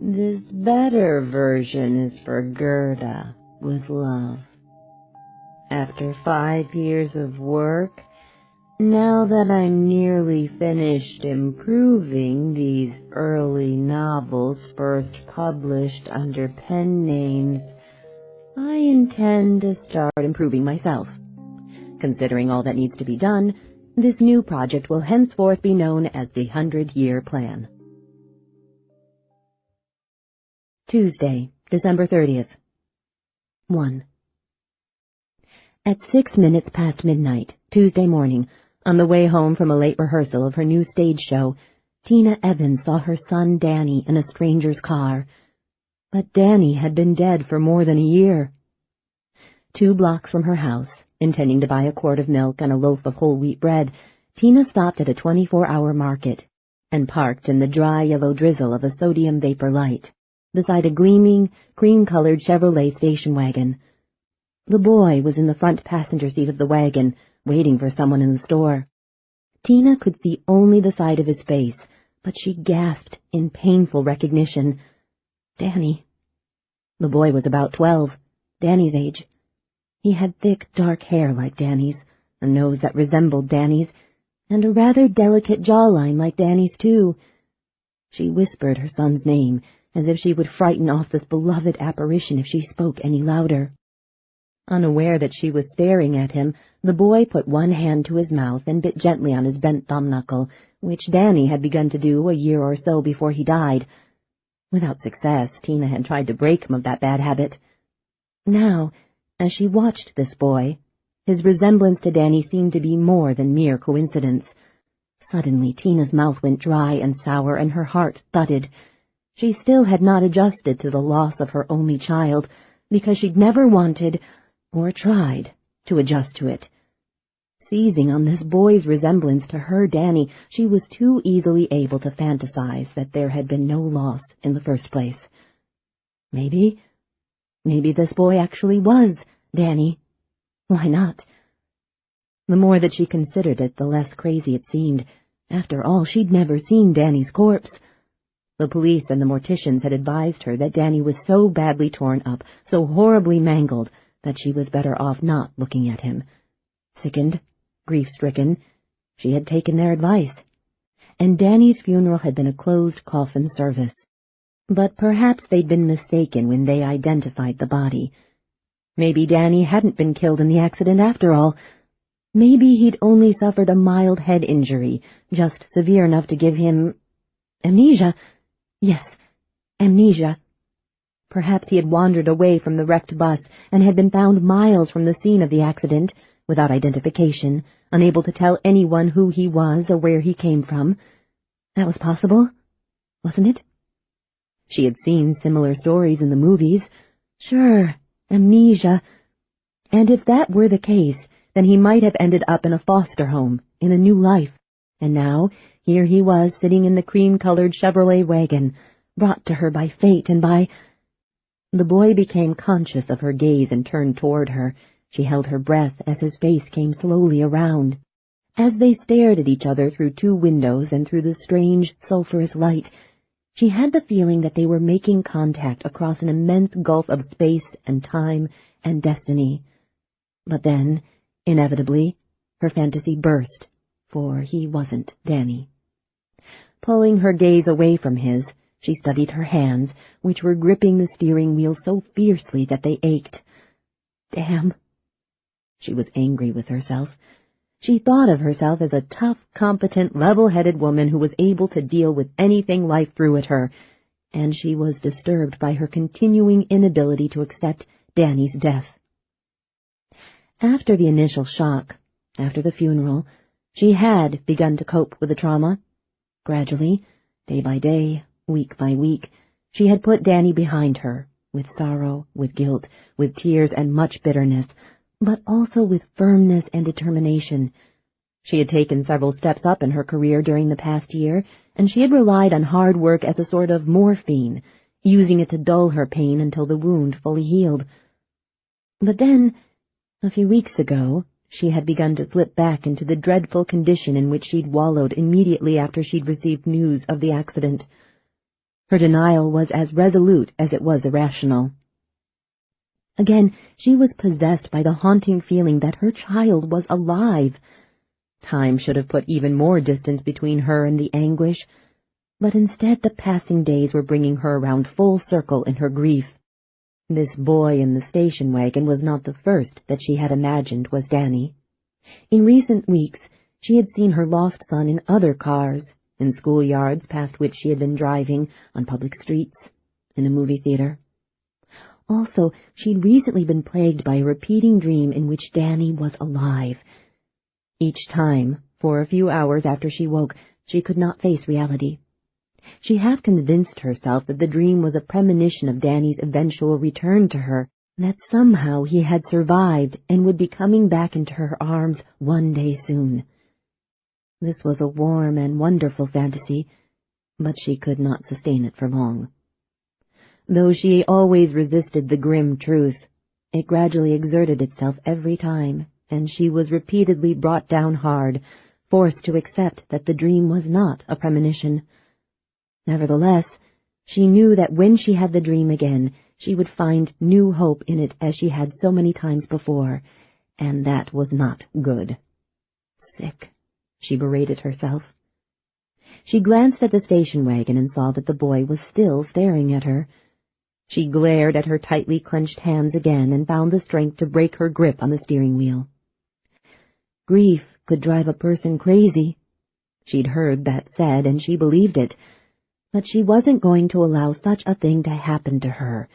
This better version is for Gerda, with love. After 5 years of work, now that I'm nearly finished improving these early novels first published under pen names, I intend to start improving myself. Considering all that needs to be done, this new project will henceforth be known as the 100-Year Plan. Tuesday, December 30th. 1. At 6 minutes past midnight, Tuesday morning, on the way home from a late rehearsal of her new stage show, Tina Evans saw her son Danny in a stranger's car. But Danny had been dead for more than a year. 2 blocks from her house, intending to buy a quart of milk and a loaf of whole wheat bread, Tina stopped at a 24-hour market and parked in the dry yellow drizzle of a sodium vapor light, beside a gleaming, cream-colored Chevrolet station wagon. The boy was in the front passenger seat of the wagon, waiting for someone in the store. Tina could see only the side of his face, but she gasped in painful recognition. Danny. The boy was about 12, Danny's age. He had thick, dark hair like Danny's, a nose that resembled Danny's, and a rather delicate jawline like Danny's, too. She whispered her son's name, as if she would frighten off this beloved apparition if she spoke any louder. Unaware that she was staring at him, the boy put one hand to his mouth and bit gently on his bent thumb knuckle, which Danny had begun to do a year or so before he died. Without success, Tina had tried to break him of that bad habit. Now, as she watched this boy, his resemblance to Danny seemed to be more than mere coincidence. Suddenly, Tina's mouth went dry and sour, and her heart thudded. She still had not adjusted to the loss of her only child, because she'd never wanted, or tried, to adjust to it. Seizing on this boy's resemblance to her Danny, she was too easily able to fantasize that there had been no loss in the first place. Maybe this boy actually was Danny. Why not? The more that she considered it, the less crazy it seemed. After all, she'd never seen Danny's corpse. The police and the morticians had advised her that Danny was so badly torn up, so horribly mangled, that she was better off not looking at him. Sickened, grief-stricken, she had taken their advice. And Danny's funeral had been a closed coffin service. But perhaps they'd been mistaken when they identified the body. Maybe Danny hadn't been killed in the accident after all. Maybe he'd only suffered a mild head injury, just severe enough to give him amnesia. Yes, amnesia. Perhaps he had wandered away from the wrecked bus and had been found miles from the scene of the accident, without identification, unable to tell anyone who he was or where he came from. That was possible, wasn't it? She had seen similar stories in the movies. Sure, amnesia. And if that were the case, then he might have ended up in a foster home, in a new life. And now, here he was sitting in the cream-colored Chevrolet wagon, brought to her by fate and by... The boy became conscious of her gaze and turned toward her. She held her breath as his face came slowly around. As they stared at each other through 2 windows and through the strange, sulphurous light, she had the feeling that they were making contact across an immense gulf of space and time and destiny. But then, inevitably, her fantasy burst, for he wasn't Danny. Pulling her gaze away from his, she studied her hands, which were gripping the steering wheel so fiercely that they ached. Damn. She was angry with herself. She thought of herself as a tough, competent, level-headed woman who was able to deal with anything life threw at her, and she was disturbed by her continuing inability to accept Danny's death. After the initial shock, after the funeral, she had begun to cope with the trauma. Gradually, day by day, week by week, she had put Danny behind her, with sorrow, with guilt, with tears and much bitterness, but also with firmness and determination. She had taken several steps up in her career during the past year, and she had relied on hard work as a sort of morphine, using it to dull her pain until the wound fully healed. But then, a few weeks ago, she had begun to slip back into the dreadful condition in which she'd wallowed immediately after she'd received news of the accident. Her denial was as resolute as it was irrational. Again, she was possessed by the haunting feeling that her child was alive. Time should have put even more distance between her and the anguish, but instead the passing days were bringing her around full circle in her grief. This boy in the station wagon was not the first that she had imagined was Danny. In recent weeks, she had seen her lost son in other cars, in schoolyards past which she had been driving, on public streets, in a movie theater. Also, she'd recently been plagued by a repeating dream in which Danny was alive. Each time, for a few hours after she woke, she could not face reality. She half convinced herself that the dream was a premonition of Danny's eventual return to her, that somehow he had survived and would be coming back into her arms one day soon. This was a warm and wonderful fantasy, but she could not sustain it for long. Though she always resisted the grim truth, it gradually exerted itself every time, and she was repeatedly brought down hard, forced to accept that the dream was not a premonition. Nevertheless, she knew that when she had the dream again, she would find new hope in it as she had so many times before, and that was not good. Sick, she berated herself. She glanced at the station wagon and saw that the boy was still staring at her. She glared at her tightly clenched hands again and found the strength to break her grip on the steering wheel. Grief could drive a person crazy. She'd heard that said, and she believed it. But she wasn't going to allow such a thing to happen to her.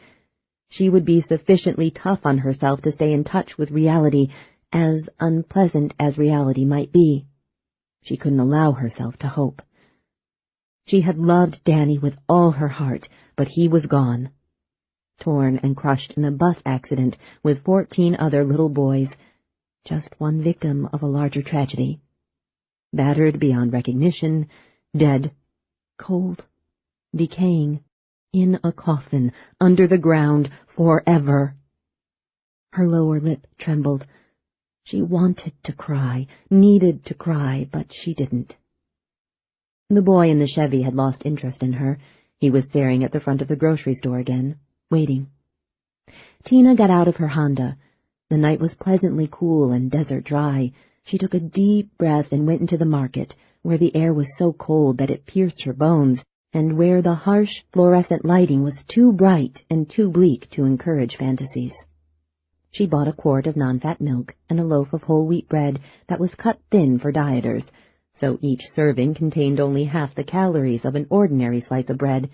She would be sufficiently tough on herself to stay in touch with reality, as unpleasant as reality might be. She couldn't allow herself to hope. She had loved Danny with all her heart, but he was gone. Torn and crushed in a bus accident with 14 other little boys, just one victim of a larger tragedy. Battered beyond recognition, dead, cold, decaying, in a coffin, under the ground, forever. Her lower lip trembled. She wanted to cry, needed to cry, but she didn't. The boy in the Chevy had lost interest in her. He was staring at the front of the grocery store again, waiting. Tina got out of her Honda. The night was pleasantly cool and desert dry. She took a deep breath and went into the market, where the air was so cold that it pierced her bones, and where the harsh fluorescent lighting was too bright and too bleak to encourage fantasies. She bought a quart of non-fat milk and a loaf of whole wheat bread that was cut thin for dieters, so each serving contained only half the calories of an ordinary slice of bread.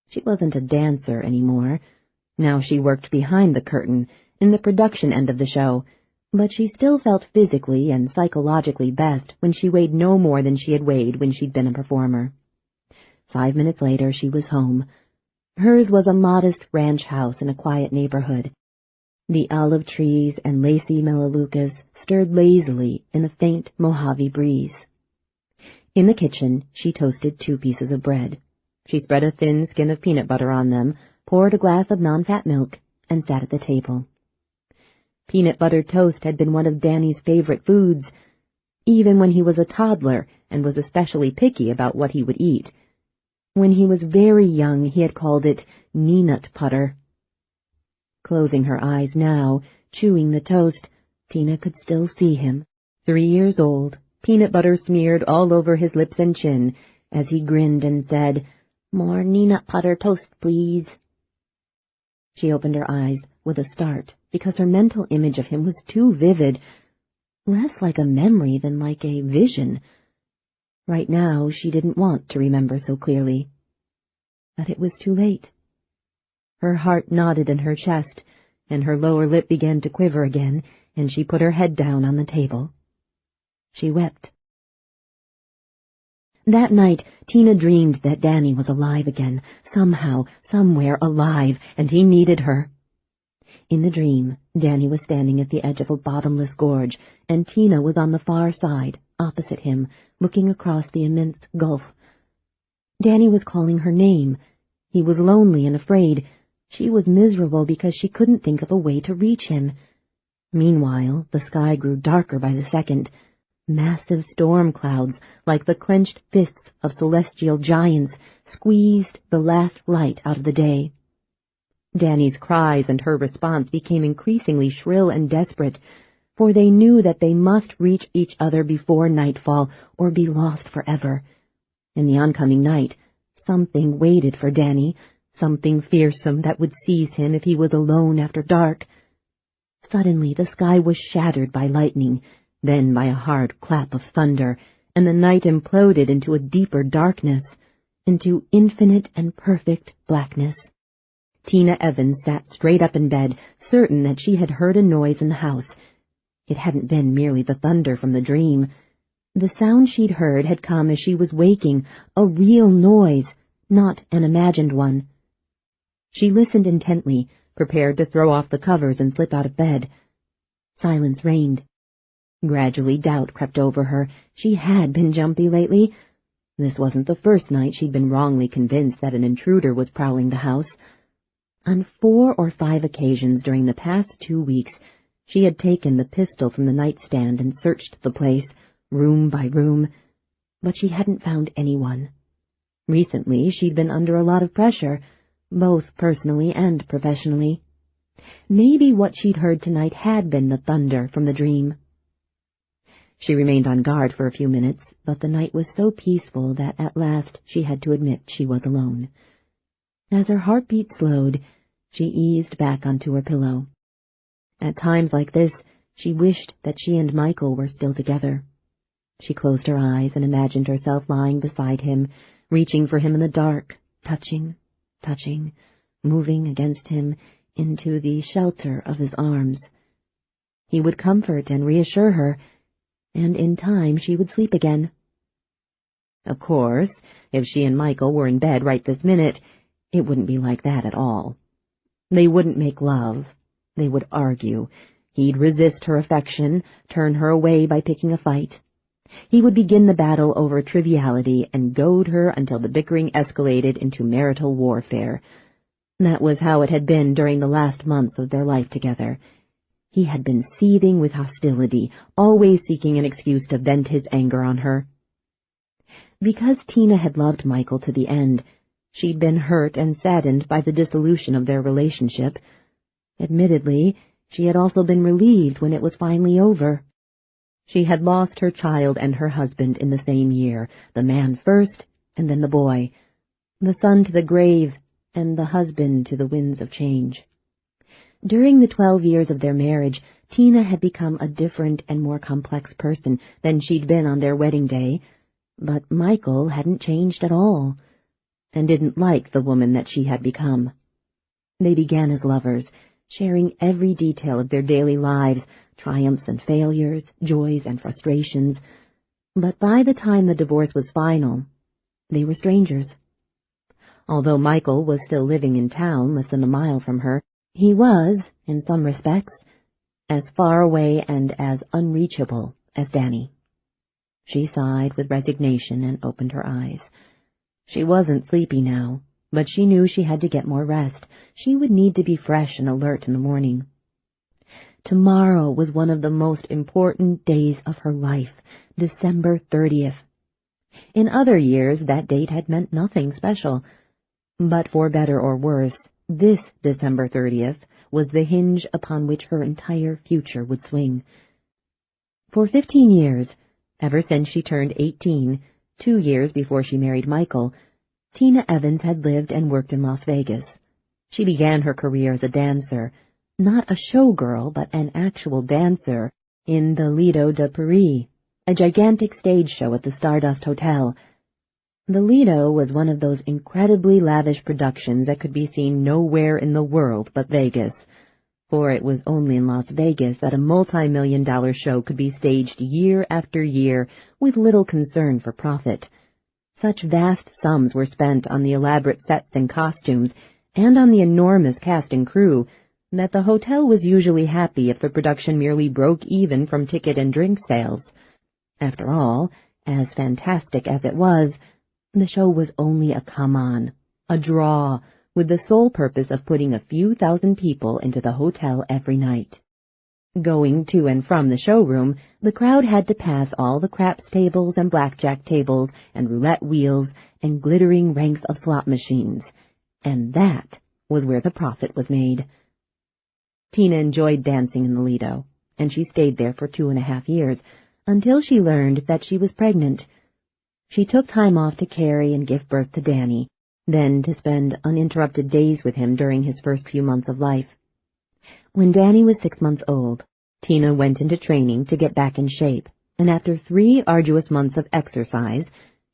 She wasn't a dancer anymore. Now she worked behind the curtain, in the production end of the show, but she still felt physically and psychologically best when she weighed no more than she had weighed when she'd been a performer. 5 minutes later she was home. Hers was a modest ranch house in a quiet neighborhood. The olive trees and lacy melaleucas stirred lazily in a faint Mojave breeze. In the kitchen she toasted 2 pieces of bread. She spread a thin skin of peanut butter on them, poured a glass of non-fat milk, and sat at the table. Peanut butter toast had been one of Danny's favorite foods, even when he was a toddler and was especially picky about what he would eat. When he was very young, he had called it "neenut putter." Closing her eyes now, chewing the toast, Tina could still see him, 3 years old, peanut butter smeared all over his lips and chin, as he grinned and said, "More neenut butter toast, please." She opened her eyes with a start, because her mental image of him was too vivid, less like a memory than like a vision. Right now she didn't want to remember so clearly. But it was too late. Her heart knotted in her chest, and her lower lip began to quiver again, and she put her head down on the table. She wept. That night, Tina dreamed that Danny was alive again, somehow, somewhere alive, and he needed her. In the dream, Danny was standing at the edge of a bottomless gorge, and Tina was on the far side, opposite him, looking across the immense gulf. Danny was calling her name. He was lonely and afraid. She was miserable because she couldn't think of a way to reach him. Meanwhile, the sky grew darker by the second. Massive storm clouds, like the clenched fists of celestial giants, squeezed the last light out of the day. Danny's cries and her response became increasingly shrill and desperate, for they knew that they must reach each other before nightfall or be lost forever. In the oncoming night, something waited for Danny, something fearsome that would seize him if he was alone after dark. Suddenly the sky was shattered by lightning, then by a hard clap of thunder, and the night imploded into a deeper darkness, into infinite and perfect blackness. Tina Evans sat straight up in bed, certain that she had heard a noise in the house. It hadn't been merely the thunder from the dream. The sound she'd heard had come as she was waking, a real noise, not an imagined one. She listened intently, prepared to throw off the covers and slip out of bed. Silence reigned. Gradually doubt crept over her. She had been jumpy lately. This wasn't the first night she'd been wrongly convinced that an intruder was prowling the house. On 4 or 5 occasions during the past 2 weeks, she had taken the pistol from the nightstand and searched the place, room by room, but she hadn't found anyone. Recently, she'd been under a lot of pressure, both personally and professionally. Maybe what she'd heard tonight had been the thunder from the dream. She remained on guard for a few minutes, but the night was so peaceful that at last she had to admit she was alone. As her heartbeat slowed, she eased back onto her pillow. At times like this, she wished that she and Michael were still together. She closed her eyes and imagined herself lying beside him, reaching for him in the dark, touching, moving against him into the shelter of his arms. He would comfort and reassure her, and in time she would sleep again. Of course, if she and Michael were in bed right this minute, it wouldn't be like that at all. They wouldn't make love. They would argue. He'd resist her affection, turn her away by picking a fight. He would begin the battle over triviality and goad her until the bickering escalated into marital warfare. That was how it had been during the last months of their life together. He had been seething with hostility, always seeking an excuse to vent his anger on her. Because Tina had loved Michael to the end, she'd been hurt and saddened by the dissolution of their relationship. Admittedly, she had also been relieved when it was finally over. She had lost her child and her husband in the same year, the man first and then the boy, the son to the grave and the husband to the winds of change. During the 12 years of their marriage, Tina had become a different and more complex person than she'd been on their wedding day, but Michael hadn't changed at all, and didn't like the woman that she had become. They began as lovers, sharing every detail of their daily lives, triumphs and failures, joys and frustrations, but by the time the divorce was final, they were strangers. Although Michael was still living in town less than a mile from her, he was, in some respects, as far away and as unreachable as Danny. She sighed with resignation and opened her eyes. She wasn't sleepy now, but she knew she had to get more rest. She would need to be fresh and alert in the morning. Tomorrow was one of the most important days of her life, December 30th. In other years, that date had meant nothing special, but for better or worse, this December 30th was the hinge upon which her entire future would swing. For 15 years, ever since she turned 18, 2 years before she married Michael, Tina Evans had lived and worked in Las Vegas. She began her career as a dancer, not a showgirl, but an actual dancer, in the Lido de Paris, a gigantic stage show at the Stardust Hotel. The Lido was one of those incredibly lavish productions that could be seen nowhere in the world but Vegas, for it was only in Las Vegas that a multi-million-dollar show could be staged year after year with little concern for profit. Such vast sums were spent on the elaborate sets and costumes, and on the enormous cast and crew, that the hotel was usually happy if the production merely broke even from ticket and drink sales. After all, as fantastic as it was, the show was only a come-on, a draw, with the sole purpose of putting a few thousand people into the hotel every night. Going to and from the showroom, the crowd had to pass all the craps tables and blackjack tables and roulette wheels and glittering ranks of slot machines. And that was where the profit was made. Tina enjoyed dancing in the Lido, and she stayed there for 2.5 years, until she learned that she was pregnant. She took time off to carry and give birth to Danny, then to spend uninterrupted days with him during his first few months of life. When Danny was 6 months old, Tina went into training to get back in shape, and after 3 arduous months of exercise,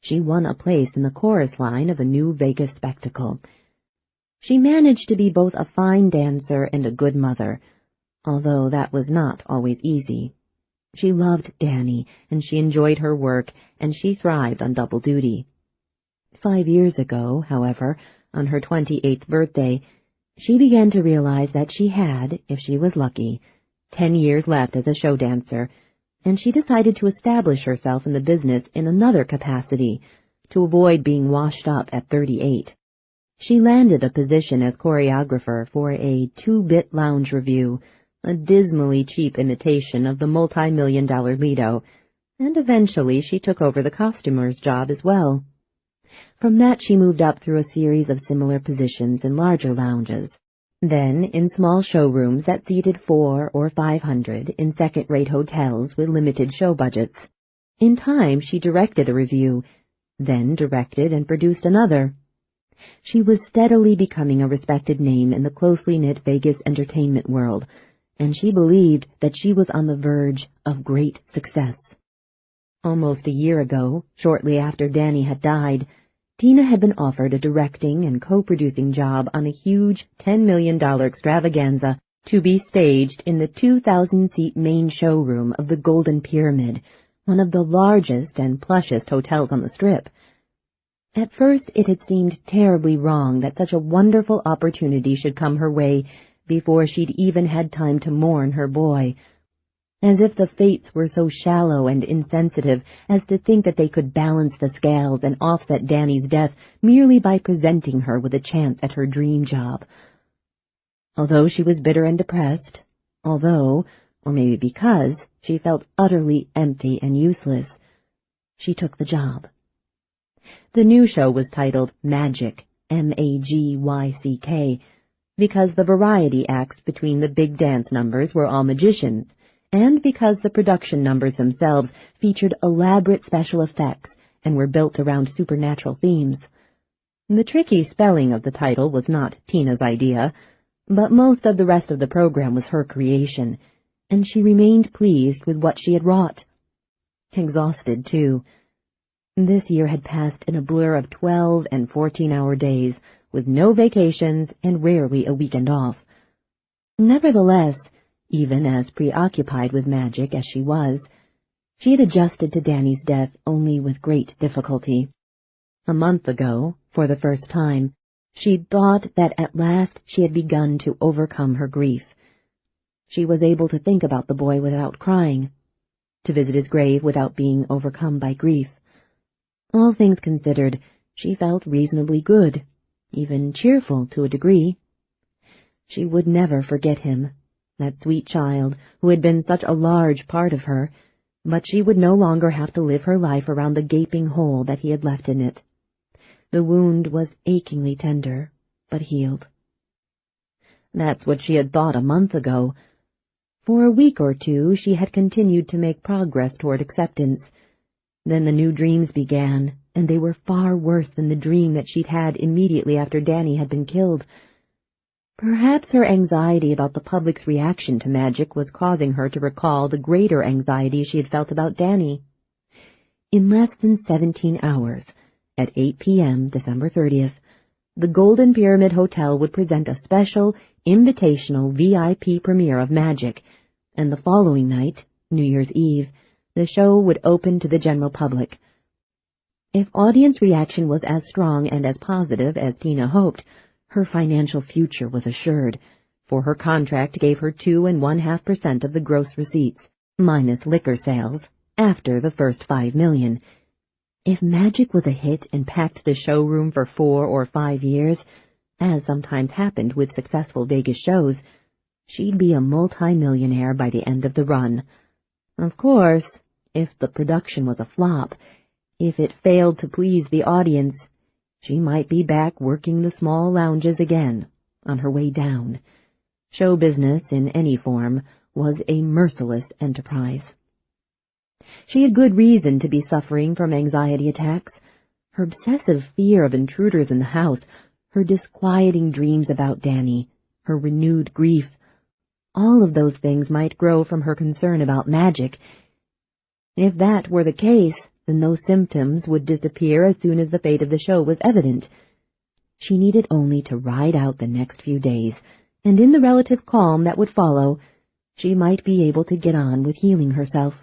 she won a place in the chorus line of a new Vegas spectacle. She managed to be both a fine dancer and a good mother, although that was not always easy. She loved Danny, and she enjoyed her work, and she thrived on double duty. 5 years ago, however, on her 28th birthday, she began to realize that she had, if she was lucky, 10 years left as a show dancer, and she decided to establish herself in the business in another capacity, to avoid being washed up at 38. She landed a position as choreographer for a 2-bit lounge revue, a dismally cheap imitation of the multi-million-dollar Lido, and eventually she took over the costumer's job as well. From that she moved up through a series of similar positions in larger lounges, then in small showrooms that seated 400 or 500 in second-rate hotels with limited show budgets. In time she directed a revue, then directed and produced another. She was steadily becoming a respected name in the closely knit Vegas entertainment world, and she believed that she was on the verge of great success. Almost a year ago, shortly after Danny had died, Tina had been offered a directing and co-producing job on a huge $10 million extravaganza to be staged in the 2,000-seat main showroom of the Golden Pyramid, one of the largest and plushest hotels on the Strip. At first it had seemed terribly wrong that such a wonderful opportunity should come her way before she'd even had time to mourn her boy, as if the fates were so shallow and insensitive as to think that they could balance the scales and offset Danny's death merely by presenting her with a chance at her dream job. Although she was bitter and depressed, although, or maybe because, she felt utterly empty and useless, she took the job. The new show was titled Magic, M-A-G-Y-C-K, because the variety acts between the big dance numbers were all magicians, and because the production numbers themselves featured elaborate special effects and were built around supernatural themes. The tricky spelling of the title was not Tina's idea, but most of the rest of the program was her creation, and she remained pleased with what she had wrought. Exhausted, too. This year had passed in a blur of 12 and 14-hour days, with no vacations and rarely a weekend off. Nevertheless, even as preoccupied with magic as she was, she had adjusted to Danny's death only with great difficulty. A month ago, for the first time, she'd thought that at last she had begun to overcome her grief. She was able to think about the boy without crying, to visit his grave without being overcome by grief. All things considered, she felt reasonably good, even cheerful to a degree. She would never forget him, that sweet child who had been such a large part of her, but she would no longer have to live her life around the gaping hole that he had left in it. The wound was achingly tender, but healed. That's what she had thought a month ago. For a week or two she had continued to make progress toward acceptance. Then the new dreams began, and they were far worse than the dream that she'd had immediately after Danny had been killed. Perhaps her anxiety about the public's reaction to magic was causing her to recall the greater anxiety she had felt about Danny. In less than 17 hours, at 8 p.m., December 30th, the Golden Pyramid Hotel would present a special, invitational VIP premiere of Magic, and the following night, New Year's Eve, the show would open to the general public. If audience reaction was as strong and as positive as Tina hoped, her financial future was assured, for her contract gave her 2.5% of the gross receipts, minus liquor sales, after the first $5 million. If Magic was a hit and packed the showroom for 4 or 5 years, as sometimes happened with successful Vegas shows, She'd be a multi-millionaire by the end of the run. Of course, if the production was a flop, if it failed to please the audience, she might be back working the small lounges again, on her way down. Show business, in any form, was a merciless enterprise. She had good reason to be suffering from anxiety attacks. Her obsessive fear of intruders in the house, her disquieting dreams about Danny, her renewed grief, all of those things might grow from her concern about magic. If that were the case, then those symptoms would disappear as soon as the fate of the show was evident. She needed only to ride out the next few days, and in the relative calm that would follow, she might be able to get on with healing herself.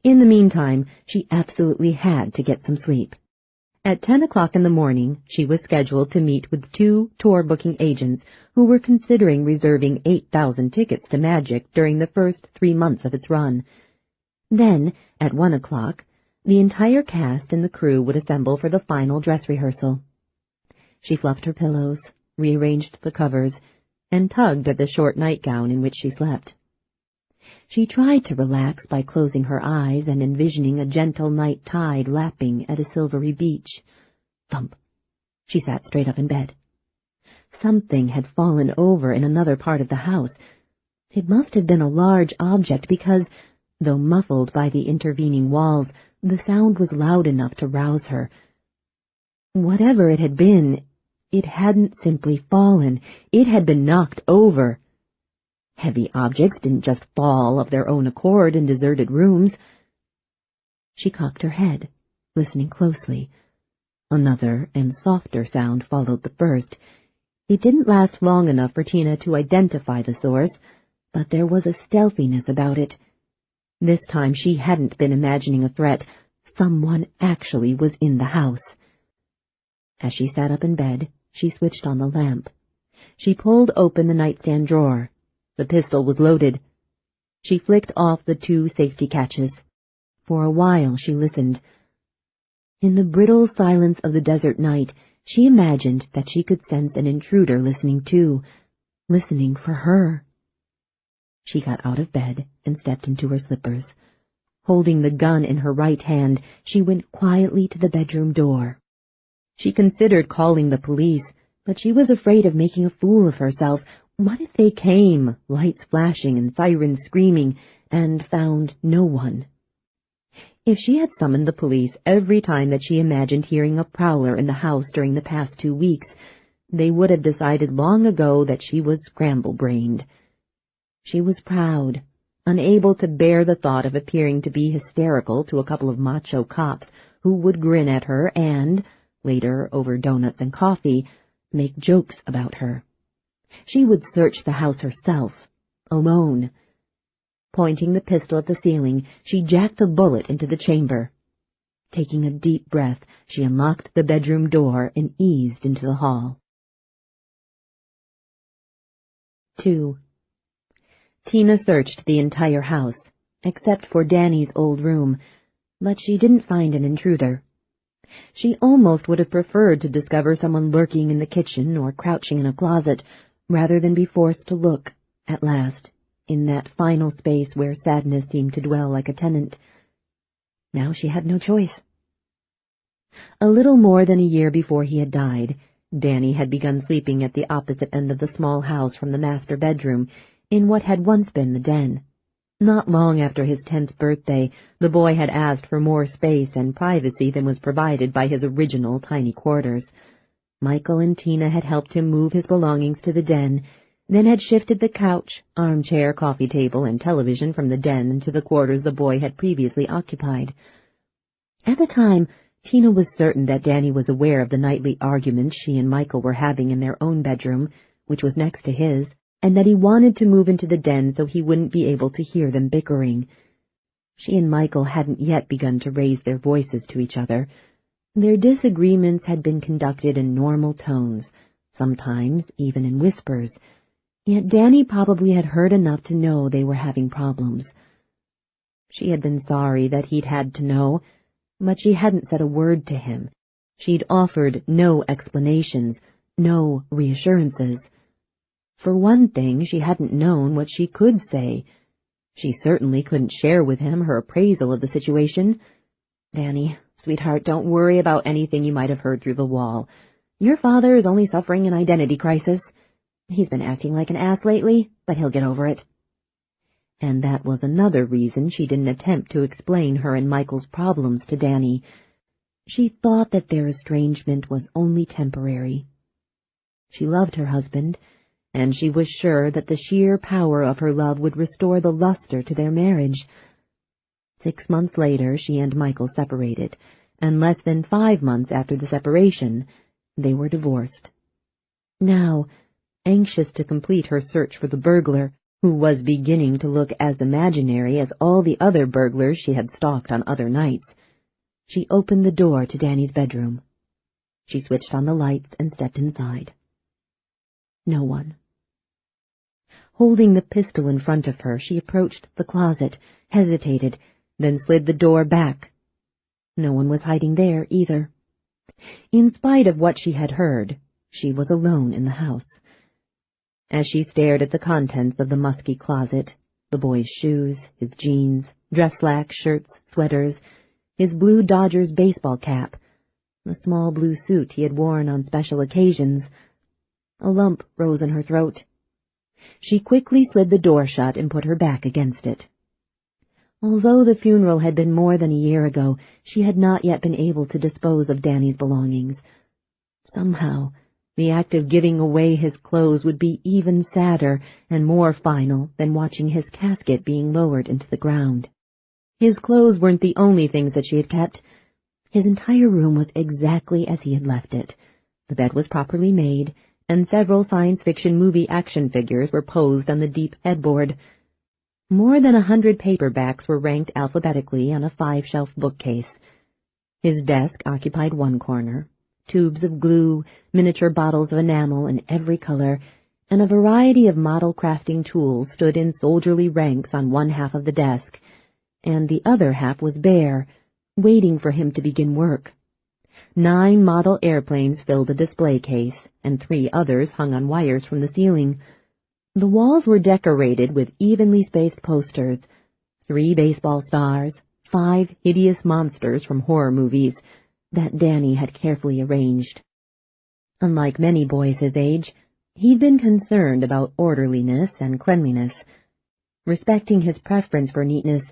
In the meantime, she absolutely had to get some sleep. At 10 o'clock in the morning, she was scheduled to meet with 2 tour-booking agents who were considering reserving 8,000 tickets to Magic during the first 3 months of its run. Then, at 1 o'clock, the entire cast and the crew would assemble for the final dress rehearsal. She fluffed her pillows, rearranged the covers, and tugged at the short nightgown in which she slept. She tried to relax by closing her eyes and envisioning a gentle night tide lapping at a silvery beach. Thump! She sat straight up in bed. Something had fallen over in another part of the house. It must have been a large object because, though muffled by the intervening walls, the sound was loud enough to rouse her. Whatever it had been, it hadn't simply fallen. It had been knocked over. Heavy objects didn't just fall of their own accord in deserted rooms. She cocked her head, listening closely. Another and softer sound followed the first. It didn't last long enough for Tina to identify the source, but there was a stealthiness about it. This time she hadn't been imagining a threat. Someone actually was in the house. As she sat up in bed, she switched on the lamp. She pulled open the nightstand drawer. The pistol was loaded. She flicked off the 2 safety catches. For a while she listened. In the brittle silence of the desert night, she imagined that she could sense an intruder listening too, listening for her. She got out of bed and stepped into her slippers. Holding the gun in her right hand, she went quietly to the bedroom door. She considered calling the police, but she was afraid of making a fool of herself. What if they came, lights flashing and sirens screaming, and found no one? If she had summoned the police every time that she imagined hearing a prowler in the house during the past 2 weeks, they would have decided long ago that she was scramble-brained. She was proud, unable to bear the thought of appearing to be hysterical to a couple of macho cops who would grin at her and, later over donuts and coffee, make jokes about her. She would search the house herself, alone. Pointing the pistol at the ceiling, she jacked a bullet into the chamber. Taking a deep breath, she unlocked the bedroom door and eased into the hall. 2. Tina searched the entire house, except for Danny's old room, but she didn't find an intruder. She almost would have preferred to discover someone lurking in the kitchen or crouching in a closet, rather than be forced to look, at last, in that final space where sadness seemed to dwell like a tenant. Now she had no choice. A little more than a year before he had died, Danny had begun sleeping at the opposite end of the small house from the master bedroom, in what had once been the den. Not long after his 10th birthday, the boy had asked for more space and privacy than was provided by his original tiny quarters. Michael and Tina had helped him move his belongings to the den, then had shifted the couch, armchair, coffee table, and television from the den into the quarters the boy had previously occupied. At the time, Tina was certain that Danny was aware of the nightly arguments she and Michael were having in their own bedroom, which was next to his, and that he wanted to move into the den so he wouldn't be able to hear them bickering. She and Michael hadn't yet begun to raise their voices to each other. Their disagreements had been conducted in normal tones, sometimes even in whispers, yet Danny probably had heard enough to know they were having problems. She had been sorry that he'd had to know, but she hadn't said a word to him. She'd offered no explanations, no reassurances. For one thing, she hadn't known what she could say. She certainly couldn't share with him her appraisal of the situation. "Danny, sweetheart, don't worry about anything you might have heard through the wall. Your father is only suffering an identity crisis. He's been acting like an ass lately, but he'll get over it." And that was another reason she didn't attempt to explain her and Michael's problems to Danny. She thought that their estrangement was only temporary. She loved her husband, and she was sure that the sheer power of her love would restore the luster to their marriage. 6 months later, she and Michael separated, and less than 5 months after the separation, they were divorced. Now, anxious to complete her search for the burglar, who was beginning to look as imaginary as all the other burglars she had stalked on other nights, she opened the door to Danny's bedroom. She switched on the lights and stepped inside. No one. Holding the pistol in front of her, she approached the closet, hesitated, then slid the door back. No one was hiding there, either. In spite of what she had heard, she was alone in the house. As she stared at the contents of the musky closet, the boy's shoes, his jeans, dress slacks, shirts, sweaters, his blue Dodgers baseball cap, the small blue suit he had worn on special occasions, a lump rose in her throat. She quickly slid the door shut and put her back against it. Although the funeral had been more than a year ago, she had not yet been able to dispose of Danny's belongings. Somehow, the act of giving away his clothes would be even sadder and more final than watching his casket being lowered into the ground. His clothes weren't the only things that she had kept. His entire room was exactly as he had left it. The bed was properly made, and several science fiction movie action figures were posed on the deep headboard. More than 100 paperbacks were ranked alphabetically on a 5-shelf bookcase. His desk occupied one corner. Tubes of glue, miniature bottles of enamel in every color, and a variety of model crafting tools stood in soldierly ranks on one half of the desk, and the other half was bare, waiting for him to begin work. 9 model airplanes filled the display case, and 3 others hung on wires from the ceiling. The walls were decorated with evenly spaced posters, 3 baseball stars, 5 hideous monsters from horror movies that Danny had carefully arranged. Unlike many boys his age, he'd been concerned about orderliness and cleanliness. Respecting his preference for neatness,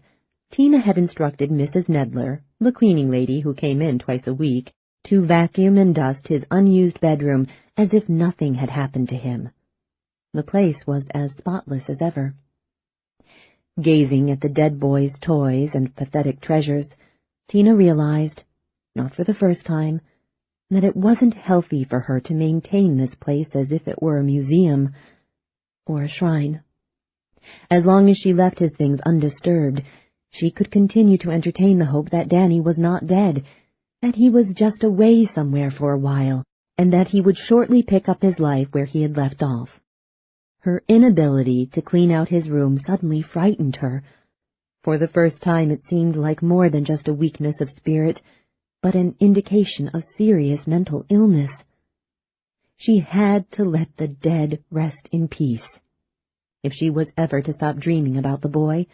Tina had instructed Mrs. Nedler, the cleaning lady who came in twice a week, to vacuum and dust his unused bedroom as if nothing had happened to him. The place was as spotless as ever. Gazing at the dead boy's toys and pathetic treasures, Tina realized, not for the first time, that it wasn't healthy for her to maintain this place as if it were a museum or a shrine. As long as she left his things undisturbed, she could continue to entertain the hope that Danny was not dead, that he was just away somewhere for a while, and that he would shortly pick up his life where he had left off. Her inability to clean out his room suddenly frightened her. For the first time it seemed like more than just a weakness of spirit, but an indication of serious mental illness. She had to let the dead rest in peace. If she was ever to stop dreaming about the boy,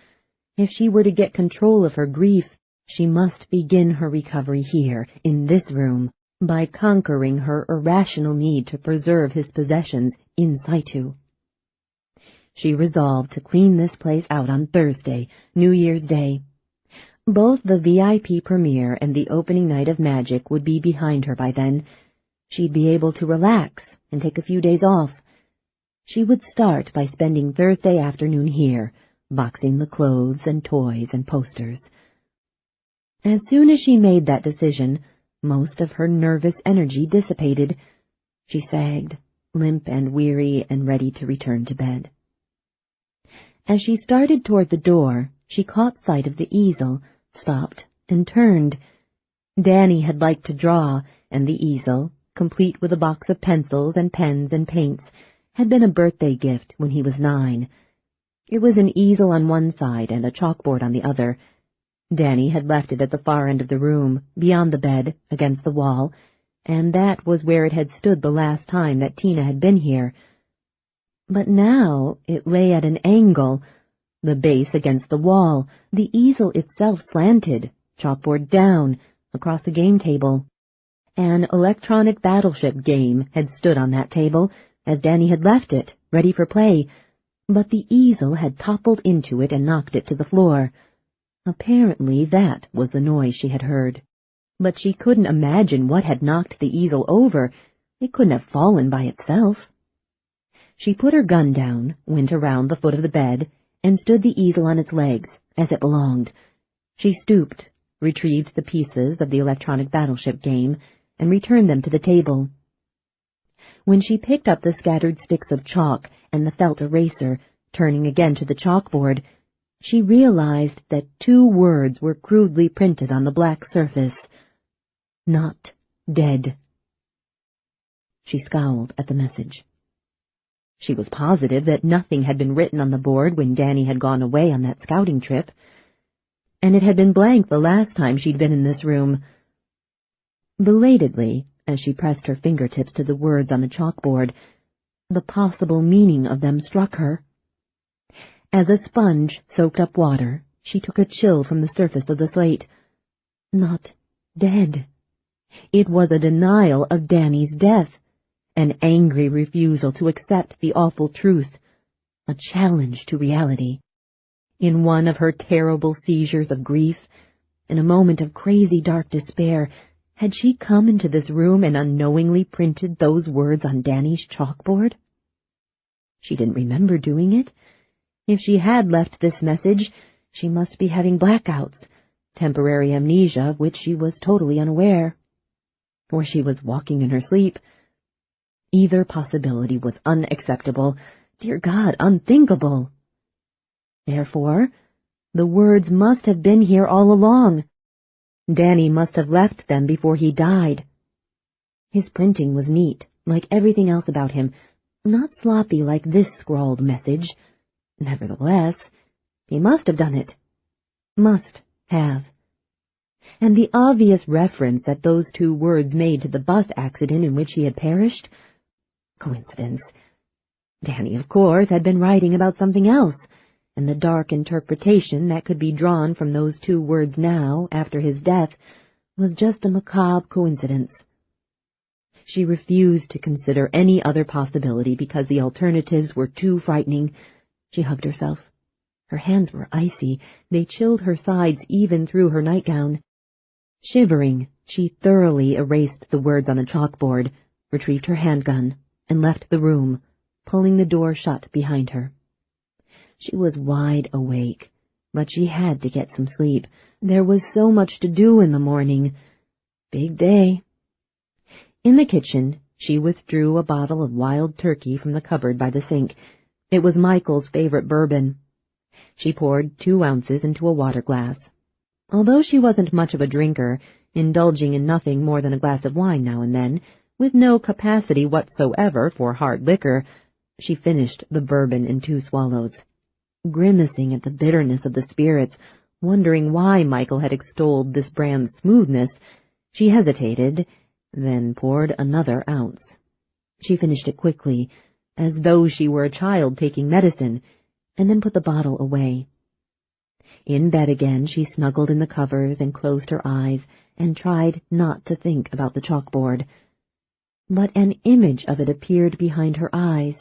if she were to get control of her grief, she must begin her recovery here, in this room, by conquering her irrational need to preserve his possessions in situ. She resolved to clean this place out on Thursday, New Year's Day. Both the VIP premiere and the opening night of Magic would be behind her by then. She'd be able to relax and take a few days off. She would start by spending Thursday afternoon here, boxing the clothes and toys and posters. As soon as she made that decision, most of her nervous energy dissipated. She sagged, limp and weary and ready to return to bed. As she started toward the door, she caught sight of the easel, stopped, and turned. Danny had liked to draw, and the easel, complete with a box of pencils and pens and paints, had been a birthday gift when he was 9. It was an easel on one side and a chalkboard on the other. Danny had left it at the far end of the room, beyond the bed, against the wall, and that was where it had stood the last time that Tina had been here. But now it lay at an angle, the base against the wall, the easel itself slanted, chalkboard down, across a game table. An electronic battleship game had stood on that table, as Danny had left it, ready for play, but the easel had toppled into it and knocked it to the floor. Apparently that was the noise she had heard. But she couldn't imagine what had knocked the easel over. It couldn't have fallen by itself. She put her gun down, went around the foot of the bed, and stood the easel on its legs, as it belonged. She stooped, retrieved the pieces of the electronic battleship game, and returned them to the table. When she picked up the scattered sticks of chalk and the felt eraser, turning again to the chalkboard, she realized that 2 words were crudely printed on the black surface. Not dead. She scowled at the message. She was positive that nothing had been written on the board when Danny had gone away on that scouting trip, and it had been blank the last time she'd been in this room. Belatedly, as she pressed her fingertips to the words on the chalkboard, the possible meaning of them struck her. As a sponge soaked up water, she took a chill from the surface of the slate. Not dead. It was a denial of Danny's death, an angry refusal to accept the awful truth, a challenge to reality. In one of her terrible seizures of grief, in a moment of crazy dark despair, had she come into this room and unknowingly printed those words on Danny's chalkboard? She didn't remember doing it. If she had left this message, she must be having blackouts, temporary amnesia of which she was totally unaware. Or she was walking in her sleep. Either possibility was unacceptable, dear God, unthinkable. Therefore, the words must have been here all along. Danny must have left them before he died. His printing was neat, like everything else about him, not sloppy like this scrawled message. Nevertheless, he must have done it. Must have. And the obvious reference that those 2 words made to the bus accident in which he had perished? Coincidence. Danny, of course, had been writing about something else, and the dark interpretation that could be drawn from those 2 words now, after his death, was just a macabre coincidence. She refused to consider any other possibility because the alternatives were too frightening. She hugged herself. Her hands were icy. They chilled her sides even through her nightgown. Shivering, she thoroughly erased the words on the chalkboard, retrieved her handgun, and left the room, pulling the door shut behind her. She was wide awake, but she had to get some sleep. There was so much to do in the morning. Big day. In the kitchen, she withdrew a bottle of wild turkey from the cupboard by the sink. It was Michael's favorite bourbon. She poured 2 ounces into a water glass. Although she wasn't much of a drinker, indulging in nothing more than a glass of wine now and then, with no capacity whatsoever for hard liquor, she finished the bourbon in 2 swallows. Grimacing at the bitterness of the spirits, wondering why Michael had extolled this brand's smoothness, she hesitated, then poured another ounce. She finished it quickly, as though she were a child taking medicine, and then put the bottle away. In bed again, she snuggled in the covers and closed her eyes and tried not to think about the chalkboard. But an image of it appeared behind her eyes.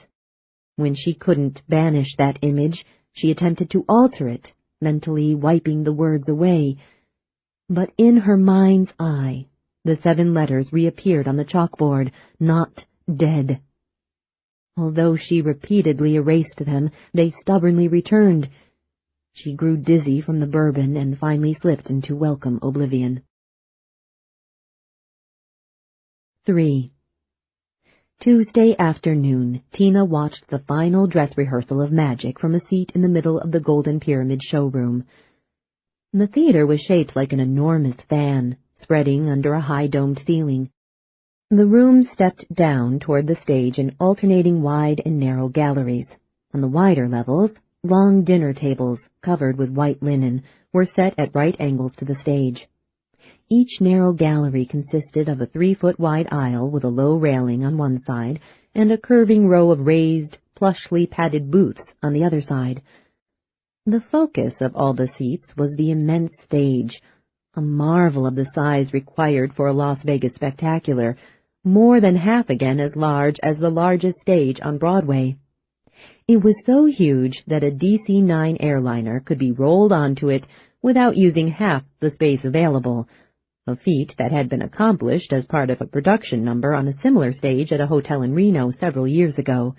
When she couldn't banish that image, she attempted to alter it, mentally wiping the words away. But in her mind's eye, the 7 letters reappeared on the chalkboard, not dead. Although she repeatedly erased them, they stubbornly returned. She grew dizzy from the bourbon and finally slipped into welcome oblivion. 3. Tuesday afternoon, Tina watched the final dress rehearsal of Magic from a seat in the middle of the Golden Pyramid showroom. The theater was shaped like an enormous fan, spreading under a high-domed ceiling. The room stepped down toward the stage in alternating wide and narrow galleries. On the wider levels, long dinner tables, covered with white linen, were set at right angles to the stage. Each narrow gallery consisted of a 3-foot-wide aisle with a low railing on one side and a curving row of raised, plushly padded booths on the other side. The focus of all the seats was the immense stage, a marvel of the size required for a Las Vegas spectacular, more than half again as large as the largest stage on Broadway. It was so huge that a DC-9 airliner could be rolled onto it without using half the space available, a feat that had been accomplished as part of a production number on a similar stage at a hotel in Reno several years ago.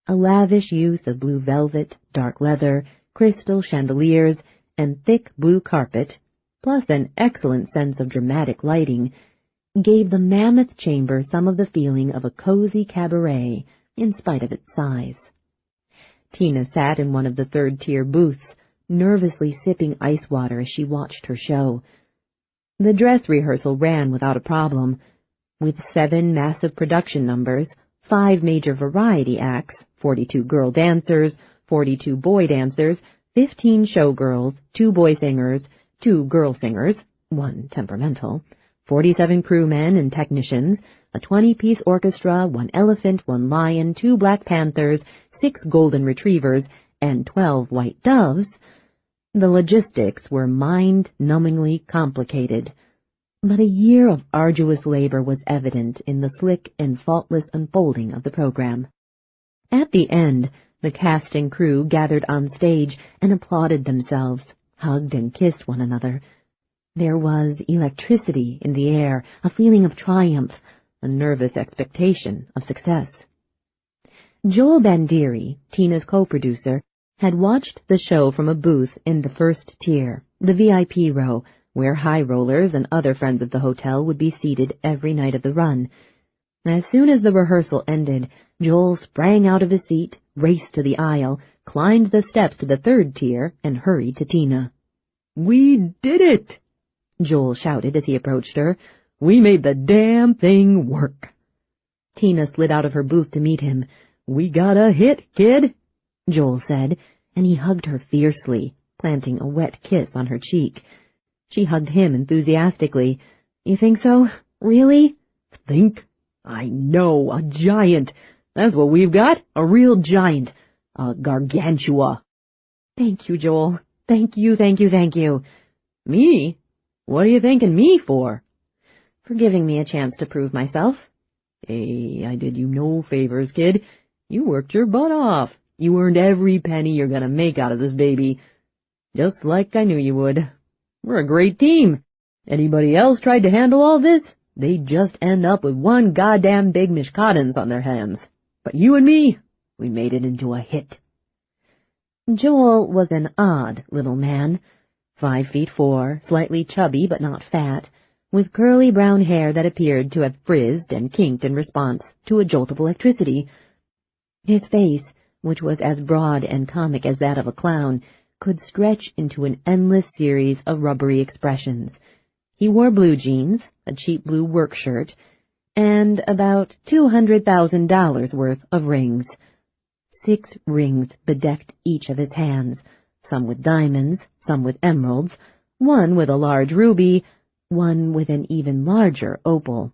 A lavish use of blue velvet, dark leather, crystal chandeliers, and thick blue carpet, plus an excellent sense of dramatic lighting, gave the mammoth chamber some of the feeling of a cozy cabaret, in spite of its size. Tina sat in one of the third-tier booths, nervously sipping ice water as she watched her show. The dress rehearsal ran without a problem. With 7 massive production numbers, 5 major variety acts, 42 girl dancers, 42 boy dancers, 15 showgirls, 2 boy singers, 2 girl singers, 1 temperamental, 47 crewmen and technicians, a 20-piece orchestra, 1 elephant, 1 lion, 2 black panthers, 6 golden retrievers, and 12 white doves, the logistics were mind-numbingly complicated. But a year of arduous labor was evident in the slick and faultless unfolding of the program. At the end, the cast and crew gathered on stage and applauded themselves, hugged and kissed one another. There was electricity in the air, a feeling of triumph, a nervous expectation of success. Joel Bandieri, Tina's co-producer, had watched the show from a booth in the first tier, the VIP row, where high rollers and other friends of the hotel would be seated every night of the run. As soon as the rehearsal ended, Joel sprang out of his seat, raced to the aisle, climbed the steps to the third tier, and hurried to Tina. "We did it!" Joel shouted as he approached her. "We made the damn thing work." Tina slid out of her booth to meet him. "We got a hit, kid," Joel said, and he hugged her fiercely, planting a wet kiss on her cheek. She hugged him enthusiastically. "You think so? Really?" "Think? I know, a giant. That's what we've got, a real giant, a gargantua." "Thank you, Joel. Thank you, thank you, thank you." "Me? What are you thanking me for?" "For giving me a chance to prove myself." "Hey, I did you no favors, kid. You worked your butt off. You earned every penny you're gonna make out of this baby. Just like I knew you would. We're a great team. Anybody else tried to handle all this, they'd just end up with one goddamn big mishkadens on their hands. But you and me, we made it into a hit." Joel was an odd little man, 5'4", slightly chubby but not fat, with curly brown hair that appeared to have frizzed and kinked in response to a jolt of electricity. His face, which was as broad and comic as that of a clown, could stretch into an endless series of rubbery expressions. He wore blue jeans, a cheap blue work shirt, and about $200,000 worth of rings. 6 rings bedecked each of his hands, some with diamonds, some with emeralds, one with a large ruby, one with an even larger opal.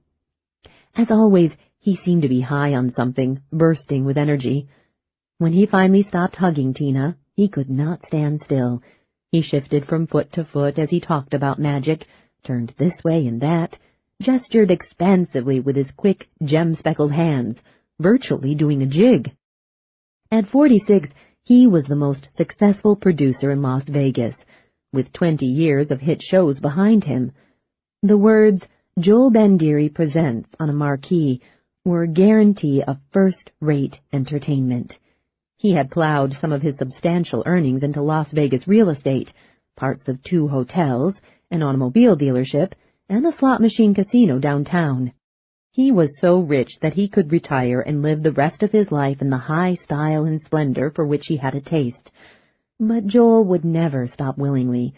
As always, he seemed to be high on something, bursting with energy. When he finally stopped hugging Tina, he could not stand still. He shifted from foot to foot as he talked about magic, turned this way and that, gestured expansively with his quick, gem-speckled hands, virtually doing a jig. At 46, he was the most successful producer in Las Vegas, with 20 years of hit shows behind him. The words, "Joel Bandieri presents" on a marquee were a guarantee of first-rate entertainment. He had plowed some of his substantial earnings into Las Vegas real estate, parts of 2 hotels, an automobile dealership, and a slot machine casino downtown. He was so rich that he could retire and live the rest of his life in the high style and splendor for which he had a taste. But Joel would never stop willingly.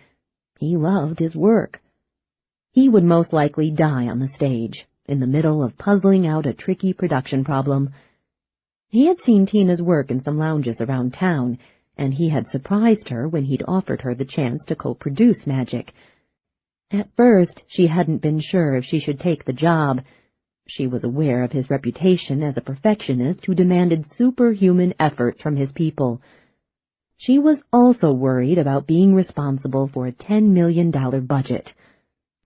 He loved his work. He would most likely die on the stage, in the middle of puzzling out a tricky production problem. He had seen Tina's work in some lounges around town, and he had surprised her when he'd offered her the chance to co-produce magic. At first, she hadn't been sure if she should take the job. She was aware of his reputation as a perfectionist who demanded superhuman efforts from his people. She was also worried about being responsible for a $10 million budget.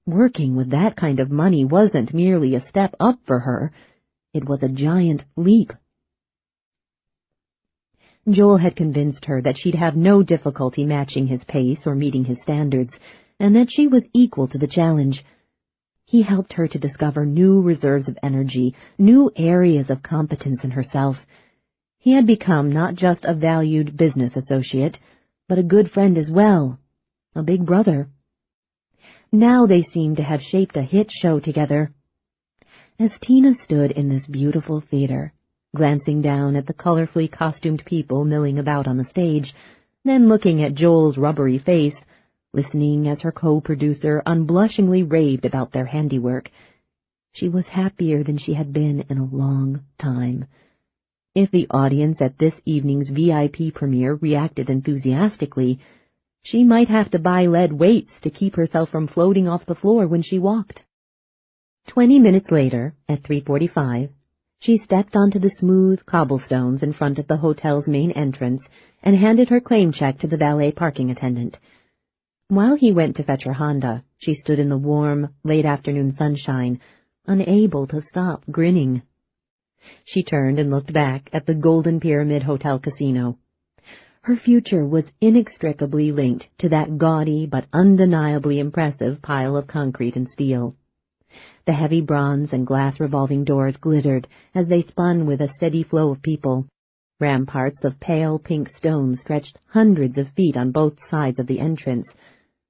Working with that kind of money wasn't merely a step up for her, it was a giant leap. Joel had convinced her that she'd have no difficulty matching his pace or meeting his standards, and that she was equal to the challenge. He helped her to discover new reserves of energy, new areas of competence in herself. He had become not just a valued business associate, but a good friend as well, a big brother. Now they seemed to have shaped a hit show together. As Tina stood in this beautiful theater, glancing down at the colorfully costumed people milling about on the stage, then looking at Joel's rubbery face, listening as her co-producer unblushingly raved about their handiwork, she was happier than she had been in a long time. If the audience at this evening's VIP premiere reacted enthusiastically, she might have to buy lead weights to keep herself from floating off the floor when she walked. 20 minutes later, at 3:45, she stepped onto the smooth cobblestones in front of the hotel's main entrance and handed her claim check to the valet parking attendant. While he went to fetch her Honda, she stood in the warm, late-afternoon sunshine, unable to stop grinning. She turned and looked back at the Golden Pyramid Hotel Casino. Her future was inextricably linked to that gaudy but undeniably impressive pile of concrete and steel. The heavy bronze and glass revolving doors glittered as they spun with a steady flow of people. Ramparts of pale pink stone stretched hundreds of feet on both sides of the entrance.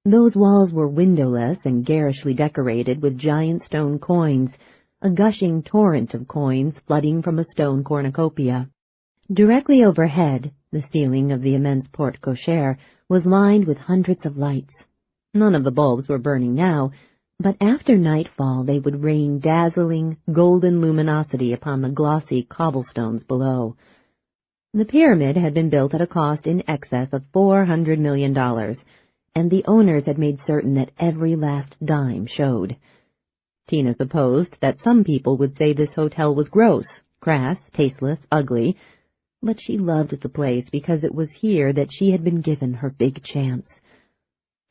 Those walls were windowless and garishly decorated with giant stone coins, a gushing torrent of coins flooding from a stone cornucopia. Directly overhead, the ceiling of the immense porte cochere was lined with hundreds of lights. None of the bulbs were burning now, but after nightfall they would rain dazzling, golden luminosity upon the glossy cobblestones below. The pyramid had been built at a cost in excess of $400 million, and the owners had made certain that every last dime showed. Tina supposed that some people would say this hotel was gross, crass, tasteless, ugly, but she loved the place because it was here that she had been given her big chance.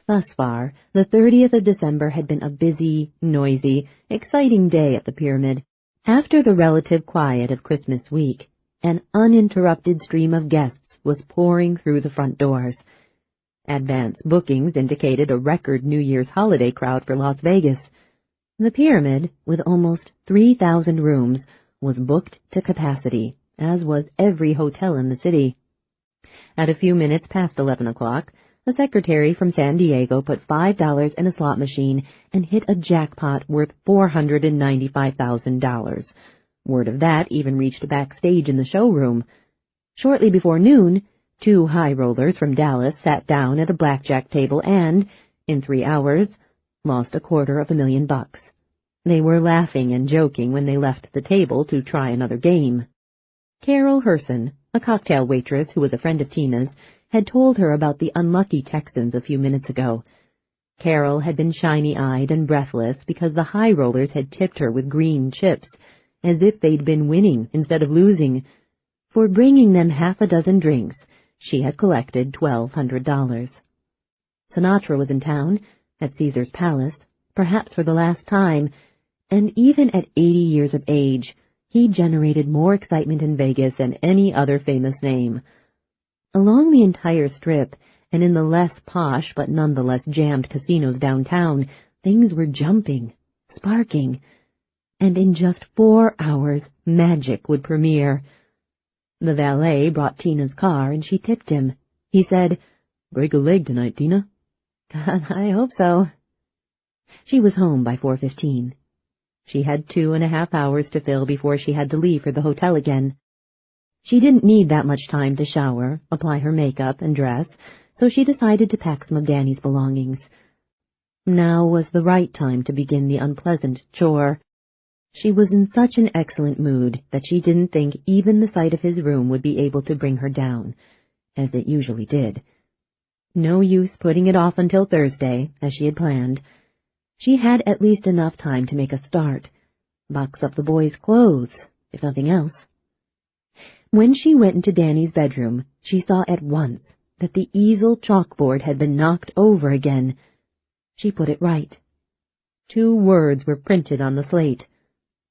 Thus far, the 30th of December had been a busy, noisy, exciting day at the pyramid. After the relative quiet of Christmas week, an uninterrupted stream of guests was pouring through the front doors. Advance bookings indicated a record New Year's holiday crowd for Las Vegas. The pyramid, with almost 3,000 rooms, was booked to capacity, as was every hotel in the city. At a few minutes past 11 o'clock, a secretary from San Diego put $5 in a slot machine and hit a jackpot worth $495,000. Word of that even reached backstage in the showroom. Shortly before noon, 2 high rollers from Dallas sat down at a blackjack table and, in 3 hours, lost $250,000. They were laughing and joking when they left the table to try another game. Carol Herson, a cocktail waitress who was a friend of Tina's, had told her about the unlucky Texans a few minutes ago. Carol had been shiny-eyed and breathless because the high rollers had tipped her with green chips, as if they'd been winning instead of losing. For bringing them half a dozen drinks, she had collected $1,200. Sinatra was in town, at Caesar's Palace, perhaps for the last time, and even at 80 years of age, he generated more excitement in Vegas than any other famous name. Along the entire strip, and in the less posh but nonetheless jammed casinos downtown, things were jumping, sparking, and in just 4 hours magic would premiere. The valet brought Tina's car and she tipped him. He said, "Break a leg tonight, Tina." "I hope so." She was home by 4:15. She had 2.5 hours to fill before she had to leave for the hotel again. She didn't need that much time to shower, apply her makeup, and dress, so she decided to pack some of Danny's belongings. Now was the right time to begin the unpleasant chore. She was in such an excellent mood that she didn't think even the sight of his room would be able to bring her down, as it usually did. No use putting it off until Thursday, as she had planned. She had at least enough time to make a start. box up the boys' clothes, if nothing else. When she went into Danny's bedroom, she saw at once that the easel chalkboard had been knocked over again. She put it right. 2 words were printed on the slate.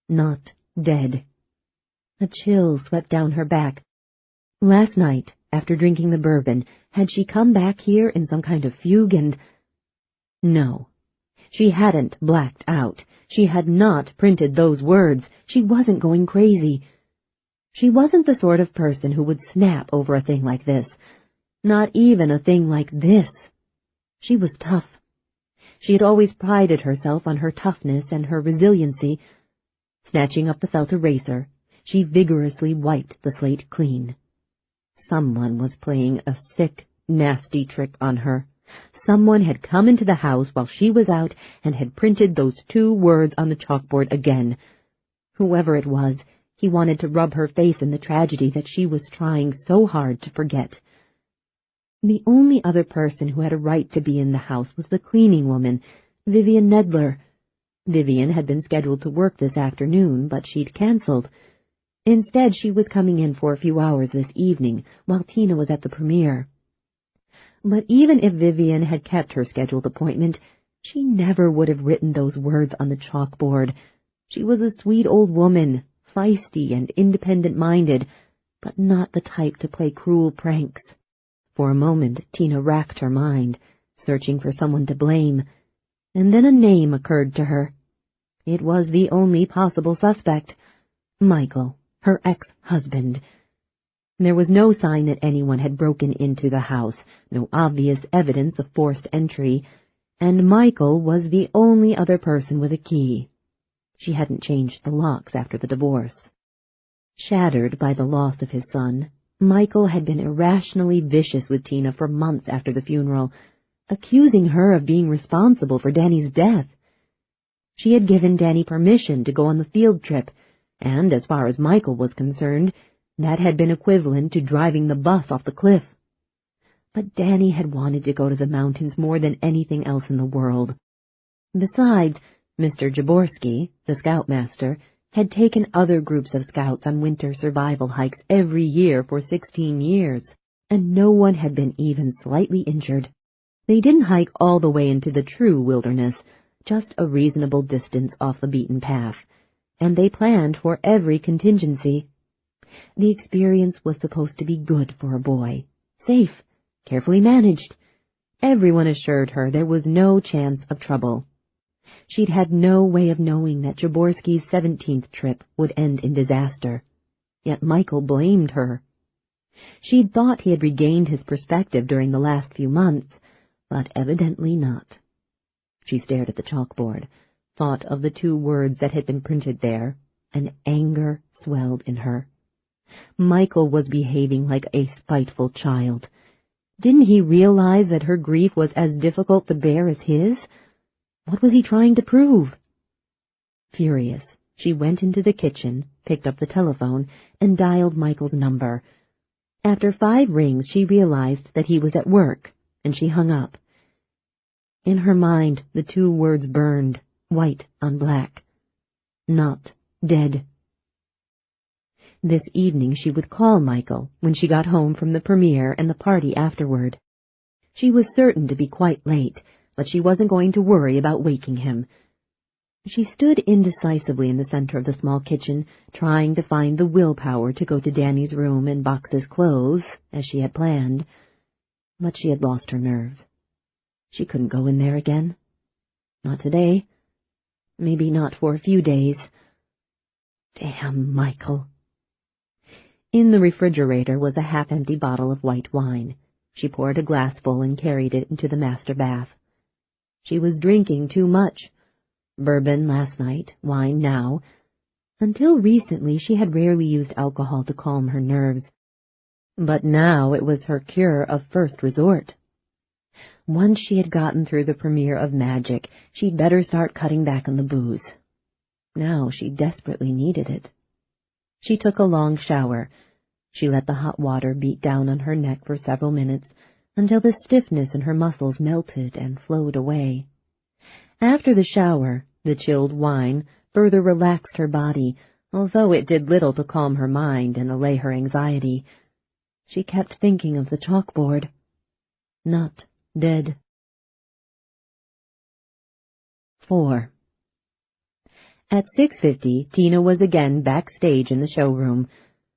Not dead. A chill swept down her back. Last night, after drinking the bourbon, had she come back here in some kind of fugue and... No. She hadn't blacked out. She had not printed those words. She wasn't going crazy. She wasn't the sort of person who would snap over a thing like this. Not even a thing like this. She was tough. She had always prided herself on her toughness and her resiliency. Snatching up the felt eraser, she vigorously wiped the slate clean. Someone was playing a sick, nasty trick on her. Someone had come into the house while she was out and had printed those 2 words on the chalkboard again. Whoever it was, he wanted to rub her face in the tragedy that she was trying so hard to forget. The only other person who had a right to be in the house was the cleaning woman, Vivian Nedler. Vivian had been scheduled to work this afternoon, but she'd canceled. Instead, she was coming in for a few hours this evening, while Tina was at the premiere. But even if Vivian had kept her scheduled appointment, she never would have written those words on the chalkboard. She was a sweet old woman, feisty and independent-minded, but not the type to play cruel pranks. For a moment, Tina racked her mind, searching for someone to blame, and then a name occurred to her. It was the only possible suspect, Michael, her ex-husband. There was no sign that anyone had broken into the house, no obvious evidence of forced entry, and Michael was the only other person with a key. She hadn't changed the locks after the divorce. Shattered by the loss of his son, Michael had been irrationally vicious with Tina for months after the funeral, accusing her of being responsible for Danny's death. She had given Danny permission to go on the field trip, and as far as Michael was concerned, that had been equivalent to driving the bus off the cliff. But Danny had wanted to go to the mountains more than anything else in the world. Besides, Mr. Jaborski, the scoutmaster, had taken other groups of scouts on winter survival hikes every year for 16 years, and no one had been even slightly injured. They didn't hike all the way into the true wilderness, just a reasonable distance off the beaten path, and they planned for every contingency. The experience was supposed to be good for a boy, safe, carefully managed. Everyone assured her there was no chance of trouble. She'd had no way of knowing that Jaborski's 17th trip would end in disaster, yet Michael blamed her. She'd thought he had regained his perspective during the last few months, but evidently not. She stared at the chalkboard, thought of the 2 words that had been printed there, and anger swelled in her. Michael was behaving like a spiteful child. Didn't he realize that her grief was as difficult to bear as his? What was he trying to prove? Furious, she went into the kitchen, picked up the telephone, and dialed Michael's number. After 5 rings, she realized that he was at work, and she hung up. In her mind, the 2 words burned, white on black. Not dead. This evening she would call Michael when she got home from the premiere and the party afterward. She was certain to be quite late, but she wasn't going to worry about waking him. She stood indecisively in the center of the small kitchen, trying to find the willpower to go to Danny's room and box his clothes, as she had planned. But she had lost her nerve. She couldn't go in there again. Not today. Maybe not for a few days. Damn Michael. In the refrigerator was a half-empty bottle of white wine. She poured a glassful and carried it into the master bath. She was drinking too much. Bourbon last night, wine now. Until recently she had rarely used alcohol to calm her nerves. But now it was her cure of first resort. Once she had gotten through the premiere of Magic, she'd better start cutting back on the booze. Now she desperately needed it. She took a long shower. She let the hot water beat down on her neck for several minutes, until the stiffness in her muscles melted and flowed away. After the shower, the chilled wine further relaxed her body, although it did little to calm her mind and allay her anxiety. She kept thinking of the chalkboard. Not dead. 4. At 6:50, Tina was again backstage in the showroom.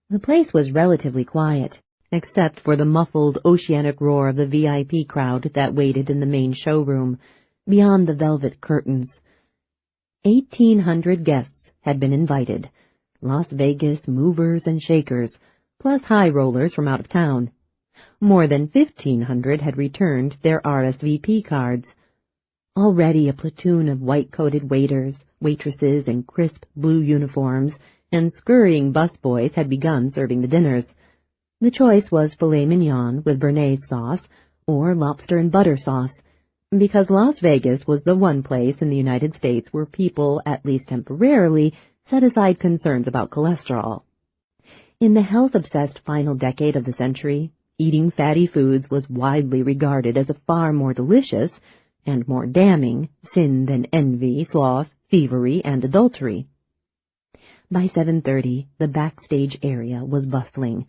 The place was relatively quiet, except for the muffled oceanic roar of the VIP crowd that waited in the main showroom, beyond the velvet curtains. 1,800 guests had been invited, Las Vegas movers and shakers, plus high rollers from out of town. More than 1,500 had returned their RSVP cards. Already a platoon of white-coated waiters, waitresses in crisp blue uniforms, and scurrying busboys had begun serving the dinners. The choice was filet mignon with béarnaise sauce or lobster and butter sauce, because Las Vegas was the one place in the United States where people, at least temporarily, set aside concerns about cholesterol. In the health-obsessed final decade of the century, eating fatty foods was widely regarded as a far more delicious and more damning sin than envy, sloth, thievery, and adultery. By 7:30, the backstage area was bustling.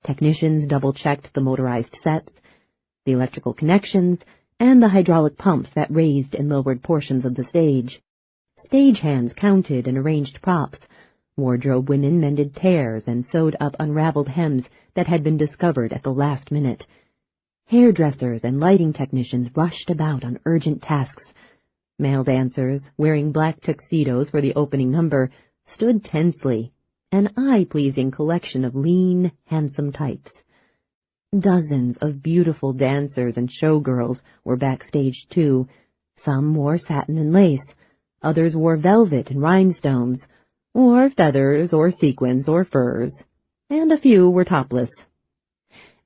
Technicians double-checked the motorized sets, the electrical connections, and the hydraulic pumps that raised and lowered portions of the stage. Stagehands counted and arranged props. Wardrobe women mended tears and sewed up unraveled hems that had been discovered at the last minute. Hairdressers and lighting technicians rushed about on urgent tasks. Male dancers, wearing black tuxedos for the opening number, stood tensely, an eye-pleasing collection of lean, handsome types. Dozens of beautiful dancers and showgirls were backstage too. Some wore satin and lace, others wore velvet and rhinestones, or feathers or sequins or furs, and a few were topless.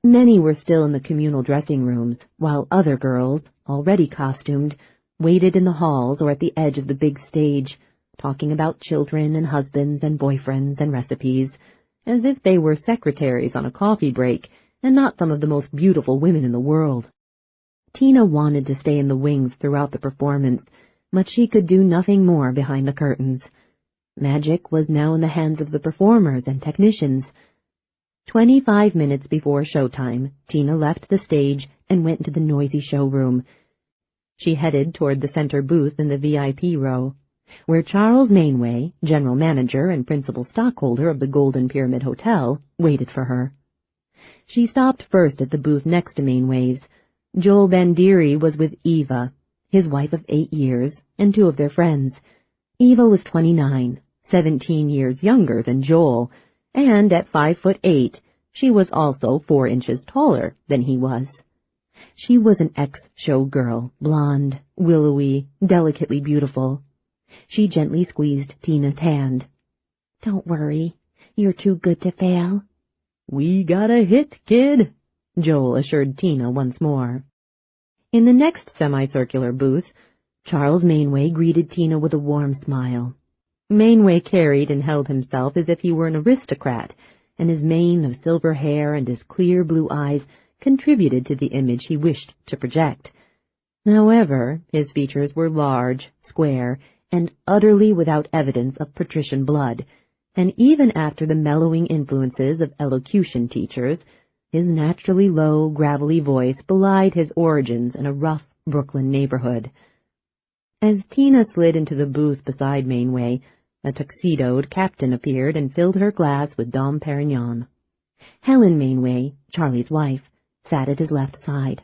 Many were still in the communal dressing rooms, while other girls, already costumed, waited in the halls or at the edge of the big stage, talking about children and husbands and boyfriends and recipes, as if they were secretaries on a coffee break and not some of the most beautiful women in the world. Tina wanted to stay in the wings throughout the performance, but she could do nothing more behind the curtains. Magic was now in the hands of the performers and technicians. 25 minutes before showtime, Tina left the stage and went into the noisy showroom. She headed toward the center booth in the VIP row, where Charles Mainway, general manager and principal stockholder of the Golden Pyramid Hotel, waited for her. She stopped first at the booth next to Mainway's. Joel Bandiri was with Eva, his wife of 8 years, and 2 of their friends. Eva was 29, 17 years younger than Joel, and at 5'8", she was also 4 inches taller than he was. She was an ex-show girl, blonde, willowy, delicately beautiful. She gently squeezed Tina's hand. "Don't worry, you're too good to fail." "We got a hit, kid," Joel assured Tina once more. In the next semicircular booth, Charles Mainway greeted Tina with a warm smile. Mainway carried and held himself as if he were an aristocrat, and his mane of silver hair and his clear blue eyes contributed to the image he wished to project. However, his features were large, square, and utterly without evidence of patrician blood, and even after the mellowing influences of elocution teachers, his naturally low, gravelly voice belied his origins in a rough Brooklyn neighborhood. As Tina slid into the booth beside Mainway, a tuxedoed captain appeared and filled her glass with Dom Perignon. Helen Mainway, Charlie's wife, sat at his left side.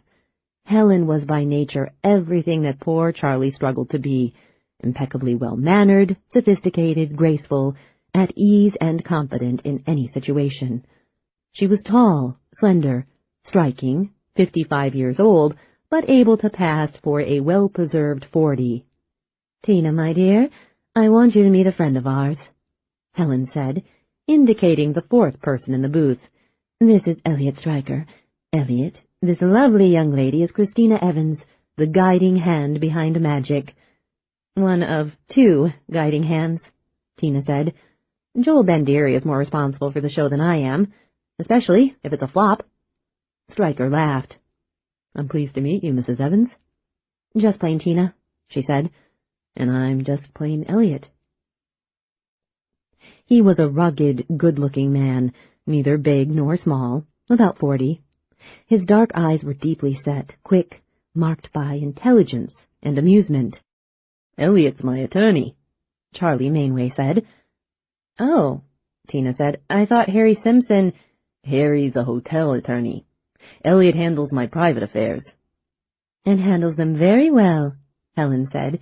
Helen was by nature everything that poor Charlie struggled to be, impeccably well-mannered, sophisticated, graceful, at ease and confident in any situation. She was tall, slender, striking, 55 years old, but able to pass for a well-preserved 40. "Tina, my dear, I want you to meet a friend of ours," Helen said, indicating the 4th person in the booth. "This is Elliot Stryker. Elliot, this lovely young lady is Christina Evans, the guiding hand behind magic." "One of 2 guiding hands," Tina said. "Joel Bandiri is more responsible for the show than I am, especially if it's a flop." Stryker laughed. "I'm pleased to meet you, Mrs. Evans." "Just plain Tina," she said. "And I'm just plain Elliot." He was a rugged, good-looking man, neither big nor small, about 40. His dark eyes were deeply set, quick, marked by intelligence and amusement. "Elliot's my attorney," Charlie Mainway said. "Oh," Tina said, "I thought Harry Simpson—" "Harry's a hotel attorney. Elliot handles my private affairs." "And handles them very well," Helen said.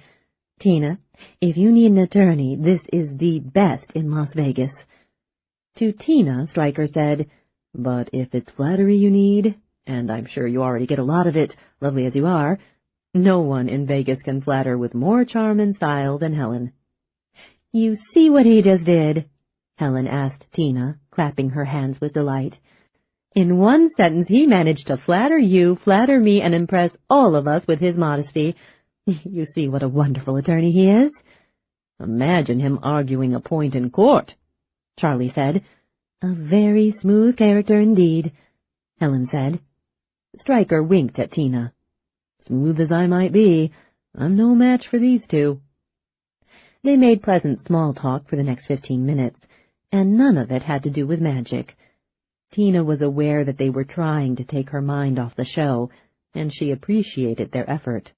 "Tina, if you need an attorney, this is the best in Las Vegas." To Tina, Stryker said, "But if it's flattery you need, and I'm sure you already get a lot of it, lovely as you are, no one in Vegas can flatter with more charm and style than Helen." "You see what he just did?" Helen asked Tina, clapping her hands with delight. "In one sentence he managed to flatter you, flatter me, and impress all of us with his modesty. You see what a wonderful attorney he is." "Imagine him arguing a point in court," Charlie said. "A very smooth character indeed," Helen said. Stryker winked at Tina. "Smooth as I might be, I'm no match for these two." They made pleasant small talk for the next 15 minutes, and none of it had to do with magic. Tina was aware that they were trying to take her mind off the show, and she appreciated their effort.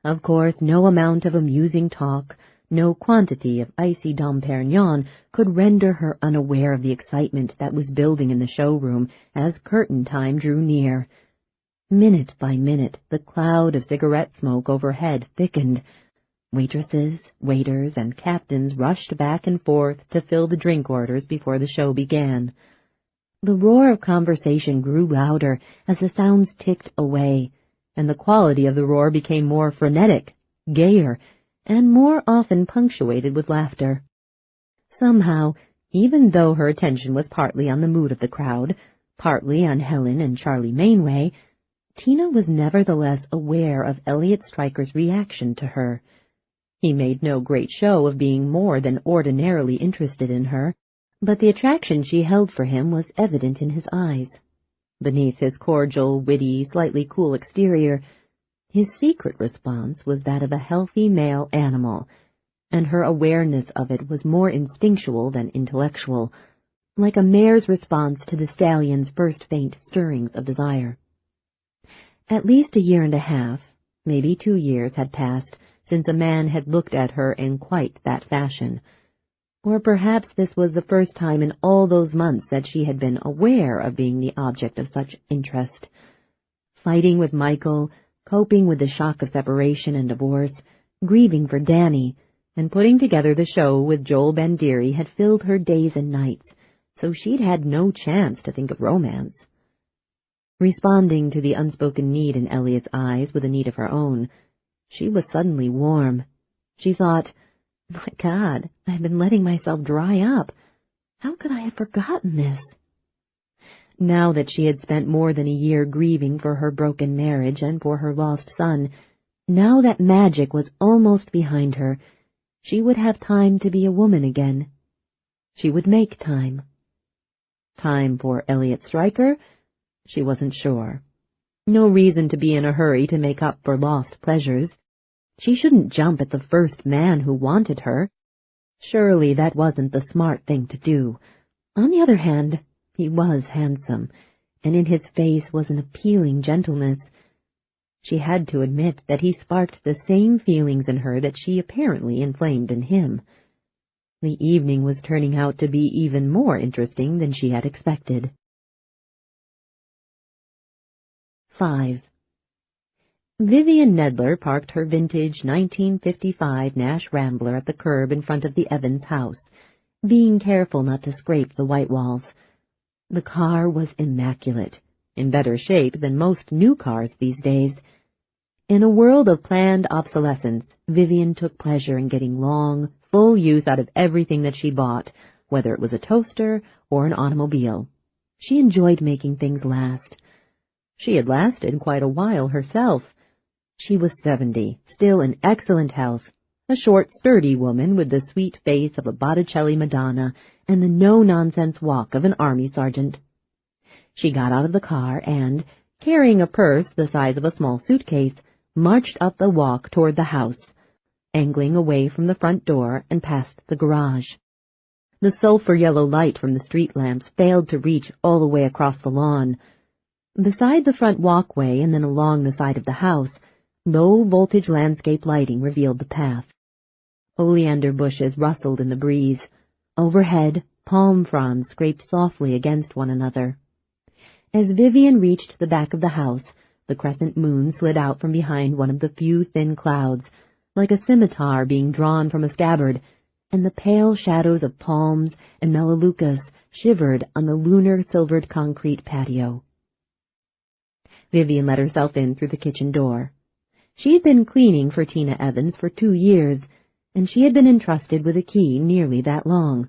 Of course, no amount of amusing talk, no quantity of icy Dom Perignon could render her unaware of the excitement that was building in the showroom as curtain time drew near. Minute by minute, the cloud of cigarette smoke overhead thickened. Waitresses, waiters, and captains rushed back and forth to fill the drink orders before the show began. The roar of conversation grew louder as the sounds ticked away, and the quality of the roar became more frenetic, gayer, and more often punctuated with laughter. Somehow, even though her attention was partly on the mood of the crowd, partly on Helen and Charlie Mainway, Tina was nevertheless aware of Elliot Stryker's reaction to her. He made no great show of being more than ordinarily interested in her, but the attraction she held for him was evident in his eyes. Beneath his cordial, witty, slightly cool exterior, his secret response was that of a healthy male animal, and her awareness of it was more instinctual than intellectual, like a mare's response to the stallion's first faint stirrings of desire. At least a year and a half, maybe 2 years, had passed since a man had looked at her in quite that fashion. Or perhaps this was the first time in all those months that she had been aware of being the object of such interest. Fighting with Michael, coping with the shock of separation and divorce, grieving for Danny, and putting together the show with Joel Bandiri had filled her days and nights, so she'd had no chance to think of romance. Responding to the unspoken need in Elliot's eyes with a need of her own, she was suddenly warm. She thought, "My God, I've been letting myself dry up. How could I have forgotten this?" Now that she had spent more than a year grieving for her broken marriage and for her lost son, now that magic was almost behind her, she would have time to be a woman again. She would make time. Time for Elliot Stryker? She wasn't sure. No reason to be in a hurry to make up for lost pleasures. She shouldn't jump at the first man who wanted her. Surely that wasn't the smart thing to do. On the other hand, he was handsome, and in his face was an appealing gentleness. She had to admit that he sparked the same feelings in her that she apparently inflamed in him. The evening was turning out to be even more interesting than she had expected. 5. Vivian Nedler parked her vintage 1955 Nash Rambler at the curb in front of the Evans house, being careful not to scrape the white walls. The car was immaculate, in better shape than most new cars these days. In a world of planned obsolescence, Vivian took pleasure in getting long, full use out of everything that she bought, whether it was a toaster or an automobile. She enjoyed making things last. She had lasted quite a while herself. She was 70, still in excellent health, a short, sturdy woman with the sweet face of a Botticelli Madonna and the no-nonsense walk of an army sergeant. She got out of the car and, carrying a purse the size of a small suitcase, marched up the walk toward the house, angling away from the front door and past the garage. The sulphur-yellow light from the street lamps failed to reach all the way across the lawn. Beside the front walkway and then along the side of the house, low-voltage landscape lighting revealed the path. Oleander bushes rustled in the breeze. Overhead, palm fronds scraped softly against one another. As Vivian reached the back of the house, the crescent moon slid out from behind one of the few thin clouds, like a scimitar being drawn from a scabbard, and the pale shadows of palms and melaleucas shivered on the lunar-silvered concrete patio. Vivian let herself in through the kitchen door. She had been cleaning for Tina Evans for 2 years, and she had been entrusted with a key nearly that long.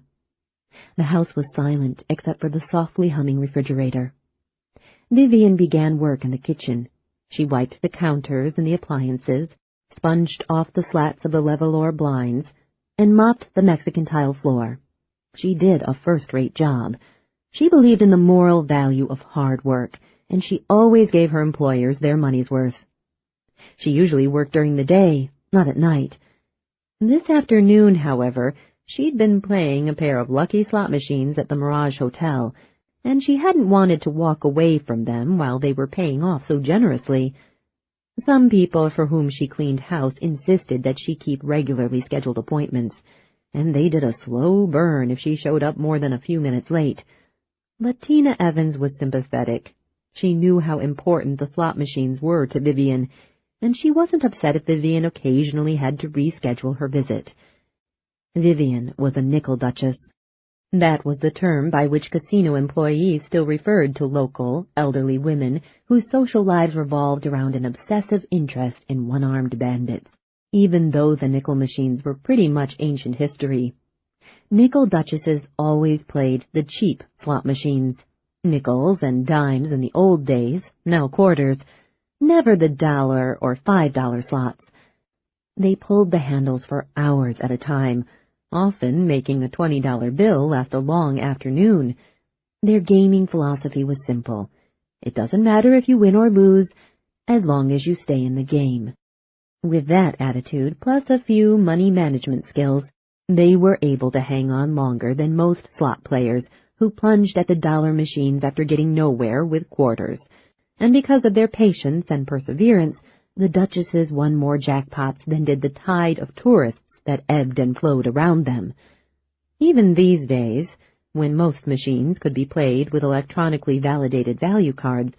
The house was silent except for the softly humming refrigerator. Vivian began work in the kitchen. She wiped the counters and the appliances, sponged off the slats of the Levolor blinds, and mopped the Mexican tile floor. She did a first-rate job. She believed in the moral value of hard work, and she always gave her employers their money's worth. She usually worked during the day, not at night. This afternoon, however, she'd been playing a pair of lucky slot machines at the Mirage Hotel, and she hadn't wanted to walk away from them while they were paying off so generously. Some people for whom she cleaned house insisted that she keep regularly scheduled appointments, and they did a slow burn if she showed up more than a few minutes late. But Tina Evans was sympathetic. She knew how important the slot machines were to Vivian, and she wasn't upset if Vivian occasionally had to reschedule her visit. Vivian was a nickel duchess. That was the term by which casino employees still referred to local, elderly women whose social lives revolved around an obsessive interest in one-armed bandits, even though the nickel machines were pretty much ancient history. Nickel duchesses always played the cheap slot machines. Nickels and dimes in the old days, now quarters, never the $1 or $5 slots. They pulled the handles for hours at a time, often making a $20 bill last a long afternoon. Their gaming philosophy was simple. It doesn't matter if you win or lose, as long as you stay in the game. With that attitude, plus a few money management skills, they were able to hang on longer than most slot players who plunged at the dollar machines after getting nowhere with quarters. And because of their patience and perseverance, the duchesses won more jackpots than did the tide of tourists that ebbed and flowed around them. Even these days, when most machines could be played with electronically validated value cards,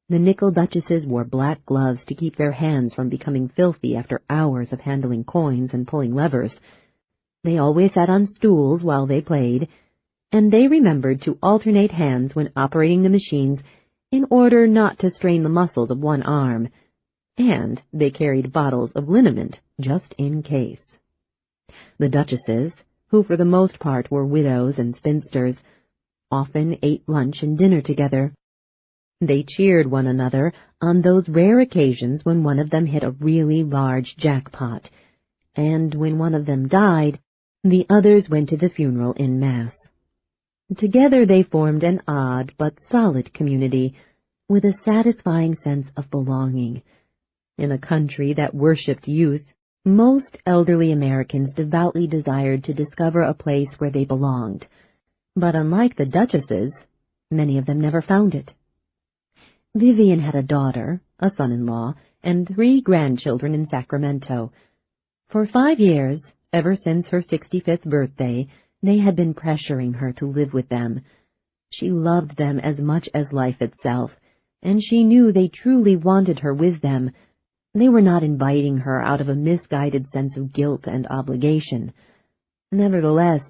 the nickel duchesses wore black gloves to keep their hands from becoming filthy after hours of handling coins and pulling levers. They always sat on stools while they played, and they remembered to alternate hands when operating the machines in order not to strain the muscles of one arm, and they carried bottles of liniment just in case. The duchesses, who for the most part were widows and spinsters, often ate lunch and dinner together. They cheered one another on those rare occasions when one of them hit a really large jackpot, and when one of them died, the others went to the funeral en masse. Together they formed an odd but solid community, with a satisfying sense of belonging. In a country that worshipped youth, most elderly Americans devoutly desired to discover a place where they belonged, but unlike the duchesses, many of them never found it. Vivian had a daughter, a son-in-law, and 3 grandchildren in Sacramento. For 5 years, ever since her 65th birthday, they had been pressuring her to live with them. She loved them as much as life itself, and she knew they truly wanted her with them. They were not inviting her out of a misguided sense of guilt and obligation. Nevertheless,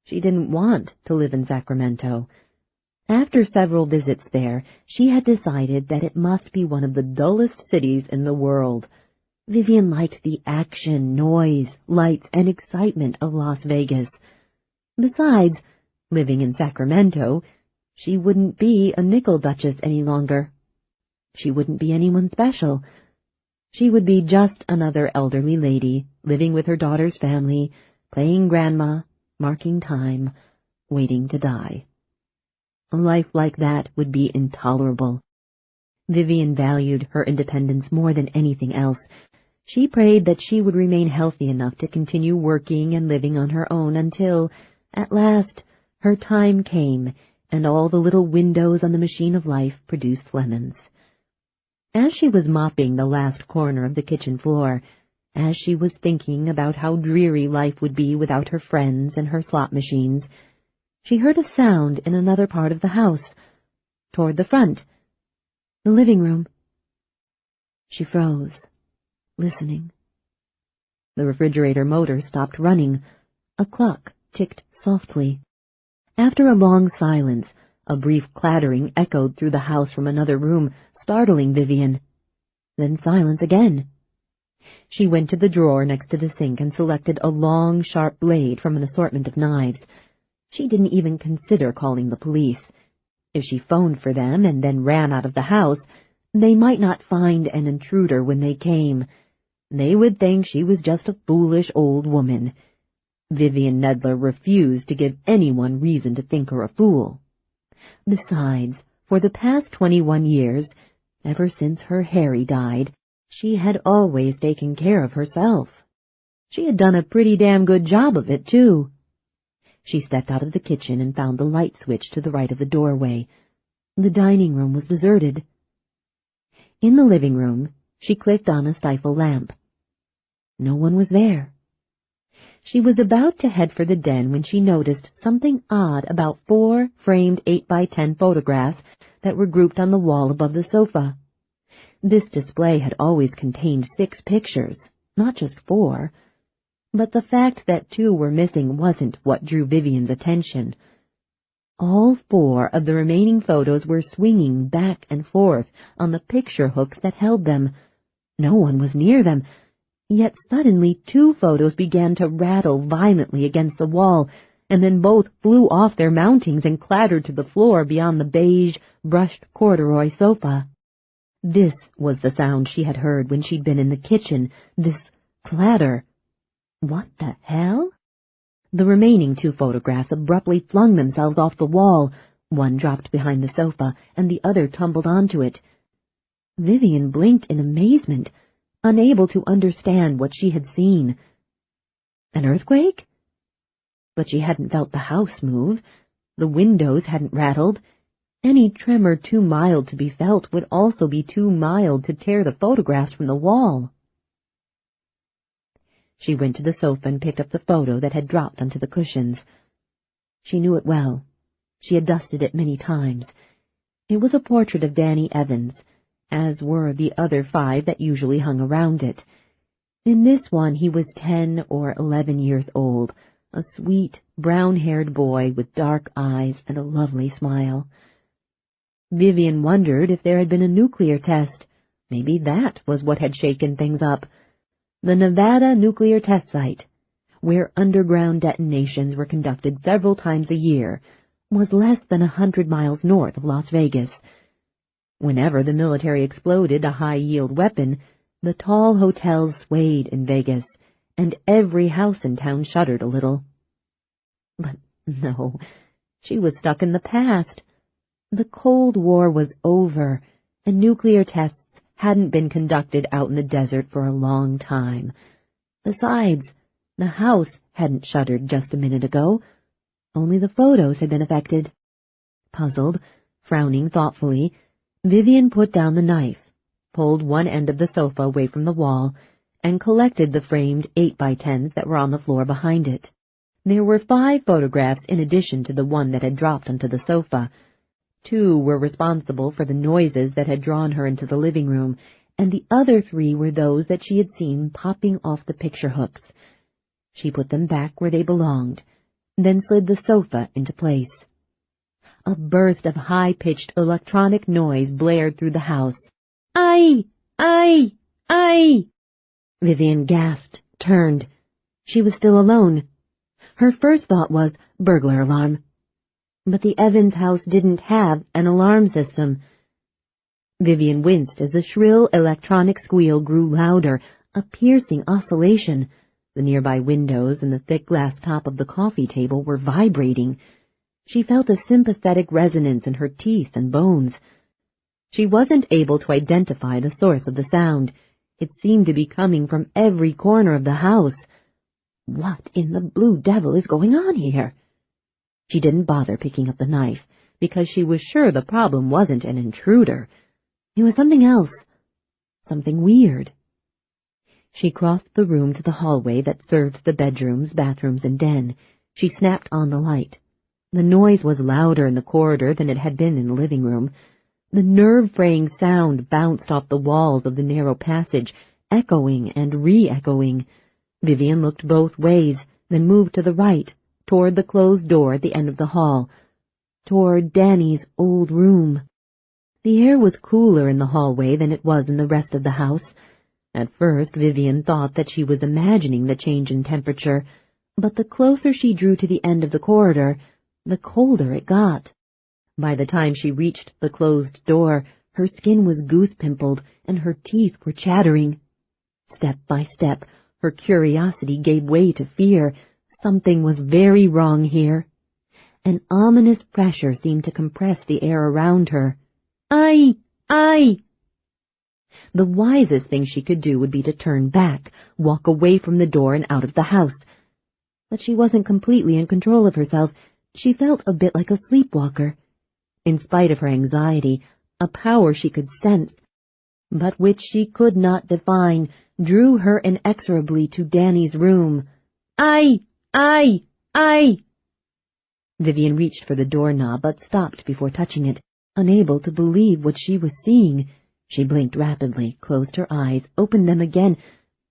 she didn't want to live in Sacramento. After several visits there, she had decided that it must be one of the dullest cities in the world. Vivian liked the action, noise, lights, and excitement of Las Vegas. Besides, living in Sacramento, she wouldn't be a nickel duchess any longer. She wouldn't be anyone special. She would be just another elderly lady, living with her daughter's family, playing grandma, marking time, waiting to die. A life like that would be intolerable. Vivian valued her independence more than anything else. She prayed that she would remain healthy enough to continue working and living on her own until, At last, her time came, and all the little windows on the machine of life produced lemons. As she was mopping the last corner of the kitchen floor, as she was thinking about how dreary life would be without her friends and her slot machines, she heard a sound in another part of the house, toward the front, the living room. She froze, listening. The refrigerator motor stopped running. A clock ticked softly. After a long silence, a brief clattering echoed through the house from another room, startling Vivian. Then silence again. She went to the drawer next to the sink and selected a long, sharp blade from an assortment of knives. She didn't even consider calling the police. If she phoned for them and then ran out of the house, they might not find an intruder when they came. They would think she was just a foolish old woman. Vivian Nedler refused to give anyone reason to think her a fool. Besides, for the past 21 years, ever since her Harry died, she had always taken care of herself. She had done a pretty damn good job of it, too. She stepped out of the kitchen and found the light switch to the right of the doorway. The dining room was deserted. In the living room, she clicked on a stifle lamp. No one was there. She was about to head for the den when she noticed something odd about 4 framed 8x10 photographs that were grouped on the wall above the sofa. This display had always contained 6 pictures, not just 4. But the fact that 2 were missing wasn't what drew Vivian's attention. All 4 of the remaining photos were swinging back and forth on the picture hooks that held them. No one was near them. Yet suddenly 2 photos began to rattle violently against the wall, and then both flew off their mountings and clattered to the floor beyond the beige, brushed corduroy sofa. This was the sound she had heard when she'd been in the kitchen, this clatter. What the hell? The remaining 2 photographs abruptly flung themselves off the wall. One dropped behind the sofa, and the other tumbled onto it. Vivian blinked in amazement, unable to understand what she had seen. An earthquake? But she hadn't felt the house move. The windows hadn't rattled. Any tremor too mild to be felt would also be too mild to tear the photographs from the wall. She went to the sofa and picked up the photo that had dropped onto the cushions. She knew it well. She had dusted it many times. It was a portrait of Danny Evans, as were the other 5 that usually hung around it. In this one he was 10 or 11 years old, a sweet, brown-haired boy with dark eyes and a lovely smile. Vivian wondered if there had been a nuclear test. Maybe that was what had shaken things up. The Nevada nuclear test site, where underground detonations were conducted several times a year, was less than 100 miles north of Las Vegas. Whenever the military exploded a high-yield weapon, the tall hotels swayed in Vegas, and every house in town shuddered a little. But no, she was stuck in the past. The Cold War was over, and nuclear tests hadn't been conducted out in the desert for a long time. Besides, the house hadn't shuddered just a minute ago. Only the photos had been affected. Puzzled, frowning thoughtfully, Vivian put down the knife, pulled one end of the sofa away from the wall, and collected the framed 8x10s that were on the floor behind it. There were 5 photographs in addition to the one that had dropped onto the sofa. 2 were responsible for the noises that had drawn her into the living room, and the other 3 were those that she had seen popping off the picture hooks. She put them back where they belonged, then slid the sofa into place. A burst of high-pitched electronic noise blared through the house. "Aye! Aye! Aye!" Vivian gasped, turned. She was still alone. Her first thought was, burglar alarm. But the Evans house didn't have an alarm system. Vivian winced as the shrill electronic squeal grew louder, a piercing oscillation. The nearby windows and the thick glass top of the coffee table were vibrating. She felt a sympathetic resonance in her teeth and bones. She wasn't able to identify the source of the sound. It seemed to be coming from every corner of the house. What in the blue devil is going on here? She didn't bother picking up the knife, because she was sure the problem wasn't an intruder. It was something else. Something weird. She crossed the room to the hallway that served the bedrooms, bathrooms, and den. She snapped on the light. The noise was louder in the corridor than it had been in the living room. The nerve-fraying sound bounced off the walls of the narrow passage, echoing and re-echoing. Vivian looked both ways, then moved to the right, toward the closed door at the end of the hall, toward Danny's old room. The air was cooler in the hallway than it was in the rest of the house. At first, Vivian thought that she was imagining the change in temperature, but the closer she drew to the end of the corridor, the colder it got. By the time she reached the closed door, her skin was goose-pimpled and her teeth were chattering. Step by step, her curiosity gave way to fear. Something was very wrong here. An ominous pressure seemed to compress the air around her. "Aye! Aye!" The wisest thing she could do would be to turn back, walk away from the door and out of the house. But she wasn't completely in control of herself. She felt a bit like a sleepwalker. In spite of her anxiety, a power she could sense, but which she could not define, drew her inexorably to Danny's room. "Aye! Aye! Aye!" Vivian reached for the doorknob, but stopped before touching it, unable to believe what she was seeing. She blinked rapidly, closed her eyes, opened them again,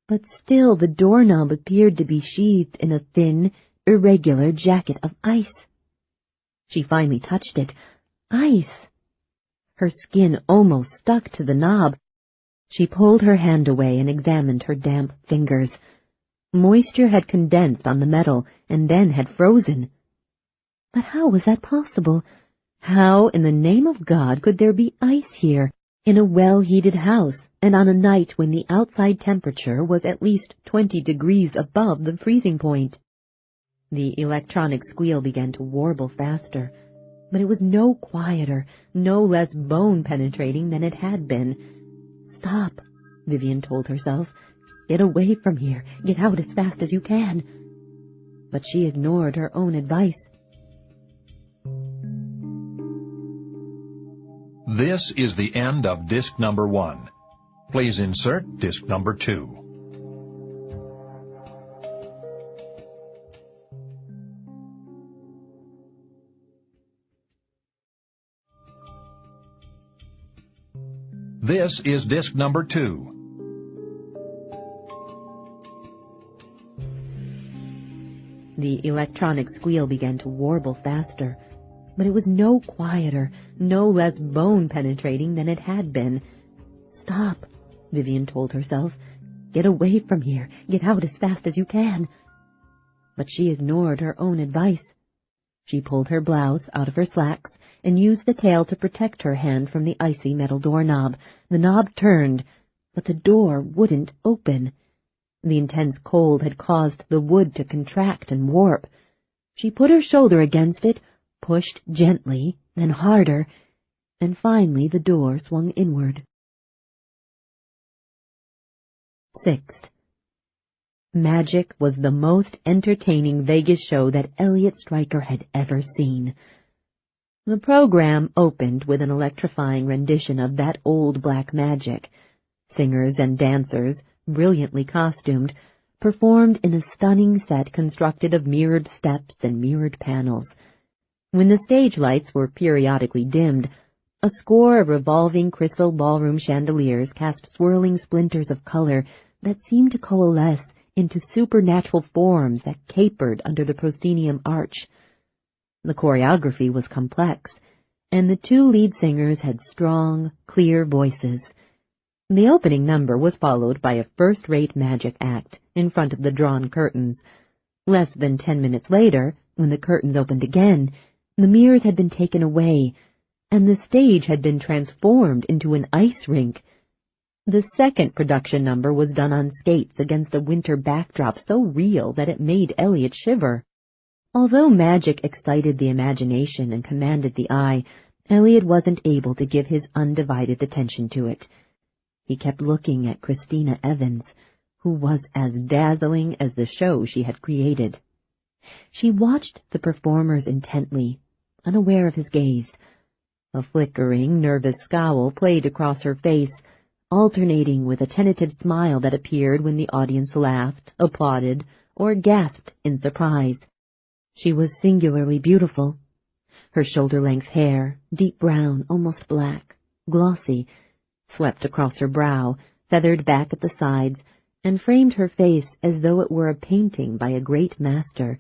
but still the doorknob appeared to be sheathed in a thin, irregular jacket of ice. She finally touched it. Ice! Her skin almost stuck to the knob. She pulled her hand away and examined her damp fingers. Moisture had condensed on the metal and then had frozen. But how was that possible? How, in the name of God, could there be ice here, in a well-heated house, and on a night when the outside temperature was at least 20 degrees above the freezing point? The electronic squeal began to warble faster, but it was no quieter, no less bone-penetrating than it had been. "Stop," Vivian told herself. "Get away from here. Get out as fast as you can." But she ignored her own advice. This is the end of disc number 1. Please insert disc number 2. This is disc number 2. The electronic squeal began to warble faster, but it was no quieter, no less bone-penetrating than it had been. "Stop," Vivian told herself. "Get away from here. Get out as fast as you can." But she ignored her own advice. She pulled her blouse out of her slacks and used the tail to protect her hand from the icy metal doorknob. The knob turned, but the door wouldn't open. The intense cold had caused the wood to contract and warp. She put her shoulder against it, pushed gently, then harder, and finally the door swung inward. 6. Magic was the most entertaining Vegas show that Elliot Stryker had ever seen. The program opened with an electrifying rendition of That Old Black Magic. Singers and dancers, brilliantly costumed, performed in a stunning set constructed of mirrored steps and mirrored panels. When the stage lights were periodically dimmed, a score of revolving crystal ballroom chandeliers cast swirling splinters of color that seemed to coalesce into supernatural forms that capered under the proscenium arch. The choreography was complex, and the two lead singers had strong, clear voices. The opening number was followed by a first-rate magic act in front of the drawn curtains. Less than 10 minutes later, when the curtains opened again, the mirrors had been taken away, and the stage had been transformed into an ice rink. The second production number was done on skates against a winter backdrop so real that it made Elliot shiver. Although magic excited the imagination and commanded the eye, Elliot wasn't able to give his undivided attention to it. He kept looking at Christina Evans, who was as dazzling as the show she had created. She watched the performers intently, unaware of his gaze. A flickering, nervous scowl played across her face, alternating with a tentative smile that appeared when the audience laughed, applauded, or gasped in surprise. She was singularly beautiful. Her shoulder-length hair, deep brown, almost black, glossy, swept across her brow, feathered back at the sides, and framed her face as though it were a painting by a great master.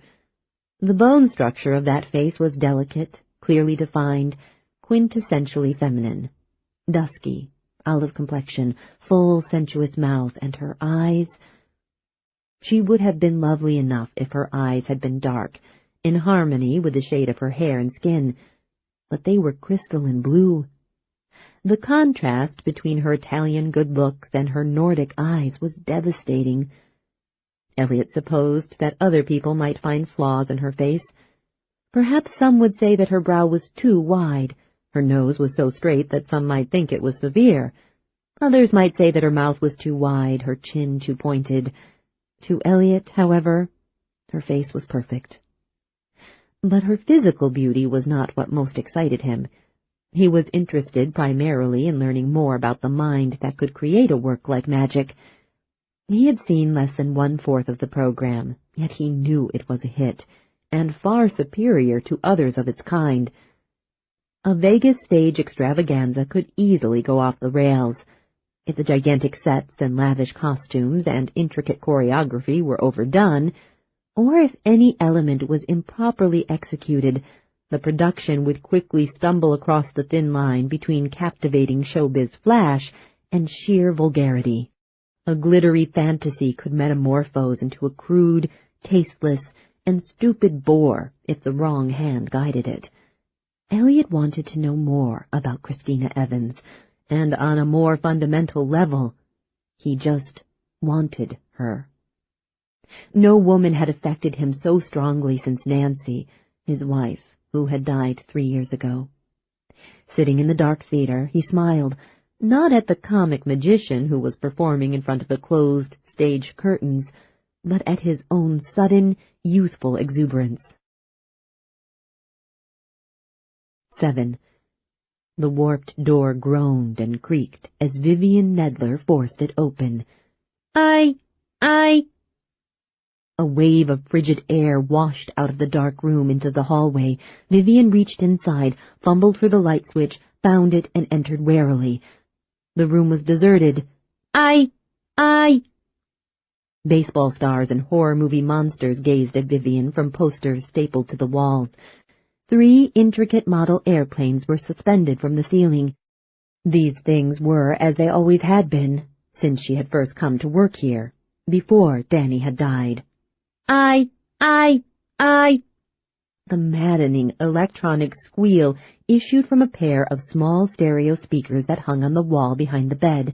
The bone structure of that face was delicate, clearly defined, quintessentially feminine. Dusky, olive complexion, full, sensuous mouth, and her eyes— She would have been lovely enough if her eyes had been dark, in harmony with the shade of her hair and skin, but they were crystalline blue. The contrast between her Italian good looks and her Nordic eyes was devastating. Elliot supposed that other people might find flaws in her face. Perhaps some would say that her brow was too wide, her nose was so straight that some might think it was severe. Others might say that her mouth was too wide, her chin too pointed. To Elliot, however, her face was perfect. But her physical beauty was not what most excited him. He was interested primarily in learning more about the mind that could create a work like magic. He had seen less than 1/4 of the program, yet he knew it was a hit, and far superior to others of its kind. A Vegas stage extravaganza could easily go off the rails. If the gigantic sets and lavish costumes and intricate choreography were overdone, or if any element was improperly executed, the production would quickly stumble across the thin line between captivating showbiz flash and sheer vulgarity. A glittery fantasy could metamorphose into a crude, tasteless, and stupid bore if the wrong hand guided it. Elliot wanted to know more about Christina Evans, and on a more fundamental level, he just wanted her. No woman had affected him so strongly since Nancy, his wife, who had died 3 years ago. Sitting in the dark theater, he smiled, not at the comic magician who was performing in front of the closed stage curtains, but at his own sudden, youthful exuberance. 7. The warped door groaned and creaked as Vivian Nedler forced it open. I... A wave of frigid air washed out of the dark room into the hallway. Vivian reached inside, fumbled for the light switch, found it, and entered warily. The room was deserted. I... Baseball stars and horror movie monsters gazed at Vivian from posters stapled to the walls. 3 intricate model airplanes were suspended from the ceiling. These things were as they always had been, since she had first come to work here, before Danny had died. I. The maddening electronic squeal issued from a pair of small stereo speakers that hung on the wall behind the bed.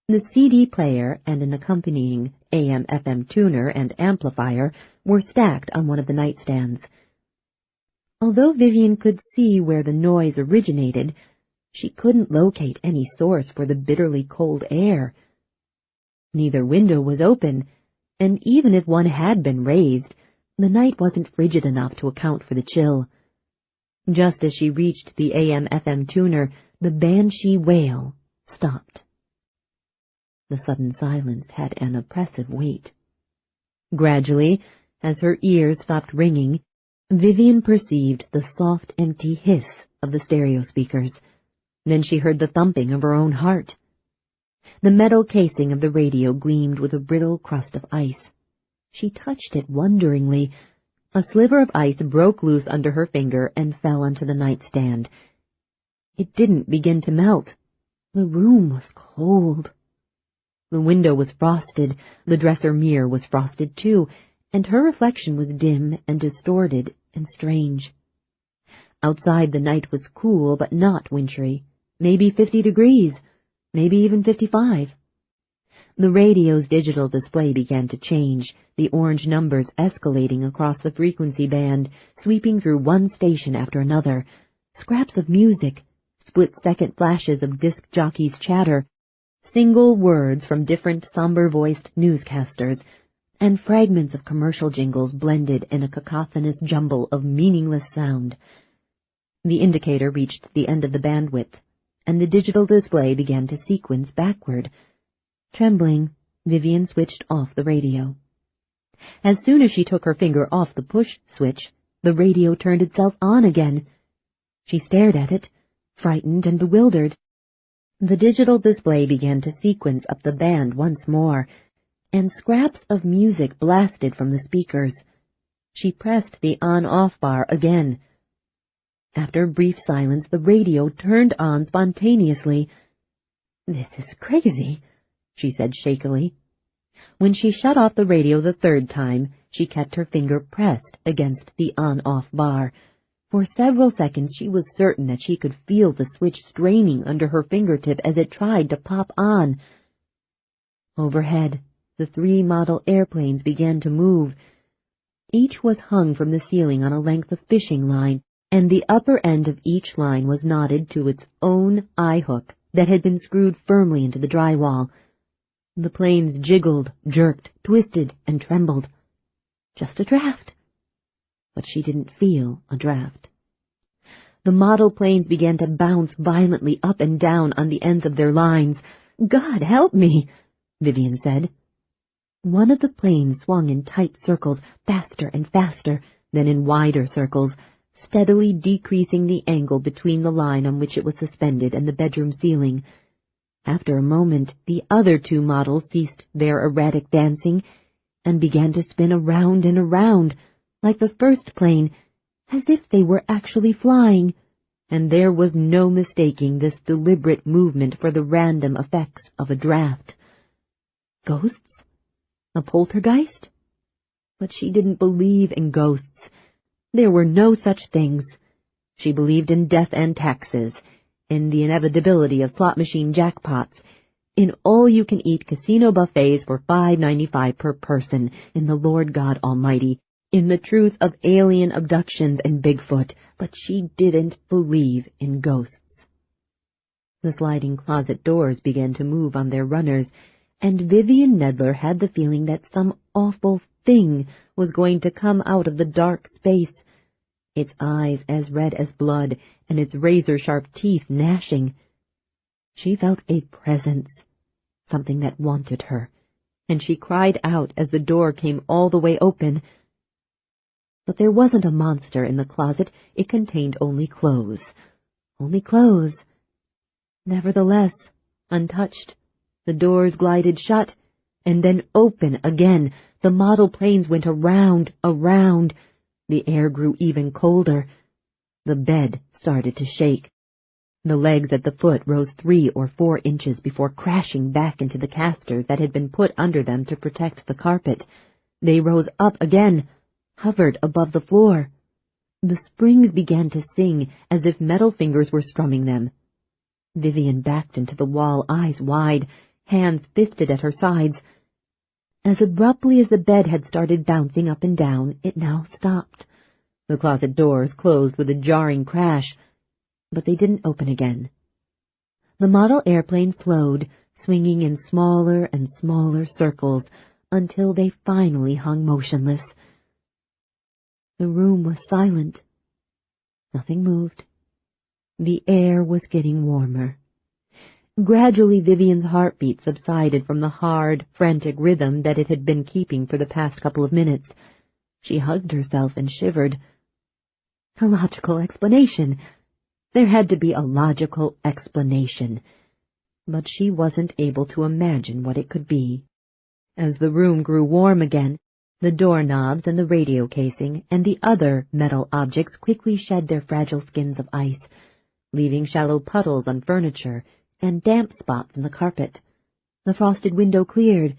The CD player and an accompanying AM/FM tuner and amplifier were stacked on one of the nightstands. Although Vivian could see where the noise originated, she couldn't locate any source for the bitterly cold air. Neither window was open, and even if one had been raised, the night wasn't frigid enough to account for the chill. Just as she reached the AM/FM tuner, the banshee wail stopped. The sudden silence had an oppressive weight. Gradually, as her ears stopped ringing, Vivian perceived the soft, empty hiss of the stereo speakers. Then she heard the thumping of her own heart. The metal casing of the radio gleamed with a brittle crust of ice. She touched it wonderingly. A sliver of ice broke loose under her finger and fell onto the nightstand. It didn't begin to melt. The room was cold. The window was frosted, the dresser mirror was frosted too, and her reflection was dim and distorted and strange. Outside the night was cool but not wintry, maybe 50 degrees, maybe even 55. The radio's digital display began to change, the orange numbers escalating across the frequency band, sweeping through one station after another. Scraps of music, split-second flashes of disc jockeys' chatter, single words from different somber-voiced newscasters, and fragments of commercial jingles blended in a cacophonous jumble of meaningless sound. The indicator reached the end of the bandwidth, and the digital display began to sequence backward. Trembling, Vivian switched off the radio. As soon as she took her finger off the push switch, the radio turned itself on again. She stared at it, frightened and bewildered. The digital display began to sequence up the band once more, and scraps of music blasted from the speakers. She pressed the on-off bar again. After a brief silence, the radio turned on spontaneously. "This is crazy," she said shakily. When she shut off the radio the third time, she kept her finger pressed against the on-off bar. For several seconds she was certain that she could feel the switch straining under her fingertip as it tried to pop on. Overhead, the 3 model airplanes began to move. Each was hung from the ceiling on a length of fishing line, and the upper end of each line was knotted to its own eye hook that had been screwed firmly into the drywall. The planes jiggled, jerked, twisted, and trembled. Just a draft. But she didn't feel a draft. The model planes began to bounce violently up and down on the ends of their lines. "God help me," Vivian said. One of the planes swung in tight circles, faster and faster, then in wider circles, steadily decreasing the angle between the line on which it was suspended and the bedroom ceiling. After a moment, the other 2 models ceased their erratic dancing and began to spin around and around, like the first plane, as if they were actually flying, and there was no mistaking this deliberate movement for the random effects of a draft. Ghosts? A poltergeist? But she didn't believe in ghosts. There were no such things. She believed in death and taxes, in the inevitability of slot machine jackpots, in all-you-can-eat casino buffets for $5.95 per person, in the Lord God Almighty, in the truth of alien abductions and Bigfoot, but she didn't believe in ghosts. The sliding closet doors began to move on their runners, and Vivian Nedler had the feeling that some awful thing was going to come out of the dark space, its eyes as red as blood, and its razor-sharp teeth gnashing. She felt a presence, something that wanted her, and she cried out as the door came all the way open. But there wasn't a monster in the closet. It contained only clothes. Only clothes. Nevertheless, untouched, the doors glided shut, and then open again. The model planes went around, around. The air grew even colder. The bed started to shake. The legs at the foot rose 3 or 4 inches before crashing back into the casters that had been put under them to protect the carpet. They rose up again, hovered above the floor. The springs began to sing as if metal fingers were strumming them. Vivian backed into the wall, eyes wide, hands fisted at her sides. As abruptly as the bed had started bouncing up and down, it now stopped. The closet doors closed with a jarring crash, but they didn't open again. The model airplane slowed, swinging in smaller and smaller circles, until they finally hung motionless. The room was silent. Nothing moved. The air was getting warmer. Gradually Vivian's heartbeat subsided from the hard, frantic rhythm that it had been keeping for the past couple of minutes. She hugged herself and shivered. A logical explanation. There had to be a logical explanation, but she wasn't able to imagine what it could be. As the room grew warm again, the doorknobs and the radio casing and the other metal objects quickly shed their fragile skins of ice, leaving shallow puddles on furniture and damp spots in the carpet. The frosted window cleared,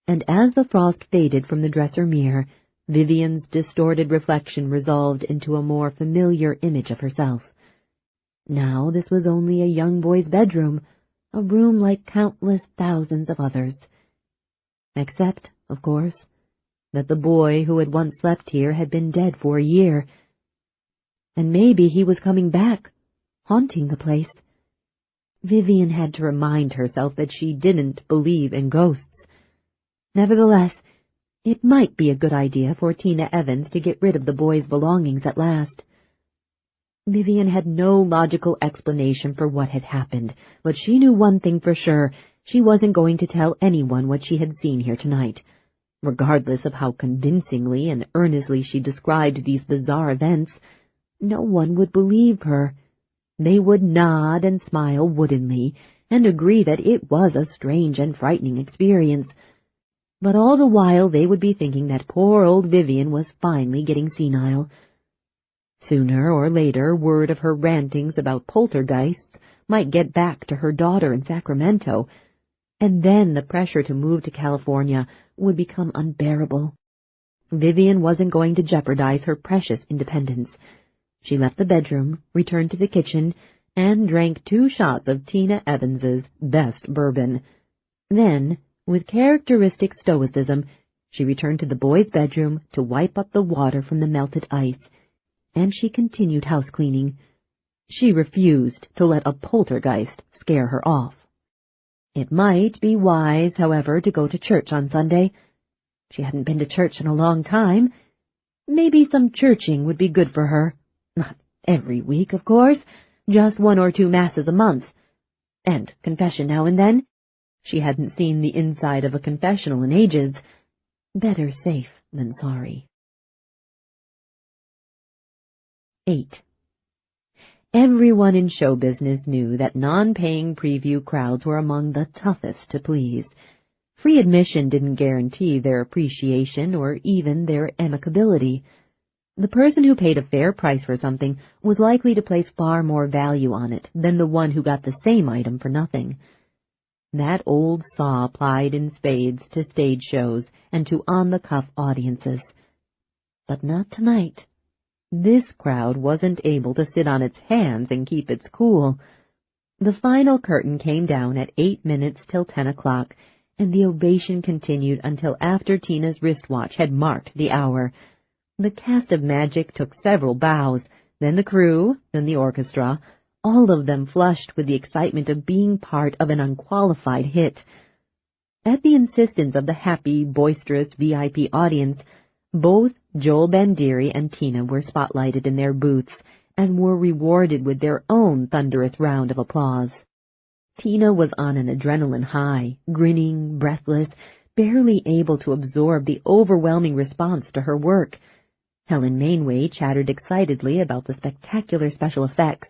and as the frost faded from the dresser mirror, Vivian's distorted reflection resolved into a more familiar image of herself. Now this was only a young boy's bedroom, a room like countless thousands of others. Except, of course, that the boy who had once slept here had been dead for a year. And maybe he was coming back, haunting the place. Vivian had to remind herself that she didn't believe in ghosts. Nevertheless, It might be a good idea for Tina Evans to get rid of the boy's belongings at last. Vivian had no logical explanation for what had happened, but she knew one thing for sure. She wasn't going to tell anyone what she had seen here tonight. Regardless of how convincingly and earnestly she described these bizarre events, no one would believe her. They would nod and smile woodenly and agree that it was a strange and frightening experience. But all the while they would be thinking that poor old Vivian was finally getting senile. Sooner or later, word of her rantings about poltergeists might get back to her daughter in Sacramento, and then the pressure to move to California would become unbearable. Vivian wasn't going to jeopardize her precious independence. She left the bedroom, returned to the kitchen, and drank 2 shots of Tina Evans's best bourbon. Then, with characteristic stoicism, she returned to the boy's bedroom to wipe up the water from the melted ice, and she continued house-cleaning. She refused to let a poltergeist scare her off. It might be wise, however, to go to church on Sunday. She hadn't been to church in a long time. Maybe some churching would be good for her. Not every week, of course, just 1 or 2 masses a month. And confession now and then. She hadn't seen the inside of a confessional in ages. Better safe than sorry. 8. Everyone in show business knew that non-paying preview crowds were among the toughest to please. Free admission didn't guarantee their appreciation or even their amicability. The person who paid a fair price for something was likely to place far more value on it than the one who got the same item for nothing. That old saw applied in spades to stage shows and to on-the-cuff audiences. But not tonight. This crowd wasn't able to sit on its hands and keep its cool. The final curtain came down at 8 minutes till 10 o'clock, and the ovation continued until after Tina's wristwatch had marked the hour. The cast of Magic took several bows, then the crew, then the orchestra, all of them flushed with the excitement of being part of an unqualified hit. At the insistence of the happy, boisterous VIP audience, both Joel Bandiri and Tina were spotlighted in their booths and were rewarded with their own thunderous round of applause. Tina was on an adrenaline high, grinning, breathless, barely able to absorb the overwhelming response to her work. Helen Mainway chattered excitedly about the spectacular special effects,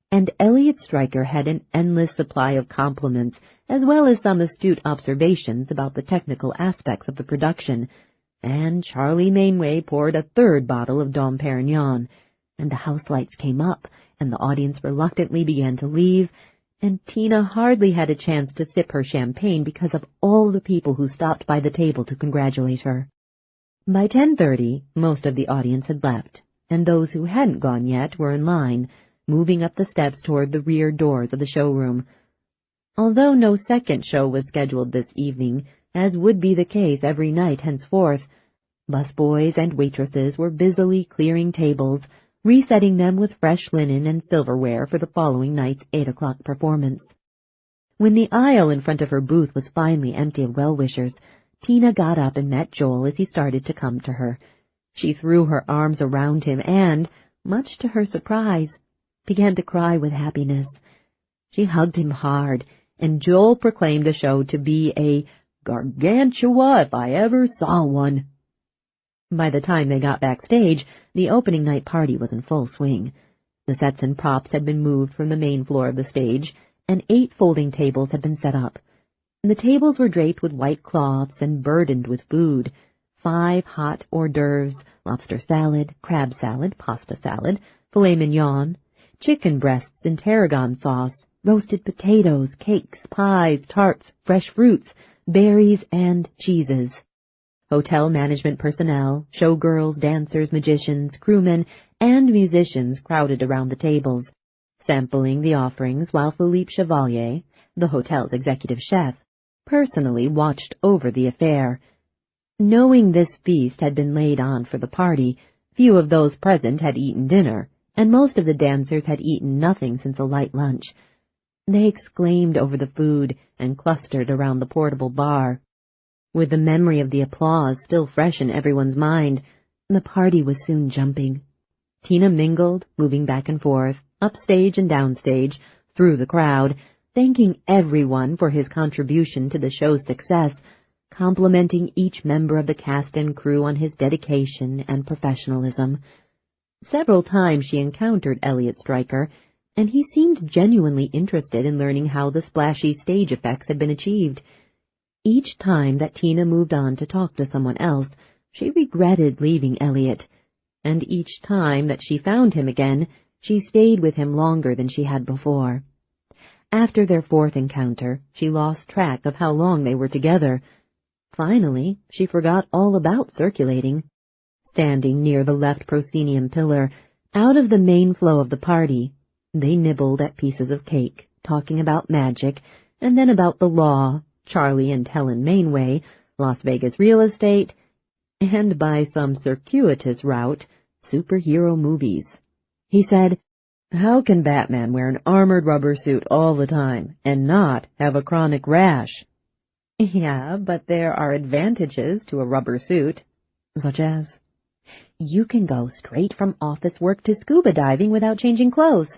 and Elliot Stryker had an endless supply of compliments as well as some astute observations about the technical aspects of the production, and Charlie Mainway poured a 3rd bottle of Dom Perignon, and the house lights came up, and the audience reluctantly began to leave, and Tina hardly had a chance to sip her champagne because of all the people who stopped by the table to congratulate her. By 10:30, most of the audience had left, and those who hadn't gone yet were in line, moving up the steps toward the rear doors of the showroom. Although no second show was scheduled this evening, as would be the case every night henceforth, busboys and waitresses were busily clearing tables, resetting them with fresh linen and silverware for the following night's 8 o'clock performance. When the aisle in front of her booth was finally empty of well-wishers, Tina got up and met Joel as he started to come to her. She threw her arms around him and, much to her surprise, began to cry with happiness. She hugged him hard, and Joel proclaimed the show to be a gargantua if I ever saw one. By the time they got backstage, the opening night party was in full swing. The sets and props had been moved from the main floor of the stage, and 8 folding tables had been set up. The tables were draped with white cloths and burdened with food: 5 hot hors d'oeuvres, lobster salad, crab salad, pasta salad, filet mignon, chicken breasts in tarragon sauce, roasted potatoes, cakes, pies, tarts, fresh fruits, berries, and cheeses. Hotel management personnel, showgirls, dancers, magicians, crewmen, and musicians crowded around the tables, sampling the offerings while Philippe Chevalier, the hotel's executive chef, personally watched over the affair. Knowing this feast had been laid on for the party, few of those present had eaten dinner, and most of the dancers had eaten nothing since a light lunch. They exclaimed over the food and clustered around the portable bar. With the memory of the applause still fresh in everyone's mind, the party was soon jumping. Tina mingled, moving back and forth, upstage and downstage, through the crowd, thanking everyone for his contribution to the show's success, complimenting each member of the cast and crew on his dedication and professionalism. Several times she encountered Elliot Stryker, and he seemed genuinely interested in learning how the splashy stage effects had been achieved. Each time that Tina moved on to talk to someone else, she regretted leaving Elliot, and each time that she found him again, she stayed with him longer than she had before. After their fourth encounter, she lost track of how long they were together. Finally, she forgot all about circulating. Standing near the left proscenium pillar, out of the main flow of the party, they nibbled at pieces of cake, talking about magic, and then about the law, Charlie and Helen Mainway, Las Vegas real estate, and by some circuitous route, superhero movies. He said, "How can Batman wear an armored rubber suit all the time and not have a chronic rash?" "Yeah, but there are advantages to a rubber suit." "Such as?" "You can go straight from office work to scuba diving without changing clothes."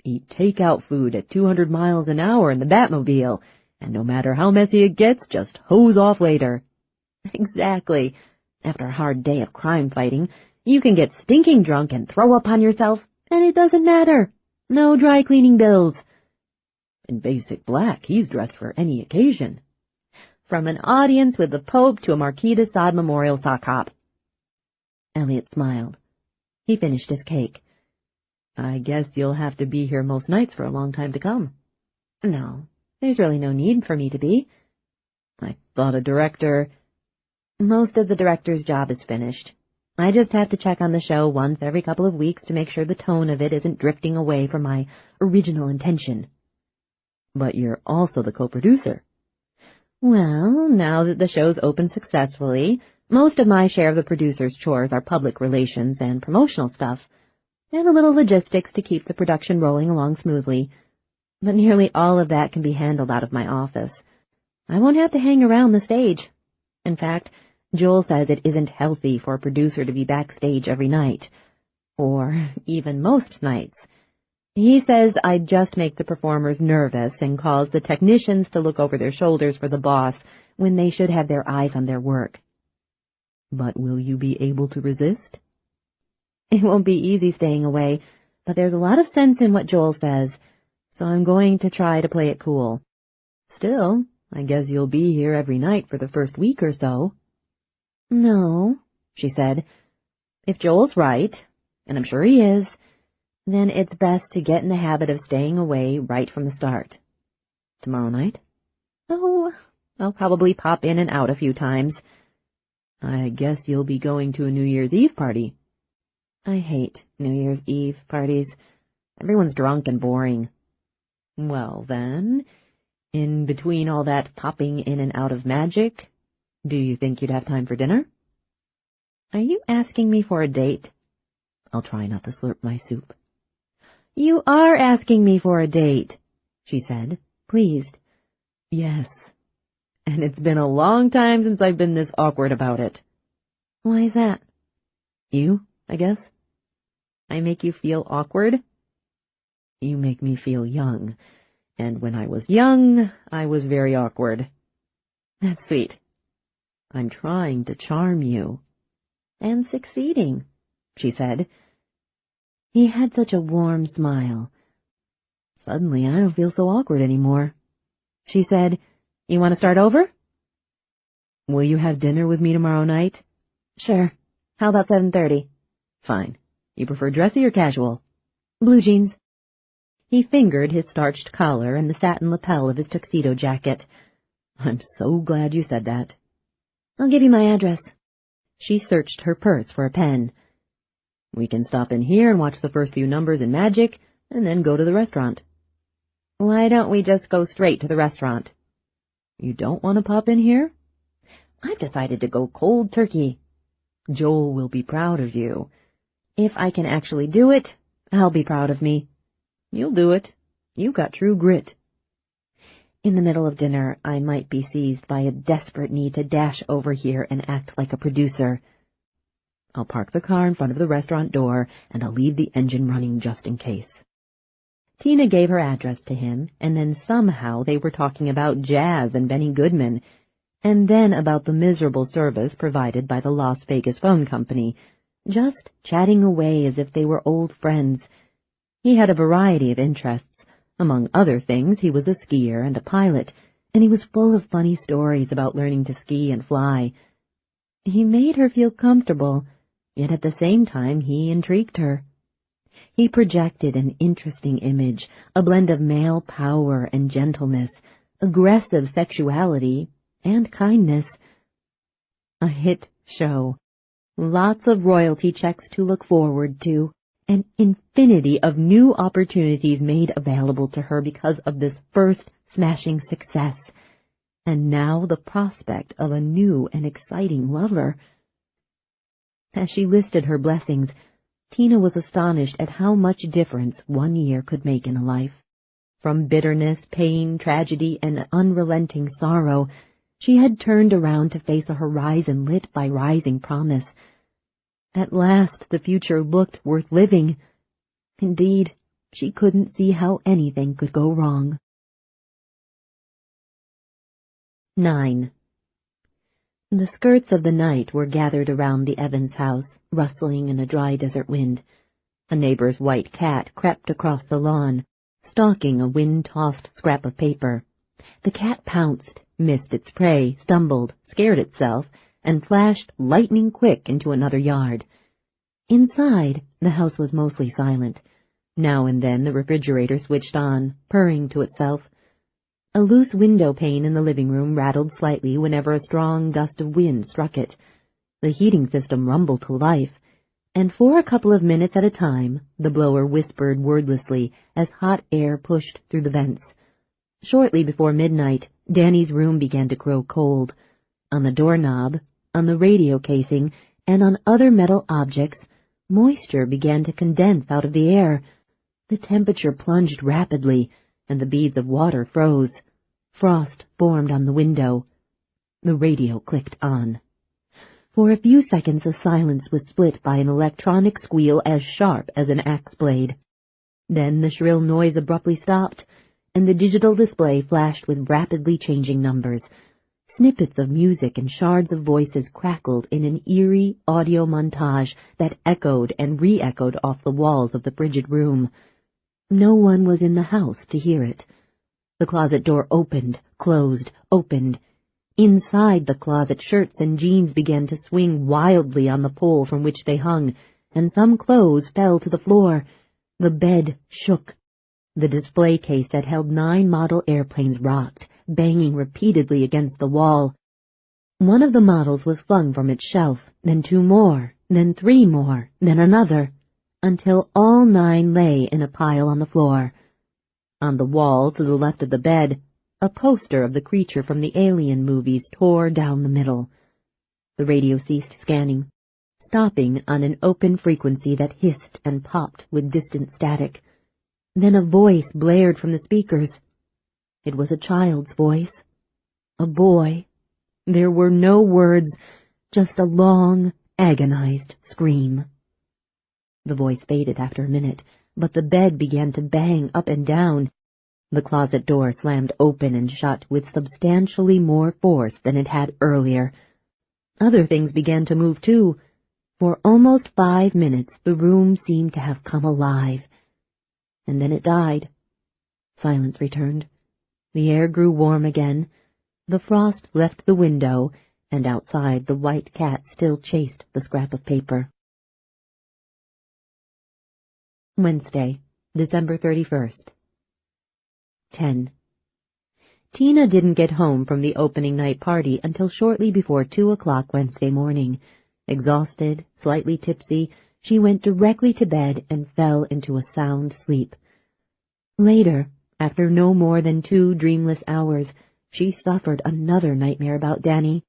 "Eat takeout food at 200 miles an hour in the Batmobile, and no matter how messy it gets, just hose off later." "Exactly. After a hard day of crime fighting, you can get stinking drunk and throw up on yourself, and it doesn't matter. No dry cleaning bills." "In basic black, he's dressed for any occasion." "From an audience with the Pope to a Marquis de Sade memorial sock hop." Elliot smiled. He finished his cake. "I guess you'll have to be here most nights for a long time to come." "No, there's really no need for me to be." "I thought a director—" "Most of the director's job is finished. I just have to check on the show once every couple of weeks to make sure the tone of it isn't drifting away from my original intention." "But you're also the co-producer." "Well, now that the show's opened successfully, most of my share of the producer's chores are public relations and promotional stuff, and a little logistics to keep the production rolling along smoothly. But nearly all of that can be handled out of my office. I won't have to hang around the stage. In fact, Joel says it isn't healthy for a producer to be backstage every night, or even most nights. He says I'd just make the performers nervous and cause the technicians to look over their shoulders for the boss when they should have their eyes on their work." "But will you be able to resist?" "It won't be easy staying away, but there's a lot of sense in what Joel says, so I'm going to try to play it cool." "Still, I guess you'll be here every night for the first week or so." "No," she said. "If Joel's right, and I'm sure he is, then it's best to get in the habit of staying away right from the start." "Tomorrow night?" "Oh, I'll probably pop in and out a few times." "I guess you'll be going to a New Year's Eve party." "I hate New Year's Eve parties. Everyone's drunk and boring." "Well, then, in between all that popping in and out of magic, do you think you'd have time for dinner?" "Are you asking me for a date?" "I'll try not to slurp my soup." "You are asking me for a date," she said, pleased. "Yes, and it's been a long time since I've been this awkward about it." "Why is that?" "You, I guess." "I make you feel awkward?" "You make me feel young, and when I was young, I was very awkward." "That's sweet." "I'm trying to charm you." "And succeeding," she said. He had such a warm smile. "Suddenly I don't feel so awkward anymore." She said, "You want to start over?" "Will you have dinner with me tomorrow night?" "Sure. How about 7:30? "Fine. You prefer dressy or casual?" "Blue jeans." He fingered his starched collar and the satin lapel of his tuxedo jacket. "I'm so glad you said that." "I'll give you my address." She searched her purse for a pen. "We can stop in here and watch the first few numbers in Magic, and then go to the restaurant." "Why don't we just go straight to the restaurant?" "You don't want to pop in here?" "I've decided to go cold turkey." "Joel will be proud of you." "If I can actually do it, I'll be proud of me." "You'll do it. You've got true grit." In the middle of dinner, I might be seized by a desperate need to dash over here and act like a producer. I'll park the car in front of the restaurant door, and I'll leave the engine running just in case. Tina gave her address to him, and then somehow they were talking about jazz and Benny Goodman, and then about the miserable service provided by the Las Vegas phone company, just chatting away as if they were old friends. He had a variety of interests. Among other things, he was a skier and a pilot, and he was full of funny stories about learning to ski and fly. He made her feel comfortable, yet at the same time he intrigued her. He projected an interesting image, a blend of male power and gentleness, aggressive sexuality, and kindness. A hit show. Lots of royalty checks to look forward to. An infinity of new opportunities made available to her because of this first smashing success. And now the prospect of a new and exciting lover. As she listed her blessings, Tina was astonished at how much difference 1 year could make in a life. From bitterness, pain, tragedy, and unrelenting sorrow, she had turned around to face a horizon lit by rising promise. At last the future looked worth living. Indeed, she couldn't see how anything could go wrong. 9. The skirts of the night were gathered around the Evans house, rustling in a dry desert wind. A neighbor's white cat crept across the lawn, stalking a wind-tossed scrap of paper. The cat pounced, missed its prey, stumbled, scared itself, and flashed lightning-quick into another yard. Inside, the house was mostly silent. Now and then the refrigerator switched on, purring to itself. A loose window pane in the living room rattled slightly whenever a strong gust of wind struck it. The heating system rumbled to life, and for a couple of minutes at a time the blower whispered wordlessly as hot air pushed through the vents. Shortly before midnight, Danny's room began to grow cold. On the doorknob, on the radio casing, and on other metal objects, moisture began to condense out of the air. The temperature plunged rapidly, and the beads of water froze. Frost formed on the window. The radio clicked on. For a few seconds the silence was split by an electronic squeal as sharp as an axe blade. Then the shrill noise abruptly stopped, and the digital display flashed with rapidly changing numbers. Snippets of music and shards of voices crackled in an eerie audio montage that echoed and re-echoed off the walls of the frigid room. No one was in the house to hear it. The closet door opened, closed, opened. Inside the closet, shirts and jeans began to swing wildly on the pole from which they hung, and some clothes fell to the floor. The bed shook. The display case that held 9 model airplanes rocked, banging repeatedly against the wall. One of the models was flung from its shelf, then 2 more, then 3 more, then another, until all 9 lay in a pile on the floor. On the wall to the left of the bed, a poster of the creature from the Alien movies tore down the middle. The radio ceased scanning, stopping on an open frequency that hissed and popped with distant static. Then a voice blared from the speakers. It was a child's voice. A boy. There were no words, just a long, agonized scream. The voice faded after a minute, but the bed began to bang up and down. The closet door slammed open and shut with substantially more force than it had earlier. Other things began to move too. For almost 5 minutes the room seemed to have come alive. And then it died. Silence returned. The air grew warm again. The frost left the window, and outside the white cat still chased the scrap of paper. Wednesday, December 31st. 10. Tina didn't get home from the opening night party until shortly before 2 o'clock Wednesday morning. Exhausted, slightly tipsy, she went directly to bed and fell into a sound sleep. Later, after no more than 2 dreamless hours, she suffered another nightmare about Danny.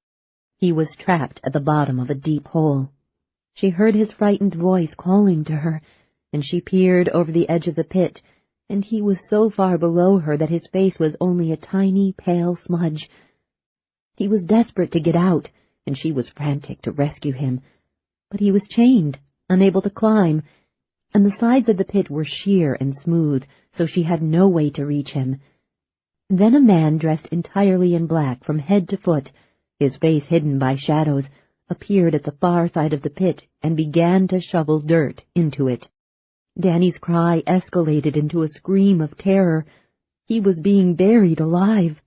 He was trapped at the bottom of a deep hole. She heard his frightened voice calling to her, and she peered over the edge of the pit, and he was so far below her that his face was only a tiny, pale smudge. He was desperate to get out, and she was frantic to rescue him. But he was chained, unable to climb, and the sides of the pit were sheer and smooth, so she had no way to reach him. Then a man dressed entirely in black from head to foot, his face hidden by shadows, appeared at the far side of the pit and began to shovel dirt into it. Danny's cry escalated into a scream of terror. He was being buried alive.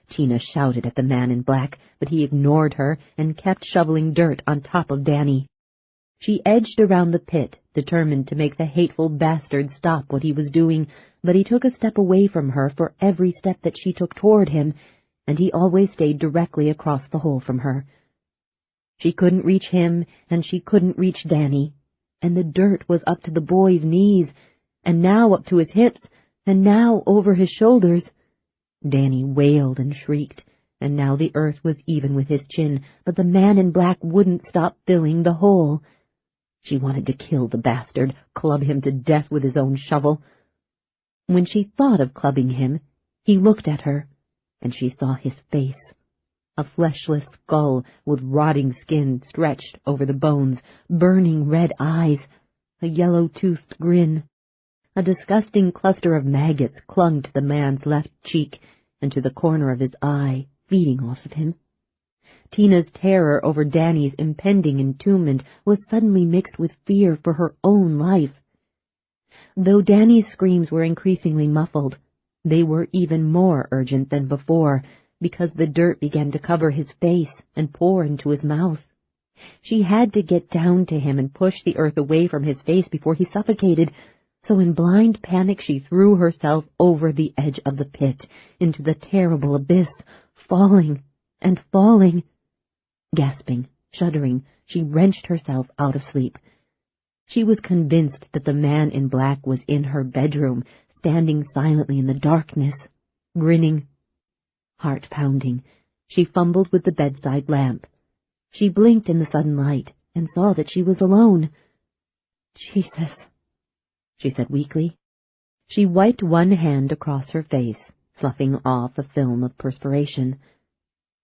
Tina shouted at the man in black, but he ignored her and kept shoveling dirt on top of Danny. She edged around the pit, determined to make the hateful bastard stop what he was doing, but he took a step away from her for every step that she took toward him, and he always stayed directly across the hole from her. She couldn't reach him, and she couldn't reach Danny, and the dirt was up to the boy's knees, and now up to his hips, and now over his shoulders. Danny wailed and shrieked, and now the earth was even with his chin, but the man in black wouldn't stop filling the hole. She wanted to kill the bastard, club him to death with his own shovel. When she thought of clubbing him, he looked at her, and she saw his face. A fleshless skull with rotting skin stretched over the bones, burning red eyes, a yellow-toothed grin. A disgusting cluster of maggots clung to the man's left cheek and to the corner of his eye, feeding off of him. Tina's terror over Danny's impending entombment was suddenly mixed with fear for her own life. Though Danny's screams were increasingly muffled, they were even more urgent than before, because the dirt began to cover his face and pour into his mouth. She had to get down to him and push the earth away from his face before he suffocated, so in blind panic she threw herself over the edge of the pit, into the terrible abyss, falling and falling. Gasping, shuddering, she wrenched herself out of sleep. She was convinced that the man in black was in her bedroom, standing silently in the darkness, grinning. Heart pounding, she fumbled with the bedside lamp. She blinked in the sudden light and saw that she was alone. "Jesus," she said weakly. She wiped one hand across her face, sloughing off a film of perspiration.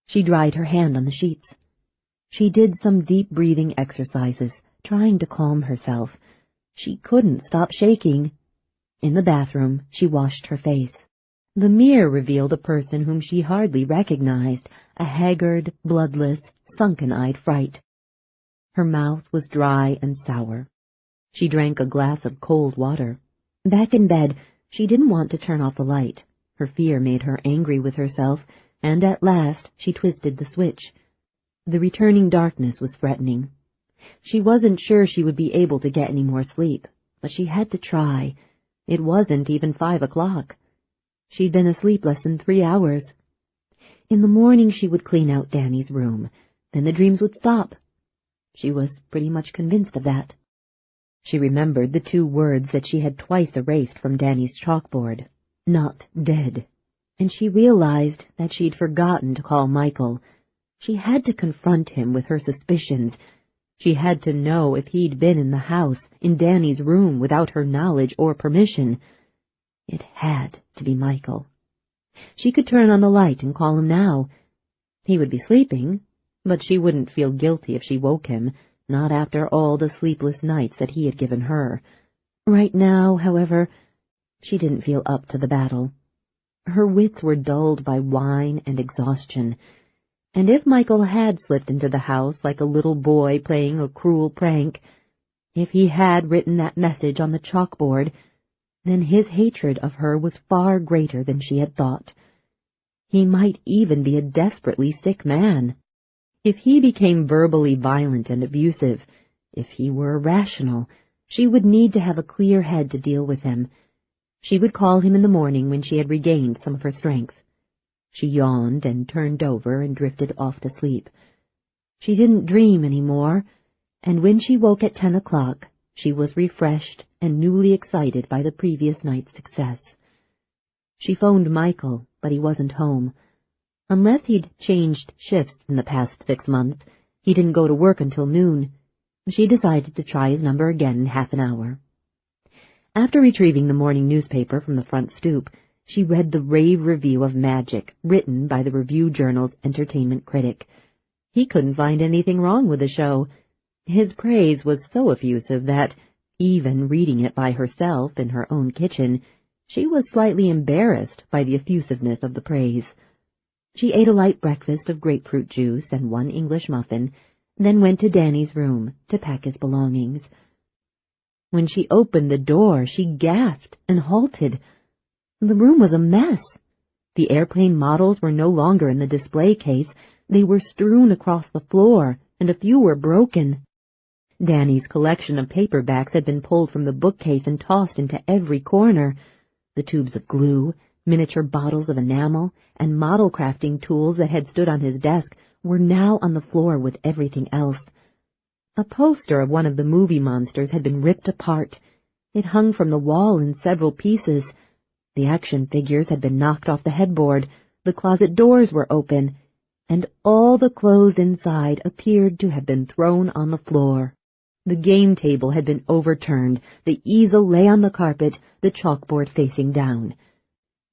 She dried her hand on the sheets. She did some deep breathing exercises, trying to calm herself. She couldn't stop shaking. In the bathroom, she washed her face. The mirror revealed a person whom she hardly recognized, a haggard, bloodless, sunken-eyed fright. Her mouth was dry and sour. She drank a glass of cold water. Back in bed, she didn't want to turn off the light. Her fear made her angry with herself, and at last she twisted the switch. The returning darkness was threatening. She wasn't sure she would be able to get any more sleep, but she had to try. It wasn't even 5 o'clock. She'd been asleep less than 3 hours. In the morning she would clean out Danny's room. Then the dreams would stop. She was pretty much convinced of that. She remembered the 2 words that she had twice erased from Danny's chalkboard, "not dead," and she realized that she'd forgotten to call Michael. She had to confront him with her suspicions. She had to know if he'd been in the house, in Danny's room, without her knowledge or permission. It had to be Michael. She could turn on the light and call him now. He would be sleeping, but she wouldn't feel guilty if she woke him, not after all the sleepless nights that he had given her. Right now, however, she didn't feel up to the battle. Her wits were dulled by wine and exhaustion, and if Michael had slipped into the house like a little boy playing a cruel prank, if he had written that message on the chalkboard, then his hatred of her was far greater than she had thought. He might even be a desperately sick man. If he became verbally violent and abusive, if he were irrational, she would need to have a clear head to deal with him. She would call him in the morning when she had regained some of her strength. She yawned and turned over and drifted off to sleep. She didn't dream any more, and when she woke at 10 o'clock, she was refreshed and newly excited by the previous night's success. She phoned Michael, but he wasn't home. Unless he'd changed shifts in the past 6 months, he didn't go to work until noon. She decided to try his number again in half an hour. After retrieving the morning newspaper from the front stoop, she read the rave review of Magic, written by the Review Journal's entertainment critic. He couldn't find anything wrong with the show. His praise was so effusive that, even reading it by herself in her own kitchen, she was slightly embarrassed by the effusiveness of the praise. She ate a light breakfast of grapefruit juice and 1 English muffin, then went to Danny's room to pack his belongings. When she opened the door, she gasped and halted. The room was a mess. The airplane models were no longer in the display case. They were strewn across the floor, and a few were broken. Danny's collection of paperbacks had been pulled from the bookcase and tossed into every corner. The tubes of glue, miniature bottles of enamel, and model crafting tools that had stood on his desk were now on the floor with everything else. A poster of one of the movie monsters had been ripped apart. It hung from the wall in several pieces. The action figures had been knocked off the headboard, the closet doors were open, and all the clothes inside appeared to have been thrown on the floor. The game table had been overturned, the easel lay on the carpet, the chalkboard facing down.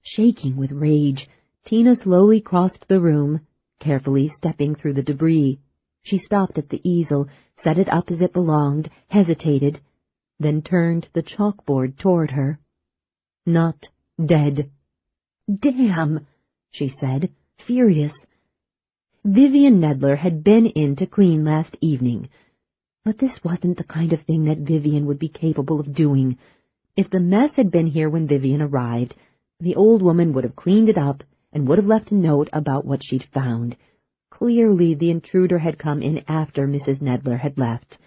Shaking with rage, Tina slowly crossed the room, carefully stepping through the debris. She stopped at the easel, set it up as it belonged, hesitated, then turned the chalkboard toward her. Not dead. "Damn!" she said, furious. Vivian Nedler had been in to clean last evening, but this wasn't the kind of thing that Vivian would be capable of doing. If the mess had been here when Vivian arrived, the old woman would have cleaned it up and would have left a note about what she'd found. Clearly the intruder had come in after Mrs. Nedler had left.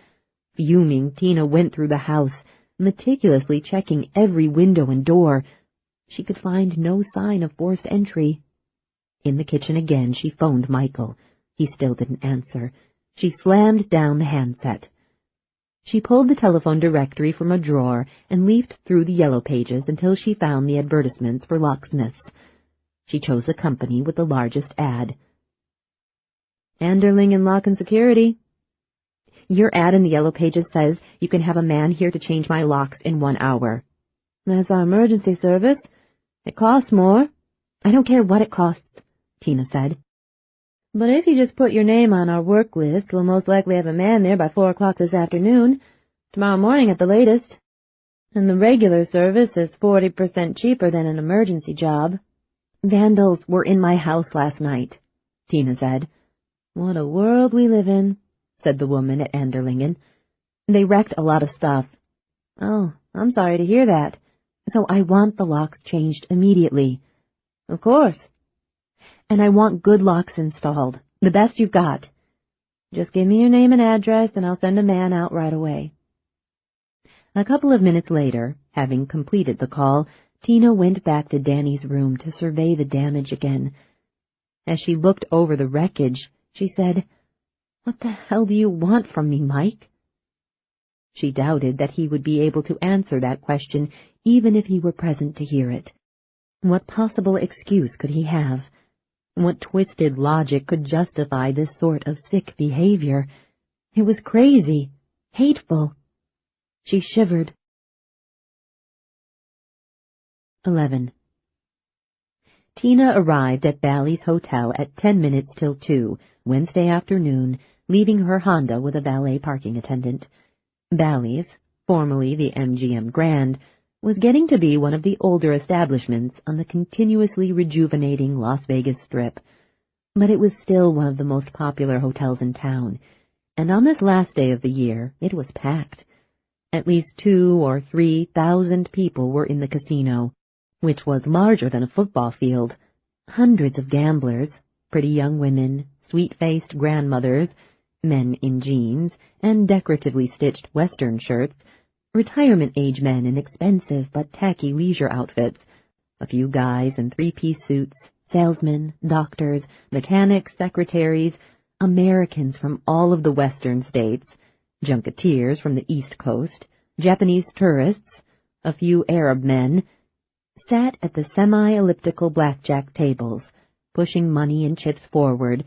Fuming, Tina went through the house, meticulously checking every window and door. She could find no sign of forced entry. In the kitchen again, she phoned Michael. He still didn't answer. She slammed down the handset. She pulled the telephone directory from a drawer and leafed through the yellow pages until she found the advertisements for locksmiths. She chose the company with the largest ad. "Anderling & Lock and Security. Your ad in the yellow pages says you can have a man here to change my locks in 1 hour. That's our emergency service. It costs more." "I don't care what it costs," Tina said. "But if you just put your name on our work list, we'll most likely have a man there by 4 o'clock this afternoon, tomorrow morning at the latest. And the regular service is 40% cheaper than an emergency job." "Vandals were in my house last night," Tina said. "What a world we live in," said the woman at Anderlingen. "They wrecked a lot of stuff." "Oh, I'm sorry to hear that. So I want the locks changed immediately." "Of course." "And I want good locks installed, the best you've got. Just give me your name and address, and I'll send a man out right away." A couple of minutes later, having completed the call, Tina went back to Danny's room to survey the damage again. As she looked over the wreckage, she said, "What the hell do you want from me, Mike?" She doubted that he would be able to answer that question even if he were present to hear it. What possible excuse could he have? What twisted logic could justify this sort of sick behavior? It was crazy, hateful. She shivered. 11. Tina arrived at Bally's Hotel at 10 minutes till 2, Wednesday afternoon, leaving her Honda with a valet parking attendant. Bally's, formerly the MGM Grand, was getting to be one of the older establishments on the continuously rejuvenating Las Vegas Strip, but it was still one of the most popular hotels in town, and on this last day of the year it was packed. At least 2,000 or 3,000 people were in the casino, which was larger than a football field. Hundreds of gamblers, pretty young women, sweet-faced grandmothers, men in jeans and decoratively stitched Western shirts, retirement-age men in expensive but tacky leisure outfits, a few guys in three-piece suits, salesmen, doctors, mechanics, secretaries, Americans from all of the Western states, junketeers from the East Coast, Japanese tourists, a few Arab men, sat at the semi-elliptical blackjack tables, pushing money and chips forward,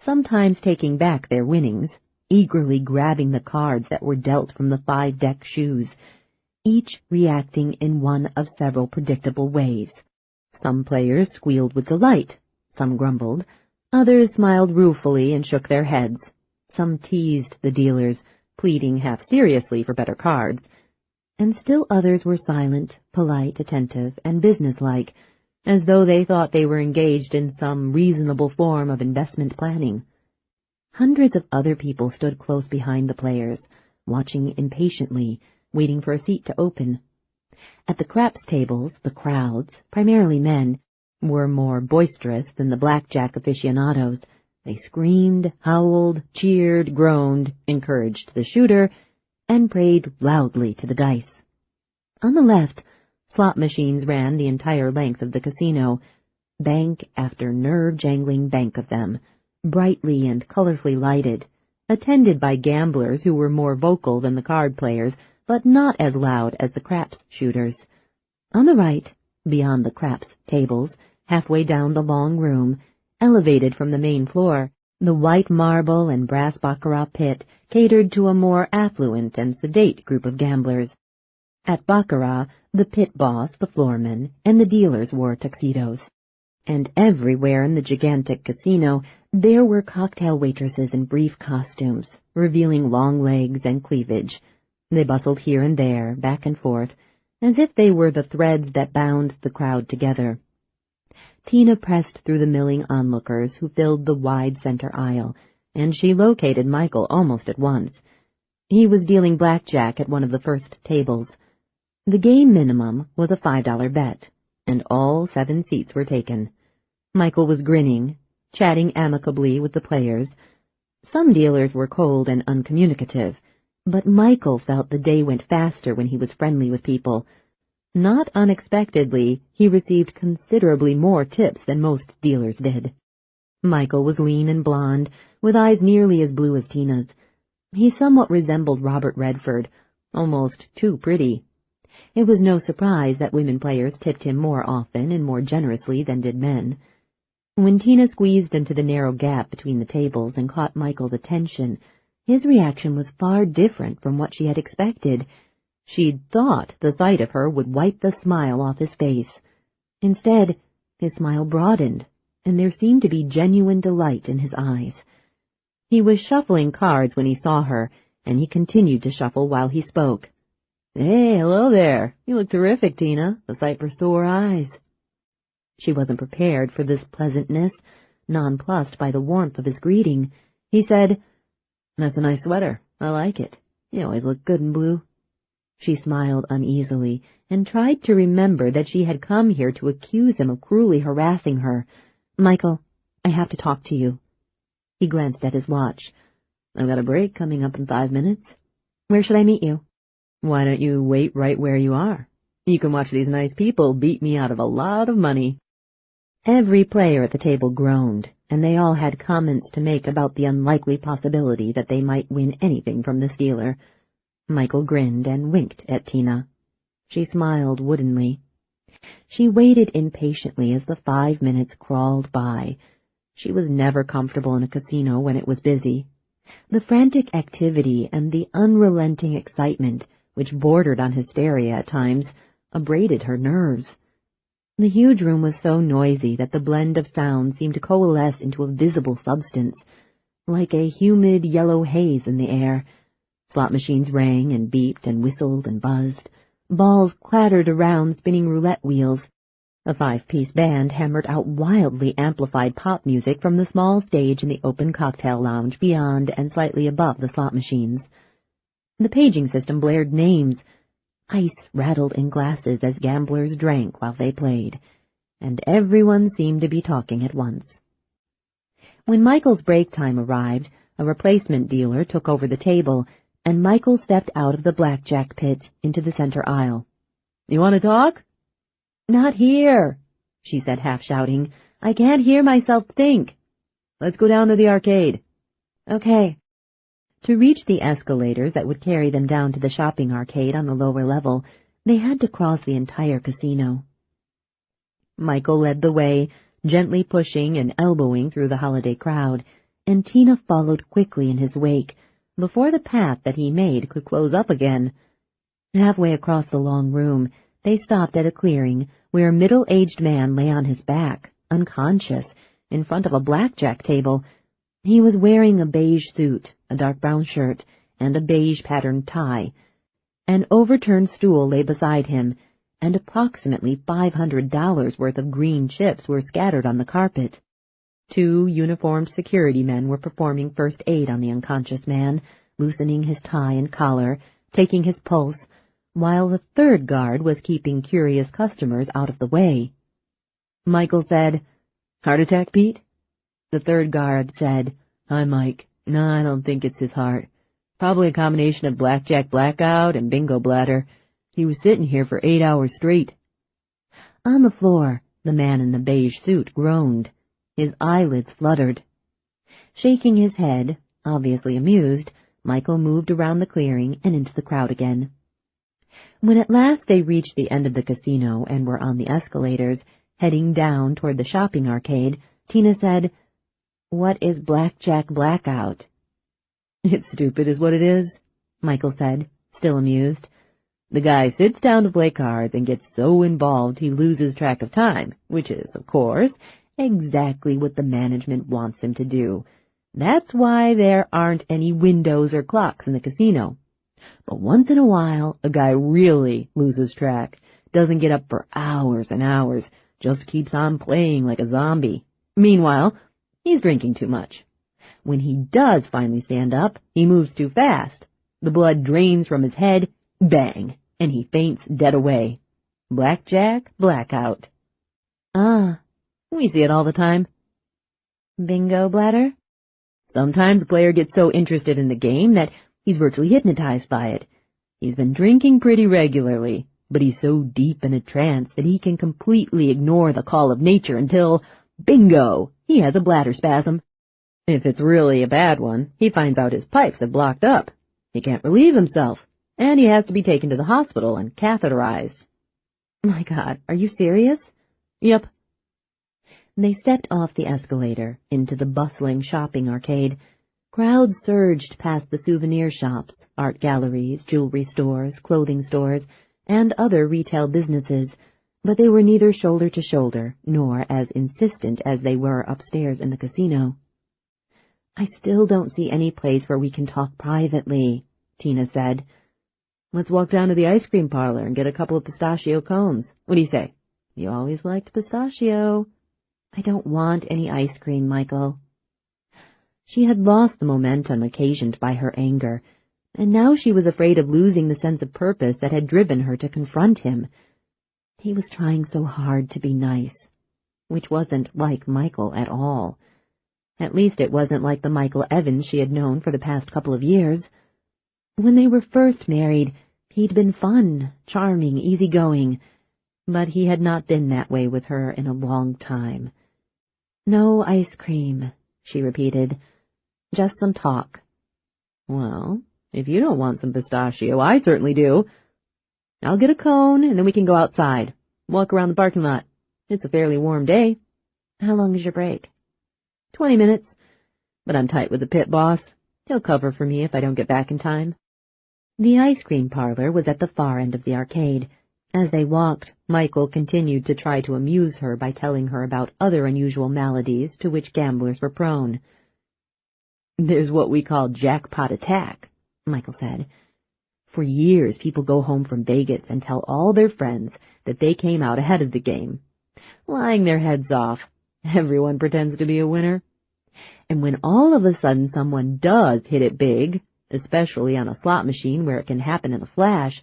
sometimes taking back their winnings, eagerly grabbing the cards that were dealt from the 5-deck shoes. each reacting in one of several predictable ways. Some players squealed with delight, some grumbled, others smiled ruefully and shook their heads. Some teased the dealers, pleading half seriously for better cards, and still others were silent, polite, attentive, and businesslike, as though they thought they were engaged in some reasonable form of investment planning. Hundreds of other people stood close behind the players, watching impatiently, waiting for a seat to open. At the craps tables, the crowds, primarily men, were more boisterous than the blackjack aficionados. They screamed, howled, cheered, groaned, encouraged the shooter, and prayed loudly to the dice. On the left, slot machines ran the entire length of the casino, bank after nerve-jangling bank of them, brightly and colorfully lighted, attended by gamblers who were more vocal than the card players, but not as loud as the craps shooters. On the right, beyond the craps tables, halfway down the long room, elevated from the main floor, the white marble and brass baccarat pit catered to a more affluent and sedate group of gamblers. At baccarat, the pit boss, the floorman, and the dealers wore tuxedos. And everywhere in the gigantic casino there were cocktail waitresses in brief costumes, revealing long legs and cleavage. They bustled here and there, back and forth, as if they were the threads that bound the crowd together. Tina pressed through the milling onlookers who filled the wide center aisle, and she located Michael almost at once. He was dealing blackjack at one of the first tables. The game minimum was a $5 bet, and all 7 seats were taken. Michael was grinning, chatting amicably with the players. Some dealers were cold and uncommunicative, but Michael felt the day went faster when he was friendly with people. Not unexpectedly, he received considerably more tips than most dealers did. Michael was lean and blond, with eyes nearly as blue as Tina's. He somewhat resembled Robert Redford, almost too pretty. It was no surprise that women players tipped him more often and more generously than did men. When Tina squeezed into the narrow gap between the tables and caught Michael's attention, his reaction was far different from what she had expected. She'd thought the sight of her would wipe the smile off his face. Instead, his smile broadened, and there seemed to be genuine delight in his eyes. He was shuffling cards when he saw her, and he continued to shuffle while he spoke. "Hey, hello there. You look terrific, Tina. A sight for sore eyes." She wasn't prepared for this pleasantness, nonplussed by the warmth of his greeting. He said, "That's a nice sweater. I like it. You always look good in blue." She smiled uneasily and tried to remember that she had come here to accuse him of cruelly harassing her. "Michael, I have to talk to you." He glanced at his watch. "I've got a break coming up in 5 minutes. Where should I meet you?" "Why don't you wait right where you are? You can watch these nice people beat me out of a lot of money." Every player at the table groaned, and they all had comments to make about the unlikely possibility that they might win anything from this dealer. Michael grinned and winked at Tina. She smiled woodenly. She waited impatiently as the 5 minutes crawled by. She was never comfortable in a casino when it was busy. The frantic activity and the unrelenting excitement, which bordered on hysteria at times, abraded her nerves. The huge room was so noisy that the blend of sounds seemed to coalesce into a visible substance, like a humid yellow haze in the air. Slot machines rang and beeped and whistled and buzzed. Balls clattered around spinning roulette wheels. A 5-piece band hammered out wildly amplified pop music from the small stage in the open cocktail lounge beyond and slightly above the slot machines. The paging system blared names. Ice rattled in glasses as gamblers drank while they played, and everyone seemed to be talking at once. When Michael's break time arrived, a replacement dealer took over the table, and Michael stepped out of the blackjack pit into the center aisle. "You want to talk?" "Not here," she said, half shouting. "I can't hear myself think." "Let's go down to the arcade." "Okay." To reach the escalators that would carry them down to the shopping arcade on the lower level, they had to cross the entire casino. Michael led the way, gently pushing and elbowing through the holiday crowd, and Tina followed quickly in his wake, before the path that he made could close up again. Halfway across the long room, they stopped at a clearing where a middle-aged man lay on his back, unconscious, in front of a blackjack table. He was wearing a beige suit, a dark brown shirt, and a beige-patterned tie. An overturned stool lay beside him, and approximately $500 worth of green chips were scattered on the carpet. 2 uniformed security men were performing first aid on the unconscious man, loosening his tie and collar, taking his pulse, while the third guard was keeping curious customers out of the way. Michael said, "Heart attack, Pete?" The third guard said, "Hi, Mike. No, I don't think it's his heart. Probably a combination of blackjack blackout and bingo bladder. He was sitting here for 8 hours straight." On the floor, the man in the beige suit groaned. His eyelids fluttered. Shaking his head, obviously amused, Michael moved around the clearing and into the crowd again. When at last they reached the end of the casino and were on the escalators, heading down toward the shopping arcade, Tina said, "What is blackjack blackout?" "It's stupid is what it is," Michael said, still amused. "The guy sits down to play cards and gets so involved he loses track of time, which is, of course, exactly what the management wants him to do. That's why there aren't any windows or clocks in the casino. But once in a while, a guy really loses track, doesn't get up for hours and hours, just keeps on playing like a zombie. Meanwhile, he's drinking too much. When he does finally stand up, he moves too fast. The blood drains from his head, bang, and he faints dead away. Blackjack blackout." "Ah, we see it all the time." "Bingo bladder?" "Sometimes the player gets so interested in the game that he's virtually hypnotized by it. He's been drinking pretty regularly, but he's so deep in a trance that he can completely ignore the call of nature until, bingo, he has a bladder spasm. If it's really a bad one, he finds out his pipes have blocked up. He can't relieve himself, and he has to be taken to the hospital and catheterized." "My God, are you serious?" "Yep." They stepped off the escalator into the bustling shopping arcade. Crowds surged past the souvenir shops, art galleries, jewelry stores, clothing stores, and other retail businesses, but they were neither shoulder to shoulder nor as insistent as they were upstairs in the casino. "I still don't see any place where we can talk privately," Tina said. "Let's walk down to the ice cream parlor and get a couple of pistachio cones. What do you say? You always liked pistachio." "I don't want any ice cream, Michael." She had lost the momentum occasioned by her anger, and now she was afraid of losing the sense of purpose that had driven her to confront him. He was trying so hard to be nice, which wasn't like Michael at all. At least it wasn't like the Michael Evans she had known for the past couple of years. When they were first married, he'd been fun, charming, easygoing, but he had not been that way with her in a long time. "No ice cream," she repeated. "Just some talk." "Well, if you don't want some pistachio, I certainly do. I'll get a cone, and then we can go outside, walk around the parking lot. It's a fairly warm day." "How long is your break?" 20 minutes, but I'm tight with the pit boss. He'll cover for me if I don't get back in time." The ice cream parlor was at the far end of the arcade. As they walked, Michael continued to try to amuse her by telling her about other unusual maladies to which gamblers were prone. "There's what we call jackpot attack," Michael said. "For years, people go home from Vegas and tell all their friends that they came out ahead of the game, lying their heads off. Everyone pretends to be a winner. And when all of a sudden someone does hit it big, especially on a slot machine where it can happen in a flash,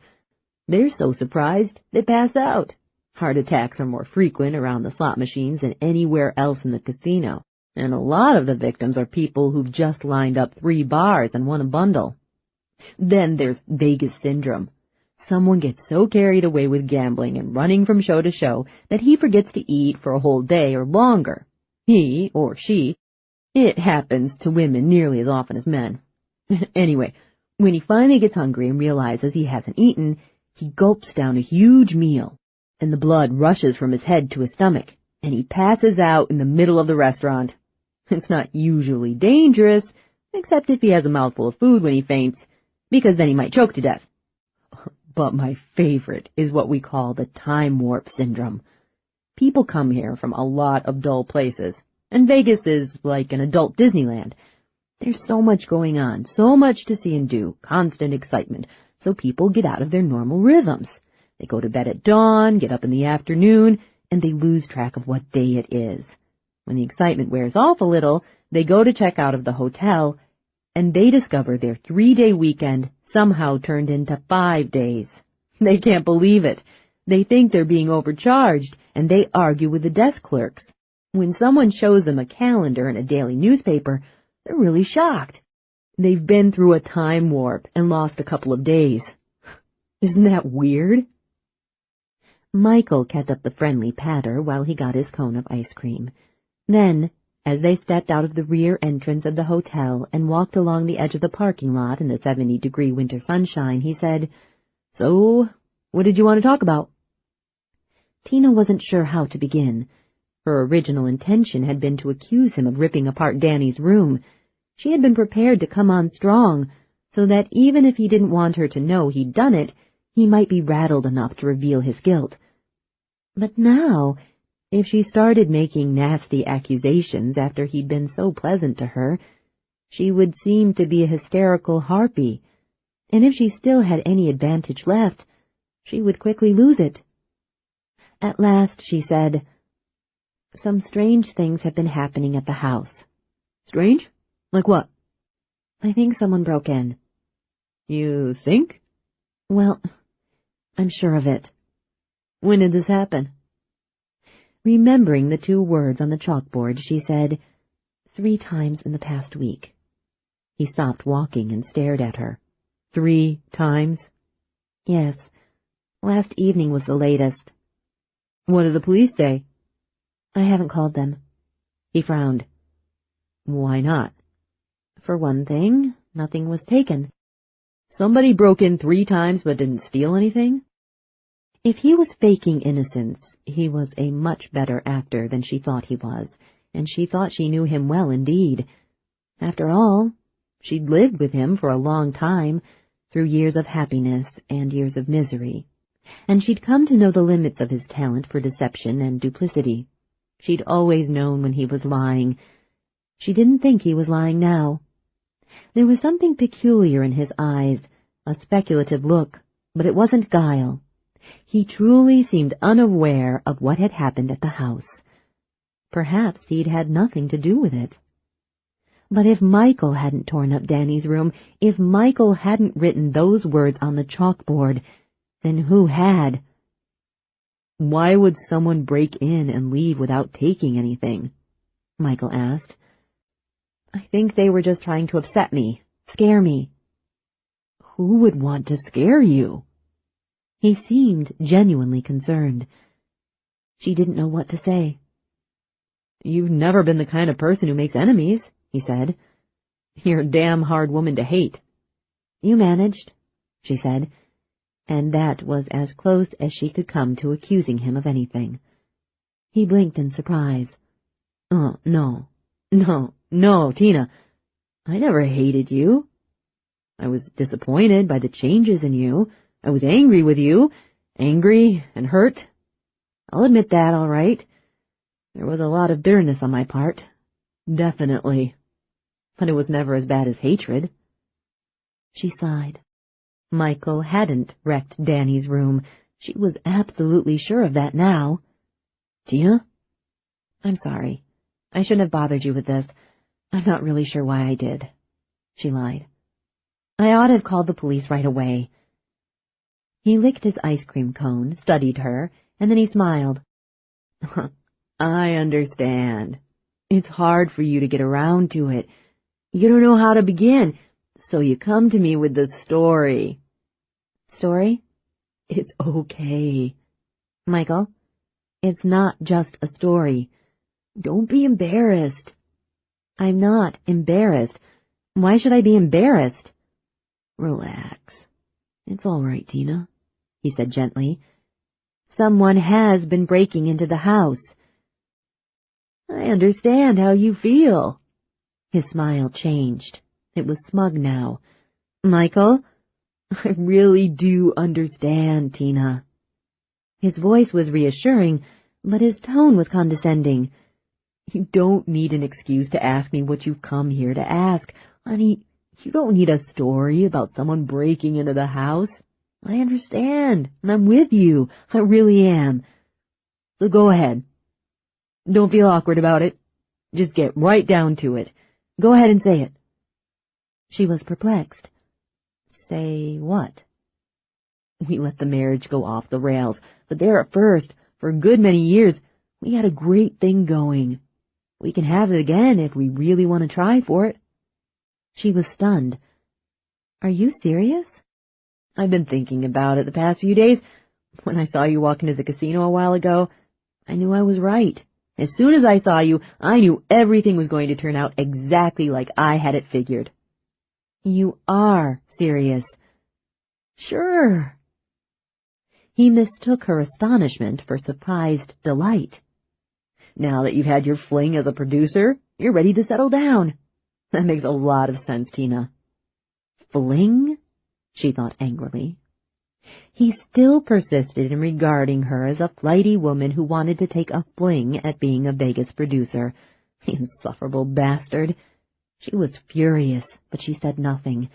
they're so surprised they pass out. Heart attacks are more frequent around the slot machines than anywhere else in the casino, and a lot of the victims are people who've just lined up 3 bars and won a bundle. Then there's Vegas syndrome. Someone gets so carried away with gambling and running from show to show that he forgets to eat for a whole day or longer. He, or she, it happens to women nearly as often as men. Anyway, when he finally gets hungry and realizes he hasn't eaten, he gulps down a huge meal, and the blood rushes from his head to his stomach, and he passes out in the middle of the restaurant. It's not usually dangerous, except if he has a mouthful of food when he faints, because then he might choke to death. But my favorite is what we call the time warp syndrome. People come here from a lot of dull places, and Vegas is like an adult Disneyland. There's so much going on, so much to see and do, constant excitement, so people get out of their normal rhythms. They go to bed at dawn, get up in the afternoon, and they lose track of what day it is. When the excitement wears off a little, they go to check out of the hotel, and they discover their 3-day weekend somehow turned into 5 days. They can't believe it. They think they're being overcharged, and they argue with the desk clerks. When someone shows them a calendar and a daily newspaper, they're really shocked. They've been through a time warp and lost a couple of days. Isn't that weird? Michael kept up the friendly patter while he got his cone of ice cream. Then, as they stepped out of the rear entrance of the hotel and walked along the edge of the parking lot in the 70-degree winter sunshine, he said, "So, what did you want to talk about?" Tina wasn't sure how to begin. Her original intention had been to accuse him of ripping apart Danny's room. She had been prepared to come on strong, so that even if he didn't want her to know he'd done it, he might be rattled enough to reveal his guilt. But now, if she started making nasty accusations after he'd been so pleasant to her, she would seem to be a hysterical harpy, and if she still had any advantage left, she would quickly lose it. At last she said, "Some strange things have been happening at the house." "Strange? Like what?" "I think someone broke in." "You think?" "Well, I'm sure of it." "When did this happen?" Remembering the 2 words on the chalkboard, she said, 3 times in the past week." He stopped walking and stared at her. 3 times? "Yes. Last evening was the latest." "What did the police say?" "I haven't called them." He frowned. "Why not?" "For one thing, nothing was taken." "Somebody broke in 3 times but didn't steal anything?" If he was faking innocence, he was a much better actor than she thought he was, and she thought she knew him well indeed. After all, she'd lived with him for a long time, through years of happiness and years of misery, and she'd come to know the limits of his talent for deception and duplicity. She'd always known when he was lying. She didn't think he was lying now. There was something peculiar in his eyes, a speculative look, but it wasn't guile. He truly seemed unaware of what had happened at the house. Perhaps he'd had nothing to do with it. But if Michael hadn't torn up Danny's room, if Michael hadn't written those words on the chalkboard, then who had? "Why would someone break in and leave without taking anything?" Michael asked. "I think they were just trying to upset me, scare me." "Who would want to scare you?" He seemed genuinely concerned. She didn't know what to say. "You've never been the kind of person who makes enemies," he said. "You're a damn hard woman to hate." "You managed," she said, and that was as close as she could come to accusing him of anything. He blinked in surprise. "Oh, no, Tina. I never hated you. I was disappointed by the changes in you. I was angry with you, angry and hurt. I'll admit that, all right. There was a lot of bitterness on my part. Definitely. But it was never as bad as hatred." She sighed. Michael hadn't wrecked Danny's room. She was absolutely sure of that now. "Tina?" "I'm sorry. I shouldn't have bothered you with this. I'm not really sure why I did." She lied. "I ought to have called the police right away." He licked his ice cream cone, studied her, and then he smiled. "I understand. It's hard for you to get around to it. You don't know how to begin, so you come to me with the story." "Story?" "It's okay." "Michael, it's not just a story. Don't be embarrassed." "I'm not embarrassed. Why should I be embarrassed?" "Relax. It's all right, Tina," he said gently. "Someone has been breaking into the house." "I understand how you feel." His smile changed. It was smug now. "Michael, I really do understand, Tina. His voice was reassuring, but his tone was condescending. You don't need an excuse to ask me what you've come here to ask. Honey, you don't need a story about someone breaking into the house. I understand, and I'm with you. I really am. So go ahead. Don't feel awkward about it. Just get right down to it. Go ahead and say it. She was perplexed. Say what? We let the marriage go off the rails, but there at first, for a good many years, we had a great thing going. We can have it again if we really want to try for it. She was stunned. Are you serious? I've been thinking about it the past few days. When I saw you walk into the casino a while ago, I knew I was right. As soon as I saw you, I knew everything was going to turn out exactly like I had it figured. You are serious. Sure. He mistook her astonishment for surprised delight. Now that you've had your fling as a producer, you're ready to settle down. That makes a lot of sense, Tina. Fling? She thought angrily. He still persisted in regarding her as a flighty woman who wanted to take a fling at being a Vegas producer. The insufferable bastard. She was furious, but she said nothing.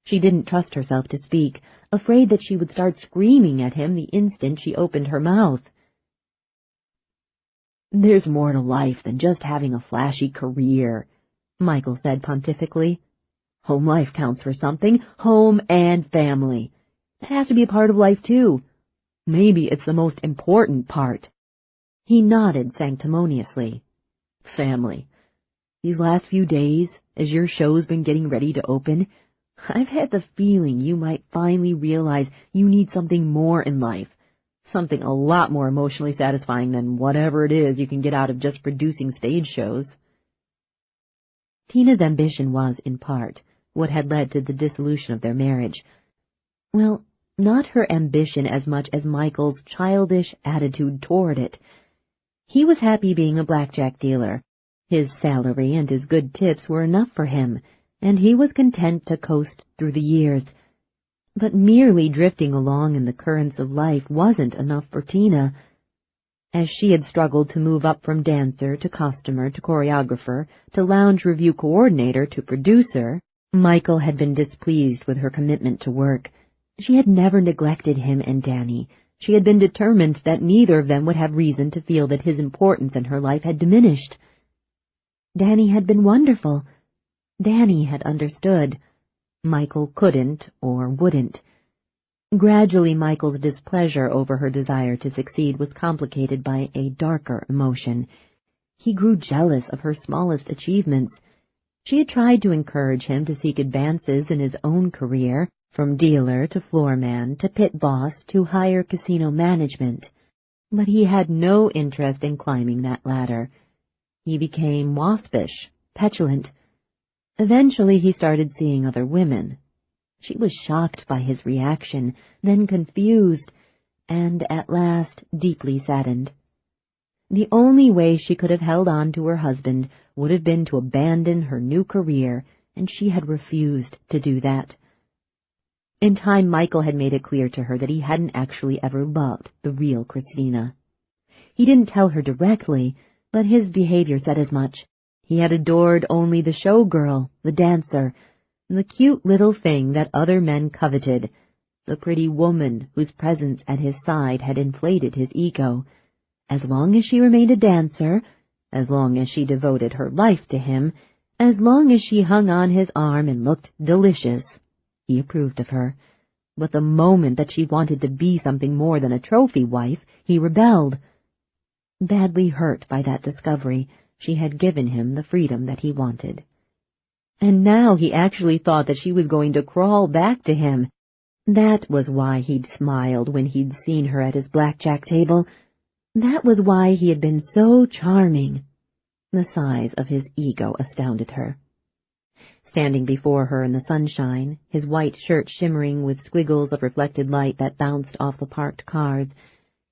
She didn't trust herself to speak, afraid that she would start screaming at him the instant she opened her mouth. There's more to life than just having a flashy career, Michael said pontifically. Home life counts for something, home and family. It has to be a part of life, too. Maybe it's the most important part. He nodded sanctimoniously. Family. These last few days, as your show's been getting ready to open, I've had the feeling you might finally realize you need something more in life. Something a lot more emotionally satisfying than whatever it is you can get out of just producing stage shows. Tina's ambition was, in part, what had led to the dissolution of their marriage. Well, not her ambition as much as Michael's childish attitude toward it. He was happy being a blackjack dealer. His salary and his good tips were enough for him, and he was content to coast through the years. But merely drifting along in the currents of life wasn't enough for Tina. As she had struggled to move up from dancer to costumer to choreographer to lounge review coordinator to producer, Michael had been displeased with her commitment to work. She had never neglected him and Danny. She had been determined that neither of them would have reason to feel that his importance in her life had diminished. Danny had been wonderful. Danny had understood. Michael couldn't or wouldn't. Gradually, Michael's displeasure over her desire to succeed was complicated by a darker emotion. He grew jealous of her smallest achievements. She had tried to encourage him to seek advances in his own career, from dealer to floorman to pit boss to higher casino management. But he had no interest in climbing that ladder. He became waspish, petulant. Eventually he started seeing other women. She was shocked by his reaction, then confused, and at last deeply saddened. The only way she could have held on to her husband would have been to abandon her new career, and she had refused to do that. In time, Michael had made it clear to her that he hadn't actually ever loved the real Christina. He didn't tell her directly, but his behavior said as much. He had adored only the showgirl, the dancer, the cute little thing that other men coveted, the pretty woman whose presence at his side had inflated his ego. As long as she remained a dancer, as long as she devoted her life to him, as long as she hung on his arm and looked delicious, he approved of her. But the moment that she wanted to be something more than a trophy wife, he rebelled. Badly hurt by that discovery, she had given him the freedom that he wanted. And now he actually thought that she was going to crawl back to him. That was why he'd smiled when he'd seen her at his blackjack table. That was why he had been so charming. The size of his ego astounded her. Standing before her in the sunshine, his white shirt shimmering with squiggles of reflected light that bounced off the parked cars,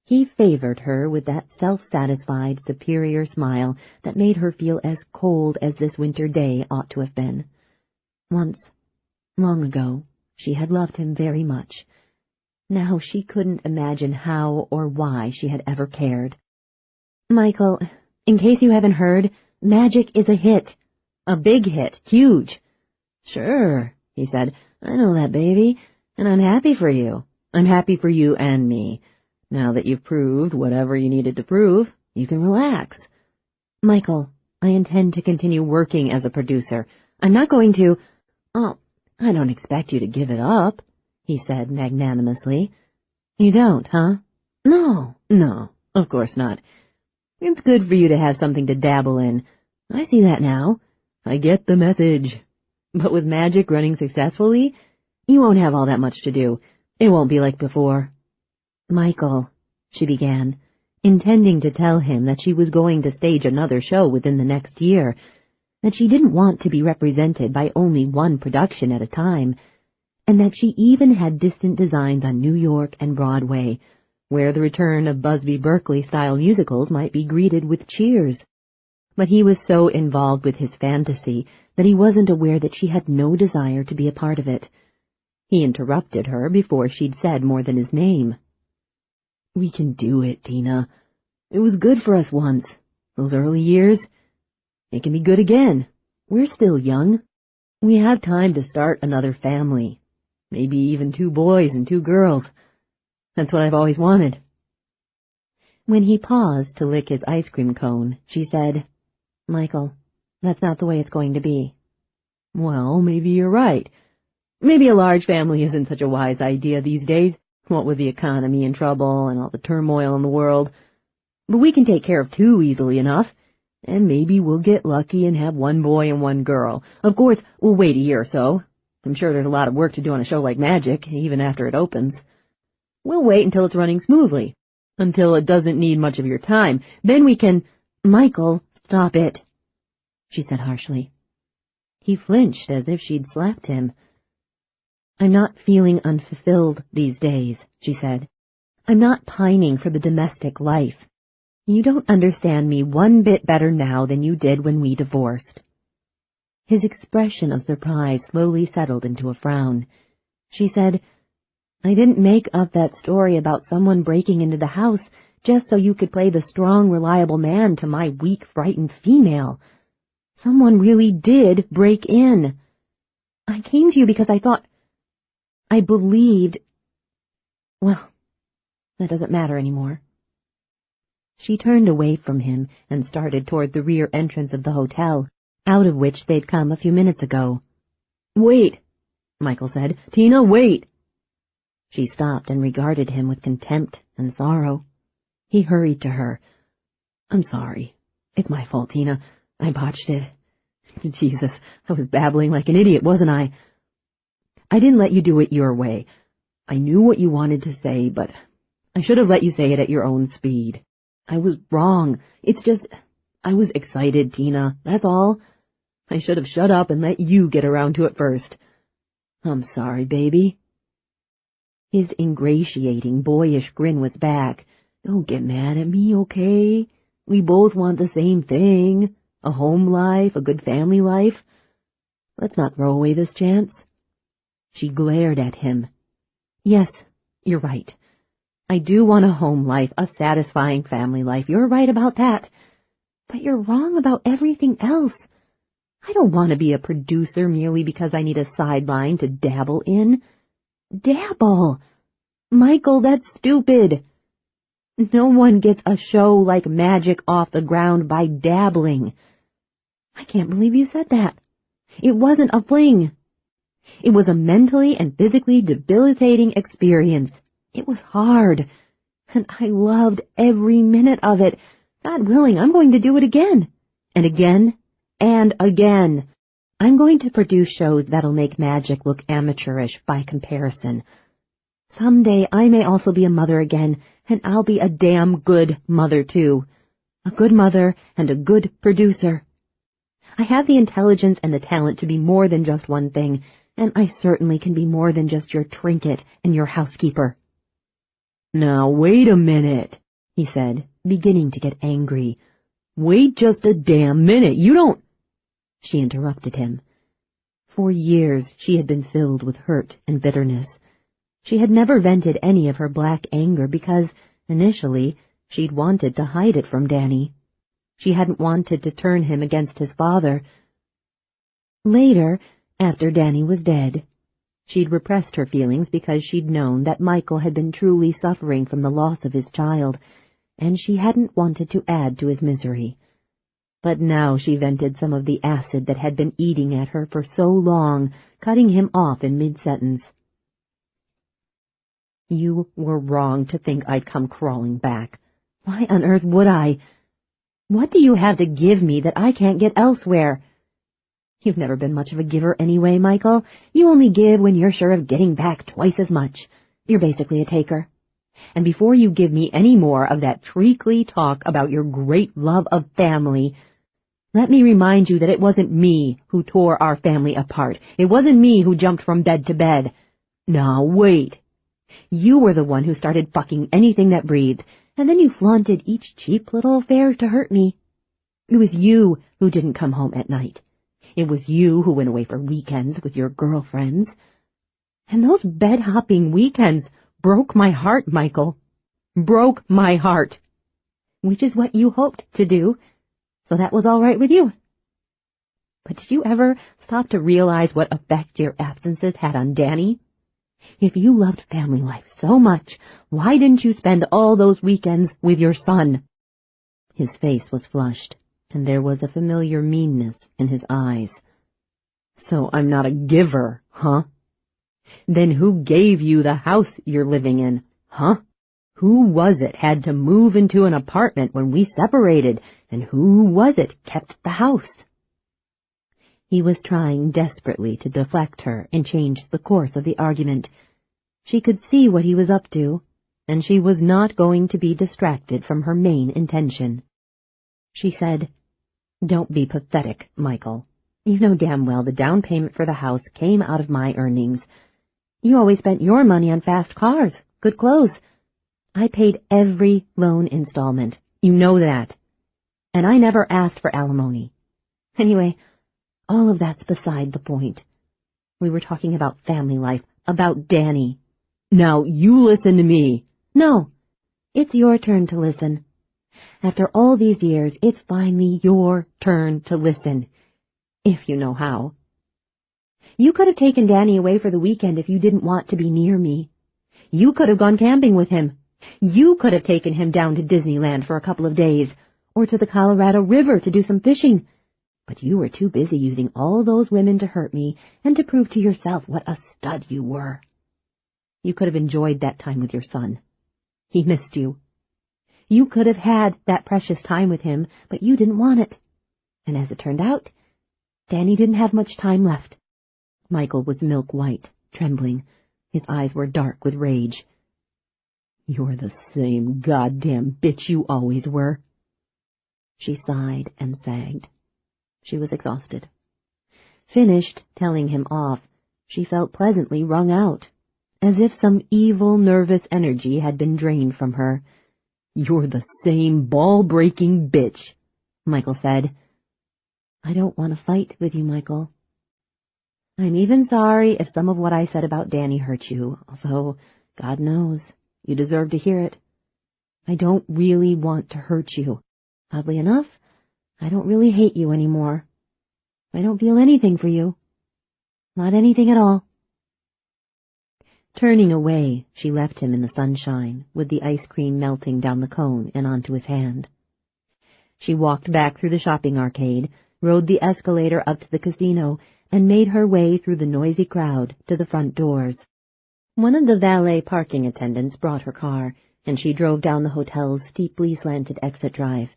he favored her with that self-satisfied, superior smile that made her feel as cold as this winter day ought to have been. Once, long ago, She had loved him very much. Now she couldn't imagine how or why she had ever cared. "Michael, in case you haven't heard, Magic is a hit. A big hit. Huge." "Sure," he said. "I know that, baby, and I'm happy for you. I'm happy for you and me. Now that you've proved whatever you needed to prove, you can relax." "Michael, I intend to continue working as a producer. I'm not going to—" "Oh, I don't expect you to give it up," he said magnanimously. "You don't, huh?" No, of course not. It's good for you to have something to dabble in. I see that now. I get the message. But with Magic running successfully, you won't have all that much to do. It won't be like before." "Michael," she began, intending to tell him that she was going to stage another show within the next year, that she didn't want to be represented by only one production at a time, and that she even had distant designs on New York and Broadway, where the return of Busby Berkeley-style musicals might be greeted with cheers. But he was so involved with his fantasy that he wasn't aware that she had no desire to be a part of it. He interrupted her before she'd said more than his name. "We can do it, Tina. It was good for us once. Those early years. It can be good again. We're still young. We have time to start another family. Maybe even 2 boys and 2 girls. That's what I've always wanted." When he paused to lick his ice cream cone, she said, "Michael, that's not the way it's going to be." "Well, maybe you're right. Maybe a large family isn't such a wise idea these days, what with the economy in trouble and all the turmoil in the world. But we can take care of 2 easily enough, and maybe we'll get lucky and have 1 boy and 1 girl. Of course, we'll wait a year or so. I'm sure there's a lot of work to do on a show like Magic, even after it opens. We'll wait until it's running smoothly, until it doesn't need much of your time. Then we can—" "Michael, stop it," she said harshly. He flinched as if she'd slapped him. "I'm not feeling unfulfilled these days," she said. "I'm not pining for the domestic life. You don't understand me 1 bit better now than you did when we divorced." His expression of surprise slowly settled into a frown. She said, "I didn't make up that story about someone breaking into the house just so you could play the strong, reliable man to my weak, frightened female. Someone really did break in. I came to you because I believed— well, that doesn't matter anymore." She turned away from him and started toward the rear entrance of the hotel, out of which they'd come a few minutes ago. "Wait," Michael said. "Tina, wait." She stopped and regarded him with contempt and sorrow. He hurried to her. "I'm sorry. It's my fault, Tina. I botched it. Jesus, I was babbling like an idiot, wasn't I? I didn't let you do it your way. I knew what you wanted to say, but I should have let you say it at your own speed. I was wrong. It's just, I was excited, Tina, that's all. I should have shut up and let you get around to it first. I'm sorry, baby." His ingratiating, boyish grin was back. "Don't get mad at me, okay? We both want the same thing. A home life, a good family life. Let's not throw away this chance." She glared at him. "Yes, you're right. I do want a home life, a satisfying family life. You're right about that. But you're wrong about everything else. I don't want to be a producer merely because I need a sideline to dabble in. Dabble? Michael, that's stupid. No one gets a show like Magic off the ground by dabbling. I can't believe you said that. It wasn't a fling. It was a mentally and physically debilitating experience. It was hard, and I loved every minute of it. God willing, I'm going to do it again, and again, and again. I'm going to produce shows that'll make Magic look amateurish by comparison. Someday I may also be a mother again, and I'll be a damn good mother, too. A good mother and a good producer. I have the intelligence and the talent to be more than just one thing, and I certainly can be more than just your trinket and your housekeeper." "Now, wait a minute," he said, beginning to get angry. "Wait just a damn minute. You don't—" She interrupted him. For years she had been filled with hurt and bitterness. She had never vented any of her black anger because, initially, she'd wanted to hide it from Danny. She hadn't wanted to turn him against his father. Later, after Danny was dead, she'd repressed her feelings because she'd known that Michael had been truly suffering from the loss of his child, and she hadn't wanted to add to his misery. But now she vented some of the acid that had been eating at her for so long, cutting him off in mid-sentence. "You were wrong to think I'd come crawling back. Why on earth would I? What do you have to give me that I can't get elsewhere? You've never been much of a giver anyway, Michael. You only give when you're sure of getting back twice as much. You're basically a taker. And before you give me any more of that treacly talk about your great love of family, let me remind you that it wasn't me who tore our family apart. It wasn't me who jumped from bed to bed. Now, wait. You were the one who started fucking anything that breathed, and then you flaunted each cheap little affair to hurt me. It was you who didn't come home at night. It was you who went away for weekends with your girlfriends. And those bed-hopping weekends broke my heart, Michael. Broke my heart. Which is what you hoped to do, so that was all right with you. But did you ever stop to realize what effect your absences had on Danny? If you loved family life so much, why didn't you spend all those weekends with your son?" His face was flushed, and there was a familiar meanness in his eyes. "So I'm not a giver, huh? Then who gave you the house you're living in, huh? Who was it had to move into an apartment when we separated, and who was it kept the house?" He was trying desperately to deflect her and change the course of the argument. She could see what he was up to, and she was not going to be distracted from her main intention. She said, "Don't be pathetic, Michael. You know damn well the down payment for the house came out of my earnings. You always spent your money on fast cars, good clothes. I paid every loan installment. You know that. And I never asked for alimony. Anyway, all of that's beside the point. We were talking about family life, about Danny. Now you listen to me." "No, it's your turn to listen. After all these years, it's finally your turn to listen, if you know how. You could have taken Danny away for the weekend if you didn't want to be near me. You could have gone camping with him. You could have taken him down to Disneyland for a couple of days, or to the Colorado River to do some fishing. But you were too busy using all those women to hurt me and to prove to yourself what a stud you were. You could have enjoyed that time with your son. He missed you. You could have had that precious time with him, but you didn't want it. And as it turned out, Danny didn't have much time left." Michael was milk white, trembling. His eyes were dark with rage. "You're the same goddamn bitch you always were." She sighed and sagged. She was exhausted. Finished telling him off, she felt pleasantly wrung out, as if some evil nervous energy had been drained from her. "You're the same ball-breaking bitch," Michael said. "I don't want to fight with you, Michael. I'm even sorry if some of what I said about Danny hurt you, although, God knows, you deserve to hear it. I don't really want to hurt you. Oddly enough, I don't really hate you anymore. I don't feel anything for you. Not anything at all." Turning away, she left him in the sunshine, with the ice cream melting down the cone and onto his hand. She walked back through the shopping arcade, rode the escalator up to the casino, and made her way through the noisy crowd to the front doors. One of the valet parking attendants brought her car, and she drove down the hotel's steeply slanted exit drive.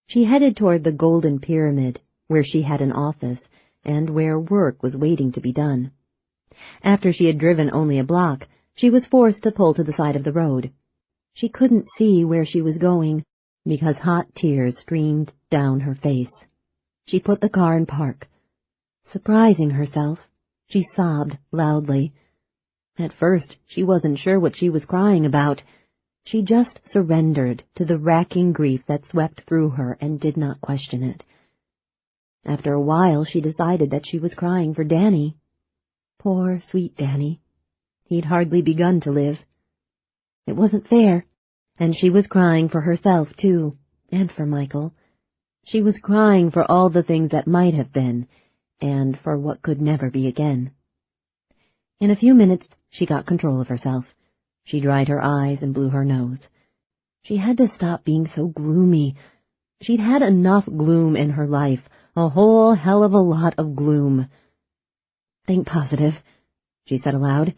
She headed toward the Golden Pyramid, where she had an office, and where work was waiting to be done. After she had driven only a block, she was forced to pull to the side of the road. She couldn't see where she was going, because hot tears streamed down her face. She put the car in park. Surprising herself, she sobbed loudly. At first, she wasn't sure what she was crying about. She just surrendered to the racking grief that swept through her and did not question it. After a while, she decided that she was crying for Danny. Poor, sweet Danny. He'd hardly begun to live. It wasn't fair, and she was crying for herself, too, and for Michael. She was crying for all the things that might have been, and for what could never be again. In a few minutes, she got control of herself. She dried her eyes and blew her nose. She had to stop being so gloomy. She'd had enough gloom in her life, a whole hell of a lot of gloom. Think positive, she said aloud.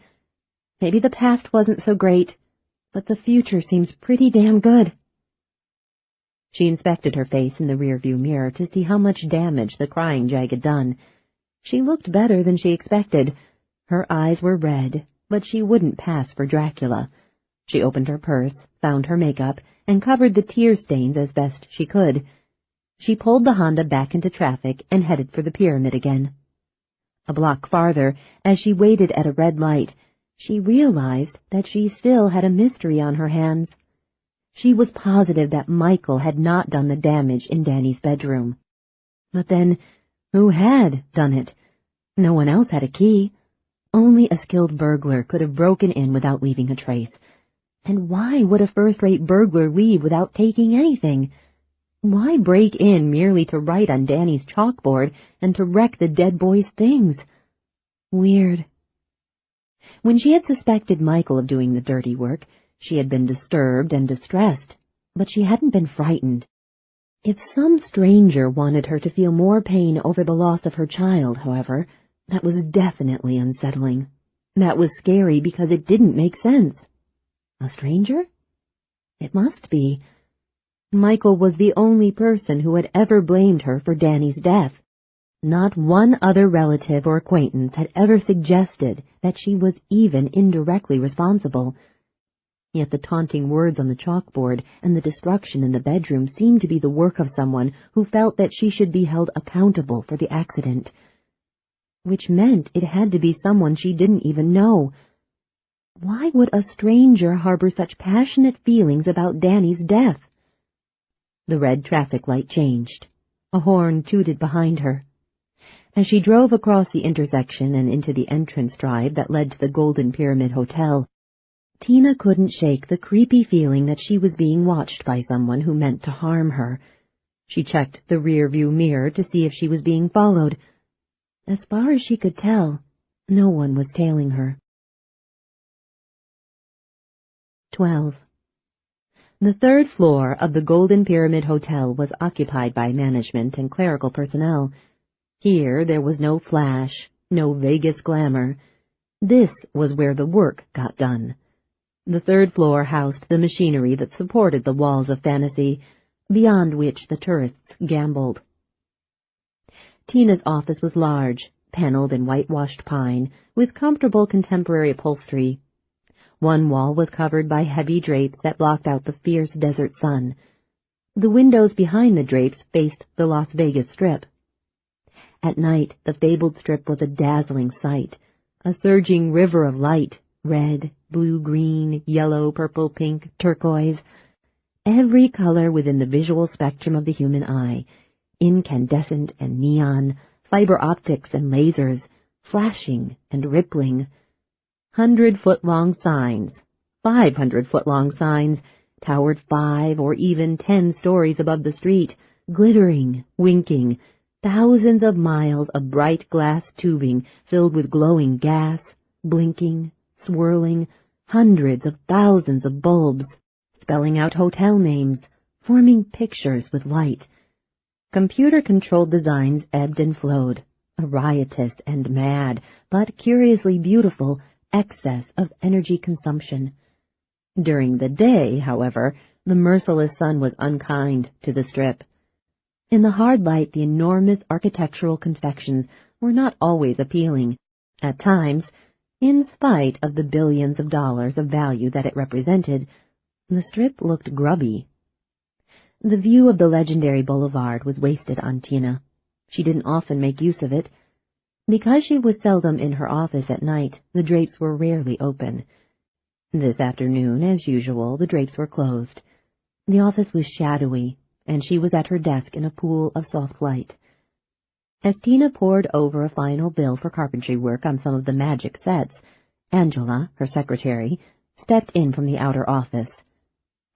Maybe the past wasn't so great, but the future seems pretty damn good. She inspected her face in the rearview mirror to see how much damage the crying jag had done. She looked better than she expected. Her eyes were red, but she wouldn't pass for Dracula. She opened her purse, found her makeup, and covered the tear stains as best she could. She pulled the Honda back into traffic and headed for the pyramid again. A block farther, as she waited at a red light, she realized that she still had a mystery on her hands. She was positive that Michael had not done the damage in Danny's bedroom. But then, who had done it? No one else had a key. Only a skilled burglar could have broken in without leaving a trace. And why would a first-rate burglar leave without taking anything? Why break in merely to write on Danny's chalkboard and to wreck the dead boy's things? Weird. When she had suspected Michael of doing the dirty work, she had been disturbed and distressed, but she hadn't been frightened. If some stranger wanted her to feel more pain over the loss of her child, however, that was definitely unsettling. That was scary because it didn't make sense. A stranger? It must be. Michael was the only person who had ever blamed her for Danny's death. Not one other relative or acquaintance had ever suggested that she was even indirectly responsible. Yet the taunting words on the chalkboard and the destruction in the bedroom seemed to be the work of someone who felt that she should be held accountable for the accident. Which meant it had to be someone she didn't even know. Why would a stranger harbor such passionate feelings about Danny's death? The red traffic light changed. A horn tooted behind her. As she drove across the intersection and into the entrance drive that led to the Golden Pyramid Hotel, Tina couldn't shake the creepy feeling that she was being watched by someone who meant to harm her. She checked the rear-view mirror to see if she was being followed. As far as she could tell, no one was tailing her. 12. The third floor of the Golden Pyramid Hotel was occupied by management and clerical personnel. Here there was no flash, no Vegas glamour. This was where the work got done. The third floor housed the machinery that supported the walls of fantasy, beyond which the tourists gambled. Tina's office was large, paneled in whitewashed pine, with comfortable contemporary upholstery. One wall was covered by heavy drapes that blocked out the fierce desert sun. The windows behind the drapes faced the Las Vegas Strip. At night, the fabled Strip was a dazzling sight, a surging river of light, red, blue, green, yellow, purple, pink, turquoise, every color within the visual spectrum of the human eye, incandescent and neon, fiber optics and lasers, flashing and rippling. 100-foot-long signs, 500-foot-long signs, towered 5 or even 10 stories above the street, glittering, winking, thousands of miles of bright glass tubing filled with glowing gas, blinking, swirling, hundreds of thousands of bulbs, spelling out hotel names, forming pictures with light. Computer-controlled designs ebbed and flowed, a riotous and mad, but curiously beautiful, excess of energy consumption. During the day, however, the merciless sun was unkind to the Strip. In the hard light, the enormous architectural confections were not always appealing. At times, in spite of the billions of dollars of value that it represented, the Strip looked grubby. The view of the legendary boulevard was wasted on Tina. She didn't often make use of it. Because she was seldom in her office at night, the drapes were rarely open. This afternoon, as usual, the drapes were closed. The office was shadowy, and she was at her desk in a pool of soft light. As Tina pored over a final bill for carpentry work on some of the magic sets, Angela, her secretary, stepped in from the outer office.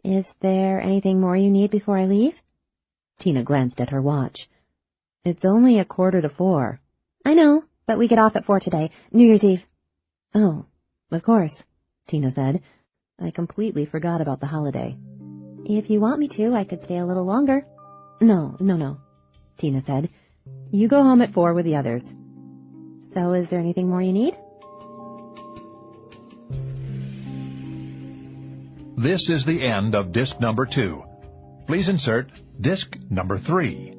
"Is there anything more you need before I leave?" Tina glanced at her watch. "It's only 3:45. "I know, but we get off at 4 today, New Year's Eve." "Oh, of course," Tina said. "I completely forgot about the holiday." "If you want me to, I could stay a little longer." No, Tina said. "You go home at 4 with the others." "So is there anything more you need?" This is the end of disc number 2. Please insert disc number 3.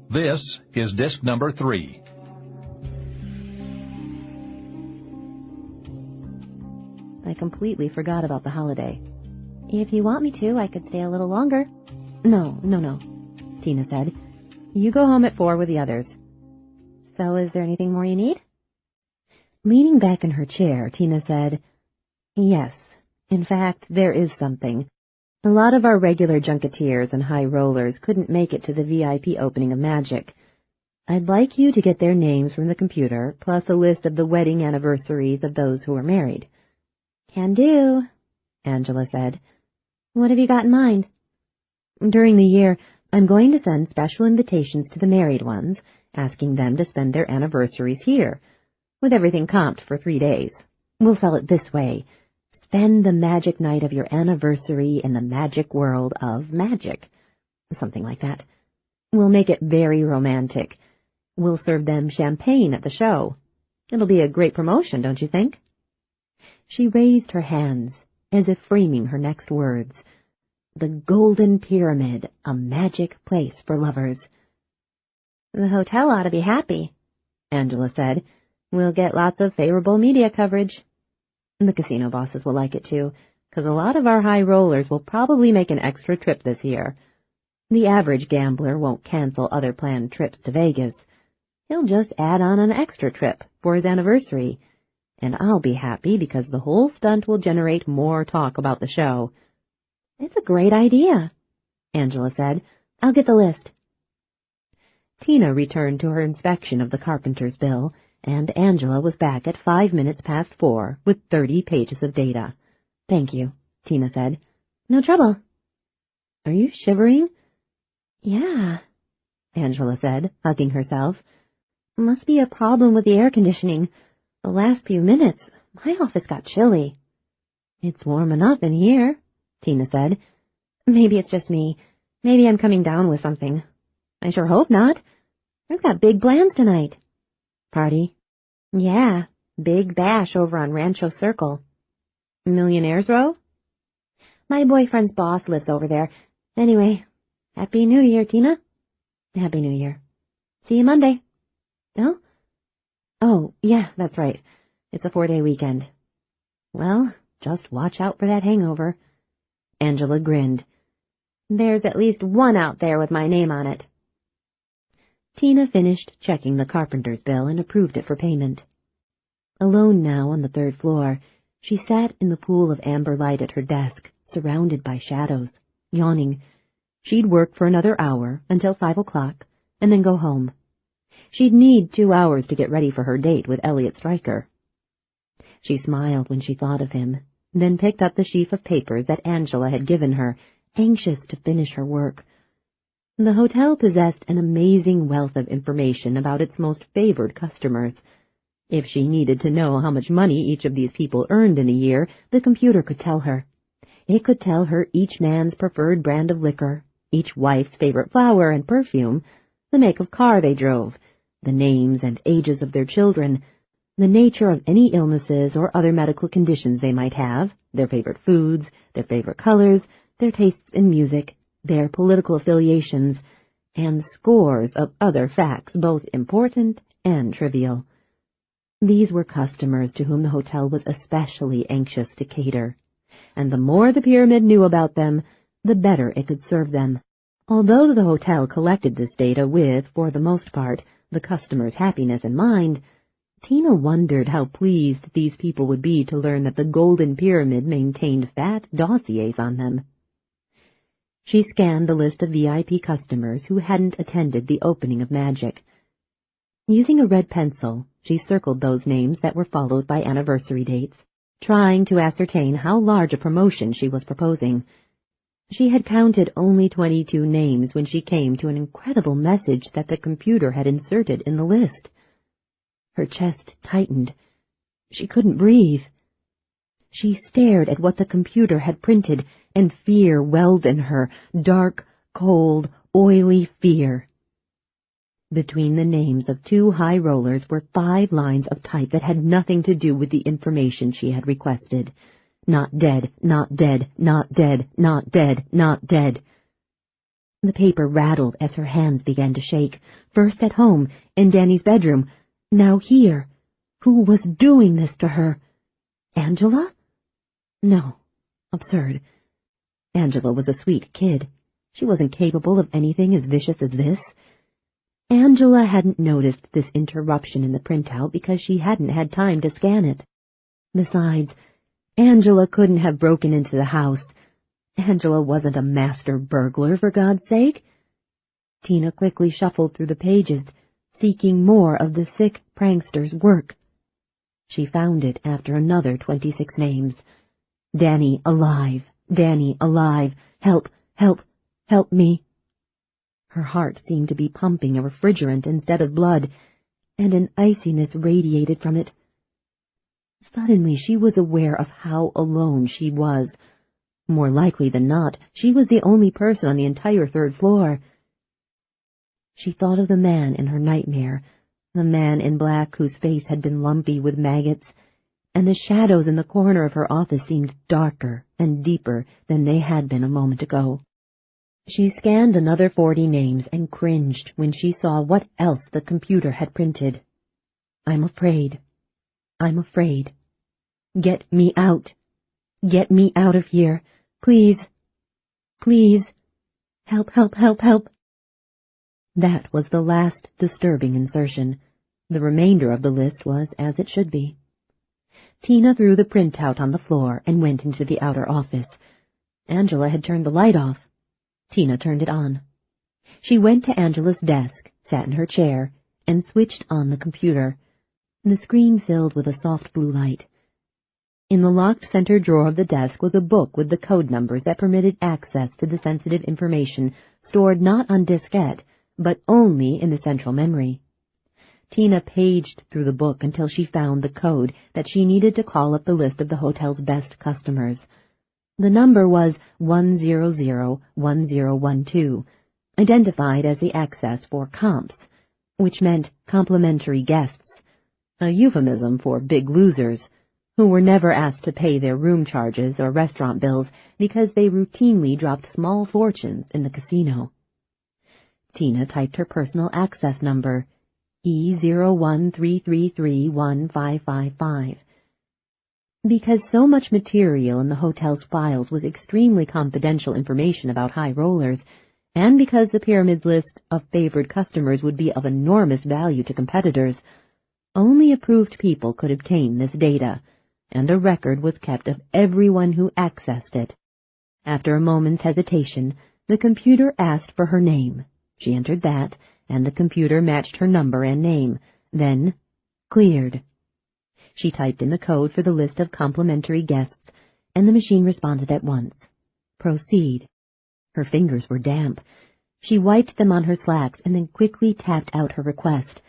This is disc number 3. "I completely forgot about the holiday." "If you want me to, I could stay a little longer." No, Tina said. "You go home at 4 with the others." "So is there anything more you need?" Leaning back in her chair, Tina said, "Yes. In fact, there is something. A lot of our regular junketeers and high rollers couldn't make it to the VIP opening of Magic. I'd like you to get their names from the computer, plus a list of the wedding anniversaries of those who are married." "Can do," Angela said. "What have you got in mind?" "During the year, I'm going to send special invitations to the married ones, asking them to spend their anniversaries here, with everything comped for 3 days. We'll sell it this way. Spend the magic night of your anniversary in the magic world of magic. Something like that. We'll make it very romantic. We'll serve them champagne at the show. It'll be a great promotion, don't you think?" She raised her hands, as if framing her next words. "The Golden Pyramid, a magic place for lovers." "The hotel ought to be happy," Angela said. "We'll get lots of favorable media coverage." "The casino bosses will like it too, because a lot of our high rollers will probably make an extra trip this year. The average gambler won't cancel other planned trips to Vegas. He'll just add on an extra trip for his anniversary. And I'll be happy because the whole stunt will generate more talk about the show." "It's a great idea," Angela said. "I'll get the list." Tina returned to her inspection of the carpenter's bill, and Angela was back at 5 minutes past 4 with 30 pages of data. "Thank you," Tina said. "No trouble." "Are you shivering?" "Yeah," Angela said, hugging herself. "Must be a problem with the air conditioning. The last few minutes, my office got chilly." "It's warm enough in here," Tina said. "Maybe it's just me. Maybe I'm coming down with something. I sure hope not. I've got big plans tonight." "Party?" "Yeah, big bash over on Rancho Circle." "Millionaire's Row?" "My boyfriend's boss lives over there. Anyway, Happy New Year, Tina." "Happy New Year." "See you Monday." "No?" "Oh, yeah, that's right. It's a 4-day weekend." "Well, just watch out for that hangover." Angela grinned. "There's at least one out there with my name on it." Tina finished checking the carpenter's bill and approved it for payment. Alone now on the 3rd floor, she sat in the pool of amber light at her desk, surrounded by shadows, yawning. She'd work for another hour until 5 o'clock, and then go home. She'd need 2 hours to get ready for her date with Elliot Stryker. She smiled when she thought of him, then picked up the sheaf of papers that Angela had given her, anxious to finish her work. The hotel possessed an amazing wealth of information about its most favored customers. If she needed to know how much money each of these people earned in a year, the computer could tell her. It could tell her each man's preferred brand of liquor, each wife's favorite flower and perfume, the make of car they drove, the names and ages of their children, the nature of any illnesses or other medical conditions they might have, their favorite foods, their favorite colors, their tastes in music, their political affiliations, and scores of other facts both important and trivial. These were customers to whom the hotel was especially anxious to cater, and the more the pyramid knew about them, the better it could serve them. Although the hotel collected this data with, for the most part, the customer's happiness in mind, Tina wondered how pleased these people would be to learn that the Golden Pyramid maintained fat dossiers on them. She scanned the list of VIP customers who hadn't attended the opening of Magic. Using a red pencil, she circled those names that were followed by anniversary dates, trying to ascertain how large a promotion she was proposing. She had counted only 22 names when she came to an incredible message that the computer had inserted in the list. Her chest tightened. She couldn't breathe. She stared at what the computer had printed, and fear welled in her, dark, cold, oily fear. Between the names of 2 high rollers were 5 lines of type that had nothing to do with the information she had requested. Not dead, not dead, not dead, not dead, not dead. The paper rattled as her hands began to shake, first at home, in Danny's bedroom, now here. Who was doing this to her? Angela? No, absurd. Angela was a sweet kid. She wasn't capable of anything as vicious as this. Angela hadn't noticed this interruption in the printout because she hadn't had time to scan it. Besides, Angela couldn't have broken into the house. Angela wasn't a master burglar, for God's sake. Tina quickly shuffled through the pages, seeking more of the sick prankster's work. She found it after another 26 names. Danny alive, Danny alive, help, help, help me. Her heart seemed to be pumping a refrigerant instead of blood, and an iciness radiated from it. Suddenly she was aware of how alone she was. More likely than not, she was the only person on the entire 3rd floor. She thought of the man in her nightmare, the man in black whose face had been lumpy with maggots, and the shadows in the corner of her office seemed darker and deeper than they had been a moment ago. She scanned another 40 names and cringed when she saw what else the computer had printed. I'm afraid. I'm afraid. Get me out. Get me out of here. Please. Please. Help, help, help, help. That was the last disturbing insertion. The remainder of the list was as it should be. Tina threw the printout on the floor and went into the outer office. Angela had turned the light off. Tina turned it on. She went to Angela's desk, sat in her chair, and switched on the computer. The screen filled with a soft blue light. In the locked center drawer of the desk was a book with the code numbers that permitted access to the sensitive information stored not on diskette, but only in the central memory. Tina paged through the book until she found the code that she needed to call up the list of the hotel's best customers. The number was 1001012, identified as the access for comps, which meant complimentary guests, a euphemism for big losers, who were never asked to pay their room charges or restaurant bills because they routinely dropped small fortunes in the casino. Tina typed her personal access number, E0133315555. Because so much material in the hotel's files was extremely confidential information about high rollers, and because the pyramid's list of favored customers would be of enormous value to competitors, only approved people could obtain this data, and a record was kept of everyone who accessed it. After a moment's hesitation, the computer asked for her name. She entered that, and the computer matched her number and name, then cleared. She typed in the code for the list of complimentary guests, and the machine responded at once. Proceed. Her fingers were damp. She wiped them on her slacks and then quickly tapped out her request.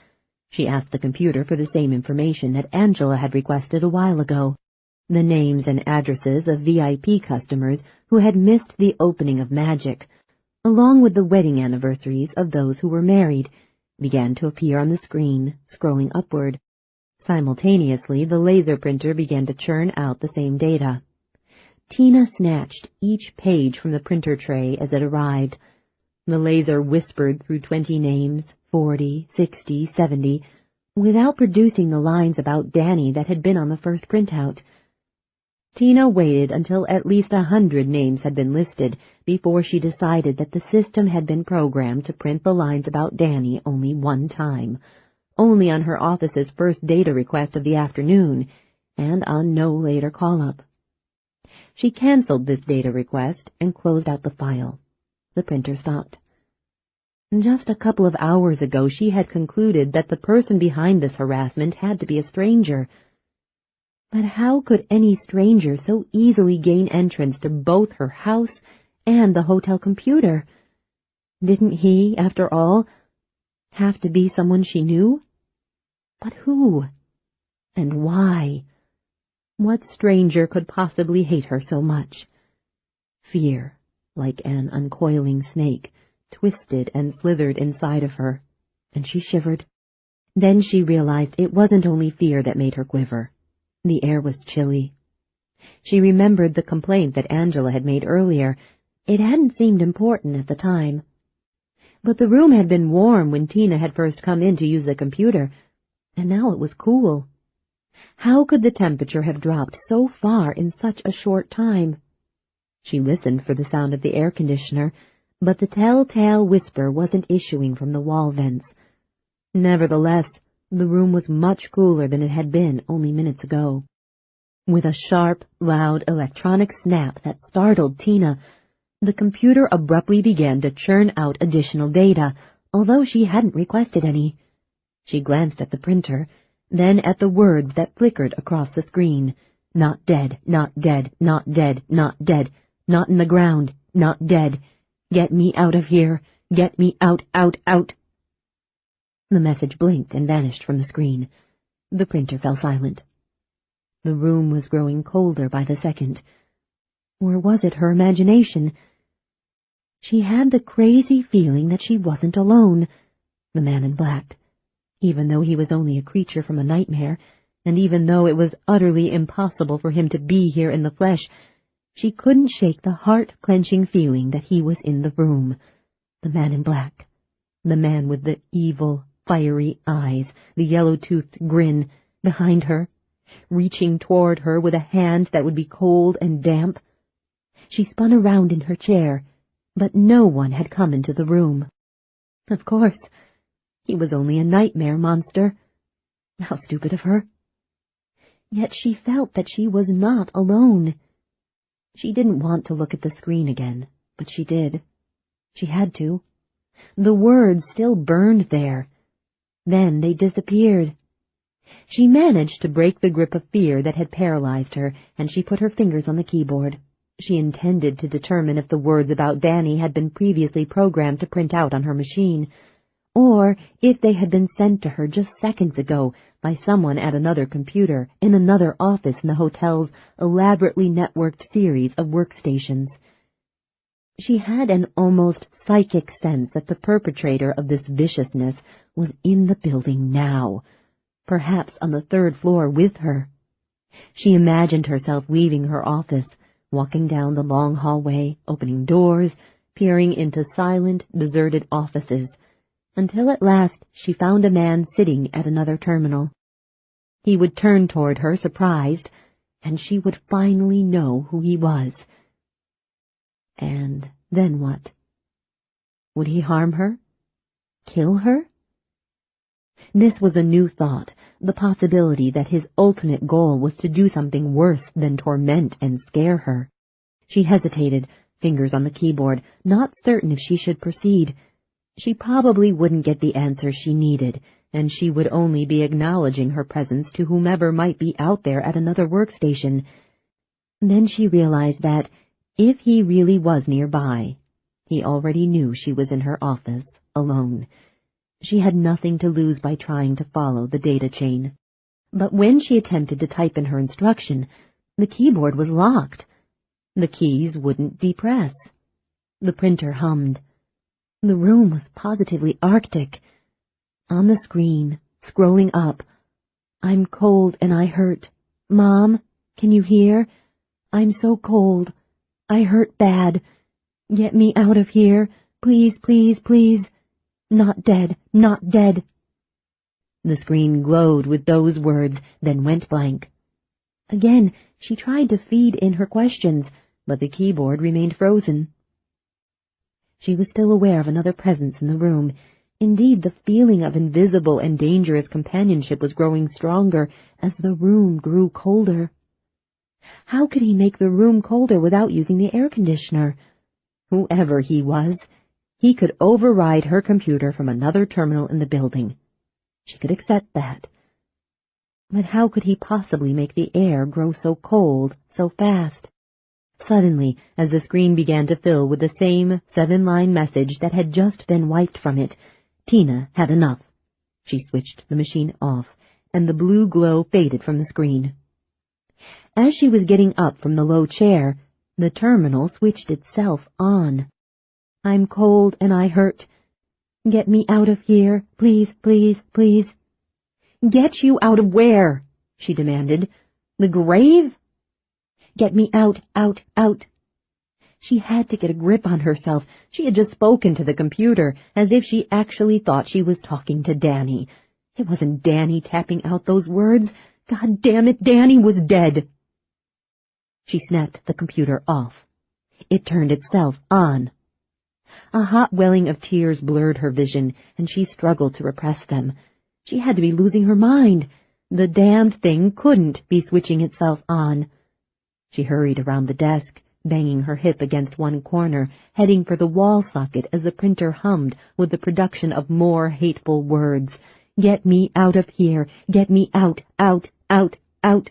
She asked the computer for the same information that Angela had requested a while ago, the names and addresses of VIP customers who had missed the opening of Magic, along with the wedding anniversaries of those who were married, began to appear on the screen, scrolling upward. Simultaneously, the laser printer began to churn out the same data. Tina snatched each page from the printer tray as it arrived. The laser whispered through 20 names, 40, 60, 70, without producing the lines about Danny that had been on the first printout. Tina waited until at least 100 names had been listed before she decided that the system had been programmed to print the lines about Danny only one time, only on her office's first data request of the afternoon, and on no later call-up. She canceled this data request and closed out the file. The printer stopped. Just a couple of hours ago she had concluded that the person behind this harassment had to be a stranger. But how could any stranger so easily gain entrance to both her house and the hotel computer? Didn't he, after all, have to be someone she knew? But who? And why? What stranger could possibly hate her so much? Fear, like an uncoiling snake, twisted and slithered inside of her, and she shivered. Then she realized it wasn't only fear that made her quiver. The air was chilly. She remembered the complaint that Angela had made earlier. It hadn't seemed important at the time. But the room had been warm when Tina had first come in to use the computer, and now it was cool. How could the temperature have dropped so far in such a short time? She listened for the sound of the air conditioner, but the telltale whisper wasn't issuing from the wall vents. Nevertheless, the room was much cooler than it had been only minutes ago. With a sharp, loud electronic snap that startled Tina, the computer abruptly began to churn out additional data, although she hadn't requested any. She glanced at the printer, then at the words that flickered across the screen. Not dead, not dead, not dead, not dead, not in the ground, not dead. Get me out of here. Get me out, out, out. The message blinked and vanished from the screen. The printer fell silent. The room was growing colder by the second. Or was it her imagination? She had the crazy feeling that she wasn't alone. The man in black, even though he was only a creature from a nightmare, and even though it was utterly impossible for him to be here in the flesh, she couldn't shake the heart-clenching feeling that he was in the room. The man in black. The man with the evil, fiery eyes, the yellow-toothed grin, behind her, reaching toward her with a hand that would be cold and damp. She spun around in her chair, but no one had come into the room. Of course, he was only a nightmare monster. How stupid of her. Yet she felt that she was not alone. She didn't want to look at the screen again, but she did. She had to. The words still burned there. Then they disappeared. She managed to break the grip of fear that had paralyzed her, and she put her fingers on the keyboard. She intended to determine if the words about Danny had been previously programmed to print out on her machine, or if they had been sent to her just seconds ago by someone at another computer in another office in the hotel's elaborately networked series of workstations. She had an almost psychic sense that the perpetrator of this viciousness was in the building now, perhaps on the third floor with her. She imagined herself leaving her office, walking down the long hallway, opening doors, peering into silent, deserted offices, until at last she found a man sitting at another terminal. He would turn toward her, surprised, and she would finally know who he was. And then what? Would he harm her? Kill her? This was a new thought, the possibility that his ultimate goal was to do something worse than torment and scare her. She hesitated, fingers on the keyboard, not certain if she should proceed. She probably wouldn't get the answer she needed, and she would only be acknowledging her presence to whomever might be out there at another workstation. Then she realized that, if he really was nearby, he already knew she was in her office, alone. She had nothing to lose by trying to follow the data chain. But when she attempted to type in her instruction, the keyboard was locked. The keys wouldn't depress. The printer hummed. The room was positively arctic. On the screen, scrolling up, "I'm cold and I hurt. Mom, can you hear? I'm so cold. I hurt bad. Get me out of here. Please, please, please. Not dead, not dead." The screen glowed with those words, then went blank. Again, she tried to feed in her questions, but the keyboard remained frozen. She was still aware of another presence in the room. Indeed, the feeling of invisible and dangerous companionship was growing stronger as the room grew colder. How could he make the room colder without using the air conditioner? Whoever he was, he could override her computer from another terminal in the building. She could accept that. But how could he possibly make the air grow so cold so fast? Suddenly, as the screen began to fill with the same 7-line message that had just been wiped from it, Tina had enough. She switched the machine off, and the blue glow faded from the screen. As she was getting up from the low chair, the terminal switched itself on. "I'm cold and I hurt. Get me out of here, please, please, please." "Get you out of where?" she demanded. "The grave?" "Get me out, out, out." She had to get a grip on herself. She had just spoken to the computer, as if she actually thought she was talking to Danny. It wasn't Danny tapping out those words. God damn it, Danny was dead. She snapped the computer off. It turned itself on. A hot welling of tears blurred her vision, and she struggled to repress them. She had to be losing her mind. The damned thing couldn't be switching itself on. She hurried around the desk, banging her hip against one corner, heading for the wall socket as the printer hummed with the production of more hateful words. "Get me out of here! Get me out, out, out, out!"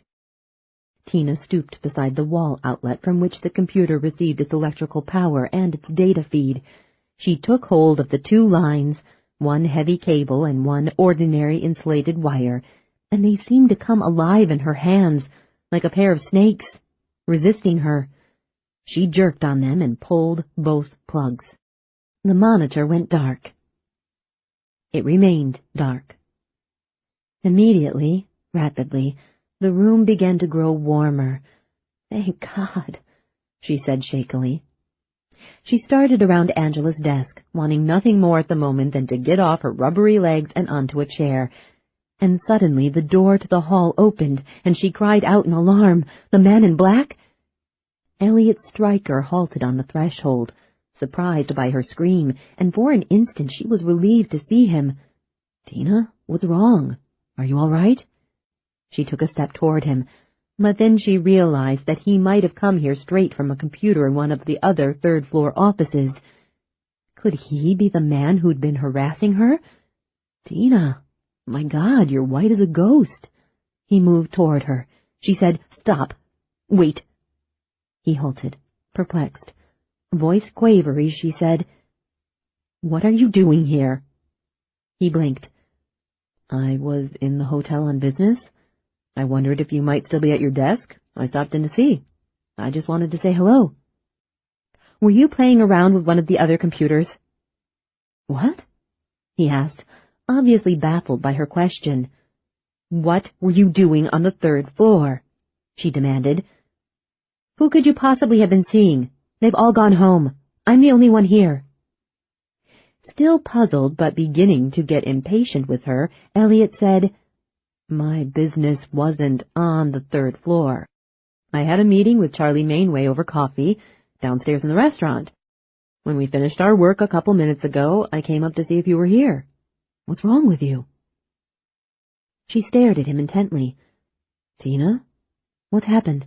Tina stooped beside the wall outlet from which the computer received its electrical power and its data feed. She took hold of the 2 lines, one heavy cable and one ordinary insulated wire, and they seemed to come alive in her hands, like a pair of snakes, resisting her. She jerked on them and pulled both plugs. The monitor went dark. It remained dark. Immediately, rapidly, the room began to grow warmer. "Thank God," she said shakily. She started around Angela's desk, wanting nothing more at the moment than to get off her rubbery legs and onto a chair. And suddenly the door to the hall opened, and she cried out in alarm. "The man in black?" Elliot Stryker halted on the threshold, surprised by her scream, and for an instant she was relieved to see him. "Tina, what's wrong? Are you all right?" She took a step toward him, but then she realized that he might have come here straight from a computer in one of the other third-floor offices. Could he be the man who'd been harassing her? "Tina, my God, you're white as a ghost." He moved toward her. She said, "Stop. Wait." He halted, perplexed. Voice quavery, she said, "What are you doing here?" He blinked. "I was in the hotel on business. I wondered if you might still be at your desk. I stopped in to see. I just wanted to say hello." "Were you playing around with one of the other computers?" "What?" he asked, obviously baffled by her question. "What were you doing on the 3rd floor?" she demanded. "Who could you possibly have been seeing? They've all gone home. I'm the only one here." Still puzzled but beginning to get impatient with her, Elliot said, "My business wasn't on the 3rd floor. I had a meeting with Charlie Mainway over coffee, downstairs in the restaurant. When we finished our work a couple minutes ago, I came up to see if you were here. What's wrong with you?" She stared at him intently. "Tina, what's happened?"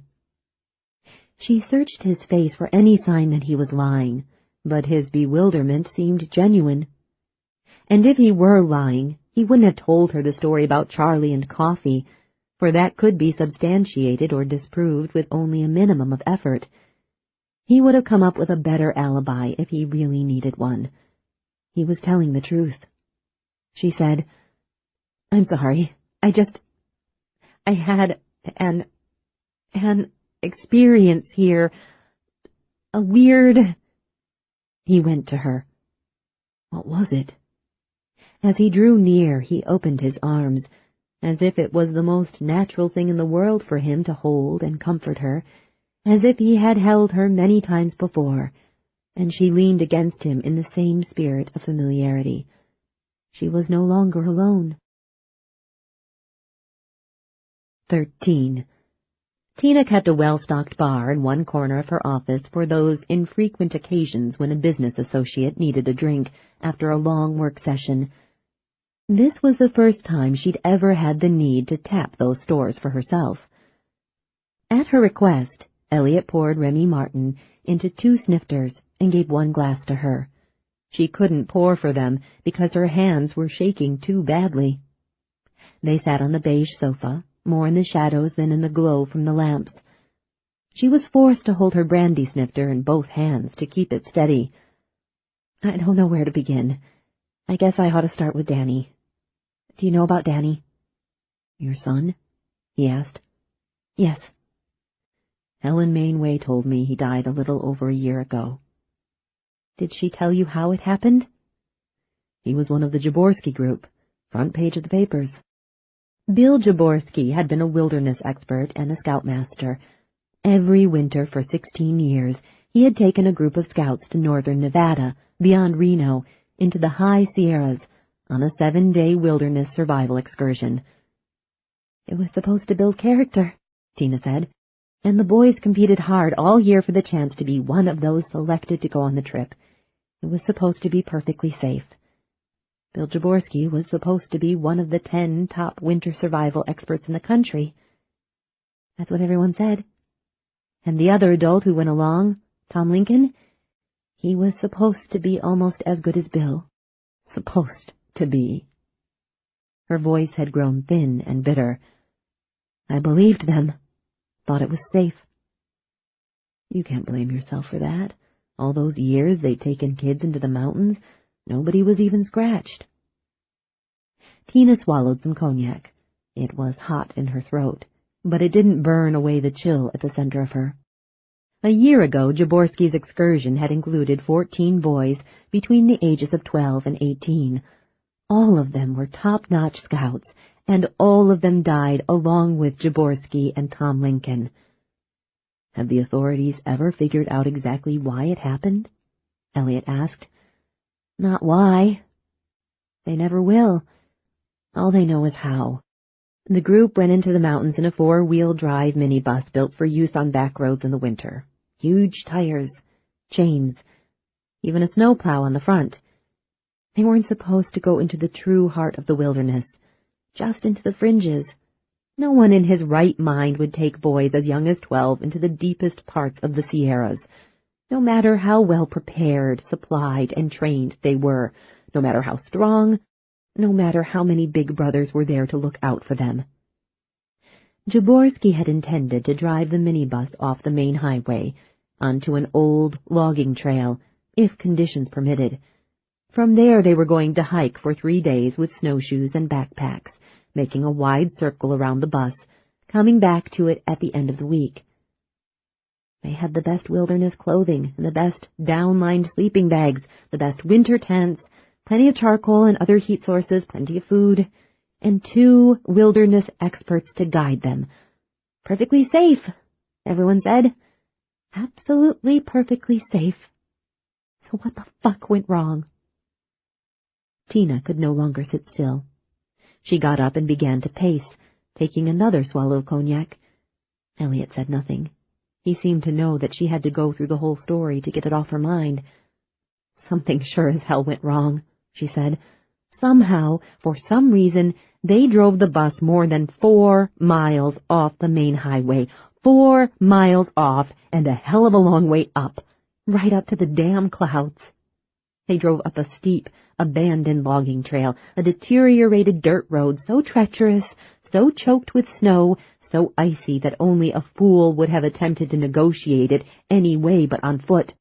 She searched his face for any sign that he was lying, but his bewilderment seemed genuine. And if he were lying, he wouldn't have told her the story about Charlie and coffee, for that could be substantiated or disproved with only a minimum of effort. He would have come up with a better alibi if he really needed one. He was telling the truth. She said, "I'm sorry. I had an experience here. A weird—" He went to her. What was it? As he drew near, he opened his arms, as if it was the most natural thing in the world for him to hold and comfort her, as if he had held her many times before, and she leaned against him in the same spirit of familiarity. She was no longer alone. 13. Tina kept a well-stocked bar in one corner of her office for those infrequent occasions when a business associate needed a drink after a long work session. This was the first time she'd ever had the need to tap those stores for herself. At her request, Elliot poured Remy Martin into 2 snifters and gave 1 glass to her. She couldn't pour for them because her hands were shaking too badly. They sat on the beige sofa, more in the shadows than in the glow from the lamps. She was forced to hold her brandy snifter in both hands to keep it steady. I don't know where to begin. I guess I ought to start with Danny. Do you know about Danny? Your son? He asked. Yes. Helen Mainway told me he died a little over a year ago. Did she tell you how it happened? He was one of the Jaworski group, front page of the papers. Bill Jaworski had been a wilderness expert and a scoutmaster. Every winter for 16 years, he had taken a group of scouts to northern Nevada, beyond Reno, into the high Sierras, on a 7-day wilderness survival excursion. It was supposed to build character, Tina said, and the boys competed hard all year for the chance to be one of those selected to go on the trip. It was supposed to be perfectly safe. Bill Jaworski was supposed to be one of the 10 top winter survival experts in the country. That's what everyone said. And the other adult who went along, Tom Lincoln, he was supposed to be almost as good as Bill. Supposed to be. Her voice had grown thin and bitter. I believed them. Thought it was safe. You can't blame yourself for that. All those years they'd taken kids into the mountains, nobody was even scratched. Tina swallowed some cognac. It was hot in her throat, but it didn't burn away the chill at the center of her. A year ago, Jaworski's excursion had included 14 boys between the ages of 12 and 18. All of them were top-notch scouts, and all of them died along with Jaworski and Tom Lincoln. Have the authorities ever figured out exactly why it happened? Elliot asked. Not why. They never will. All they know is how. The group went into the mountains in a 4-wheel drive minibus built for use on back roads in the winter. Huge tires, chains, even a snowplow on the front. They weren't supposed to go into the true heart of the wilderness, just into the fringes. No one in his right mind would take boys as young as 12 into the deepest parts of the Sierras, no matter how well prepared, supplied, and trained they were, no matter how strong, no matter how many big brothers were there to look out for them. Jaworski had intended to drive the minibus off the main highway onto an old logging trail, if conditions permitted. From there they were going to hike for 3 days with snowshoes and backpacks, making a wide circle around the bus, coming back to it at the end of the week. They had the best wilderness clothing, the best down-lined sleeping bags, the best winter tents, plenty of charcoal and other heat sources, plenty of food, and 2 wilderness experts to guide them. Perfectly safe, everyone said. Absolutely perfectly safe. So what the fuck went wrong? Tina could no longer sit still. She got up and began to pace, taking another swallow of cognac. Elliot said nothing. He seemed to know that she had to go through the whole story to get it off her mind. Something sure as hell went wrong, she said. Somehow, for some reason, they drove the bus more than 4 miles off the main highway. 4 miles off and a hell of a long way up, right up to the damn clouds. They drove up a steep, abandoned logging trail, a deteriorated dirt road so treacherous, so choked with snow, so icy that only a fool would have attempted to negotiate it any way but on foot.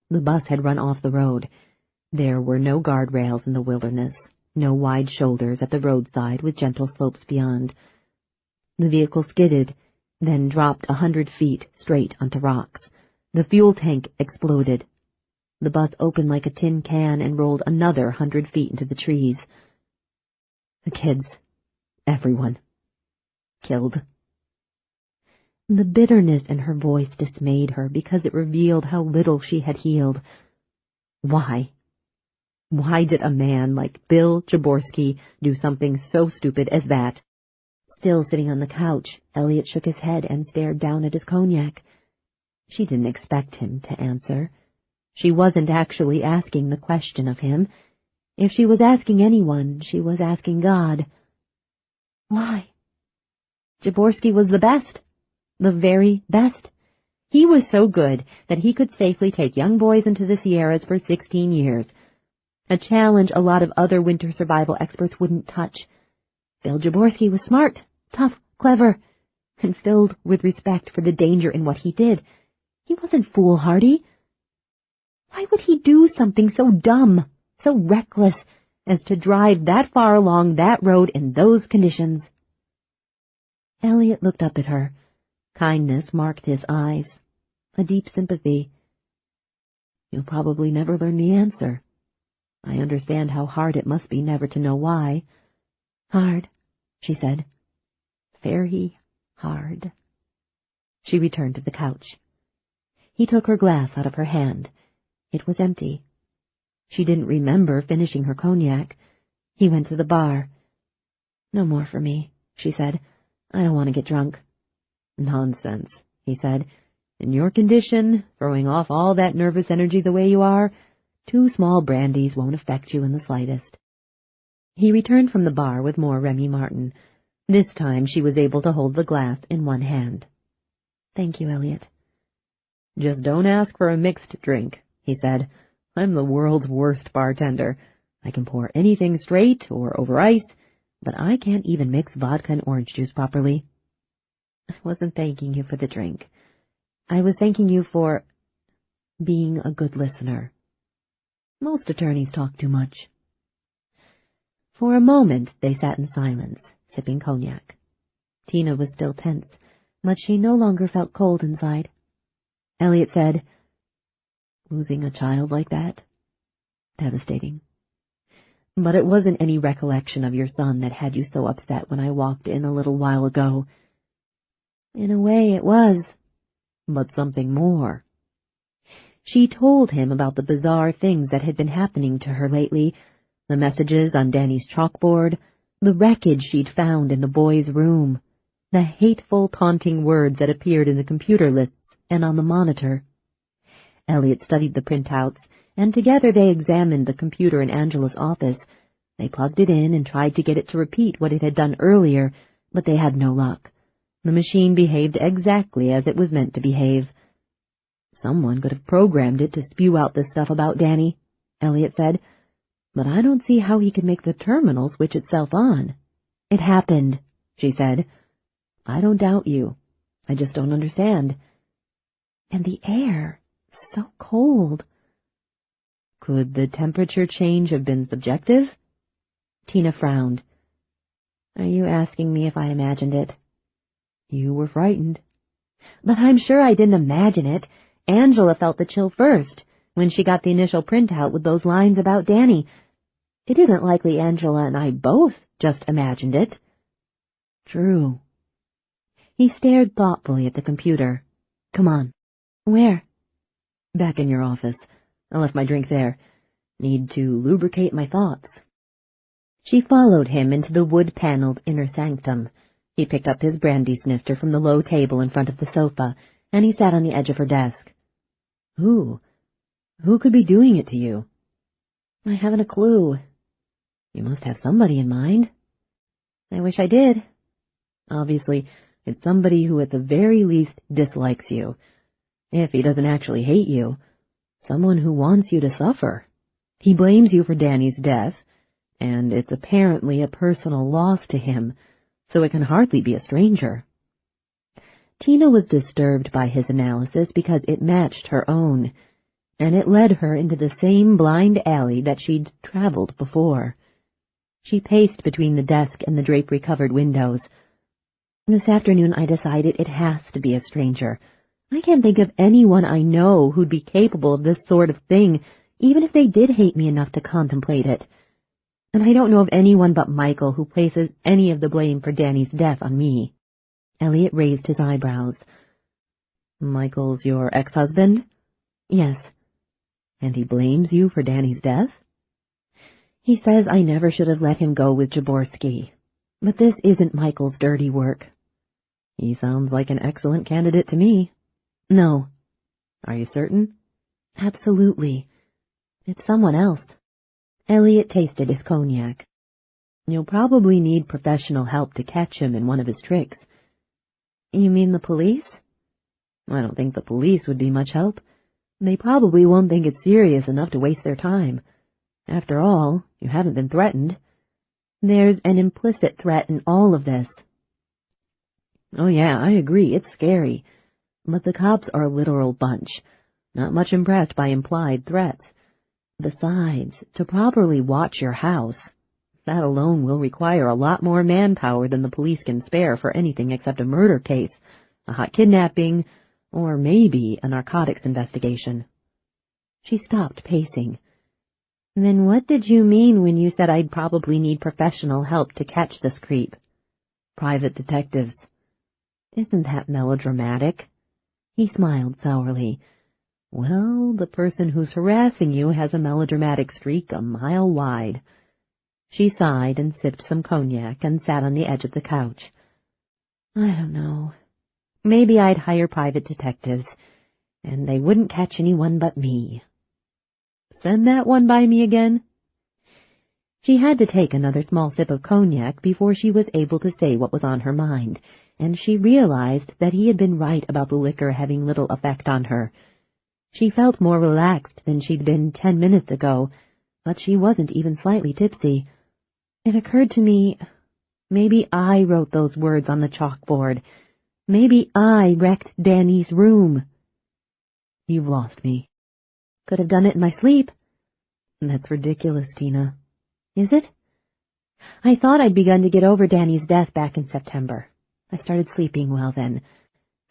The bus had run off the road. There were no guardrails in the wilderness, no wide shoulders at the roadside with gentle slopes beyond. The vehicle skidded, then dropped 100 feet straight onto rocks. The fuel tank exploded. The bus opened like a tin can and rolled another 100 feet into the trees. The kids, everyone, killed. The bitterness in her voice dismayed her because it revealed how little she had healed. Why? Why did a man like Bill Jaworski do something so stupid as that? Still sitting on the couch, Elliot shook his head and stared down at his cognac. She didn't expect him to answer. She wasn't actually asking the question of him. If she was asking anyone, she was asking God. Why? Jaworski was the best. The very best. He was so good that he could safely take young boys into the Sierras for 16 years. A challenge a lot of other winter survival experts wouldn't touch. Phil Jaworski was smart, tough, clever, and filled with respect for the danger in what he did. He wasn't foolhardy. Why would he do something so dumb, so reckless, as to drive that far along that road in those conditions? Elliot looked up at her. Kindness marked his eyes, a deep sympathy. You'll probably never learn the answer. I understand how hard it must be never to know why. Hard, she said. Very hard. She returned to the couch. He took her glass out of her hand. It was empty. She didn't remember finishing her cognac. He went to the bar. No more for me, she said. I don't want to get drunk. Nonsense, he said. In your condition, throwing off all that nervous energy the way you are, 2 small brandies won't affect you in the slightest. He returned from the bar with more Remy Martin. This time she was able to hold the glass in one hand. Thank you, Elliot. Just don't ask for a mixed drink, he said. I'm the world's worst bartender. I can pour anything straight or over ice, but I can't even mix vodka and orange juice properly. I wasn't thanking you for the drink. I was thanking you for being a good listener. Most attorneys talk too much. For a moment they sat in silence, sipping cognac. Tina was still tense, but she no longer felt cold inside. Elliot said, Losing a child like that? Devastating. But it wasn't any recollection of your son that had you so upset when I walked in a little while ago. In a way it was, but something more. She told him about the bizarre things that had been happening to her lately, the messages on Danny's chalkboard, the wreckage she'd found in the boy's room, the hateful, taunting words that appeared in the computer lists and on the monitor. Elliot studied the printouts, and together they examined the computer in Angela's office. They plugged it in and tried to get it to repeat what it had done earlier, but they had no luck. The machine behaved exactly as it was meant to behave. Someone could have programmed it to spew out this stuff about Danny, Elliot said, but I don't see how he could make the terminal switch itself on. It happened, she said. I don't doubt you. I just don't understand. And the air, so cold. Could the temperature change have been subjective? Tina frowned. Are you asking me if I imagined it? You were frightened. But I'm sure I didn't imagine it. Angela felt the chill first, when she got the initial printout with those lines about Danny. It isn't likely Angela and I both just imagined it. True. He stared thoughtfully at the computer. Come on. Where? Back in your office. I left my drink there. Need to lubricate my thoughts. She followed him into the wood-paneled inner sanctum. He picked up his brandy snifter from the low table in front of the sofa, and he sat on the edge of her desk. Who? Who could be doing it to you? I haven't a clue. You must have somebody in mind. I wish I did. Obviously, it's somebody who at the very least dislikes you. If he doesn't actually hate you, someone who wants you to suffer. He blames you for Danny's death, and it's apparently a personal loss to him, so it can hardly be a stranger. Tina was disturbed by his analysis because it matched her own, and it led her into the same blind alley that she'd traveled before. She paced between the desk and the drapery-covered windows. This afternoon I decided it has to be a stranger. I can't think of anyone I know who'd be capable of this sort of thing, even if they did hate me enough to contemplate it. And I don't know of anyone but Michael who places any of the blame for Danny's death on me. Elliot raised his eyebrows. Michael's your ex-husband? Yes. And he blames you for Danny's death? He says I never should have let him go with Jaworski. But this isn't Michael's dirty work. He sounds like an excellent candidate to me. No. Are you certain? Absolutely. It's someone else. Elliot tasted his cognac. You'll probably need professional help to catch him in one of his tricks. You mean the police? I don't think the police would be much help. They probably won't think it's serious enough to waste their time. After all, you haven't been threatened. There's an implicit threat in all of this. Oh yeah, I agree, it's scary. But the cops are a literal bunch, not much impressed by implied threats. Besides, to properly watch your house, that alone will require a lot more manpower than the police can spare for anything except a murder case, a hot kidnapping, or maybe a narcotics investigation. She stopped pacing. Then what did you mean when you said I'd probably need professional help to catch this creep? Private detectives. Isn't that melodramatic? He smiled sourly. Well, the person who's harassing you has a melodramatic streak a mile wide. She sighed and sipped some cognac and sat on the edge of the couch. I don't know. Maybe I'd hire private detectives, and they wouldn't catch anyone but me. Send that one by me again? She had to take another small sip of cognac before she was able to say what was on her mind, and she realized that he had been right about the liquor having little effect on her. She felt more relaxed than she'd been 10 minutes ago, but she wasn't even slightly tipsy. It occurred to me, maybe I wrote those words on the chalkboard. Maybe I wrecked Danny's room. You've lost me. Could have done it in my sleep. That's ridiculous, Tina. Is it? I thought I'd begun to get over Danny's death back in September. I started sleeping well then.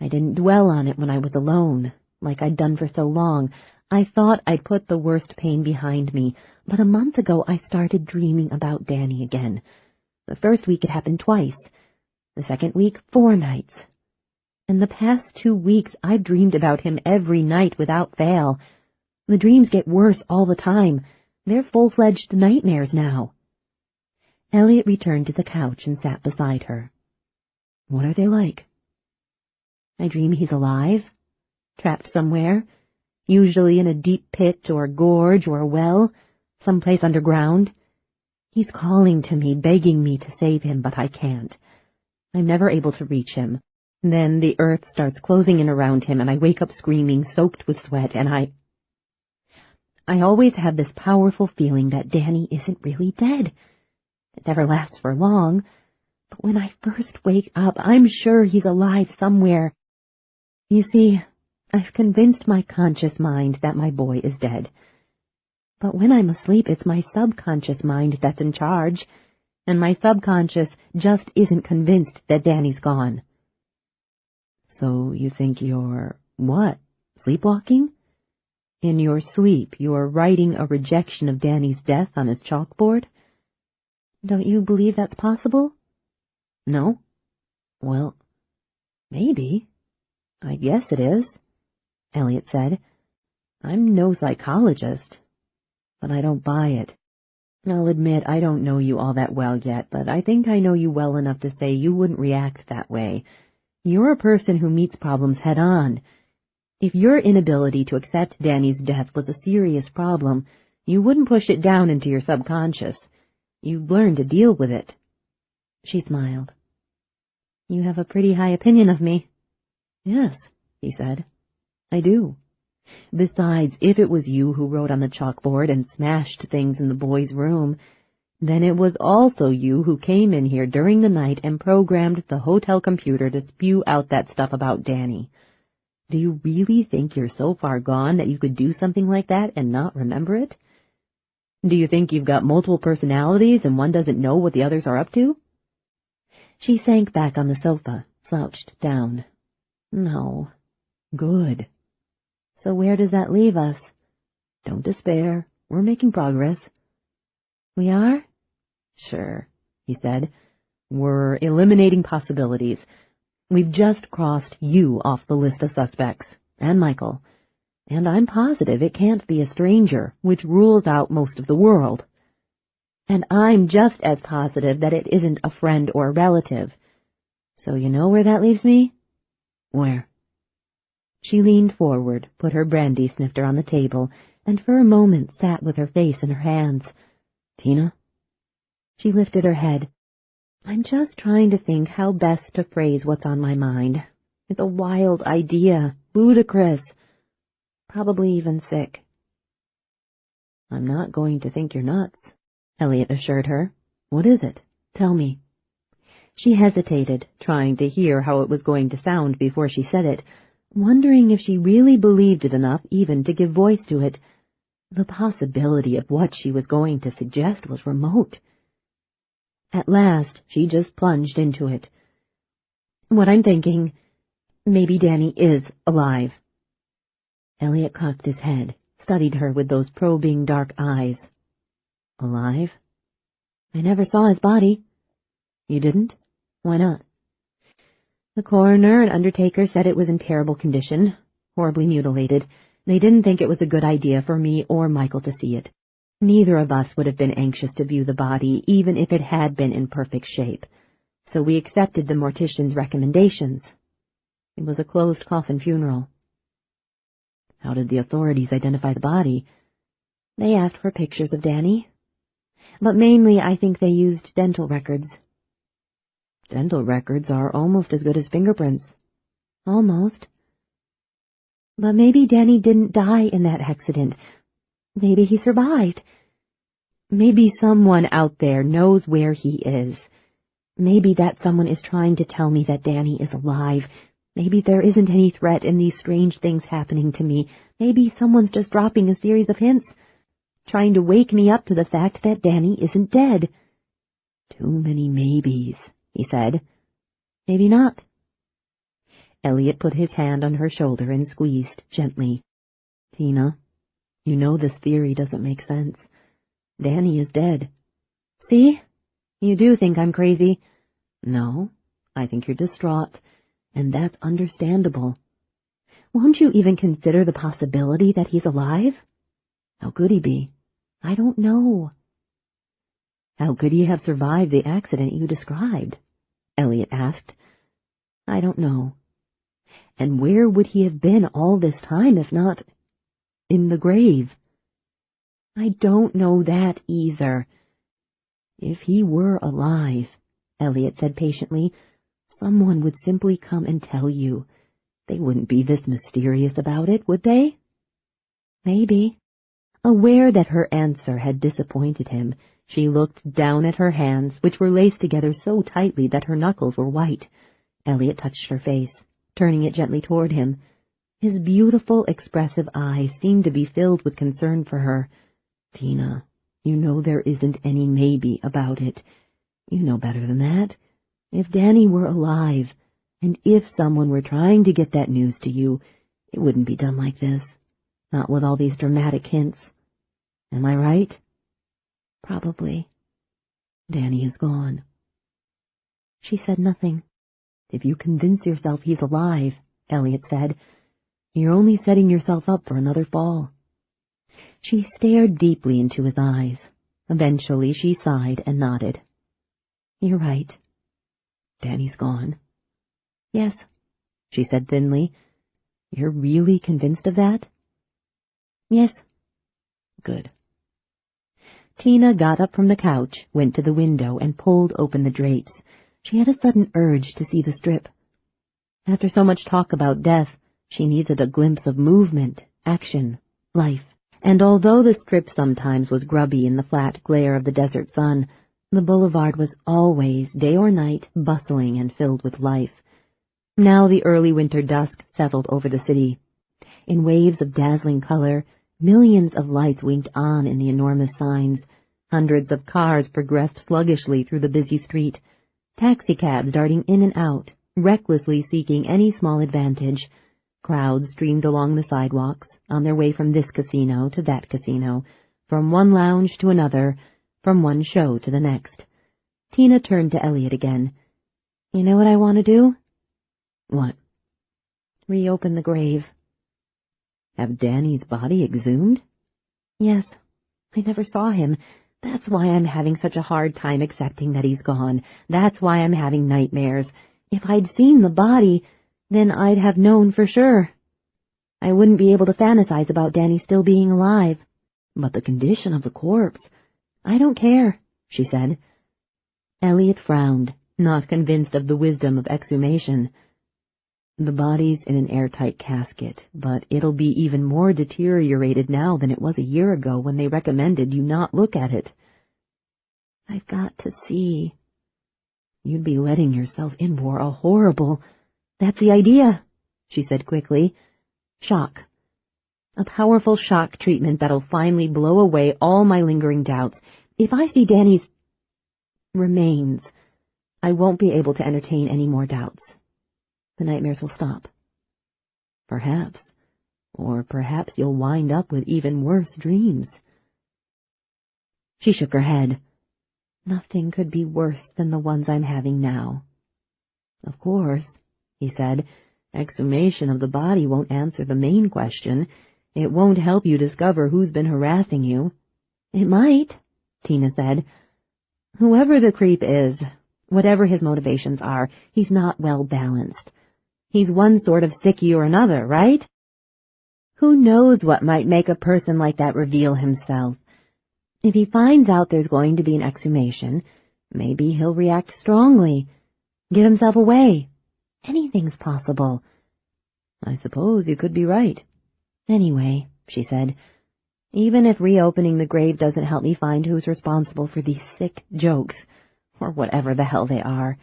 I didn't dwell on it when I was alone, like I'd done for so long. I thought I'd put the worst pain behind me, but a month ago I started dreaming about Danny again. The first week it happened twice. The second week, 4 nights. In the past 2 weeks I've dreamed about him every night without fail. The dreams get worse all the time. They're full-fledged nightmares now. Elliot returned to the couch and sat beside her. What are they like? I dream he's alive, trapped somewhere, usually in a deep pit or gorge or a well, someplace underground. He's calling to me, begging me to save him, but I can't. I'm never able to reach him. Then the earth starts closing in around him, and I wake up screaming, soaked with sweat, and I always have this powerful feeling that Danny isn't really dead. It never lasts for long, but when I first wake up, I'm sure he's alive somewhere. You see, I've convinced my conscious mind that my boy is dead. But when I'm asleep, it's my subconscious mind that's in charge, and my subconscious just isn't convinced that Danny's gone. So you think you're, what, sleepwalking? In your sleep, you're writing a rejection of Danny's death on his chalkboard? Don't you believe that's possible? No? Well, maybe. I guess it is, Elliot said. I'm no psychologist, but I don't buy it. I'll admit I don't know you all that well yet, but I think I know you well enough to say you wouldn't react that way. You're a person who meets problems head-on. If your inability to accept Danny's death was a serious problem, you wouldn't push it down into your subconscious. You'd learn to deal with it. She smiled. You have a pretty high opinion of me. Yes, he said. I do. Besides, if it was you who wrote on the chalkboard and smashed things in the boy's room, then it was also you who came in here during the night and programmed the hotel computer to spew out that stuff about Danny. Do you really think you're so far gone that you could do something like that and not remember it? Do you think you've got multiple personalities and one doesn't know what the others are up to? She sank back on the sofa, slouched down. No. Good. So where does that leave us? Don't despair. We're making progress. We are? Sure, he said. We're eliminating possibilities. We've just crossed you off the list of suspects, and Michael. And I'm positive it can't be a stranger, which rules out most of the world. And I'm just as positive that it isn't a friend or a relative. So you know where that leaves me? Where? She leaned forward, put her brandy snifter on the table, and for a moment sat with her face in her hands. Tina? She lifted her head. I'm just trying to think how best to phrase what's on my mind. It's a wild idea, ludicrous, probably even sick. I'm not going to think you're nuts, Elliot assured her. What is it? Tell me. She hesitated, trying to hear how it was going to sound before she said it, wondering if she really believed it enough even to give voice to it. The possibility of what she was going to suggest was remote. At last, she just plunged into it. What I'm thinking, maybe Danny is alive. Elliot cocked his head, studied her with those probing dark eyes. Alive? I never saw his body. You didn't? Why not? The coroner and undertaker said it was in terrible condition, horribly mutilated. They didn't think it was a good idea for me or Michael to see it. Neither of us would have been anxious to view the body, even if it had been in perfect shape. So we accepted the mortician's recommendations. It was a closed coffin funeral. How did the authorities identify the body? They asked for pictures of Danny. But mainly I think they used dental records. Dental records are almost as good as fingerprints. Almost. But maybe Danny didn't die in that accident. Maybe he survived. Maybe someone out there knows where he is. Maybe that someone is trying to tell me that Danny is alive. Maybe there isn't any threat in these strange things happening to me. Maybe someone's just dropping a series of hints, trying to wake me up to the fact that Danny isn't dead. Too many maybes, he said. Maybe not. Elliot put his hand on her shoulder and squeezed gently. Tina, you know this theory doesn't make sense. Danny is dead. See? You do think I'm crazy. No, I think you're distraught, and that's understandable. Won't you even consider the possibility that he's alive? How could he be? I don't know. How could he have survived the accident you described? Elliot asked. I don't know. And where would he have been all this time if not in the grave? I don't know that either. If he were alive, Elliot said patiently, someone would simply come and tell you. They wouldn't be this mysterious about it, would they? Maybe. Aware that her answer had disappointed him, she looked down at her hands, which were laced together so tightly that her knuckles were white. Elliot touched her face, turning it gently toward him. His beautiful, expressive eyes seemed to be filled with concern for her. Tina, you know there isn't any maybe about it. You know better than that. If Danny were alive, and if someone were trying to get that news to you, it wouldn't be done like this. Not with all these dramatic hints. Am I right? Probably. Danny is gone. She said nothing. If you convince yourself he's alive, Elliot said, you're only setting yourself up for another fall. She stared deeply into his eyes. Eventually she sighed and nodded. You're right. Danny's gone. Yes, she said thinly. You're really convinced of that? Yes. Good. Tina got up from the couch, went to the window, and pulled open the drapes. She had a sudden urge to see the strip. After so much talk about death, she needed a glimpse of movement, action, life. And although the strip sometimes was grubby in the flat glare of the desert sun, the boulevard was always, day or night, bustling and filled with life. Now the early winter dusk settled over the city. In waves of dazzling color, millions of lights winked on in the enormous signs. Hundreds of cars progressed sluggishly through the busy street, taxicabs darting in and out, recklessly seeking any small advantage. Crowds streamed along the sidewalks, on their way from this casino to that casino, from one lounge to another, from one show to the next. Tina turned to Elliot again. You know what I want to do? What? Reopen the grave. Have Danny's body exhumed? Yes. I never saw him. That's why I'm having such a hard time accepting that he's gone. That's why I'm having nightmares. If I'd seen the body, then I'd have known for sure. I wouldn't be able to fantasize about Danny still being alive. But the condition of the corpse... I don't care, she said. Elliot frowned, not convinced of the wisdom of exhumation. The body's in an airtight casket, but it'll be even more deteriorated now than it was a year ago when they recommended you not look at it. I've got to see. You'd be letting yourself in for a horrible... That's the idea, she said quickly. Shock. A powerful shock treatment that'll finally blow away all my lingering doubts. If I see Danny's remains, I won't be able to entertain any more doubts. The nightmares will stop. Perhaps. Or perhaps you'll wind up with even worse dreams. She shook her head. Nothing could be worse than the ones I'm having now. Of course, he said, exhumation of the body won't answer the main question. It won't help you discover who's been harassing you. It might, Tina said. Whoever the creep is, whatever his motivations are, he's not well balanced. He's one sort of sickie or another, right? Who knows what might make a person like that reveal himself? If he finds out there's going to be an exhumation, maybe he'll react strongly, give himself away. Anything's possible. I suppose you could be right. Anyway, she said, even if reopening the grave doesn't help me find who's responsible for these sick jokes, or whatever the hell they are,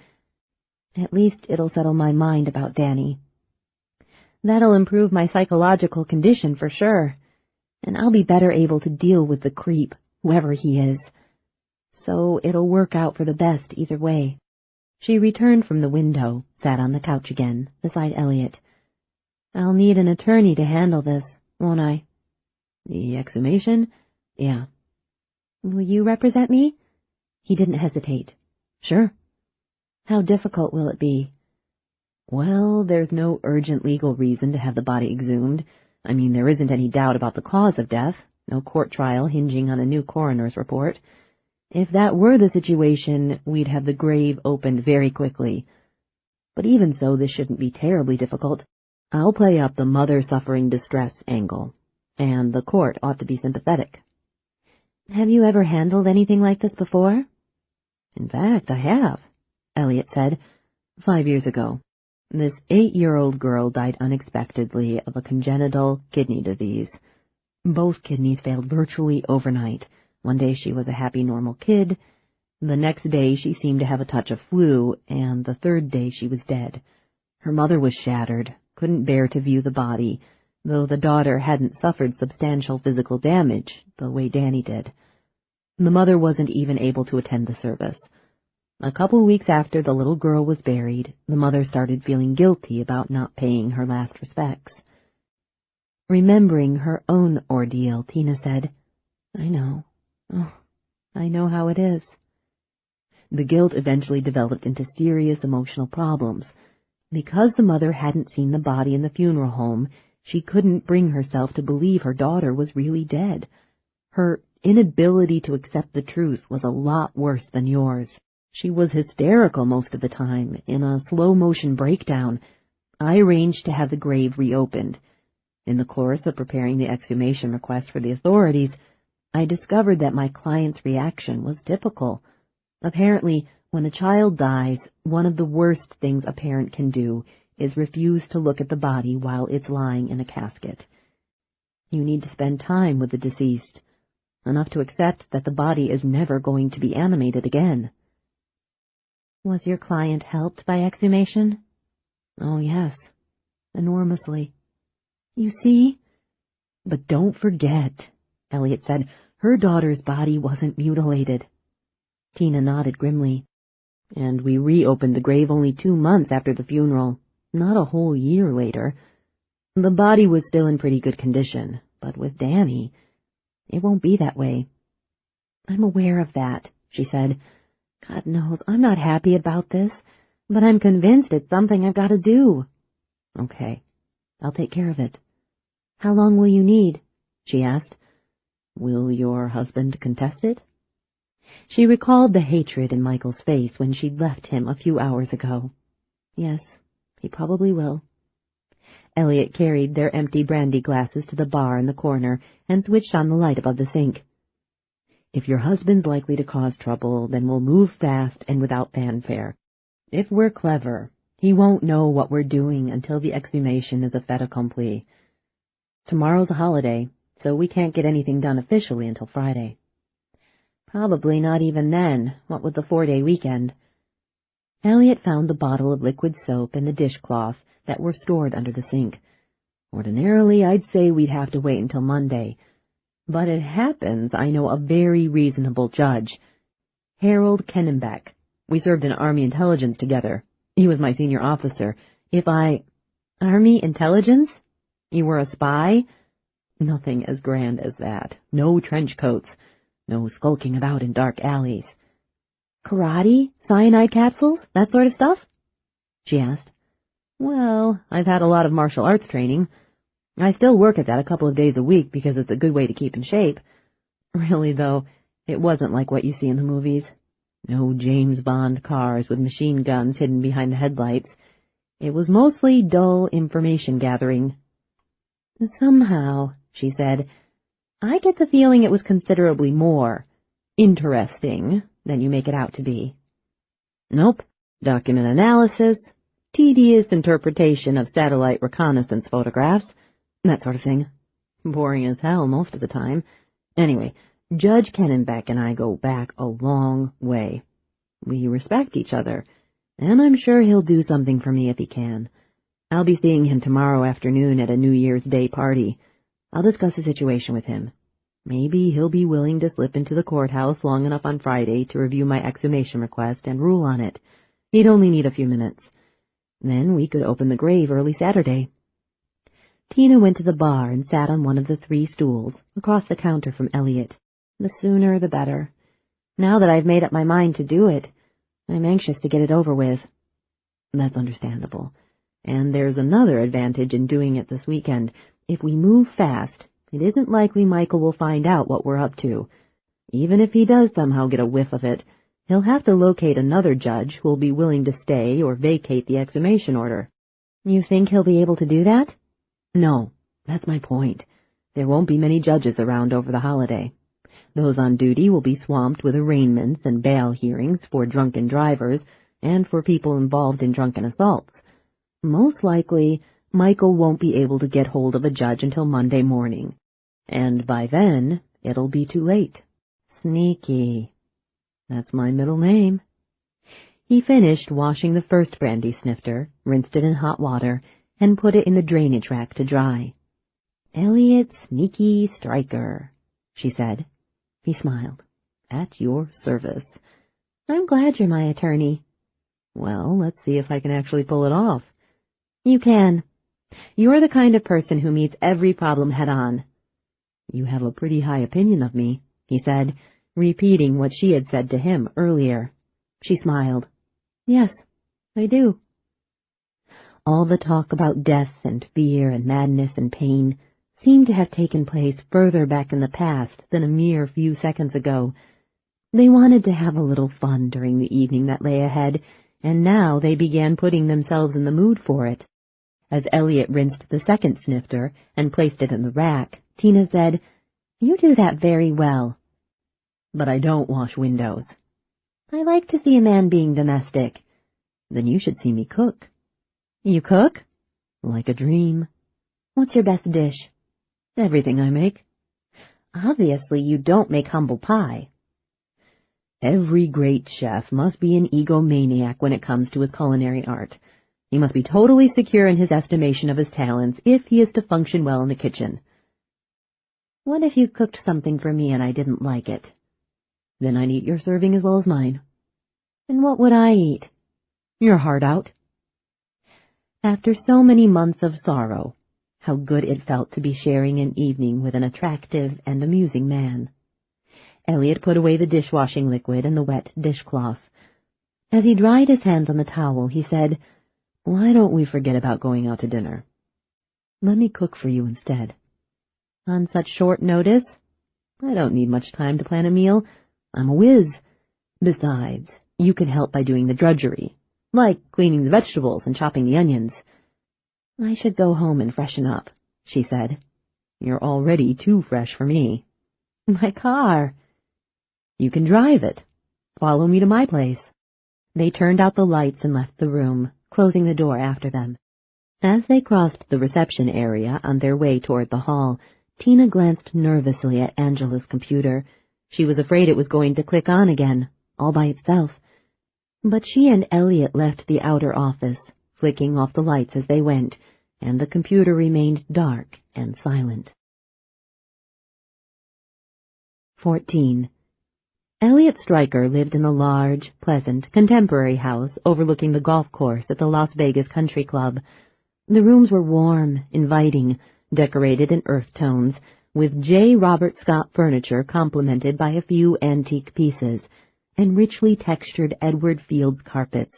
at least it'll settle my mind about Danny. That'll improve my psychological condition for sure, and I'll be better able to deal with the creep, whoever he is. So it'll work out for the best either way. She returned from the window, sat on the couch again, beside Elliot. I'll need an attorney to handle this, won't I? The exhumation? Yeah. Will you represent me? He didn't hesitate. Sure. How difficult will it be? Well, there's no urgent legal reason to have the body exhumed. I mean, there isn't any doubt about the cause of death. No court trial hinging on a new coroner's report. If that were the situation, we'd have the grave opened very quickly. But even so, this shouldn't be terribly difficult. I'll play up the mother-suffering distress angle, and the court ought to be sympathetic. Have you ever handled anything like this before? In fact, I have, Elliot said, 5 years ago. This 8-year-old girl died unexpectedly of a congenital kidney disease. Both kidneys failed virtually overnight. One day she was a happy, normal kid. The next day she seemed to have a touch of flu, and the third day she was dead. Her mother was shattered, couldn't bear to view the body, though the daughter hadn't suffered substantial physical damage, the way Danny did. The mother wasn't even able to attend the service. A couple weeks after the little girl was buried, the mother started feeling guilty about not paying her last respects. Remembering her own ordeal, Tina said, I know. Oh, I know how it is. The guilt eventually developed into serious emotional problems. Because the mother hadn't seen the body in the funeral home, she couldn't bring herself to believe her daughter was really dead. Her inability to accept the truth was a lot worse than yours. She was hysterical most of the time, in a slow-motion breakdown. I arranged to have the grave reopened. In the course of preparing the exhumation request for the authorities, I discovered that my client's reaction was typical. Apparently, when a child dies, one of the worst things a parent can do is refuse to look at the body while it's lying in a casket. You need to spend time with the deceased, enough to accept that the body is never going to be animated again. Was your client helped by exhumation? Oh, yes, enormously. You see? But don't forget, Elliot said, her daughter's body wasn't mutilated. Tina nodded grimly. And we reopened the grave only 2 months after the funeral, not a whole year later. The body was still in pretty good condition, but with Danny, it won't be that way. I'm aware of that, she said. God knows, I'm not happy about this, but I'm convinced it's something I've got to do. Okay, I'll take care of it. How long will you need? She asked. Will your husband contest it? She recalled the hatred in Michael's face when she'd left him a few hours ago. Yes, he probably will. Elliot carried their empty brandy glasses to the bar in the corner and switched on the light above the sink. If your husband's likely to cause trouble, then we'll move fast and without fanfare. If we're clever, he won't know what we're doing until the exhumation is a fait accompli. Tomorrow's a holiday, so we can't get anything done officially until Friday. Probably not even then, what with the 4-day weekend. Elliot found the bottle of liquid soap and the dishcloth that were stored under the sink. Ordinarily, I'd say we'd have to wait until Monday. But it happens I know a very reasonable judge. Harold Kennenbeck. We served in Army intelligence together. He was my senior officer. Army intelligence? You were a spy? Nothing as grand as that. No trench coats. No skulking about in dark alleys. Karate? Cyanide capsules? That sort of stuff? She asked. Well, I've had a lot of martial arts training. I still work at that a couple of days a week because it's a good way to keep in shape. Really, though, it wasn't like what you see in the movies. No James Bond cars with machine guns hidden behind the headlights. It was mostly dull information gathering. Somehow, she said, I get the feeling it was considerably more interesting than you make it out to be. Nope. Document analysis, tedious interpretation of satellite reconnaissance photographs, that sort of thing. Boring as hell most of the time. Anyway, Judge Kennenbeck and I go back a long way. We respect each other, and I'm sure he'll do something for me if he can. I'll be seeing him tomorrow afternoon at a New Year's Day party. I'll discuss the situation with him. Maybe he'll be willing to slip into the courthouse long enough on Friday to review my exhumation request and rule on it. He'd only need a few minutes. Then we could open the grave early Saturday. Tina went to the bar and sat on one of the 3 stools, across the counter from Elliot. The sooner the better. Now that I've made up my mind to do it, I'm anxious to get it over with. That's understandable. And there's another advantage in doing it this weekend. If we move fast, it isn't likely Michael will find out what we're up to. Even if he does somehow get a whiff of it, he'll have to locate another judge who'll be willing to stay or vacate the exhumation order. You think he'll be able to do that? No, that's my point. There won't be many judges around over the holiday. Those on duty will be swamped with arraignments and bail hearings for drunken drivers and for people involved in drunken assaults. Most likely, Michael won't be able to get hold of a judge until Monday morning. And by then, it'll be too late. Sneaky. That's my middle name. He finished washing the first brandy snifter, rinsed it in hot water, and put it in the drainage rack to dry. Elliot Sneaky Striker, she said. He smiled. At your service. I'm glad you're my attorney. Well, let's see if I can actually pull it off. You can. You're the kind of person who meets every problem head-on. You have a pretty high opinion of me, he said, repeating what she had said to him earlier. She smiled. Yes, I do. All the talk about death and fear and madness and pain seemed to have taken place further back in the past than a mere few seconds ago. They wanted to have a little fun during the evening that lay ahead, and now they began putting themselves in the mood for it. As Elliot rinsed the second snifter and placed it in the rack, Tina said, You do that very well. But I don't wash windows. I like to see a man being domestic. Then you should see me cook. You cook? Like a dream. What's your best dish? Everything I make. Obviously you don't make humble pie. Every great chef must be an egomaniac when it comes to his culinary art. He must be totally secure in his estimation of his talents if he is to function well in the kitchen. What if you cooked something for me and I didn't like it? Then I'd eat your serving as well as mine. And what would I eat? Your heart out. After so many months of sorrow, how good it felt to be sharing an evening with an attractive and amusing man. Elliot put away the dishwashing liquid and the wet dishcloth. As he dried his hands on the towel, he said, Why don't we forget about going out to dinner? Let me cook for you instead. On such short notice? I don't need much time to plan a meal. I'm a whiz. Besides, you can help by doing the drudgery, like cleaning the vegetables and chopping the onions. I should go home and freshen up, she said. You're already too fresh for me. My car. You can drive it. Follow me to my place. They turned out the lights and left the room, closing the door after them. As they crossed the reception area on their way toward the hall, Tina glanced nervously at Angela's computer. She was afraid it was going to click on again, all by itself. But she and Elliot left the outer office, flicking off the lights as they went, and the computer remained dark and silent. 14. Elliot Stryker lived in a large, pleasant, contemporary house overlooking the golf course at the Las Vegas Country Club. The rooms were warm, inviting, decorated in earth tones, with J. Robert Scott furniture complemented by a few antique pieces, and richly textured Edward Fields carpets.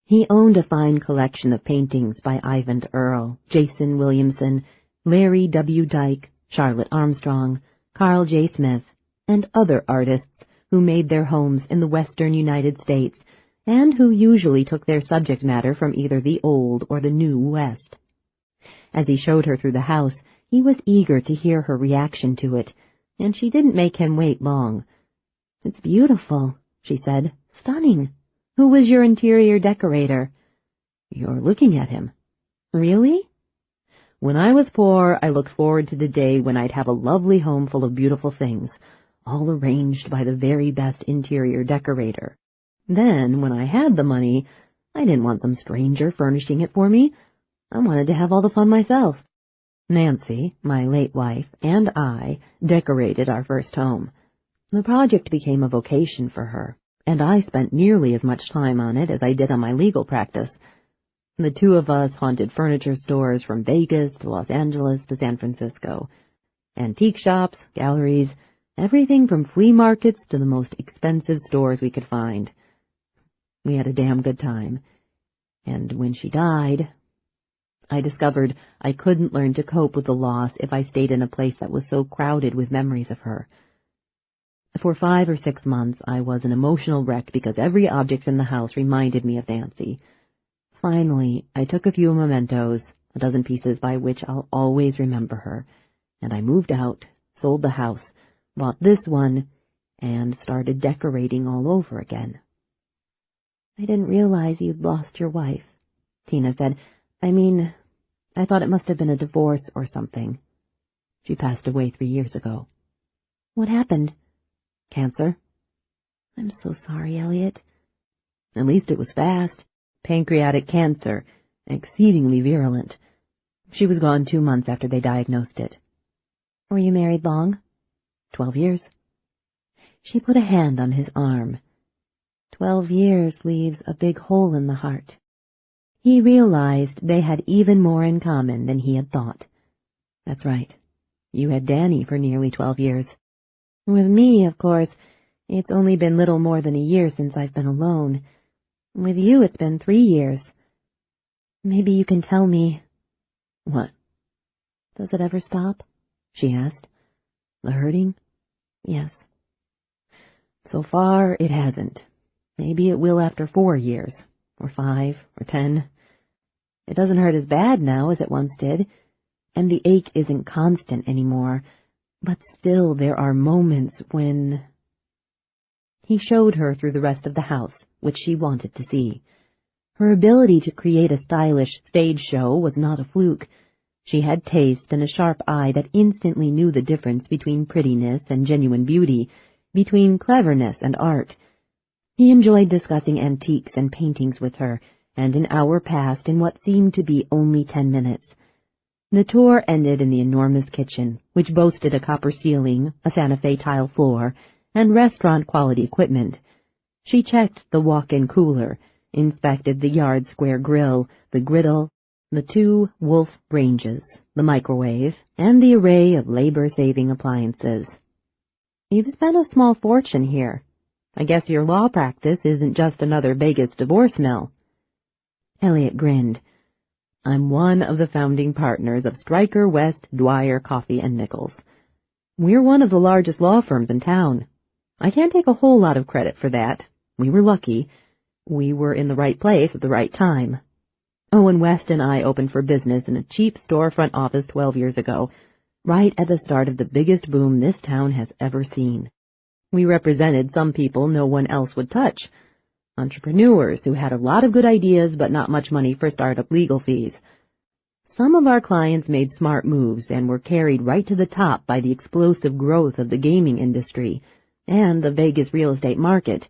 He owned a fine collection of paintings by Ivan Earle, Jason Williamson, Larry W. Dyke, Charlotte Armstrong, Carl J. Smith, and other artists who made their homes in the western United States, and who usually took their subject matter from either the Old or the New West. As he showed her through the house, he was eager to hear her reaction to it, and she didn't make him wait long. "It's beautiful," she said. "Stunning. Who was your interior decorator?" "You're looking at him." "Really?" "When I was poor, I looked forward to the day when I'd have a lovely home full of beautiful things, all arranged by the very best interior decorator. Then, when I had the money, I didn't want some stranger furnishing it for me. I wanted to have all the fun myself. Nancy, my late wife, and I decorated our first home. The project became a vocation for her, and I spent nearly as much time on it as I did on my legal practice. The two of us haunted furniture stores from Vegas to Los Angeles to San Francisco. Antique shops, galleries, everything from flea markets to the most expensive stores we could find. We had a damn good time. And when she died, I discovered I couldn't learn to cope with the loss if I stayed in a place that was so crowded with memories of her. For 5 or 6 months, I was an emotional wreck because every object in the house reminded me of Nancy. Finally, I took a few mementos, a dozen pieces by which I'll always remember her, and I moved out, sold the house, bought this one, and started decorating all over again." "I didn't realize you'd lost your wife," Tina said. I thought it must have been a divorce or something." "She passed away 3 years ago." "What happened?" "Cancer." "I'm so sorry, Elliot." "At least it was fast. Pancreatic cancer, exceedingly virulent. She was gone 2 months after they diagnosed it." "Were you married long?" 12 years. She put a hand on his arm. 12 years leaves a big hole in the heart. He realized they had even more in common than he had thought. "That's right. You had Danny for nearly 12 years. With me, of course, it's only been little more than a year since I've been alone. With you, it's been 3 years. Maybe you can tell me—" "What?" "Does it ever stop?" she asked. "The hurting?" "Yes." "So far, it hasn't. Maybe it will after 4 years, or 5, or 10. It doesn't hurt as bad now as it once did, and the ache isn't constant anymore, but still there are moments when—" He showed her through the rest of the house, which she wanted to see. Her ability to create a stylish stage show was not a fluke. She had taste and a sharp eye that instantly knew the difference between prettiness and genuine beauty, between cleverness and art. He enjoyed discussing antiques and paintings with her, and an hour passed in what seemed to be only 10 minutes. The tour ended in the enormous kitchen, which boasted a copper ceiling, a Santa Fe tile floor, and restaurant-quality equipment. She checked the walk-in cooler, inspected the yard-square grill, the griddle, the 2 Wolf ranges, the microwave, and the array of labor-saving appliances. "You've spent a small fortune here. I guess your law practice isn't just another Vegas divorce mill." Elliot grinned. "I'm one of the founding partners of Stryker, West, Dwyer, Coffey & Nichols. We're one of the largest law firms in town. I can't take a whole lot of credit for that. We were lucky. We were in the right place at the right time. Owen West and I opened for business in a cheap storefront office 12 years ago, right at the start of the biggest boom this town has ever seen. We represented some people no one else would touch, entrepreneurs who had a lot of good ideas but not much money for startup legal fees. Some of our clients made smart moves and were carried right to the top by the explosive growth of the gaming industry and the Vegas real estate market,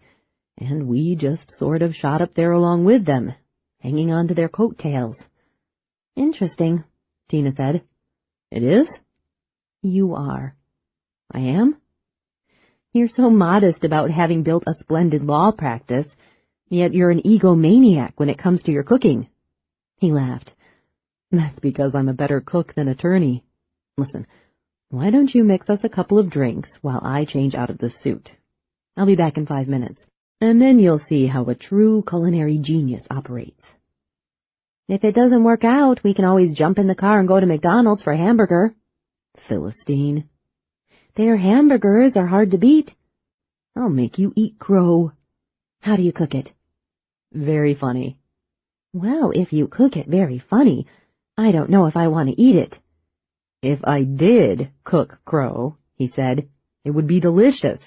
and we just sort of shot up there along with them, hanging on to their coattails. Interesting, Tina said. It is? You are. I am? You're so modest about having built a splendid law practice, yet you're an egomaniac when it comes to your cooking. He laughed. That's because I'm a better cook than attorney. Listen, why don't you mix us a couple of drinks while I change out of this suit? I'll be back in 5 minutes, and then you'll see how a true culinary genius operates. If it doesn't work out, we can always jump in the car and go to McDonald's for a hamburger. Philistine. Their hamburgers are hard to beat. I'll make you eat crow. How do you cook it? Very funny. Well, if you cook it very funny, I don't know if I want to eat it. If I did cook crow, he said, it would be delicious.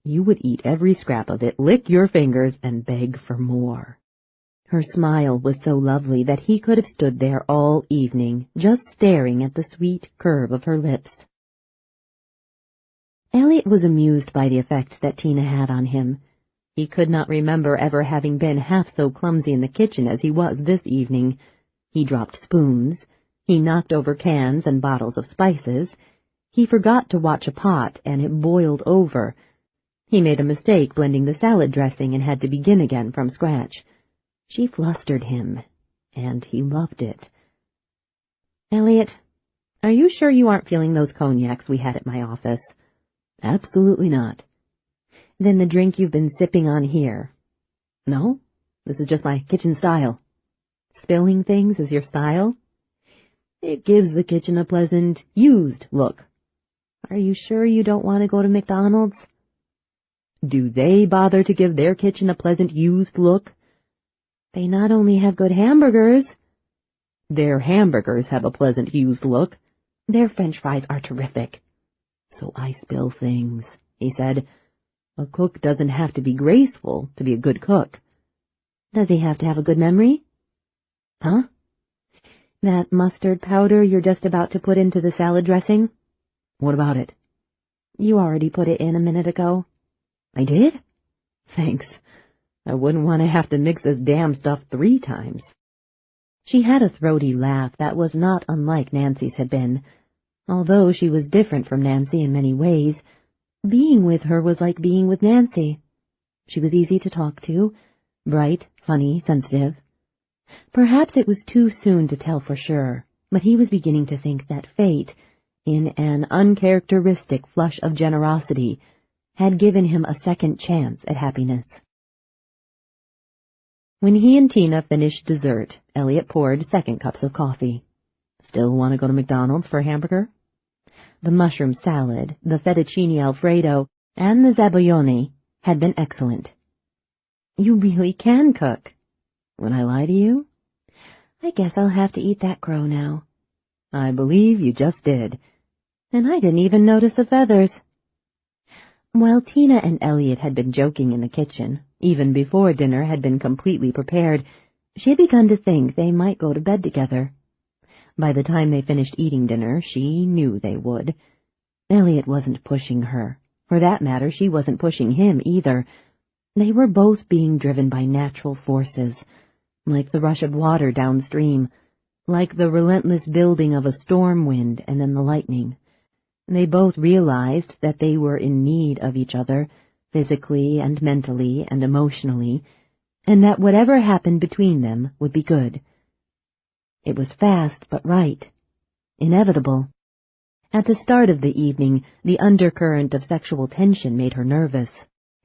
You would eat every scrap of it, lick your fingers, and beg for more. Her smile was so lovely that he could have stood there all evening, just staring at the sweet curve of her lips. Elliot was amused by the effect that Tina had on him. He could not remember ever having been half so clumsy in the kitchen as he was this evening. He dropped spoons. He knocked over cans and bottles of spices. He forgot to watch a pot, and it boiled over. He made a mistake blending the salad dressing and had to begin again from scratch. She flustered him, and he loved it. Elliot, are you sure you aren't feeling those cognacs we had at my office? Absolutely not. Then the drink you've been sipping on here. No, this is just my kitchen style. Spilling things is your style? It gives the kitchen a pleasant, used look. Are you sure you don't want to go to McDonald's? Do they bother to give their kitchen a pleasant, used look? They not only have good hamburgers. Their hamburgers have a pleasant, used look. Their French fries are terrific. So I spill things, he said. A cook doesn't have to be graceful to be a good cook. Does he have to have a good memory? Huh? That mustard powder you're just about to put into the salad dressing? What about it? You already put it in a minute ago. I did? Thanks. I wouldn't want to have to mix this damn stuff 3 times. She had a throaty laugh that was not unlike Nancy's had been. Although she was different from Nancy in many ways, being with her was like being with Nancy. She was easy to talk to, bright, funny, sensitive. Perhaps it was too soon to tell for sure, but he was beginning to think that fate, in an uncharacteristic flush of generosity, had given him a second chance at happiness. When he and Tina finished dessert, Elliot poured 2nd cups of coffee. Still want to go to McDonald's for a hamburger? The mushroom salad, the fettuccine alfredo, and the zabaione had been excellent. You really can cook. When I lie to you? I guess I'll have to eat that crow now. I believe you just did. And I didn't even notice the feathers. While Tina and Elliot had been joking in the kitchen, even before dinner had been completely prepared, she had begun to think they might go to bed together. By the time they finished eating dinner, she knew they would. Elliot wasn't pushing her. For that matter, she wasn't pushing him either. They were both being driven by natural forces, like the rush of water downstream, like the relentless building of a storm wind and then the lightning. They both realized that they were in need of each other, physically and mentally and emotionally, and that whatever happened between them would be good. It was fast but right. Inevitable. At the start of the evening, the undercurrent of sexual tension made her nervous.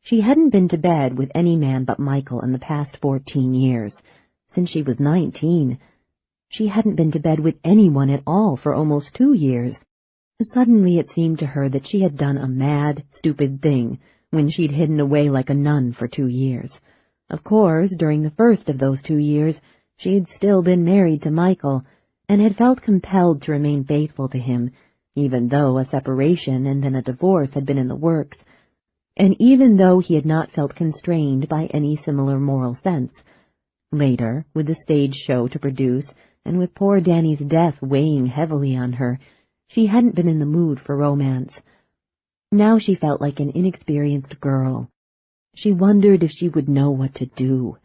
She hadn't been to bed with any man but Michael in the past 14 years. Since she was 19. She hadn't been to bed with anyone at all for almost 2 years. Suddenly it seemed to her that she had done a mad, stupid thing, when she'd hidden away like a nun for 2 years. Of course, during the first of those 2 years, she'd still been married to Michael, and had felt compelled to remain faithful to him, even though a separation and then a divorce had been in the works, and even though he had not felt constrained by any similar moral sense. Later, with the stage show to produce, and with poor Danny's death weighing heavily on her, she hadn't been in the mood for romance. Now she felt like an inexperienced girl. She wondered if she would know what to do.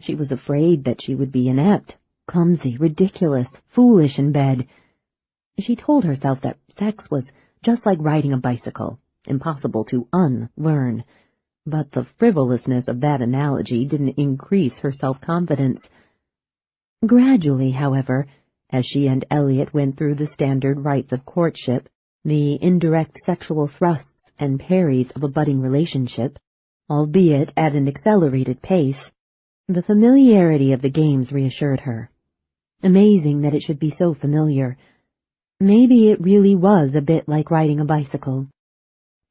She was afraid that she would be inept, clumsy, ridiculous, foolish in bed. She told herself that sex was just like riding a bicycle, impossible to unlearn. But the frivolousness of that analogy didn't increase her self-confidence. Gradually, however, as she and Elliot went through the standard rites of courtship, the indirect sexual thrusts and parries of a budding relationship, albeit at an accelerated pace, the familiarity of the games reassured her. Amazing that it should be so familiar. Maybe it really was a bit like riding a bicycle.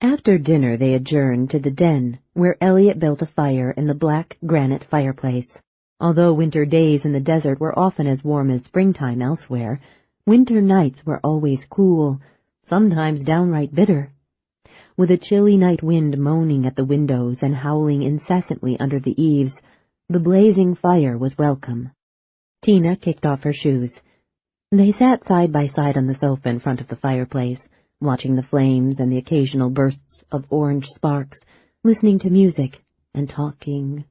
After dinner they adjourned to the den, where Elliot built a fire in the black granite fireplace. Although winter days in the desert were often as warm as springtime elsewhere, winter nights were always cool, sometimes downright bitter. With a chilly night wind moaning at the windows and howling incessantly under the eaves, the blazing fire was welcome. Tina kicked off her shoes. They sat side by side on the sofa in front of the fireplace, watching the flames and the occasional bursts of orange sparks, listening to music, and talking.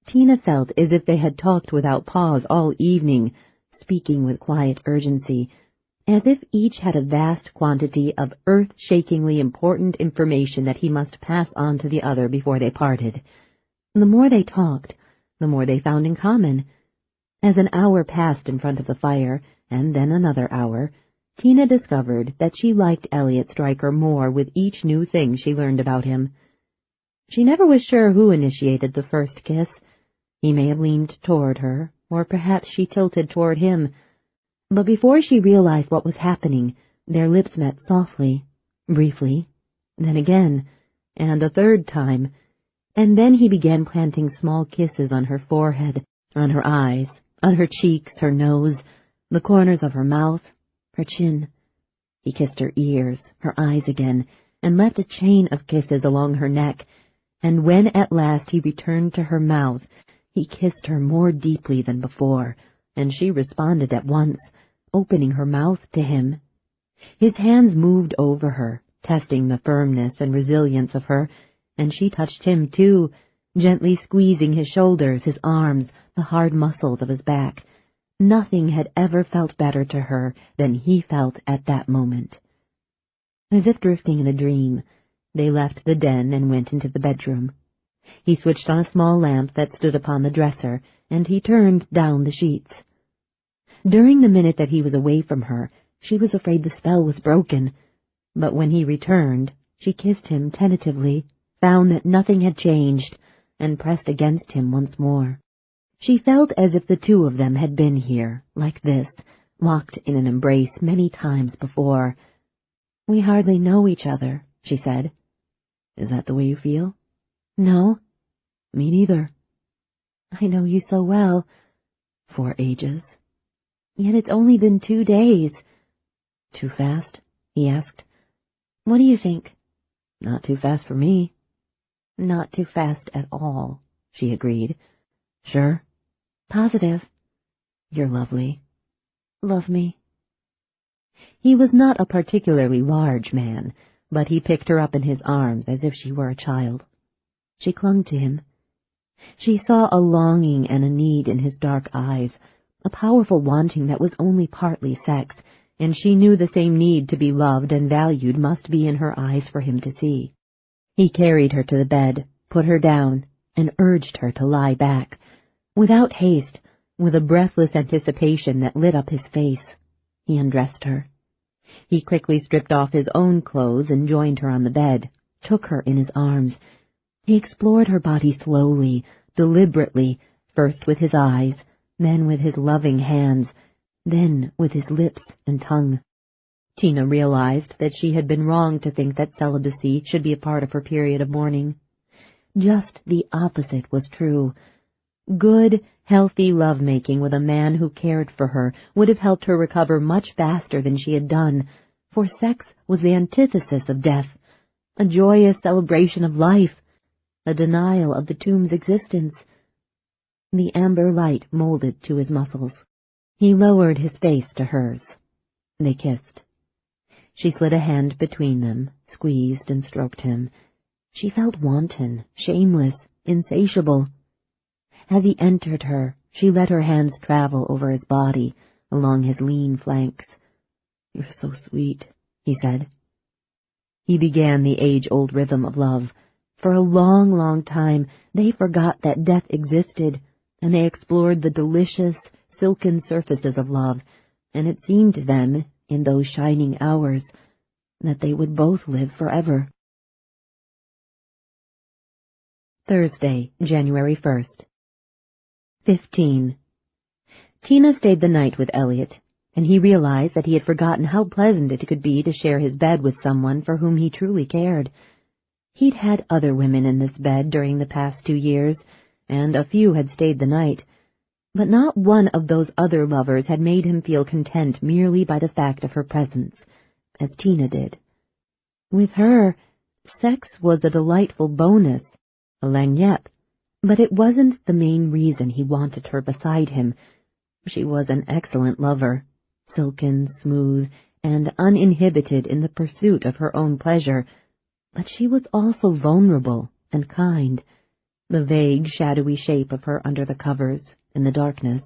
Tina felt as if they had talked without pause all evening, speaking with quiet urgency, as if each had a vast quantity of earth-shakingly important information that he must pass on to the other before they parted. The more they talked, the more they found in common. As an hour passed in front of the fire, and then another hour, Tina discovered that she liked Elliot Stryker more with each new thing she learned about him. She never was sure who initiated the first kiss. He may have leaned toward her, or perhaps she tilted toward him. But before she realized what was happening, their lips met softly, briefly, then again, and a third time, and then he began planting small kisses on her forehead, on her eyes, on her cheeks, her nose, the corners of her mouth, her chin. He kissed her ears, her eyes again, and left a chain of kisses along her neck, and when at last he returned to her mouth, he kissed her more deeply than before, and she responded at once, opening her mouth to him. His hands moved over her, testing the firmness and resilience of her, and she touched him too, gently squeezing his shoulders, his arms, the hard muscles of his back. Nothing had ever felt better to her than he felt at that moment. As if drifting in a dream, they left the den and went into the bedroom. He switched on a small lamp that stood upon the dresser, and he turned down the sheets. During the minute that he was away from her, she was afraid the spell was broken, but when he returned, she kissed him tentatively, found that nothing had changed, and pressed against him once more. She felt as if the two of them had been here, like this, locked in an embrace many times before. "We hardly know each other," she said. "Is that the way you feel?" "No." "Me neither." "I know you so well." "For ages." "Yet it's only been 2 days." "Too fast?" he asked. "What do you think?" "Not too fast for me." "Not too fast at all," she agreed. "Sure?" "Positive." "You're lovely." "Love me." He was not a particularly large man, but he picked her up in his arms as if she were a child. She clung to him. She saw a longing and a need in his dark eyes, a powerful wanting that was only partly sex, and she knew the same need to be loved and valued must be in her eyes for him to see. He carried her to the bed, put her down, and urged her to lie back. Without haste, with a breathless anticipation that lit up his face, he undressed her. He quickly stripped off his own clothes and joined her on the bed, took her in his arms. He explored her body slowly, deliberately, first with his eyes, then with his loving hands, then with his lips and tongue. Tina realized that she had been wrong to think that celibacy should be a part of her period of mourning. Just the opposite was true. Good, healthy lovemaking with a man who cared for her would have helped her recover much faster than she had done, for sex was the antithesis of death, a joyous celebration of life, a denial of the tomb's existence. The amber light molded to his muscles. He lowered his face to hers. They kissed. She slid a hand between them, squeezed and stroked him. She felt wanton, shameless, insatiable. As he entered her, she let her hands travel over his body, along his lean flanks. "You're so sweet," he said. He began the age-old rhythm of love. For a long, long time, they forgot that death existed, and they explored the delicious, silken surfaces of love, and it seemed to them, in those shining hours, that they would both live forever. Thursday, January 1st. 15. Tina stayed the night with Elliot, and he realized that he had forgotten how pleasant it could be to share his bed with someone for whom he truly cared. He'd had other women in this bed during the past 2 years, and a few had stayed the night, but not one of those other lovers had made him feel content merely by the fact of her presence, as Tina did. With her, sex was a delightful bonus, a lagniappe, but it wasn't the main reason he wanted her beside him. She was an excellent lover, silken, smooth, and uninhibited in the pursuit of her own pleasure, but she was also vulnerable and kind. The vague, shadowy shape of her under the covers, in the darkness,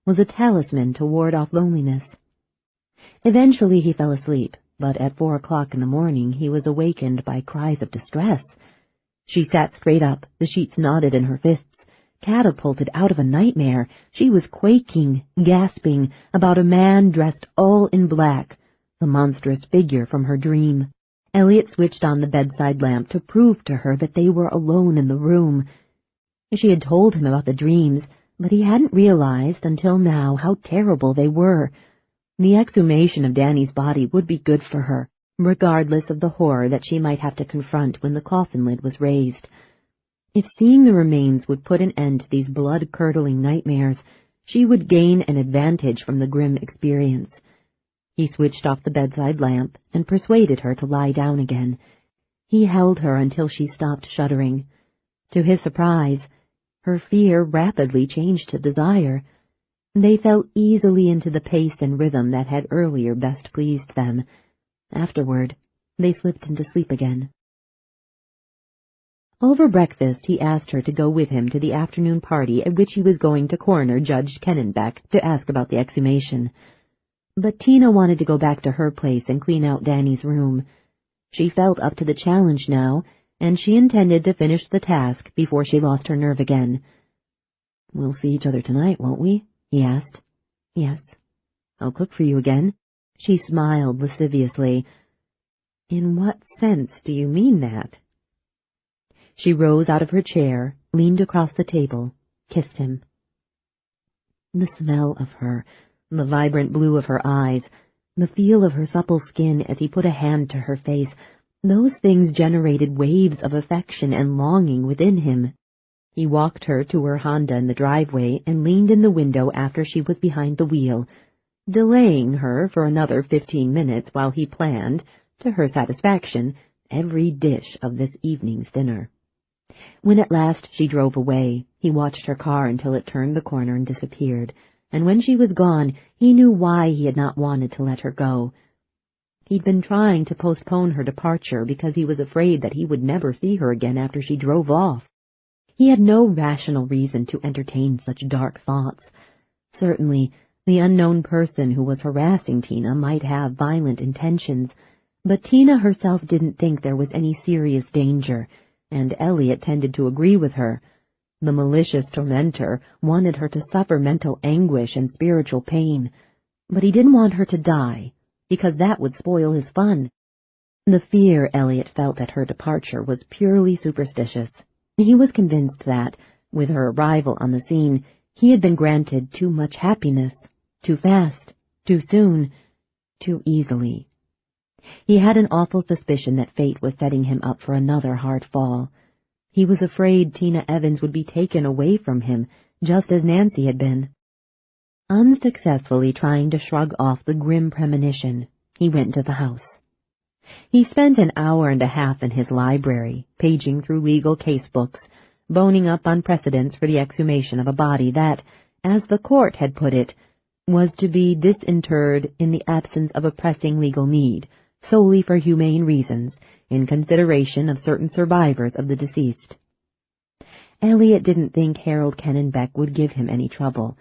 was a talisman to ward off loneliness. Eventually he fell asleep, but at 4 o'clock in the morning he was awakened by cries of distress. She sat straight up, the sheets knotted in her fists. Catapulted out of a nightmare, she was quaking, gasping, about a man dressed all in black, the monstrous figure from her dream. Elliot switched on the bedside lamp to prove to her that they were alone in the room. She had told him about the dreams, but he hadn't realized until now how terrible they were. The exhumation of Danny's body would be good for her, regardless of the horror that she might have to confront when the coffin lid was raised. If seeing the remains would put an end to these blood-curdling nightmares, she would gain an advantage from the grim experience. He switched off the bedside lamp and persuaded her to lie down again. He held her until she stopped shuddering. To his surprise, her fear rapidly changed to desire. They fell easily into the pace and rhythm that had earlier best pleased them. Afterward, they slipped into sleep again. Over breakfast, he asked her to go with him to the afternoon party at which he was going to coroner Judge Kennenbeck to ask about the exhumation. But Tina wanted to go back to her place and clean out Danny's room. She felt up to the challenge now, and she intended to finish the task before she lost her nerve again. "We'll see each other tonight, won't we?" he asked. "Yes. I'll cook for you again." She smiled lasciviously. "In what sense do you mean that?" She rose out of her chair, leaned across the table, kissed him. The smell of her, the vibrant blue of her eyes, the feel of her supple skin as he put a hand to her face, those things generated waves of affection and longing within him. He walked her to her Honda in the driveway and leaned in the window after she was behind the wheel, delaying her for another 15 minutes while he planned, to her satisfaction, every dish of this evening's dinner. When at last she drove away, he watched her car until it turned the corner and disappeared, and when she was gone, he knew why he had not wanted to let her go. He'd been trying to postpone her departure because he was afraid that he would never see her again after she drove off. He had no rational reason to entertain such dark thoughts. Certainly, the unknown person who was harassing Tina might have violent intentions, but Tina herself didn't think there was any serious danger, and Elliot tended to agree with her. The malicious tormentor wanted her to suffer mental anguish and spiritual pain, but he didn't want her to die, because that would spoil his fun. The fear Elliot felt at her departure was purely superstitious. He was convinced that, with her arrival on the scene, he had been granted too much happiness, too fast, too soon, too easily. He had an awful suspicion that fate was setting him up for another hard fall. He was afraid Tina Evans would be taken away from him, just as Nancy had been. Unsuccessfully trying to shrug off the grim premonition, he went to the house. He spent an hour and a half in his library, paging through legal case books, boning up on precedents for the exhumation of a body that, as the court had put it, was to be disinterred in the absence of a pressing legal need, solely for humane reasons, in consideration of certain survivors of the deceased. Elliot didn't think Harold Kennenbeck would give him any trouble,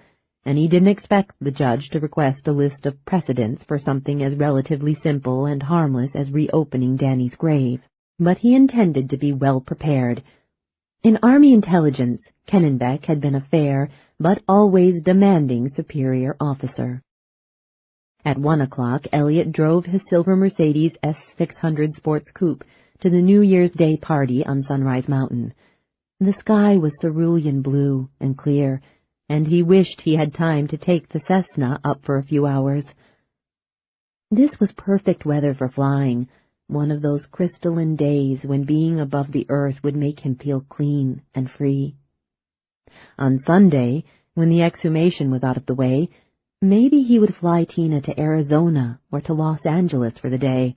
and he didn't expect the judge to request a list of precedents for something as relatively simple and harmless as reopening Danny's grave. But he intended to be well prepared. In Army intelligence, Kennenbeck had been a fair, but always demanding superior officer. At 1 o'clock, Elliot drove his silver Mercedes S600 Sports Coupe to the New Year's Day party on Sunrise Mountain. The sky was cerulean blue and clear, and he wished he had time to take the Cessna up for a few hours. This was perfect weather for flying, one of those crystalline days when being above the earth would make him feel clean and free. On Sunday, when the exhumation was out of the way, maybe he would fly Tina to Arizona or to Los Angeles for the day.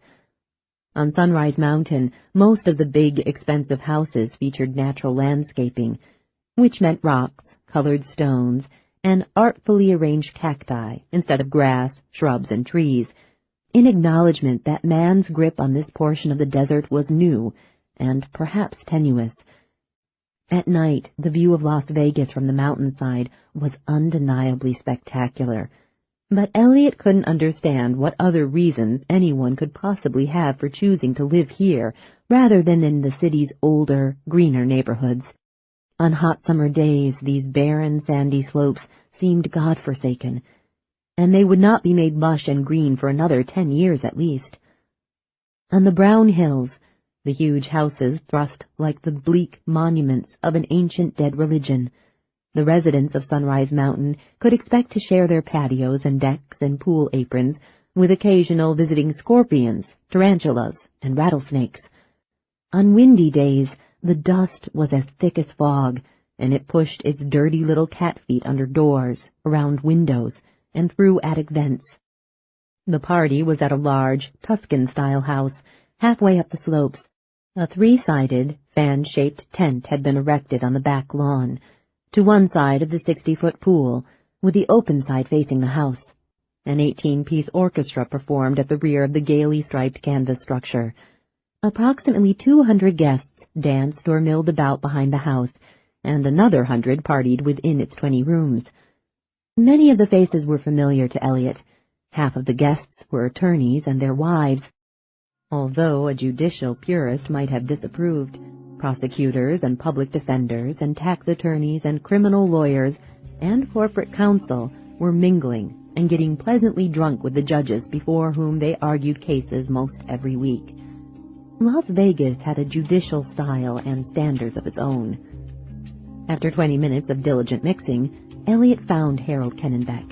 On Sunrise Mountain, most of the big, expensive houses featured natural landscaping, which meant rocks, colored stones, and artfully arranged cacti instead of grass, shrubs, and trees, in acknowledgment that man's grip on this portion of the desert was new and perhaps tenuous. At night, the view of Las Vegas from the mountainside was undeniably spectacular, but Elliot couldn't understand what other reasons anyone could possibly have for choosing to live here rather than in the city's older, greener neighborhoods. On hot summer days, these barren, sandy slopes seemed God-forsaken, and they would not be made lush and green for another 10 years at least. On the brown hills, the huge houses thrust like the bleak monuments of an ancient dead religion. The residents of Sunrise Mountain could expect to share their patios and decks and pool aprons with occasional visiting scorpions, tarantulas, and rattlesnakes. On windy days, the dust was as thick as fog, and it pushed its dirty little cat feet under doors, around windows, and through attic vents. The party was at a large, Tuscan-style house, halfway up the slopes. A 3-sided, fan-shaped tent had been erected on the back lawn, to one side of the 60-foot pool, with the open side facing the house. An 18-piece orchestra performed at the rear of the gaily striped canvas structure. Approximately 200 guests danced or milled about behind the house, and another 100 partied within its 20 rooms. Many of the faces were familiar to Elliot. Half of the guests were attorneys and their wives, although a judicial purist might have disapproved. Prosecutors and public defenders and tax attorneys and criminal lawyers and corporate counsel were mingling and getting pleasantly drunk with the judges before whom they argued cases most every week. Las Vegas had a judicial style and standards of its own. After 20 minutes of diligent mixing, Elliot found Harold Kennenbeck.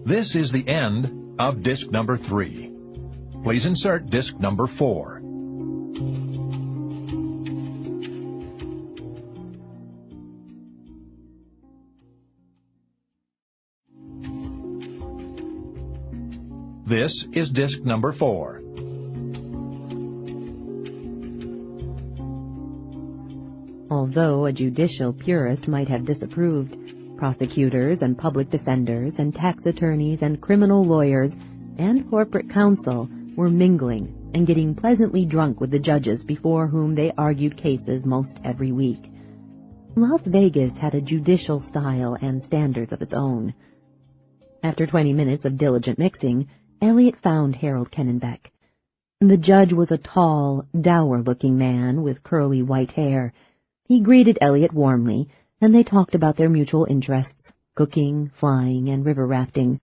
This is the end of disc number 3. Please insert disc number 4. This is disc number 4. Although a judicial purist might have disapproved, prosecutors and public defenders and tax attorneys and criminal lawyers and corporate counsel were mingling and getting pleasantly drunk with the judges before whom they argued cases most every week. Las Vegas had a judicial style and standards of its own. After 20 minutes of diligent mixing, Elliot found Harold Kennenbeck. The judge was a tall, dour-looking man with curly white hair. He greeted Elliot warmly, and they talked about their mutual interests, cooking, flying, and river rafting.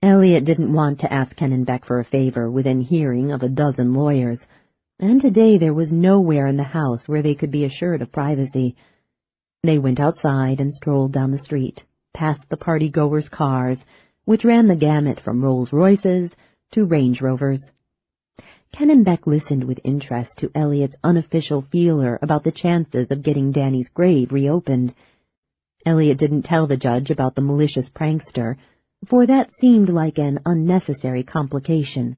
Elliot didn't want to ask Kennenbeck for a favor within hearing of a dozen lawyers, and today there was nowhere in the house where they could be assured of privacy. They went outside and strolled down the street, past the party-goers' cars, which ran the gamut from Rolls-Royces to Range Rovers. Kennebec listened with interest to Elliot's unofficial feeler about the chances of getting Danny's grave reopened. Elliot didn't tell the judge about the malicious prankster, for that seemed like an unnecessary complication.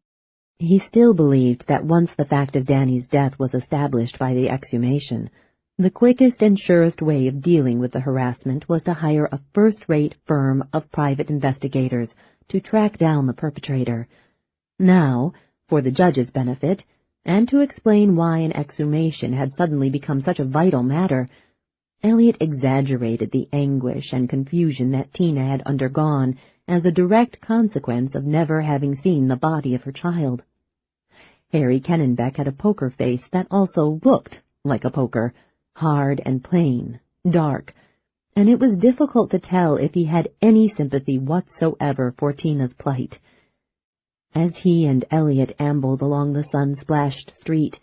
He still believed that once the fact of Danny's death was established by the exhumation, the quickest and surest way of dealing with the harassment was to hire a first-rate firm of private investigators to track down the perpetrator. Now, for the judge's benefit, and to explain why an exhumation had suddenly become such a vital matter, Elliot exaggerated the anguish and confusion that Tina had undergone as a direct consequence of never having seen the body of her child. Harry Kennebec had a poker face that also looked like a poker, hard and plain, dark, and it was difficult to tell if he had any sympathy whatsoever for Tina's plight. As he and Elliot ambled along the sun-splashed street,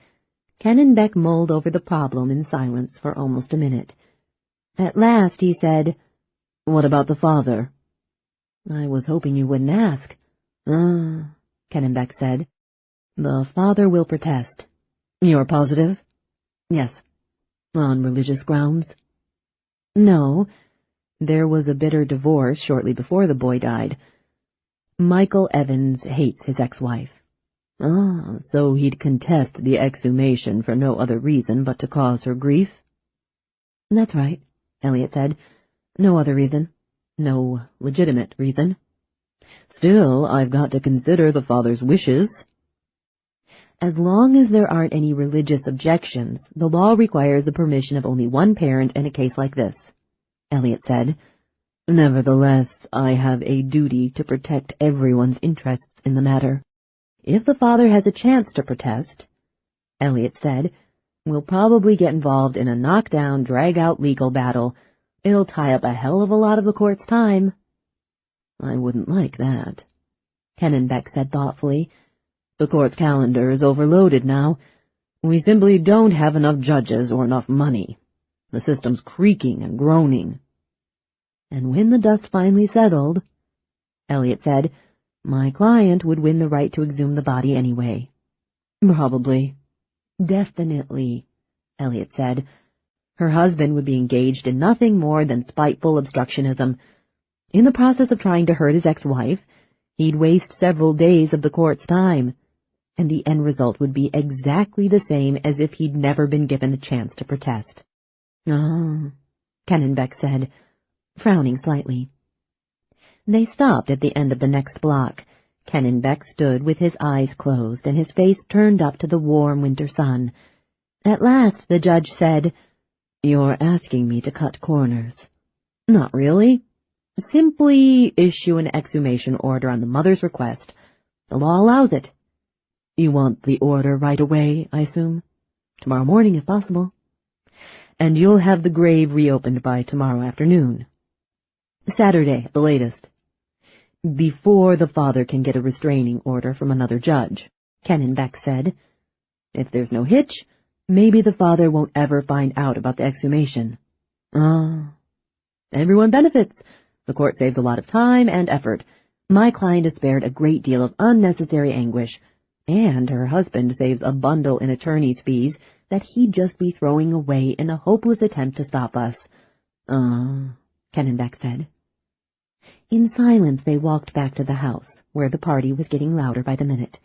Kennebec mulled over the problem in silence for almost a minute. At last he said, "What about the father?" "I was hoping you wouldn't ask." Kennebec said. "The father will protest." "You're positive?" "Yes." "On religious grounds?" "No. There was a bitter divorce shortly before the boy died. Michael Evans hates his ex-wife." So he'd contest the exhumation for no other reason but to cause her grief?" "That's right," Elliot said. "No other reason. No legitimate reason." "Still, I've got to consider the father's wishes." "As long as there aren't any religious objections, the law requires the permission of only one parent in a case like this," Elliot said. "Nevertheless, I have a duty to protect everyone's interests in the matter." "If the father has a chance to protest," Elliot said, "we'll probably get involved in a knockdown, drag-out legal battle. It'll tie up a hell of a lot of the court's time." "I wouldn't like that," Kennebec said thoughtfully. "The court's calendar is overloaded now. We simply don't have enough judges or enough money. The system's creaking and groaning." "And when the dust finally settled," Elliot said, "my client would win the right to exhume the body anyway." "Probably." "Definitely," Elliot said. "Her husband would be engaged in nothing more than spiteful obstructionism. In the process of trying to hurt his ex-wife, he'd waste several days of the court's time, and the end result would be exactly the same as if he'd never been given a chance to protest." Kennebec said, frowning slightly. They stopped at the end of the next block. Kennebec stood with his eyes closed and his face turned up to the warm winter sun. At last the judge said, "You're asking me to cut corners." "Not really. Simply issue an exhumation order on the mother's request. The law allows it." "You want the order right away, I assume?" "Tomorrow morning, if possible." "And you'll have the grave reopened by tomorrow afternoon?" "Saturday, at the latest." "Before the father can get a restraining order from another judge," Kennebec said. "If there's no hitch, maybe the father won't ever find out about the exhumation." "Everyone benefits. The court saves a lot of time and effort. My client is spared a great deal of unnecessary anguish, and her husband saves a bundle in attorney's fees that he'd just be throwing away in a hopeless attempt to stop us." Kennebec said. In silence they walked back to the house, where the party was getting louder by the minute.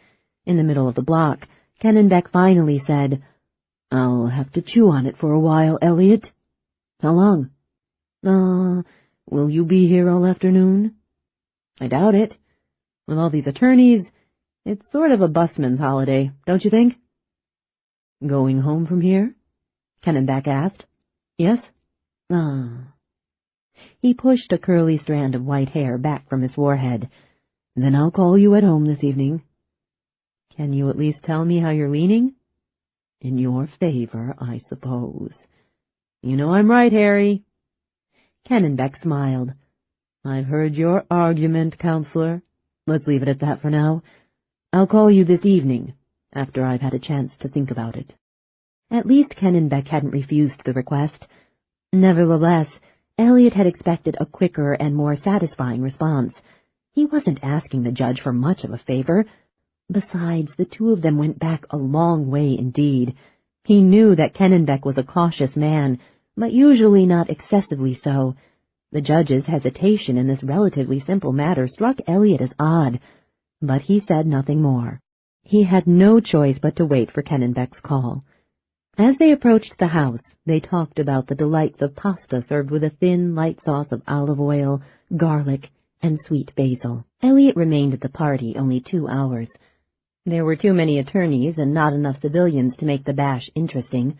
In the middle of the block, Kennebec finally said, "I'll have to chew on it for a while, Elliot." "How long?" Will you be here all afternoon?" "I doubt it. With all these attorneys, it's sort of a busman's holiday, don't you think?" "Going home from here?" Kennebec asked. "Yes." He pushed a curly strand of white hair back from his forehead. "Then I'll call you at home this evening." "Can you at least tell me how you're leaning?" "In your favor, I suppose." "You know I'm right, Harry." Kennebec smiled. "I've heard your argument, counselor. Let's leave it at that for now. I'll call you this evening, after I've had a chance to think about it." At least Kennebec hadn't refused the request. Nevertheless, Elliot had expected a quicker and more satisfying response. He wasn't asking the judge for much of a favor. Besides, the two of them went back a long way indeed. He knew that Kennebec was a cautious man, but usually not excessively so. The judge's hesitation in this relatively simple matter struck Elliot as odd, but he said nothing more. He had no choice but to wait for Kennenbeck's call. As they approached the house, they talked about the delights of pasta served with a thin, light sauce of olive oil, garlic, and sweet basil. Elliot remained at the party only 2 hours. There were too many attorneys and not enough civilians to make the bash interesting.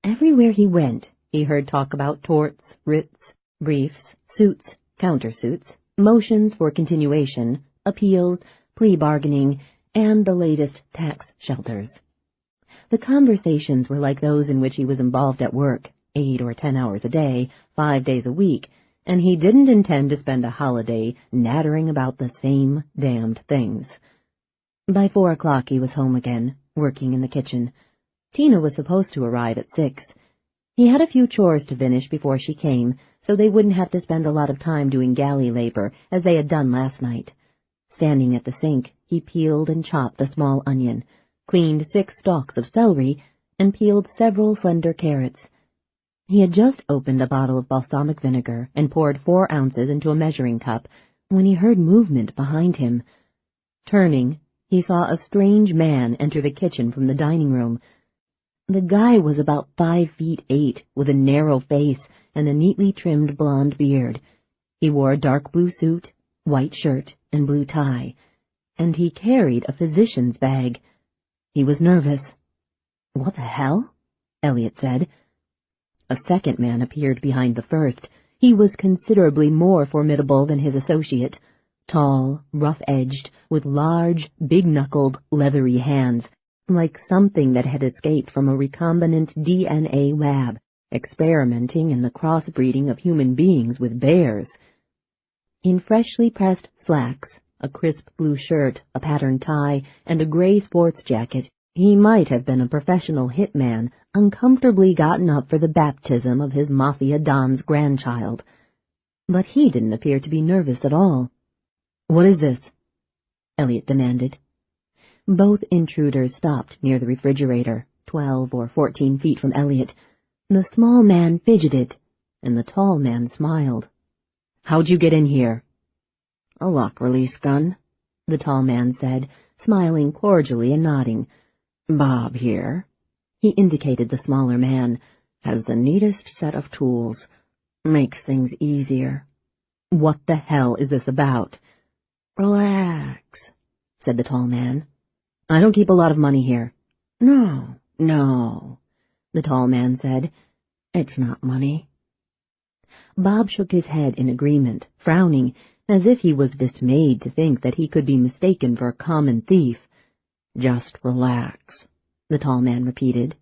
Everywhere he went, he heard talk about torts, writs, briefs, suits, countersuits, motions for continuation, appeals, plea bargaining, and the latest tax shelters. The conversations were like those in which he was involved at work, 8 or 10 hours a day, 5 days a week, and he didn't intend to spend a holiday nattering about the same damned things. By 4 o'clock he was home again, working in the kitchen. Tina was supposed to arrive at 6. He had a few chores to finish before she came, so they wouldn't have to spend a lot of time doing galley labor, as they had done last night. Standing at the sink, he peeled and chopped a small onion, cleaned 6 stalks of celery, and peeled several slender carrots. He had just opened a bottle of balsamic vinegar and poured 4 ounces into a measuring cup when he heard movement behind him. Turning, he saw a strange man enter the kitchen from the dining room. The guy was about 5'8", with a narrow face and a neatly trimmed blonde beard. He wore a dark blue suit, white shirt, and blue tie, and he carried a physician's bag. He was nervous. "What the hell?" Elliot said. A second man appeared behind the first. He was considerably more formidable than his associate. Tall, rough-edged, with large, big-knuckled, leathery hands, like something that had escaped from a recombinant DNA lab, experimenting in the crossbreeding of human beings with bears. In freshly pressed slacks, a crisp blue shirt, a patterned tie, and a gray sports jacket, he might have been a professional hitman, uncomfortably gotten up for the baptism of his Mafia Don's grandchild. But he didn't appear to be nervous at all. "What is this?" Elliot demanded. Both intruders stopped near the refrigerator, 12 or 14 feet from Elliot. The small man fidgeted, and the tall man smiled. "How'd you get in here?" "A lock-release gun," the tall man said, smiling cordially and nodding. "Bob here," he indicated the smaller man, "has the neatest set of tools. Makes things easier." "What the hell is this about?" "Relax," said the tall man. "I don't keep a lot of money here." No, the tall man said. "It's not money." Bob shook his head in agreement, frowning, as if he was dismayed to think that he could be mistaken for a common thief. "Just relax," the tall man repeated.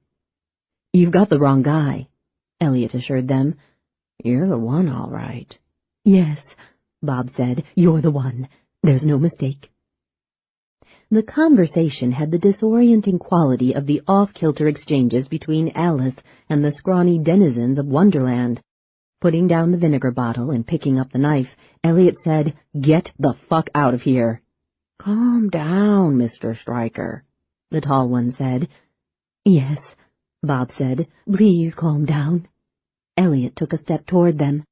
"You've got the wrong guy," Elliot assured them. "You're the one, all right." "Yes," Bob said, "you're the one. There's no mistake." The conversation had the disorienting quality of the off-kilter exchanges between Alice and the scrawny denizens of Wonderland. Putting down the vinegar bottle and picking up the knife, Elliot said, "Get the fuck out of here." "Calm down, Mr. Stryker," the tall one said. "Yes," Bob said, "please calm down." Elliot took a step toward them.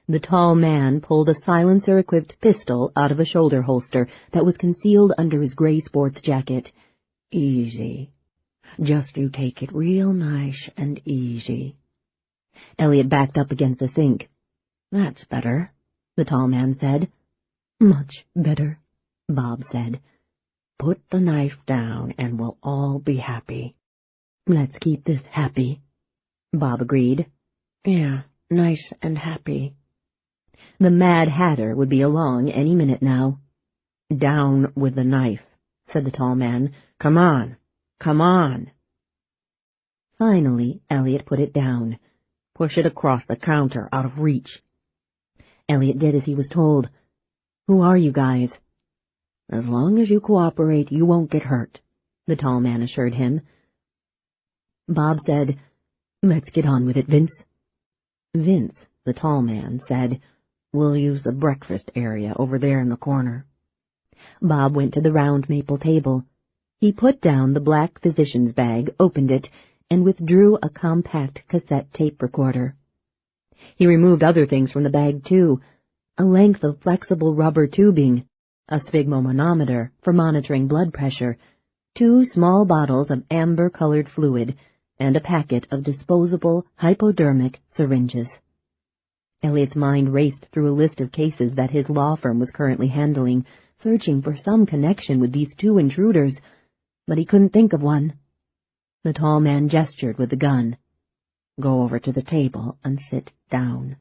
The tall man pulled a silencer-equipped pistol out of a shoulder holster that was concealed under his gray sports jacket. "Easy. Just you take it real nice and easy." Elliot backed up against the sink. "That's better," the tall man said. "Much better," Bob said. "Put the knife down and we'll all be happy." "Let's keep this happy," Bob agreed. "Yeah, nice and happy." The Mad Hatter would be along any minute now. "Down with the knife," said the tall man. "Come on, come on." Finally, Elliot put it down. "Push it across the counter, out of reach." Elliot did as he was told. "Who are you guys?" "As long as you cooperate, you won't get hurt," the tall man assured him. Bob said, "Let's get on with it, Vince." Vince, the tall man, said, We'll use the breakfast area over there in the corner. Bob went to the round maple table. He put down the black physician's bag, opened it, and withdrew a compact cassette tape recorder. He removed other things from the bag, too, a length of flexible rubber tubing, a sphygmomanometer for monitoring blood pressure, 2 small bottles of amber-colored fluid, and a packet of disposable hypodermic syringes. Elliot's mind raced through a list of cases that his law firm was currently handling, searching for some connection with these 2 intruders, but he couldn't think of one. The tall man gestured with the gun. Go over to the table and sit down.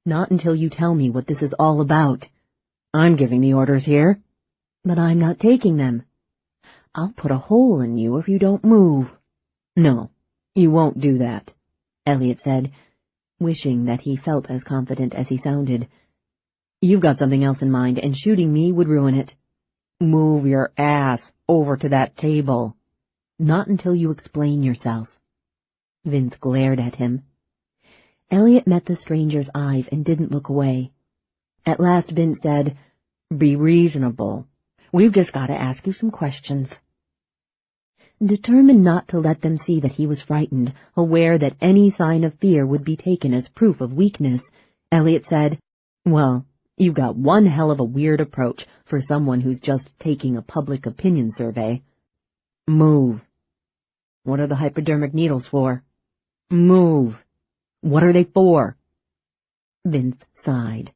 Not until you tell me what this is all about. I'm giving the orders here. But I'm not taking them. I'll put a hole in you if you don't move. No, you won't do that, Elliot said, wishing that he felt as confident as he sounded. You've got something else in mind, and shooting me would ruin it. Move your ass over to that table. Not until you explain yourself. Vince glared at him. Elliot met the stranger's eyes and didn't look away. At last Vince said, Be reasonable. We've just got to ask you some questions. Determined not to let them see that he was frightened, aware that any sign of fear would be taken as proof of weakness, Elliot said, Well, you've got one hell of a weird approach for someone who's just taking a public opinion survey. Move. What are the hypodermic needles for? Move. What are they for? Vince sighed.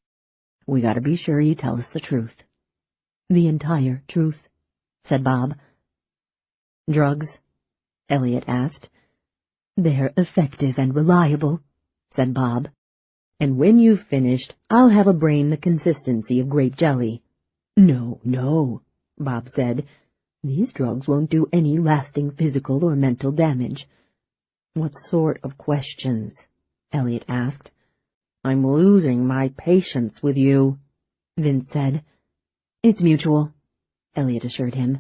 We gotta be sure you tell us the truth. The entire truth, said Bob. Drugs? Elliot asked. They're effective and reliable, said Bob. And when you've finished, I'll have a brain the consistency of grape jelly. No, Bob said. These drugs won't do any lasting physical or mental damage. What sort of questions? Elliot asked. I'm losing my patience with you, Vince said. It's mutual, Elliot assured him.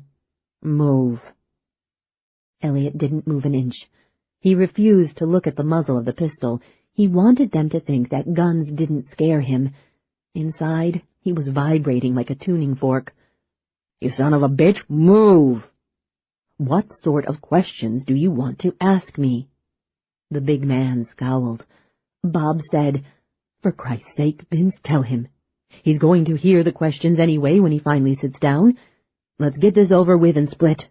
Move. Elliot didn't move an inch. He refused to look at the muzzle of the pistol. He wanted them to think that guns didn't scare him. Inside, he was vibrating like a tuning fork. You son of a bitch, move! What sort of questions do you want to ask me? The big man scowled. Bob said, For Christ's sake, Vince, tell him. He's going to hear the questions anyway when he finally sits down. Let's get this over with and split.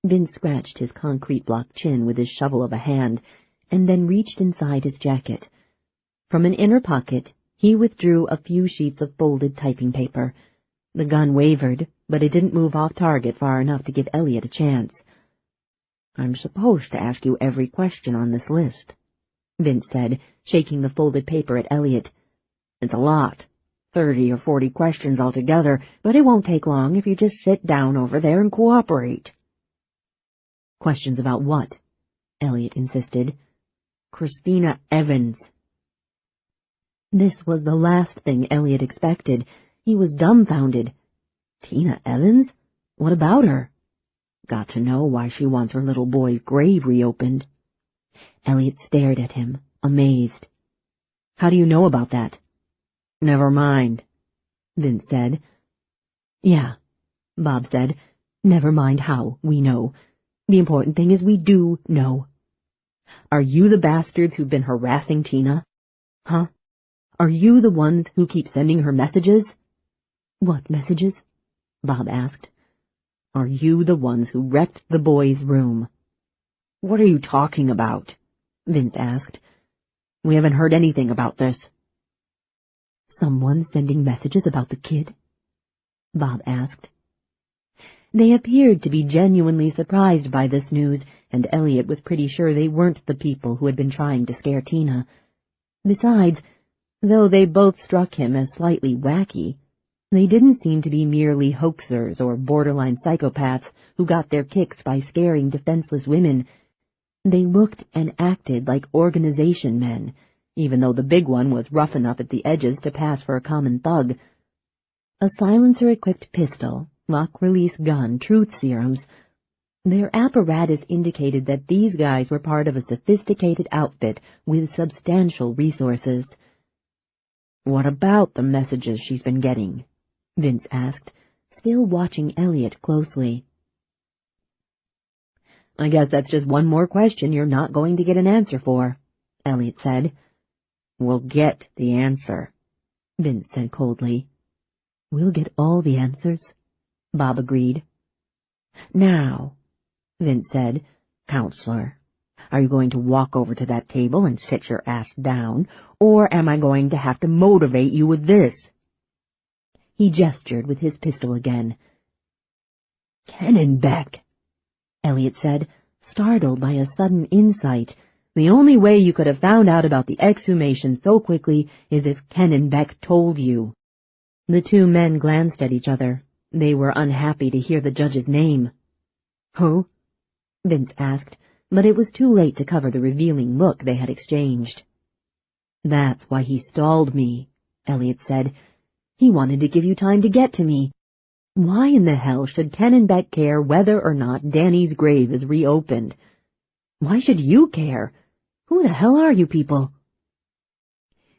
Vince scratched his concrete block chin with his shovel of a hand, and then reached inside his jacket. From an inner pocket, he withdrew a few sheets of folded typing paper. The gun wavered, but it didn't move off target far enough to give Elliot a chance. I'm supposed to ask you every question on this list, Vince said, shaking the folded paper at Elliot. It's a lot, 30 or 40 questions altogether, but it won't take long if you just sit down over there and cooperate. Questions about what? Elliot insisted. Christina Evans. This was the last thing Elliot expected. He was dumbfounded. Tina Evans? What about her? Got to know why she wants her little boy's grave reopened. Elliot stared at him, amazed. How do you know about that? Never mind, Vince said. Yeah, Bob said. Never mind how we know. The important thing is we do know. Are you the bastards who've been harassing Tina? Huh? Are you the ones who keep sending her messages? What messages? Bob asked. Are you the ones who wrecked the boy's room? What are you talking about? Vince asked. We haven't heard anything about this. Someone sending messages about the kid? Bob asked. They appeared to be genuinely surprised by this news, and Elliot was pretty sure they weren't the people who had been trying to scare Tina. Besides, though they both struck him as slightly wacky, they didn't seem to be merely hoaxers or borderline psychopaths who got their kicks by scaring defenseless women. They looked and acted like organization men, even though the big one was rough enough at the edges to pass for a common thug. A silencer-equipped pistol, lock-release gun, truth serums. Their apparatus indicated that these guys were part of a sophisticated outfit with substantial resources. "What about the messages she's been getting?" Vince asked, still watching Elliot closely. "I guess that's just one more question you're not going to get an answer for," Elliot said. "We'll get the answer," Vince said coldly. "We'll get all the answers," Bob agreed. "Now," Vince said, "Counselor, are you going to walk over to that table and sit your ass down, or am I going to have to motivate you with this?" He gestured with his pistol again. "Kennebec," Elliot said, startled by a sudden insight. The only way you could have found out about the exhumation so quickly is if Kennebec told you. The two men glanced at each other. They were unhappy to hear the judge's name. "Who?" Vince asked, but it was too late to cover the revealing look they had exchanged. "That's why he stalled me," Elliot said. "He wanted to give you time to get to me. Why in the hell should Kennebec care whether or not Danny's grave is reopened? Why should you care? Who the hell are you people?"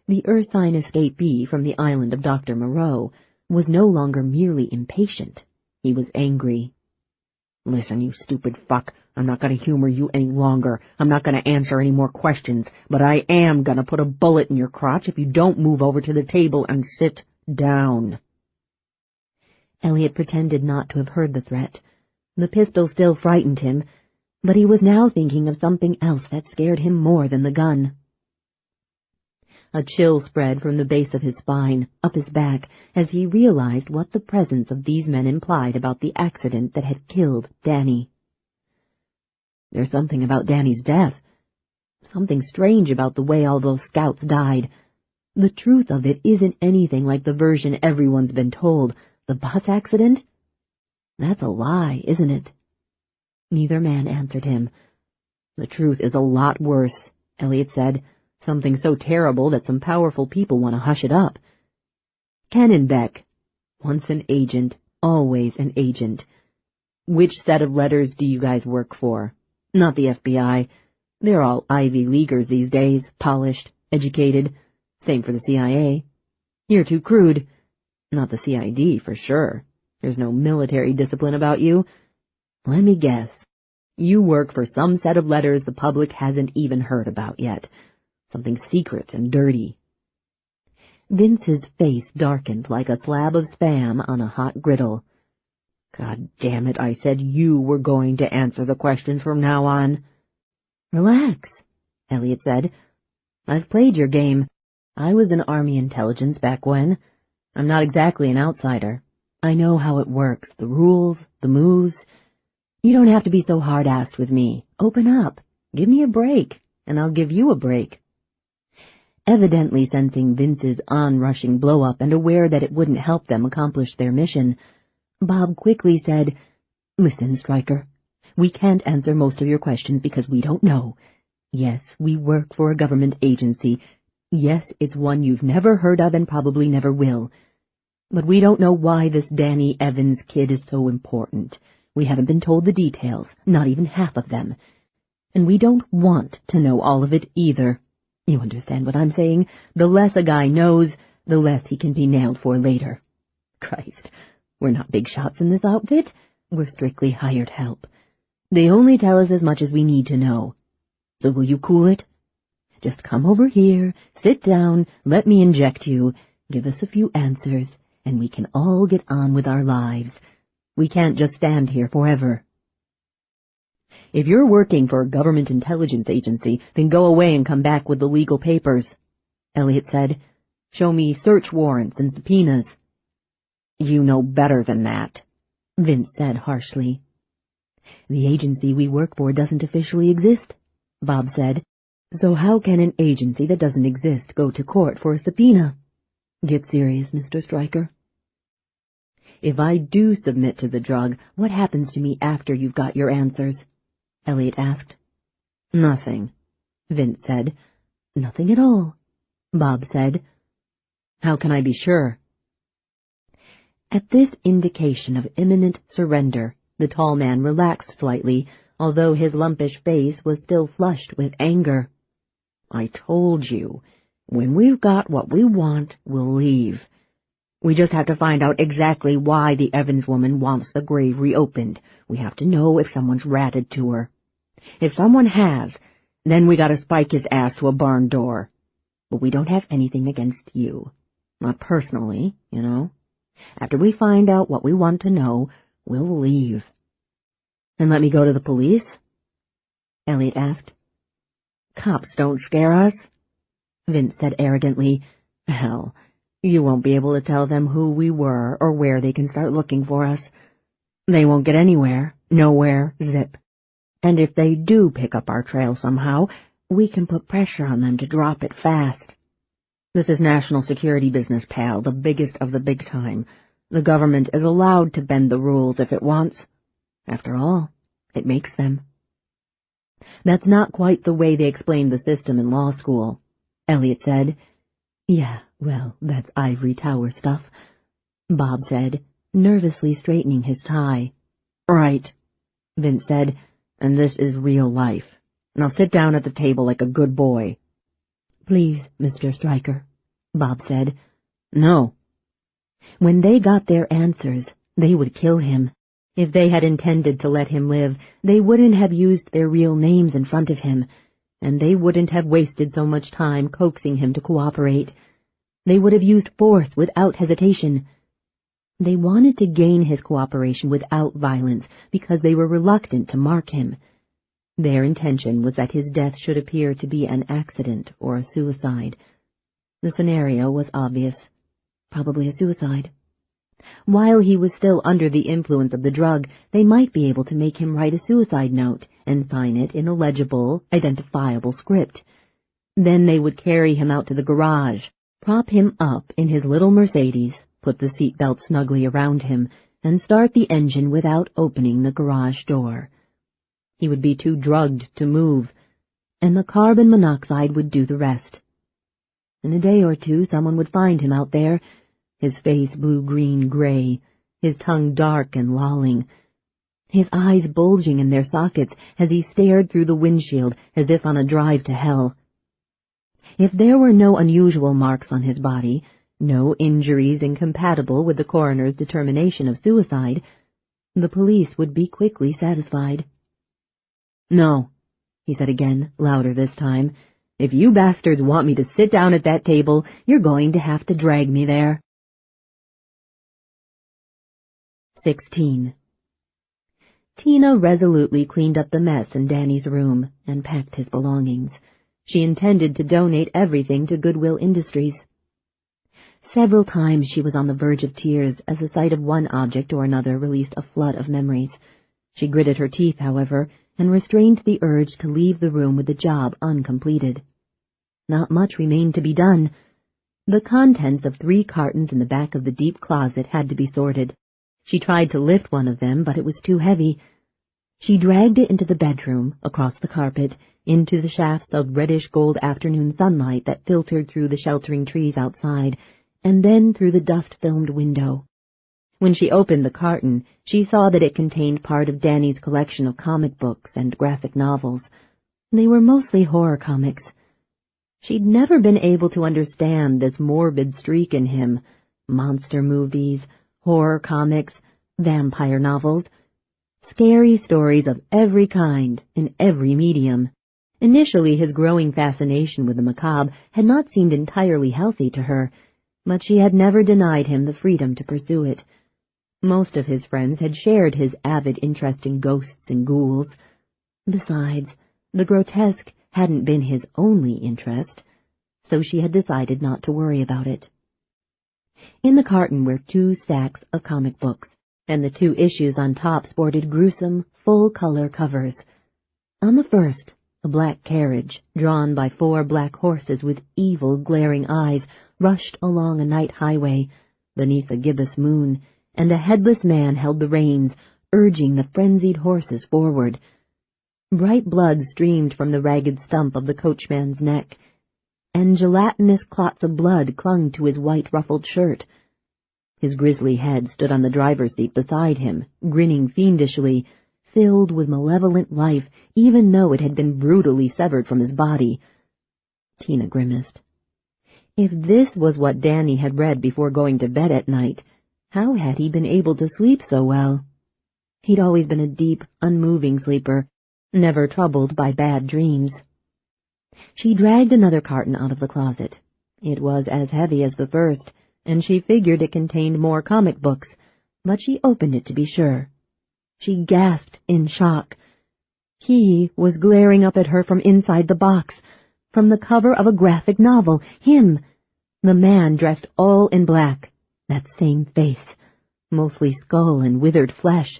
The Ursine escapee from the island of Dr. Moreau was no longer merely impatient. He was angry. "Listen, you stupid fuck, I'm not going to humor you any longer. I'm not going to answer any more questions, but I am going to put a bullet in your crotch if you don't move over to the table and sit down." Elliot pretended not to have heard the threat. The pistol still frightened him, but he was now thinking of something else that scared him more than the gun. A chill spread from the base of his spine, up his back, as he realized what the presence of these men implied about the accident that had killed Danny. There's something about Danny's death. Something strange about the way all those scouts died. The truth of it isn't anything like the version everyone's been told. The bus accident? That's a lie, isn't it? Neither man answered him. "The truth is a lot worse," Elliot said. "Something so terrible that some powerful people want to hush it up. Kennebec. Once an agent, always an agent. Which set of letters do you guys work for? Not the FBI. They're all Ivy Leaguers these days, polished, educated. Same for the CIA. You're too crude. Not the CID, for sure. There's no military discipline about you. Let me guess. You work for some set of letters the public hasn't even heard about yet. Something secret and dirty." Vince's face darkened like a slab of Spam on a hot griddle. "God damn it, I said you were going to answer the questions from now on." "Relax," Elliot said. "I've played your game. I was in Army intelligence back when. I'm not exactly an outsider. I know how it works, the rules, the moves. You don't have to be so hard-assed with me. Open up. Give me a break, and I'll give you a break." Evidently sensing Vince's on-rushing blow-up and aware that it wouldn't help them accomplish their mission, Bob quickly said, "Listen, Stryker, we can't answer most of your questions because we don't know. Yes, we work for a government agency. Yes, it's one you've never heard of and probably never will. But we don't know why this Danny Evans kid is so important. We haven't been told the details, not even half of them. And we don't want to know all of it either. You understand what I'm saying? The less a guy knows, the less he can be nailed for later. Christ, we're not big shots in this outfit. We're strictly hired help. They only tell us as much as we need to know. So will you cool it? Just come over here, sit down, let me inject you, give us a few answers, and we can all get on with our lives. We can't just stand here forever." "If you're working for a government intelligence agency, then go away and come back with the legal papers," Elliot said. "Show me search warrants and subpoenas." "You know better than that," Vince said harshly. "The agency we work for doesn't officially exist," Bob said. "So how can an agency that doesn't exist go to court for a subpoena? Get serious, Mr. Stryker." "If I do submit to the drug, what happens to me after you've got your answers?" Elliot asked. "Nothing," Vince said. "Nothing at all," Bob said. "How can I be sure?" At this indication of imminent surrender, the tall man relaxed slightly, although his lumpish face was still flushed with anger. "I told you, When we've got what we want, we'll leave. We just have to find out exactly why the Evans woman wants the grave reopened. We have to know if someone's ratted to her. If someone has, then we gotta spike his ass to a barn door. But we don't have anything against you. Not personally, you know. After we find out what we want to know, we'll leave. And let me go to the police? Elliot asked. Cops don't scare us, Vince said arrogantly. Hell, you won't be able to tell them who we were or where they can start looking for us. They won't get anywhere, nowhere, zip. And if they do pick up our trail somehow, we can put pressure on them to drop it fast. This is national security business, pal, the biggest of the big time. The government is allowed to bend the rules if it wants. After all, it makes them. That's not quite the way they explain the system in law school, Elliot said. Yeah, well, that's ivory tower stuff, Bob said, nervously straightening his tie. Right, Vince said, and this is real life. Now sit down at the table like a good boy. Please, Mr. Stryker, Bob said. No. When they got their answers, they would kill him. If they had intended to let him live, they wouldn't have used their real names in front of him, and they wouldn't have wasted so much time coaxing him to cooperate. They would have used force without hesitation. They wanted to gain his cooperation without violence because they were reluctant to mark him. Their intention was that his death should appear to be an accident or a suicide. The scenario was obvious. Probably a suicide. While he was still under the influence of the drug, they might be able to make him write a suicide note and sign it in a legible, identifiable script. Then they would carry him out to the garage, prop him up in his little Mercedes, put the seatbelt snugly around him, and start the engine without opening the garage door. He would be too drugged to move, and the carbon monoxide would do the rest. In a day or two, someone would find him out there, his face blue-green-gray, his tongue dark and lolling, his eyes bulging in their sockets as he stared through the windshield as if on a drive to hell. If there were no unusual marks on his body, no injuries incompatible with the coroner's determination of suicide, the police would be quickly satisfied. No, he said again, louder this time. If you bastards want me to sit down at that table, you're going to have to drag me there. 16. Tina resolutely cleaned up the mess in Danny's room and packed his belongings. She intended to donate everything to Goodwill Industries. Several times she was on the verge of tears as the sight of one object or another released a flood of memories. She gritted her teeth, however, and restrained the urge to leave the room with the job uncompleted. Not much remained to be done. The contents of 3 cartons in the back of the deep closet had to be sorted. She tried to lift one of them, but it was too heavy. She dragged it into the bedroom, across the carpet, into the shafts of reddish-gold afternoon sunlight that filtered through the sheltering trees outside, and then through the dust-filmed window. When she opened the carton, she saw that it contained part of Danny's collection of comic books and graphic novels. They were mostly horror comics. She'd never been able to understand this morbid streak in him. Monster movies, horror comics, vampire novels, scary stories of every kind, in every medium. Initially, his growing fascination with the macabre had not seemed entirely healthy to her, but she had never denied him the freedom to pursue it. Most of his friends had shared his avid interest in ghosts and ghouls. Besides, the grotesque hadn't been his only interest, so she had decided not to worry about it. In the carton were 2 stacks of comic books, and the 2 issues on top sported gruesome, full-color covers. On the first, a black carriage, drawn by 4 black horses with evil, glaring eyes, rushed along a night highway, beneath a gibbous moon, and a headless man held the reins, urging the frenzied horses forward. Bright blood streamed from the ragged stump of the coachman's neck, and gelatinous clots of blood clung to his white ruffled shirt. His grisly head stood on the driver's seat beside him, grinning fiendishly, filled with malevolent life, even though it had been brutally severed from his body. Tina grimaced. If this was what Danny had read before going to bed at night, how had he been able to sleep so well? He'd always been a deep, unmoving sleeper, never troubled by bad dreams. She dragged another carton out of the closet. It was as heavy as the first, and she figured it contained more comic books, but she opened it to be sure. She gasped in shock. He was glaring up at her from inside the box, from the cover of a graphic novel. Him! The man dressed all in black. That same face. Mostly skull and withered flesh.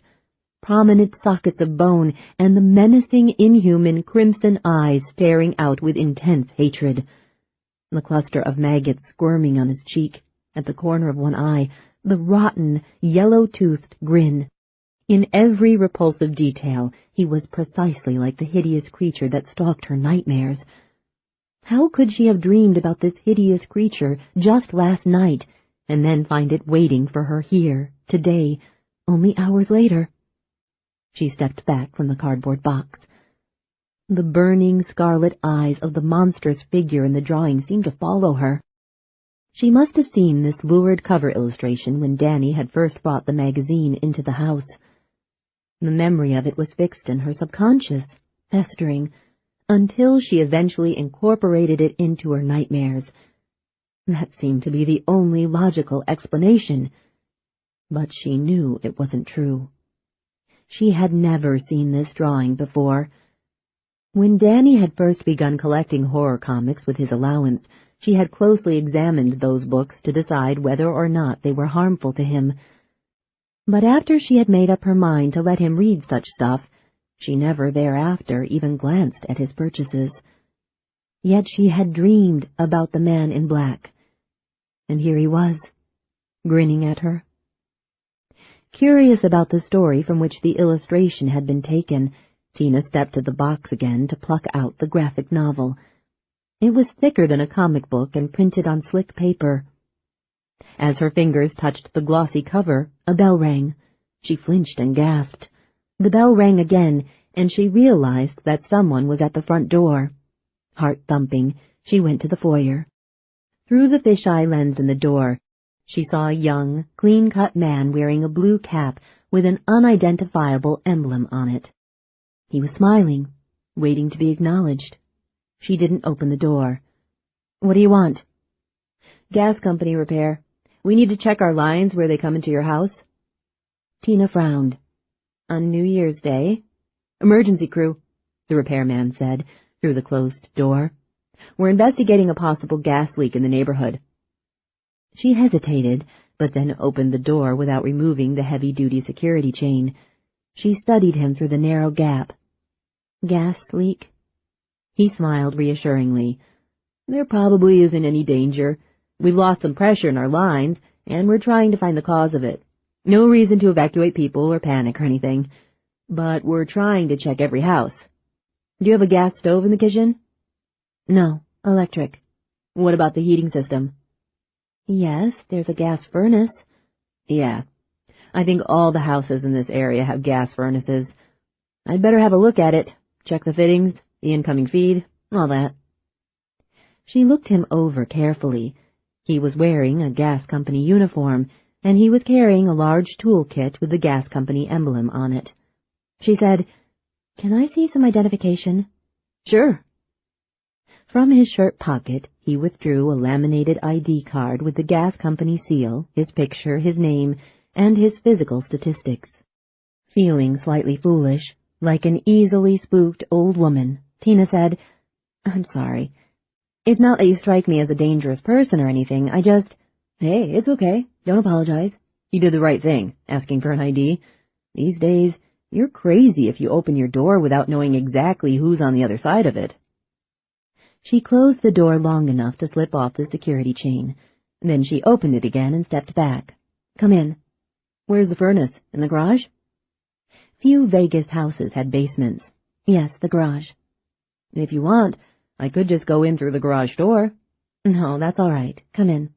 Prominent sockets of bone, and the menacing, inhuman, crimson eyes staring out with intense hatred. The cluster of maggots squirming on his cheek, at the corner of one eye, the rotten, yellow-toothed grin. In every repulsive detail, he was precisely like the hideous creature that stalked her nightmares. How could she have dreamed about this hideous creature just last night, and then find it waiting for her here, today, only hours later? She stepped back from the cardboard box. The burning scarlet eyes of the monstrous figure in the drawing seemed to follow her. She must have seen this lurid cover illustration when Danny had first brought the magazine into the house. The memory of it was fixed in her subconscious, festering, until she eventually incorporated it into her nightmares. That seemed to be the only logical explanation, but she knew it wasn't true. She had never seen this drawing before. When Danny had first begun collecting horror comics with his allowance, she had closely examined those books to decide whether or not they were harmful to him. But after she had made up her mind to let him read such stuff, she never thereafter even glanced at his purchases. Yet she had dreamed about the man in black, and here he was, grinning at her. Curious about the story from which the illustration had been taken, Tina stepped to the box again to pluck out the graphic novel. It was thicker than a comic book and printed on slick paper. As her fingers touched the glossy cover, a bell rang. She flinched and gasped. The bell rang again, and she realized that someone was at the front door. Heart thumping, she went to the foyer. Through the fisheye lens in the door, she saw a young, clean-cut man wearing a blue cap with an unidentifiable emblem on it. He was smiling, waiting to be acknowledged. She didn't open the door. "What do you want?" "Gas company repair. We need to check our lines where they come into your house." Tina frowned. "On New Year's Day?" "Emergency crew," the repairman said, through the closed door. "We're investigating a possible gas leak in the neighborhood." She hesitated, but then opened the door without removing the heavy-duty security chain. She studied him through the narrow gap. "Gas leak?" He smiled reassuringly. "There probably isn't any danger. We've lost some pressure in our lines, and we're trying to find the cause of it. No reason to evacuate people or panic or anything. But we're trying to check every house. Do you have a gas stove in the kitchen?" "No, electric." "What about the heating system?" "Yes, there's a gas furnace." "Yeah. I think all the houses in this area have gas furnaces. I'd better have a look at it, check the fittings, the incoming feed, all that." She looked him over carefully. He was wearing a gas company uniform, and he was carrying a large tool kit with the gas company emblem on it. She said, "Can I see some identification?" "Sure." From his shirt pocket, he withdrew a laminated ID card with the gas company seal, his picture, his name, and his physical statistics. Feeling slightly foolish, like an easily spooked old woman, Tina said, "I'm sorry. It's not that you strike me as a dangerous person or anything, I just—" "Hey, it's okay. Don't apologize. You did the right thing, asking for an ID. These days, you're crazy if you open your door without knowing exactly who's on the other side of it." She closed the door long enough to slip off the security chain. Then she opened it again and stepped back. "Come in." "Where's the furnace? In the garage?" Few Vegas houses had basements. "Yes, the garage." "If you want, I could just go in through the garage door." "No, that's all right. Come in."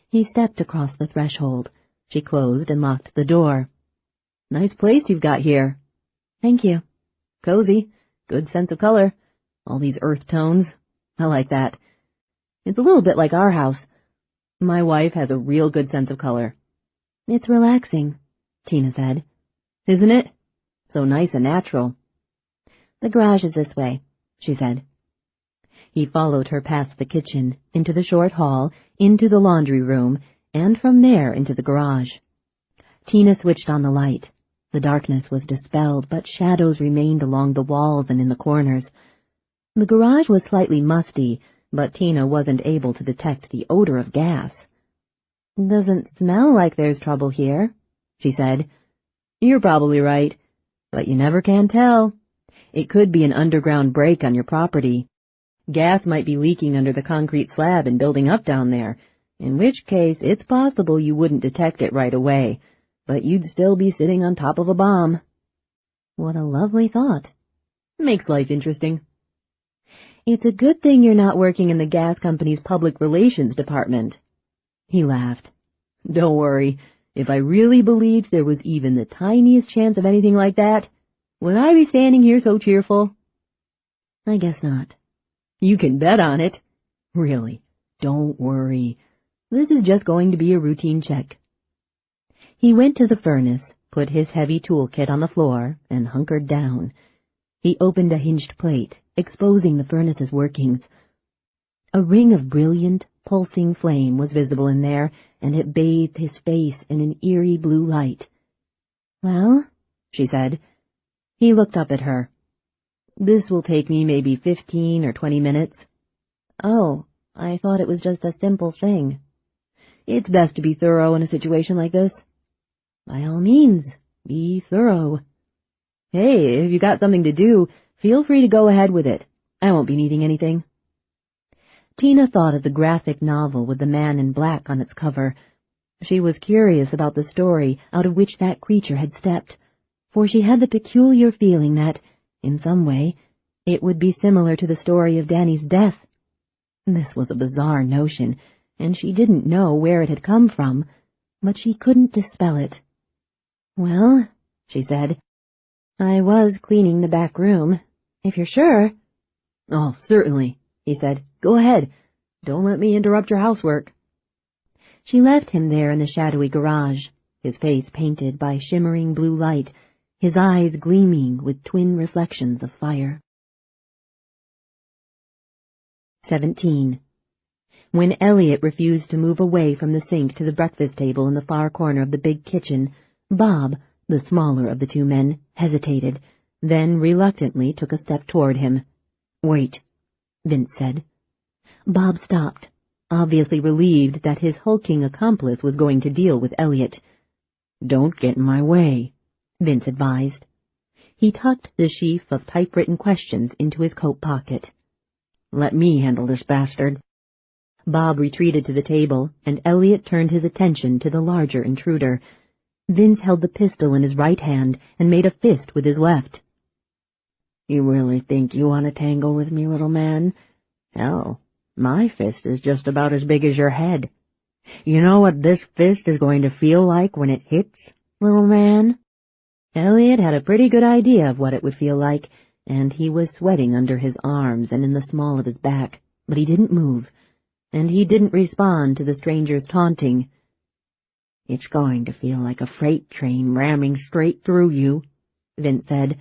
He stepped across the threshold. She closed and locked the door. "Nice place you've got here." "Thank you." "Cozy. Good sense of color. All these earth tones. I like that." It's a little bit like our house. My wife has a real good sense of color." "It's relaxing," Tina said. "Isn't it? So nice and natural." "The garage is this way," she said. He followed her past the kitchen, into the short hall, into the laundry room, and from there into the garage. Tina switched on the light. The darkness was dispelled, but shadows remained along the walls and in the corners. The garage was slightly musty, but Tina wasn't able to detect the odor of gas. "Doesn't smell like there's trouble here," she said. "You're probably right, but you never can tell. It could be an underground break on your property. Gas might be leaking under the concrete slab and building up down there, in which case it's possible you wouldn't detect it right away, but you'd still be sitting on top of a bomb." "What a lovely thought. Makes life interesting." "It's a good thing you're not working in the gas company's public relations department." He laughed. "Don't worry. If I really believed there was even the tiniest chance of anything like that, would I be standing here so cheerful?" "I guess not." "You can bet on it. Really, don't worry. This is just going to be a routine check." He went to the furnace, put his heavy toolkit on the floor, and hunkered down. He opened a hinged plate, exposing the furnace's workings. A ring of brilliant, pulsing flame was visible in there, and it bathed his face in an eerie blue light. "Well?" she said. He looked up at her. "This will take me maybe 15 or 20 minutes. "Oh, I thought it was just a simple thing." "It's best to be thorough in a situation like this." "By all means, be thorough." "Hey, if you got something to do, feel free to go ahead with it. I won't be needing anything." Tina thought of the graphic novel with the man in black on its cover. She was curious about the story out of which that creature had stepped, for she had the peculiar feeling that, in some way, it would be similar to the story of Danny's death. This was a bizarre notion, and she didn't know where it had come from, but she couldn't dispel it. "Well," she said, "I was cleaning the back room, if you're sure." "Oh, certainly," he said. "Go ahead. Don't let me interrupt your housework." She left him there in the shadowy garage, his face painted by shimmering blue light, his eyes gleaming with twin reflections of fire. 17. When Elliot refused to move away from the sink to the breakfast table in the far corner of the big kitchen, Bob, the smaller of the two men, hesitated, then reluctantly took a step toward him. "Wait," Vince said. Bob stopped, obviously relieved that his hulking accomplice was going to deal with Elliot. "Don't get in my way," Vince advised. He tucked the sheaf of typewritten questions into his coat pocket. "Let me handle this bastard." Bob retreated to the table, and Elliot turned his attention to the larger intruder. Vince held the pistol in his right hand and made a fist with his left. "You really think you want to tangle with me, little man? Hell, my fist is just about as big as your head. You know what this fist is going to feel like when it hits, little man?" Elliot had a pretty good idea of what it would feel like, and he was sweating under his arms and in the small of his back, but he didn't move, and he didn't respond to the stranger's taunting. "It's going to feel like a freight train ramming straight through you," Vince said,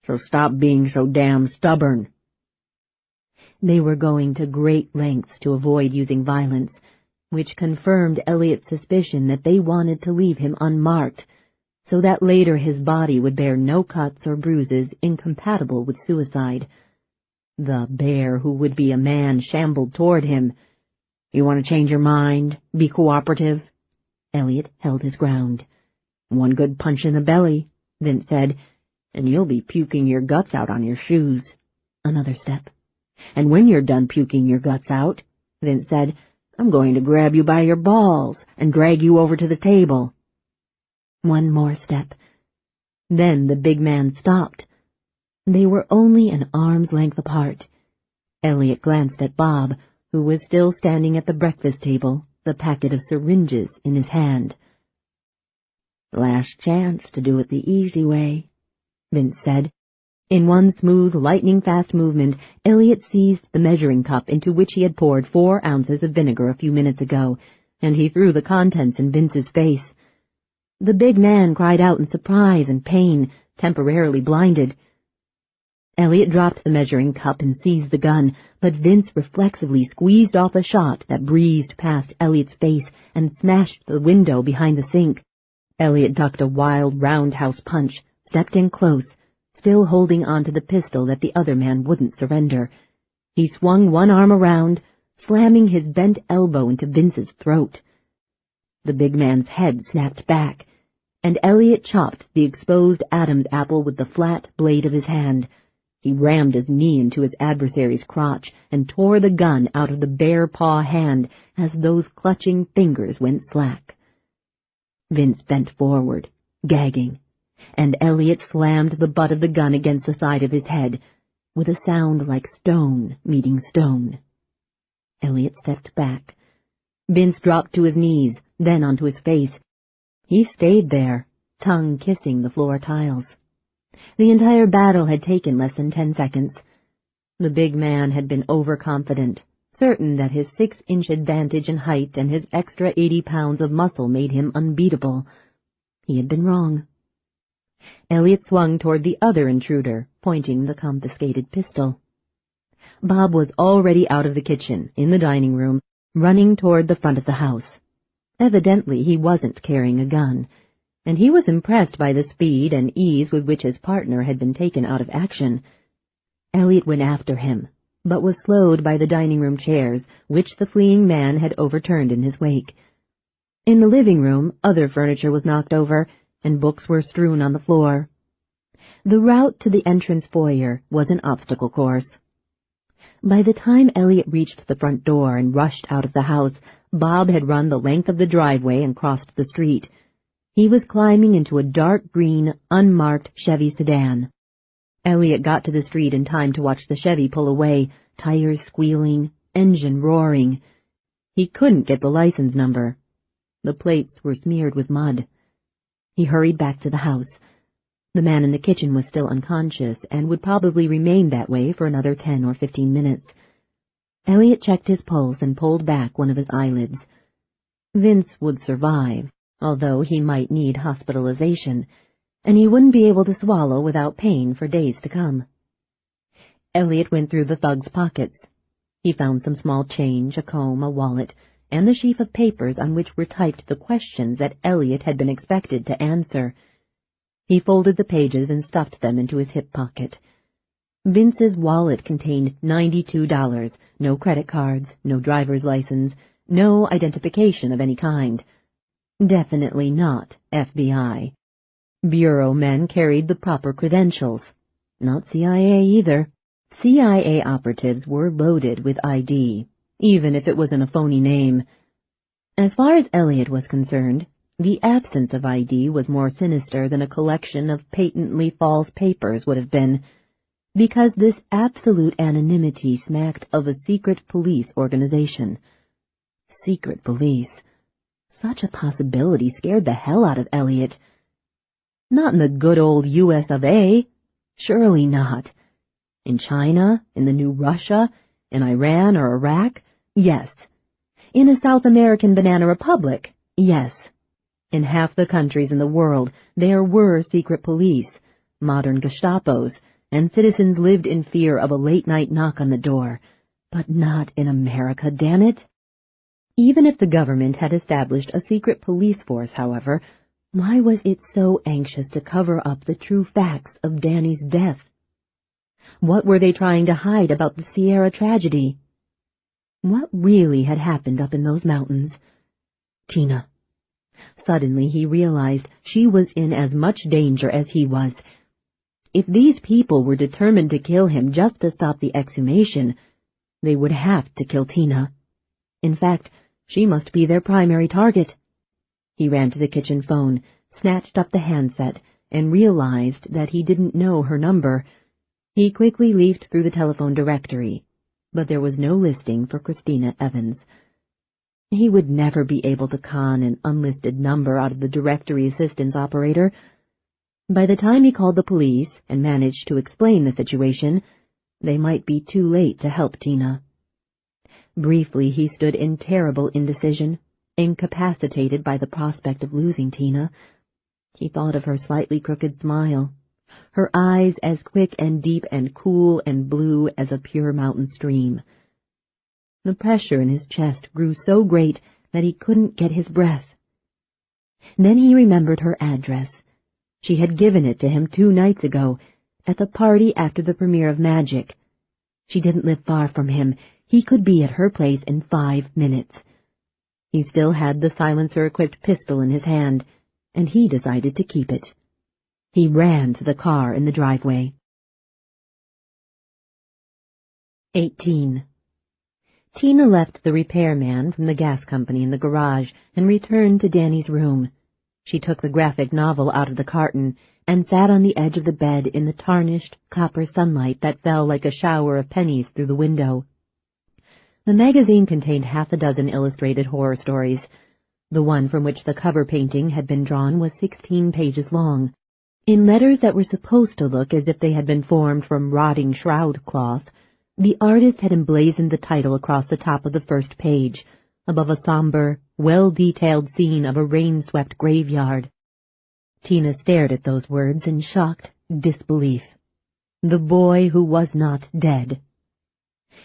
"so stop being so damn stubborn." They were going to great lengths to avoid using violence, which confirmed Elliot's suspicion that they wanted to leave him unmarked, so that later his body would bear no cuts or bruises incompatible with suicide. The bear who would be a man shambled toward him. "You want to change your mind? Be cooperative?" Elliot held his ground. "One good punch in the belly," Vince said, "and you'll be puking your guts out on your shoes." Another step. "And when you're done puking your guts out," Vince said, "I'm going to grab you by your balls and drag you over to the table." One more step. Then the big man stopped. They were only an arm's length apart. Elliot glanced at Bob, who was still standing at the breakfast table, the packet of syringes in his hand. "Last chance to do it the easy way," Vince said. In one smooth, lightning-fast movement, Elliot seized the measuring cup into which he had poured 4 ounces of vinegar a few minutes ago, and he threw the contents in Vince's face. The big man cried out in surprise and pain, temporarily blinded. Elliot dropped the measuring cup and seized the gun, but Vince reflexively squeezed off a shot that breezed past Elliot's face and smashed the window behind the sink. Elliot ducked a wild roundhouse punch, stepped in close, still holding on to the pistol that the other man wouldn't surrender. He swung one arm around, slamming his bent elbow into Vince's throat. The big man's head snapped back, and Elliot chopped the exposed Adam's apple with the flat blade of his hand. He rammed his knee into his adversary's crotch and tore the gun out of the bare paw hand as those clutching fingers went slack. Vince bent forward, gagging, and Elliot slammed the butt of the gun against the side of his head, with a sound like stone meeting stone. Elliot stepped back. Vince dropped to his knees, then onto his face. He stayed there, tongue kissing the floor tiles. The entire battle had taken less than 10 seconds. The big man had been overconfident, certain that his 6-inch advantage in height and his extra 80 pounds of muscle made him unbeatable. He had been wrong. Elliot swung toward the other intruder, pointing the confiscated pistol. Bob was already out of the kitchen, in the dining room, running toward the front of the house. Evidently he wasn't carrying a gun, and he was impressed by the speed and ease with which his partner had been taken out of action. Elliot went after him, but was slowed by the dining room chairs, which the fleeing man had overturned in his wake. In the living room, other furniture was knocked over, and books were strewn on the floor. The route to the entrance foyer was an obstacle course. By the time Elliot reached the front door and rushed out of the house, Bob had run the length of the driveway and crossed the street. He was climbing into a dark green, unmarked Chevy sedan. Elliot got to the street in time to watch the Chevy pull away, tires squealing, engine roaring. He couldn't get the license number. The plates were smeared with mud. He hurried back to the house. The man in the kitchen was still unconscious and would probably remain that way for another 10 or 15 minutes. Elliot checked his pulse and pulled back one of his eyelids. Vince would survive, although he might need hospitalization, and he wouldn't be able to swallow without pain for days to come. Elliot went through the thug's pockets. He found some small change, a comb, a wallet, and the sheaf of papers on which were typed the questions that Elliot had been expected to answer. He folded the pages and stuffed them into his hip pocket. Vince's wallet contained $92, no credit cards, no driver's license, no identification of any kind. Definitely not FBI. Bureau men carried the proper credentials. Not CIA either. CIA operatives were loaded with ID, even if it was in a phony name. As far as Elliot was concerned, the absence of ID was more sinister than a collection of patently false papers would have been, because this absolute anonymity smacked of a secret police organization. Secret police. Such a possibility scared the hell out of Elliot. Not in the good old US of A. Surely not. In China, in the new Russia, in Iran or Iraq? Yes. In a South American banana republic? Yes. In half the countries in the world, there were secret police, modern Gestapos, and citizens lived in fear of a late-night knock on the door. But not in America, damn it. Even if the government had established a secret police force, however, why was it so anxious to cover up the true facts of Danny's death? What were they trying to hide about the Sierra tragedy? What really had happened up in those mountains? Tina. Suddenly he realized she was in as much danger as he was. If these people were determined to kill him just to stop the exhumation, they would have to kill Tina. In fact, she must be their primary target. He ran to the kitchen phone, snatched up the handset, and realized that he didn't know her number. He quickly leafed through the telephone directory, but there was no listing for Christina Evans. He would never be able to con an unlisted number out of the directory assistance operator. By the time he called the police and managed to explain the situation, they might be too late to help Tina. Briefly, he stood in terrible indecision, incapacitated by the prospect of losing Tina. He thought of her slightly crooked smile, her eyes as quick and deep and cool and blue as a pure mountain stream. The pressure in his chest grew so great that he couldn't get his breath. Then he remembered her address. She had given it to him 2 nights ago, at the party after the premiere of Magic. She didn't live far from him. He could be at her place in 5 minutes. He still had the silencer-equipped pistol in his hand, and he decided to keep it. He ran to the car in the driveway. 18. Tina left the repairman from the gas company in the garage and returned to Danny's room. She took the graphic novel out of the carton and sat on the edge of the bed in the tarnished copper sunlight that fell like a shower of pennies through the window. The magazine contained 6 illustrated horror stories. The one from which the cover painting had been drawn was 16 pages long. In letters that were supposed to look as if they had been formed from rotting shroud cloth, the artist had emblazoned the title across the top of the first page, above a somber, well-detailed scene of a rain-swept graveyard. Tina stared at those words in shocked disbelief. The boy who was not dead.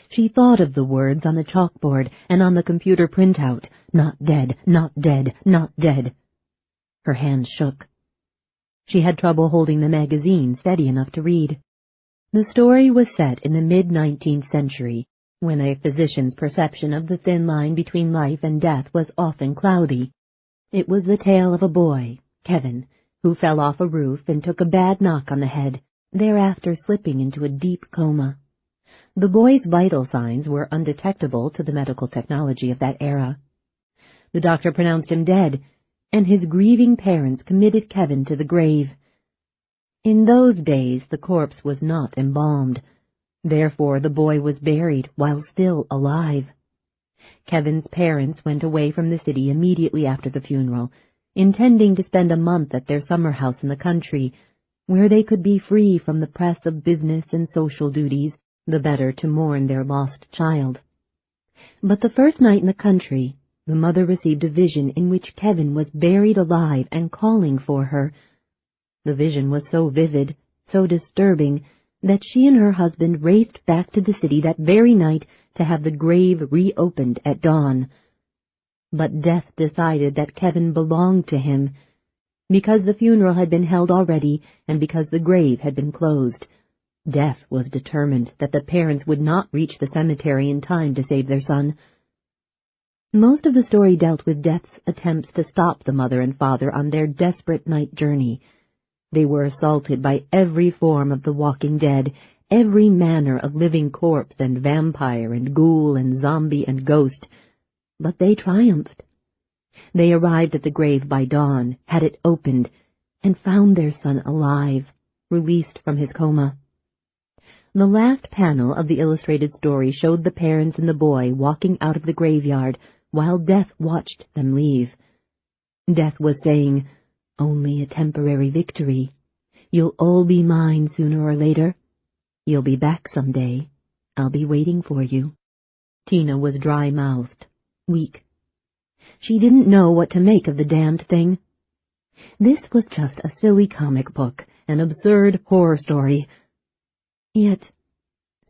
She thought of the words on the chalkboard and on the computer printout, not dead, not dead, not dead. Her hands shook. She had trouble holding the magazine steady enough to read. The story was set in the mid-19th century, when a physician's perception of the thin line between life and death was often cloudy. It was the tale of a boy, Kevin, who fell off a roof and took a bad knock on the head, thereafter slipping into a deep coma. The boy's vital signs were undetectable to the medical technology of that era. The doctor pronounced him dead, and his grieving parents committed Kevin to the grave. In those days the corpse was not embalmed. Therefore the boy was buried while still alive. Kevin's parents went away from the city immediately after the funeral, intending to spend a month at their summer house in the country, where they could be free from the press of business and social duties, the better to mourn their lost child. But the first night in the country, the mother received a vision in which Kevin was buried alive and calling for her. The vision was so vivid, so disturbing, that she and her husband raced back to the city that very night to have the grave reopened at dawn. But death decided that Kevin belonged to him, because the funeral had been held already and because the grave had been closed. Death was determined that the parents would not reach the cemetery in time to save their son. Most of the story dealt with Death's attempts to stop the mother and father on their desperate night journey. They were assaulted by every form of the walking dead, every manner of living corpse and vampire and ghoul and zombie and ghost, but they triumphed. They arrived at the grave by dawn, had it opened, and found their son alive, released from his coma. The last panel of the illustrated story showed the parents and the boy walking out of the graveyard while Death watched them leave. Death was saying, "Only a temporary victory. You'll all be mine sooner or later. You'll be back someday. I'll be waiting for you." Tina was dry-mouthed, weak. She didn't know what to make of the damned thing. This was just a silly comic book, an absurd horror story. Yet,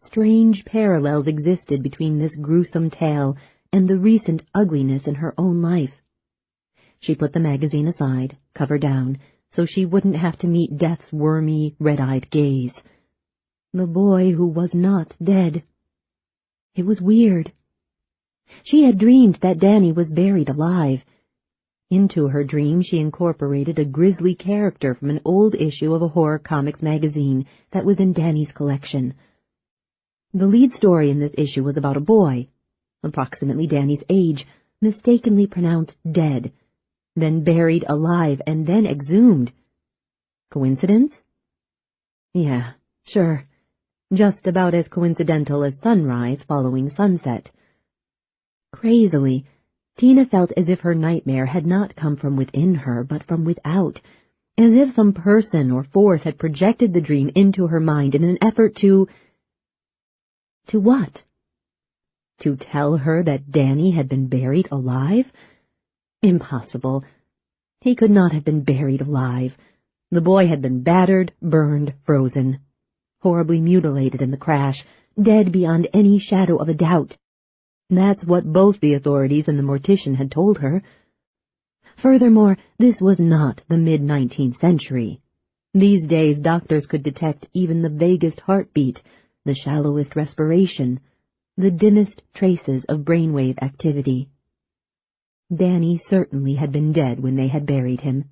strange parallels existed between this gruesome tale and the recent ugliness in her own life. She put the magazine aside, cover down, so she wouldn't have to meet Death's wormy, red-eyed gaze. The boy who was not dead. It was weird. She had dreamed that Danny was buried alive. Into her dream she incorporated a grisly character from an old issue of a horror comics magazine that was in Danny's collection. The lead story in this issue was about a boy, approximately Danny's age, mistakenly pronounced dead, then buried alive and then exhumed. Coincidence? Yeah, sure. Just about as coincidental as sunrise following sunset. Crazily, Tina felt as if her nightmare had not come from within her, but from without, as if some person or force had projected the dream into her mind in an effort to what? To tell her that Danny had been buried alive? Impossible. He could not have been buried alive. The boy had been battered, burned, frozen, horribly mutilated in the crash, dead beyond any shadow of a doubt. That's what both the authorities and the mortician had told her. Furthermore, this was not the mid-19th century. These days, doctors could detect even the vaguest heartbeat, the shallowest respiration, the dimmest traces of brainwave activity. Danny certainly had been dead when they had buried him.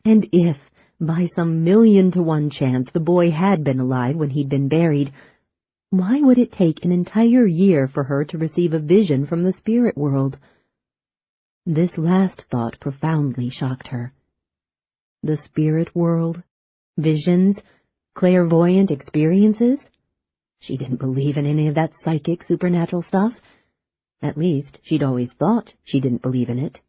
And if, by some 1,000,000-to-1 chance, the boy had been alive when he'd been buried, why would it take an entire year for her to receive a vision from the spirit world? This last thought profoundly shocked her. The spirit world? Visions? Clairvoyant experiences? She didn't believe in any of that psychic, supernatural stuff. At least, she'd always thought she didn't believe in it.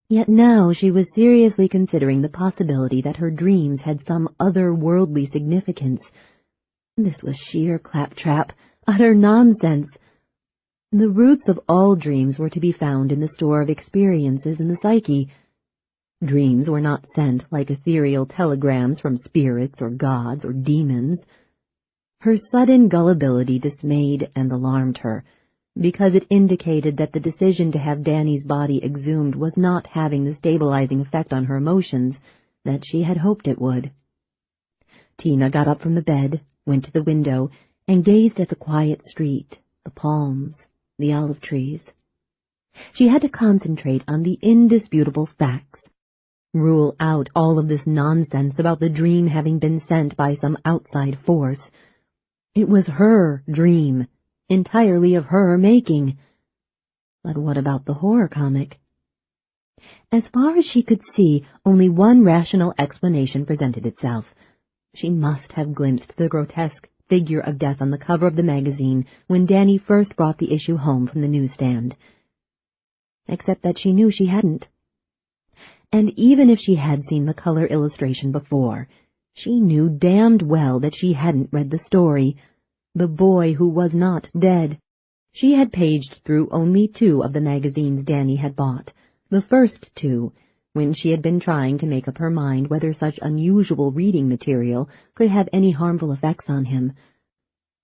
Yet now she was seriously considering the possibility that her dreams had some other-worldly significance. This was sheer claptrap, utter nonsense. The roots of all dreams were to be found in the store of experiences in the psyche. Dreams were not sent like ethereal telegrams from spirits or gods or demons. Her sudden gullibility dismayed and alarmed her, because it indicated that the decision to have Danny's body exhumed was not having the stabilizing effect on her emotions that she had hoped it would. Tina got up from the bed, went to the window, and gazed at the quiet street, the palms, the olive trees. She had to concentrate on the indisputable facts, rule out all of this nonsense about the dream having been sent by some outside force. It was her dream, entirely of her making. But what about the horror comic? As far as she could see, only one rational explanation presented itself. She must have glimpsed the grotesque figure of death on the cover of the magazine when Danny first brought the issue home from the newsstand. Except that she knew she hadn't. And even if she had seen the color illustration before, she knew damned well that she hadn't read the story, The Boy Who Was Not Dead. She had paged through only 2 of the magazines Danny had bought, the first 2, when she had been trying to make up her mind whether such unusual reading material could have any harmful effects on him.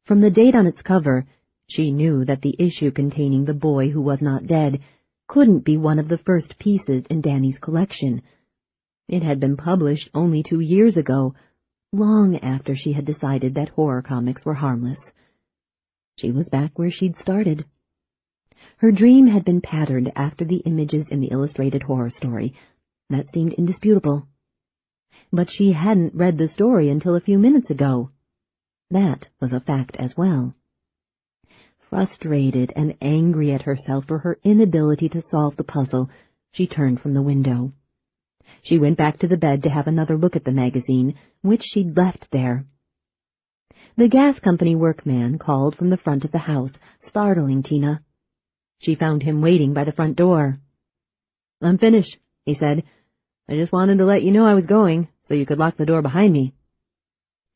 From the date on its cover, she knew that the issue containing The Boy Who Was Not Dead couldn't be one of the first pieces in Danny's collection. It had been published only 2 years ago, long after she had decided that horror comics were harmless. She was back where she'd started. Her dream had been patterned after the images in the illustrated horror story. That seemed indisputable. But she hadn't read the story until a few minutes ago. That was a fact as well. Frustrated and angry at herself for her inability to solve the puzzle, she turned from the window. She went back to the bed to have another look at the magazine, which she'd left there. The gas company workman called from the front of the house, startling Tina. She found him waiting by the front door. "I'm finished," he said. "I just wanted to let you know I was going, so you could lock the door behind me."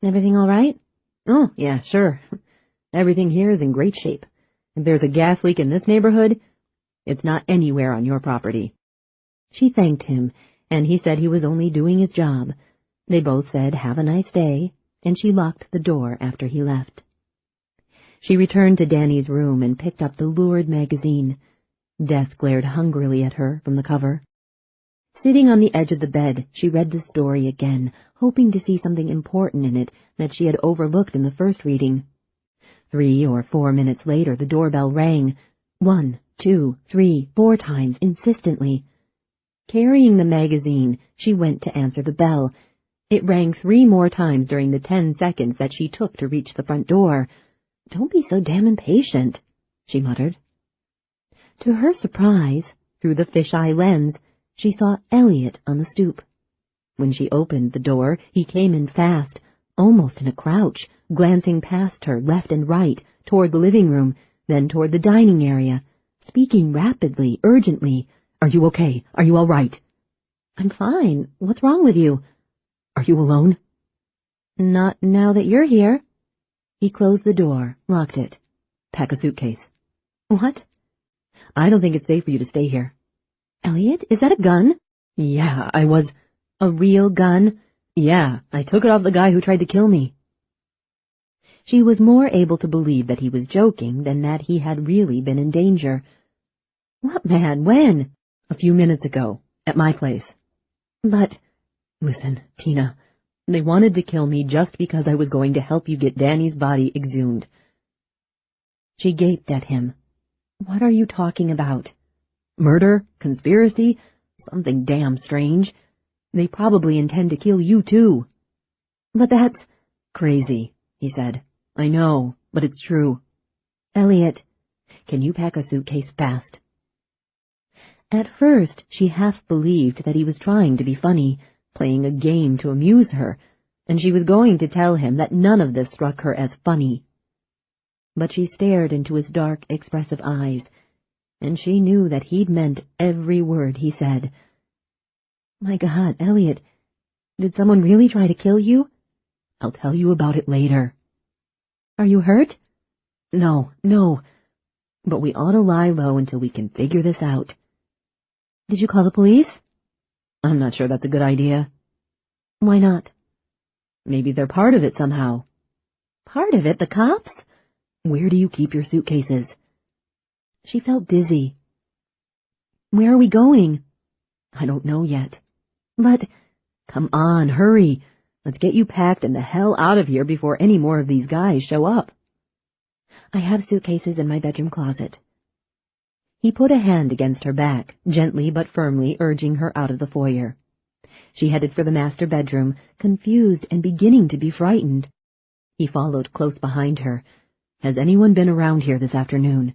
"Everything all right?" "Oh, yeah, sure. Everything here is in great shape. If there's a gas leak in this neighborhood, it's not anywhere on your property." She thanked him, and he said he was only doing his job. They both said, "Have a nice day," and she locked the door after he left. She returned to Danny's room and picked up the lurid magazine. Death glared hungrily at her from the cover. Sitting on the edge of the bed, she read the story again, hoping to see something important in it that she had overlooked in the first reading. 3 or 4 minutes later, the doorbell rang. 1, 2, 3, 4 times, insistently. Carrying the magazine, she went to answer the bell. It rang 3 more times during the 10 seconds that she took to reach the front door. "Don't be so damn impatient," she muttered. To her surprise, through the fisheye lens, she saw Elliot on the stoop. When she opened the door, he came in fast, almost in a crouch, glancing past her left and right, toward the living room, then toward the dining area, speaking rapidly, urgently. "Are you okay? Are you all right?" "I'm fine. What's wrong with you?" Are you alone? Not now that you're here. He closed the door, locked it. Pack a suitcase. What? I don't think it's safe for you to stay here. Elliot, is that a gun? Yeah, A real gun? Yeah, I took it off the guy who tried to kill me. She was more able to believe that he was joking than that he had really been in danger. What man? When? A few minutes ago, at my place. But, listen, Tina, they wanted to kill me just because I was going to help you get Danny's body exhumed. She gaped at him. What are you talking about? Murder? Conspiracy? Something damn strange. They probably intend to kill you too. But that's crazy, he said. I know, but it's true. Elliot, can you pack a suitcase fast? At first, she half believed that he was trying to be funny, playing a game to amuse her, and she was going to tell him that none of this struck her as funny. But she stared into his dark, expressive eyes, and she knew that he'd meant every word he said. My God, Elliot, did someone really try to kill you? I'll tell you about it later. Are you hurt? No, but we ought to lie low until we can figure this out. Did you call the police? I'm not sure that's a good idea. Why not? Maybe they're part of it somehow. Part of it? The cops? Where do you keep your suitcases? She felt dizzy. Where are we going? I don't know yet. But, come on, hurry. Let's get you packed and the hell out of here before any more of these guys show up. I have suitcases in my bedroom closet. He put a hand against her back, gently but firmly urging her out of the foyer. She headed for the master bedroom, confused and beginning to be frightened. He followed close behind her. Has anyone been around here this afternoon?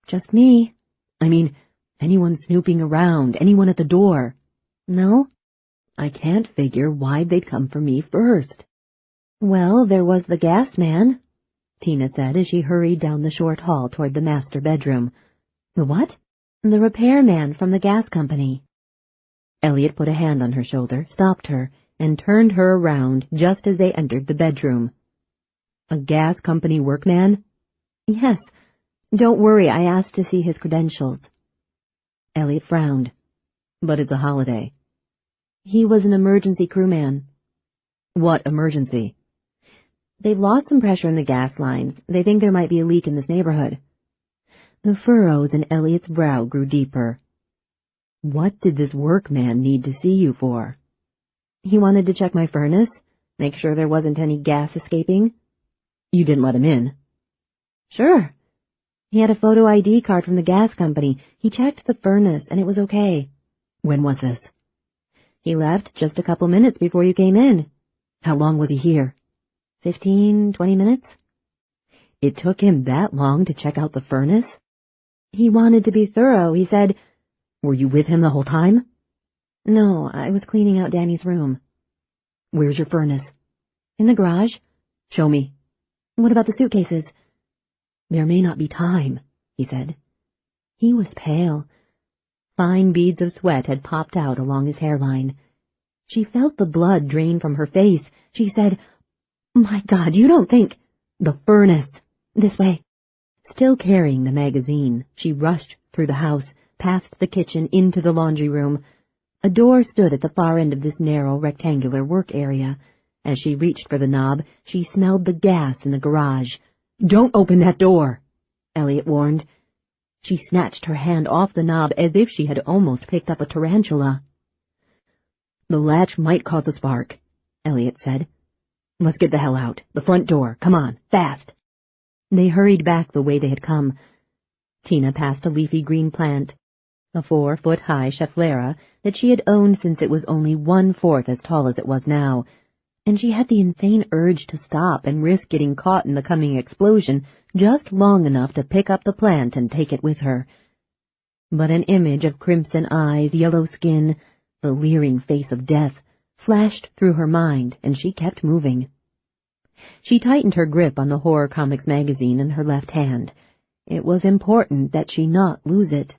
Just me. I mean, anyone snooping around, anyone at the door? No? I can't figure why they'd come for me first. Well, there was the gas man, Tina said as she hurried down the short hall toward the master bedroom. The what? The repairman from the gas company. Elliot put a hand on her shoulder, stopped her, and turned her around just as they entered the bedroom. A gas company workman? Yes. Don't worry, I asked to see his credentials. Elliot frowned. But it's a holiday. He was an emergency crewman. What emergency? They've lost some pressure in the gas lines. They think there might be a leak in this neighborhood. The furrows in Elliot's brow grew deeper. What did this workman need to see you for? He wanted to check my furnace, make sure there wasn't any gas escaping. You didn't let him in? Sure. He had a photo ID card from the gas company. He checked the furnace, and it was okay. When was this? He left just a couple minutes before you came in. How long was he here? 15, 20 minutes? It took him that long to check out the furnace? He wanted to be thorough. He said, Were you with him the whole time? No, I was cleaning out Danny's room. Where's your furnace? In the garage. Show me. What about the suitcases? There may not be time, he said. He was pale. Fine beads of sweat had popped out along his hairline. She felt the blood drain from her face. She said, My God, you don't think... The furnace. This way. Still carrying the magazine, she rushed through the house, past the kitchen, into the laundry room. A door stood at the far end of this narrow, rectangular work area. As she reached for the knob, she smelled the gas in the garage. Don't open that door, Elliot warned. She snatched her hand off the knob as if she had almost picked up a tarantula. The latch might cause a spark, Elliot said. Let's get the hell out. The front door. Come on, fast. They hurried back the way they had come. Tina passed a leafy green plant, a 4-foot-high schefflera that she had owned since it was only 1/4 as tall as it was now, and she had the insane urge to stop and risk getting caught in the coming explosion just long enough to pick up the plant and take it with her. But an image of crimson eyes, yellow skin, the leering face of death, flashed through her mind, and she kept moving. She tightened her grip on the horror comics magazine in her left hand. It was important that she not lose it.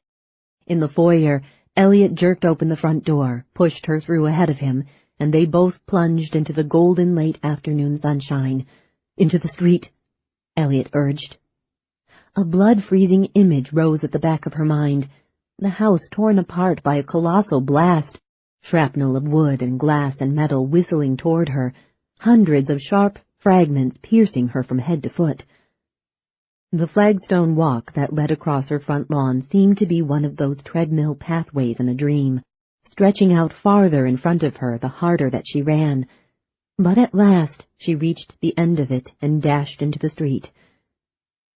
In the foyer, Elliot jerked open the front door, pushed her through ahead of him. and they both plunged into the golden late afternoon sunshine. "Into the street," Elliot urged. A blood-freezing image rose at the back of her mind. The house torn apart by a colossal blast, shrapnel of wood and glass and metal whistling toward her, hundreds of sharp fragments piercing her from head to foot. The flagstone walk that led across her front lawn seemed to be one of those treadmill pathways in a dream, stretching out farther in front of her the harder that she ran. But at last she reached the end of it and dashed into the street.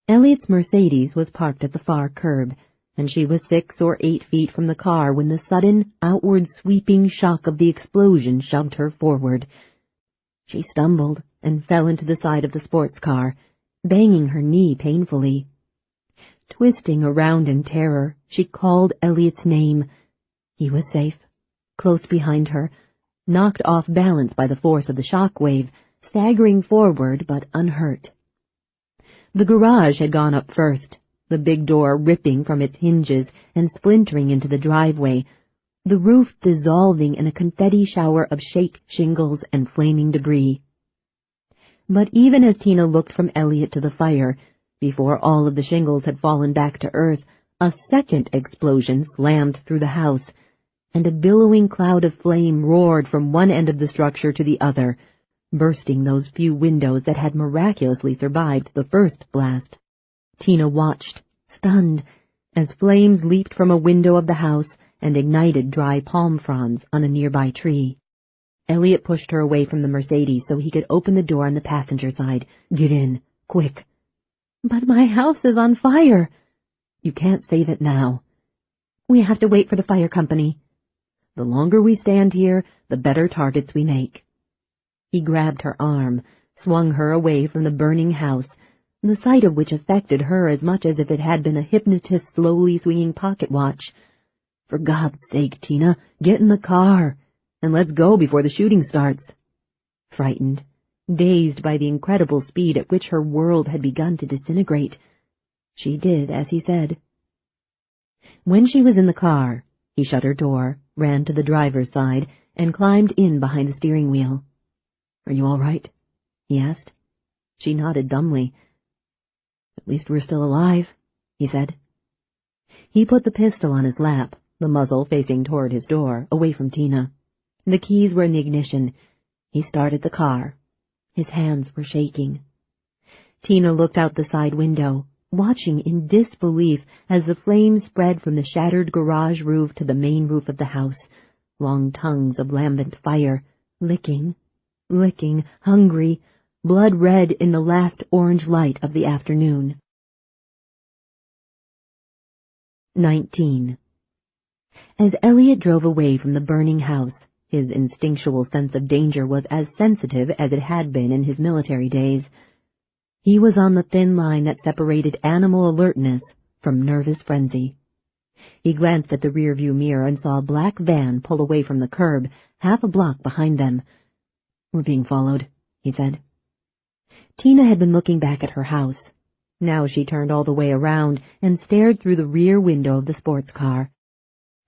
Elliot's Mercedes was parked at the far curb, and she was 6 or 8 feet from the car when the sudden, outward sweeping shock of the explosion shoved her forward. She stumbled and fell into the side of the sports car, banging her knee painfully. Twisting around in terror, she called Elliot's name. He was safe, close behind her, knocked off balance by the force of the shock wave, staggering forward but unhurt. The garage had gone up first, the big door ripping from its hinges and splintering into the driveway, the roof dissolving in a confetti shower of shake shingles and flaming debris. But even as Tina looked from Elliot to the fire, before all of the shingles had fallen back to earth, a second explosion slammed through the house, and a billowing cloud of flame roared from one end of the structure to the other, bursting those few windows that had miraculously survived the first blast. Tina watched, stunned, as flames leaped from a window of the house and ignited dry palm fronds on a nearby tree. Elliot pushed her away from the Mercedes so he could open the door on the passenger side. "Get in, quick." "But my house is on fire." "You can't save it now." "We have to wait for the fire company." "The longer we stand here, the better targets we make." He grabbed her arm, swung her away from the burning house, the sight of which affected her as much as if it had been a hypnotist's slowly swinging pocket watch. "For God's sake, Tina, get in the car, and let's go before the shooting starts." Frightened, dazed by the incredible speed at which her world had begun to disintegrate, she did as he said. When she was in the car, he shut her door, ran to the driver's side, and climbed in behind the steering wheel. "Are you all right?" he asked. She nodded dumbly. "At least we're still alive," he said. He put the pistol on his lap, the muzzle facing toward his door, away from Tina. The keys were in the ignition. He started the car. His hands were shaking. Tina looked out the side window, watching in disbelief as the flames spread from the shattered garage roof to the main roof of the house, long tongues of lambent fire, licking, hungry, blood red in the last orange light of the afternoon. 19. As Elliot drove away from the burning house, his instinctual sense of danger was as sensitive as it had been in his military days. He was on the thin line that separated animal alertness from nervous frenzy. He glanced at the rearview mirror and saw a black van pull away from the curb, half a block behind them. "We're being followed," he said. Tina had been looking back at her house. Now she turned all the way around and stared through the rear window of the sports car.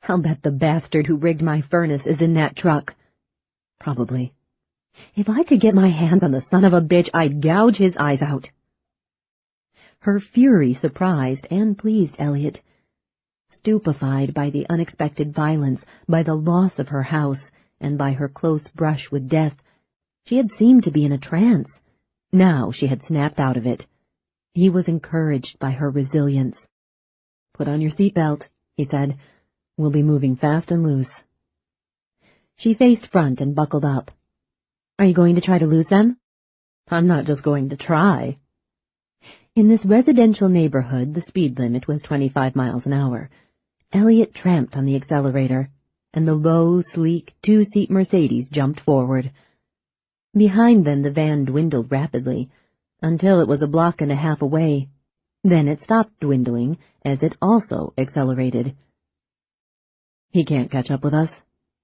"I'll bet the bastard who rigged my furnace is in that truck." "Probably." "If I could get my hands on the son of a bitch, I'd gouge his eyes out." Her fury surprised and pleased Elliot. Stupefied by the unexpected violence, by the loss of her house, and by her close brush with death, she had seemed to be in a trance. Now she had snapped out of it. He was encouraged by her resilience. "Put on your seatbelt," he said. "We'll be moving fast and loose." She faced front and buckled up. "Are you going to try to lose them?" "I'm not just going to try." In this residential neighborhood, the speed limit was 25 miles an hour. Elliot tramped on the accelerator, and the low, sleek, 2-seat Mercedes jumped forward. Behind them the van dwindled rapidly, until it was a block and a half away. Then it stopped dwindling as it also accelerated. "He can't catch up with us,"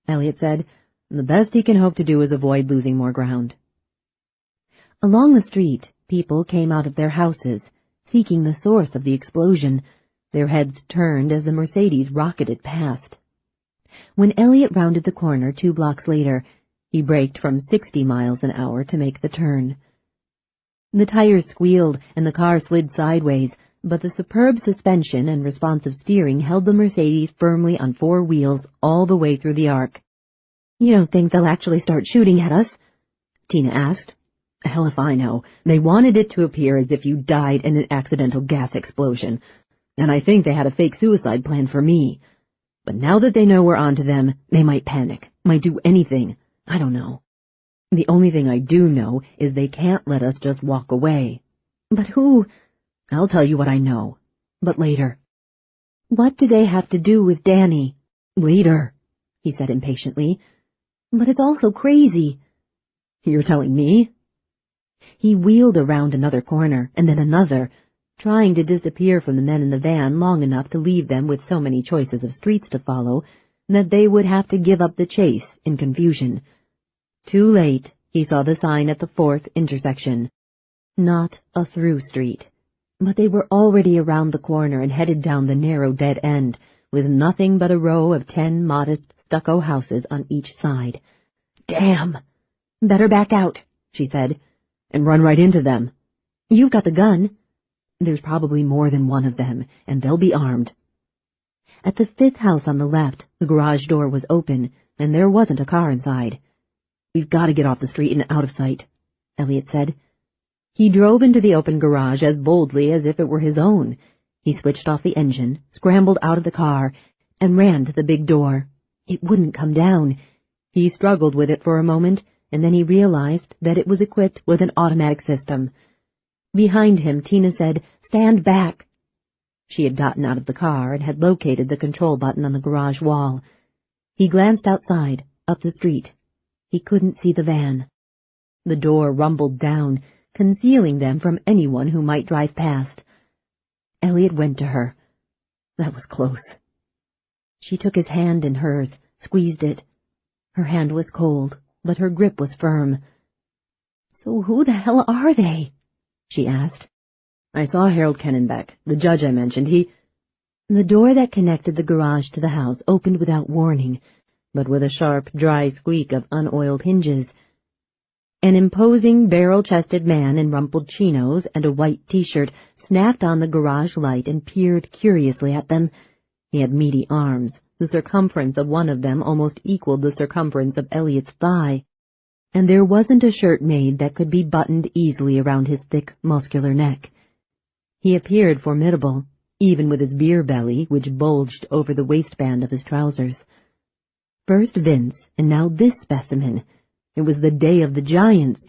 Elliot said. "The best he can hope to do is avoid losing more ground." Along the street, people came out of their houses, seeking the source of the explosion, their heads turned as the Mercedes rocketed past. When Elliot rounded the corner 2 blocks later, He braked from 60 miles an hour to make the turn. The tires squealed and the car slid sideways, but the superb suspension and responsive steering held the Mercedes firmly on 4 wheels all the way through the arc. "You don't think they'll actually start shooting at us?" Tina asked. "Hell if I know. They wanted it to appear as if you died in an accidental gas explosion, and I think they had a fake suicide plan for me. But now that they know we're onto them, they might panic, might do anything. I don't know. The only thing I do know is they can't let us just walk away." "But who—" "I'll tell you what I know, but later." "What do they have to do with Danny?" "Later," he said impatiently. "But it's all so crazy." "You're telling me?" He wheeled around another corner, and then another, trying to disappear from the men in the van long enough to leave them with so many choices of streets to follow that they would have to give up the chase in confusion. Too late, he saw the sign at the 4th intersection. Not a through street. But they were already around the corner and headed down the narrow dead end, with nothing but a row of 10 modest stucco houses on each side. "Damn! Better back out," she said. "And run right into them." "You've got the gun." "There's probably more than one of them, and they'll be armed." At the 5th house on the left, the garage door was open, and there wasn't a car inside. "We've got to get off the street and out of sight," Elliot said. He drove into the open garage as boldly as if it were his own. He switched off the engine, scrambled out of the car, and ran to the big door. It wouldn't come down. He struggled with it for a moment, and then he realized that it was equipped with an automatic system. Behind him, Tina said, "Stand back." She had gotten out of the car and had located the control button on the garage wall. He glanced outside, up the street. He couldn't see the van. The door rumbled down, concealing them from anyone who might drive past. Elliot went to her. That was close. She took his hand in hers, squeezed it. Her hand was cold, but her grip was firm. "So who the hell are they?" she asked. "I saw Harold Kennenbeck, the judge I mentioned. The door that connected the garage to the house opened without warning, but with a sharp, dry squeak of unoiled hinges. An imposing, barrel-chested man in rumpled chinos and a white T-shirt snapped on the garage light and peered curiously at them. He had meaty arms. The circumference of one of them almost equaled the circumference of Elliot's thigh, and there wasn't a shirt made that could be buttoned easily around his thick, muscular neck. He appeared formidable, even with his beer belly, which bulged over the waistband of his trousers. First Vince, and now this specimen. It was the day of the giants.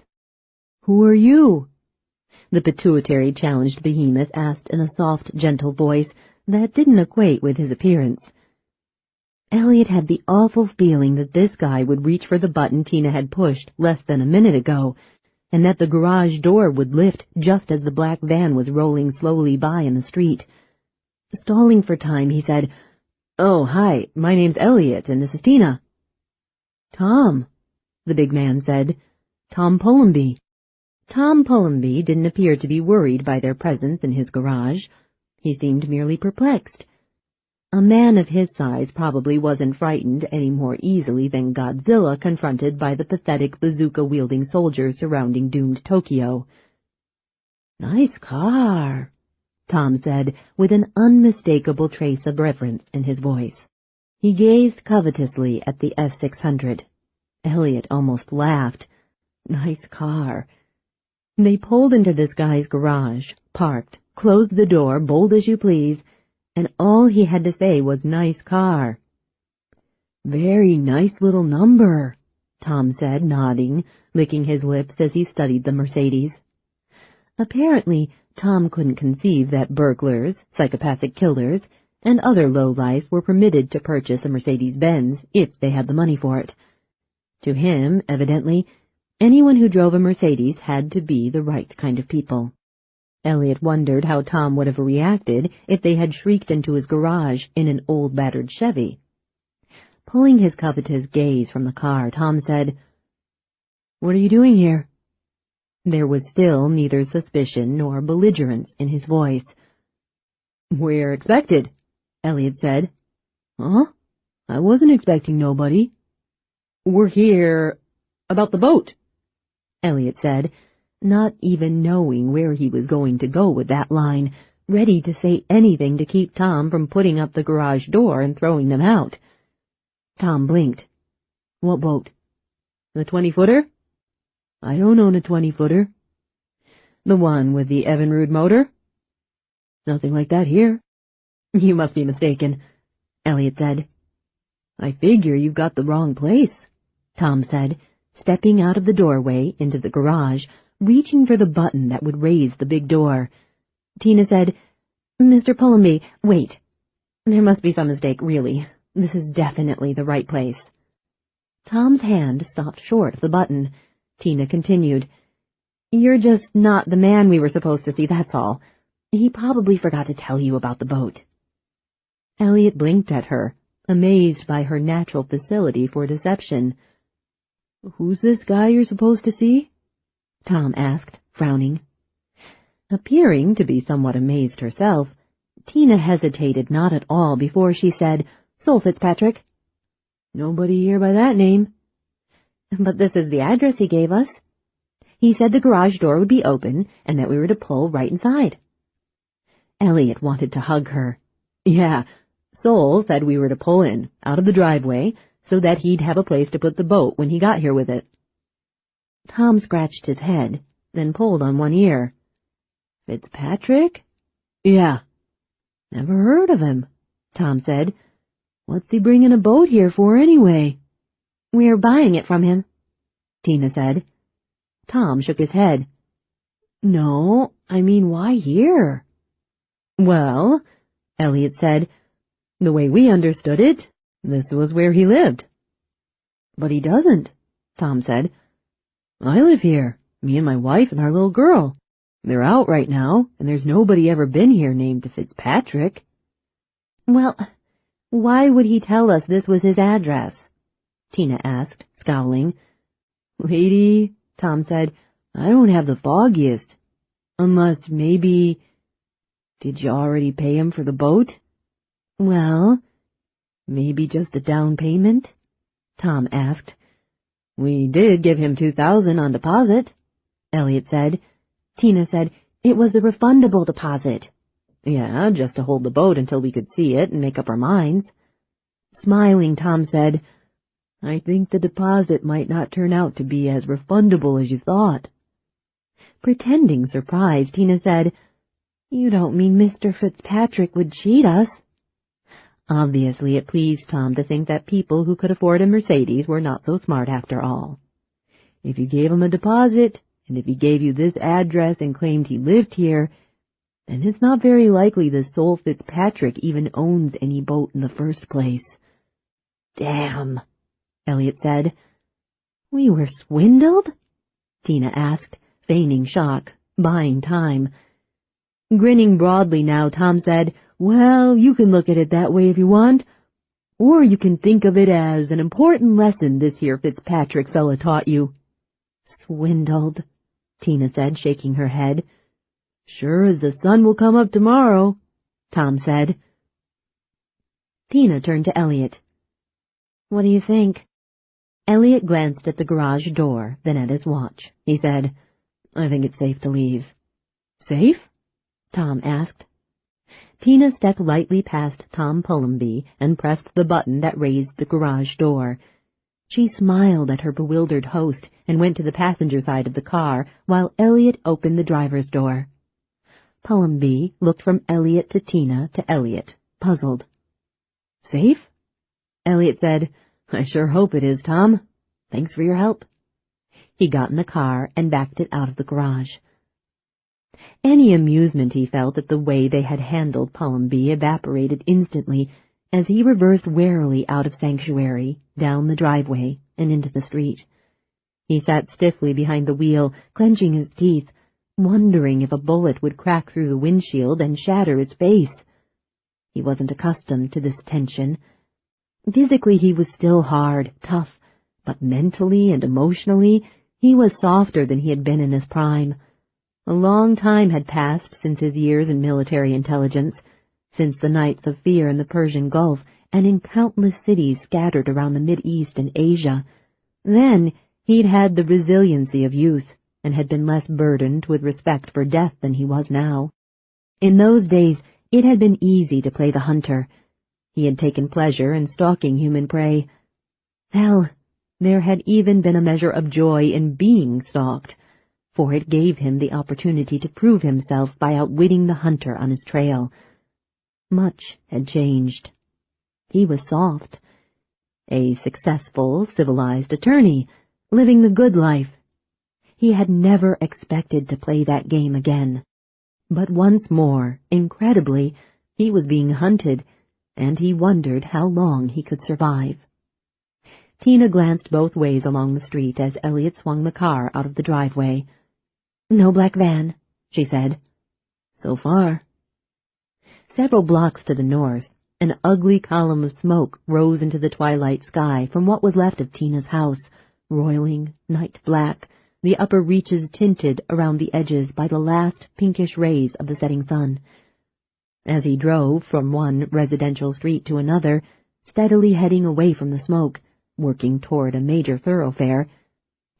"Who are you?" the pituitary-challenged behemoth asked in a soft, gentle voice that didn't equate with his appearance. Elliot had the awful feeling that this guy would reach for the button Tina had pushed less than a minute ago, and that the garage door would lift just as the black van was rolling slowly by in the street. Stalling for time, he said, "Oh, hi, my name's Elliot, and this is Tina." "Tom," the big man said. "Tom Pullenby." Tom Pullenby didn't appear to be worried by their presence in his garage. He seemed merely perplexed. A man of his size probably wasn't frightened any more easily than Godzilla confronted by the pathetic bazooka-wielding soldiers surrounding doomed Tokyo. "Nice car," Tom said, with an unmistakable trace of reverence in his voice. He gazed covetously at the S600. Elliot almost laughed. Nice car. They pulled into this guy's garage, parked, closed the door, bold as you please, and all he had to say was nice car. "Very nice little number," Tom said, nodding, licking his lips as he studied the Mercedes. Apparently, Tom couldn't conceive that burglars, psychopathic killers, and other lowlifes were permitted to purchase a Mercedes-Benz if they had the money for it. To him, evidently, anyone who drove a Mercedes had to be the right kind of people. Elliot wondered how Tom would have reacted if they had shrieked into his garage in an old battered Chevy. Pulling his covetous gaze from the car, Tom said, "What are you doing here?" There was still neither suspicion nor belligerence in his voice. "We're expected," Elliot said. "Huh? I wasn't expecting nobody." "We're here About the boat," Elliot said, not even knowing where he was going to go with that line, ready to say anything to keep Tom from putting up the garage door and throwing them out. Tom blinked. "What boat?" "The 20-footer? "I don't own a 20-footer. The one with the Evinrude motor?" "Nothing like that here." "You must be mistaken," Elliot said. "I figure you've got the wrong place," Tom said, stepping out of the doorway into the garage, reaching for the button that would raise the big door. Tina said, "Mr. Pullumby, wait. There must be some mistake, really. This is definitely the right place." Tom's hand stopped short of the button. Tina continued, "You're just not the man we were supposed to see, that's all. He probably forgot to tell you about the boat." Elliot blinked at her, amazed by her natural facility for deception. "Who's this guy you're supposed to see?" Tom asked, frowning. Appearing to be somewhat amazed herself, Tina hesitated not at all before she said, "Sol Fitzpatrick." "Nobody here by that name." "But this is the address he gave us. He said the garage door would be open and that we were to pull right inside." Elliot wanted to hug her. "Yeah, Sol said we were to pull in, out of the driveway, so that he'd have a place to put the boat when he got here with it." Tom scratched his head, then pulled on one ear. "Fitzpatrick?" "Yeah." "Never heard of him," Tom said. "What's he bringing a boat here for anyway?" "We're buying it from him," Tina said. Tom shook his head. "No, I mean, why here?" "Well," Elliot said, "the way we understood it, this was where he lived." "But he doesn't," Tom said. "I live here, me and my wife and our little girl. They're out right now, and there's nobody ever been here named Fitzpatrick." "Well, why would he tell us this was his address?" Tina asked, scowling. "Lady," Tom said, "I don't have the foggiest. Unless maybe... Did you already pay him for the boat?" "Well, maybe just a down payment?" Tom asked. "We did give him $2,000 on deposit," Elliot said. Tina said it was a refundable deposit. "Yeah, just to hold the boat until we could see it and make up our minds." Smiling, Tom said, "I think the deposit might not turn out to be as refundable as you thought." Pretending surprise, Tina said, "You don't mean Mr. Fitzpatrick would cheat us?" Obviously, it pleased Tom to think that people who could afford a Mercedes were not so smart after all. "If you gave him a deposit, and if he gave you this address and claimed he lived here, then it's not very likely that Sol Fitzpatrick even owns any boat in the first place." "Damn," Elliot said. "We were swindled?" Tina asked, feigning shock, buying time. Grinning broadly now, Tom said, "Well, you can look at it that way if you want, or you can think of it as an important lesson this here Fitzpatrick fella taught you." "Swindled," Tina said, shaking her head. "Sure as the sun will come up tomorrow," Tom said. Tina turned to Elliot. "What do you think?" Elliot glanced at the garage door, then at his watch. He said, "I think it's safe to leave." "Safe?" Tom asked. Tina stepped lightly past Tom Pullumby and pressed the button that raised the garage door. She smiled at her bewildered host and went to the passenger side of the car while Elliot opened the driver's door. Pullumby looked from Elliot to Tina to Elliot, puzzled. "Safe?" Elliot said, "I sure hope it is, Tom. Thanks for your help." He got in the car and backed it out of the garage. Any amusement he felt at the way they had handled Pullumby evaporated instantly as he reversed warily out of Sanctuary, down the driveway, and into the street. He sat stiffly behind the wheel, clenching his teeth, wondering if a bullet would crack through the windshield and shatter his face. He wasn't accustomed to this tension. Physically he was still hard, tough, but mentally and emotionally he was softer than he had been in his prime. A long time had passed since his years in military intelligence, since the nights of fear in the Persian Gulf and in countless cities scattered around the Mideast and Asia. Then He'd had the resiliency of youth, and had been less burdened with respect for death than he was now. In those days, it had been easy to play the hunter. He had taken pleasure in stalking human prey. Hell, there had even been a measure of joy in being stalked, for it gave him the opportunity to prove himself by outwitting the hunter on his trail. Much had changed. He was soft. A successful, civilized attorney, living the good life. He had never expected to play that game again. But once more, incredibly, he was being hunted, and he wondered how long he could survive. Tina glanced both ways along the street as Elliot swung the car out of the driveway. "No black van," she said. "So far." Several blocks to the north, an ugly column of smoke rose into the twilight sky from what was left of Tina's house, roiling, night black, the upper reaches tinted around the edges by the last pinkish rays of the setting sun. As he drove from one residential street to another, steadily heading away from the smoke, working toward a major thoroughfare,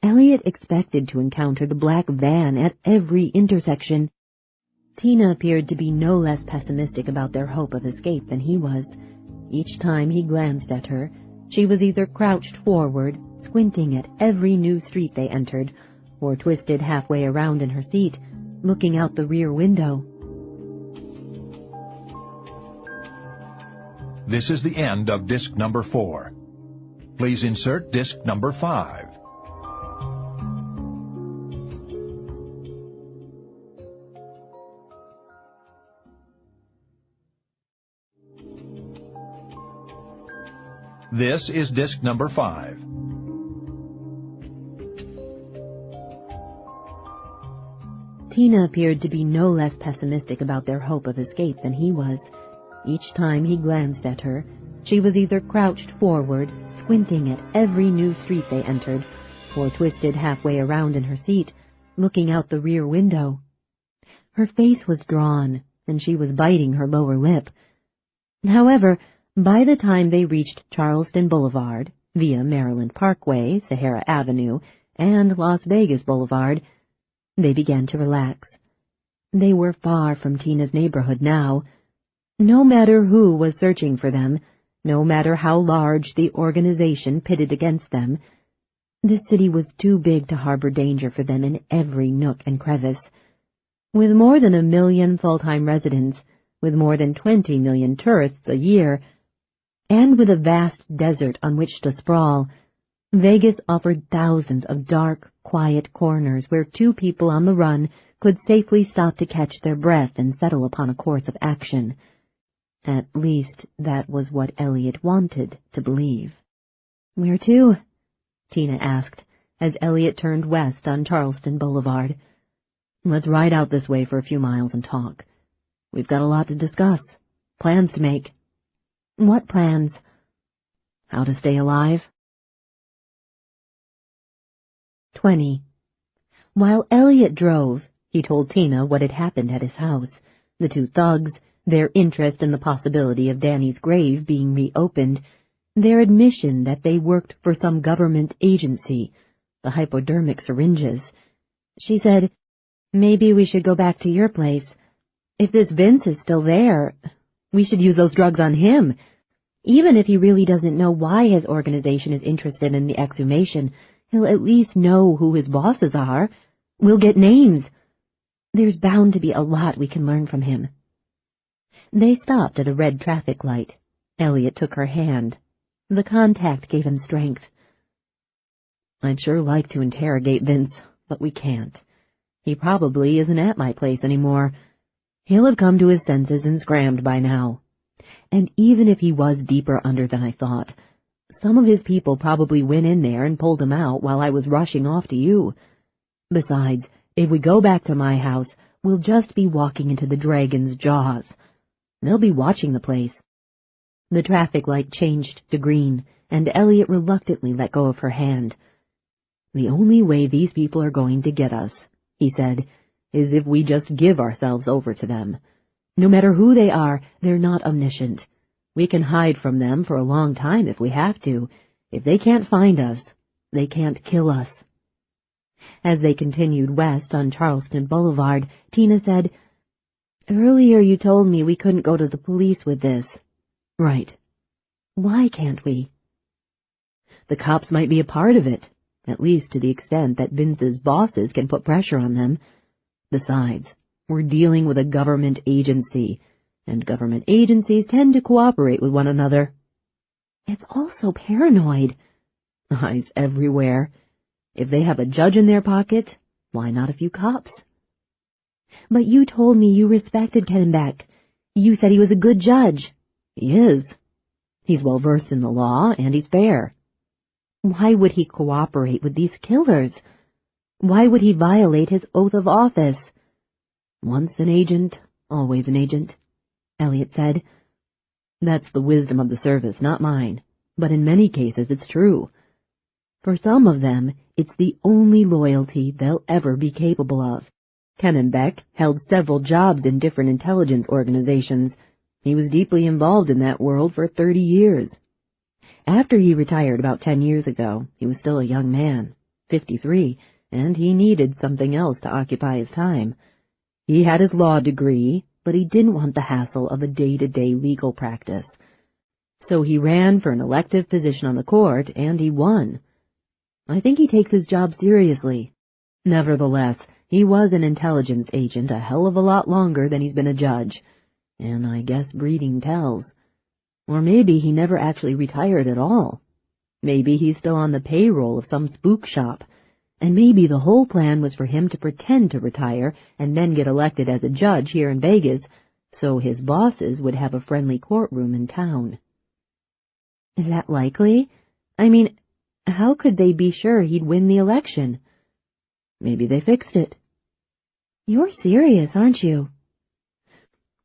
Elliot expected to encounter the black van at every intersection. Tina appeared to be no less pessimistic about their hope of escape than he was. Each time he glanced at her, she was either crouched forward, squinting at every new street they entered, or twisted halfway around in her seat, looking out the rear window. This is the end of disc number 4. Please insert disc number 5. This is disc number 5. Tina appeared to be no less pessimistic about their hope of escape than he was. Each time he glanced at her, she was either crouched forward, squinting at every new street they entered, or twisted halfway around in her seat, looking out the rear window. Her face was drawn, and she was biting her lower lip. However, by the time they reached Charleston Boulevard, via Maryland Parkway, Sahara Avenue, and Las Vegas Boulevard, they began to relax. They were far from Tina's neighborhood now. No matter who was searching for them, no matter how large the organization pitted against them, this city was too big to harbor danger for them in every nook and crevice. With more than 1 million full-time residents, with more than 20 million tourists a year, and with a vast desert on which to sprawl, Vegas offered thousands of dark, quiet corners where two people on the run could safely stop to catch their breath and settle upon a course of action. At least, that was what Elliot wanted to believe. "Where to?" Tina asked, as Elliot turned west on Charleston Boulevard. "Let's ride out this way for a few miles and talk. We've got a lot to discuss, plans to make." "What plans?" "How to stay alive." 20. While Elliot drove, he told Tina what had happened at his house, the two thugs, their interest in the possibility of Danny's grave being reopened, their admission that they worked for some government agency, the hypodermic syringes. She said, "Maybe we should go back to your place. If this Vince is still there, we should use those drugs on him. Even if he really doesn't know why his organization is interested in the exhumation, he'll at least know who his bosses are. We'll get names. There's bound to be a lot we can learn from him." They stopped at a red traffic light. Elliot took her hand. The contact gave him strength. "I'd sure like to interrogate Vince, but we can't. He probably isn't at my place anymore. He'll have come to his senses and scrammed by now. And even if he was deeper under than I thought, some of his people probably went in there and pulled him out while I was rushing off to you. Besides, if we go back to my house, we'll just be walking into the dragon's jaws. They'll be watching the place." The traffic light changed to green, and Elliot reluctantly let go of her hand. "The only way these people are going to get us," he said, "is if we just give ourselves over to them. No matter who they are, they're not omniscient. We can hide from them for a long time if we have to. If they can't find us, They can't kill us. As they continued west on Charleston Boulevard, Tina said, "Earlier you told me we couldn't go to the police with this." "Right. Why can't we?" "The cops might be a part of it, at least to the extent that Vince's bosses can put pressure on them. Besides, we're dealing with a government agency, and government agencies tend to cooperate with one another." "It's all so paranoid." "Eyes everywhere. If they have a judge in their pocket, why not a few cops?" "But you told me you respected Kennebec. You said he was a good judge." "He is. He's well versed in the law, and he's fair." "Why would he cooperate with these killers? Why would he violate his oath of office?" "Once an agent, always an agent," Elliot said. "That's the wisdom of the service, not mine, but in many cases it's true. For some of them, it's the only loyalty they'll ever be capable of." Kennebec held several jobs in different intelligence organizations. He was deeply involved in that world for 30 years. After he retired about 10 years ago, he was still a young man, 53, and he needed something else to occupy his time. He had his law degree, but he didn't want the hassle of a day-to-day legal practice. So he ran for an elective position on the court, and he won. I think he takes his job seriously. Nevertheless, he was an intelligence agent a hell of a lot longer than he's been a judge, and I guess breeding tells. Or maybe he never actually retired at all. Maybe he's still on the payroll of some spook shop, and maybe the whole plan was for him to pretend to retire and then get elected as a judge here in Vegas, so his bosses would have a friendly courtroom in town. Is that likely? I mean, how could they be sure he'd win the election? Maybe they fixed it. You're serious, aren't you?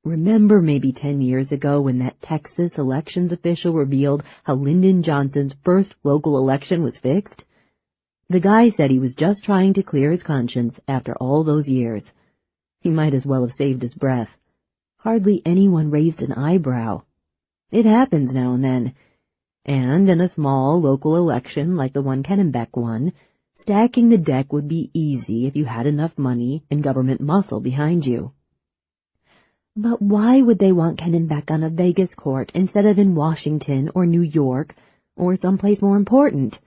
Remember maybe 10 years ago when that Texas elections official revealed how Lyndon Johnson's first local election was fixed? The guy said he was just trying to clear his conscience after all those years. He might as well have saved his breath. Hardly anyone raised an eyebrow. It happens now and then. And in a small local election like the one Kennebec won, stacking the deck would be easy if you had enough money and government muscle behind you. But why would they want Kennebec on a Vegas court instead of in Washington or New York or someplace more important?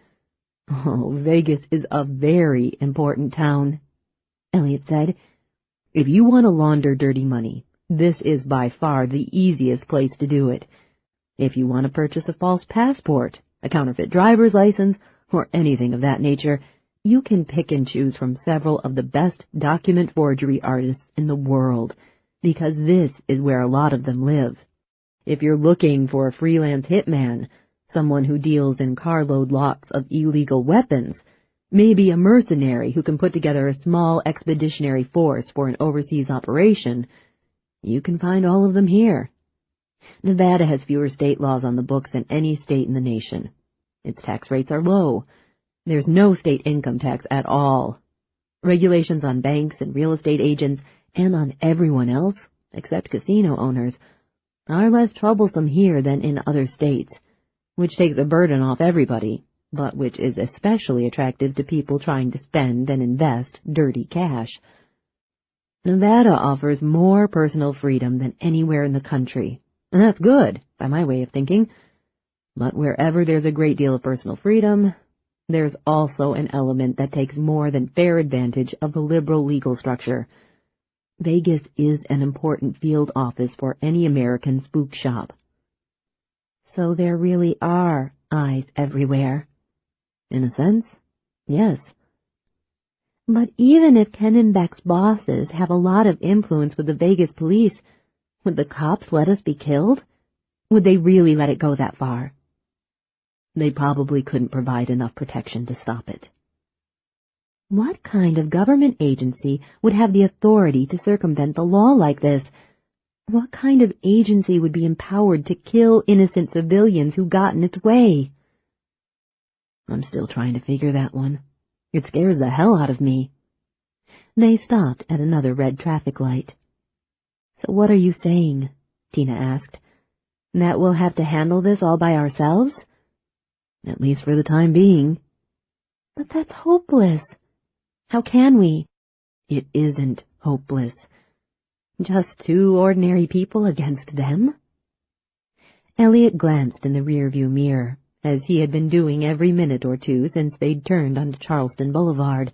Oh, Vegas is a very important town, Elliot said. If you want to launder dirty money, this is by far the easiest place to do it. If you want to purchase a false passport, a counterfeit driver's license, or anything of that nature, you can pick and choose from several of the best document forgery artists in the world, because this is where a lot of them live. If you're looking for a freelance hitman, someone who deals in carload lots of illegal weapons, maybe a mercenary who can put together a small expeditionary force for an overseas operation, you can find all of them here. Nevada has fewer state laws on the books than any state in the nation. Its tax rates are low. There's no state income tax at all. Regulations on banks and real estate agents, and on everyone else, except casino owners, are less troublesome here than in other states, which takes a burden off everybody, but which is especially attractive to people trying to spend and invest dirty cash. Nevada offers more personal freedom than anywhere in the country, and that's good, by my way of thinking. But wherever there's a great deal of personal freedom, there's also an element that takes more than fair advantage of the liberal legal structure. Vegas is an important field office for any American spook shop. So there really are eyes everywhere. In a sense, yes. But even if Kennenbeck's bosses have a lot of influence with the Vegas police, would the cops let us be killed? Would they really let it go that far? They probably couldn't provide enough protection to stop it. What kind of government agency would have the authority to circumvent the law like this? What kind of agency would be empowered to kill innocent civilians who got in its way? I'm still trying to figure that one. It scares the hell out of me. They stopped at another red traffic light. So what are you saying? Tina asked. That we'll have to handle this all by ourselves? At least for the time being. But that's hopeless. How can we? It isn't hopeless. Just two ordinary people against them? Elliot glanced in the rearview mirror, as he had been doing every minute or two since they'd turned onto Charleston Boulevard.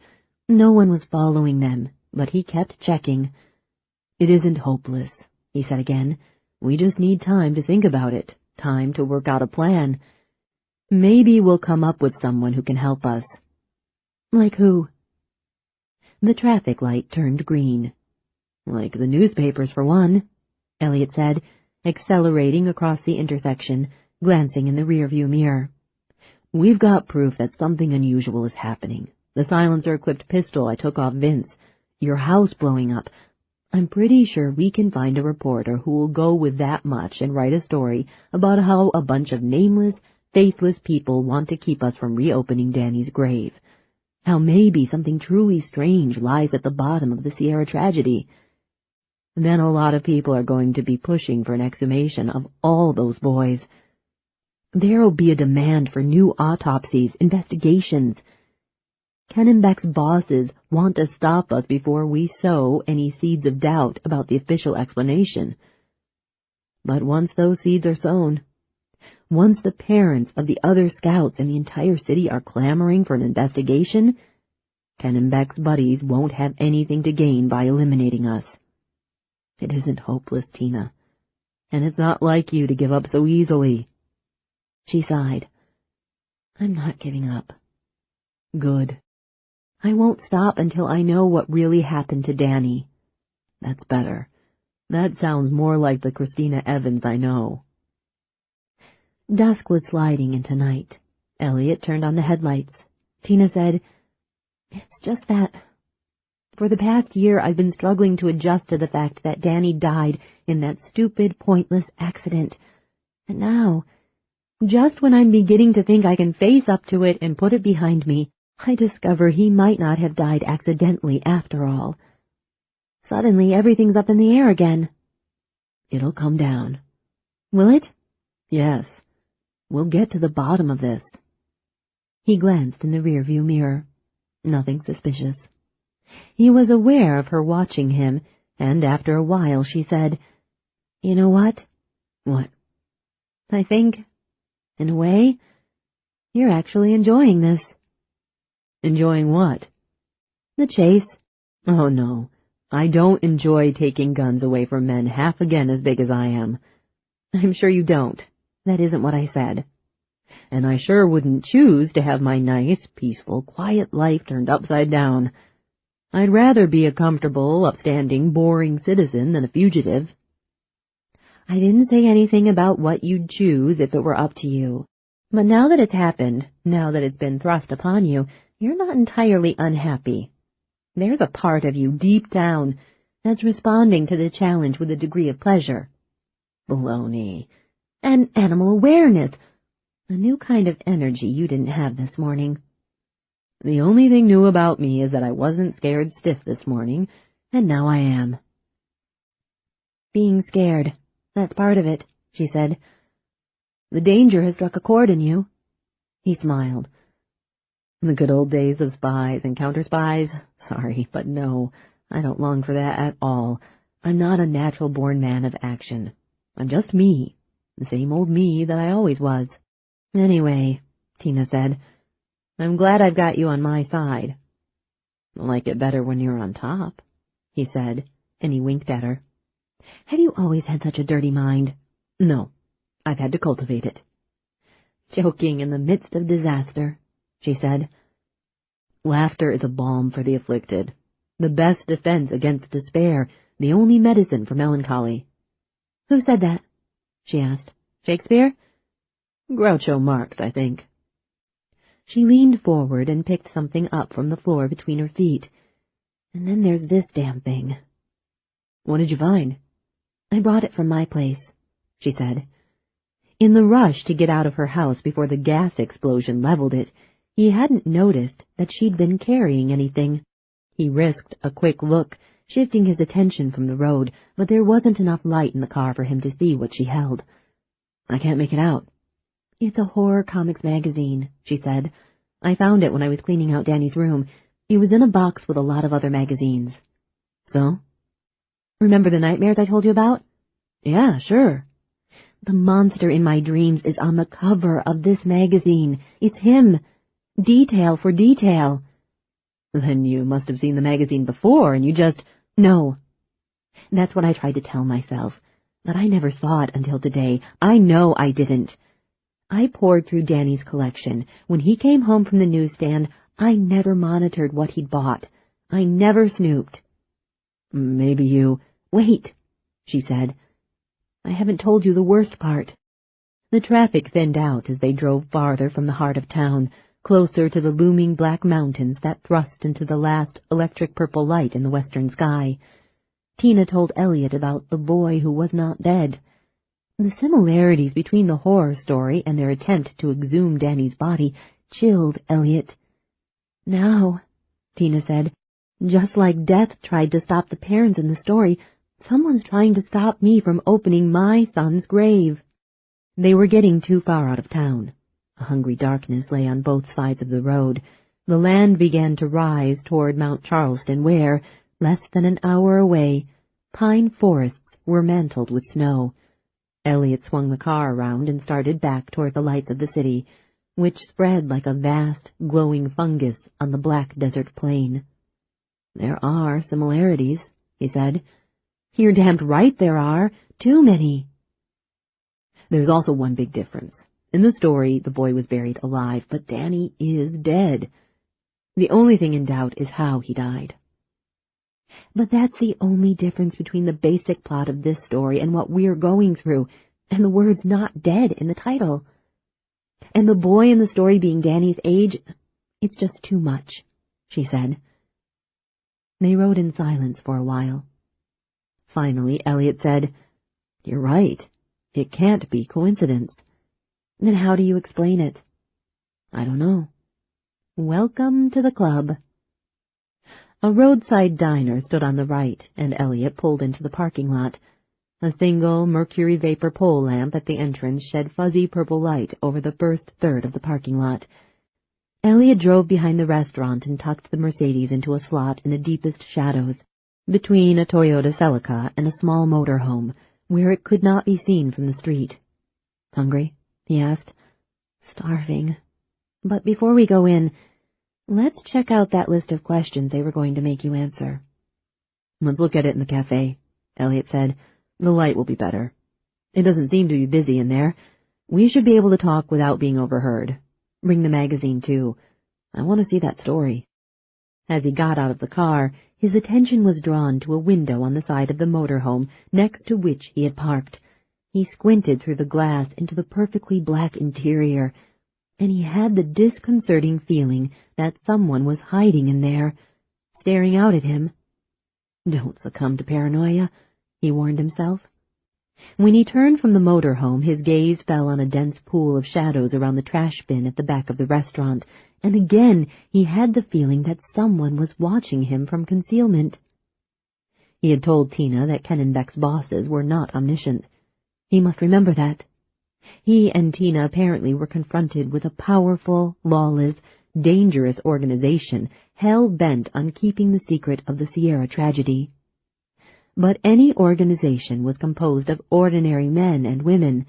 No one was following them, but he kept checking. It isn't hopeless, he said again. We just need time to think about it, time to work out a plan. Maybe we'll come up with someone who can help us. Like who? The traffic light turned green. Like the newspapers, for one, Elliot said, accelerating across the intersection, glancing in the rearview mirror. We've got proof that something unusual is happening. The silencer-equipped pistol I took off Vince. Your house blowing up. I'm pretty sure we can find a reporter who will go with that much and write a story about how a bunch of nameless, faceless people want to keep us from reopening Danny's grave. How maybe something truly strange lies at the bottom of the Sierra tragedy. Then a lot of people are going to be pushing for an exhumation of all those boys. There'll be a demand for new autopsies, investigations. Kennebeck's bosses want to stop us before we sow any seeds of doubt about the official explanation. But once those seeds are sown, once the parents of the other scouts in the entire city are clamoring for an investigation, Kennebeck's buddies won't have anything to gain by eliminating us. It isn't hopeless, Tina, and it's not like you to give up so easily. She sighed. I'm not giving up. Good. I won't stop until I know what really happened to Danny. That's better. That sounds more like the Christina Evans I know. Dusk was sliding into night. Elliot turned on the headlights. Tina said, It's just that. For the past year, I've been struggling to adjust to the fact that Danny died in that stupid, pointless accident. And now, just when I'm beginning to think I can face up to it and put it behind me, I discover he might not have died accidentally after all. Suddenly, everything's up in the air again. It'll come down. Will it? Yes. We'll get to the bottom of this. He glanced in the rearview mirror. Nothing suspicious. He was aware of her watching him, and after a while she said, You know what? What? I think, in a way, you're actually enjoying this. Enjoying what? The chase. Oh, no. I don't enjoy taking guns away from men half again as big as I am. I'm sure you don't. That isn't what I said. And I sure wouldn't choose to have my nice, peaceful, quiet life turned upside down. I'd rather be a comfortable, upstanding, boring citizen than a fugitive. I didn't say anything about what you'd choose if it were up to you. But now that it's happened, now that it's been thrust upon you, you're not entirely unhappy. There's a part of you deep down that's responding to the challenge with a degree of pleasure. Baloney. And animal awareness. A new kind of energy you didn't have this morning. The only thing new about me is that I wasn't scared stiff this morning, and now I am. Being scared, that's part of it, she said. The danger has struck a chord in you. He smiled. The good old days of spies and counter-spies? Sorry, but no, I don't long for that at all. I'm not a natural-born man of action. I'm just me, the same old me that I always was. Anyway, Tina said, I'm glad I've got you on my side. I like it better when you're on top, he said, and he winked at her. Have you always had such a dirty mind? No, I've had to cultivate it. Joking in the midst of disaster, she said. Laughter is a balm for the afflicted, the best defense against despair, the only medicine for melancholy. Who said that? She asked. Shakespeare? Groucho Marx, I think. She leaned forward and picked something up from the floor between her feet. And then there's this damn thing. What did you find? I brought it from my place, she said. In the rush to get out of her house before the gas explosion leveled it, he hadn't noticed that she'd been carrying anything. He risked a quick look, shifting his attention from the road, but there wasn't enough light in the car for him to see what she held. I can't make it out. It's a horror comics magazine, she said. I found it when I was cleaning out Danny's room. It was in a box with a lot of other magazines. So? Remember the nightmares I told you about? Yeah, sure. The monster in my dreams is on the cover of this magazine. It's him. Detail for detail. Then you must have seen the magazine before and you just... No. That's what I tried to tell myself. But I never saw it until today. I know I didn't. I pored through Danny's collection. When he came home from the newsstand, I never monitored what he'd bought. I never snooped. Maybe you... Wait, she said. I haven't told you the worst part. The traffic thinned out as they drove farther from the heart of town, closer to the looming black mountains that thrust into the last electric purple light in the western sky. Tina told Elliot about the boy who was not dead. The similarities between the horror story and their attempt to exhume Danny's body chilled Elliot. Now, Tina said, just like death tried to stop the parents in the story, someone's trying to stop me from opening my son's grave. They were getting too far out of town. A hungry darkness lay on both sides of the road. The land began to rise toward Mount Charleston where, less than an hour away, pine forests were mantled with snow. Elliot swung the car around and started back toward the lights of the city, which spread like a vast, glowing fungus on the black desert plain. There are similarities, he said. You're damned right there are. Too many. There's also one big difference. In the story, the boy was buried alive, but Danny is dead. The only thing in doubt is how he died. But that's the only difference between the basic plot of this story and what we're going through, and the words not dead in the title. And the boy in the story being Danny's age, it's just too much, she said. They rode in silence for a while. Finally, Elliot said, You're right. It can't be coincidence. Then how do you explain it? I don't know. Welcome to the club. A roadside diner stood on the right, and Elliot pulled into the parking lot. A single mercury vapor pole lamp at the entrance shed fuzzy purple light over the first third of the parking lot. Elliot drove behind the restaurant and tucked the Mercedes into a slot in the deepest shadows, between a Toyota Celica and a small motorhome, where it could not be seen from the street. Hungry? He asked. Starving. But before we go in, let's check out that list of questions they were going to make you answer. Let's look at it in the cafe, Elliot said. The light will be better. It doesn't seem to be busy in there. We should be able to talk without being overheard. Bring the magazine, too. I want to see that story. As he got out of the car, his attention was drawn to a window on the side of the motorhome next to which he had parked. He squinted through the glass into the perfectly black interior, and he had the disconcerting feeling that someone was hiding in there, staring out at him. Don't succumb to paranoia, he warned himself. When he turned from the motorhome, his gaze fell on a dense pool of shadows around the trash bin at the back of the restaurant, and again he had the feeling that someone was watching him from concealment. He had told Tina that Kennenbeck's bosses were not omniscient. He must remember that. He and Tina apparently were confronted with a powerful, lawless, dangerous organization hell-bent on keeping the secret of the Sierra tragedy. But any organization was composed of ordinary men and women,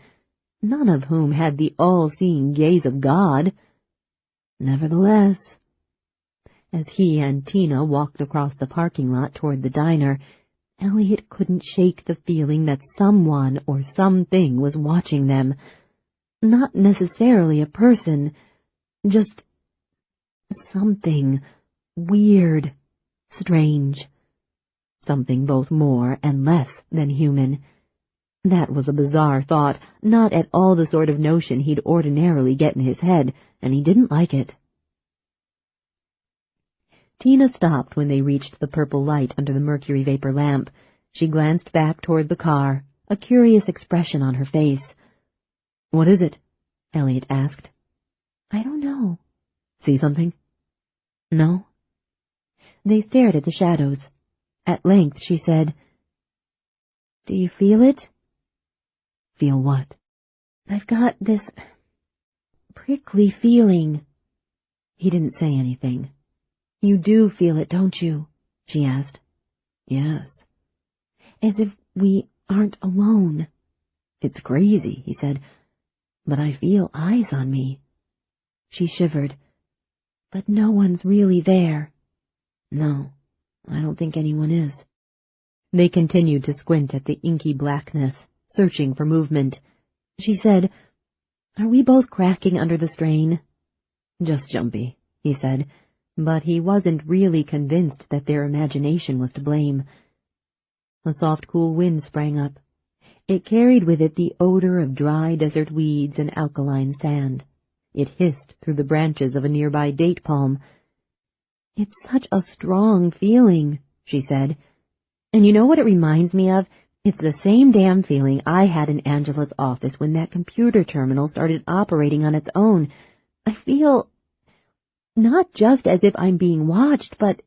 none of whom had the all-seeing gaze of God. Nevertheless, as he and Tina walked across the parking lot toward the diner, Elliot couldn't shake the feeling that someone or something was watching them. Not necessarily a person, just something weird, strange. Something both more and less than human. That was a bizarre thought, not at all the sort of notion he'd ordinarily get in his head, and he didn't like it. Tina stopped when they reached the purple light under the mercury vapor lamp. She glanced back toward the car, a curious expression on her face. What is it? Elliot asked. I don't know. See something? No. They stared at the shadows. At length she said, Do you feel it? Feel what? I've got this prickly feeling. He didn't say anything. "You do feel it, don't you?" she asked. "Yes." "As if we aren't alone." "It's crazy," he said, "but I feel eyes on me." She shivered. "But no one's really there." "No, I don't think anyone is." They continued to squint at the inky blackness, searching for movement. She said, "Are we both cracking under the strain?" "Just jumpy," he said, but he wasn't really convinced that their imagination was to blame. A soft, cool wind sprang up. It carried with it the odor of dry desert weeds and alkaline sand. It hissed through the branches of a nearby date palm. "It's such a strong feeling," she said. "And you know what it reminds me of? It's the same damn feeling I had in Angela's office when that computer terminal started operating on its own. I feel not just as if I'm being watched, but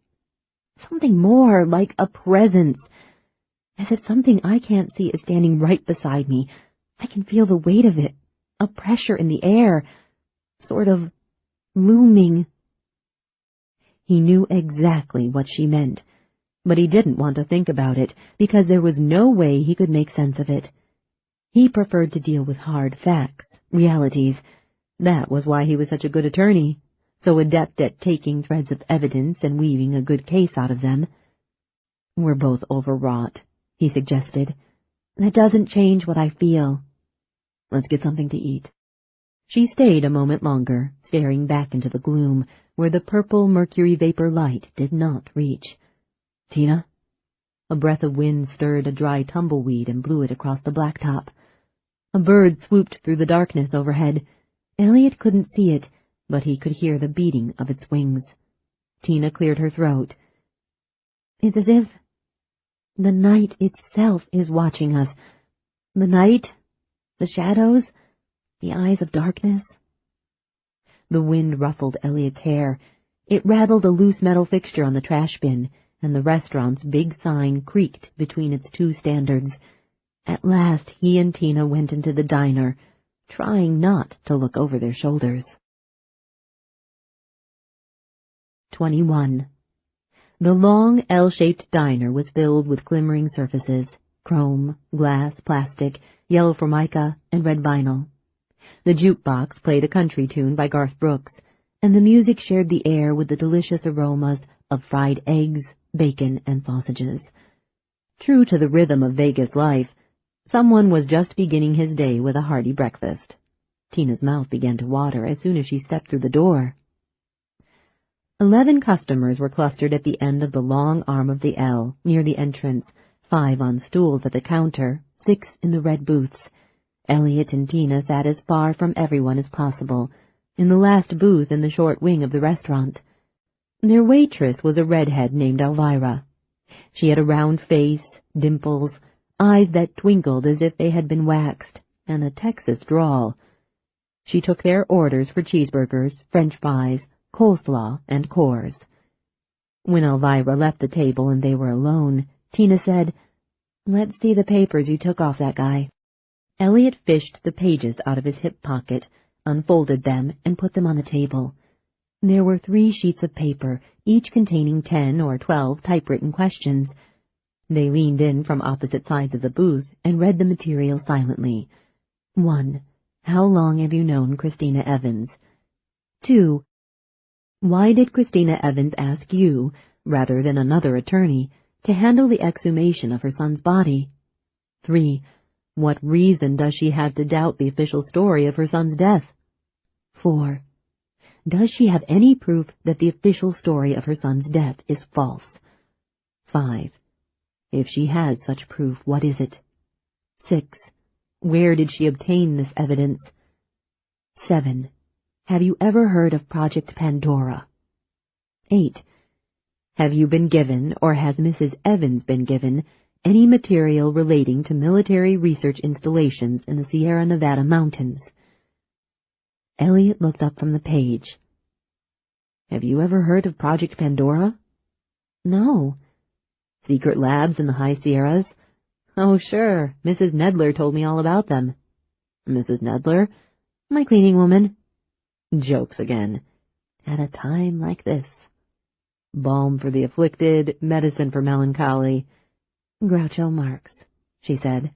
something more, like a presence. As if something I can't see is standing right beside me. I can feel the weight of it, a pressure in the air, sort of looming." He knew exactly what she meant, but he didn't want to think about it, because there was no way he could make sense of it. He preferred to deal with hard facts, realities. That was why he was such a good attorney, so adept at taking threads of evidence and weaving a good case out of them. "We're both overwrought," he suggested. "That doesn't change what I feel." "Let's get something to eat." She stayed a moment longer, staring back into the gloom, where the purple mercury vapor light did not reach. "Tina?" A breath of wind stirred a dry tumbleweed and blew it across the blacktop. A bird swooped through the darkness overhead. Elliot couldn't see it, but he could hear the beating of its wings. Tina cleared her throat. "It's as if the night itself is watching us. The night, the shadows, the eyes of darkness." The wind ruffled Elliot's hair. It rattled a loose metal fixture on the trash bin, and the restaurant's big sign creaked between its two standards. At last he and Tina went into the diner, trying not to look over their shoulders. 21. The long, L-shaped diner was filled with glimmering surfaces, chrome, glass, plastic, yellow formica, and red vinyl. The jukebox played a country tune by Garth Brooks, and the music shared the air with the delicious aromas of fried eggs, bacon, and sausages. True to the rhythm of Vegas life, someone was just beginning his day with a hearty breakfast. Tina's mouth began to water as soon as she stepped through the door. 11 customers were clustered at the end of the long arm of the L, near the entrance, 5 on stools at the counter, 6 in the red booths. Elliot and Tina sat as far from everyone as possible, in the last booth in the short wing of the restaurant. Their waitress was a redhead named Elvira. She had a round face, dimples, eyes that twinkled as if they had been waxed, and a Texas drawl. She took their orders for cheeseburgers, French fries, coleslaw, and Coors. When Elvira left the table and they were alone, Tina said, "Let's see the papers you took off that guy." Elliot fished the pages out of his hip pocket, unfolded them, and put them on the table. There were 3 sheets of paper, each containing 10 or 12 typewritten questions. They leaned in from opposite sides of the booth and read the material silently. 1. How long have you known Christina Evans? 2. Why did Christina Evans ask you, rather than another attorney, to handle the exhumation of her son's body? 3. What reason does she have to doubt the official story of her son's death? 4. Does she have any proof that the official story of her son's death is false? 5. If she has such proof, what is it? 6. Where did she obtain this evidence? 7. Have you ever heard of Project Pandora? 8. Have you been given, or has Mrs. Evans been given, any material relating to military research installations in the Sierra Nevada mountains? Elliot looked up from the page. Have you ever heard of Project Pandora? No. Secret labs in the high Sierras? Oh, sure. Mrs. Nedler told me all about them. Mrs. Nedler? My cleaning woman. Jokes again. at a time like this. Balm for the afflicted, medicine for melancholy. Groucho Marx, she said.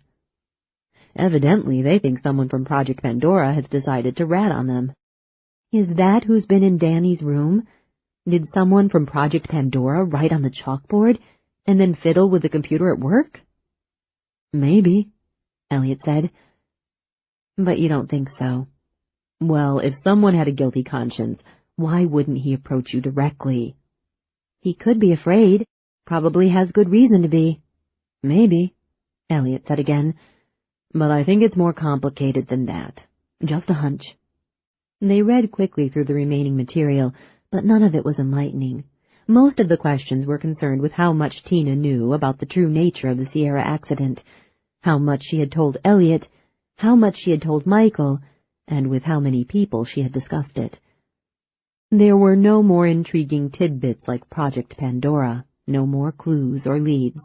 Evidently, they think someone from Project Pandora has decided to rat on them. Is that who's been in Danny's room? Did someone from Project Pandora write on the chalkboard and then fiddle with the computer at work? Maybe, Elliot said. But you don't think so. Well, if someone had a guilty conscience, why wouldn't he approach you directly? He could be afraid. Probably has good reason to be. Maybe, Elliot said again. But I think it's more complicated than that. Just a hunch. They read quickly through the remaining material, but none of it was enlightening. Most of the questions were concerned with how much Tina knew about the true nature of the Sierra accident, how much she had told Elliot, how much she had told Michael, and with how many people she had discussed it. There were no more intriguing tidbits like Project Pandora, no more clues or leads.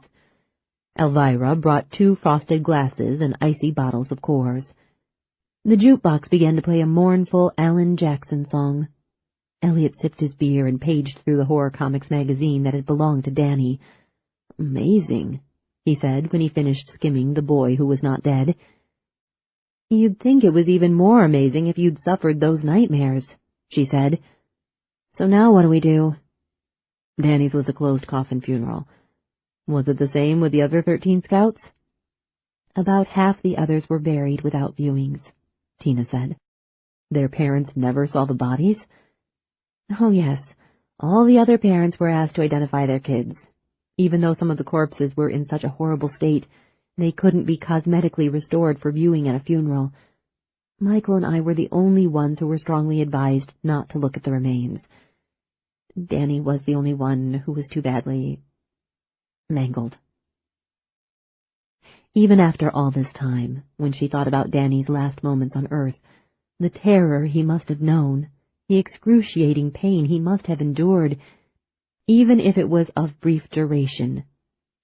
Elvira brought 2 frosted glasses and icy bottles of Coors. The jukebox began to play a mournful Alan Jackson song. Elliot sipped his beer and paged through the horror comics magazine that had belonged to Danny. Amazing, he said when he finished skimming The Boy Who Was Not Dead. You'd think it was even more amazing if you'd suffered those nightmares, she said. So now what do we do? Danny's was a closed coffin funeral. Was it the same with the other 13 scouts? About half the others were buried without viewings, Tina said. Their parents never saw the bodies? Oh, yes. All the other parents were asked to identify their kids. Even though some of the corpses were in such a horrible state, they couldn't be cosmetically restored for viewing at a funeral. Michael and I were the only ones who were strongly advised not to look at the remains. Danny was the only one who was too badly mangled. Even after all this time, when she thought about Danny's last moments on Earth, the terror he must have known, the excruciating pain he must have endured, even if it was of brief duration,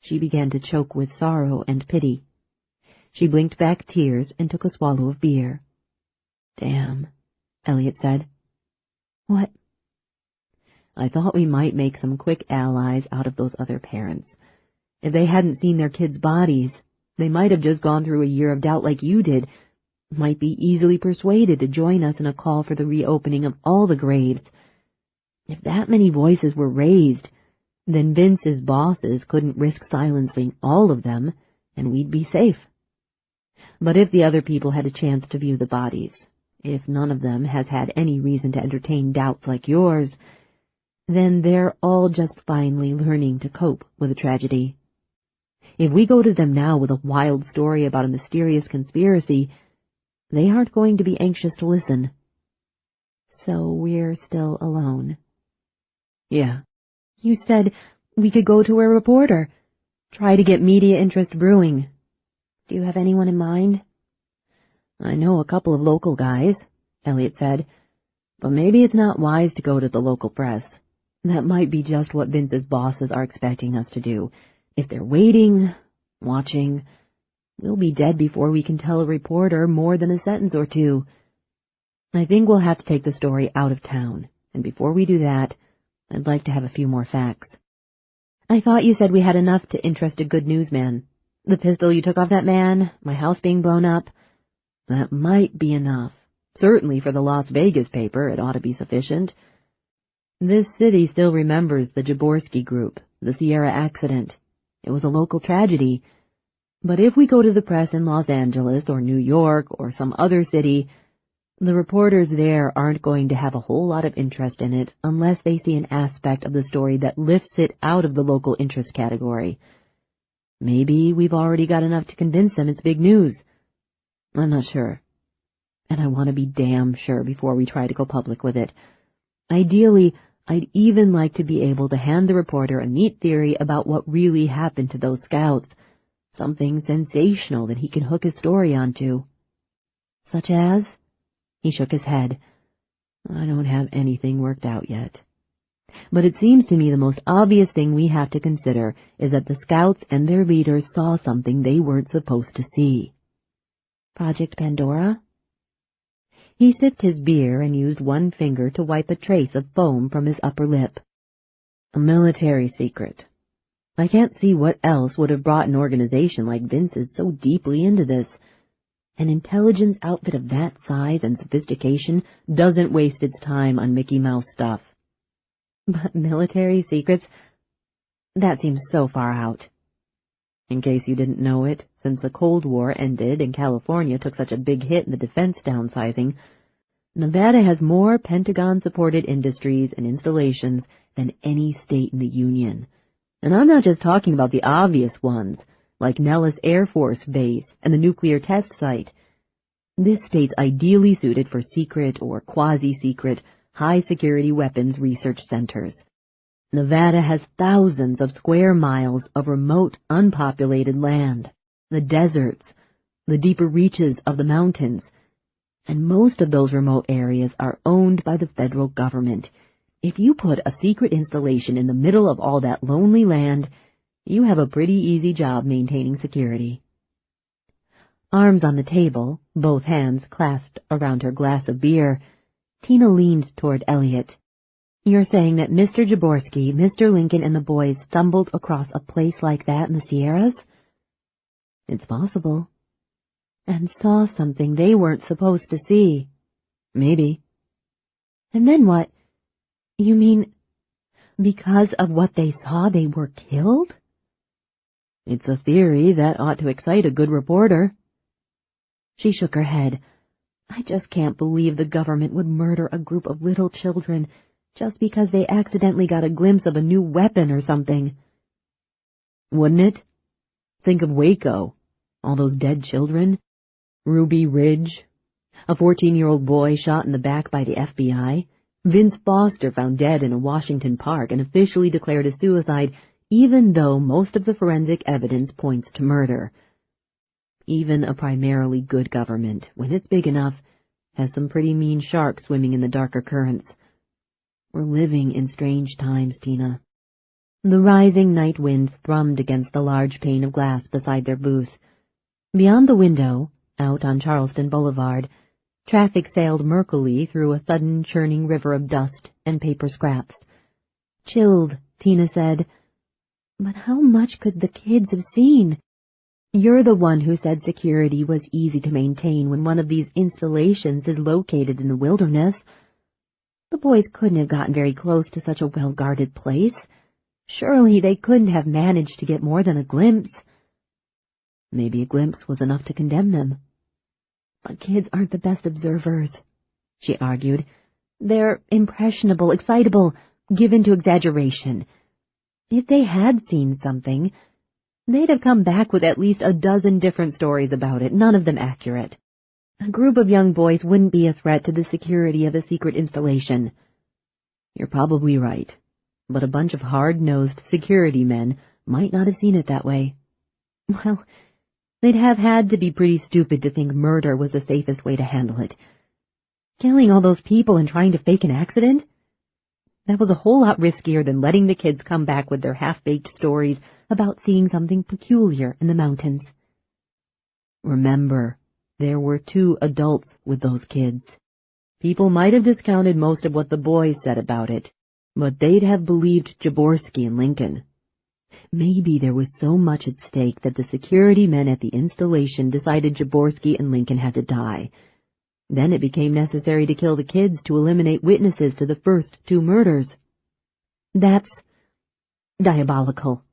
she began to choke with sorrow and pity. She blinked back tears and took a swallow of beer. Damn, Elliot said. What? I thought we might make some quick allies out of those other parents. If they hadn't seen their kids' bodies, they might have just gone through a year of doubt like you did, might be easily persuaded to join us in a call for the reopening of all the graves. If that many voices were raised, then Vince's bosses couldn't risk silencing all of them, and we'd be safe. But if the other people had a chance to view the bodies, if none of them has had any reason to entertain doubts like yours, then they're all just finally learning to cope with a tragedy. If we go to them now with a wild story about a mysterious conspiracy, they aren't going to be anxious to listen. So we're still alone. Yeah. You said we could go to a reporter, try to get media interest brewing. Do you have anyone in mind? I know a couple of local guys, Elliot said, but maybe it's not wise to go to the local press. That might be just what Vince's bosses are expecting us to do. If they're waiting, watching, we'll be dead before we can tell a reporter more than a sentence or two. I think we'll have to take the story out of town, and before we do that, I'd like to have a few more facts. I thought you said we had enough to interest a good newsman. The pistol you took off that man, my house being blown up. That might be enough. Certainly for the Las Vegas paper, it ought to be sufficient. This city still remembers the Jaworski group, the Sierra accident. It was a local tragedy. But if we go to the press in Los Angeles or New York or some other city, the reporters there aren't going to have a whole lot of interest in it unless they see an aspect of the story that lifts it out of the local interest category. Maybe we've already got enough to convince them it's big news. I'm not sure. And I want to be damn sure before we try to go public with it. Ideally, I'd even like to be able to hand the reporter a neat theory about what really happened to those scouts, something sensational that he can hook his story onto. Such as? He shook his head. I don't have anything worked out yet. But it seems to me the most obvious thing we have to consider is that the scouts and their leaders saw something they weren't supposed to see. Project Pandora? He sipped his beer and used one finger to wipe a trace of foam from his upper lip. A military secret. I can't see what else would have brought an organization like Vince's so deeply into this. An intelligence outfit of that size and sophistication doesn't waste its time on Mickey Mouse stuff. But military secrets? That seems so far out. In case you didn't know it, since the Cold War ended and California took such a big hit in the defense downsizing, Nevada has more Pentagon-supported industries and installations than any state in the Union. And I'm not just talking about the obvious ones, like Nellis Air Force Base and the nuclear test site. This state's ideally suited for secret or quasi-secret, high-security weapons research centers. Nevada has thousands of square miles of remote, unpopulated land, the deserts, the deeper reaches of the mountains, and most of those remote areas are owned by the federal government. If you put a secret installation in the middle of all that lonely land, you have a pretty easy job maintaining security. Arms on the table, both hands clasped around her glass of beer, Tina leaned toward Elliot. You're saying that Mr. Jaworski, Mr. Lincoln, and the boys stumbled across a place like that in the Sierras? It's possible. And saw something they weren't supposed to see. Maybe. And then what? You mean, because of what they saw, they were killed? It's a theory that ought to excite a good reporter. She shook her head. I just can't believe the government would murder a group of little children just because they accidentally got a glimpse of a new weapon or something. Wouldn't it? Think of Waco. All those dead children. Ruby Ridge. A 14-year-old boy shot in the back by the FBI. Vince Foster found dead in a Washington park and officially declared a suicide, even though most of the forensic evidence points to murder. Even a primarily good government, when it's big enough, has some pretty mean sharks swimming in the darker currents. We're living in strange times, Tina. The rising night wind thrummed against the large pane of glass beside their booth. Beyond the window, out on Charleston Boulevard, traffic sailed murkily through a sudden churning river of dust and paper scraps. Chilled, Tina said. But how much could the kids have seen? You're the one who said security was easy to maintain when one of these installations is located in the wilderness. The boys couldn't have gotten very close to such a well-guarded place. Surely they couldn't have managed to get more than a glimpse. Maybe a glimpse was enough to condemn them. But kids aren't the best observers, she argued. They're impressionable, excitable, given to exaggeration. If they had seen something, they'd have come back with at least a dozen different stories about it, none of them accurate. A group of young boys wouldn't be a threat to the security of a secret installation. You're probably right, but a bunch of hard-nosed security men might not have seen it that way. Well, they'd have had to be pretty stupid to think murder was the safest way to handle it. Killing all those people and trying to fake an accident? That was a whole lot riskier than letting the kids come back with their half-baked stories about seeing something peculiar in the mountains. Remember, there were 2 adults with those kids. People might have discounted most of what the boys said about it, but they'd have believed Jaworski and Lincoln. Maybe there was so much at stake that the security men at the installation decided Jaworski and Lincoln had to die. Then it became necessary to kill the kids to eliminate witnesses to the first 2 murders. That's diabolical,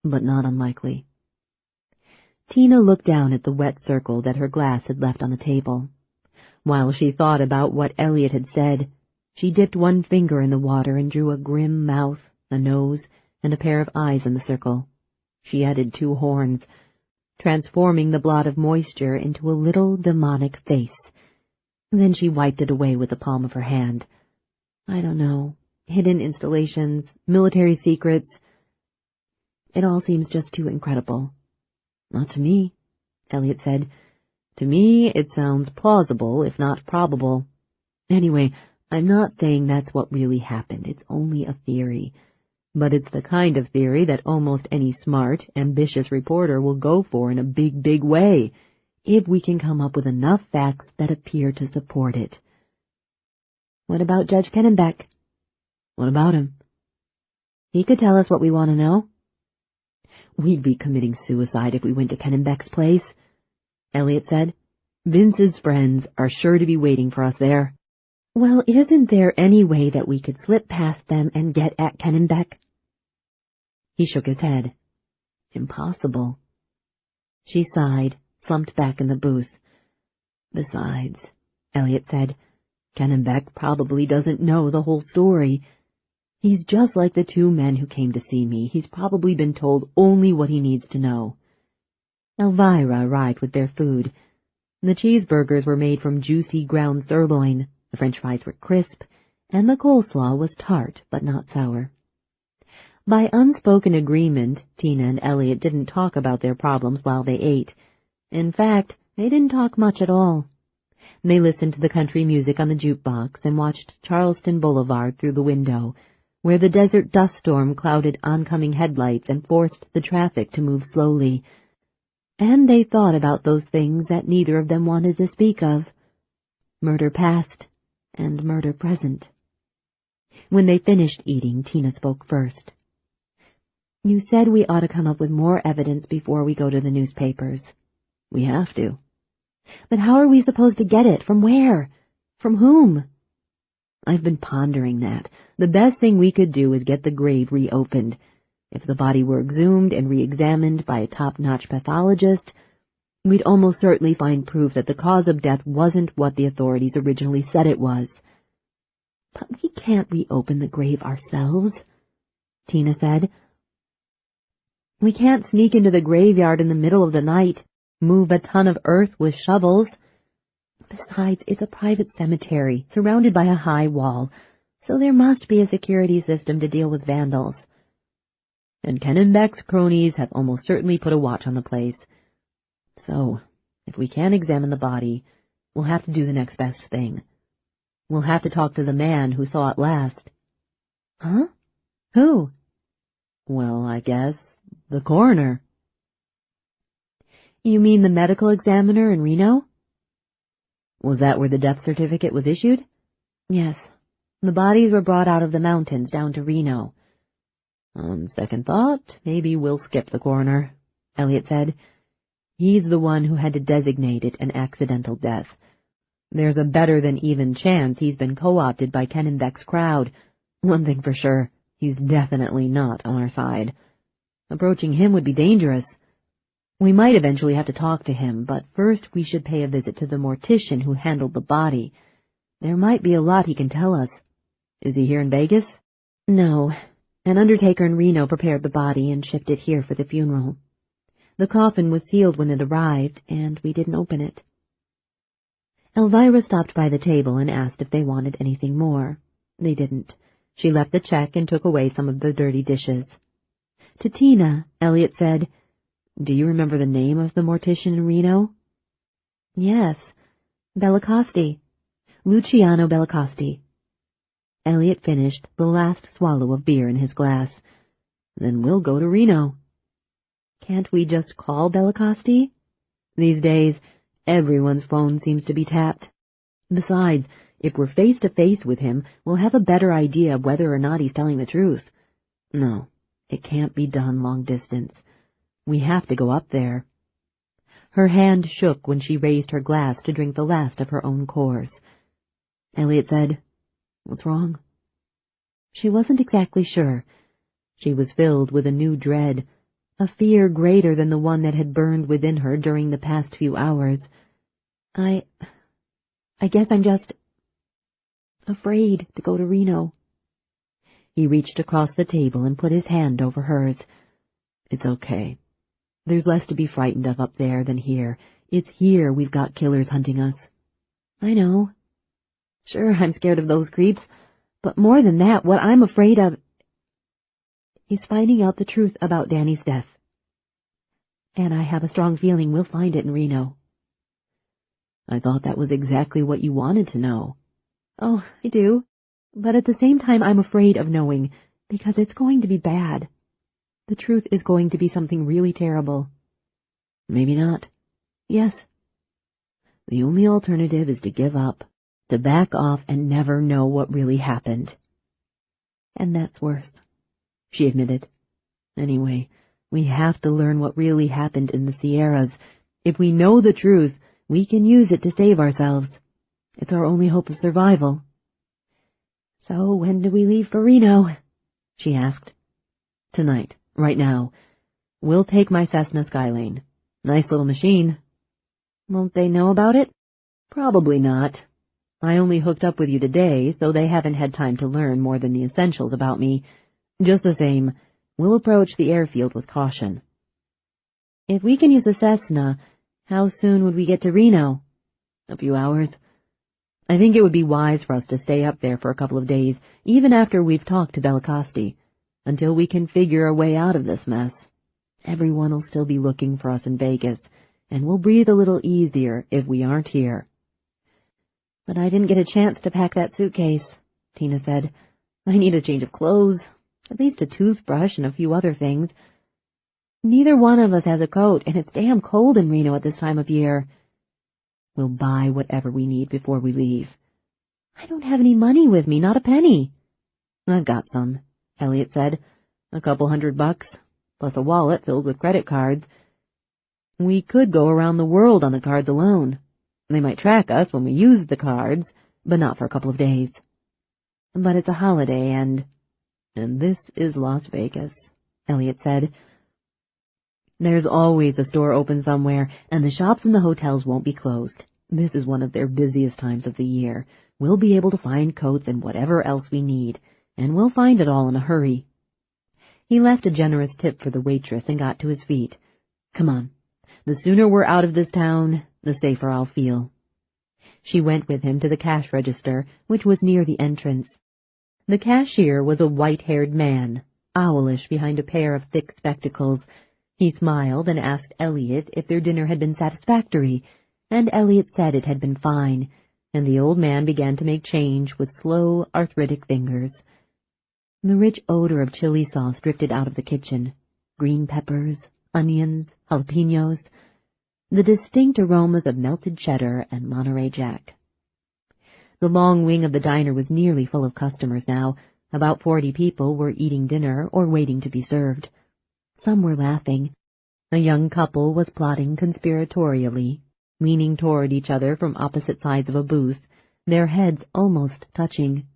but not unlikely. Tina looked down at the wet circle that her glass had left on the table. While she thought about what Elliot had said, she dipped one finger in the water and drew a grim mouth, a nose, and a pair of eyes in the circle. She added 2 horns, transforming the blot of moisture into a little demonic face. Then she wiped it away with the palm of her hand. I don't know. Hidden installations, military secrets. It all seems just too incredible. Not to me, Elliot said. To me, it sounds plausible, if not probable. Anyway, I'm not saying that's what really happened. It's only a theory. But it's the kind of theory that almost any smart, ambitious reporter will go for in a big, big way. if we can come up with enough facts that appear to support it. What about Judge Kennebeck? What about him? He could tell us what we want to know. We'd be committing suicide if we went to Kennebeck's place, Elliot said. Vince's friends are sure to be waiting for us there. Well, isn't there any way that we could slip past them and get at Kennebeck? He shook his head. Impossible. She sighed, slumped back in the booth. Besides, Elliot said, Kennebeck probably doesn't know the whole story. He's just like the two men who came to see me. He's probably been told only what he needs to know. Elvira arrived with their food. The cheeseburgers were made from juicy ground sirloin, the French fries were crisp, and the coleslaw was tart but not sour. By unspoken agreement, Tina and Elliot didn't talk about their problems while they ate. In fact, they didn't talk much at all. They listened to the country music on the jukebox and watched Charleston Boulevard through the window, where the desert dust storm clouded oncoming headlights and forced the traffic to move slowly. And they thought about those things that neither of them wanted to speak of. Murder past and murder present. When they finished eating, Tina spoke first. You said we ought to come up with more evidence before we go to the newspapers. We have to. But how are we supposed to get it? From where? From whom? I've been pondering that. The best thing we could do is get the grave reopened. If the body were exhumed and re-examined by a top-notch pathologist, we'd almost certainly find proof that the cause of death wasn't what the authorities originally said it was. But we can't reopen the grave ourselves, Tina said. We can't sneak into the graveyard in the middle of the night, move a ton of earth with shovels. Besides, it's a private cemetery, surrounded by a high wall, so there must be a security system to deal with vandals. And Kennebeck's cronies have almost certainly put a watch on the place. So, if we can't examine the body, we'll have to do the next best thing. We'll have to talk to the man who saw it last. Huh? Who? Well, I guess the coroner. You mean the medical examiner in Reno? Was that where the death certificate was issued? Yes. The bodies were brought out of the mountains down to Reno. On second thought, maybe we'll skip the coroner, Elliot said. He's the one who had to designate it an accidental death. There's a better than even chance he's been co-opted by Kennebeck's crowd. One thing for sure, he's definitely not on our side. Approaching him would be dangerous. We might eventually have to talk to him, but first we should pay a visit to the mortician who handled the body. There might be a lot he can tell us. Is he here in Vegas? No. An undertaker in Reno prepared the body and shipped it here for the funeral. The coffin was sealed when it arrived, and we didn't open it. Elvira stopped by the table and asked if they wanted anything more. They didn't. She left the check and took away some of the dirty dishes. To Tina, Elliot said, Do you remember the name of the mortician in Reno? Yes. Bellicosti. Luciano Bellicosti. Elliot finished the last swallow of beer in his glass. Then we'll go to Reno. Can't we just call Bellicosti? These days, everyone's phone seems to be tapped. Besides, if we're face to face with him, we'll have a better idea of whether or not he's telling the truth. No, it can't be done long distance. We have to go up there. Her hand shook when she raised her glass to drink the last of her own cores. Elliot said, What's wrong? She wasn't exactly sure. She was filled with a new dread, a fear greater than the one that had burned within her during the past few hours. I guess I'm just afraid to go to Reno. He reached across the table and put his hand over hers. It's okay. There's less to be frightened of up there than here. It's here we've got killers hunting us. I know. Sure, I'm scared of those creeps, but more than that, what I'm afraid of is finding out the truth about Danny's death. And I have a strong feeling we'll find it in Reno. I thought that was exactly what you wanted to know. Oh, I do. But at the same time, I'm afraid of knowing, because it's going to be bad. The truth is going to be something really terrible. Maybe not. Yes, The only alternative is to give up, to back off and never know what really happened. And that's worse, she admitted. Anyway, we have to learn what really happened in the Sierras. If we know the truth, we can use it to save ourselves. It's our only hope of survival. So when do we leave for Reno? She asked. Tonight, right now. We'll take my Cessna Skylane. Nice little machine. Won't they know about it? Probably not. I only hooked up with you today, so they haven't had time to learn more than the essentials about me. Just the same, we'll approach the airfield with caution. If we can use the Cessna, how soon would we get to Reno? A few hours. I think it would be wise for us to stay up there for a couple of days, even after we've talked to Bellicosti, until we can figure a way out of this mess. Everyone will still be looking for us in Vegas, and we'll breathe a little easier if we aren't here. But I didn't get a chance to pack that suitcase, Tina said. I need a change of clothes, at least a toothbrush and a few other things. Neither one of us has a coat, and it's damn cold in Reno at this time of year. We'll buy whatever we need before we leave. I don't have any money with me, not a penny. I've got some, Elliot said. A couple $100, plus a wallet filled with credit cards. We could go around the world on the cards alone. They might track us when we use the cards, but not for a couple of days. But it's a holiday, and this is Las Vegas, Elliot said. There's always a store open somewhere, and the shops and the hotels won't be closed. This is one of their busiest times of the year. We'll be able to find coats and whatever else we need, and we'll find it all in a hurry. He left a generous tip for the waitress and got to his feet. Come on. The sooner we're out of this town, the safer I'll feel. She went with him to the cash register, which was near the entrance. The cashier was a white-haired man, owlish behind a pair of thick spectacles. He smiled and asked Elliot if their dinner had been satisfactory, and Elliot said it had been fine, and the old man began to make change with slow, arthritic fingers. The rich odor of chili sauce drifted out of the kitchen. Green peppers, onions, jalapenos, the distinct aromas of melted cheddar and Monterey Jack. The long wing of the diner was nearly full of customers now. About 40 people were eating dinner or waiting to be served. Some were laughing. A young couple was plotting conspiratorially, leaning toward each other from opposite sides of a booth, their heads almost touching.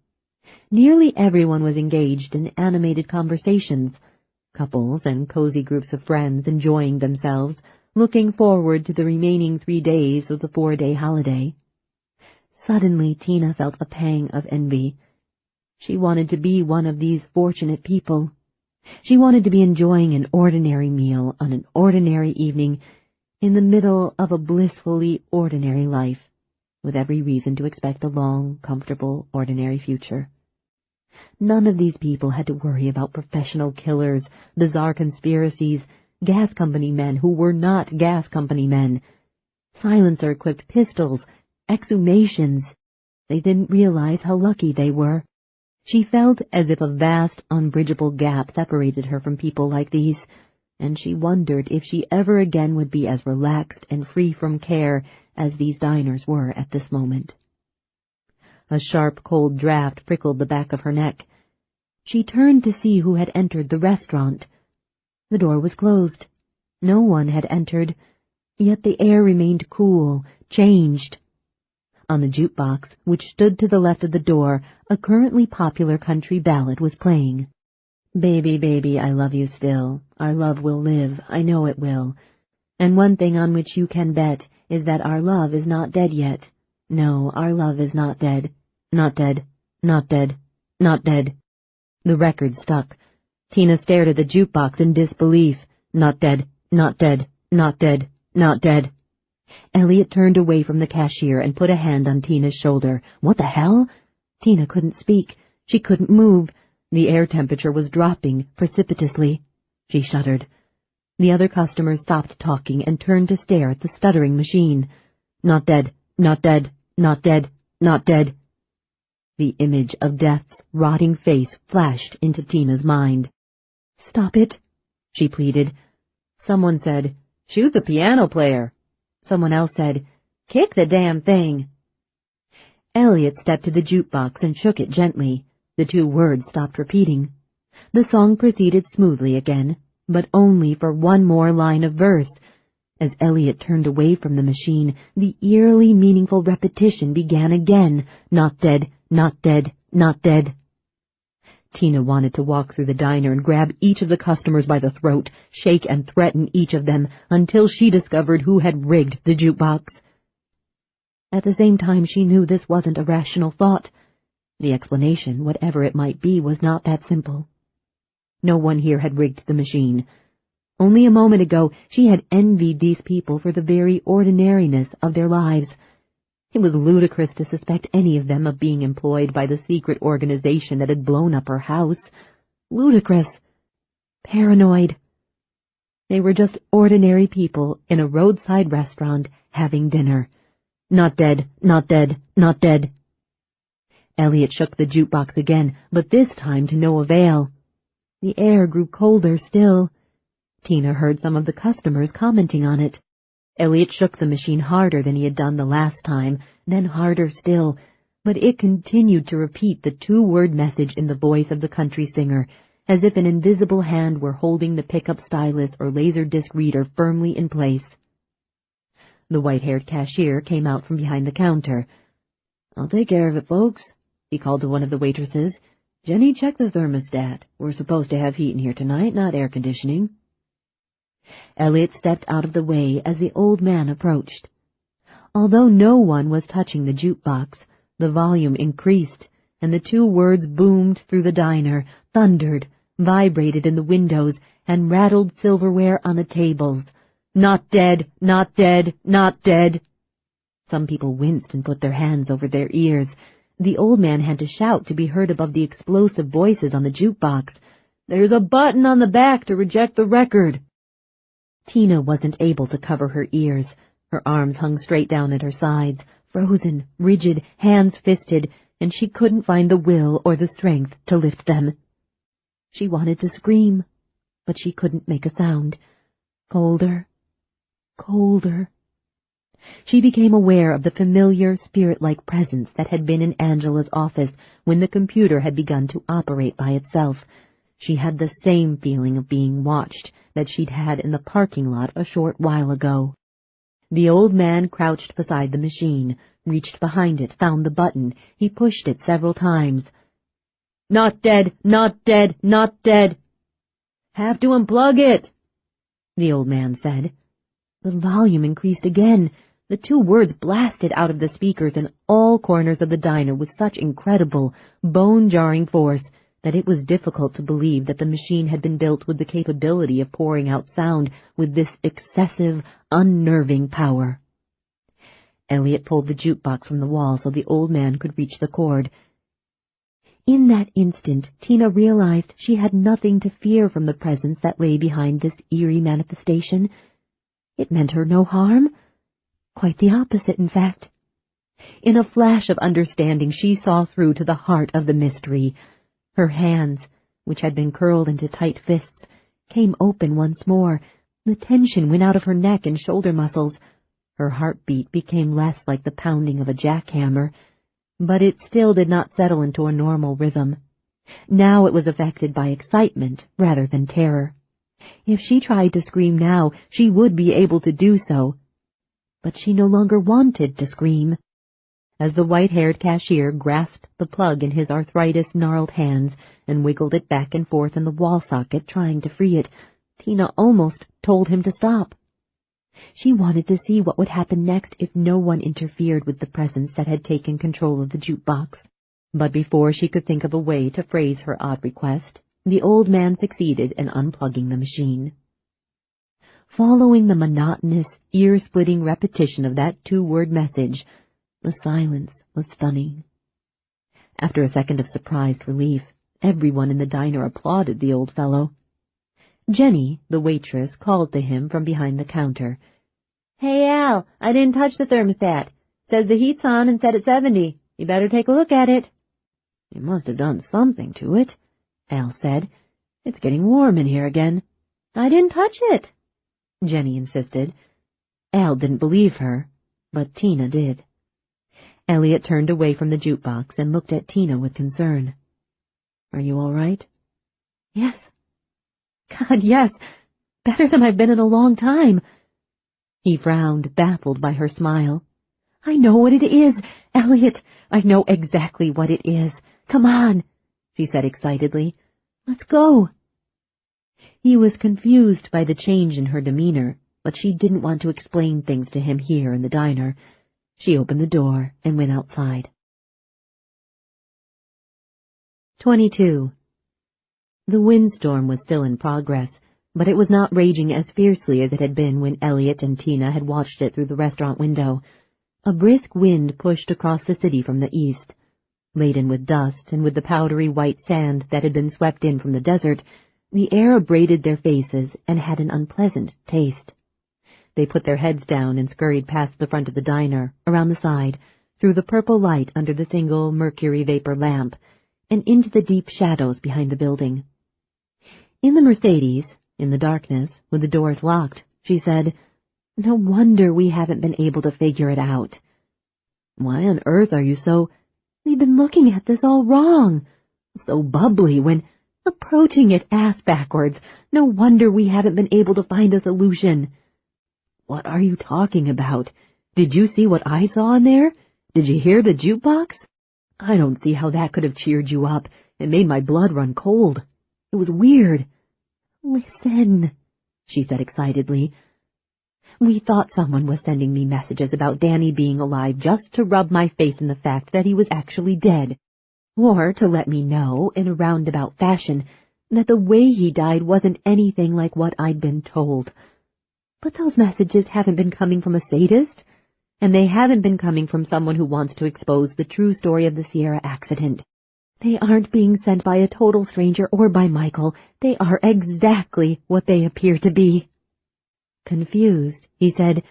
Nearly everyone was engaged in animated conversations, couples and cozy groups of friends enjoying themselves, looking forward to the remaining 3 days of the 4-day holiday. Suddenly Tina felt a pang of envy. She wanted to be one of these fortunate people. She wanted to be enjoying an ordinary meal on an ordinary evening in the middle of a blissfully ordinary life, with every reason to expect a long, comfortable, ordinary future. None of these people had to worry about professional killers, bizarre conspiracies, gas company men who were not gas company men, silencer-equipped pistols, exhumations. They didn't realize how lucky they were. She felt as if a vast, unbridgeable gap separated her from people like these, and she wondered if she ever again would be as relaxed and free from care as these diners were at this moment. A sharp, cold draft prickled the back of her neck. She turned to see who had entered the restaurant. The door was closed. No one had entered, yet the air remained cool, changed. On the jukebox, which stood to the left of the door, a currently popular country ballad was playing. Baby, baby, I love you still. Our love will live, I know it will. And one thing on which you can bet is that our love is not dead yet. No, our love is not dead. Not dead. Not dead. Not dead. The record stuck. Tina stared at the jukebox in disbelief. Not dead. Not dead. Not dead. Not dead. Elliot turned away from the cashier and put a hand on Tina's shoulder. What the hell? Tina couldn't speak. She couldn't move. The air temperature was dropping precipitously. She shuddered. The other customers stopped talking and turned to stare at the stuttering machine. Not dead. Not dead. Not dead. Not dead. The image of Death's rotting face flashed into Tina's mind. Stop it, she pleaded. Someone said, shoot the piano player. Someone else said, Kick the damn thing." Elliot stepped to the jukebox and shook it gently. The 2 words stopped repeating. The song proceeded smoothly again, but only for one more line of verse. As Elliot turned away from the machine, the eerily meaningful repetition began again. Not dead, not dead, not dead. Tina wanted to walk through the diner and grab each of the customers by the throat, shake and threaten each of them until she discovered who had rigged the jukebox. At the same time, she knew this wasn't a rational thought. The explanation, whatever it might be, was not that simple. No one here had rigged the machine. Only a moment ago, she had envied these people for the very ordinariness of their lives. It was ludicrous to suspect any of them of being employed by the secret organization that had blown up her house. Ludicrous. Paranoid. They were just ordinary people in a roadside restaurant having dinner. Not dead, not dead, not dead. Elliot shook the jukebox again, but this time to no avail. The air grew colder still. Tina heard some of the customers commenting on it. Elliot shook the machine harder than he had done the last time, then harder still, but it continued to repeat the 2-word message in the voice of the country singer, as if an invisible hand were holding the pickup stylus or laserdisc reader firmly in place. The white-haired cashier came out from behind the counter. "I'll take care of it, folks," he called to one of the waitresses. "Jenny, check the thermostat. We're supposed to have heat in here tonight, not air conditioning." Elliot stepped out of the way as the old man approached. Although no one was touching the jukebox, the volume increased, and the 2 words boomed through the diner, thundered, vibrated in the windows, and rattled silverware on the tables. "Not dead, not dead, not dead." Some people winced and put their hands over their ears. The old man had to shout to be heard above the explosive voices on the jukebox. "There's a button on the back to reject the record." Tina wasn't able to cover her ears. Her arms hung straight down at her sides, frozen, rigid, hands fisted, and she couldn't find the will or the strength to lift them. She wanted to scream, but she couldn't make a sound. Colder, colder. She became aware of the familiar, spirit-like presence that had been in Angela's office when the computer had begun to operate by itself. She had the same feeling of being watched that she'd had in the parking lot a short while ago. The old man crouched beside the machine, reached behind it, found the button. He pushed it several times. "Not dead, not dead, not dead." "Have to unplug it," the old man said. The volume increased again. The 2 words blasted out of the speakers in all corners of the diner with such incredible, bone-jarring force that it was difficult to believe that the machine had been built with the capability of pouring out sound with this excessive, unnerving power. Elliot pulled the jukebox from the wall so the old man could reach the cord. In that instant, Tina realized she had nothing to fear from the presence that lay behind this eerie manifestation. It meant her no harm. Quite the opposite, in fact. In a flash of understanding, she saw through to the heart of the mystery. Her hands, which had been curled into tight fists, came open once more. The tension went out of her neck and shoulder muscles. Her heartbeat became less like the pounding of a jackhammer, but it still did not settle into a normal rhythm. Now it was affected by excitement rather than terror. If she tried to scream now, she would be able to do so. But she no longer wanted to scream. As the white-haired cashier grasped the plug in his arthritis-gnarled hands and wiggled it back and forth in the wall socket, trying to free it, Tina almost told him to stop. She wanted to see what would happen next if no one interfered with the presence that had taken control of the jukebox. But before she could think of a way to phrase her odd request, the old man succeeded in unplugging the machine. Following the monotonous, ear-splitting repetition of that 2-word message, the silence was stunning. After a second of surprised relief, everyone in the diner applauded the old fellow. Jenny, the waitress, called to him from behind the counter. "Hey, Al, I didn't touch the thermostat. Says the heat's on and set at 70. You better take a look at it." "You must have done something to it," Al said. "It's getting warm in here again." "I didn't touch it," Jenny insisted. Al didn't believe her. but Tina did. Elliot turned away from the jukebox and looked at Tina with concern. "Are you all right?" "Yes. God, yes. Better than I've been in a long time." He frowned, baffled by her smile. "I know what it is, Elliot. I know exactly what it is. Come on," she said excitedly. "Let's go." He was confused by the change in her demeanor, but she didn't want to explain things to him here in the diner. She opened the door and went outside. 22. The windstorm was still in progress, but it was not raging as fiercely as it had been when Elliot and Tina had watched it through the restaurant window. A brisk wind pushed across the city from the east. Laden with dust and with the powdery white sand that had been swept in from the desert, the air abraded their faces and had an unpleasant taste. They put their heads down and scurried past the front of the diner, around the side, through the purple light under the single mercury vapor lamp, and into the deep shadows behind the building. In the Mercedes, in the darkness, with the doors locked, she said, "No wonder we haven't been able to figure it out." "Why on earth are you so—" "We've been looking at this all wrong. So bubbly when approaching it ass backwards. No wonder we haven't been able to find a solution." "What are you talking about? Did you see what I saw in there? Did you hear the jukebox? I don't see how that could have cheered you up. It made my blood run cold. It was weird." "Listen," she said excitedly. "We thought someone was sending me messages about Danny being alive just to rub my face in the fact that he was actually dead, or to let me know, in a roundabout fashion, that the way he died wasn't anything like what I'd been told. But those messages haven't been coming from a sadist, and they haven't been coming from someone who wants to expose the true story of the Sierra accident. They aren't being sent by a total stranger or by Michael. They are exactly what they appear to be." Confused, he said,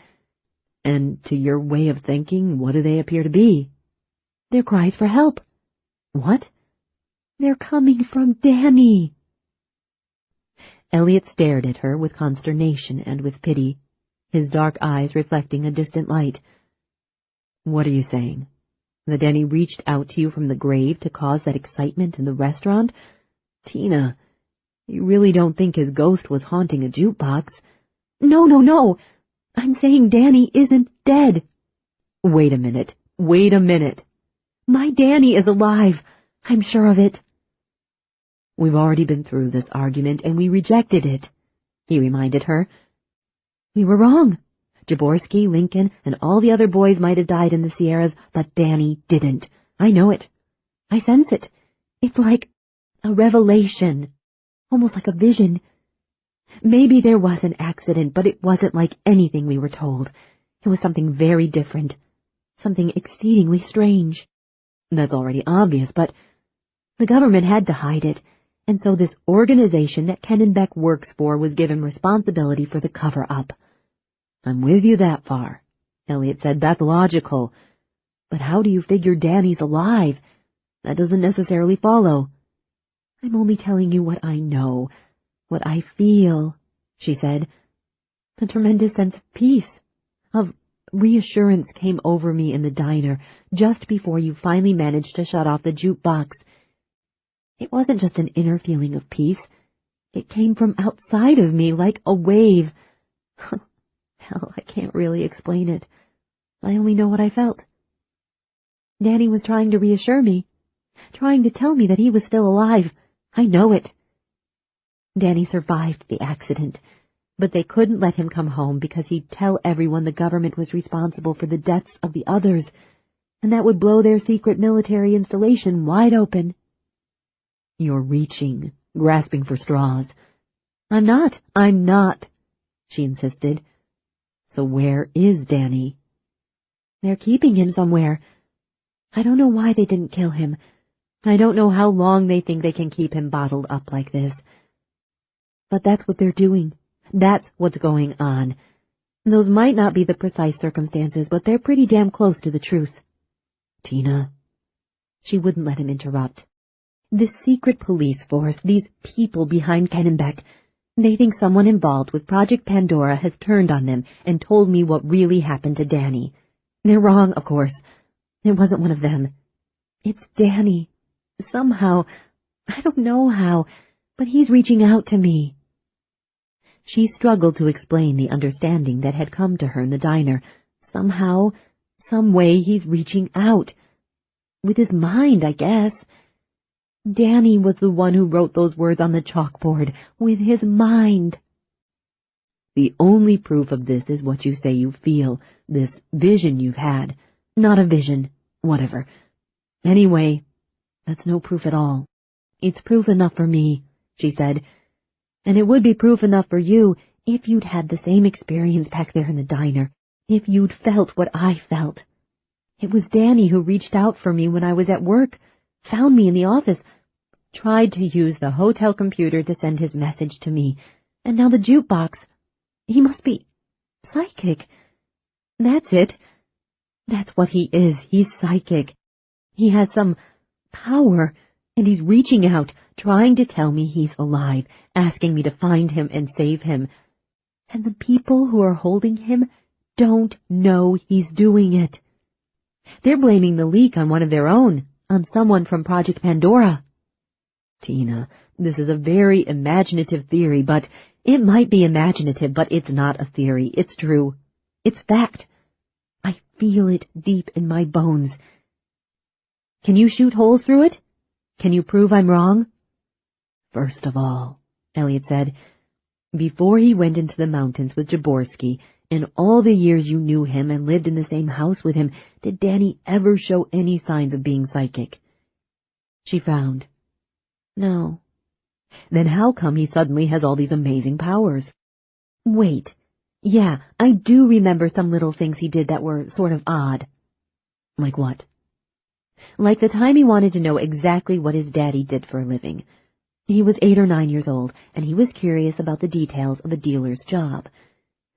"And to your way of thinking, what do they appear to be?" "They're cries for help." "What?" "They're coming from Danny." Elliot stared at her with consternation and with pity, his dark eyes reflecting a distant light. "What are you saying? That Danny reached out to you from the grave to cause that excitement in the restaurant? Tina, you really don't think his ghost was haunting a jukebox?" No. I'm saying Danny isn't dead." Wait a minute. "My Danny is alive. I'm sure of it." "We've already been through this argument, and we rejected it," he reminded her. "We were wrong. Jaworski, Lincoln, and all the other boys might have died in the Sierras, but Danny didn't. I know it. I sense it. It's like a revelation, almost like a vision. Maybe there was an accident, but it wasn't like anything we were told. It was something very different, something exceedingly strange. That's already obvious, but the government had to hide it, and so this organization that Ken Beck works for was given responsibility for the cover-up." "I'm with you that far," Elliot said. "That's logical. But how do you figure Danny's alive? That doesn't necessarily follow." "I'm only telling you what I know, what I feel," she said. "A tremendous sense of peace, of reassurance came over me in the diner just before you finally managed to shut off the jukebox. It wasn't just an inner feeling of peace. It came from outside of me like a wave. Hell, I can't really explain it. I only know what I felt. Danny was trying to reassure me, trying to tell me that he was still alive. I know it. Danny survived the accident, but they couldn't let him come home because he'd tell everyone the government was responsible for the deaths of the others, and that would blow their secret military installation wide open." "You're reaching, grasping for straws." I'm not, she insisted. "So where is Danny?" "They're keeping him somewhere. I don't know why they didn't kill him. I don't know how long they think they can keep him bottled up like this. But that's what they're doing. That's what's going on. Those might not be the precise circumstances, but they're pretty damn close to the truth." "Tina." She wouldn't let him interrupt. "This secret police force, these people behind Kennebec, they think someone involved with Project Pandora has turned on them and told me what really happened to Danny. They're wrong, of course. It wasn't one of them. It's Danny. Somehow, I don't know how, but he's reaching out to me." She struggled to explain the understanding that had come to her in the diner. Somehow, some way he's reaching out. With his mind, I guess. Danny was the one who wrote those words on the chalkboard, with his mind. "The only proof of this is what you say you feel, this vision you've had. Not a vision, whatever. Anyway, that's no proof at all. It's proof enough for me," she said. "And it would be proof enough for you if you'd had the same experience back there in the diner, if you'd felt what I felt. It was Danny who reached out for me when I was at work, found me in the office, tried to use the hotel computer to send his message to me, and now the jukebox. He must be psychic. That's it. That's what he is. He's psychic. He has some power, and he's reaching out, trying to tell me he's alive, asking me to find him and save him. And the people who are holding him don't know he's doing it. They're blaming the leak on one of their own, on someone from Project Pandora." "Tina, this is a very imaginative theory, but it might be imaginative, but it's not a theory. It's true. It's fact. I feel it deep in my bones. Can you shoot holes through it? Can you prove I'm wrong?" "First of all," Elliot said, "before he went into the mountains with Jaborski, in all the years you knew him and lived in the same house with him, did Danny ever show any signs of being psychic?" She frowned. "No." "Then how come he suddenly has all these amazing powers?" "Wait. Yeah, I do remember some little things he did that were sort of odd." "Like what?" "Like the time he wanted to know exactly what his daddy did for a living. He was 8 or 9 years old, and he was curious about the details of a dealer's job.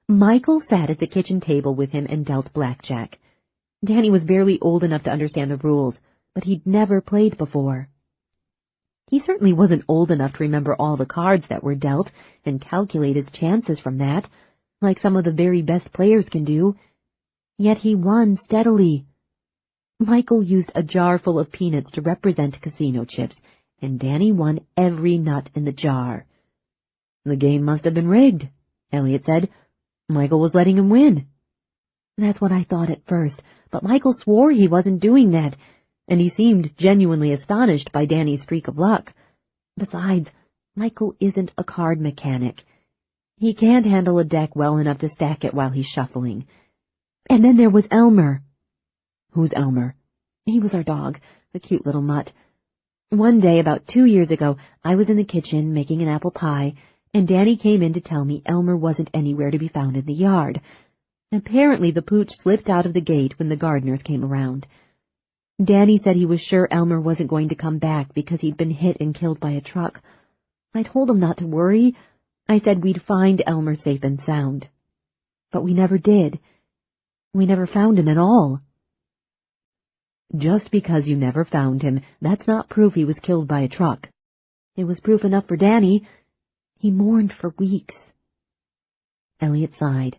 Michael sat at the kitchen table with him and dealt blackjack. Danny was barely old enough to understand the rules, but he'd never played before. He certainly wasn't old enough to remember all the cards that were dealt and calculate his chances from that, like some of the very best players can do. Yet he won steadily. Michael used a jar full of peanuts to represent casino chips, and Danny won every nut in the jar. "The game must have been rigged," Elliot said. "Michael was letting him win." "That's what I thought at first, but Michael swore he wasn't doing that, and he seemed genuinely astonished by Danny's streak of luck. Besides, Michael isn't a card mechanic. He can't handle a deck well enough to stack it while he's shuffling. And then there was Elmer." "Who's Elmer?" "He was our dog, the cute little mutt. One day, about 2 years ago, I was in the kitchen making an apple pie, and Danny came in to tell me Elmer wasn't anywhere to be found in the yard. Apparently the pooch slipped out of the gate when the gardeners came around. Danny said he was sure Elmer wasn't going to come back because he'd been hit and killed by a truck. I told him not to worry. I said we'd find Elmer safe and sound. But we never did. We never found him at all." "Just because you never found him, that's not proof he was killed by a truck." "It was proof enough for Danny. He mourned for weeks." Elliot sighed.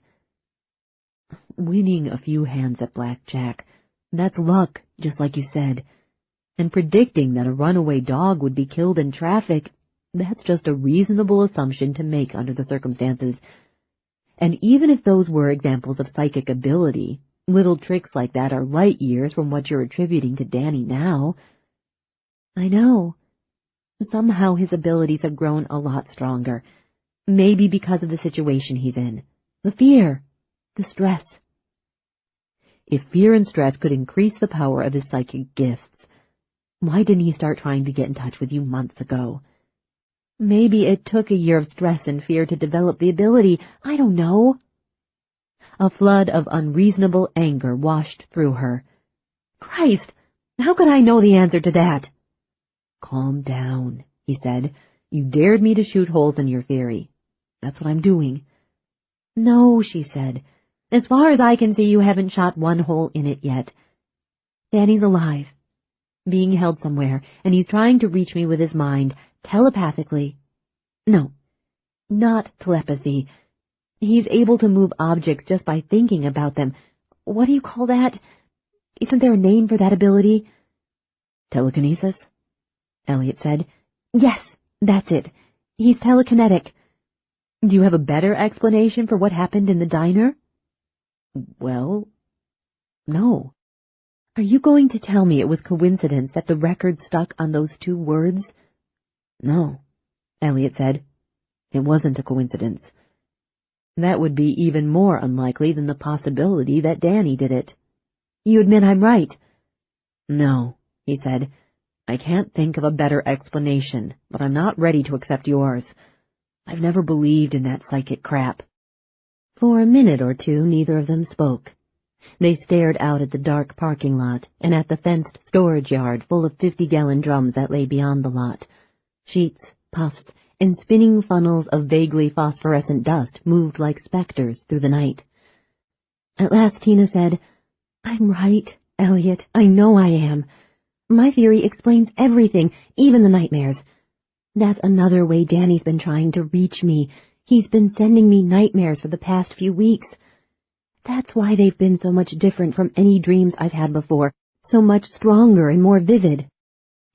"Winning a few hands at blackjack, that's luck, just like you said. And predicting that a runaway dog would be killed in traffic, that's just a reasonable assumption to make under the circumstances. And even if those were examples of psychic ability, little tricks like that are light years from what you're attributing to Danny now." "I know. Somehow his abilities have grown a lot stronger. Maybe because of the situation he's in. The fear. The stress." "If fear and stress could increase the power of his psychic gifts, why didn't he start trying to get in touch with you months ago?" "Maybe it took a year of stress and fear to develop the ability. I don't know." A flood of unreasonable anger washed through her. "Christ! How could I know the answer to that?" "Calm down," he said. "You dared me to shoot holes in your theory. That's what I'm doing." "No," she said. "As far as I can see, you haven't shot one hole in it yet. Danny's alive, being held somewhere, and he's trying to reach me with his mind, telepathically. No, not telepathy. He's able to move objects just by thinking about them, What do you call that? Isn't there a name for that ability? Telekinesis? Elliot said. Yes, that's it. He's telekinetic. Do you have a better explanation for what happened in the diner? Well, no. Are you going to tell me it was coincidence that the record stuck on those 2 words? No, Elliot said. It wasn't a coincidence. That would be even more unlikely than the possibility that Danny did it. You admit I'm right? No, he said. I can't think of a better explanation, but I'm not ready to accept yours. I've never believed in that psychic crap. For a minute or two, neither of them spoke. They stared out at the dark parking lot and at the fenced storage yard full of 50-gallon drums that lay beyond the lot. Sheets, puffs, and spinning funnels of vaguely phosphorescent dust moved like specters through the night. At last Tina said, I'm right, Elliot. I know I am. My theory explains everything, even the nightmares. That's another way Danny's been trying to reach me. He's been sending me nightmares for the past few weeks. That's why they've been so much different from any dreams I've had before, so much stronger and more vivid.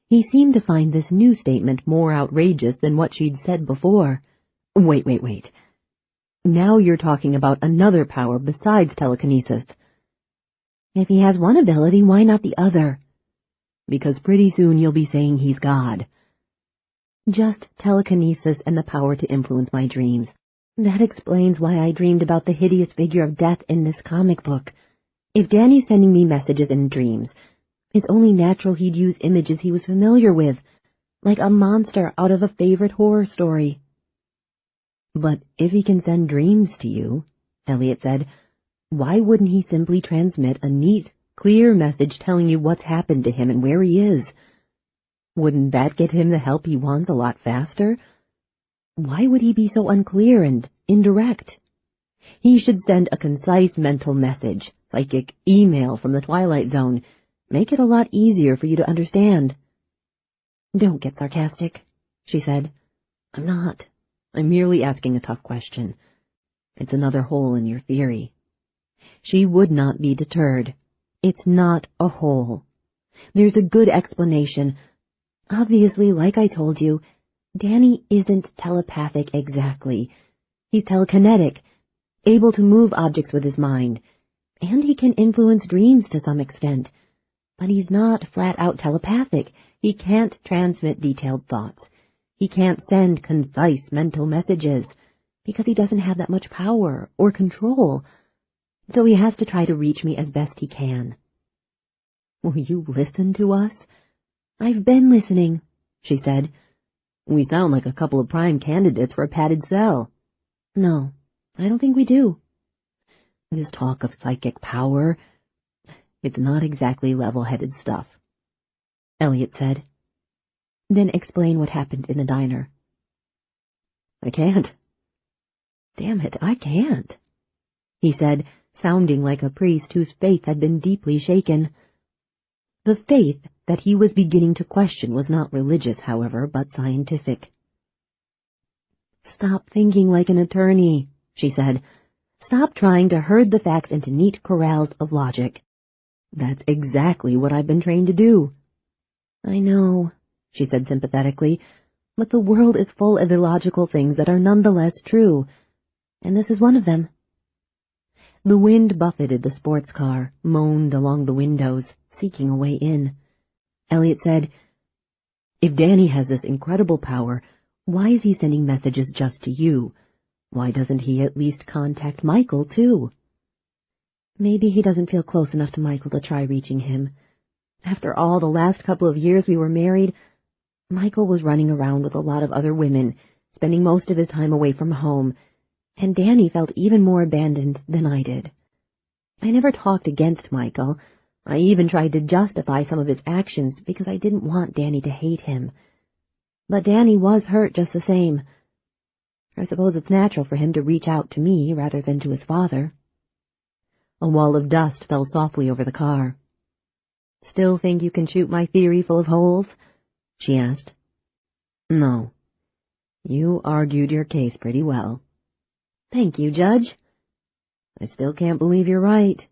He seemed to find this new statement more outrageous than what she'd said before. Wait. Now you're talking about another power besides telekinesis. If he has one ability, why not the other? Because pretty soon you'll be saying he's God. Just telekinesis and the power to influence my dreams. That explains why I dreamed about the hideous figure of death in this comic book. If Danny's sending me messages in dreams, it's only natural he'd use images he was familiar with, like a monster out of a favorite horror story. But if he can send dreams to you, Elliot said, why wouldn't he simply transmit a neat, clear message telling you what's happened to him and where he is? Wouldn't that get him the help he wants a lot faster? Why would he be so unclear and indirect? He should send a concise mental message, psychic email from the Twilight Zone. Make it a lot easier for you to understand. Don't get sarcastic, she said. I'm not. I'm merely asking a tough question. It's another hole in your theory. She would not be deterred. It's not a hole. There's a good explanation. Obviously, like I told you, Danny isn't telepathic exactly. He's telekinetic, able to move objects with his mind, and he can influence dreams to some extent. But he's not flat-out telepathic. He can't transmit detailed thoughts. He can't send concise mental messages, because he doesn't have that much power or control. So he has to try to reach me as best he can. Will you listen to us? I've been listening, she said. We sound like a couple of prime candidates for a padded cell. No, I don't think we do. This talk of psychic power, it's not exactly level-headed stuff, Elliot said. Then explain what happened in the diner. I can't. Damn it, I can't, he said, sounding like a priest whose faith had been deeply shaken. The faith that he was beginning to question was not religious, however, but scientific. Stop thinking like an attorney, she said. Stop trying to herd the facts into neat corrals of logic. That's exactly what I've been trained to do. I know, she said sympathetically, but the world is full of illogical things that are nonetheless true, and this is one of them. The wind buffeted the sports car, moaned along the windows, seeking a way in. Elliot said, If Danny has this incredible power, why is he sending messages just to you? Why doesn't he at least contact Michael, too? Maybe he doesn't feel close enough to Michael to try reaching him. After all, the last couple of years we were married, Michael was running around with a lot of other women, spending most of his time away from home, and Danny felt even more abandoned than I did. I never talked against Michael. I even tried to justify some of his actions because I didn't want Danny to hate him. But Danny was hurt just the same. I suppose it's natural for him to reach out to me rather than to his father. A wall of dust fell softly over the car. Still think you can shoot my theory full of holes? She asked. No. You argued your case pretty well. Thank you, Judge. I still can't believe you're right.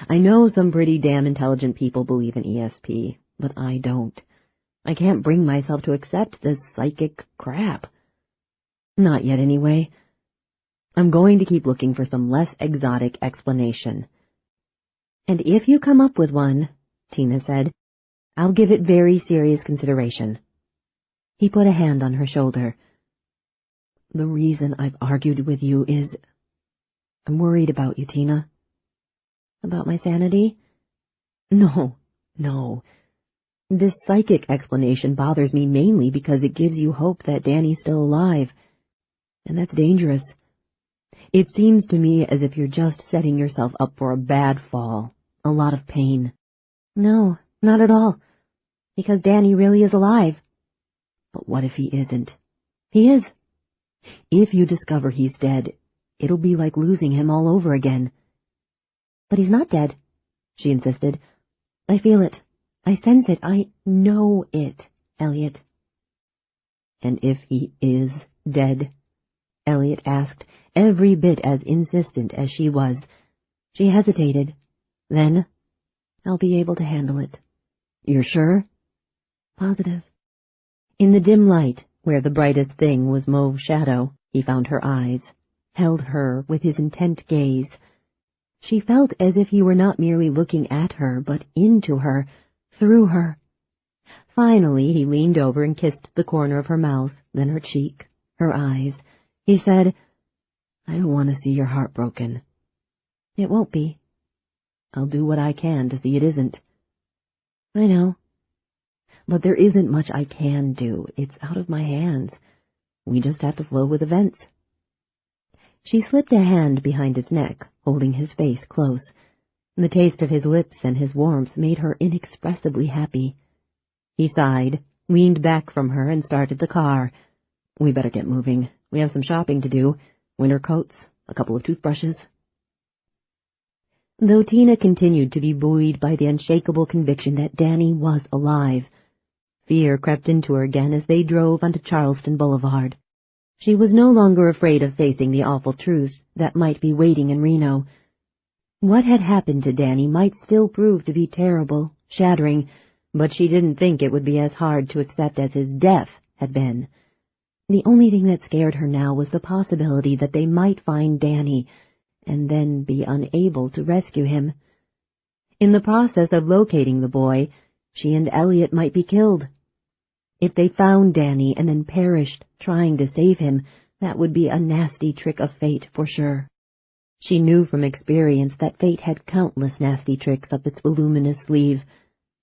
I know some pretty damn intelligent people believe in ESP, but I don't. I can't bring myself to accept this psychic crap. Not yet, anyway. I'm going to keep looking for some less exotic explanation. And if you come up with one, Tina said, I'll give it very serious consideration. He put a hand on her shoulder. The reason I've argued with you is I'm worried about you, Tina. About my sanity? No. This psychic explanation bothers me mainly because it gives you hope that Danny's still alive. And that's dangerous. It seems to me as if you're just setting yourself up for a bad fall, a lot of pain. No, not at all. Because Danny really is alive. But what if he isn't? He is. If you discover he's dead, it'll be like losing him all over again. But he's not dead, she insisted. I feel it. I sense it. I know it, Elliot. And if he is dead? Elliot asked, every bit as insistent as she was. She hesitated. Then, I'll be able to handle it. You're sure? Positive. In the dim light, where the brightest thing was mauve shadow, he found her eyes, held her with his intent gaze. She felt as if he were not merely looking at her, but into her, through her. Finally, he leaned over and kissed the corner of her mouth, then her cheek, her eyes. He said, I don't want to see your heart broken. It won't be. I'll do what I can to see it isn't. I know. But there isn't much I can do. It's out of my hands. We just have to flow with events. She slipped a hand behind his neck, holding his face close. The taste of his lips and his warmth made her inexpressibly happy. He sighed, leaned back from her, and started the car. We better get moving. We have some shopping to do. Winter coats, a couple of toothbrushes. Though Tina continued to be buoyed by the unshakable conviction that Danny was alive, fear crept into her again as they drove onto Charleston Boulevard. She was no longer afraid of facing the awful truth that might be waiting in Reno. What had happened to Danny might still prove to be terrible, shattering, but she didn't think it would be as hard to accept as his death had been. The only thing that scared her now was the possibility that they might find Danny, and then be unable to rescue him. In the process of locating the boy, she and Elliot might be killed. If they found Danny and then perished trying to save him, that would be a nasty trick of fate for sure. She knew from experience that fate had countless nasty tricks up its voluminous sleeve,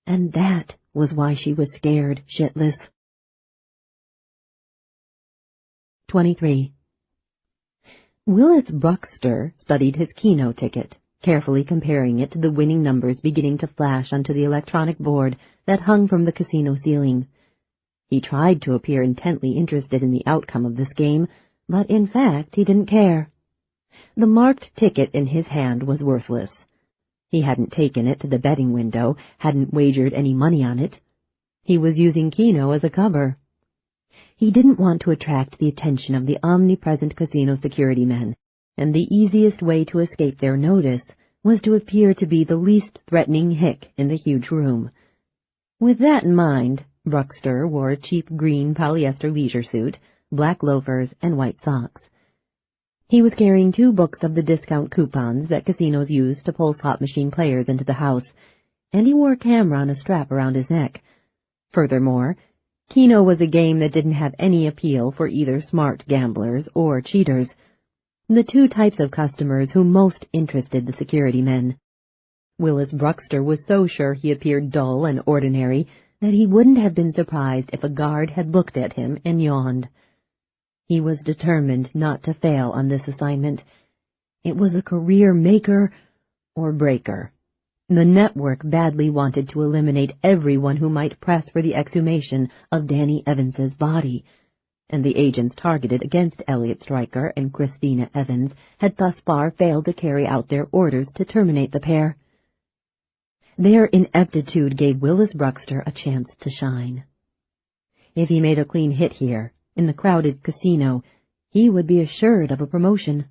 and that was why she was scared shitless. 23. Willis Bruxter studied his Keno ticket, carefully comparing it to the winning numbers beginning to flash onto the electronic board that hung from the casino ceiling. He tried to appear intently interested in the outcome of this game, but in fact he didn't care. The marked ticket in his hand was worthless. He hadn't taken it to the betting window, hadn't wagered any money on it. He was using Keno as a cover. He didn't want to attract the attention of the omnipresent casino security men, and the easiest way to escape their notice was to appear to be the least threatening hick in the huge room. With that in mind, Bruxter wore a cheap green polyester leisure suit, black loafers, and white socks. He was carrying 2 books of the discount coupons that casinos use to pull slot machine players into the house, and he wore a camera on a strap around his neck. Furthermore, Keno was a game that didn't have any appeal for either smart gamblers or cheaters, the 2 types of customers who most interested the security men. Willis Bruxter was so sure he appeared dull and ordinary that he wouldn't have been surprised if a guard had looked at him and yawned. He was determined not to fail on this assignment. It was a career maker or breaker. The network badly wanted to eliminate everyone who might press for the exhumation of Danny Evans's body, and the agents targeted against Elliot Stryker and Christina Evans had thus far failed to carry out their orders to terminate the pair. Their ineptitude gave Willis Bruxter a chance to shine. If he made a clean hit here, in the crowded casino, he would be assured of a promotion.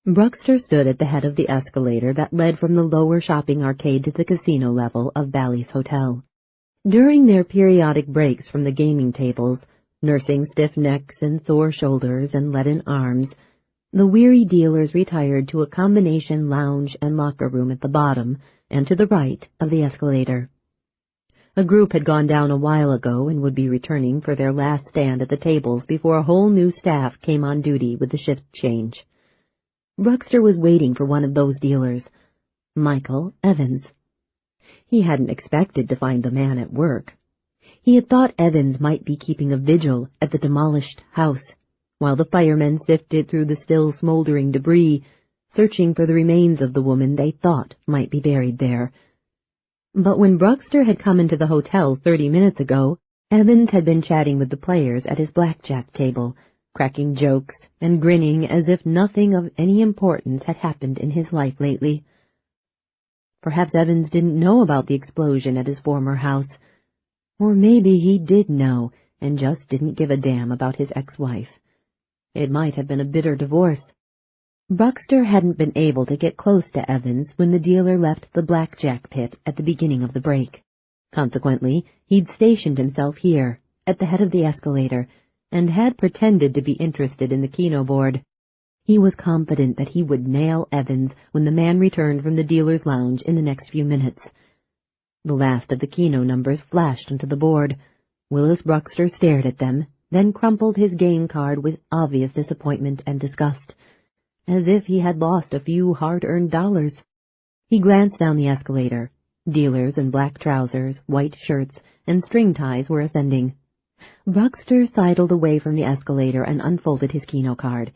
Bruxter stood at the head of the escalator that led from the lower shopping arcade to the casino level of Bally's Hotel. During their periodic breaks from the gaming tables, nursing stiff necks and sore shoulders and leaden arms, the weary dealers retired to a combination lounge and locker room at the bottom and to the right of the escalator. A group had gone down a while ago and would be returning for their last stand at the tables before a whole new staff came on duty with the shift change. Bruxter was waiting for one of those dealers, Michael Evans. He hadn't expected to find the man at work. He had thought Evans might be keeping a vigil at the demolished house, while the firemen sifted through the still smoldering debris, searching for the remains of the woman they thought might be buried there. But when Bruxter had come into the hotel 30 minutes ago, Evans had been chatting with the players at his blackjack table, cracking jokes and grinning as if nothing of any importance had happened in his life lately. Perhaps Evans didn't know about the explosion at his former house. Or maybe he did know and just didn't give a damn about his ex-wife. It might have been a bitter divorce. Bruxter hadn't been able to get close to Evans when the dealer left the blackjack pit at the beginning of the break. Consequently, he'd stationed himself here, at the head of the escalator, and had pretended to be interested in the keno board. He was confident that he would nail Evans when the man returned from the dealer's lounge in the next few minutes. The last of the keno numbers flashed onto the board. Willis Bruxter stared at them, then crumpled his game card with obvious disappointment and disgust, as if he had lost a few hard-earned dollars. He glanced down the escalator. Dealers in black trousers, white shirts, and string ties were ascending. Bruxter sidled away from the escalator and unfolded his keno card.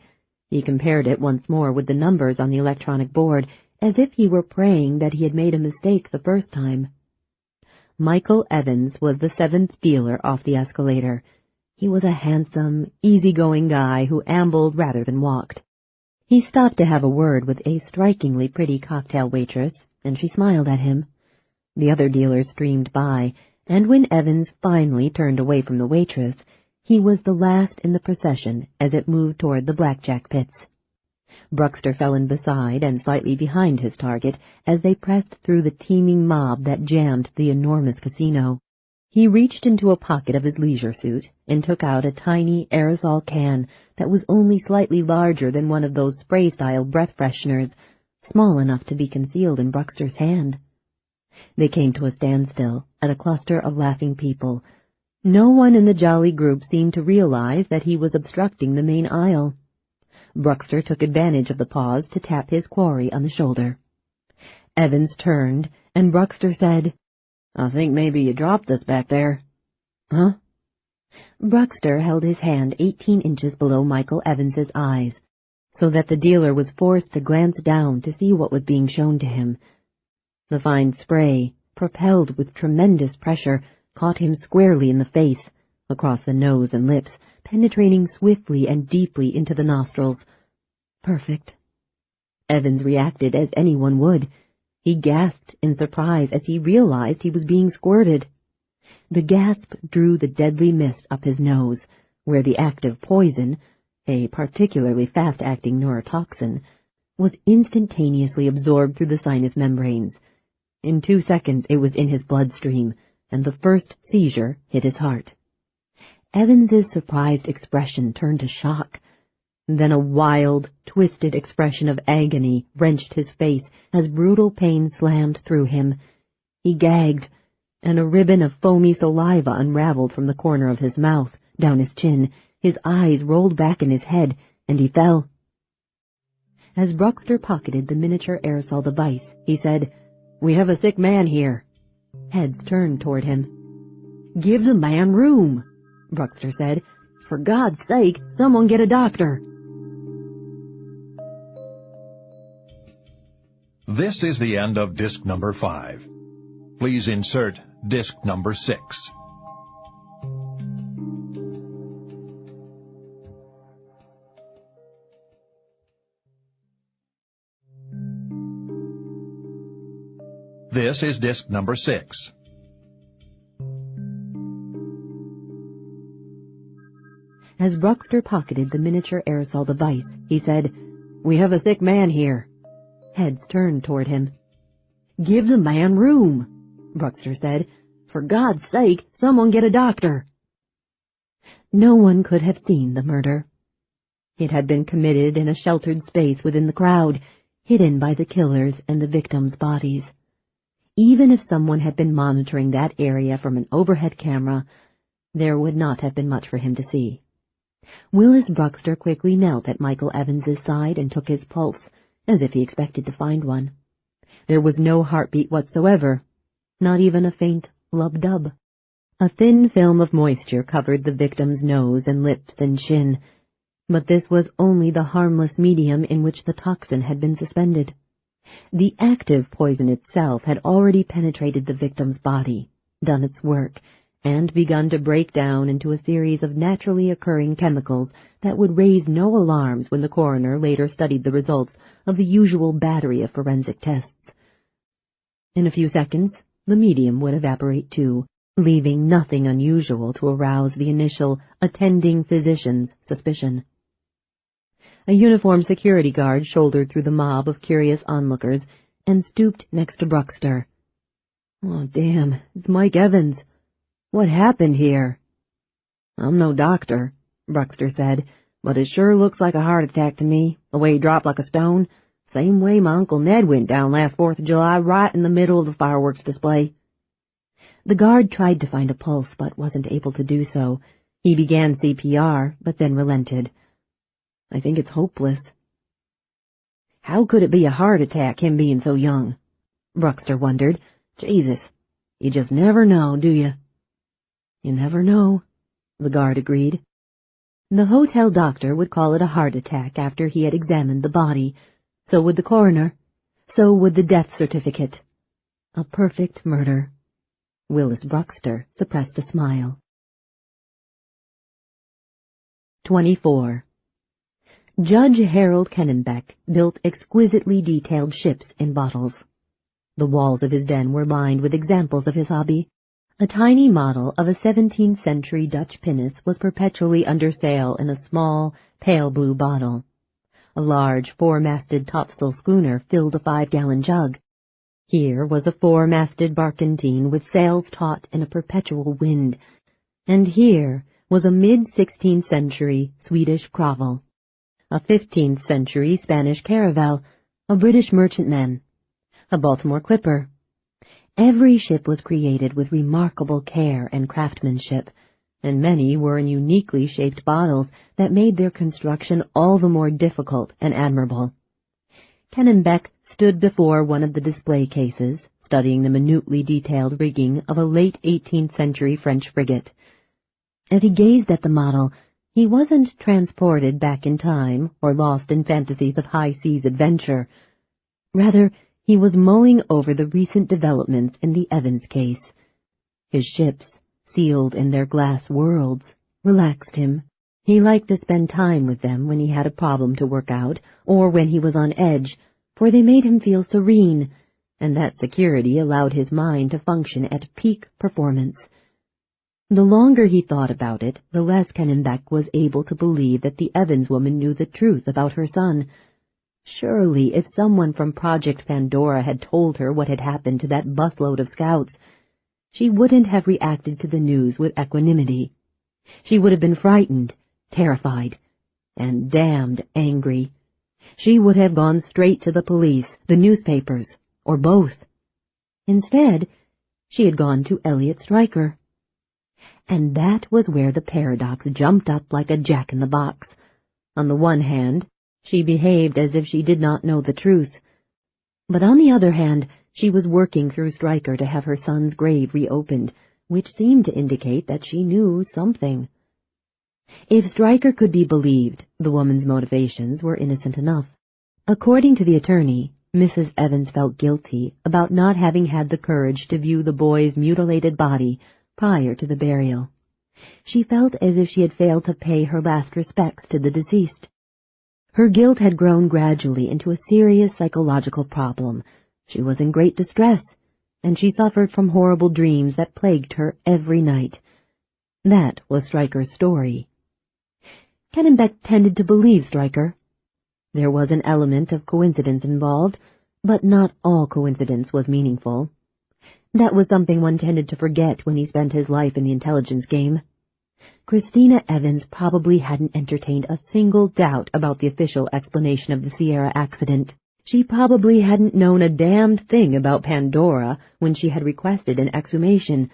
He compared it once more with the numbers on the electronic board, as if he were praying that he had made a mistake the first time. Michael Evans was the seventh dealer off the escalator. He was a handsome, easy-going guy who ambled rather than walked. He stopped to have a word with a strikingly pretty cocktail waitress, and she smiled at him. The other dealers streamed by, and when Evans finally turned away from the waitress, he was the last in the procession as it moved toward the blackjack pits. Bruxter fell in beside and slightly behind his target as they pressed through the teeming mob that jammed the enormous casino. He reached into a pocket of his leisure suit and took out a tiny aerosol can that was only slightly larger than one of those spray-style breath fresheners, small enough to be concealed in Bruxter's hand. They came to a standstill at a cluster of laughing people. No one in the jolly group seemed to realize that he was obstructing the main aisle. Bruxter took advantage of the pause to tap his quarry on the shoulder. Evans turned, and Bruxter said, "I think maybe you dropped this back there." "Huh?" Bruxter held his hand 18 inches below Michael Evans's eyes, so that the dealer was forced to glance down to see what was being shown to him. The fine spray, propelled with tremendous pressure, caught him squarely in the face, across the nose and lips, penetrating swiftly and deeply into the nostrils. Perfect. Evans reacted as anyone would. He gasped in surprise as he realized he was being squirted. The gasp drew the deadly mist up his nose, where the active poison, a particularly fast-acting neurotoxin, was instantaneously absorbed through the sinus membranes. In 2 seconds it was in his bloodstream, and the first seizure hit his heart. Evans's surprised expression turned to shock. Then a wild, twisted expression of agony wrenched his face as brutal pain slammed through him. He gagged, and a ribbon of foamy saliva unraveled from the corner of his mouth, down his chin. His eyes rolled back in his head, and he fell. As Bruxter pocketed the miniature aerosol device, he said, "We have a sick man here." Heads turned toward him. "Give the man room," Bruxter said. "For God's sake, someone get a doctor." This is the end of disc number 5. Please insert disc number 6. This is disc number 6. As Bruxter pocketed the miniature aerosol device, he said, We have a sick man here." Heads turned toward him. "Give the man room," Bruxter said. "For God's sake, someone get a doctor." No one could have seen the murder. It had been committed in a sheltered space within the crowd, hidden by the killers and the victims' bodies. Even if someone had been monitoring that area from an overhead camera, there would not have been much for him to see. Willis Bruxter quickly knelt at Michael Evans's side and took his pulse, as if he expected to find one. There was no heartbeat whatsoever, not even a faint lub-dub. A thin film of moisture covered the victim's nose and lips and chin, but this was only the harmless medium in which the toxin had been suspended. The active poison itself had already penetrated the victim's body, done its work, and begun to break down into a series of naturally occurring chemicals that would raise no alarms when the coroner later studied the results of the usual battery of forensic tests. In a few seconds, the medium would evaporate too, leaving nothing unusual to arouse the initial attending physician's suspicion. A uniformed security guard shouldered through the mob of curious onlookers and stooped next to Bruxter. "Oh, damn, it's Mike Evans. What happened here?" "I'm no doctor," Bruxter said, "but it sure looks like a heart attack to me, the way he dropped like a stone. Same way my Uncle Ned went down last 4th of July, right in the middle of the fireworks display." The guard tried to find a pulse, but wasn't able to do so. He began CPR, but then relented. "I think it's hopeless." "How could it be a heart attack, him being so young?" Bruxter wondered. "Jesus, you just never know, do you?" "You never know," the guard agreed. The hotel doctor would call it a heart attack after he had examined the body. So would the coroner. So would the death certificate. A perfect murder. Willis Bruxter suppressed a smile. 24. Judge Harold Kennebec built exquisitely detailed ships in bottles. The walls of his den were lined with examples of his hobby. A tiny model of a 17th century Dutch pinnace was perpetually under sail in a small, pale blue bottle. A large 4-masted topsail schooner filled a 5-gallon jug. Here was a 4-masted barkentine with sails taut in a perpetual wind, and here was a mid-16th century Swedish kravel, a 15th century Spanish caravel, a British merchantman, a Baltimore clipper. Every ship was created with remarkable care and craftsmanship, and many were in uniquely shaped bottles that made their construction all the more difficult and admirable. Kennebec stood before one of the display cases, studying the minutely detailed rigging of a late 18th century French frigate. As he gazed at the model, he wasn't transported back in time or lost in fantasies of high seas adventure. Rather, he was mulling over the recent developments in the Evans case. His ships, sealed in their glass worlds, relaxed him. He liked to spend time with them when he had a problem to work out, or when he was on edge, for they made him feel serene, and that security allowed his mind to function at peak performance. The longer he thought about it, the less Kennebec was able to believe that the Evans woman knew the truth about her son. Surely, if someone from Project Pandora had told her what had happened to that busload of scouts, she wouldn't have reacted to the news with equanimity. She would have been frightened, terrified, and damned angry. She would have gone straight to the police, the newspapers, or both. Instead, she had gone to Elliot Stryker. And that was where the paradox jumped up like a jack-in-the-box. On the one hand, she behaved as if she did not know the truth. But on the other hand, she was working through Stryker to have her son's grave reopened, which seemed to indicate that she knew something. If Stryker could be believed, the woman's motivations were innocent enough. According to the attorney, Mrs. Evans felt guilty about not having had the courage to view the boy's mutilated body prior to the burial. She felt as if she had failed to pay her last respects to the deceased. Her guilt had grown gradually into a serious psychological problem. She was in great distress, and she suffered from horrible dreams that plagued her every night. That was Stryker's story. Kennebec tended to believe Stryker. There was an element of coincidence involved, but not all coincidence was meaningful. That was something one tended to forget when he spent his life in the intelligence game. Christina Evans probably hadn't entertained a single doubt about the official explanation of the Sierra accident. She probably hadn't known a damned thing about Pandora when she had requested an exhumation,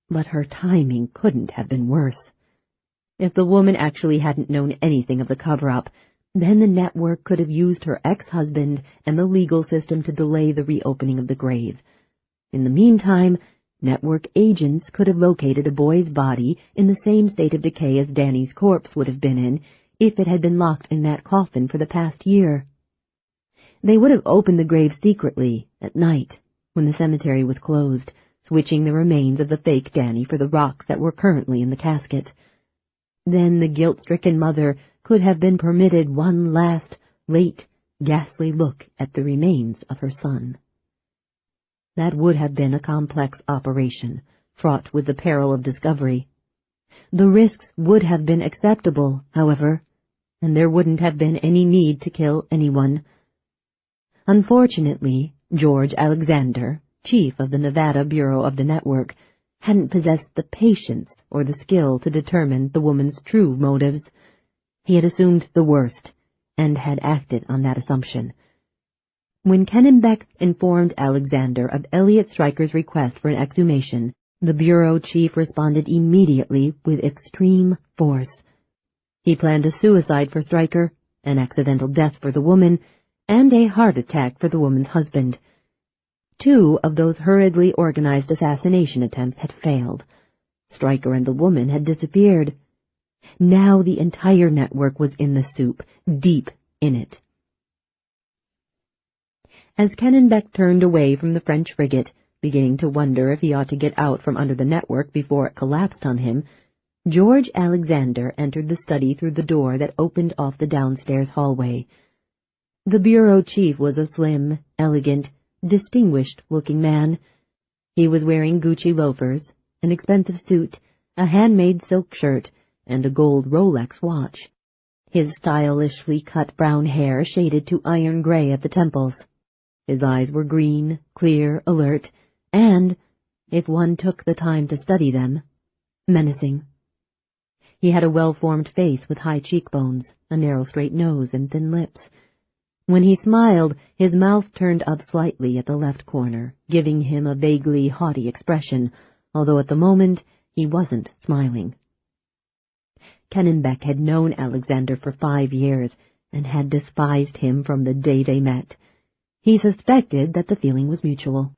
but her timing couldn't have been worse. If the woman actually hadn't known anything of the cover-up, then the network could have used her ex-husband and the legal system to delay the reopening of the grave. In the meantime, network agents could have located a boy's body in the same state of decay as Danny's corpse would have been in if it had been locked in that coffin for the past year. They would have opened the grave secretly, at night, when the cemetery was closed, switching the remains of the fake Danny for the rocks that were currently in the casket. Then the guilt-stricken mother could have been permitted one last, late, ghastly look at the remains of her son. That would have been a complex operation, fraught with the peril of discovery. The risks would have been acceptable, however, and there wouldn't have been any need to kill anyone. Unfortunately, George Alexander, chief of the Nevada Bureau of the Network, hadn't possessed the patience or the skill to determine the woman's true motives. He had assumed the worst, and had acted on that assumption. When Kennebec informed Alexander of Elliot Stryker's request for an exhumation, the bureau chief responded immediately with extreme force. He planned a suicide for Stryker, an accidental death for the woman, and a heart attack for the woman's husband. 2 of those hurriedly organized assassination attempts had failed. Stryker and the woman had disappeared. Now the entire network was in the soup, deep in it. As Kennebec turned away from the French frigate, beginning to wonder if he ought to get out from under the network before it collapsed on him, George Alexander entered the study through the door that opened off the downstairs hallway. The bureau chief was a slim, elegant, distinguished-looking man. He was wearing Gucci loafers, an expensive suit, a handmade silk shirt, and a gold Rolex watch. His stylishly cut brown hair shaded to iron gray at the temples. His eyes were green, clear, alert, and, if one took the time to study them, menacing. He had a well-formed face with high cheekbones, a narrow straight nose, and thin lips. When he smiled, his mouth turned up slightly at the left corner, giving him a vaguely haughty expression, although at the moment he wasn't smiling. Kennebec had known Alexander for 5 years, and had despised him from the day they met. He suspected that the feeling was mutual.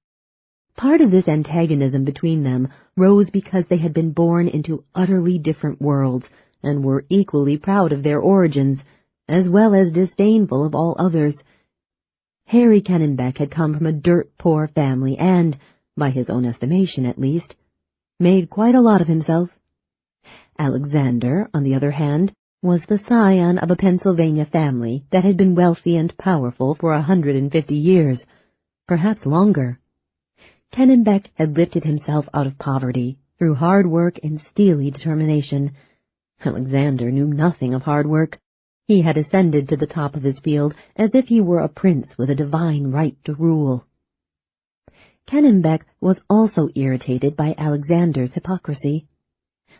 Part of this antagonism between them rose because they had been born into utterly different worlds, and were equally proud of their origins, as well as disdainful of all others. Harry Kennebec had come from a dirt-poor family and, by his own estimation at least, made quite a lot of himself. Alexander, on the other hand, was the scion of a Pennsylvania family that had been wealthy and powerful for 150 years, perhaps longer. Kennebec had lifted himself out of poverty through hard work and steely determination. Alexander knew nothing of hard work. He had ascended to the top of his field as if he were a prince with a divine right to rule. Kennebec was also irritated by Alexander's hypocrisy.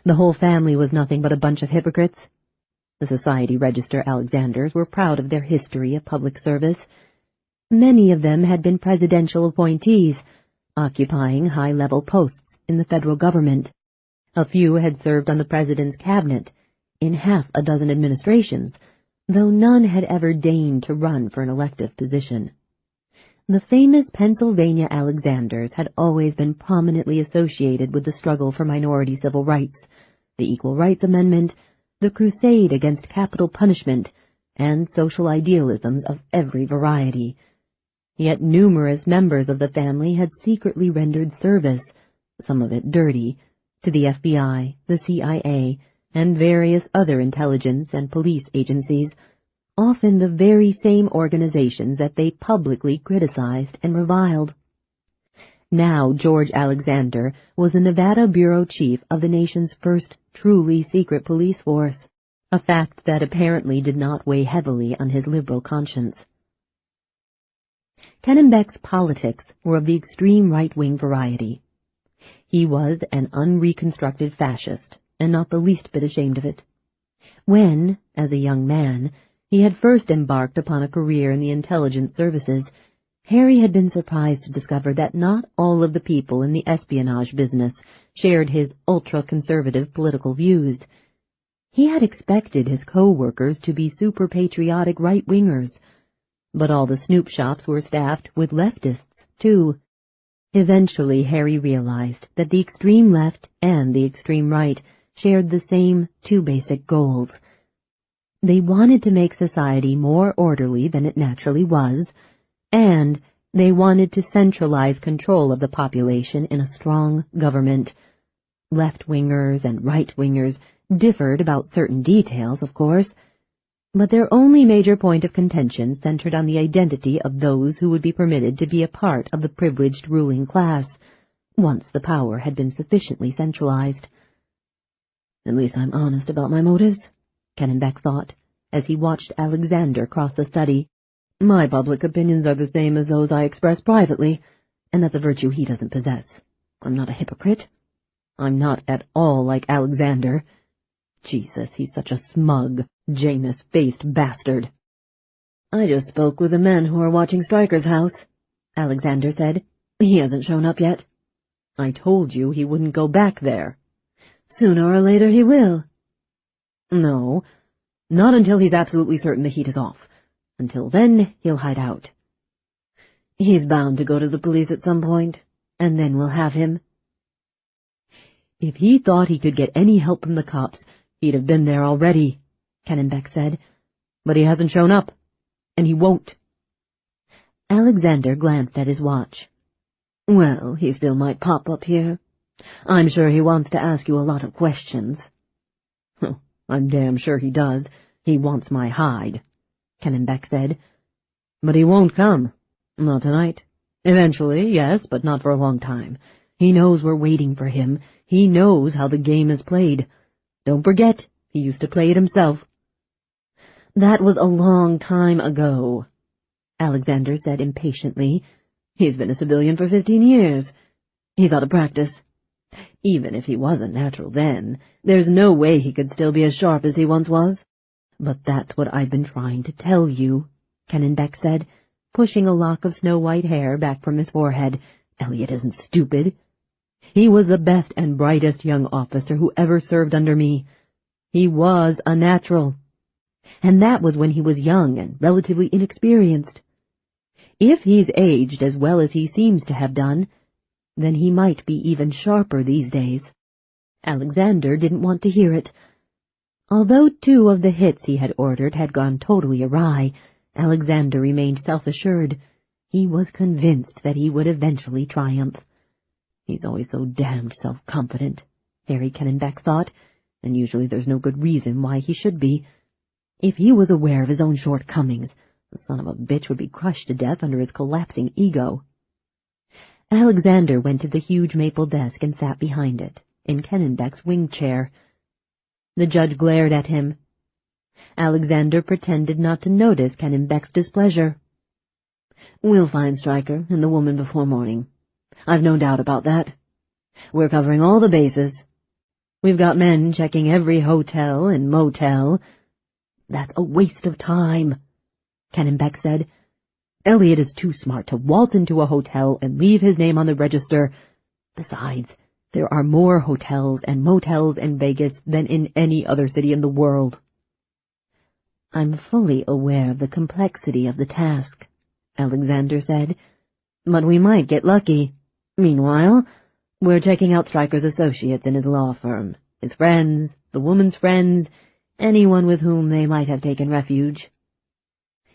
The whole family was nothing but a bunch of hypocrites. The Society Register Alexanders were proud of their history of public service. Many of them had been presidential appointees, occupying high-level posts in the federal government. A few had served on the president's cabinet, in half a dozen administrations, though none had ever deigned to run for an elective position. The famous Pennsylvania Alexanders had always been prominently associated with the struggle for minority civil rights, the Equal Rights Amendment, the crusade against capital punishment, and social idealisms of every variety. Yet numerous members of the family had secretly rendered service, some of it dirty, to the FBI, the CIA, and various other intelligence and police agencies, often the very same organizations that they publicly criticized and reviled. Now George Alexander was the Nevada bureau chief of the nation's first truly secret police force, a fact that apparently did not weigh heavily on his liberal conscience. Kennebeck's politics were of the extreme right-wing variety. He was an unreconstructed fascist, and not the least bit ashamed of it. When, as a young man, he had first embarked upon a career in the intelligence services, Harry had been surprised to discover that not all of the people in the espionage business shared his ultra-conservative political views. He had expected his co-workers to be super-patriotic right-wingers, but all the snoop shops were staffed with leftists, too. Eventually, Harry realized that the extreme left and the extreme right shared the same two basic goals. They wanted to make society more orderly than it naturally was, and they wanted to centralize control of the population in a strong government. Left-wingers and right-wingers differed about certain details, of course, but their only major point of contention centered on the identity of those who would be permitted to be a part of the privileged ruling class, once the power had been sufficiently centralized. At least I'm honest about my motives, Kennebeck thought, as he watched Alexander cross the study. My public opinions are the same as those I express privately, and that's a virtue he doesn't possess. I'm not a hypocrite. I'm not at all like Alexander. Jesus, he's such a smug, Janus-faced bastard. I just spoke with the men who are watching Stryker's house, Alexander said. He hasn't shown up yet. I told you he wouldn't go back there. Sooner or later he will. No, not until he's absolutely certain the heat is off. Until then, he'll hide out. He's bound to go to the police at some point, and then we'll have him. If he thought he could get any help from the cops, he'd have been there already, Kennebeck said. But he hasn't shown up, and he won't. Alexander glanced at his watch. Well, he still might pop up here. I'm sure he wants to ask you a lot of questions. I'm damn sure he does. He wants my hide, Kennebeck said. But he won't come. Not tonight. Eventually, yes, but not for a long time. He knows we're waiting for him. He knows how the game is played. Don't forget, he used to play it himself. That was a long time ago, Alexander said impatiently. He's been a civilian for 15 years. He's out of practice. Even if he wasn't natural then, there's no way he could still be as sharp as he once was. But that's what I've been trying to tell you, Kennebeck said, pushing a lock of snow-white hair back from his forehead. Elliot isn't stupid. He was the best and brightest young officer who ever served under me. He was a natural. And that was when he was young and relatively inexperienced. If he's aged as well as he seems to have done, then he might be even sharper these days. Alexander didn't want to hear it. Although 2 of the hits he had ordered had gone totally awry, Alexander remained self-assured. He was convinced that he would eventually triumph. He's always so damned self-confident, Harry Kennebeck thought, and usually there's no good reason why he should be. If he was aware of his own shortcomings, the son of a bitch would be crushed to death under his collapsing ego. Alexander went to the huge maple desk and sat behind it, in Kennebeck's wing chair. The judge glared at him. Alexander pretended not to notice Kennebeck's displeasure. We'll find Stryker and the woman before morning. I've no doubt about that. We're covering all the bases. We've got men checking every hotel and motel. That's a waste of time, Kennebeck said. Elliot is too smart to waltz into a hotel and leave his name on the register. Besides, there are more hotels and motels in Vegas than in any other city in the world. I'm fully aware of the complexity of the task, Alexander said, but we might get lucky. Meanwhile, we're checking out Stryker's associates in his law firm, his friends, the woman's friends, anyone with whom they might have taken refuge.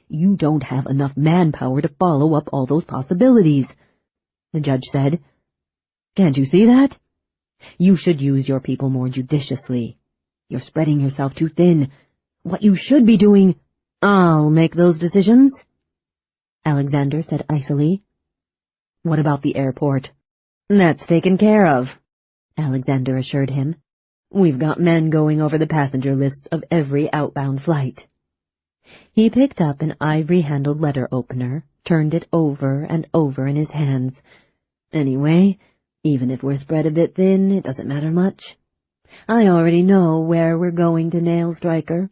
You don't have enough manpower to follow up all those possibilities, the judge said. Can't you see that? You should use your people more judiciously. You're spreading yourself too thin. What you should be doing— I'll make those decisions, Alexander said icily. What about the airport? That's taken care of, Alexander assured him. We've got men going over the passenger lists of every outbound flight." He picked up an ivory-handled letter opener, turned it over and over in his hands. "Anyway, even if we're spread a bit thin, it doesn't matter much. I already know where we're going to nail Stryker.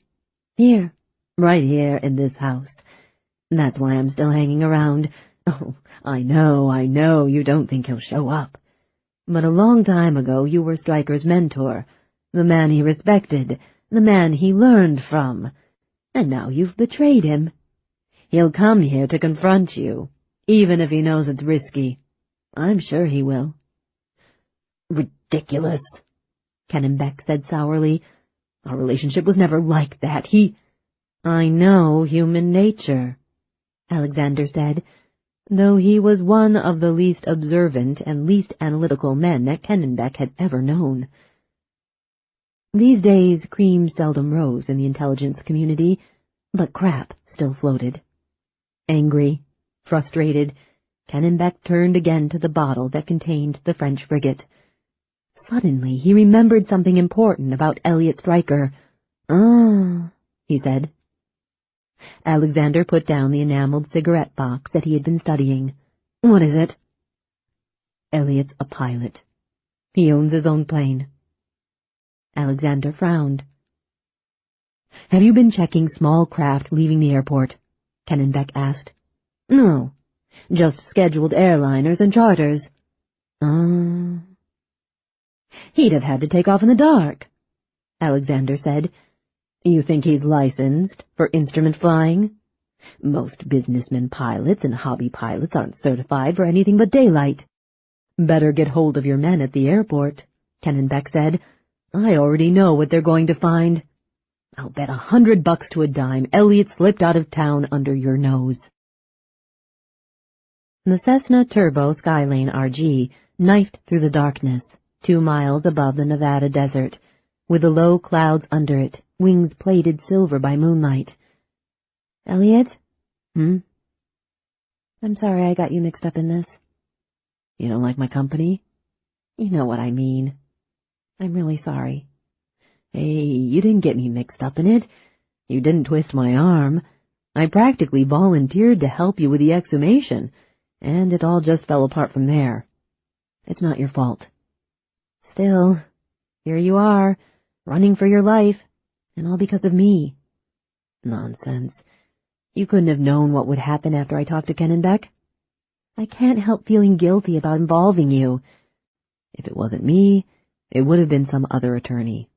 Here, right here in this house. That's why I'm still hanging around. Oh, I know, you don't think he'll show up. But a long time ago you were Stryker's mentor, the man he respected, the man he learned from. And now you've betrayed him. He'll come here to confront you, even if he knows it's risky. I'm sure he will." "Ridiculous," Kennebec said sourly. "Our relationship was never like that. "I know human nature," Alexander said, though he was one of the least observant and least analytical men that Kennebec had ever known. These days, cream seldom rose in the intelligence community, but crap still floated. Angry, frustrated, Kennebec turned again to the bottle that contained the French frigate. Suddenly he remembered something important about Elliot Stryker. "Ah," he said. Alexander put down the enameled cigarette box that he had been studying. "What is it?" "Elliot's a pilot. He owns his own plane." Alexander frowned. "Have you been checking small craft leaving the airport?" Kennebec asked. "No, just scheduled airliners and charters." "He'd have had to take off in the dark," Alexander said. "You think he's licensed for instrument flying? Most businessmen pilots and hobby pilots aren't certified for anything but daylight." "Better get hold of your men at the airport," Kennebec said. "I already know what they're going to find. I'll bet $100 to a dime Elliot slipped out of town under your nose." The Cessna Turbo Skylane RG knifed through the darkness, 2 miles above the Nevada desert, with the low clouds under it, wings plated silver by moonlight. "Elliot?" "Hmm?" "I'm sorry I got you mixed up in this." "You don't like my company?" "You know what I mean. I'm really sorry." "Hey, you didn't get me mixed up in it. You didn't twist my arm. I practically volunteered to help you with the exhumation, and it all just fell apart from there. It's not your fault." "Still, here you are, running for your life, and all because of me." "Nonsense. You couldn't have known what would happen after I talked to Kennebec." "I can't help feeling guilty about involving you." "If it wasn't me, it would have been some other attorney.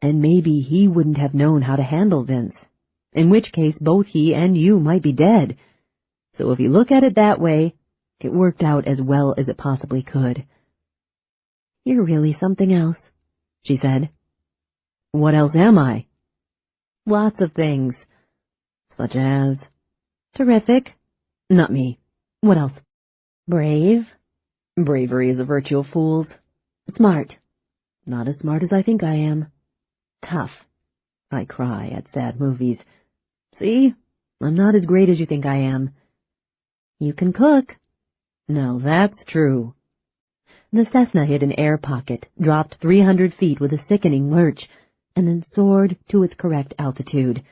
And maybe he wouldn't have known how to handle Vince, in which case both he and you might be dead. So if you look at it that way, it worked out as well as it possibly could." "You're really something else," she said. "What else am I?" "Lots of things." "Such as?" "Terrific." "Not me. What else?" "Brave." "Bravery is a virtue of fools." "Smart." "Not as smart as I think I am." "Tough." "I cry at sad movies." "See? I'm not as great as you think I am." "You can cook." "Now that's true." The Cessna hit an air pocket, dropped 300 feet with a sickening lurch, and then soared to its correct altitude.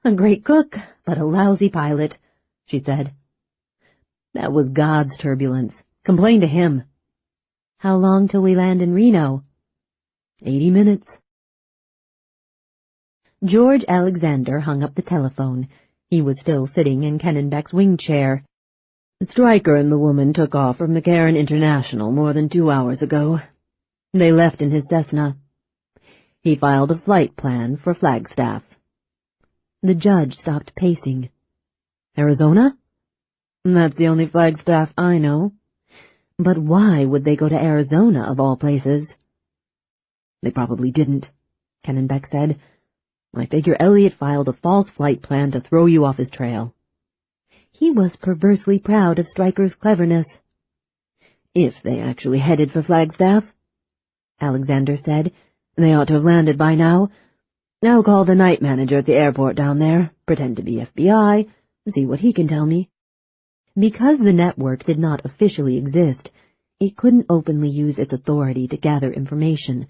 "A great cook, but a lousy pilot," she said. "That was God's turbulence. Complain to him." "How long till we land in Reno?" 80 minutes. George Alexander hung up the telephone. He was still sitting in Kennenbeck's wing chair. "Stryker and the woman took off from McCarran International more than 2 hours ago. They left in his Cessna. He filed a flight plan for Flagstaff." The judge stopped pacing. "Arizona?" "That's the only Flagstaff I know." "But why would they go to Arizona, of all places?" "They probably didn't," Kennebec said. "I figure Elliot filed a false flight plan to throw you off his trail." He was perversely proud of Stryker's cleverness. "If they actually headed for Flagstaff," Alexander said, "they ought to have landed by now. I'll call the night manager at the airport down there, pretend to be FBI, see what he can tell me." Because the network did not officially exist, it couldn't openly use its authority to gather information,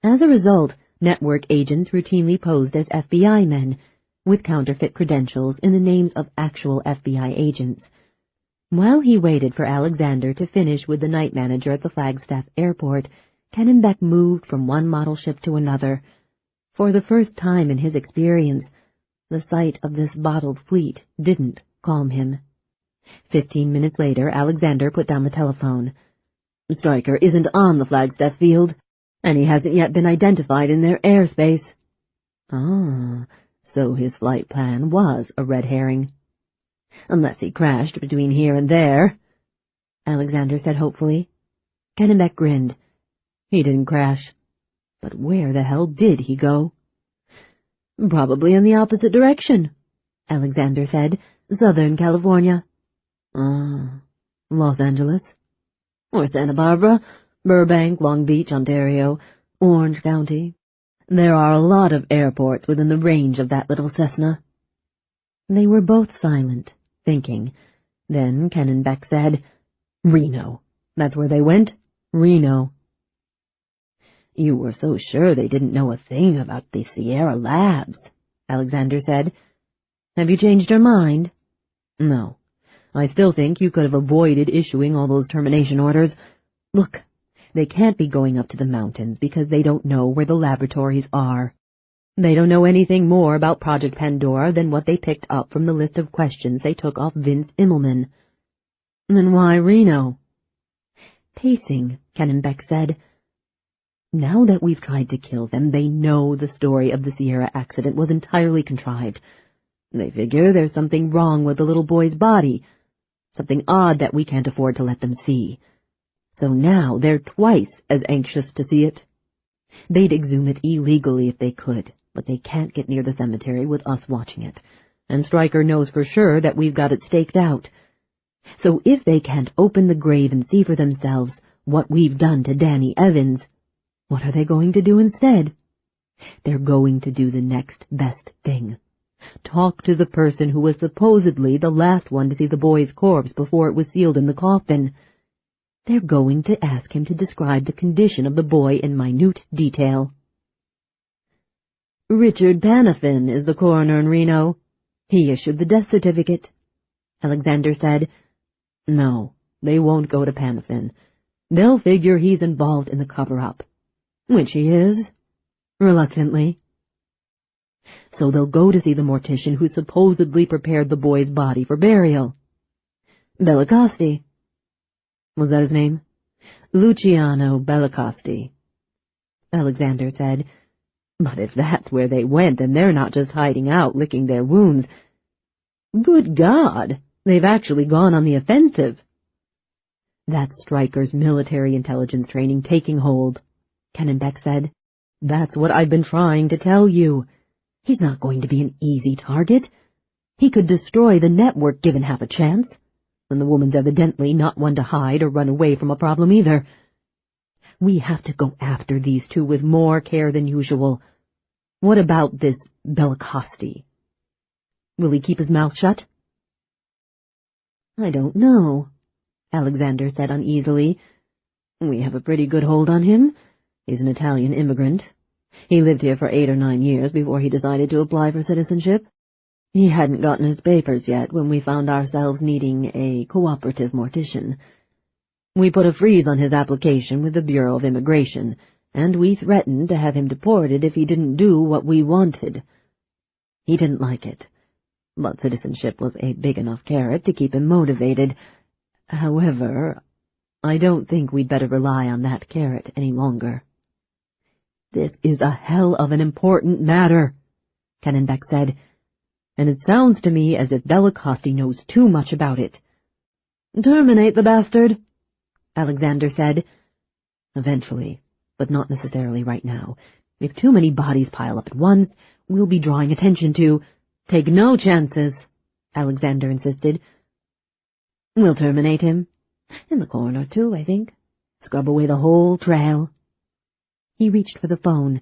As a result, network agents routinely posed as FBI men, with counterfeit credentials in the names of actual FBI agents. While he waited for Alexander to finish with the night manager at the Flagstaff airport, Kennebec moved from one model ship to another. For the first time in his experience, the sight of this bottled fleet didn't calm him. 15 minutes later, Alexander put down the telephone. "Stryker isn't on the Flagstaff field, and he hasn't yet been identified in their airspace." Ah, so his flight plan was a red herring. "Unless he crashed between here and there," Alexander said hopefully. Kennebec grinned. "He didn't crash. But where the hell did he go?" "Probably in the opposite direction," Alexander said. "Southern California." Los Angeles? Or Santa Barbara, Burbank, Long Beach, Ontario, Orange County. There are a lot of airports within the range of that little Cessna." They were both silent, thinking. Then Kennebec said, "Reno. That's where they went. Reno." "You were so sure they didn't know a thing about the Sierra Labs," Alexander said. "Have you changed your mind?" "No. I still think you could have avoided issuing all those termination orders. Look, they can't be going up to the mountains because they don't know where the laboratories are. They don't know anything more about Project Pandora than what they picked up from the list of questions they took off Vince Immelman." "Then why Reno?" "Pacing," Kennebec said. "Now that we've tried to kill them, they know the story of the Sierra accident was entirely contrived. They figure there's something wrong with the little boy's body, something odd that we can't afford to let them see. So now they're twice as anxious to see it. They'd exhume it illegally if they could, but they can't get near the cemetery with us watching it, and Stryker knows for sure that we've got it staked out. So if they can't open the grave and see for themselves what we've done to Danny Evans, what are they going to do instead? They're going to do the next best thing. Talk to the person who was supposedly the last one to see the boy's corpse before it was sealed in the coffin. They're going to ask him to describe the condition of the boy in minute detail." "Richard Panafin is the coroner in Reno. He issued the death certificate," Alexander said. "No, they won't go to Panafin. They'll figure he's involved in the cover-up." "Which he is." "Reluctantly." "So they'll go to see the mortician who supposedly prepared the boy's body for burial." "Bellicosti." "Was that his name?" "Luciano Bellicosti," Alexander said. "But if that's where they went, then they're not just hiding out, licking their wounds. Good God, they've actually gone on the offensive." "That's Stryker's military intelligence training taking hold," Kennebec said. "That's what I've been trying to tell you. He's not going to be an easy target. He could destroy the network given half a chance, and the woman's evidently not one to hide or run away from a problem either. We have to go after these two with more care than usual. What about this Bellicosti? Will he keep his mouth shut?" "I don't know," Alexander said uneasily. "We have a pretty good hold on him. He's an Italian immigrant. He lived here for 8 or 9 years before he decided to apply for citizenship. He hadn't gotten his papers yet when we found ourselves needing a cooperative mortician. We put a freeze on his application with the Bureau of Immigration, and we threatened to have him deported if he didn't do what we wanted. He didn't like it, but citizenship was a big enough carrot to keep him motivated. However, I don't think we'd better rely on that carrot any longer." "This is a hell of an important matter," Kennebec said, "and it sounds to me as if Bellicosti knows too much about it." "Terminate the bastard," Alexander said. "Eventually, but not necessarily right now. If too many bodies pile up at once, we'll be drawing attention to—" "Take no chances," Alexander insisted. "We'll terminate him. And the coroner, too, I think. Scrub away the whole trail." He reached for the phone.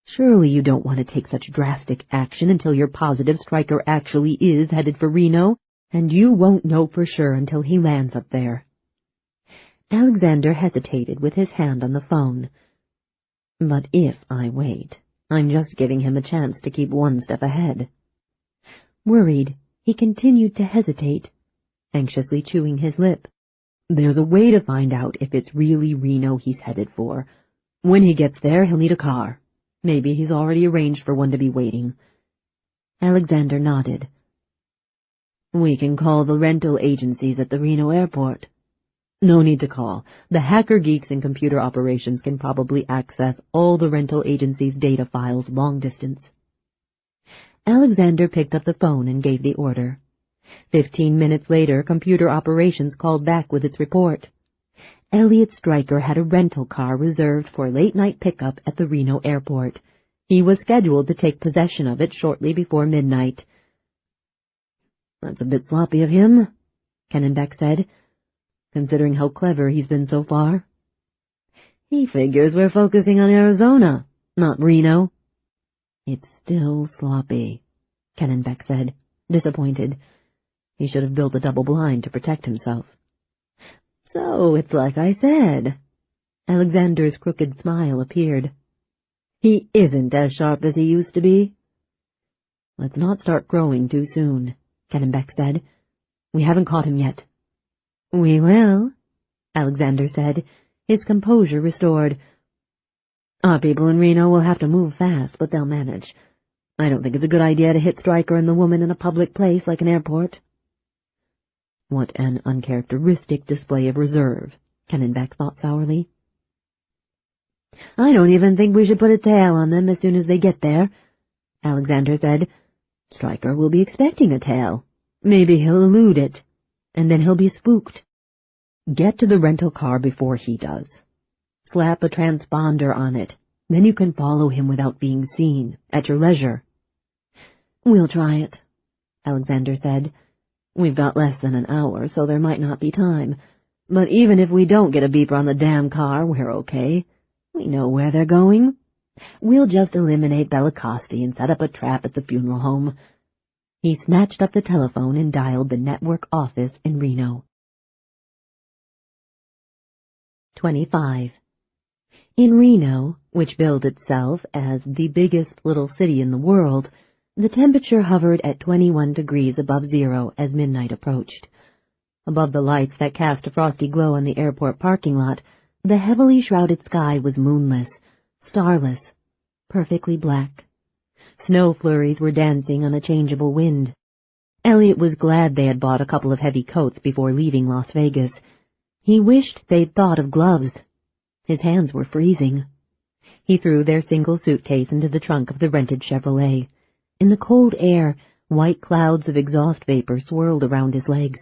"Surely you don't want to take such drastic action until you're positive Stryker actually is headed for Reno, and you won't know for sure until he lands up there." Alexander hesitated with his hand on the phone. But if I wait, I'm just giving him a chance to keep one step ahead. Worried, he continued to hesitate, anxiously chewing his lip. There's a way to find out if it's really Reno he's headed for. When he gets there, he'll need a car. Maybe he's already arranged for one to be waiting. Alexander nodded. We can call the rental agencies at the Reno airport. No need to call. The hacker geeks in computer operations can probably access all the rental agencies' data files long distance. Alexander picked up the phone and gave the order. 15 minutes later, computer operations called back with its report. Elliot Stryker had a rental car reserved for late-night pickup at the Reno airport. He was scheduled to take possession of it shortly before midnight. That's a bit sloppy of him, Kennenbeck said, considering how clever he's been so far. He figures we're focusing on Arizona, not Reno. It's still sloppy, Kennenbeck said, disappointed. He should have built a double blind to protect himself. So it's like I said. Alexander's crooked smile appeared. He isn't as sharp as he used to be. Let's not start growing too soon, Kennenbeck said. We haven't caught him yet. We will, Alexander said, his composure restored. Our people in Reno will have to move fast, but they'll manage. I don't think it's a good idea to hit Stryker and the woman in a public place like an airport. What an uncharacteristic display of reserve, Kennenbeck thought sourly. I don't even think we should put a tail on them as soon as they get there, Alexander said. Stryker will be expecting a tail. Maybe he'll elude it, and then he'll be spooked. Get to the rental car before he does. Slap a transponder on it. Then you can follow him without being seen, at your leisure. We'll try it, Alexander said. We've got less than an hour, so there might not be time. But even if we don't get a beeper on the damn car, we're okay. We know where they're going. We'll just eliminate Bellicosti and set up a trap at the funeral home. He snatched up the telephone and dialed the network office in Reno. 25. In Reno, which billed itself as the biggest little city in the world, the temperature hovered at 21 degrees above zero as midnight approached. Above the lights that cast a frosty glow on the airport parking lot, the heavily shrouded sky was moonless, starless, perfectly black. Snow flurries were dancing on a changeable wind. Elliot was glad they had bought a couple of heavy coats before leaving Las Vegas. He wished they'd thought of gloves. His hands were freezing. He threw their single suitcase into the trunk of the rented Chevrolet. In the cold air, white clouds of exhaust vapor swirled around his legs.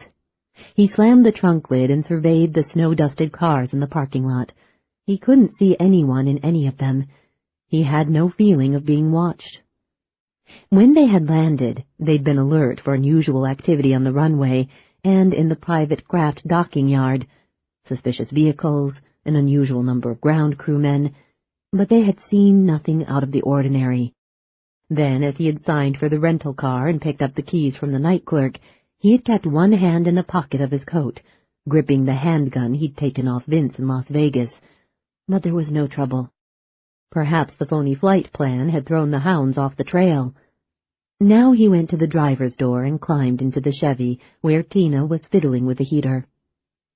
He slammed the trunk lid and surveyed the snow-dusted cars in the parking lot. He couldn't see anyone in any of them. He had no feeling of being watched. When they had landed, they'd been alert for unusual activity on the runway and in the private craft docking yard. Suspicious vehicles, an unusual number of ground crewmen, but they had seen nothing out of the ordinary. Then, as he had signed for the rental car and picked up the keys from the night clerk, he had kept one hand in the pocket of his coat, gripping the handgun he'd taken off Vince in Las Vegas. But there was no trouble. Perhaps the phony flight plan had thrown the hounds off the trail. Now he went to the driver's door and climbed into the Chevy, where Tina was fiddling with the heater.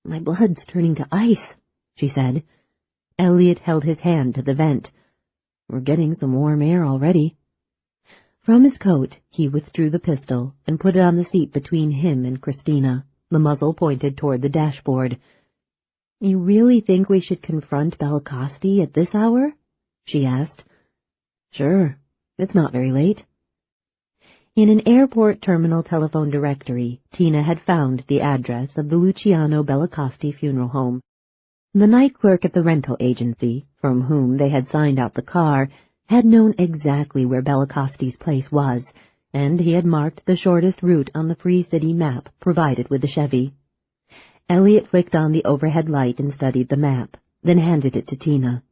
My blood's turning to ice, she said. Elliot held his hand to the vent. We're getting some warm air already. From his coat, he withdrew the pistol and put it on the seat between him and Christina, the muzzle pointed toward the dashboard. You really think we should confront Bellicosti at this hour? She asked. Sure. It's not very late. In an airport terminal telephone directory, Tina had found the address of the Luciano Bellicosti funeral home. The night clerk at the rental agency, from whom they had signed out the car, had known exactly where Bellicosti's place was, and he had marked the shortest route on the Free City map provided with the Chevy. Elliot flicked on the overhead light and studied the map, then handed it to Tina.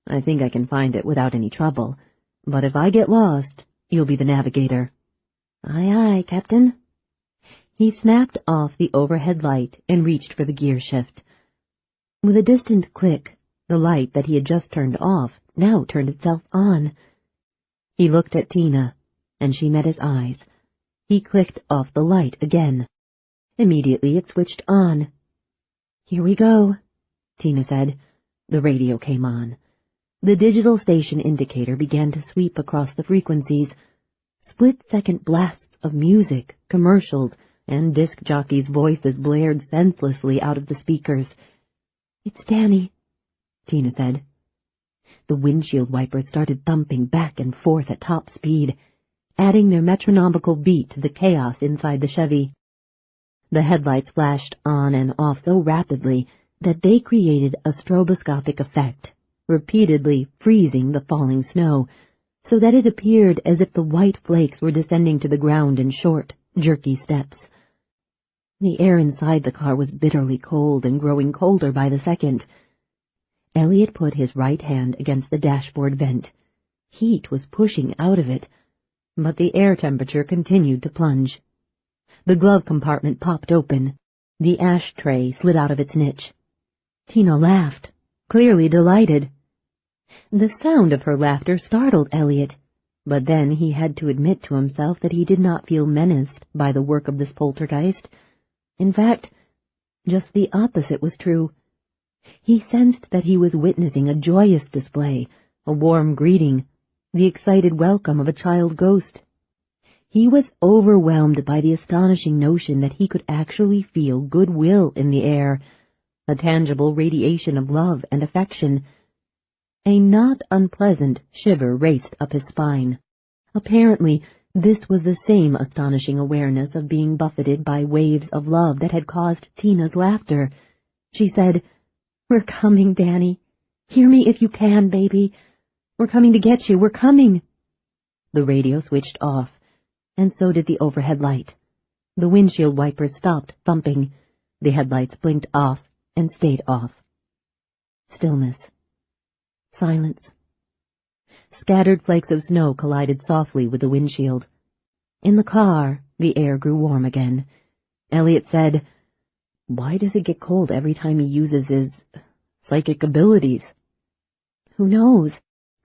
I think I can find it without any trouble, but if I get lost, you'll be the navigator. Aye, aye, Captain. He snapped off the overhead light and reached for the gear shift. With a distant click, the light that he had just turned off now turned itself on. He looked at Tina, and she met his eyes. He clicked off the light again. Immediately it switched on. "Here we go," Tina said. The radio came on. The digital station indicator began to sweep across the frequencies. Split-second blasts of music, commercials, and disc jockeys' voices blared senselessly out of the speakers. "It's Danny," Tina said. The windshield wipers started thumping back and forth at top speed, adding their metronomical beat to the chaos inside the Chevy. The headlights flashed on and off so rapidly that they created a stroboscopic effect, repeatedly freezing the falling snow, so that it appeared as if the white flakes were descending to the ground in short, jerky steps. The air inside the car was bitterly cold and growing colder by the second. Elliot put his right hand against the dashboard vent. Heat was pushing out of it, but the air temperature continued to plunge. The glove compartment popped open. The ashtray slid out of its niche. Tina laughed, clearly delighted. The sound of her laughter startled Elliot, but then he had to admit to himself that he did not feel menaced by the work of this poltergeist. In fact, just the opposite was true. He sensed that he was witnessing a joyous display, a warm greeting, the excited welcome of a child ghost. He was overwhelmed by the astonishing notion that he could actually feel goodwill in the air, a tangible radiation of love and affection. A not unpleasant shiver raced up his spine. Apparently, this was the same astonishing awareness of being buffeted by waves of love that had caused Tina's laughter. She said, "We're coming, Danny. Hear me if you can, baby. We're coming to get you. We're coming." The radio switched off, and so did the overhead light. The windshield wipers stopped thumping. The headlights blinked off and stayed off. Stillness. Silence. Scattered flakes of snow collided softly with the windshield. In the car, the air grew warm again. Elliot said, "Why does it get cold every time he uses his psychic abilities?" "Who knows?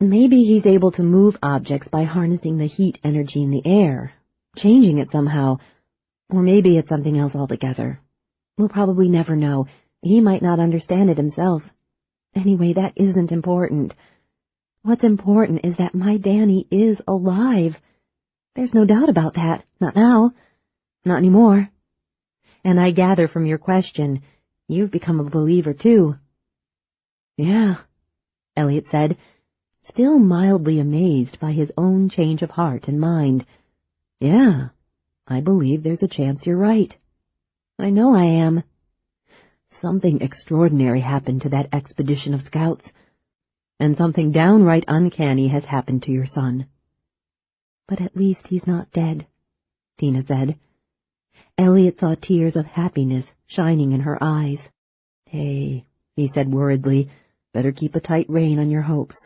Maybe he's able to move objects by harnessing the heat energy in the air, changing it somehow. Or maybe it's something else altogether. We'll probably never know. He might not understand it himself. Anyway, that isn't important. What's important is that my Danny is alive. There's no doubt about that. Not now. Not anymore. And I gather from your question, you've become a believer too." "Yeah," Elliot said, still mildly amazed by his own change of heart and mind. "Yeah, I believe there's a chance you're right." "I know I am." "Something extraordinary happened to that expedition of scouts, and something downright uncanny has happened to your son." "But at least he's not dead," Tina said. Elliot saw tears of happiness shining in her eyes. "Hey," he said worriedly, "better keep a tight rein on your hopes,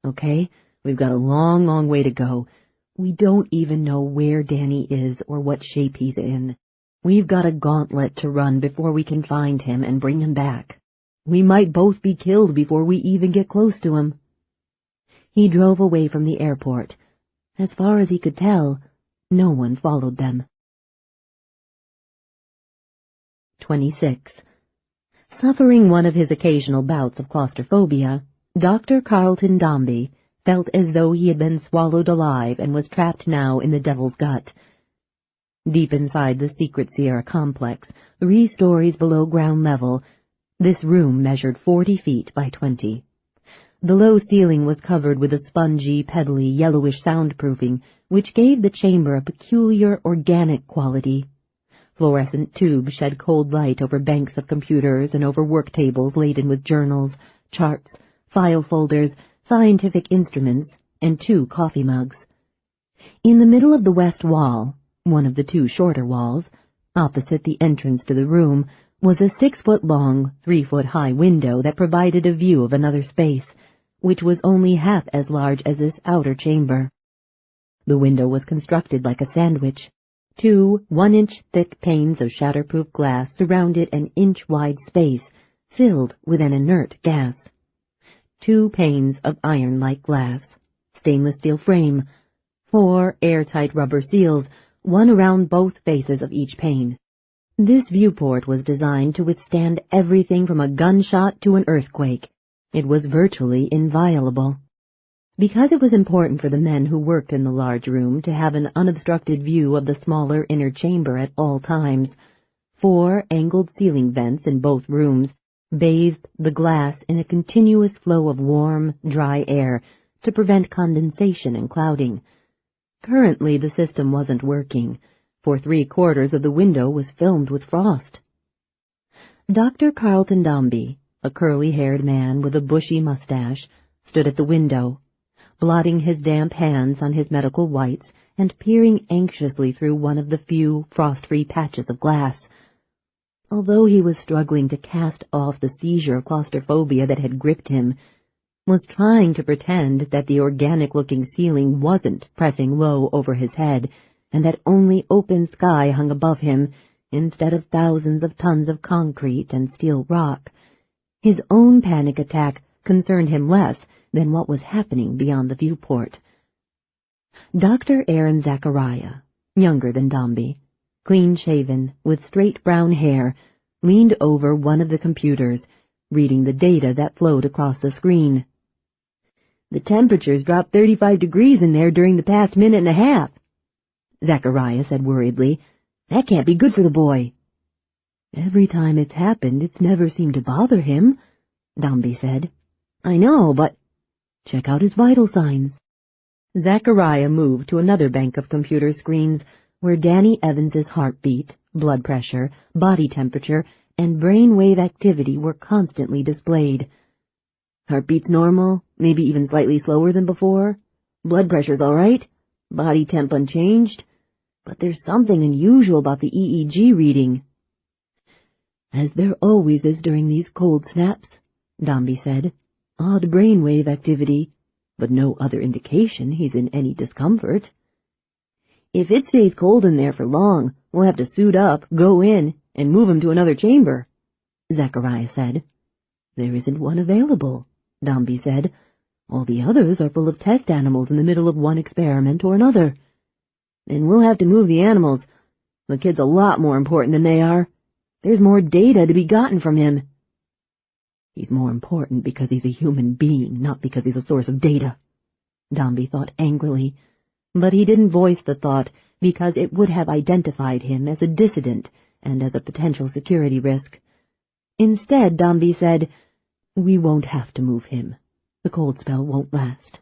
okay? We've got a long, long way to go. We don't even know where Danny is or what shape he's in. We've got a gauntlet to run before we can find him and bring him back. We might both be killed before we even get close to him." He drove away from the airport. As far as he could tell, no one followed them. 26. Suffering one of his occasional bouts of claustrophobia, Dr. Carlton Dombey felt as though he had been swallowed alive and was trapped now in the Devil's Gut. Deep inside the secret Sierra complex, 3 stories below ground level, this room measured 40 feet by 20. The low ceiling was covered with a spongy, pebbly, yellowish soundproofing, which gave the chamber a peculiar organic quality. Fluorescent tubes shed cold light over banks of computers and over work tables laden with journals, charts, file folders, scientific instruments, and 2 coffee mugs. In the middle of the west wall, one of the 2 shorter walls, opposite the entrance to the room, was a 6-foot-long, 3-foot-high window that provided a view of another space, which was only half as large as this outer chamber. The window was constructed like a sandwich. 2 1-inch-thick panes of shatterproof glass surrounded an inch-wide space, filled with an inert gas. 2 panes of iron-like glass, stainless steel frame, 4 airtight rubber seals, one around both faces of each pane. This viewport was designed to withstand everything from a gunshot to an earthquake. It was virtually inviolable. Because it was important for the men who worked in the large room to have an unobstructed view of the smaller inner chamber at all times, 4 angled ceiling vents in both rooms bathed the glass in a continuous flow of warm, dry air to prevent condensation and clouding. Currently the system wasn't working, for 3/4 of the window was filmed with frost. Dr. Carlton Dombey, a curly-haired man with a bushy mustache, stood at the window, blotting his damp hands on his medical whites and peering anxiously through one of the few frost-free patches of glass. Although he was struggling to cast off the seizure of claustrophobia that had gripped him, was trying to pretend that the organic-looking ceiling wasn't pressing low over his head, and that only open sky hung above him instead of thousands of tons of concrete and steel rock. His own panic attack concerned him less than what was happening beyond the viewport. Dr. Aaron Zachariah, younger than Dombey, clean-shaven, with straight brown hair, leaned over one of the computers, reading the data that flowed across the screen. "The temperature's dropped 35 degrees in there during the past minute and a half," Zachariah said worriedly. "That can't be good for the boy." "Every time it's happened, it's never seemed to bother him," Dombey said. "I know, but—" "Check out his vital signs." Zachariah moved to another bank of computer screens where Danny Evans's heartbeat, blood pressure, body temperature, and brainwave activity were constantly displayed. "Heartbeat's normal, maybe even slightly slower than before. Blood pressure's all right. Body temp unchanged. But there's something unusual about the EEG reading." "As there always is during these cold snaps," Dombey said. "Odd brainwave activity, but no other indication he's in any discomfort." "If it stays cold in there for long, we'll have to suit up, go in, and move him to another chamber," Zachariah said. "There isn't one available," Dombey said. "All the others are full of test animals in the middle of one experiment or another." "Then we'll have to move the animals. The kid's a lot more important than they are. There's more data to be gotten from him." "He's more important because he's a human being, not because he's a source of data," Dombey thought angrily. But he didn't voice the thought because it would have identified him as a dissident and as a potential security risk. Instead, Dombey said, "We won't have to move him. The cold spell won't last."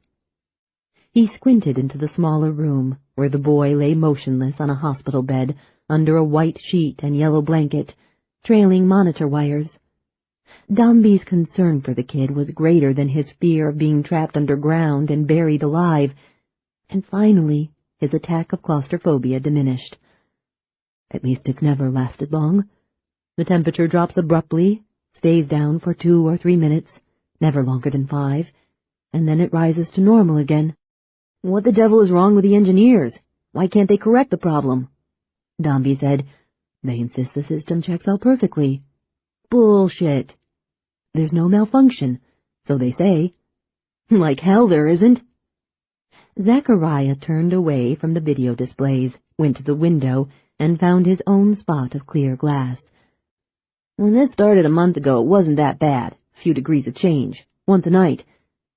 He squinted into the smaller room, where the boy lay motionless on a hospital bed under a white sheet and yellow blanket, trailing monitor wires. Dombey's concern for the kid was greater than his fear of being trapped underground and buried alive, and finally his attack of claustrophobia diminished. "At least it's never lasted long. The temperature drops abruptly, stays down for 2 or 3 minutes, never longer than 5, and then it rises to normal again." "What the devil is wrong with the engineers? Why can't they correct the problem?" Dombey said. "They insist the system checks out perfectly." "Bullshit." "There's no malfunction, so they say." "Like hell there isn't." Zachariah turned away from the video displays, went to the window, and found his own spot of clear glass. "When this started a month ago, it wasn't that bad. A few degrees of change. Once a night.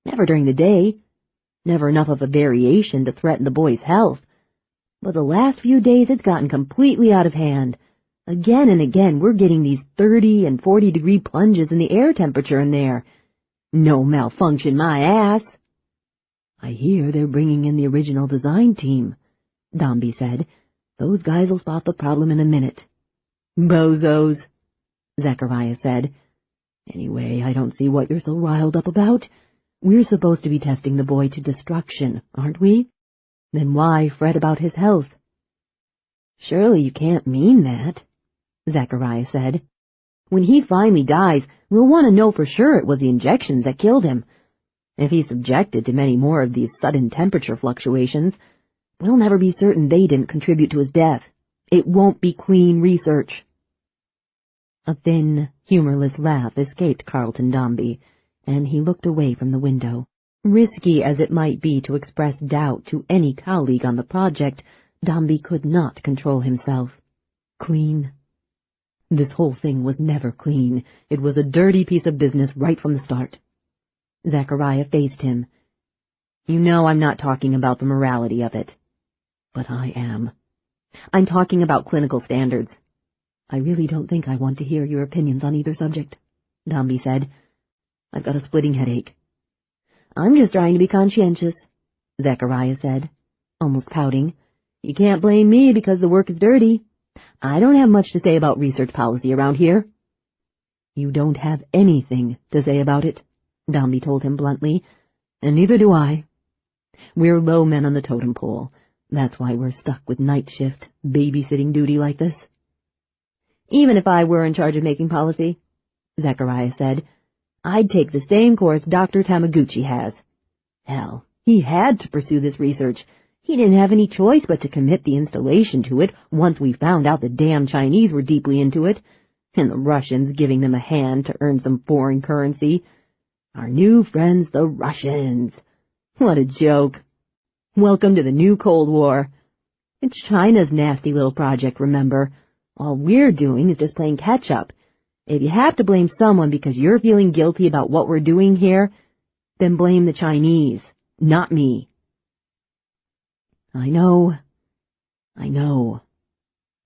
Never during the day. Never enough of a variation to threaten the boy's health. But the last few days it's gotten completely out of hand. Again and again we're getting these 30 and 40-degree plunges in the air temperature in there. No malfunction, my ass." "I hear they're bringing in the original design team," Dombey said. "Those guys will spot the problem in a minute." "Bozos," Zachariah said. "Anyway, I don't see what you're so riled up about. We're supposed to be testing the boy to destruction, aren't we? Then why fret about his health?" "Surely you can't mean that," Zachariah said. "When he finally dies, we'll want to know for sure it was the injections that killed him. If he's subjected to many more of these sudden temperature fluctuations, we'll never be certain they didn't contribute to his death. It won't be clean research." A thin, humorless laugh escaped Carlton Dombey. and he looked away from the window. Risky as it might be to express doubt to any colleague on the project, Dombey could not control himself. Clean? This whole thing was never clean. It was a dirty piece of business right from the start. Zachariah faced him. You know I'm not talking about the morality of it. But I am. I'm talking about clinical standards. I really don't think I want to hear your opinions on either subject, Dombey said. I've got a splitting headache. I'm just trying to be conscientious, Zachariah said, almost pouting. You can't blame me because the work is dirty. I don't have much to say about research policy around here. You don't have anything to say about it, Dombey told him bluntly, and neither do I. We're low men on the totem pole. That's why we're stuck with night shift, babysitting duty like this. Even if I were in charge of making policy, Zachariah said, I'd take the same course Dr. Tamaguchi has. Hell, he had to pursue this research. He didn't have any choice but to commit the installation to it once we found out the damn Chinese were deeply into it, and the Russians giving them a hand to earn some foreign currency. Our new friends, the Russians. What a joke. Welcome to the new Cold War. It's China's nasty little project, remember? All we're doing is just playing catch-up. If you have to blame someone because you're feeling guilty about what we're doing here, then blame the Chinese, not me. I know,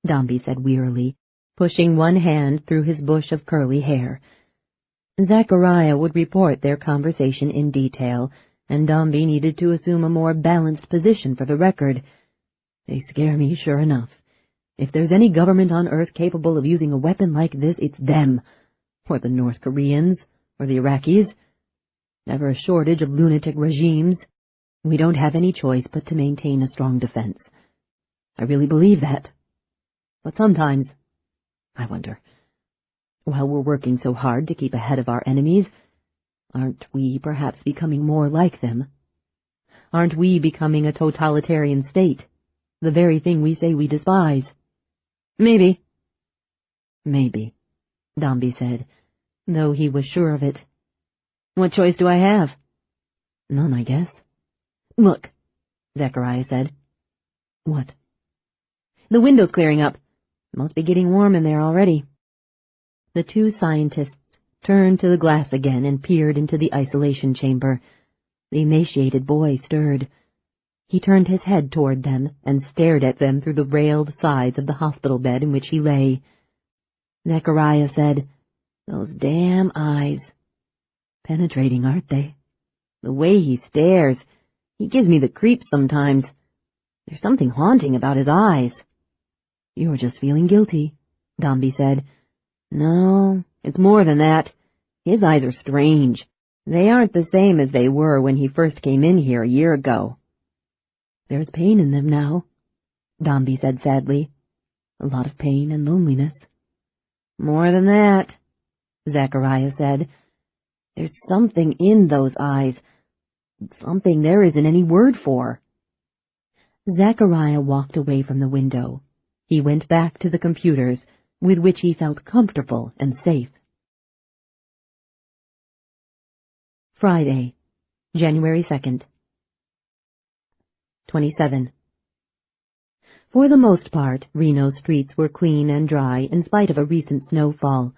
Dombey said wearily, pushing one hand through his bush of curly hair. Zachariah would report their conversation in detail, and Dombey needed to assume a more balanced position for the record. They scare me, sure enough. If there's any government on Earth capable of using a weapon like this, it's them, or the North Koreans, or the Iraqis. Never a shortage of lunatic regimes. We don't have any choice but to maintain a strong defense. I really believe that. But sometimes, I wonder, while we're working so hard to keep ahead of our enemies, aren't we perhaps becoming more like them? Aren't we becoming a totalitarian state, the very thing we say we despise? Maybe, Dombey said, though he was sure of it. What choice do I have? None, I guess. Look, Zachariah said. What? The window's clearing up. It must be getting warm in there already. The two scientists turned to the glass again and peered into the isolation chamber. The emaciated boy stirred. He turned his head toward them and stared at them through the railed sides of the hospital bed in which he lay. Zachariah said, Those damn eyes. Penetrating, aren't they? The way he stares, he gives me the creeps sometimes. There's something haunting about his eyes. You're just feeling guilty, Dombey said. No, it's more than that. His eyes are strange. They aren't the same as they were when he first came in here a year ago. There's pain in them now, Dombey said sadly. A lot of pain and loneliness. More than that, Zachariah said. There's something in those eyes. Something there isn't any word for. Zachariah walked away from the window. He went back to the computers, with which he felt comfortable and safe. Friday, January 2nd. 27. For the most part, Reno's streets were clean and dry in spite of a recent snowfall,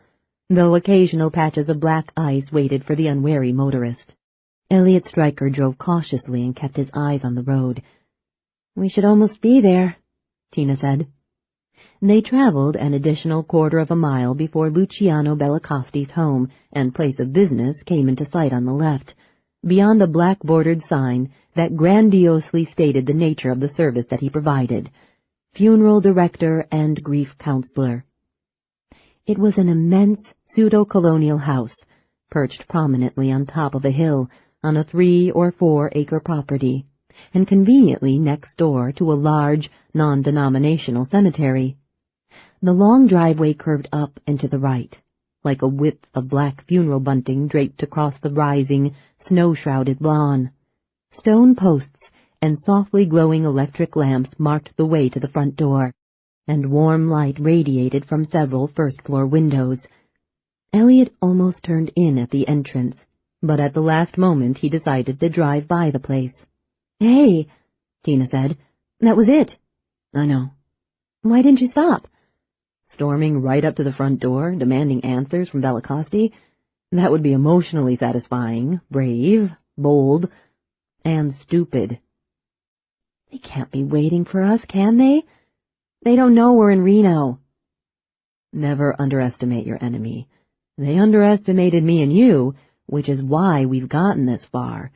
though occasional patches of black ice waited for the unwary motorist. Elliot Stryker drove cautiously and kept his eyes on the road. We should almost be there, Tina said. They traveled an additional quarter of a mile before Luciano Bellicosti's home and place of business came into sight on the left, beyond a black-bordered sign that grandiosely stated the nature of the service that he provided, funeral director and grief counselor. It was an immense pseudo-colonial house, perched prominently on top of a hill on a 3 or 4 acre property, and conveniently next door to a large, non-denominational cemetery. The long driveway curved up and to the right, like a width of black funeral bunting draped across the rising, snow-shrouded lawn. Stone posts and softly glowing electric lamps marked the way to the front door, and warm light radiated from several first-floor windows. Elliot almost turned in at the entrance. but at the last moment he decided to drive by the place. "Hey," Tina said. "That was it." "I know." "Why didn't you stop?" Storming right up to the front door, demanding answers from Bellicosti? That would be emotionally satisfying, brave, bold, and stupid. "They can't be waiting for us, can they? They don't know we're in Reno." Never underestimate your enemy. They underestimated me and you, which is why we've gotten this far.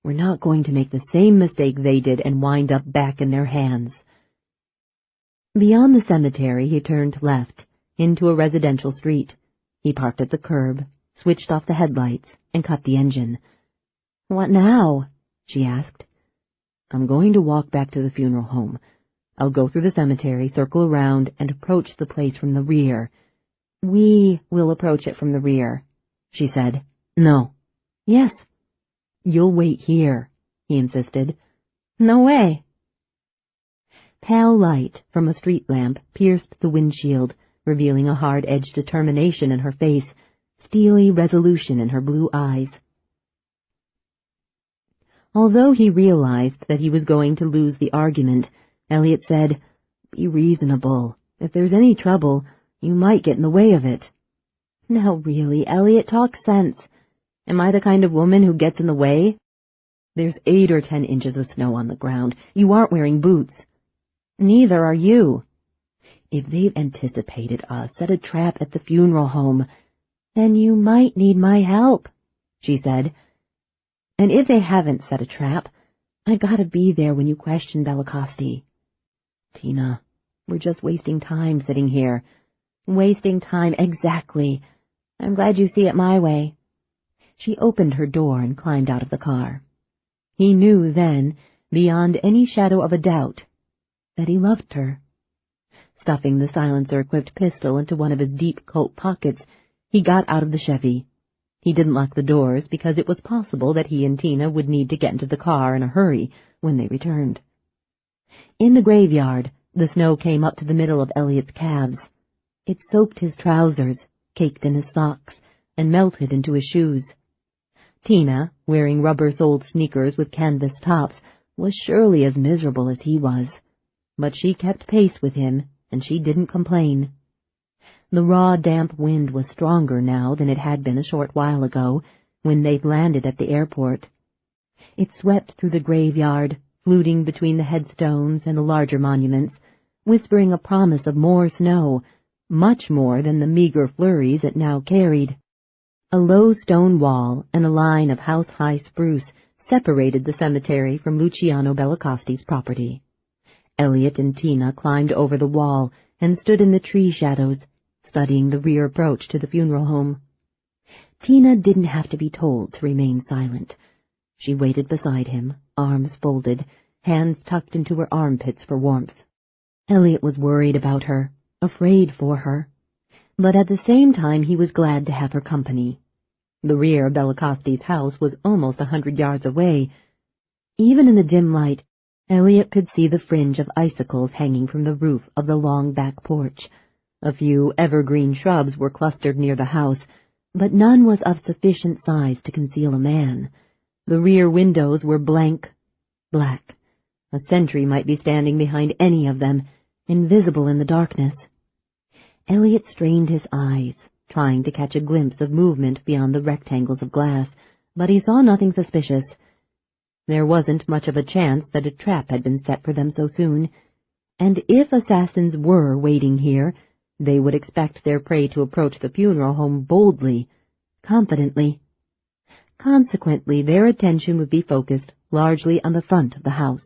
We're not going to make the same mistake they did and wind up back in their hands. Beyond the cemetery, he turned left, into a residential street. He parked at the curb, switched off the headlights, and cut the engine. "What now?" she asked. "I'm going to walk back to the funeral home. I'll go through the cemetery, circle around, and approach the place from the rear." "We will approach it from the rear," she said. "No." "Yes." "You'll wait here," he insisted. "No way." Pale light from a street lamp pierced the windshield, revealing a hard-edged determination in her face, steely resolution in her blue eyes. Although he realized that he was going to lose the argument, Elliot said, "Be reasonable. If there's any trouble, you might get in the way of it." "Now really, Elliot, talk sense. Am I the kind of woman who gets in the way?" "There's 8 or 10 inches of snow on the ground. You aren't wearing boots." "Neither are you." "If they've anticipated us, set a trap at the funeral home." "Then you might need my help," she said. "And if they haven't set a trap, I've got to be there when you question Bellicosti." "Tina, we're just wasting time sitting here." "Wasting time, exactly. I'm glad you see it my way." She opened her door and climbed out of the car. He knew then, beyond any shadow of a doubt, that he loved her. Stuffing the silencer-equipped pistol into one of his deep coat pockets, he got out of the Chevy. He didn't lock the doors because it was possible that he and Tina would need to get into the car in a hurry when they returned. In the graveyard, the snow came up to the middle of Elliot's calves. It soaked his trousers, caked in his socks, and melted into his shoes. Tina, wearing rubber-soled sneakers with canvas tops, was surely as miserable as he was. But she kept pace with him, and she didn't complain. The raw, damp wind was stronger now than it had been a short while ago, when they'd landed at the airport. It swept through the graveyard, fluting between the headstones and the larger monuments, whispering a promise of more snow, much more than the meager flurries it now carried. A low stone wall and a line of house-high spruce separated the cemetery from Luciano Bellicosti's property. Elliot and Tina climbed over the wall and stood in the tree shadows, studying the rear approach to the funeral home. Tina didn't have to be told to remain silent. She waited beside him, arms folded, hands tucked into her armpits for warmth. Elliot was worried about her, afraid for her, but at the same time he was glad to have her company. The rear of Bellicosti's house was almost 100 yards away. Even in the dim light, Elliot could see the fringe of icicles hanging from the roof of the long back porch. A few evergreen shrubs were clustered near the house, but none was of sufficient size to conceal a man. The rear windows were blank, black. A sentry might be standing behind any of them, invisible in the darkness. Elliot strained his eyes, trying to catch a glimpse of movement beyond the rectangles of glass, but he saw nothing suspicious. There wasn't much of a chance that a trap had been set for them so soon, and if assassins were waiting here, they would expect their prey to approach the funeral home boldly, confidently. Consequently, their attention would be focused largely on the front of the house.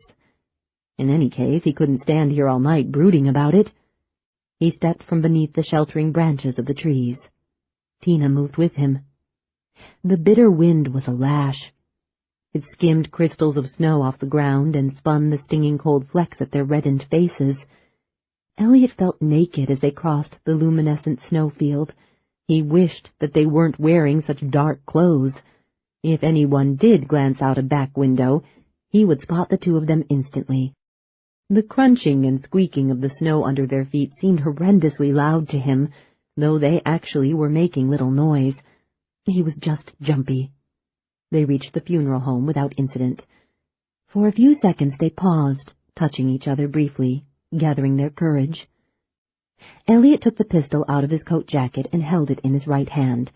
In any case, he couldn't stand here all night brooding about it. He stepped from beneath the sheltering branches of the trees. Tina moved with him. The bitter wind was a lash. It skimmed crystals of snow off the ground and spun the stinging cold flecks at their reddened faces. Elliot felt naked as they crossed the luminescent snowfield. He wished that they weren't wearing such dark clothes. If anyone did glance out a back window, he would spot the two of them instantly. The crunching and squeaking of the snow under their feet seemed horrendously loud to him, though they actually were making little noise. He was just jumpy. They reached the funeral home without incident. For a few seconds they paused, touching each other briefly, gathering their courage. Elliot took the pistol out of his coat jacket and held it in his right hand.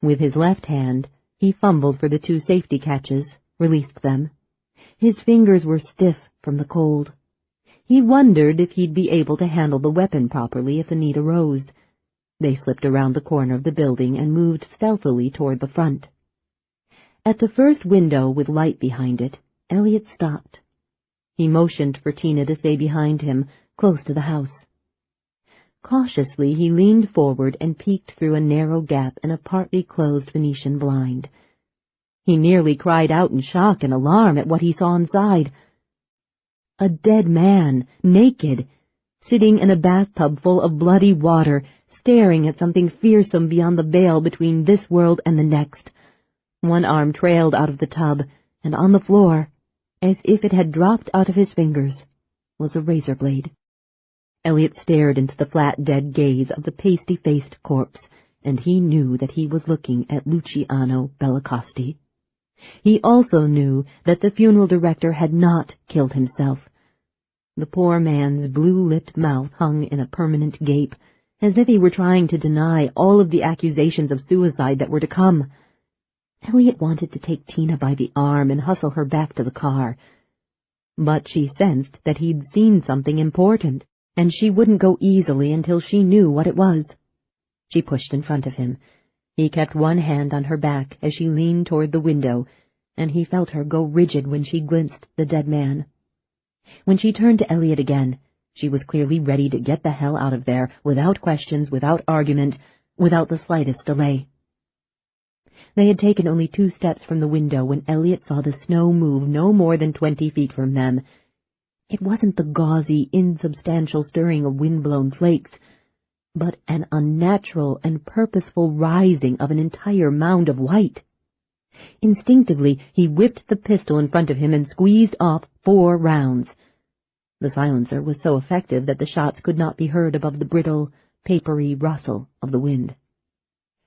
With his left hand, he fumbled for the 2 safety catches, released them. His fingers were stiff from the cold. He wondered if he'd be able to handle the weapon properly if the need arose. They slipped around the corner of the building and moved stealthily toward the front. At the first window with light behind it, Elliot stopped. He motioned for Tina to stay behind him, close to the house. Cautiously he leaned forward and peeked through a narrow gap in a partly closed Venetian blind. He nearly cried out in shock and alarm at what he saw inside. A dead man, naked, sitting in a bathtub full of bloody water, staring at something fearsome beyond the veil between this world and the next. One arm trailed out of the tub, and on the floor, as if it had dropped out of his fingers, was a razor blade. Elliot stared into the flat, dead gaze of the pasty-faced corpse, and he knew that he was looking at Luciano Bellicosti. He also knew that the funeral director had not killed himself. The poor man's blue-lipped mouth hung in a permanent gape, as if he were trying to deny all of the accusations of suicide that were to come. Elliot wanted to take Tina by the arm and hustle her back to the car. But she sensed that he'd seen something important, and she wouldn't go easily until she knew what it was. She pushed in front of him. He kept one hand on her back as she leaned toward the window, and he felt her go rigid when she glimpsed the dead man. When she turned to Elliot again, she was clearly ready to get the hell out of there, without questions, without argument, without the slightest delay. They had taken only 2 steps from the window when Elliot saw the snow move no more than 20 feet from them. It wasn't the gauzy, insubstantial stirring of wind-blown flakes, but an unnatural and purposeful rising of an entire mound of white. Instinctively, he whipped the pistol in front of him and squeezed off 4 rounds. The silencer was so effective that the shots could not be heard above the brittle, papery rustle of the wind.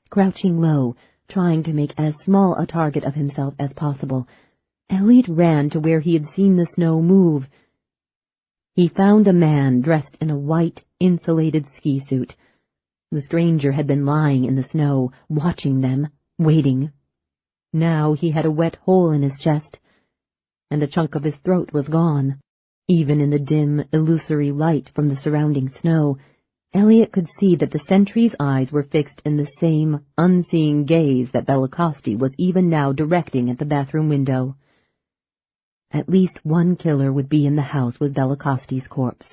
Crouching low, trying to make as small a target of himself as possible, Elliot ran to where he had seen the snow move. He found a man dressed in a white, insulated ski suit. The stranger had been lying in the snow, watching them, waiting. Now he had a wet hole in his chest, and a chunk of his throat was gone. Even in the dim, illusory light from the surrounding snow, Elliot could see that the sentry's eyes were fixed in the same unseeing gaze that Bellicosti was even now directing at the bathroom window. At least one killer would be in the house with Bellicosti's corpse.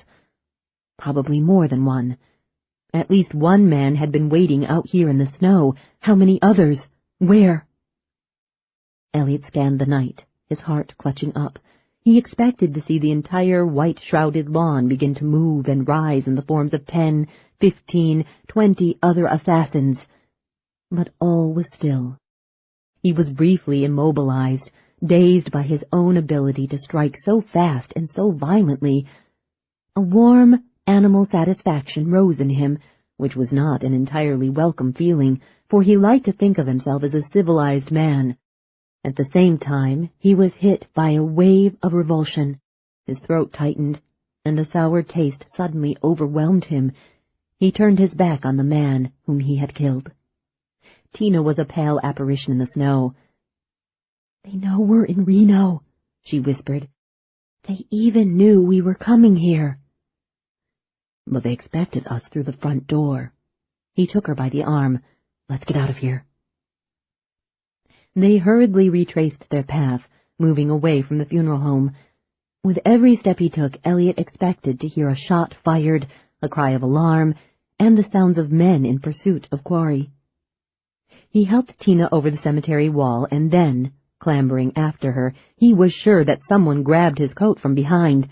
Probably more than one. At least one man had been waiting out here in the snow. How many others? Where? Elliot scanned the night, his heart clutching up. He expected to see the entire white-shrouded lawn begin to move and rise in the forms of 10, 15, 20 other assassins. But all was still. He was briefly immobilized, dazed by his own ability to strike so fast and so violently. A warm, animal satisfaction rose in him, which was not an entirely welcome feeling, for he liked to think of himself as a civilized man. At the same time, he was hit by a wave of revulsion. His throat tightened, and a sour taste suddenly overwhelmed him. He turned his back on the man whom he had killed. Tina was a pale apparition in the snow. "They know we're in Reno," she whispered. "They even knew we were coming here." "But they expected us through the front door." He took her by the arm. "Let's get out of here." They hurriedly retraced their path, moving away from the funeral home. With every step he took, Elliot expected to hear a shot fired, a cry of alarm, and the sounds of men in pursuit of quarry. He helped Tina over the cemetery wall, and then, clambering after her, he was sure that someone grabbed his coat from behind.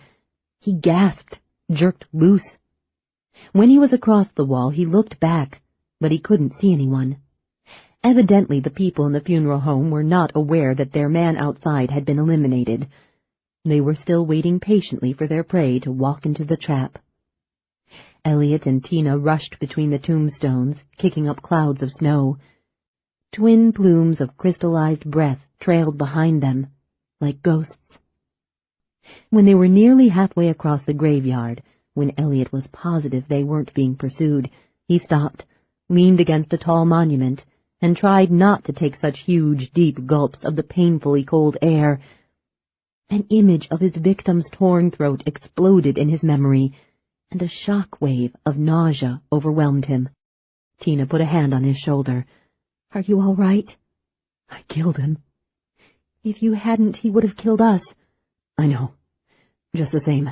He gasped, jerked loose. When he was across the wall, he looked back, but he couldn't see anyone. Evidently the people in the funeral home were not aware that their man outside had been eliminated. They were still waiting patiently for their prey to walk into the trap. Elliot and Tina rushed between the tombstones, kicking up clouds of snow. Twin plumes of crystallized breath trailed behind them, like ghosts. When they were nearly halfway across the graveyard, when Elliot was positive they weren't being pursued, he stopped, leaned against a tall monument, and tried not to take such huge, deep gulps of the painfully cold air. An image of his victim's torn throat exploded in his memory, and a shock wave of nausea overwhelmed him. Tina put a hand on his shoulder. "Are you all right?" "I killed him." "If you hadn't, he would have killed us." "I know. Just the same.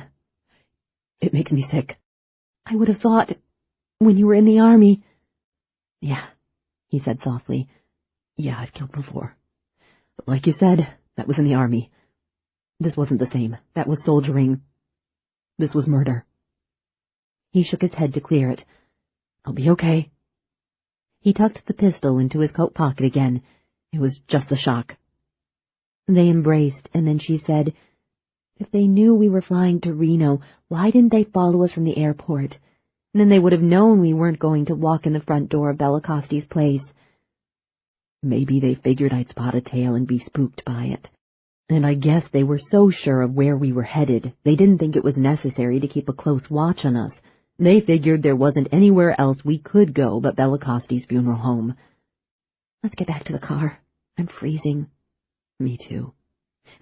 It makes me sick." "I would have thought, when you were in the army—" "Yeah," he said softly. "Yeah, I've killed before. But like you said, that was in the army. This wasn't the same. That was soldiering. This was murder." He shook his head to clear it. "I'll be okay." He tucked the pistol into his coat pocket again. It was just the shock. They embraced, and then she said, "If they knew we were flying to Reno, why didn't they follow us from the airport? Then they would have known we weren't going to walk in the front door of Bellicosti's place." "Maybe they figured I'd spot a tail and be spooked by it. And I guess they were so sure of where we were headed, they didn't think it was necessary to keep a close watch on us. They figured there wasn't anywhere else we could go but Bellicosti's funeral home." "Let's get back to the car. I'm freezing." "Me too.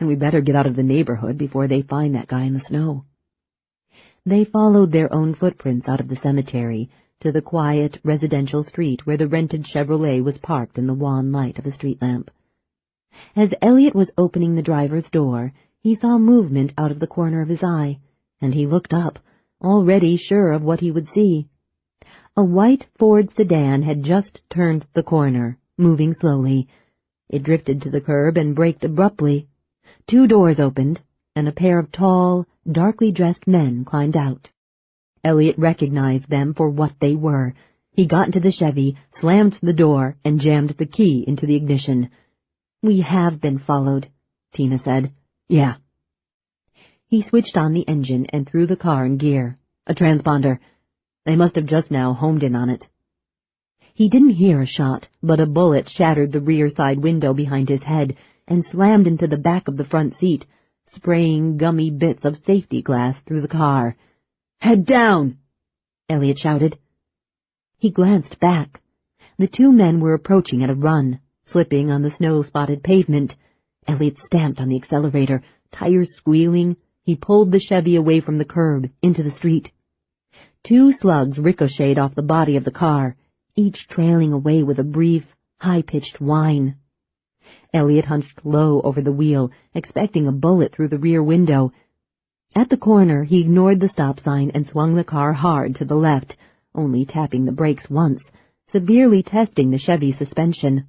And we better get out of the neighborhood before they find that guy in the snow." They followed their own footprints out of the cemetery to the quiet residential street where the rented Chevrolet was parked in the wan light of a street lamp. As Elliot was opening the driver's door, he saw movement out of the corner of his eye, and he looked up, already sure of what he would see. A white Ford sedan had just turned the corner, moving slowly. It drifted to the curb and braked abruptly. 2 doors opened, and a pair of tall, darkly dressed men climbed out. Elliot recognized them for what they were. He got into the Chevy, slammed the door, and jammed the key into the ignition. "We have been followed," Tina said. "Yeah." He switched on the engine and threw the car in gear. "A transponder. They must have just now homed in on it." He didn't hear a shot, but a bullet shattered the rear side window behind his head and slammed into the back of the front seat, spraying gummy bits of safety glass through the car. "Head down!" Elliot shouted. He glanced back. The 2 men were approaching at a run, slipping on the snow-spotted pavement. Elliot stamped on the accelerator. Tires squealing, he pulled the Chevy away from the curb, into the street. 2 slugs ricocheted off the body of the car, each trailing away with a brief, high-pitched whine. Elliot hunched low over the wheel, expecting a bullet through the rear window. At the corner, he ignored the stop sign and swung the car hard to the left, only tapping the brakes once, severely testing the Chevy's suspension.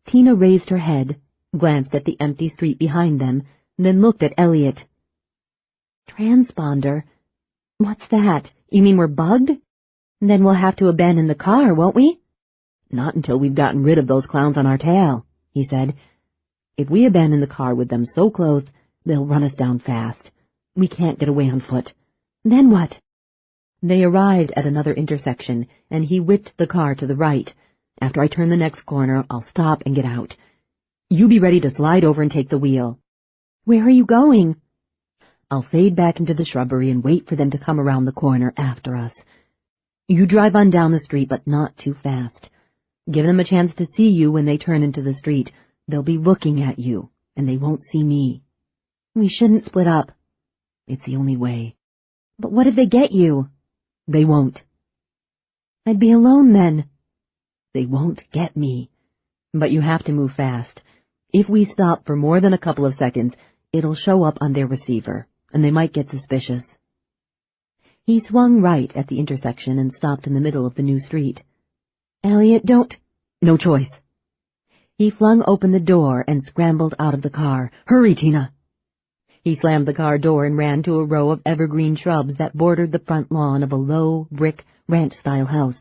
Tina raised her head, glanced at the empty street behind them, then looked at Elliot. "Transponder? What's that? You mean we're bugged? Then we'll have to abandon the car, won't we?" "Not until we've gotten rid of those clowns on our tail," he said. "If we abandon the car with them so close, they'll run us down fast. We can't get away on foot." "Then what?" They arrived at another intersection, and he whipped the car to the right. "After I turn the next corner, I'll stop and get out. You be ready to slide over and take the wheel." "Where are you going?" "I'll fade back into the shrubbery and wait for them to come around the corner after us. You drive on down the street, but not too fast. Give them a chance to see you when they turn into the street. They'll be looking at you, and they won't see me." "We shouldn't split up." "It's the only way." "But what if they get you?" "They won't." "I'd be alone then." "They won't get me. But you have to move fast. If we stop for more than a couple of seconds, it'll show up on their receiver, and they might get suspicious." He swung right at the intersection and stopped in the middle of the new street. "Elliot, don't—" "No choice." He flung open the door and scrambled out of the car. "Hurry, Tina!" He slammed the car door and ran to a row of evergreen shrubs that bordered the front lawn of a low, brick, ranch-style house.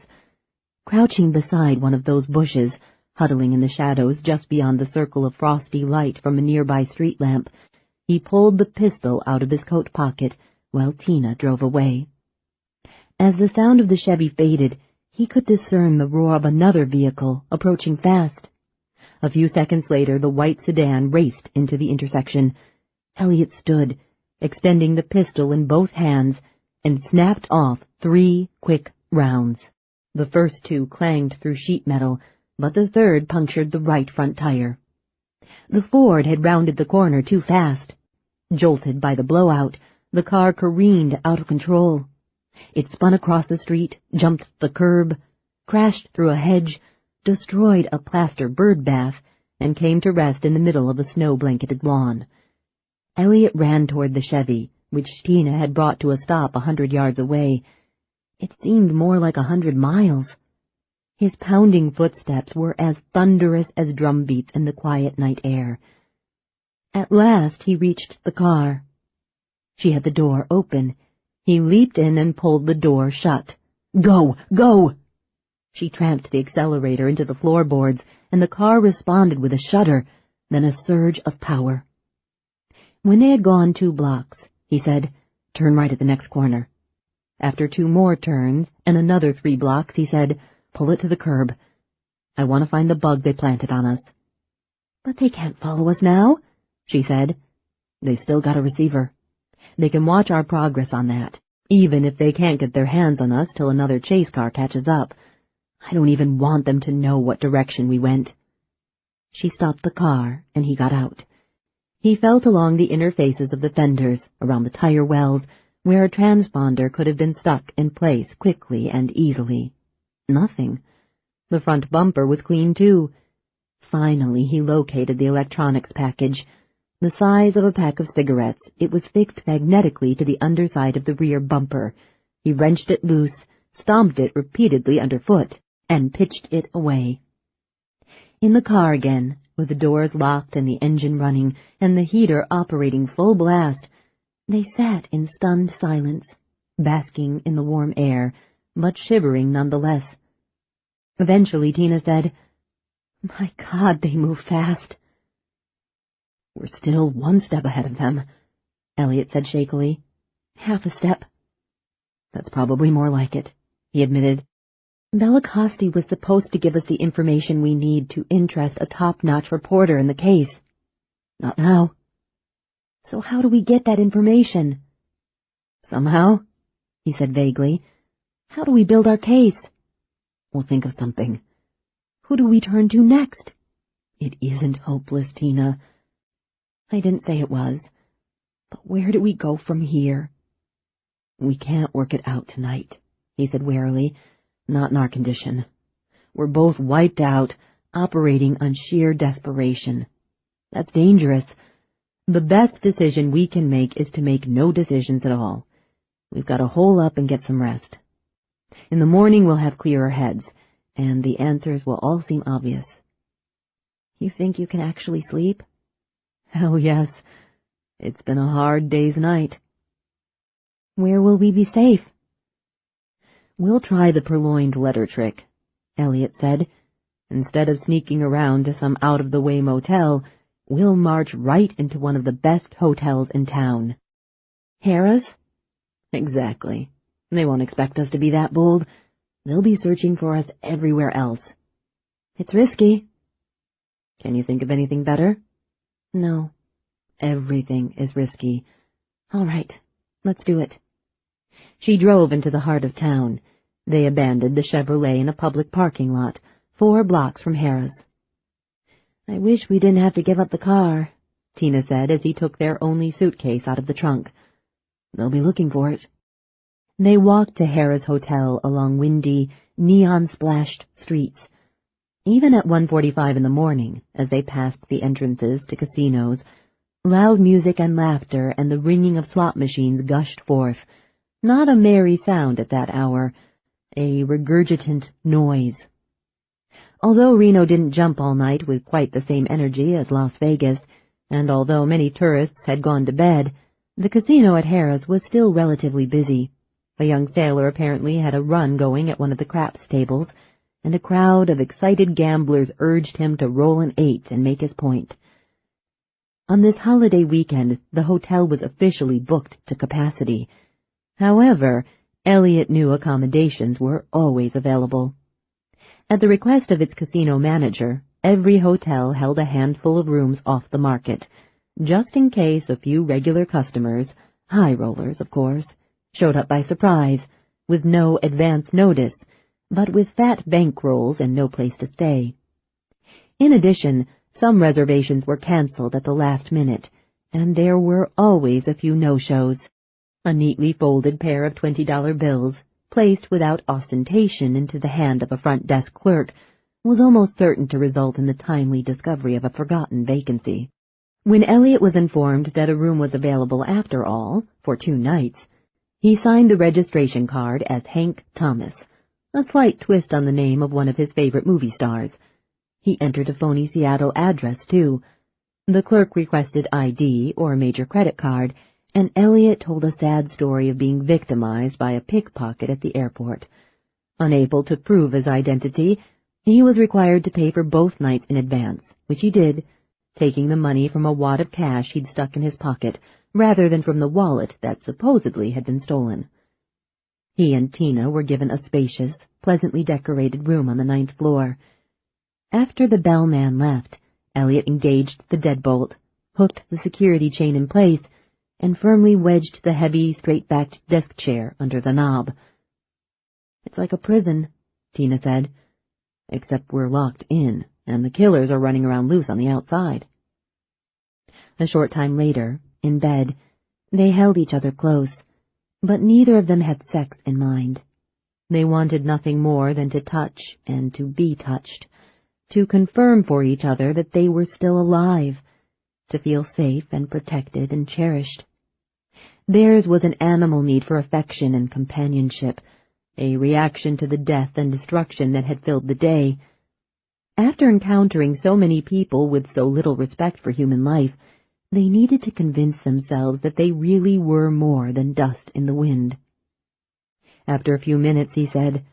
Crouching beside one of those bushes, huddling in the shadows just beyond the circle of frosty light from a nearby street lamp, he pulled the pistol out of his coat pocket while Tina drove away. As the sound of the Chevy faded, he could discern the roar of another vehicle approaching fast. A few seconds later, the white sedan raced into the intersection. Elliot stood, extending the pistol in both hands, and snapped off 3 quick rounds. The first 2 clanged through sheet metal, but the third punctured the right front tire. The Ford had rounded the corner too fast. Jolted by the blowout, the car careened out of control. It spun across the street, jumped the curb, crashed through a hedge, destroyed a plaster bird bath, and came to rest in the middle of a snow-blanketed lawn. Elliot ran toward the Chevy, which Tina had brought to a stop 100 yards away. It seemed more like 100 miles. His pounding footsteps were as thunderous as drum beats in the quiet night air. At last he reached the car. She had the door open. He leaped in and pulled the door shut. "Go! Go!" She tramped the accelerator into the floorboards, and the car responded with a shudder, then a surge of power. When they had gone 2 blocks, he said, "Turn right at the next corner." After 2 more turns and another 3 blocks, he said, "Pull it to the curb. I want to find the bug they planted on us." "But they can't follow us now," she said. "They've still got a receiver. They can watch our progress on that, even if they can't get their hands on us till another chase car catches up. I don't even want them to know what direction we went." She stopped the car, and he got out. He felt along the inner faces of the fenders, around the tire wells, where a transponder could have been stuck in place quickly and easily. Nothing. The front bumper was clean, too. Finally, he located the electronics package. The size of a pack of cigarettes, it was fixed magnetically to the underside of the rear bumper. He wrenched it loose, stomped it repeatedly underfoot, and pitched it away. In the car again, with the doors locked and the engine running, and the heater operating full blast, they sat in stunned silence, basking in the warm air, but shivering nonetheless. Eventually Tina said, "My God, they move fast." "We're still 1 step ahead of them," Elliot said shakily. "Half a step." "That's probably more like it," he admitted. "Bellicosti was supposed to give us the information we need to interest a top-notch reporter in the case." "Not now." "So how do we get that information?" "Somehow," he said vaguely. "How do we build our case?" "We'll think of something." "Who do we turn to next?" "It isn't hopeless, Tina." "I didn't say it was. But where do we go from here?" "We can't work it out tonight," he said wearily. "Not in our condition. We're both wiped out, operating on sheer desperation. That's dangerous. The best decision we can make is to make no decisions at all. We've got to hole up and get some rest. In the morning we'll have clearer heads, and the answers will all seem obvious." "You think you can actually sleep?" "Hell yes. It's been a hard day's night." "Where will we be safe?" "We'll try the purloined letter trick," Elliot said. "Instead of sneaking around to some out-of-the-way motel, we'll march right into one of the best hotels in town." "Harrah's?" "Exactly. They won't expect us to be that bold. They'll be searching for us everywhere else." "It's risky." "Can you think of anything better?" "No. Everything is risky." "All right. Let's do it." She drove into the heart of town. They abandoned the Chevrolet in a public parking lot, 4 blocks from Harrah's. "I wish we didn't have to give up the car," Tina said as he took their only suitcase out of the trunk. "They'll be looking for it." They walked to Harrah's Hotel along windy, neon-splashed streets. Even at 1:45 in the morning, as they passed the entrances to casinos, loud music and laughter and the ringing of slot machines gushed forth. Not a merry sound at that hour, a regurgitant noise. Although Reno didn't jump all night with quite the same energy as Las Vegas, and although many tourists had gone to bed, the casino at Harrah's was still relatively busy. A young sailor apparently had a run going at one of the craps tables, and a crowd of excited gamblers urged him to roll an 8 and make his point. On this holiday weekend, the hotel was officially booked to capacity. However, Elliot knew accommodations were always available. At the request of its casino manager, every hotel held a handful of rooms off the market, just in case a few regular customers, high rollers of course, showed up by surprise, with no advance notice, but with fat bankrolls and no place to stay. In addition, some reservations were canceled at the last minute, and there were always a few no-shows. A neatly folded pair of $20 bills, placed without ostentation into the hand of a front desk clerk, was almost certain to result in the timely discovery of a forgotten vacancy. When Elliot was informed that a room was available after all, for 2 nights, he signed the registration card as Hank Thomas, a slight twist on the name of one of his favorite movie stars. He entered a phony Seattle address, too. The clerk requested ID or a major credit card, and Elliot told a sad story of being victimized by a pickpocket at the airport. Unable to prove his identity, he was required to pay for both nights in advance, which he did, taking the money from a wad of cash he'd stuck in his pocket, rather than from the wallet that supposedly had been stolen. He and Tina were given a spacious, pleasantly decorated room on the 9th floor. After the bellman left, Elliot engaged the deadbolt, hooked the security chain in place, and firmly wedged the heavy, straight-backed desk chair under the knob. "It's like a prison," Tina said, "except we're locked in, and the killers are running around loose on the outside." A short time later, in bed, they held each other close, but neither of them had sex in mind. They wanted nothing more than to touch and to be touched, to confirm for each other that they were still alive, to feel safe and protected and cherished. Theirs was an animal need for affection and companionship, a reaction to the death and destruction that had filled the day. After encountering so many people with so little respect for human life, they needed to convince themselves that they really were more than dust in the wind. After a few minutes, he said,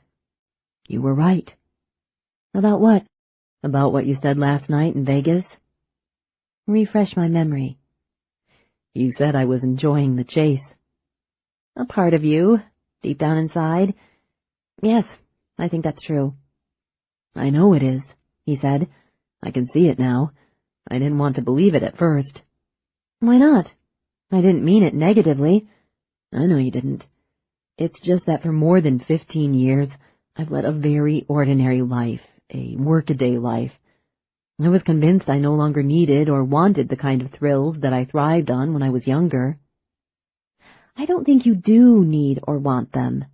"You were right." "About what?" "About what you said last night in Vegas." "Refresh my memory." "You said I was enjoying the chase." "A part of you, deep down inside. Yes, I think that's true." "I know it is," he said. "I can see it now. I didn't want to believe it at first." "Why not? I didn't mean it negatively." "I know you didn't. It's just that for more than 15 years, I've led a very ordinary life, a workaday life. I was convinced I no longer needed or wanted the kind of thrills that I thrived on when I was younger." "I don't think you do need or want them,"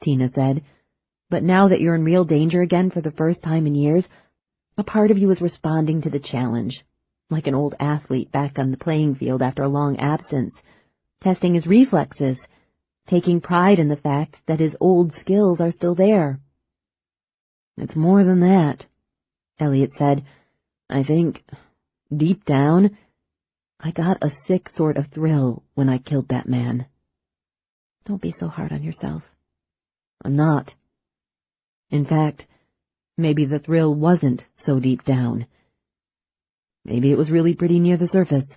Tina said. "But now that you're in real danger again for the first time in years, a part of you is responding to the challenge, like an old athlete back on the playing field after a long absence, testing his reflexes, taking pride in the fact that his old skills are still there." "It's more than that," Elliot said. "I think, deep down, I got a sick sort of thrill when I killed that man." "Don't be so hard on yourself." "I'm not. In fact, maybe the thrill wasn't so deep down. Maybe it was really pretty near the surface."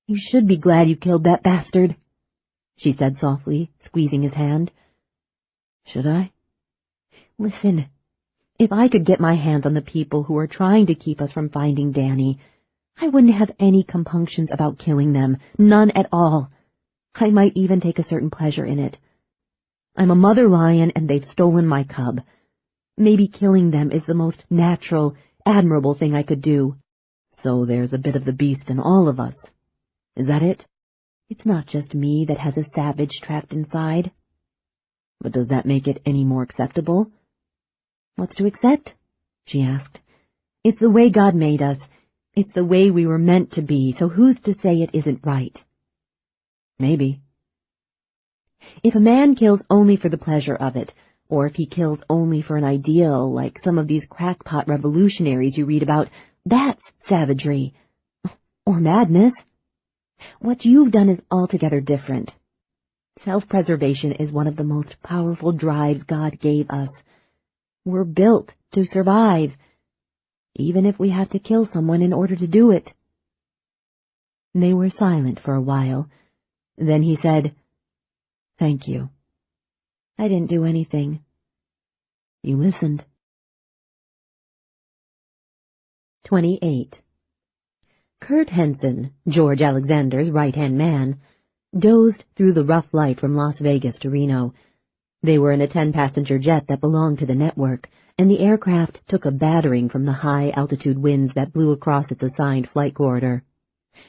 "You should be glad you killed that bastard," she said softly, squeezing his hand. "Should I?" "Listen, if I could get my hands on the people who are trying to keep us from finding Danny, I wouldn't have any compunctions about killing them, none at all. I might even take a certain pleasure in it. I'm a mother lion and they've stolen my cub. Maybe killing them is the most natural, admirable thing I could do. So there's a bit of the beast in all of us. Is that it? It's not just me that has a savage trapped inside." "But does that make it any more acceptable?" "What's to accept?" she asked. "It's the way God made us. It's the way we were meant to be, so who's to say it isn't right?" "Maybe." "If a man kills only for the pleasure of it, or if he kills only for an ideal, like some of these crackpot revolutionaries you read about, that's savagery. Or madness. What you've done is altogether different. Self-preservation is one of the most powerful drives God gave us. We're built to survive, even if we have to kill someone in order to do it." They were silent for a while. Then he said, "Thank you." "I didn't do anything." "You listened." 28. Kurt Henson, George Alexander's right-hand man, dozed through the rough flight from Las Vegas to Reno. They were in a 10-passenger jet that belonged to the network, and the aircraft took a battering from the high-altitude winds that blew across its assigned flight corridor.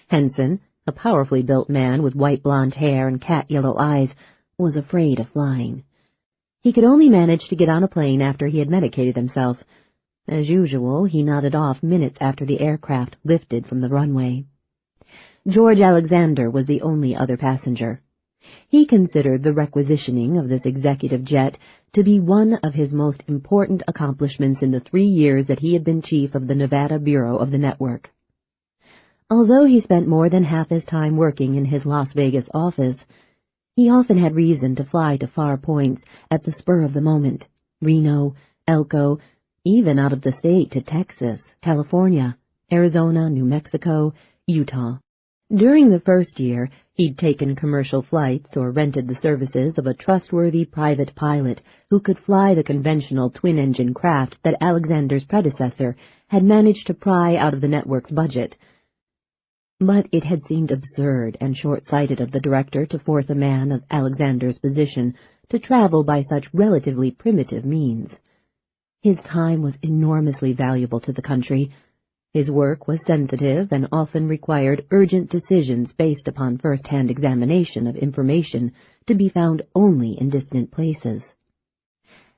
Henson, a powerfully built man with white blonde hair and cat-yellow eyes, was afraid of flying. He could only manage to get on a plane after he had medicated himself. As usual, he nodded off minutes after the aircraft lifted from the runway. George Alexander was the only other passenger. He considered the requisitioning of this executive jet to be one of his most important accomplishments in the 3 years that he had been chief of the Nevada Bureau of the network. Although he spent more than half his time working in his Las Vegas office, he often had reason to fly to far points at the spur of the moment: Reno, Elko, even out of the state to Texas, California, Arizona, New Mexico, Utah. During the first year, he'd taken commercial flights or rented the services of a trustworthy private pilot who could fly the conventional twin-engine craft that Alexander's predecessor had managed to pry out of the network's budget. But it had seemed absurd and short-sighted of the director to force a man of Alexander's position to travel by such relatively primitive means. His time was enormously valuable to the country. His work was sensitive and often required urgent decisions based upon first-hand examination of information to be found only in distant places.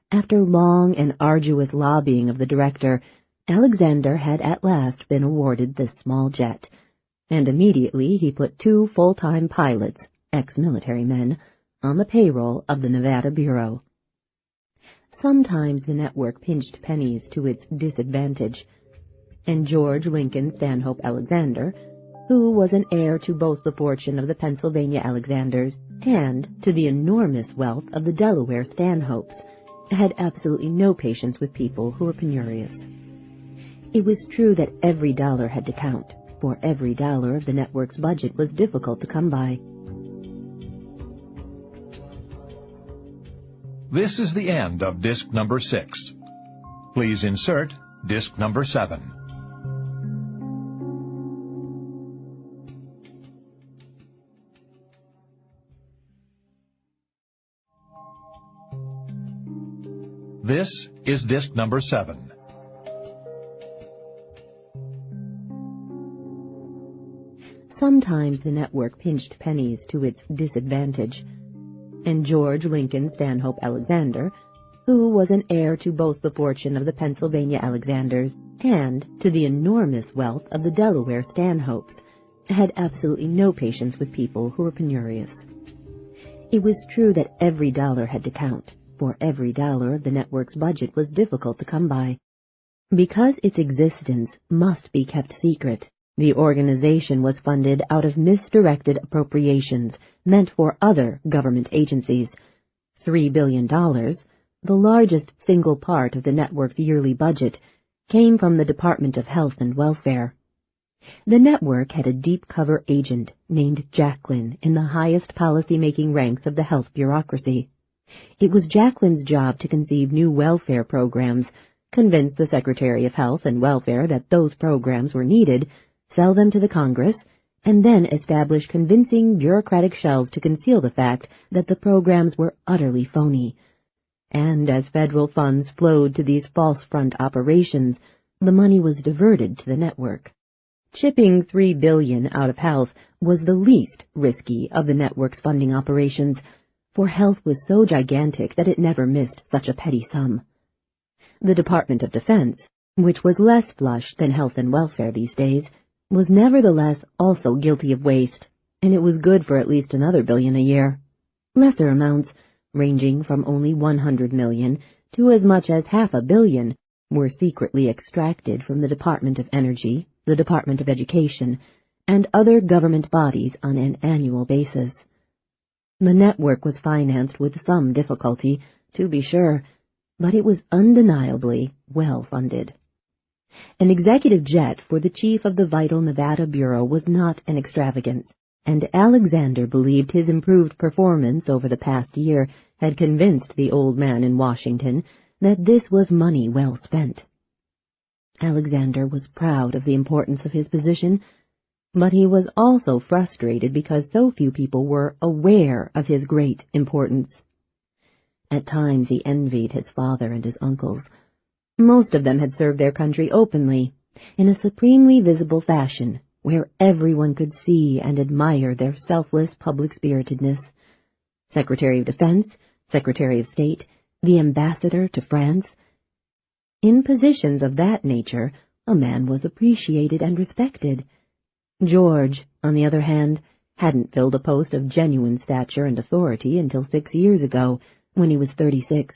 After long and arduous lobbying of the director, Alexander had at last been awarded this small jet, and immediately he put 2 full-time pilots, ex-military men, on the payroll of the Nevada Bureau. Sometimes the network pinched pennies to its disadvantage, and George Lincoln Stanhope Alexander, who was an heir to both the fortune of the Pennsylvania Alexanders and to the enormous wealth of the Delaware Stanhopes, had absolutely no patience with people who were penurious. It was true that every dollar had to count, for every dollar of the network's budget was difficult to come by. This is the end of disc number 6. Please insert disc number 7. This is disc number 7. Sometimes the network pinched pennies to its disadvantage, and George Lincoln Stanhope Alexander, who was an heir to both the fortune of the Pennsylvania Alexanders and to the enormous wealth of the Delaware Stanhopes, had absolutely no patience with people who were penurious. It was true that every dollar had to count, for every dollar of the network's budget was difficult to come by. Because its existence must be kept secret, the organization was funded out of misdirected appropriations meant for other government agencies. $3 billion, the largest single part of the network's yearly budget, came from the Department of Health and Welfare. The network had a deep-cover agent named Jacqueline in the highest policy-making ranks of the health bureaucracy. It was Jacqueline's job to conceive new welfare programs, convince the Secretary of Health and Welfare that those programs were needed, sell them to the Congress, and then establish convincing bureaucratic shells to conceal the fact that the programs were utterly phony. And as federal funds flowed to these false front operations, the money was diverted to the network. Chipping $3 billion out of health was the least risky of the network's funding operations, for health was so gigantic that it never missed such a petty sum. The Department of Defense, which was less flush than health and welfare these days, was nevertheless also guilty of waste, and it was good for at least another $1 billion a year. Lesser amounts, ranging from only $100 million to as much as $500 million, were secretly extracted from the Department of Energy, the Department of Education, and other government bodies on an annual basis. The network was financed with some difficulty, to be sure, but it was undeniably well funded. An executive jet for the chief of the vital Nevada Bureau was not an extravagance, and Alexander believed his improved performance over the past year had convinced the old man in Washington that this was money well spent. Alexander was proud of the importance of his position, but he was also frustrated because so few people were aware of his great importance. At times he envied his father and his uncles. Most of them had served their country openly, in a supremely visible fashion, where everyone could see and admire their selfless public-spiritedness. Secretary of Defense, Secretary of State, the ambassador to France. In positions of that nature, a man was appreciated and respected. George, on the other hand, hadn't filled a post of genuine stature and authority until 6 years ago, when he was 36.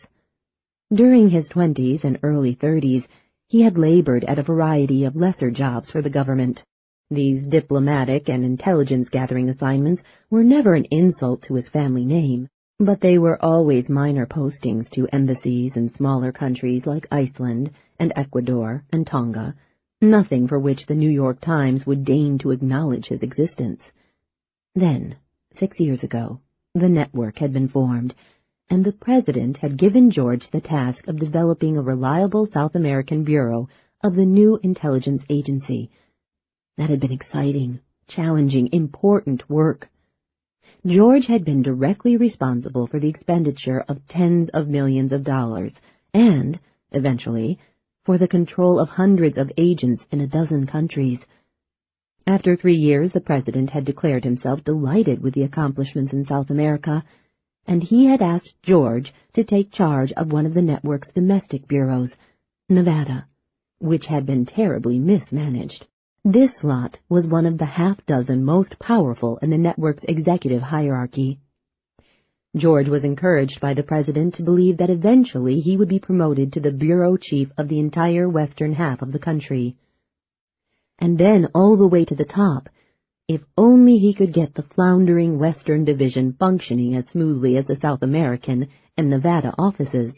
During his 20s and early 30s, he had labored at a variety of lesser jobs for the government. These diplomatic and intelligence-gathering assignments were never an insult to his family name, but they were always minor postings to embassies in smaller countries like Iceland and Ecuador and Tonga, nothing for which the New York Times would deign to acknowledge his existence. Then, 6 years ago, the network had been formed, and the President had given George the task of developing a reliable South American bureau of the new intelligence agency. That had been exciting, challenging, important work. George had been directly responsible for the expenditure of tens of millions of dollars, and, eventually, for the control of hundreds of agents in a dozen countries. After 3 years, the President had declared himself delighted with the accomplishments in South America, and he had asked George to take charge of one of the network's domestic bureaus, Nevada, which had been terribly mismanaged. This lot was one of the half-dozen most powerful in the network's executive hierarchy. George was encouraged by the President to believe that eventually he would be promoted to the bureau chief of the entire western half of the country. And then all the way to the top, if only he could get the floundering Western Division functioning as smoothly as the South American and Nevada offices.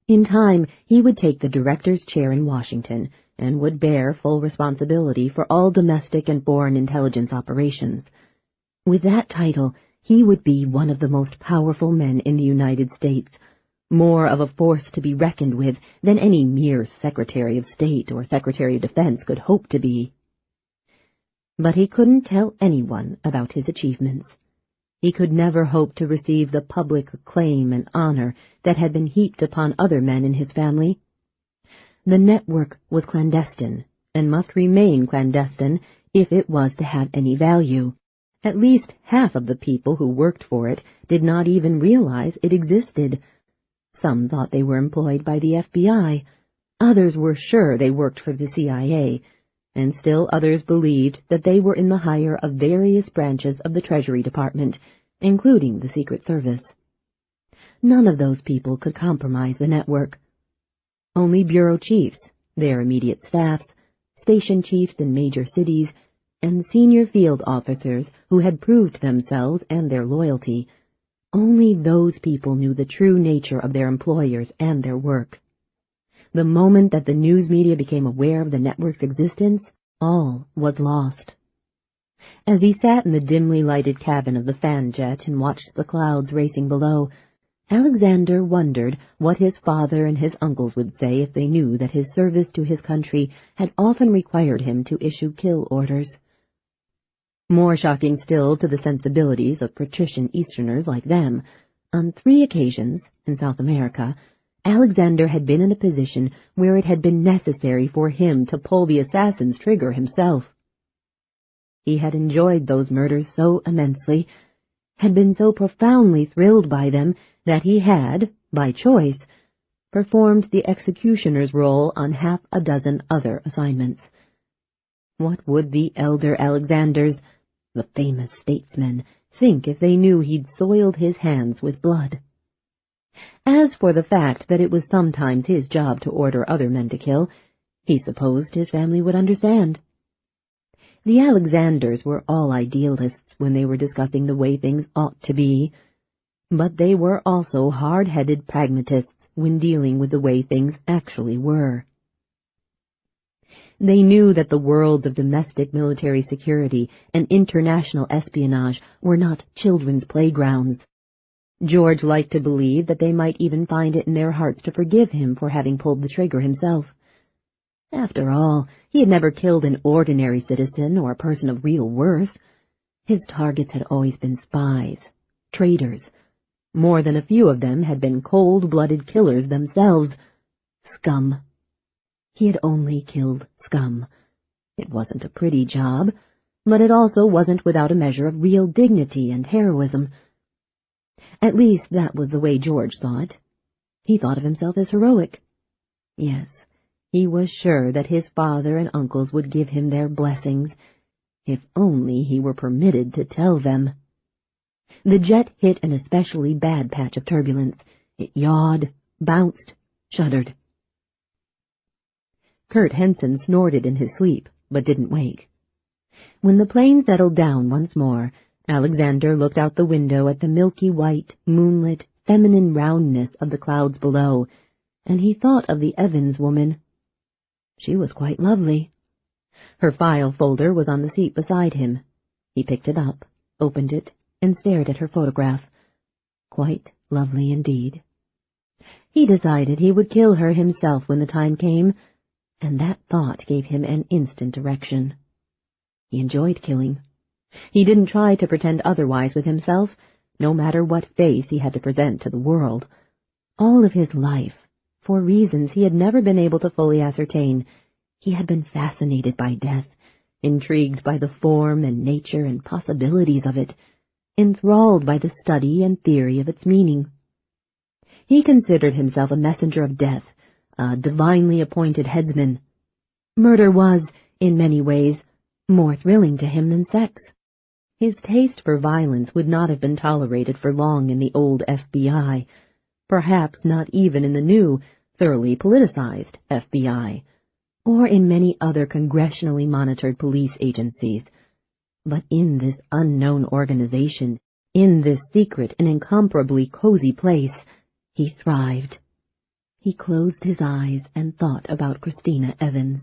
In time, he would take the director's chair in Washington and would bear full responsibility for all domestic and foreign intelligence operations. With that title, he would be one of the most powerful men in the United States, more of a force to be reckoned with than any mere Secretary of State or Secretary of Defense could hope to be. But he couldn't tell anyone about his achievements. He could never hope to receive the public acclaim and honor that had been heaped upon other men in his family. The network was clandestine, and must remain clandestine if it was to have any value. At least half of the people who worked for it did not even realize it existed. Some thought they were employed by the FBI. Others were sure they worked for the CIA, and still others believed that they were in the hire of various branches of the Treasury Department, including the Secret Service. None of those people could compromise the network. Only bureau chiefs, their immediate staffs, station chiefs in major cities, and senior field officers who had proved themselves and their loyalty, only those people knew the true nature of their employers and their work. The moment that the news media became aware of the network's existence, all was lost. As he sat in the dimly lighted cabin of the fan jet and watched the clouds racing below, Alexander wondered what his father and his uncles would say if they knew that his service to his country had often required him to issue kill orders. More shocking still to the sensibilities of patrician Easterners like them, on 3 occasions, in South America, Alexander had been in a position where it had been necessary for him to pull the assassin's trigger himself. He had enjoyed those murders so immensely, had been so profoundly thrilled by them, that he had, by choice, performed the executioner's role on half a dozen other assignments. What would the elder Alexanders, the famous statesmen, think if they knew he'd soiled his hands with blood? As for the fact that it was sometimes his job to order other men to kill, he supposed his family would understand. The Alexanders were all idealists when they were discussing the way things ought to be, but they were also hard-headed pragmatists when dealing with the way things actually were. They knew that the worlds of domestic military security and international espionage were not children's playgrounds. George liked to believe that they might even find it in their hearts to forgive him for having pulled the trigger himself. After all, he had never killed an ordinary citizen or a person of real worth. His targets had always been spies, traitors. More than a few of them had been cold-blooded killers themselves. Scum. He had only killed scum. It wasn't a pretty job, but it also wasn't without a measure of real dignity and heroism. At least that was the way George saw it. He thought of himself as heroic. Yes, he was sure that his father and uncles would give him their blessings, if only he were permitted to tell them. The jet hit an especially bad patch of turbulence. It yawed, bounced, shuddered. Kurt Henson snorted in his sleep, but didn't wake. When the plane settled down once more, Alexander looked out the window at the milky white, moonlit, feminine roundness of the clouds below, and he thought of the Evans woman. She was quite lovely. Her file folder was on the seat beside him. He picked it up, opened it, and stared at her photograph. Quite lovely indeed. He decided he would kill her himself when the time came, and that thought gave him an instant erection. He enjoyed killing. He didn't try to pretend otherwise with himself, no matter what face he had to present to the world. All of his life, for reasons he had never been able to fully ascertain, he had been fascinated by death, intrigued by the form and nature and possibilities of it, enthralled by the study and theory of its meaning. He considered himself a messenger of death, a divinely appointed headsman. Murder was, in many ways, more thrilling to him than sex. His taste for violence would not have been tolerated for long in the old FBI, perhaps not even in the new, thoroughly politicized FBI, or in many other congressionally monitored police agencies. But in this unknown organization, in this secret and incomparably cozy place, he thrived. He closed his eyes and thought about Christina Evans.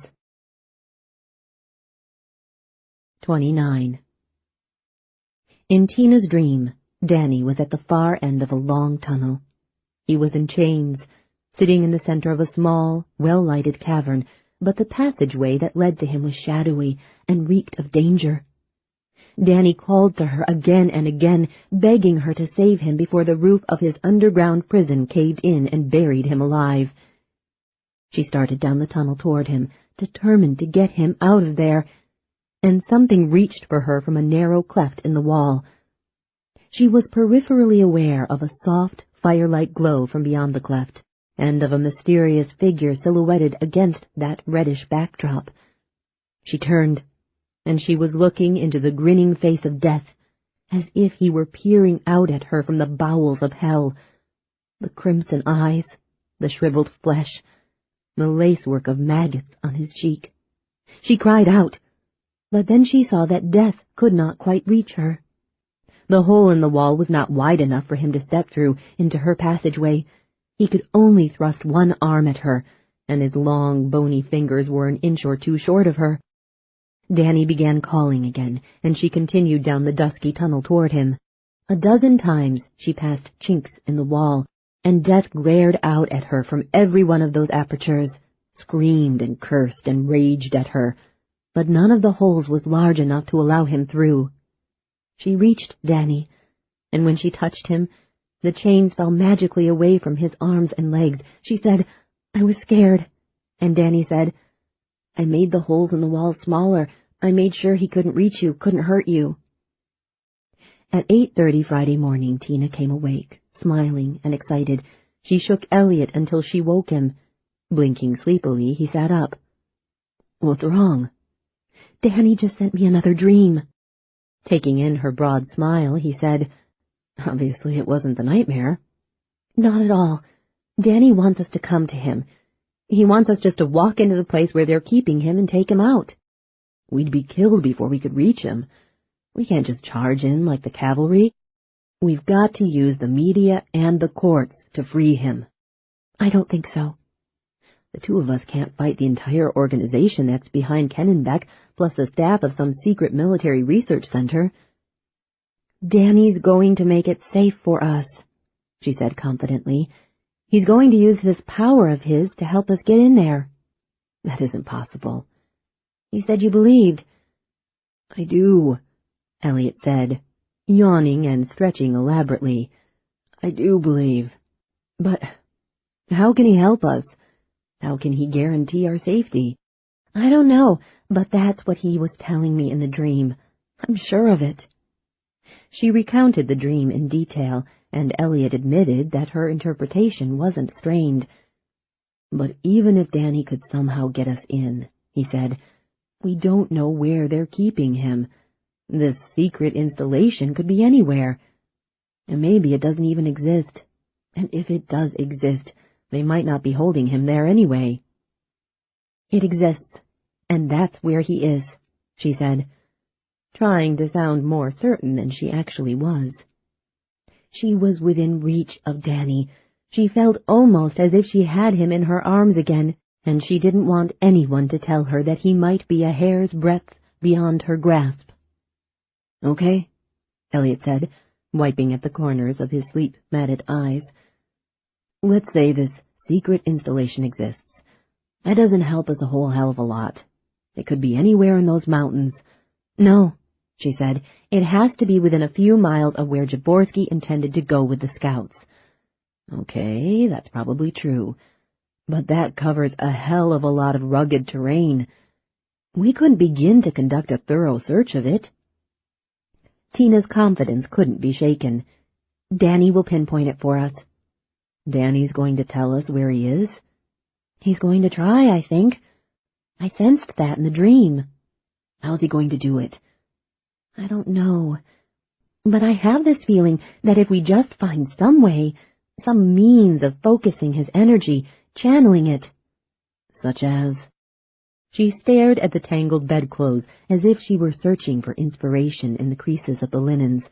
29. In Tina's dream, Danny was at the far end of a long tunnel. He was in chains, sitting in the center of a small, well-lighted cavern, but the passageway that led to him was shadowy and reeked of danger. Danny called to her again and again, begging her to save him before the roof of his underground prison caved in and buried him alive. She started down the tunnel toward him, determined to get him out of there, and something reached for her from a narrow cleft in the wall. She was peripherally aware of a soft, firelight glow from beyond the cleft, and of a mysterious figure silhouetted against that reddish backdrop. She turned, and she was looking into the grinning face of death, as if he were peering out at her from the bowels of hell. The crimson eyes, the shriveled flesh, the lacework of maggots on his cheek. She cried out, but then she saw that death could not quite reach her. The hole in the wall was not wide enough for him to step through into her passageway. He could only thrust one arm at her, and his long, bony fingers were an inch or two short of her. Danny began calling again, and she continued down the dusky tunnel toward him. 12 times she passed chinks in the wall, and death glared out at her from every one of those apertures, screamed and cursed and raged at her, but none of the holes was large enough to allow him through. She reached Danny, and when she touched him, the chains fell magically away from his arms and legs. She said, "I was scared," and Danny said, "I made the holes in the wall smaller. I made sure he couldn't reach you, couldn't hurt you." At 8:30 Friday morning, Tina came awake, smiling and excited. She shook Elliot until she woke him. Blinking sleepily, he sat up. "What's wrong?" "Danny just sent me another dream." Taking in her broad smile, he said, "Obviously it wasn't the nightmare." "Not at all. Danny wants us to come to him. He wants us just to walk into the place where they're keeping him and take him out." "We'd be killed before we could reach him. We can't just charge in like the cavalry. We've got to use the media and the courts to free him." "I don't think so." "The two of us can't fight the entire organization that's behind Kennenbeck, plus the staff of some secret military research center." "Danny's going to make it safe for us," she said confidently. "He's going to use this power of his to help us get in there." That isn't possible. You said you believed. I do, Elliot said, yawning and stretching elaborately. I do believe. But how can he help us? How can he guarantee our safety? I don't know, but that's what he was telling me in the dream. I'm sure of it. She recounted the dream in detail, and Elliot admitted that her interpretation wasn't strained. But even if Danny could somehow get us in, he said, we don't know where they're keeping him. This secret installation could be anywhere. And maybe it doesn't even exist. And if it does exist, they might not be holding him there anyway. It exists, and that's where he is, she said, trying to sound more certain than she actually was. She was within reach of Danny. She felt almost as if she had him in her arms again, and she didn't want anyone to tell her that he might be a hair's breadth beyond her grasp. Okay, Elliot said, wiping at the corners of his sleep-matted eyes. Let's say this secret installation exists. That doesn't help us a whole hell of a lot. It could be anywhere in those mountains. No, she said, it has to be within a few miles of where Jaworski intended to go with the scouts. Okay, that's probably true. But that covers a hell of a lot of rugged terrain. We couldn't begin to conduct a thorough search of it. Tina's confidence couldn't be shaken. Danny will pinpoint it for us. Danny's going to tell us where he is? He's going to try, I think. I sensed that in the dream. How's he going to do it? I don't know. But I have this feeling that if we just find some way, some means of focusing his energy, channeling it. Such as? She stared at the tangled bedclothes as if she were searching for inspiration in the creases of the linens.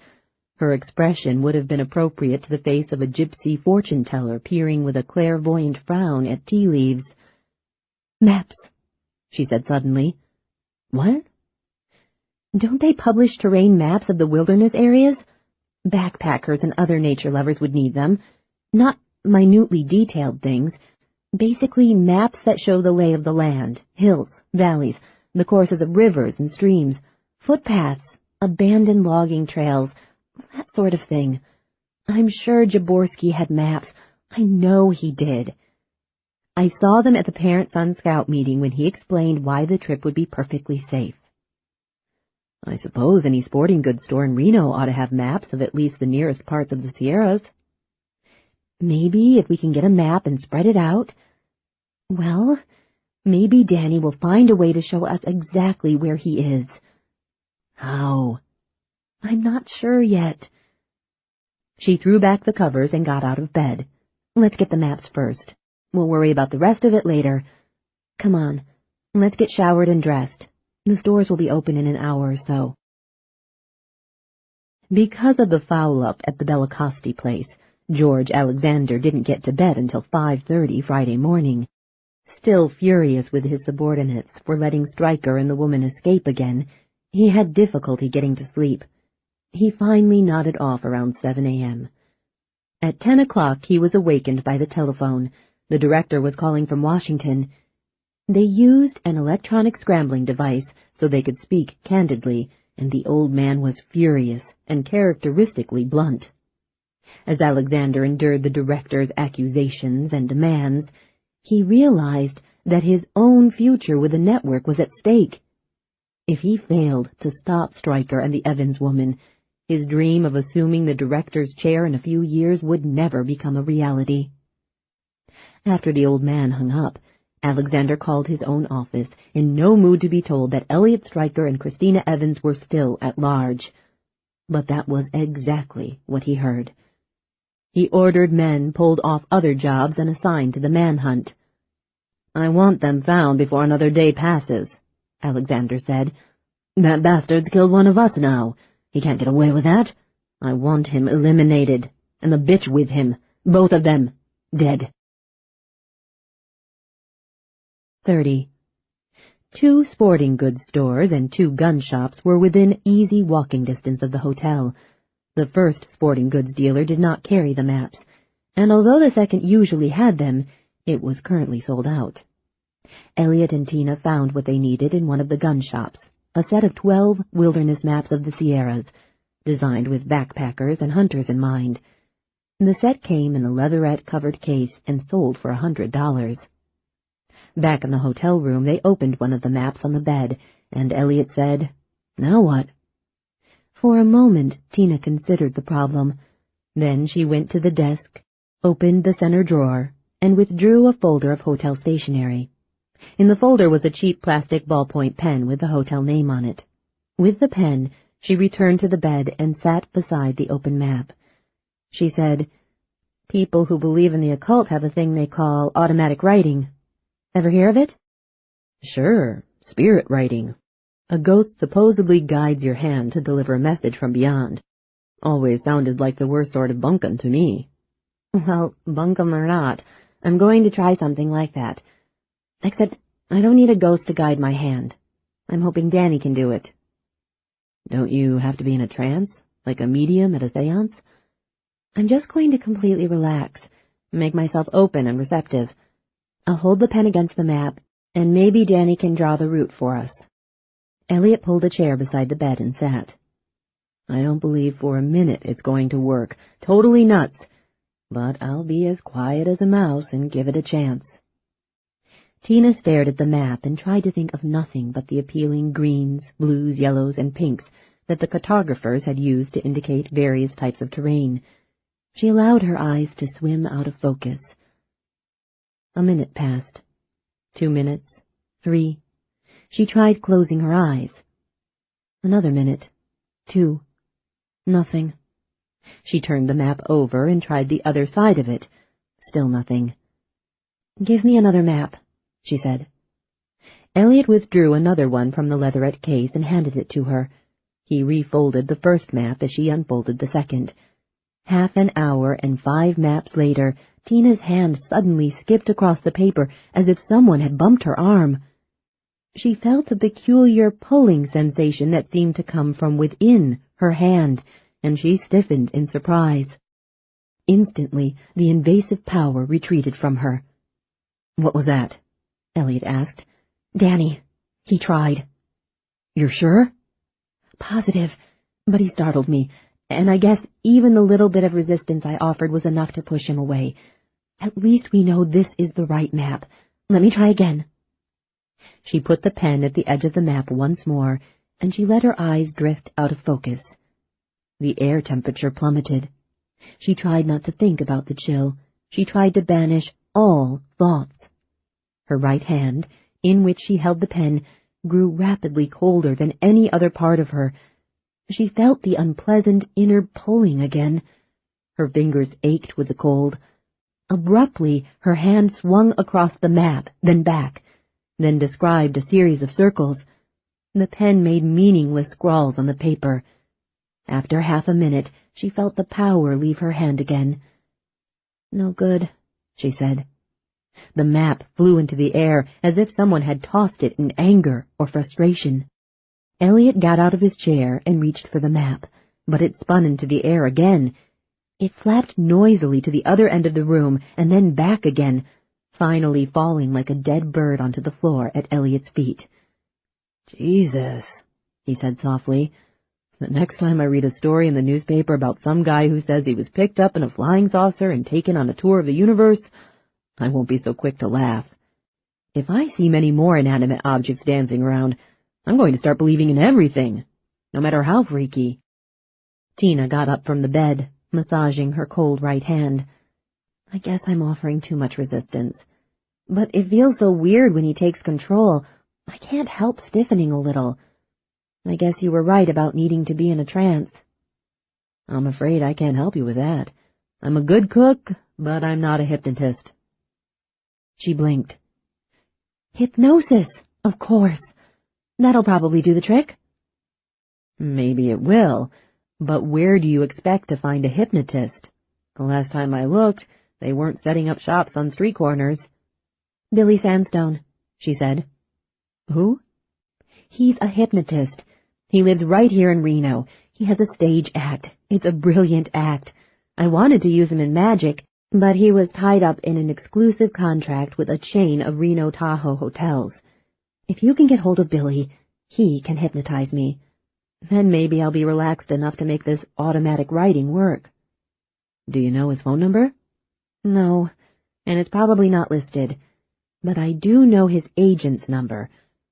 Her expression would have been appropriate to the face of a gypsy fortune-teller peering with a clairvoyant frown at tea leaves. Maps, she said suddenly. What? Don't they publish terrain maps of the wilderness areas? Backpackers and other nature lovers would need them. Not minutely detailed things. Basically maps that show the lay of the land, hills, valleys, the courses of rivers and streams, footpaths, abandoned logging trails, that sort of thing. I'm sure Jaworski had maps. I know he did. I saw them at the parent-son scout meeting when he explained why the trip would be perfectly safe. I suppose any sporting goods store in Reno ought to have maps of at least the nearest parts of the Sierras. Maybe if we can get a map and spread it out, well, maybe Danny will find a way to show us exactly where he is. How? I'm not sure yet. She threw back the covers and got out of bed. Let's get the maps first. We'll worry about the rest of it later. Come on, let's get showered and dressed. The stores will be open in an hour or so. Because of the foul-up at the Bellicosti place, George Alexander didn't get to bed until 5:30 Friday morning. Still furious with his subordinates for letting Stryker and the woman escape again, he had difficulty getting to sleep. He finally nodded off around 7 a.m. At 10 o'clock he was awakened by the telephone. The director was calling from Washington. They used an electronic scrambling device so they could speak candidly, and the old man was furious and characteristically blunt. As Alexander endured the director's accusations and demands, he realized that his own future with the network was at stake. If he failed to stop Stryker and the Evans woman, his dream of assuming the director's chair in a few years would never become a reality. After the old man hung up, Alexander called his own office, in no mood to be told that Elliot Stryker and Christina Evans were still at large. But that was exactly what he heard. He ordered men pulled off other jobs and assigned to the manhunt. I want them found before another day passes, Alexander said. That bastard's killed one of us now. He can't get away with that. I want him eliminated, and the bitch with him, both of them, dead. 30. 2 sporting goods stores and 2 gun shops were within easy walking distance of the hotel. The first sporting goods dealer did not carry the maps, and although the second usually had them, it was currently sold out. Elliot and Tina found what they needed in one of the gun shops, a set of 12 wilderness maps of the Sierras, designed with backpackers and hunters in mind. The set came in a leatherette-covered case and sold for $100. Back in the hotel room, they opened one of the maps on the bed, and Elliot said, "Now what?" For a moment, Tina considered the problem. Then she went to the desk, opened the center drawer, and withdrew a folder of hotel stationery. In the folder was a cheap plastic ballpoint pen with the hotel name on it. With the pen, she returned to the bed and sat beside the open map. She said, "People who believe in the occult have a thing they call automatic writing. Ever hear of it?" "Sure, spirit writing. A ghost supposedly guides your hand to deliver a message from beyond. Always sounded like the worst sort of bunkum to me." "Well, bunkum or not, I'm going to try something like that. Except I don't need a ghost to guide my hand. I'm hoping Danny can do it." "Don't you have to be in a trance, like a medium at a seance?" "I'm just going to completely relax, make myself open and receptive. I'll hold the pen against the map, and maybe Danny can draw the route for us." Elliot pulled a chair beside the bed and sat. "I don't believe for a minute it's going to work. Totally nuts. But I'll be as quiet as a mouse and give it a chance." Tina stared at the map and tried to think of nothing but the appealing greens, blues, yellows, and pinks that the cartographers had used to indicate various types of terrain. She allowed her eyes to swim out of focus. A minute passed. 2 minutes. 3. She tried closing her eyes. Another minute. 2. Nothing. She turned the map over and tried the other side of it. Still nothing. "Give me another map," she said. Elliot withdrew another one from the leatherette case and handed it to her. He refolded the first map as she unfolded the second. Half an hour and 5 maps later, Tina's hand suddenly skipped across the paper as if someone had bumped her arm. She felt a peculiar pulling sensation that seemed to come from within her hand, and she stiffened in surprise. Instantly, the invasive power retreated from her. "What was that?" Elliot asked. "Danny. He tried." "You're sure?" "Positive. But he startled me, and I guess even the little bit of resistance I offered was enough to push him away. At least we know this is the right map. Let me try again." She put the pen at the edge of the map once more, and she let her eyes drift out of focus. The air temperature plummeted. She tried not to think about the chill. She tried to banish all thoughts. Her right hand, in which she held the pen, grew rapidly colder than any other part of her. She felt the unpleasant inner pulling again. Her fingers ached with the cold. Abruptly, her hand swung across the map, then back, then described a series of circles. The pen made meaningless scrawls on the paper. After half a minute, she felt the power leave her hand again. "No good," she said. The map flew into the air as if someone had tossed it in anger or frustration. Elliot got out of his chair and reached for the map, but it spun into the air again. It flapped noisily to the other end of the room and then back again, finally falling like a dead bird onto the floor at Elliot's feet. "Jesus," he said softly. "The next time I read a story in the newspaper about some guy who says he was picked up in a flying saucer and taken on a tour of the universe, I won't be so quick to laugh. If I see many more inanimate objects dancing around, I'm going to start believing in everything, no matter how freaky." Tina got up from the bed, massaging her cold right hand. "I guess I'm offering too much resistance. But it feels so weird when he takes control. I can't help stiffening a little. I guess you were right about needing to be in a trance." "I'm afraid I can't help you with that. I'm a good cook, but I'm not a hypnotist." She blinked. "Hypnosis, of course. That'll probably do the trick." "Maybe it will, but where do you expect to find a hypnotist? The last time I looked, they weren't setting up shops on street corners." "Billy Sandstone," she said. "Who?" "He's a hypnotist. He lives right here in Reno. He has a stage act. It's a brilliant act. I wanted to use him in magic, But he was tied up in an exclusive contract with a chain of Reno Tahoe hotels. If you can get hold of Billy, he can hypnotize me. Then maybe I'll be relaxed enough to make this automatic writing work. Do you know his phone number? No, and it's probably not listed. But I do know his agent's number.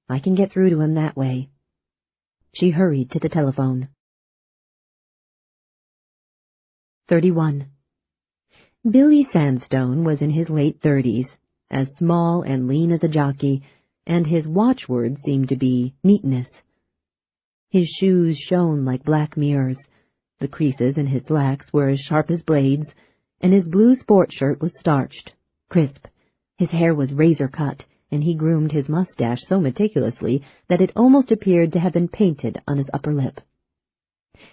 I can get through to him that way. She hurried to the telephone. 31. Billy Sandstone was in his late 30s, as small and lean as a jockey, and his watchword seemed to be neatness. His shoes shone like black mirrors, the creases in his slacks were as sharp as blades, and his blue sport shirt was starched, crisp. His hair was razor-cut, and he groomed his mustache so meticulously that it almost appeared to have been painted on his upper lip.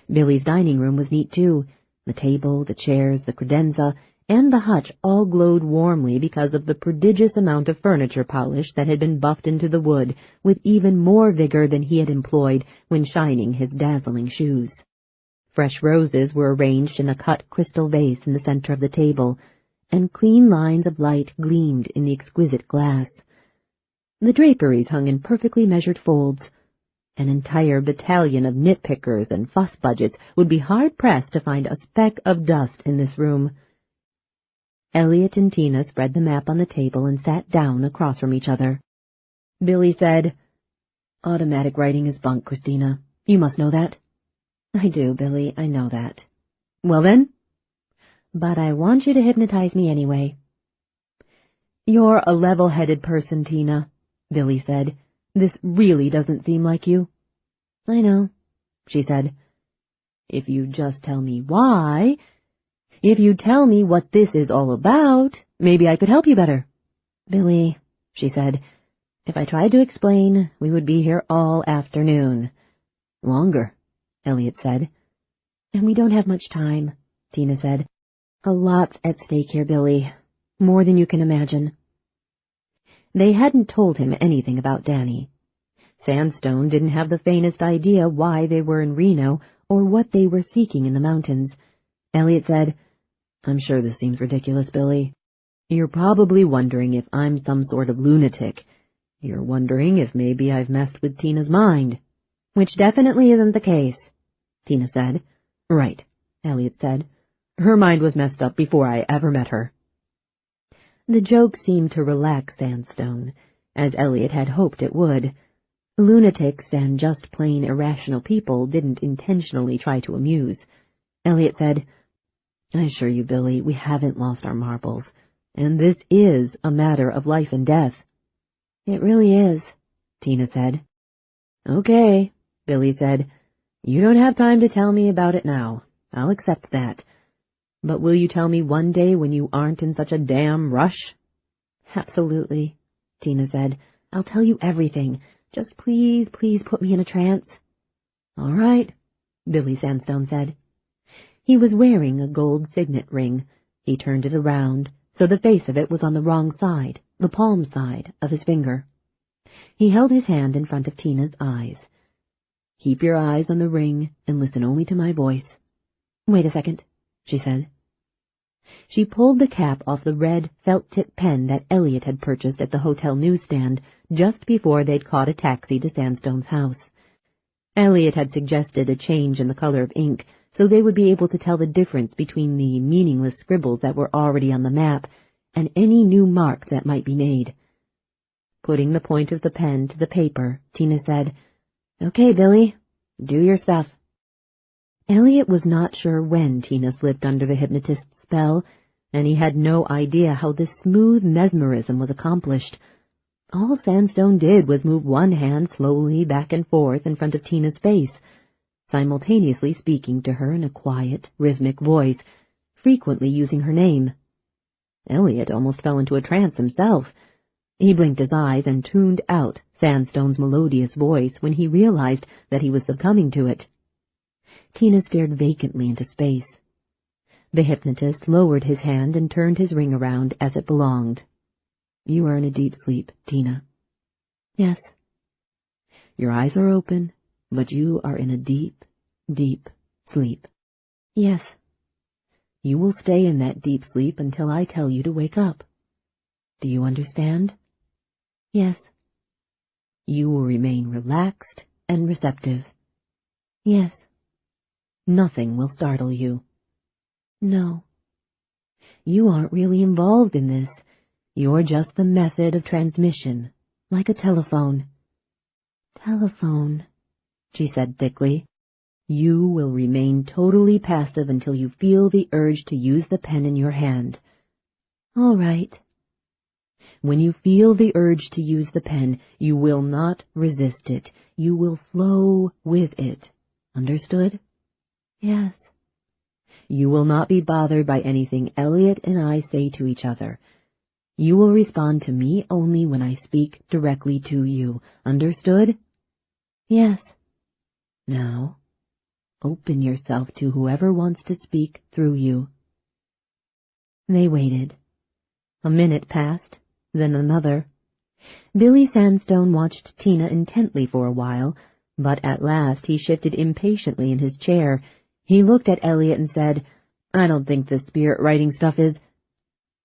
Billy's dining room was neat, too. The table, the chairs, the credenza, and the hutch all glowed warmly because of the prodigious amount of furniture polish that had been buffed into the wood with even more vigor than he had employed when shining his dazzling shoes. Fresh roses were arranged in a cut crystal vase in the center of the table, and clean lines of light gleamed in the exquisite glass. The draperies hung in perfectly measured folds. An entire battalion of nitpickers and fuss budgets would be hard-pressed to find a speck of dust in this room. Elliot and Tina spread the map on the table and sat down across from each other. Billy said, "Automatic writing is bunk, Christina. You must know that." "I do, Billy, I know that." "Well then?" "But I want you to hypnotize me anyway." "You're a level-headed person, Tina," Billy said. "This really doesn't seem like you." "I know," she said. "If you just tell me why, if you tell me what this is all about, maybe I could help you better." "Billy," she said, "if I tried to explain, we would be here all afternoon." "Longer," Elliot said. "And we don't have much time," Tina said. "A lot's at stake here, Billy. More than you can imagine." They hadn't told him anything about Danny. Sandstone didn't have the faintest idea why they were in Reno or what they were seeking in the mountains. Elliot said, "I'm sure this seems ridiculous, Billy. You're probably wondering if I'm some sort of lunatic. You're wondering if maybe I've messed with Tina's mind." "Which definitely isn't the case," Tina said. "Right," Elliot said. "Her mind was messed up before I ever met her." The joke seemed to relax Sandstone, as Elliot had hoped it would. Lunatics and just plain irrational people didn't intentionally try to amuse. Elliot said, "I assure you, Billy, we haven't lost our marbles, and this is a matter of life and death." "It really is," Tina said. "Okay," Billy said. "You don't have time to tell me about it now. I'll accept that. But will you tell me one day when you aren't in such a damn rush?" "Absolutely," Tina said. "I'll tell you everything. Just please, please put me in a trance." "All right," Billy Sandstone said. He was wearing a gold signet ring. He turned it around, so the face of it was on the wrong side, the palm side of his finger. He held his hand in front of Tina's eyes. "Keep your eyes on the ring and listen only to my voice." "Wait a second," she said. She pulled the cap off the red felt-tip pen that Elliot had purchased at the hotel newsstand just before they'd caught a taxi to Sandstone's house. Elliot had suggested a change in the color of ink so they would be able to tell the difference between the meaningless scribbles that were already on the map and any new marks that might be made. Putting the point of the pen to the paper, Tina said, "Okay, Billy, do your stuff." Elliot was not sure when Tina slipped under the hypnotist's spell, and he had no idea how this smooth mesmerism was accomplished. All Sandstone did was move one hand slowly back and forth in front of Tina's face, simultaneously speaking to her in a quiet, rhythmic voice, frequently using her name. Elliot almost fell into a trance himself. He blinked his eyes and tuned out Sandstone's melodious voice when he realized that he was succumbing to it. Tina stared vacantly into space. The hypnotist lowered his hand and turned his ring around as it belonged. "You are in a deep sleep, Tina." "Yes." "Your eyes are open, but you are in a deep, deep sleep." "Yes." You will stay in that deep sleep until I tell you to wake up. Do you understand? Yes. You will remain relaxed and receptive. Yes. Nothing will startle you. No. You aren't really involved in this. You're just the method of transmission, like a telephone. Telephone, she said thickly. You will remain totally passive until you feel the urge to use the pen in your hand. All right. When you feel the urge to use the pen, you will not resist it. You will flow with it. Understood? Yes. You will not be bothered by anything Elliot and I say to each other. You will respond to me only when I speak directly to you. Understood? Yes. Now, open yourself to whoever wants to speak through you. They waited. A minute passed, then another. Billy Sandstone watched Tina intently for a while, but at last he shifted impatiently in his chair. He looked at Elliot and said, I don't think this spirit writing stuff is...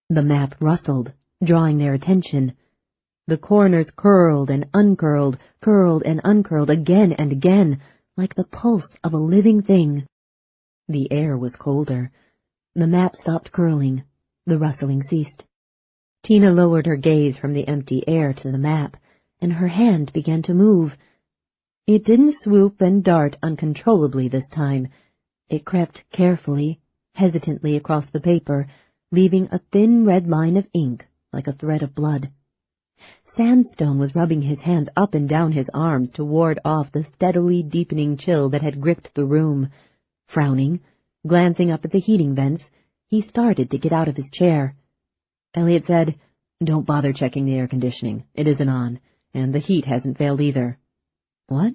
The map rustled, drawing their attention. The corners curled and uncurled, curled and uncurled again and again, like the pulse of a living thing. The air was colder. The map stopped curling. The rustling ceased. Tina lowered her gaze from the empty air to the map, and her hand began to move. It didn't swoop and dart uncontrollably this time. It crept carefully, hesitantly across the paper, leaving a thin red line of ink like a thread of blood. Sandstone was rubbing his hands up and down his arms to ward off the steadily deepening chill that had gripped the room. Frowning, glancing up at the heating vents, he started to get out of his chair. Elliot said, Don't bother checking the air conditioning. It isn't on, and the heat hasn't failed either. What?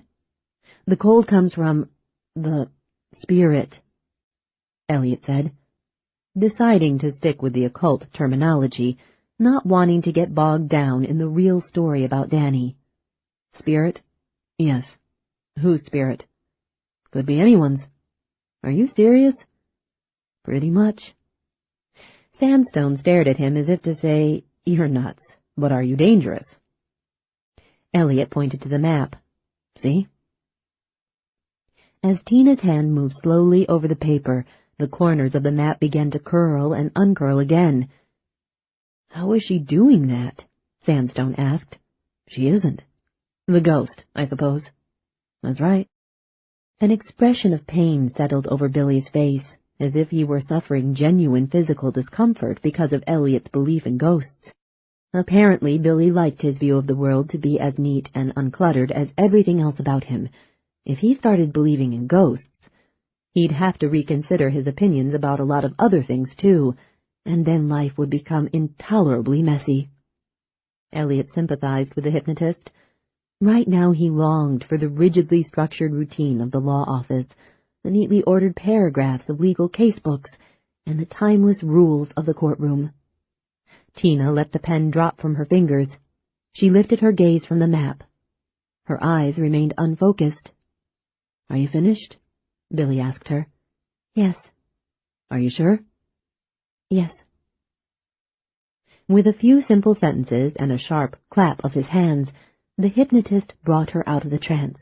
The cold comes from the spirit, Elliot said, deciding to stick with the occult terminology, not wanting to get bogged down in the real story about Danny. Spirit? Yes. Whose spirit? Could be anyone's. Are you serious? Pretty much. Sandstone stared at him as if to say, You're nuts, but are you dangerous? Elliot pointed to the map. See? As Tina's hand moved slowly over the paper, the corners of the map began to curl and uncurl again. How is she doing that? Sandstone asked. She isn't. The ghost, I suppose. That's right. An expression of pain settled over Billy's face, as if he were suffering genuine physical discomfort because of Elliot's belief in ghosts. Apparently, Billy liked his view of the world to be as neat and uncluttered as everything else about him. If he started believing in ghosts, he'd have to reconsider his opinions about a lot of other things, too, and then life would become intolerably messy. Elliot sympathized with the hypnotist. Right now he longed for the rigidly structured routine of the law office, the neatly ordered paragraphs of legal casebooks, and the timeless rules of the courtroom. Tina let the pen drop from her fingers. She lifted her gaze from the map. Her eyes remained unfocused. Are you finished? Billy asked her. Yes. Are you sure? Yes. With a few simple sentences and a sharp clap of his hands, the hypnotist brought her out of the trance.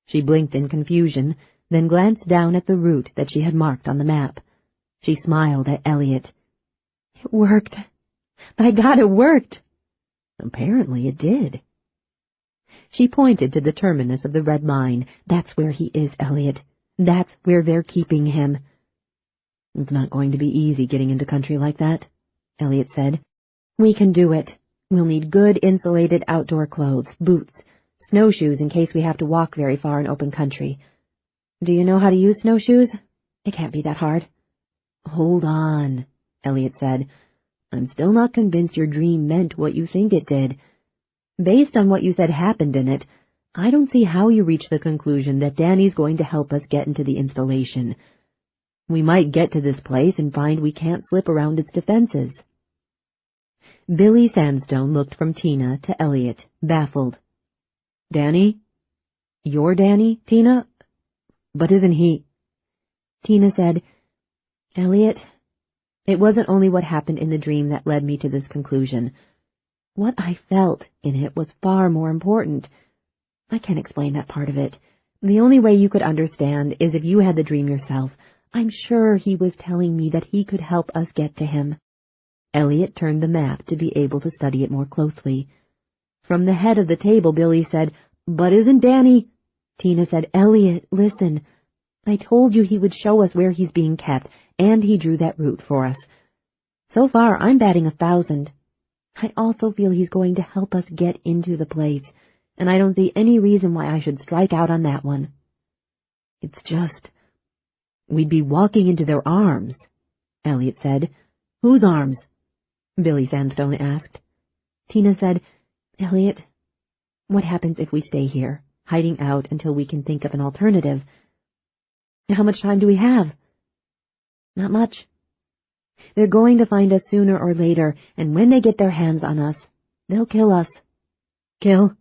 She blinked in confusion, then glanced down at the route that she had marked on the map. She smiled at Elliot. It worked. By God, it worked. Apparently it did. She pointed to the terminus of the red line. That's where he is, Elliot. That's where they're keeping him. It's not going to be easy getting into country like that, Elliot said. We can do it. We'll need good insulated outdoor clothes, boots, snowshoes in case we have to walk very far in open country. Do you know how to use snowshoes? It can't be that hard. Hold on, Elliot said. I'm still not convinced your dream meant what you think it did. Based on what you said happened in it, I don't see how you reach the conclusion that Danny's going to help us get into the installation. We might get to this place and find we can't slip around its defenses. Billy Sandstone looked from Tina to Elliot, baffled. Danny? Your Danny, Tina? But isn't he... Tina said, Elliot, It wasn't only what happened in the dream that led me to this conclusion. What I felt in it was far more important. I can't explain that part of it. The only way you could understand is if you had the dream yourself. I'm sure he was telling me that he could help us get to him. Elliot turned the map to be able to study it more closely. From the head of the table, Billy said, "But isn't Danny—" Tina said, "Elliot, listen. I told you he would show us where he's being kept, and he drew that route for us. So far, I'm batting 1,000. I also feel he's going to help us get into the place, and I don't see any reason why I should strike out on that one. It's just, we'd be walking into their arms," Elliot said. "Whose arms?" Billy Sandstone asked. Tina said, "Elliot, what happens if we stay here, hiding out until we can think of an alternative? How much time do we have?" "Not much. They're going to find us sooner or later, and when they get their hands on us, they'll kill us." "Kill?"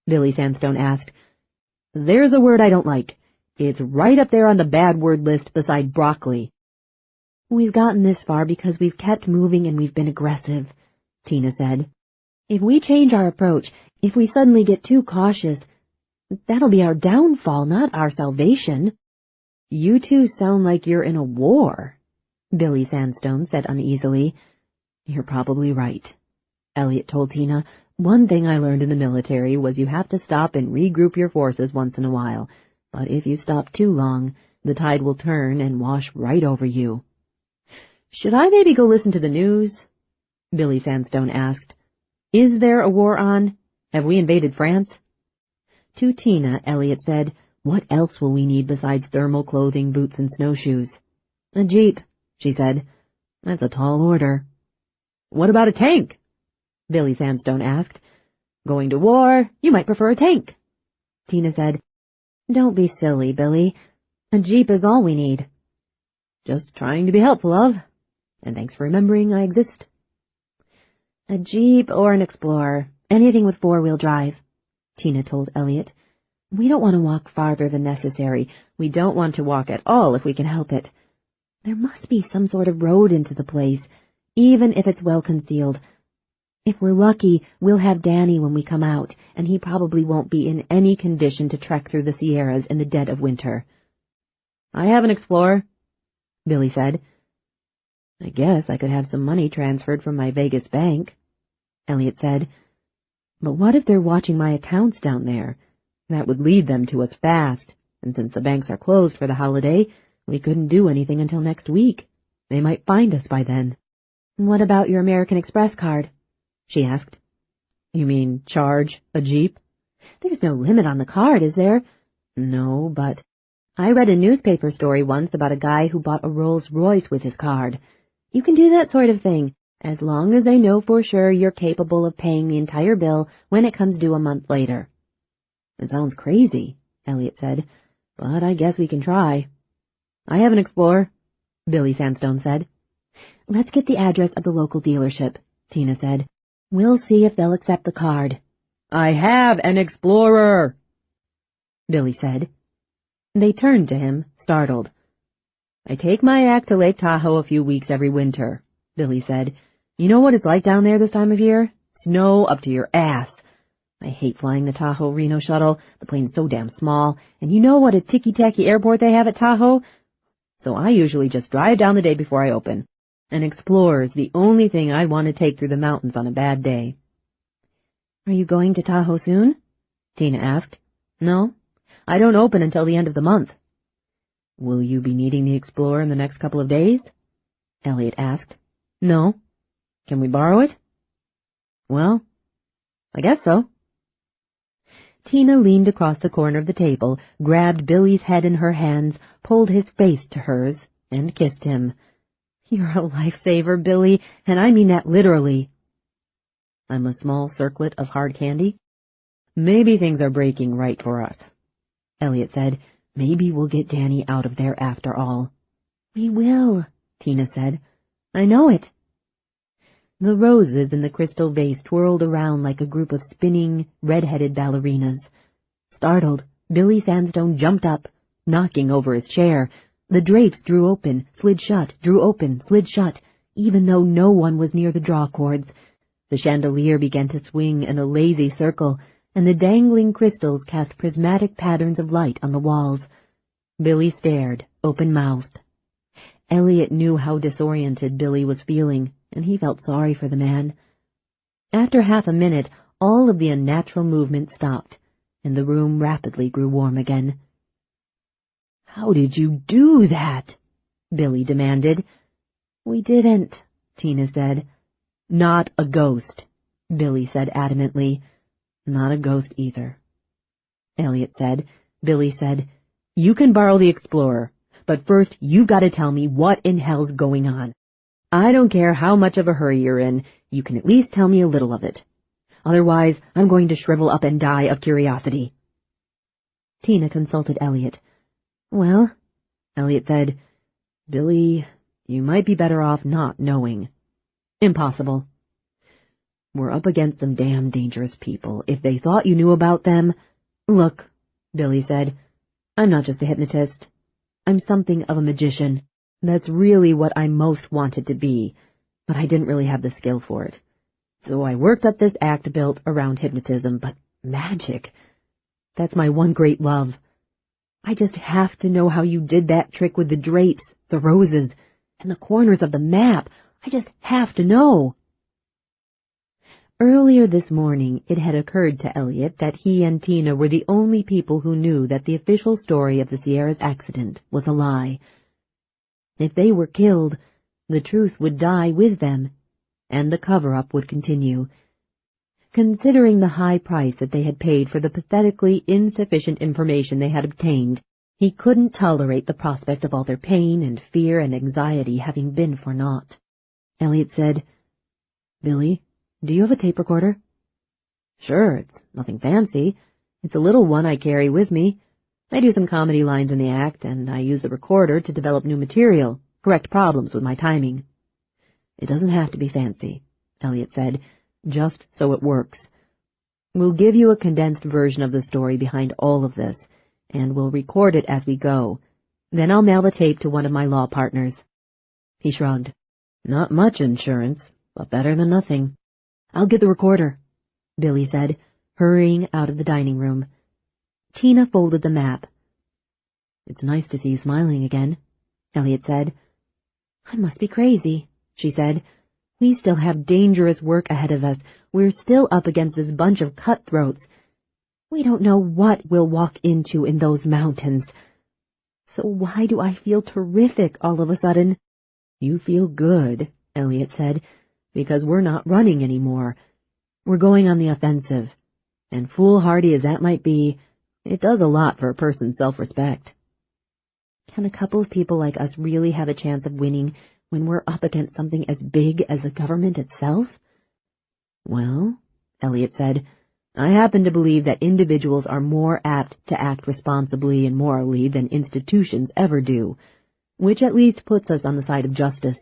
Billy Sandstone asked. "There's a word I don't like. It's right up there on the bad word list beside broccoli." "We've gotten this far because we've kept moving and we've been aggressive," Tina said. "If we change our approach, if we suddenly get too cautious, that'll be our downfall, not our salvation." "You two sound like you're in a war," Billy Sandstone said uneasily. "You're probably right," Elliot told Tina. "One thing I learned in the military was you have to stop and regroup your forces once in a while, but if you stop too long, the tide will turn and wash right over you." "Should I maybe go listen to the news?" Billy Sandstone asked. "Is there a war on? Have we invaded France?" To Tina, Elliot said, "What else will we need besides thermal clothing, boots, and snowshoes?" "A jeep," she said. "That's a tall order." "What about a tank?" Billy Sandstone asked. "Going to war, you might prefer a tank." Tina said, "Don't be silly, Billy. A jeep is all we need." "Just trying to be helpful, love. And thanks for remembering I exist." "A jeep or an Explorer, anything with 4-wheel drive," Tina told Elliot. "We don't want to walk farther than necessary. We don't want to walk at all if we can help it. There must be some sort of road into the place, even if it's well concealed. If we're lucky, we'll have Danny when we come out, and he probably won't be in any condition to trek through the Sierras in the dead of winter." "I have an Explorer," Billy said. "I guess I could have some money transferred from my Vegas bank," Elliot said. "But what if they're watching my accounts down there? That would lead them to us fast, and since the banks are closed for the holiday, we couldn't do anything until next week. They might find us by then." "What about your American Express card?" she asked. "You mean charge a jeep?" "There's no limit on the card, is there?" "No, but I read a newspaper story once about a guy who bought a Rolls-Royce with his card. You can do that sort of thing, as long as they know for sure you're capable of paying the entire bill when it comes due a month later." "It sounds crazy," Elliot said, "but I guess we can try." "I have an Explorer," Billy Sandstone said. "Let's get the address of the local dealership," Tina said. "We'll see if they'll accept the card." "I have an Explorer," Billy said. They turned to him, startled. "I take my act to Lake Tahoe a few weeks every winter," Billy said. "You know what it's like down there this time of year? Snow up to your ass. I hate flying the Tahoe-Reno shuttle. The plane's so damn small, and you know what a ticky-tacky airport they have at Tahoe? So I usually just drive down the day before I open. An Explorer's the only thing I'd want to take through the mountains on a bad day." "Are you going to Tahoe soon?" Tina asked. "No, I don't open until the end of the month." "Will you be needing the Explorer in the next couple of days?" Elliot asked. "No. Can we borrow it?" "Well, I guess so." Tina leaned across the corner of the table, grabbed Billy's head in her hands, pulled his face to hers, and kissed him. "You're a lifesaver, Billy, and I mean that literally." "I'm a small circlet of hard candy. Maybe things are breaking right for us," Elliot said. "Maybe we'll get Danny out of there after all." "We will," Tina said. "I know it." The roses in the crystal vase twirled around like a group of spinning, red-headed ballerinas. Startled, Billy Sandstone jumped up, knocking over his chair. The drapes drew open, slid shut, drew open, slid shut, even though no one was near the draw cords. The chandelier began to swing in a lazy circle, and the dangling crystals cast prismatic patterns of light on the walls. Billy stared, open-mouthed. Elliot knew how disoriented Billy was feeling, and he felt sorry for the man. After half a minute, all of the unnatural movement stopped, and the room rapidly grew warm again. "How did you do that?" Billy demanded. "We didn't," Tina said. "Not a ghost," Billy said adamantly. "Not a ghost either." Elliot said. Billy said, "You can borrow the Explorer, but first you've got to tell me what in hell's going on. I don't care how much of a hurry you're in, you can at least tell me a little of it. Otherwise, I'm going to shrivel up and die of curiosity." Tina consulted Elliot. "Well," Elliot said, "Billy, you might be better off not knowing." "Impossible." "We're up against some damn dangerous people. If they thought you knew about them—" "Look," Billy said, "I'm not just a hypnotist. I'm something of a magician. That's really what I most wanted to be, but I didn't really have the skill for it. So I worked up this act built around hypnotism, but magic, that's my one great love. I just have to know how you did that trick with the drapes, the roses, and the corners of the map. I just have to know." Earlier this morning, it had occurred to Elliot that he and Tina were the only people who knew that the official story of the Sierra's accident was a lie. If they were killed, the truth would die with them, and the cover-up would continue. Considering the high price that they had paid for the pathetically insufficient information they had obtained, he couldn't tolerate the prospect of all their pain and fear and anxiety having been for naught. Elliot said, "Billy, do you have a tape recorder?" "Sure, it's nothing fancy. It's a little one I carry with me. I do some comedy lines in the act, and I use the recorder to develop new material, correct problems with my timing." "It doesn't have to be fancy," Elliot said, "just so it works. We'll give you a condensed version of the story behind all of this, and we'll record it as we go. Then I'll mail the tape to one of my law partners." He shrugged. "Not much insurance, but better than nothing." "I'll get the recorder," Billy said, hurrying out of the dining room. Tina folded the map. "It's nice to see you smiling again," Elliot said. "I must be crazy," she said. "We still have dangerous work ahead of us. We're still up against this bunch of cutthroats. We don't know what we'll walk into in those mountains. So why do I feel terrific all of a sudden?" "You feel good," Elliot said, "because we're not running anymore. We're going on the offensive. And foolhardy as that might be, it does a lot for a person's self-respect." "Can a couple of people like us really have a chance of winning when we're up against something as big as the government itself?" "Well," Elliot said, "I happen to believe that individuals are more apt to act responsibly and morally than institutions ever do, which at least puts us on the side of justice.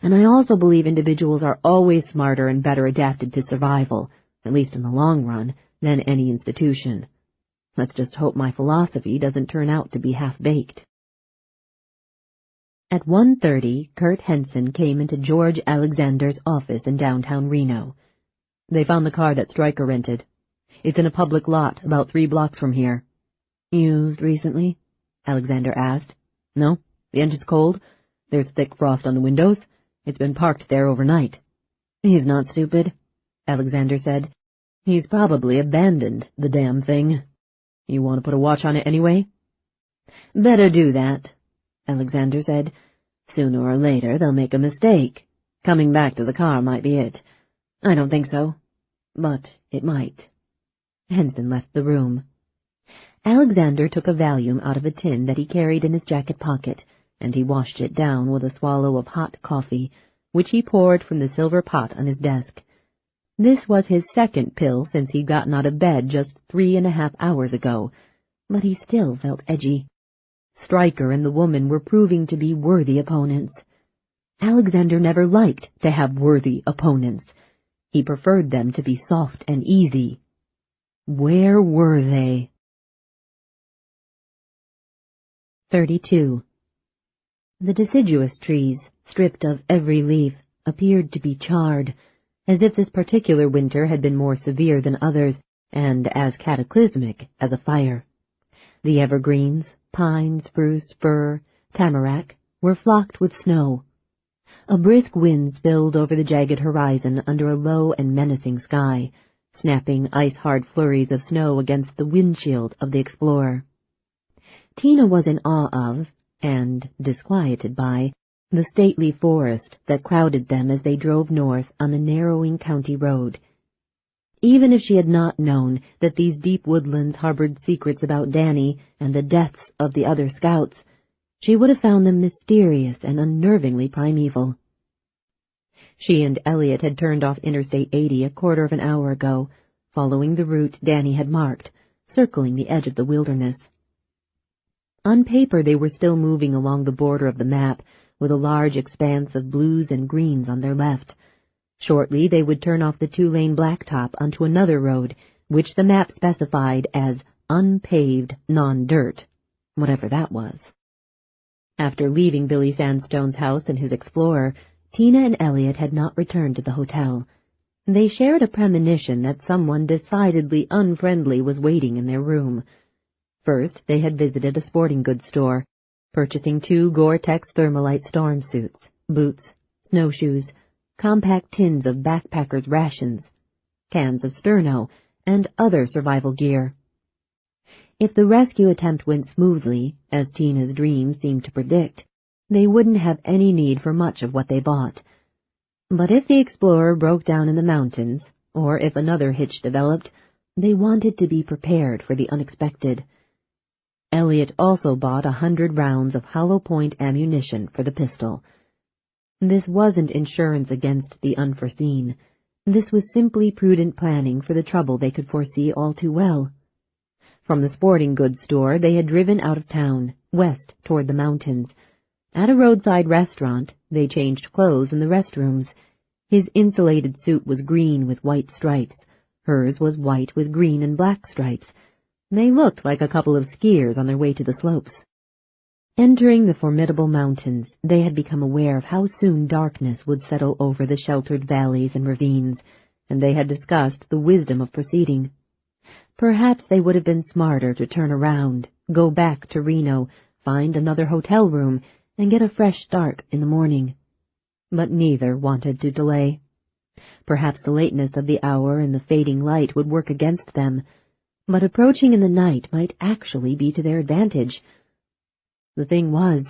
And I also believe individuals are always smarter and better adapted to survival, at least in the long run, than any institution. Let's just hope my philosophy doesn't turn out to be half-baked." At 1:30, Kurt Henson came into George Alexander's office in downtown Reno. "They found the car that Stryker rented. It's in a public lot about 3 blocks from here." "Used recently?" Alexander asked. "No, the engine's cold. There's thick frost on the windows. It's been parked there overnight." "He's not stupid," Alexander said. "He's probably abandoned the damn thing. You want to put a watch on it anyway?" "Better do that," Alexander said. "Sooner or later they'll make a mistake. Coming back to the car might be it. I don't think so, but it might." Henson left the room. Alexander took a Valium out of a tin that he carried in his jacket pocket, and he washed it down with a swallow of hot coffee, which he poured from the silver pot on his desk. This was his second pill since he'd gotten out of bed just 3.5 hours ago, but he still felt edgy. Stryker and the woman were proving to be worthy opponents. Alexander never liked to have worthy opponents. He preferred them to be soft and easy. Where were they? 32. The deciduous trees, stripped of every leaf, appeared to be charred, as if this particular winter had been more severe than others, and as cataclysmic as a fire. The evergreens, pine, spruce, fir, tamarack, were flocked with snow. A brisk wind spilled over the jagged horizon under a low and menacing sky, snapping ice-hard flurries of snow against the windshield of the Explorer. Tina was in awe of, and disquieted by, the stately forest that crowded them as they drove north on the narrowing county road. Even if she had not known that these deep woodlands harbored secrets about Danny and the deaths of the other scouts, she would have found them mysterious and unnervingly primeval. She and Elliot had turned off Interstate 80 a quarter of an hour ago, following the route Danny had marked, circling the edge of the wilderness. On paper they were still moving along the border of the map, with a large expanse of blues and greens on their left. Shortly they would turn off the two-lane blacktop onto another road, which the map specified as unpaved non-dirt, whatever that was. After leaving Billy Sandstone's house and his Explorer, Tina and Elliot had not returned to the hotel. They shared a premonition that someone decidedly unfriendly was waiting in their room. First, they had visited a sporting goods store, purchasing 2 Gore-Tex Thermalite storm suits, boots, snowshoes, compact tins of backpackers' rations, cans of sterno, and other survival gear. If the rescue attempt went smoothly, as Tina's dreams seemed to predict, they wouldn't have any need for much of what they bought. But if the Explorer broke down in the mountains, or if another hitch developed, they wanted to be prepared for the unexpected. Elliot also bought 100 rounds of hollow point ammunition for the pistol. This wasn't insurance against the unforeseen. This was simply prudent planning for the trouble they could foresee all too well. From the sporting goods store they had driven out of town, west toward the mountains. At a roadside restaurant, they changed clothes in the restrooms. His insulated suit was green with white stripes. Hers was white with green and black stripes. They looked like a couple of skiers on their way to the slopes. Entering the formidable mountains, they had become aware of how soon darkness would settle over the sheltered valleys and ravines, and they had discussed the wisdom of proceeding. Perhaps they would have been smarter to turn around, go back to Reno, find another hotel room, and get a fresh start in the morning. But neither wanted to delay. Perhaps the lateness of the hour and the fading light would work against them, but approaching in the night might actually be to their advantage. The thing was,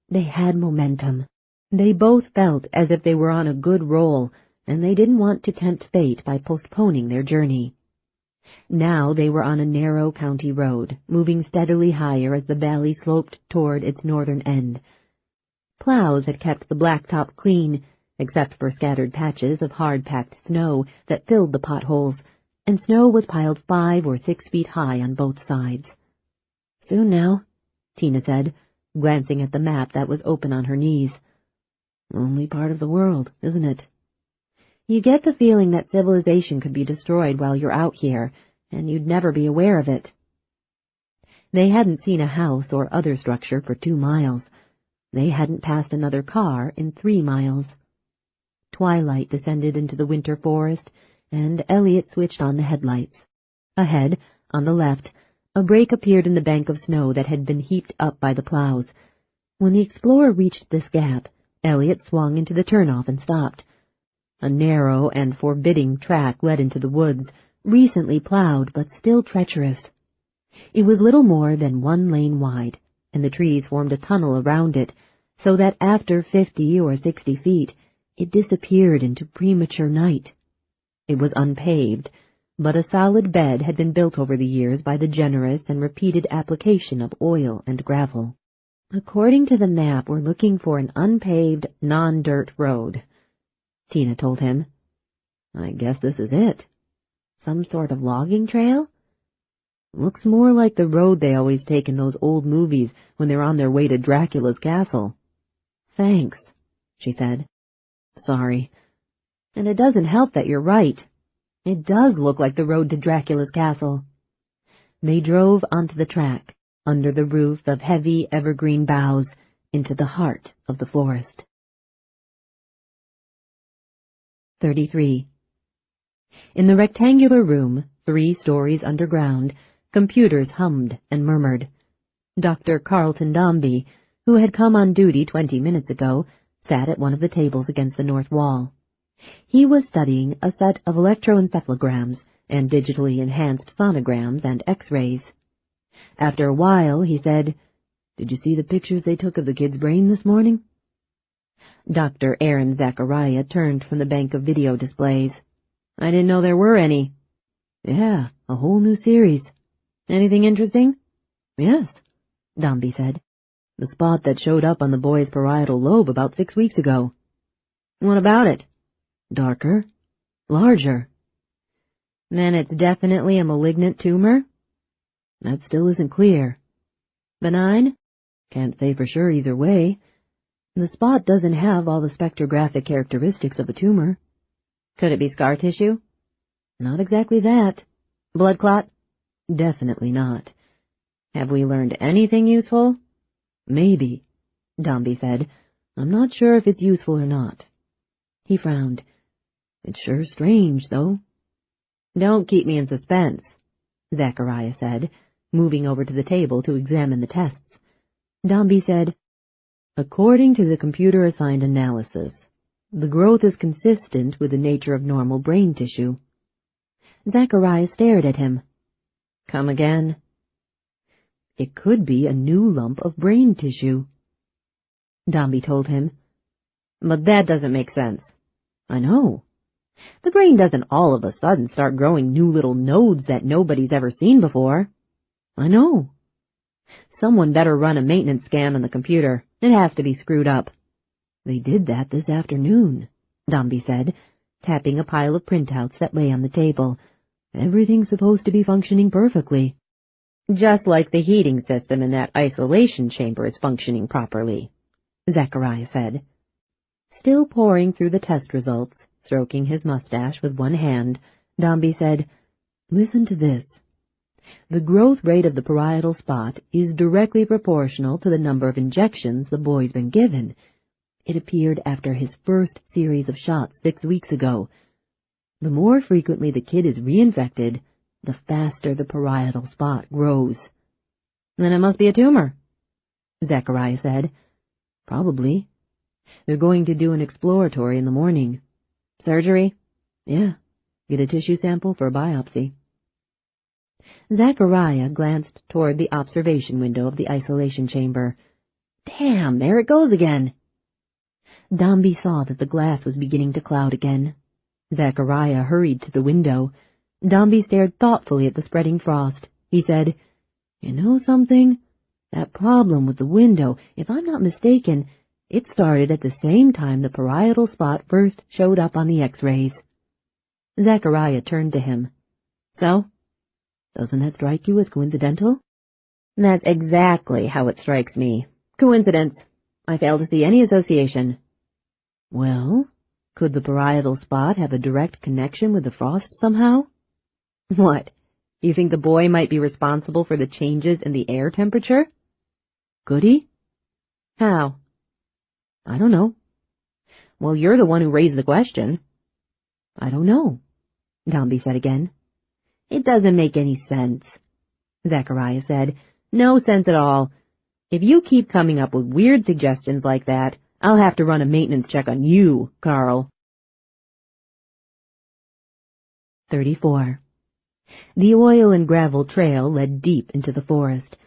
they had momentum. They both felt as if they were on a good roll, and they didn't want to tempt fate by postponing their journey. Now they were on a narrow county road, moving steadily higher as the valley sloped toward its northern end. Plows had kept the blacktop clean, except for scattered patches of hard-packed snow that filled the potholes, and snow was piled 5 or 6 feet high on both sides. "Soon now," Tina said, glancing at the map that was open on her knees. "Only part of the world, isn't it? You get the feeling that civilization could be destroyed while you're out here, and you'd never be aware of it." They hadn't seen a house or other structure for 2 miles. They hadn't passed another car in 3 miles. Twilight descended into the winter forest, and Elliot switched on the headlights. Ahead, on the left, a break appeared in the bank of snow that had been heaped up by the plows. When the Explorer reached this gap, Elliot swung into the turnoff and stopped. A narrow and forbidding track led into the woods, recently plowed but still treacherous. It was little more than 1 lane wide, and the trees formed a tunnel around it, so that after 50 or 60 feet, it disappeared into premature night. It was unpaved, but a solid bed had been built over the years by the generous and repeated application of oil and gravel. "According to the map, we're looking for an unpaved, non-dirt road," Tina told him. "I guess this is it. Some sort of logging trail? Looks more like the road they always take in those old movies when they're on their way to Dracula's castle." "Thanks," she said. "Sorry. And it doesn't help that you're right. It does look like the road to Dracula's castle." They drove onto the track, under the roof of heavy evergreen boughs, into the heart of the forest. 33. In the rectangular room, 3 stories underground, computers hummed and murmured. Dr. Carlton Dombey, who had come on duty 20 minutes ago, sat at one of the tables against the north wall. He was studying a set of electroencephalograms and digitally enhanced sonograms and X-rays. After a while, he said, "Did you see the pictures they took of the kid's brain this morning?" Dr. Aaron Zachariah turned from the bank of video displays. "I didn't know there were any." "Yeah, a whole new series." "Anything interesting?" "Yes," Dombey said. "The spot that showed up on the boy's parietal lobe about 6 weeks ago." "What about it?" "Darker. Larger." "Then it's definitely a malignant tumor?" "That still isn't clear." "Benign?" "Can't say for sure either way. The spot doesn't have all the spectrographic characteristics of a tumor." "Could it be scar tissue?" "Not exactly that." "Blood clot?" "Definitely not." "Have we learned anything useful?" "Maybe," Dombey said. "I'm not sure if it's useful or not." He frowned. "It's sure strange, though." "Don't keep me in suspense," Zachariah said, moving over to the table to examine the tests. Dombey said, "According to the computer-assigned analysis, the growth is consistent with the nature of normal brain tissue." Zachariah stared at him. "Come again?" "It could be a new lump of brain tissue." Dombey told him. "But that doesn't make sense." "I know. The brain doesn't all of a sudden start growing new little nodes that nobody's ever seen before." "I know." "Someone better run a maintenance scan on the computer. It has to be screwed up." "They did that this afternoon," Dombey said, tapping a pile of printouts that lay on the table. "Everything's supposed to be functioning perfectly." "Just like the heating system in that isolation chamber is functioning properly," Zachariah said. Still poring through the test results, stroking his mustache with one hand, Dombey said, "Listen to this. The growth rate of the parietal spot is directly proportional to the number of injections the boy's been given. It appeared after his first series of shots 6 weeks ago. The more frequently the kid is reinfected, the faster the parietal spot grows." "Then it must be a tumor," Zachariah said. "Probably. They're going to do an exploratory in the morning." "Surgery?" "Yeah. Get a tissue sample for a biopsy." Zachariah glanced toward the observation window of the isolation chamber. "Damn, there it goes again." Dombey saw that the glass was beginning to cloud again. Zachariah hurried to the window. Dombey stared thoughtfully at the spreading frost. He said, "You know something? That problem with the window, if I'm not mistaken, it started at the same time the parietal spot first showed up on the X-rays." Zachariah turned to him. "So? Doesn't that strike you as coincidental?" "That's exactly how it strikes me. Coincidence. I fail to see any association." "Well, could the parietal spot have a direct connection with the frost somehow?" "What? You think the boy might be responsible for the changes in the air temperature?" "Could he?" "How?" "I don't know." "Well, you're the one who raised the question." "I don't know," Dombey said again. "It doesn't make any sense," Zachariah said. "No sense at all. If you keep coming up with weird suggestions like that, I'll have to run a maintenance check on you, Carl." 34. The oil and gravel trail led deep into the forest.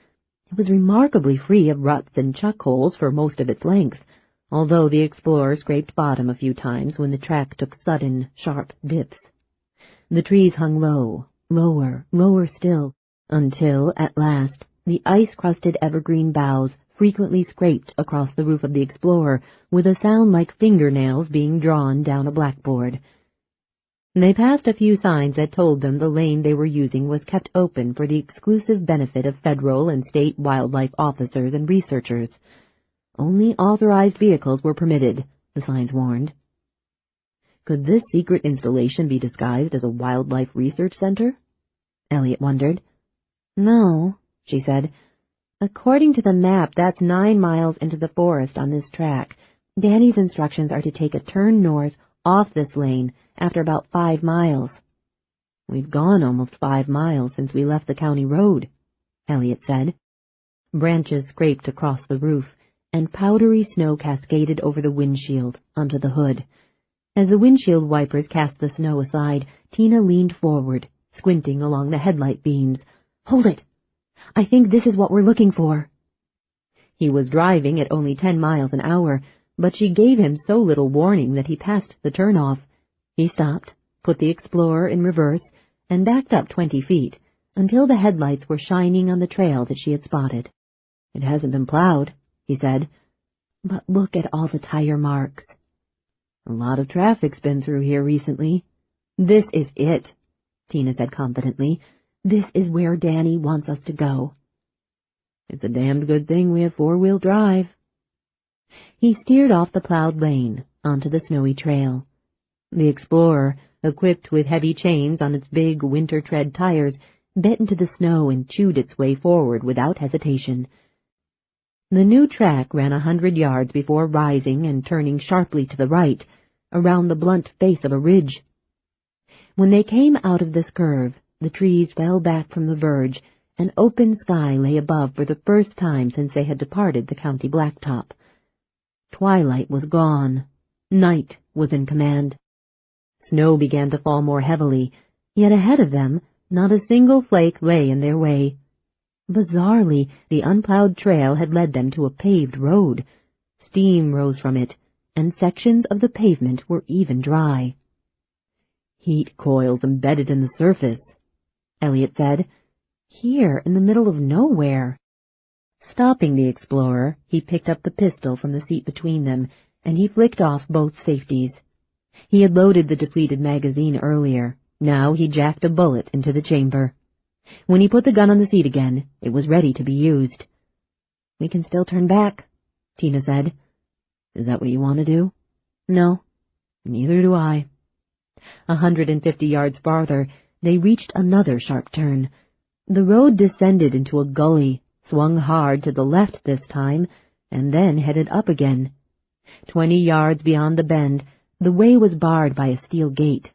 It was remarkably free of ruts and chuck holes for most of its length, although the explorer scraped bottom a few times when the track took sudden, sharp dips. The trees hung low, lower, lower still, until, at last, the ice-crusted evergreen boughs frequently scraped across the roof of the explorer with a sound like fingernails being drawn down a blackboard. They passed a few signs that told them the lane they were using was kept open for the exclusive benefit of federal and state wildlife officers and researchers. Only authorized vehicles were permitted, the signs warned. Could this secret installation be disguised as a wildlife research center? Elliot wondered. "No," she said. According to the map, that's 9 miles into the forest on this track. Danny's instructions are to take a turn north off this lane after about 5 miles. We've gone almost 5 miles since we left the county road, Elliot said. Branches scraped across the roof, and powdery snow cascaded over the windshield onto the hood. As the windshield wipers cast the snow aside, Tina leaned forward, squinting along the headlight beams. "Hold it! I think this is what we're looking for." He was driving at only 10 miles an hour, but she gave him so little warning that he passed the turnoff. He stopped, put the Explorer in reverse, and backed up 20 feet, until the headlights were shining on the trail that she had spotted. "It hasn't been plowed," he said. "But look at all the tire marks." "A lot of traffic's been through here recently." "This is it," Tina said confidently. "This is where Danny wants us to go." "It's a damned good thing we have 4-wheel drive." He steered off the plowed lane onto the snowy trail. The Explorer, equipped with heavy chains on its big winter-tread tires, bit into the snow and chewed its way forward without hesitation. The new track ran 100 yards before rising and turning sharply to the right, around the blunt face of a ridge. When they came out of this curve, the trees fell back from the verge, and open sky lay above for the first time since they had departed the county blacktop. Twilight was gone. Night was in command. Snow began to fall more heavily, yet ahead of them not a single flake lay in their way. Bizarrely, the unplowed trail had led them to a paved road. Steam rose from it, and sections of the pavement were even dry. "Heat coils embedded in the surface," Elliot said. "Here, in the middle of nowhere." Stopping the Explorer, he picked up the pistol from the seat between them, and he flicked off both safeties. He had loaded the depleted magazine earlier. Now he jacked a bullet into the chamber. When he put the gun on the seat again, it was ready to be used. "We can still turn back," Tina said. "Is that what you want to do?" "No." "Neither do I." 150 yards farther, they reached another sharp turn. The road descended into a gully, swung hard to the left this time, and then headed up again. 20 yards beyond the bend, the way was barred by a steel gate.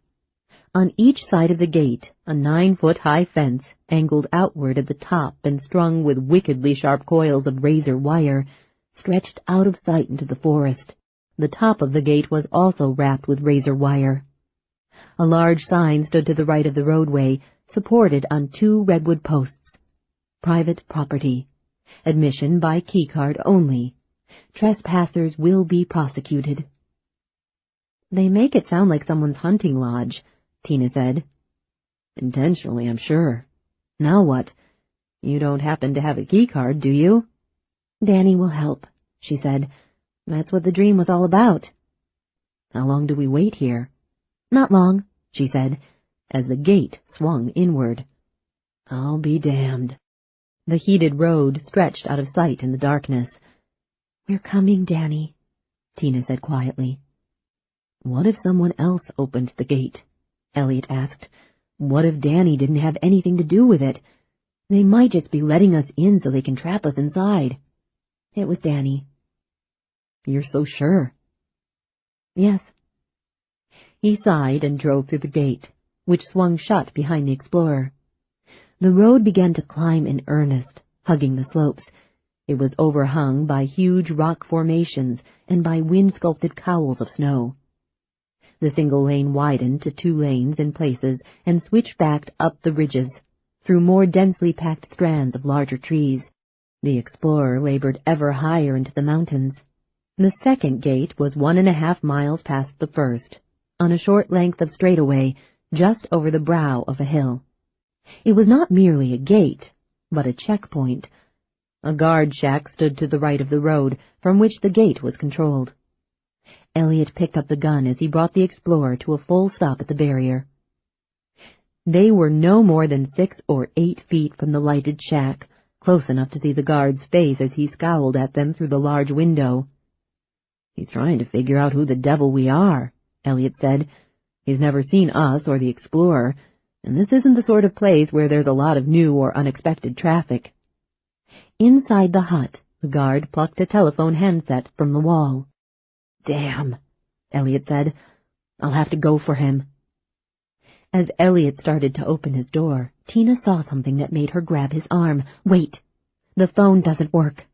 On each side of the gate, a 9-foot-high fence, angled outward at the top and strung with wickedly sharp coils of razor wire, stretched out of sight into the forest. The top of the gate was also wrapped with razor wire. A large sign stood to the right of the roadway, supported on 2 redwood posts. "Private property. Admission by keycard only. Trespassers will be prosecuted." "They make it sound like someone's hunting lodge," Tina said. "Intentionally, I'm sure. Now what? You don't happen to have a keycard, do you?" "Danny will help," she said. "That's what the dream was all about." "How long do we wait here?" "Not long," she said, as the gate swung inward. "I'll be damned." The heated road stretched out of sight in the darkness. "We're coming, Danny," Tina said quietly. "What if someone else opened the gate?" Elliot asked. "What if Danny didn't have anything to do with it? They might just be letting us in so they can trap us inside." "It was Danny." "You're so sure?" "Yes." He sighed and drove through the gate, which swung shut behind the Explorer. The road began to climb in earnest, hugging the slopes. It was overhung by huge rock formations and by wind-sculpted cowls of snow. The single lane widened to 2 lanes in places and switchbacked up the ridges, through more densely packed strands of larger trees. The Explorer labored ever higher into the mountains. The second gate was 1.5 miles past the first, on a short length of straightaway, just over the brow of a hill. It was not merely a gate, but a checkpoint. A guard shack stood to the right of the road, from which the gate was controlled. Elliot picked up the gun as he brought the Explorer to a full stop at the barrier. They were no more than 6 or 8 feet from the lighted shack, close enough to see the guard's face as he scowled at them through the large window. "He's trying to figure out who the devil we are," Elliot said. "He's never seen us or the Explorer, and this isn't the sort of place where there's a lot of new or unexpected traffic." Inside the hut, the guard plucked a telephone handset from the wall. "Damn," Elliot said. "I'll have to go for him." As Elliot started to open his door, Tina saw something that made her grab his arm. "Wait! The phone doesn't work."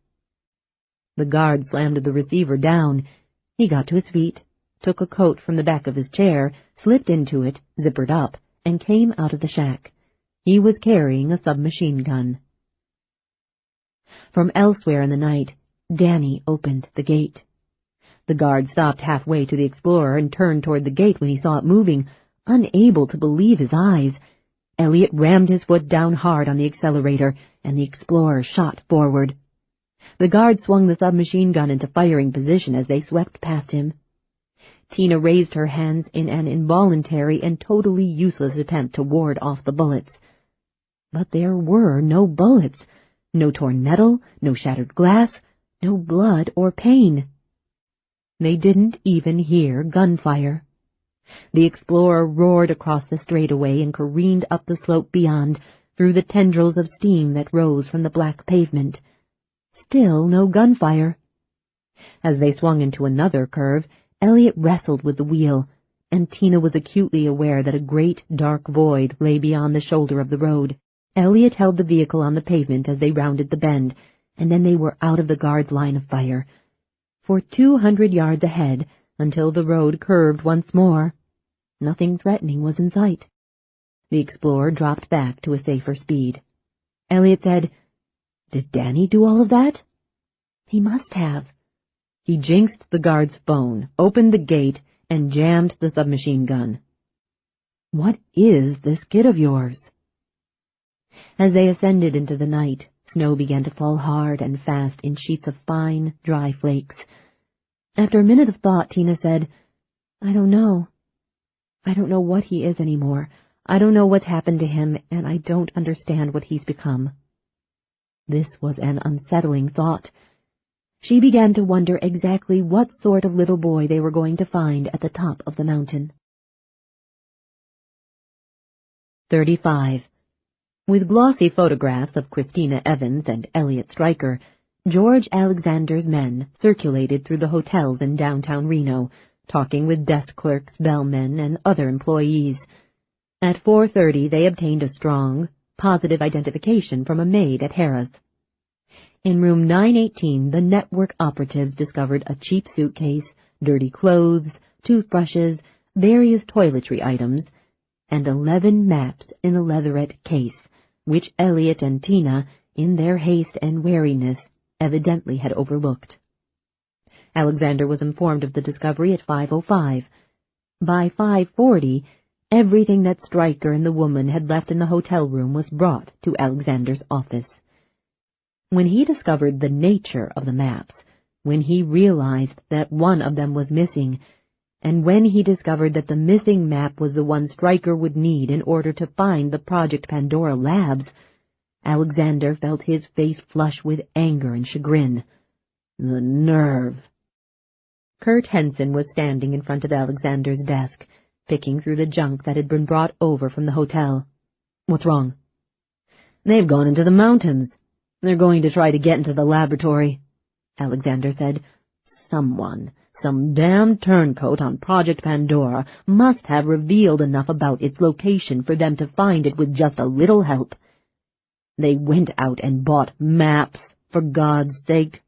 The guard slammed the receiver down. He got to his feet, took a coat from the back of his chair, slipped into it, zippered up, and came out of the shack. He was carrying a submachine gun. From elsewhere in the night, Danny opened the gate. The guard stopped halfway to the Explorer and turned toward the gate when he saw it moving. Unable to believe his eyes, Elliot rammed his foot down hard on the accelerator, and the Explorer shot forward. The guard swung the submachine gun into firing position as they swept past him. Tina raised her hands in an involuntary and totally useless attempt to ward off the bullets. But there were no bullets, no torn metal, no shattered glass, no blood or pain. They didn't even hear gunfire. The Explorer roared across the straightaway and careened up the slope beyond, through the tendrils of steam that rose from the black pavement. Still no gunfire. As they swung into another curve, Elliot wrestled with the wheel, and Tina was acutely aware that a great dark void lay beyond the shoulder of the road. Elliot held the vehicle on the pavement as they rounded the bend, and then they were out of the guard's line of fire. For 200 yards ahead, until the road curved once more, nothing threatening was in sight. The Explorer dropped back to a safer speed. Elliot said, "Did Danny do all of that?" "He must have." He jinxed the guard's phone, opened the gate, and jammed the submachine gun. "What is this kid of yours?" As they ascended into the night, snow began to fall hard and fast in sheets of fine, dry flakes. After a minute of thought, Tina said, "I don't know. I don't know what he is anymore. I don't know what's happened to him, and I don't understand what he's become." This was an unsettling thought. She began to wonder exactly what sort of little boy they were going to find at the top of the mountain. 35. With glossy photographs of Christina Evans and Elliot Stryker, George Alexander's men circulated through the hotels in downtown Reno, talking with desk clerks, bellmen, and other employees. At 4:30 they obtained a strong, positive identification from a maid at Harrah's. In room 918, the network operatives discovered a cheap suitcase, dirty clothes, toothbrushes, various toiletry items, and 11 maps in a leatherette case, which Elliot and Tina, in their haste and wariness, evidently had overlooked. Alexander was informed of the discovery at 5:05. By 5:40, everything that Stryker and the woman had left in the hotel room was brought to Alexander's office. When he discovered the nature of the maps, when he realized that one of them was missing, and when he discovered that the missing map was the one Stryker would need in order to find the Project Pandora labs, Alexander felt his face flush with anger and chagrin. The nerve! Kurt Henson was standing in front of Alexander's desk, picking through the junk that had been brought over from the hotel. "What's wrong?" "They've gone into the mountains. They're going to try to get into the laboratory," Alexander said. Some damn turncoat on Project Pandora must have revealed enough about its location for them to find it with just a little help. They went out and bought maps, for God's sake.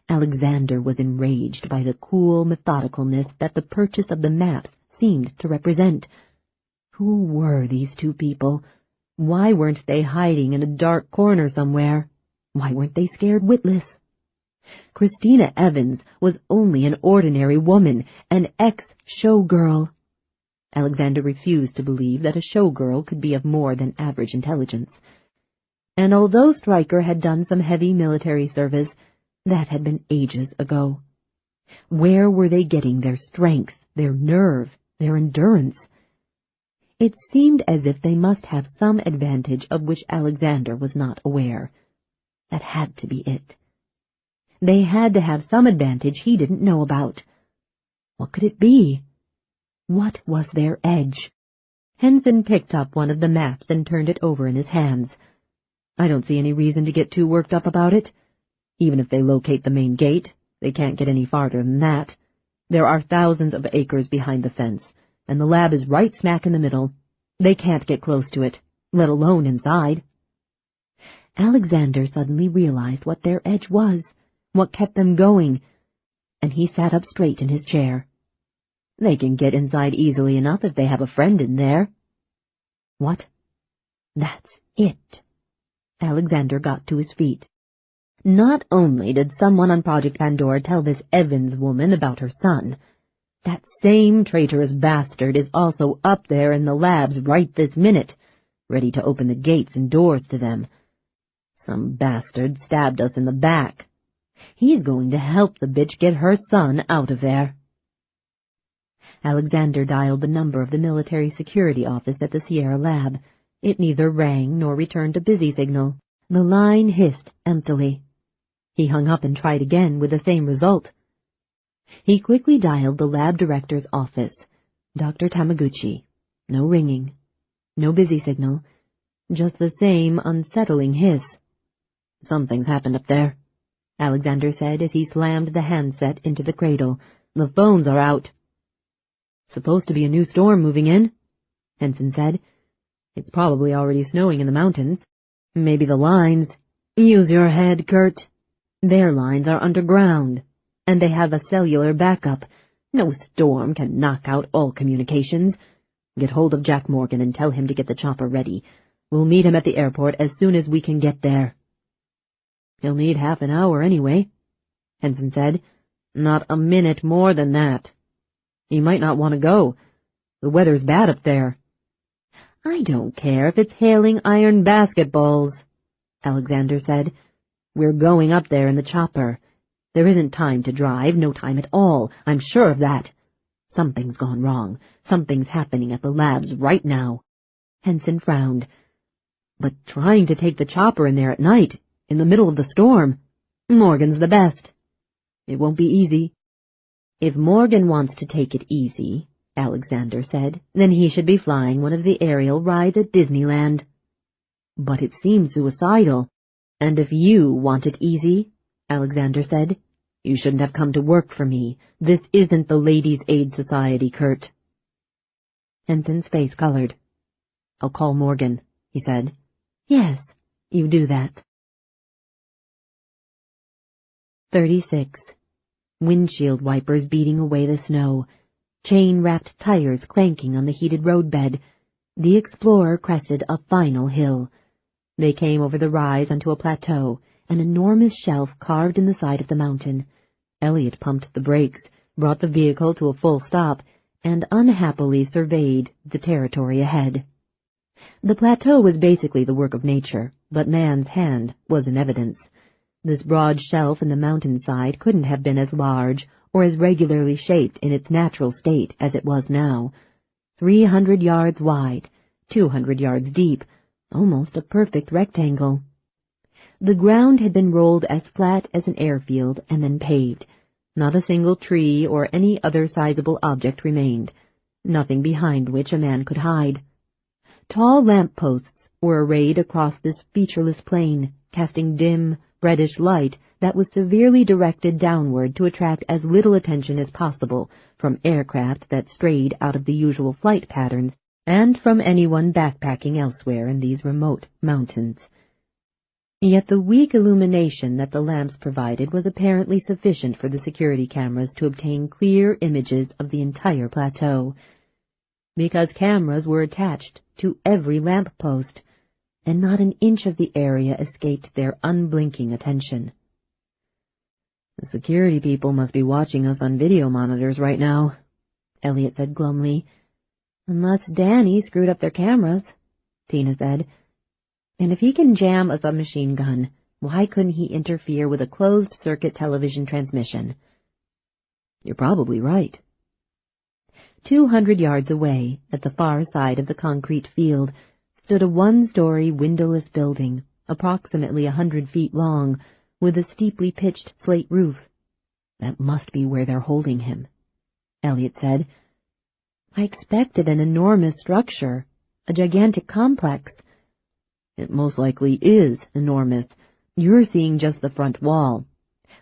Alexander was enraged by the cool methodicalness that the purchase of the maps seemed to represent. Who were these two people? Why weren't they hiding in a dark corner somewhere? Why weren't they scared witless? Christina Evans was only an ordinary woman, an ex-showgirl. Alexander refused to believe that a showgirl could be of more than average intelligence. And although Stryker had done some heavy military service, that had been ages ago. Where were they getting their strength, their nerve, their endurance? It seemed as if they must have some advantage of which Alexander was not aware. That had to be it. They had to have some advantage he didn't know about. What could it be? What was their edge? Henson picked up one of the maps and turned it over in his hands. I don't see any reason to get too worked up about it. Even if they locate the main gate, they can't get any farther than that. There are thousands of acres behind the fence, and the lab is right smack in the middle. They can't get close to it, let alone inside. Alexander suddenly realized what their edge was, what kept them going, and he sat up straight in his chair. They can get inside easily enough if they have a friend in there. What? That's it. Alexander got to his feet. Not only did someone on Project Pandora tell this Evans woman about her son, that same traitorous bastard is also up there in the labs right this minute, ready to open the gates and doors to them. Some bastard stabbed us in the back. He's going to help the bitch get her son out of there. Alexander dialed the number of the military security office at the Sierra lab. It neither rang nor returned a busy signal. The line hissed emptily. He hung up and tried again with the same result. He quickly dialed the lab director's office. Dr. Tamaguchi. No ringing. No busy signal. Just the same unsettling hiss. Something's happened up there, Alexander said as he slammed the handset into the cradle. The phones are out. Supposed to be a new storm moving in, Henson said. It's probably already snowing in the mountains. Maybe the lines. Use your head, Kurt. Their lines are underground, and they have a cellular backup. No storm can knock out all communications. Get hold of Jack Morgan and tell him to get the chopper ready. We'll meet him at the airport as soon as we can get there. He'll need half an hour anyway, Henson said. Not a minute more than that. He might not want to go. The weather's bad up there. I don't care if it's hailing iron basketballs, Alexander said. We're going up there in the chopper. There isn't time to drive, no time at all. I'm sure of that. Something's gone wrong. Something's happening at the labs right now. Henson frowned. But trying to take the chopper in there at night, in the middle of the storm, Morgan's the best. It won't be easy. If Morgan wants to take it easy, Alexander said, then he should be flying one of the aerial rides at Disneyland. But it seems suicidal. And if you want it easy, Alexander said, you shouldn't have come to work for me. This isn't the Ladies' Aid Society, Kurt. Henson's face colored. I'll call Morgan, he said. Yes, you do that. 36. Windshield wipers beating away the snow. Chain-wrapped tires clanking on the heated roadbed. The Explorer crested a final hill. They came over the rise onto a plateau, an enormous shelf carved in the side of the mountain. Elliot pumped the brakes, brought the vehicle to a full stop, and unhappily surveyed the territory ahead. The plateau was basically the work of nature, but man's hand was in evidence. This broad shelf in the mountainside couldn't have been as large or as regularly shaped in its natural state as it was now. 300 yards wide, 200 yards deep, almost a perfect rectangle. The ground had been rolled as flat as an airfield and then paved. Not a single tree or any other sizable object remained, nothing behind which a man could hide. Tall lamp-posts were arrayed across this featureless plain, casting dim, reddish light that was severely directed downward to attract as little attention as possible from aircraft that strayed out of the usual flight patterns and from anyone backpacking elsewhere in these remote mountains. Yet the weak illumination that the lamps provided was apparently sufficient for the security cameras to obtain clear images of the entire plateau, because cameras were attached to every lamp post, and not an inch of the area escaped their unblinking attention. The security people must be watching us on video monitors right now, Elliot said glumly. Unless Danny screwed up their cameras, Tina said. And if he can jam a submachine gun, why couldn't he interfere with a closed-circuit television transmission? You're probably right. 200 yards away, at the far side of the concrete field, stood a one-story windowless building, approximately 100 feet long, with a steeply pitched slate roof. That must be where they're holding him, Elliot said. I expected an enormous structure, a gigantic complex. It most likely is enormous. You're seeing just the front wall.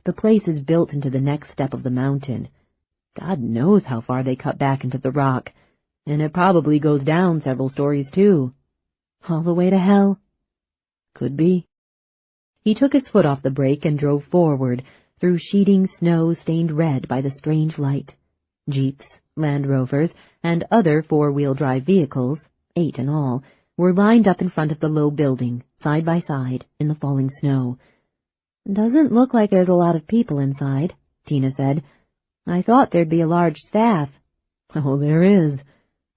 The place is built into the next step of the mountain. God knows how far they cut back into the rock, and it probably goes down several stories too. All the way to hell? Could be. He took his foot off the brake and drove forward, through sheeting snow stained red by the strange light. Jeeps, Land Rovers, and other four-wheel drive vehicles, 8 in all, were lined up in front of the low building, side by side, in the falling snow. "Doesn't look like there's a lot of people inside," Tina said. "I thought there'd be a large staff." "Oh, there is.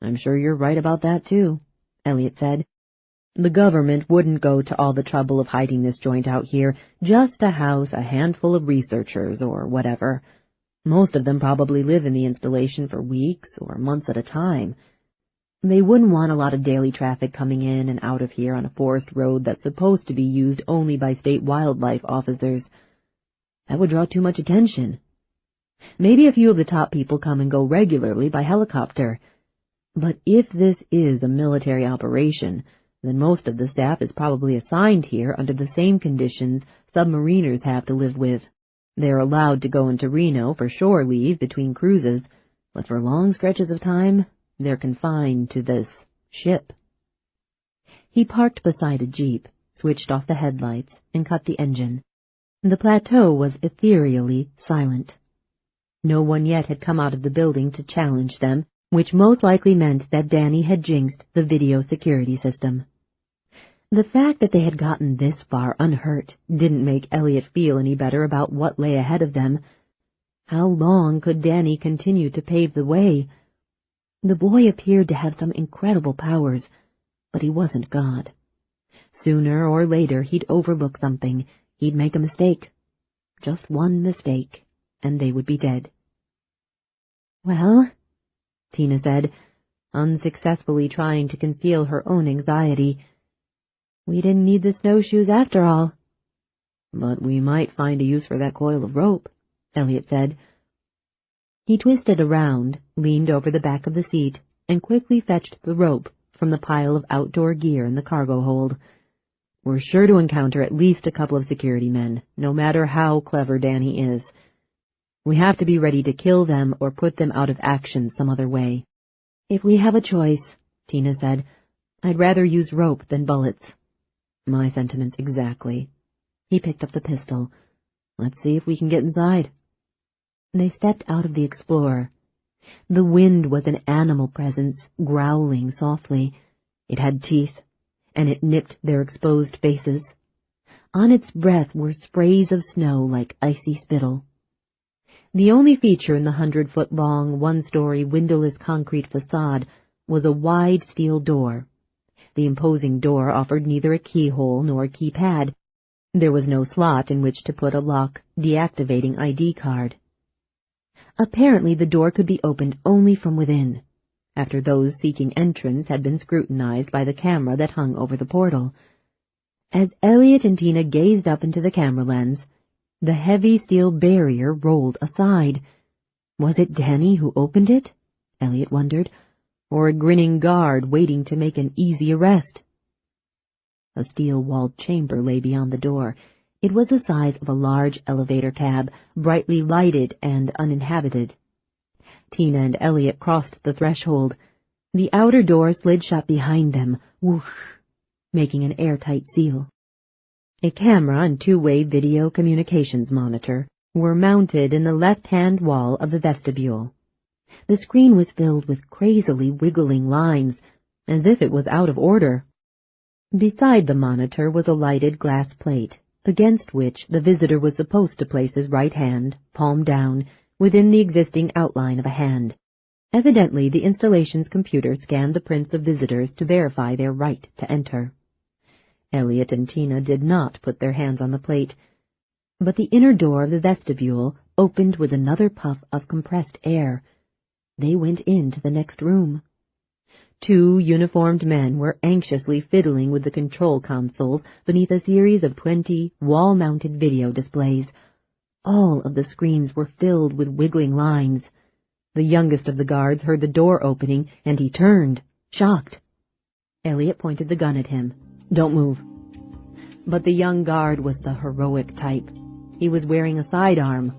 I'm sure you're right about that, too," Elliot said. "The government wouldn't go to all the trouble of hiding this joint out here just to house a handful of researchers or whatever. Most of them probably live in the installation for weeks or months at a time. They wouldn't want a lot of daily traffic coming in and out of here on a forest road that's supposed to be used only by state wildlife officers. That would draw too much attention. Maybe a few of the top people come and go regularly by helicopter. But if this is a military operation, then most of the staff is probably assigned here under the same conditions submariners have to live with. They're allowed to go into Reno for shore leave between cruises, but for long stretches of time, they're confined to this ship." He parked beside a jeep, switched off the headlights, and cut the engine. The plateau was ethereally silent. No one yet had come out of the building to challenge them, which most likely meant that Danny had jinxed the video security system. The fact that they had gotten this far unhurt didn't make Elliot feel any better about what lay ahead of them. How long could Danny continue to pave the way? The boy appeared to have some incredible powers, but he wasn't God. Sooner or later he'd overlook something, he'd make a mistake. Just one mistake, and they would be dead. "Well," Tina said, unsuccessfully trying to conceal her own anxiety, "we didn't need the snowshoes after all." "But we might find a use for that coil of rope," Elliot said. He twisted around, leaned over the back of the seat, and quickly fetched the rope from the pile of outdoor gear in the cargo hold. "We're sure to encounter at least a couple of security men, no matter how clever Danny is. We have to be ready to kill them or put them out of action some other way." "If we have a choice," Tina said, "I'd rather use rope than bullets." "My sentiments exactly." He picked up the pistol. "Let's see if we can get inside." They stepped out of the Explorer. The wind was an animal presence, growling softly. It had teeth, and it nipped their exposed faces. On its breath were sprays of snow like icy spittle. The only feature in the 100-foot-long, one-story, windowless concrete facade was a wide steel door. The imposing door offered neither a keyhole nor a keypad. There was no slot in which to put a lock, deactivating ID card. Apparently the door could be opened only from within, after those seeking entrance had been scrutinized by the camera that hung over the portal. As Elliot and Tina gazed up into the camera lens, the heavy steel barrier rolled aside. Was it Danny who opened it? Elliot wondered, or a grinning guard waiting to make an easy arrest. A steel-walled chamber lay beyond the door. It was the size of a large elevator cab, brightly lighted and uninhabited. Tina and Elliot crossed the threshold. The outer door slid shut behind them, whoosh, making an airtight seal. A camera and two-way video communications monitor were mounted in the left-hand wall of the vestibule. The screen was filled with crazily wiggling lines, as if it was out of order. Beside the monitor was a lighted glass plate, against which the visitor was supposed to place his right hand, palm down, within the existing outline of a hand. Evidently, the installation's computer scanned the prints of visitors to verify their right to enter. Elliot and Tina did not put their hands on the plate, but the inner door of the vestibule opened with another puff of compressed air. They went into the next room. Two uniformed men were anxiously fiddling with the control consoles beneath a series of 20 wall-mounted video displays. All of the screens were filled with wiggling lines. The youngest of the guards heard the door opening, and he turned, shocked. Elliot pointed the gun at him. Don't move." But the young guard was the heroic type. He was wearing a sidearm,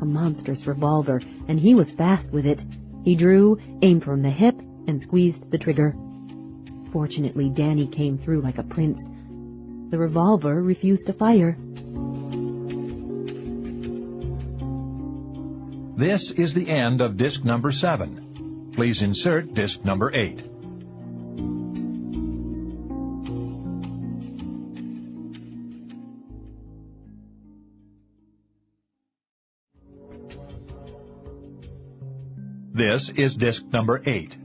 a monstrous revolver, and he was fast with it. He drew, aimed from the hip, and squeezed the trigger. Fortunately, Danny came through like a prince. The revolver refused to fire. This is the end of disc number 7. Please insert disc number 8. This is disc number 8.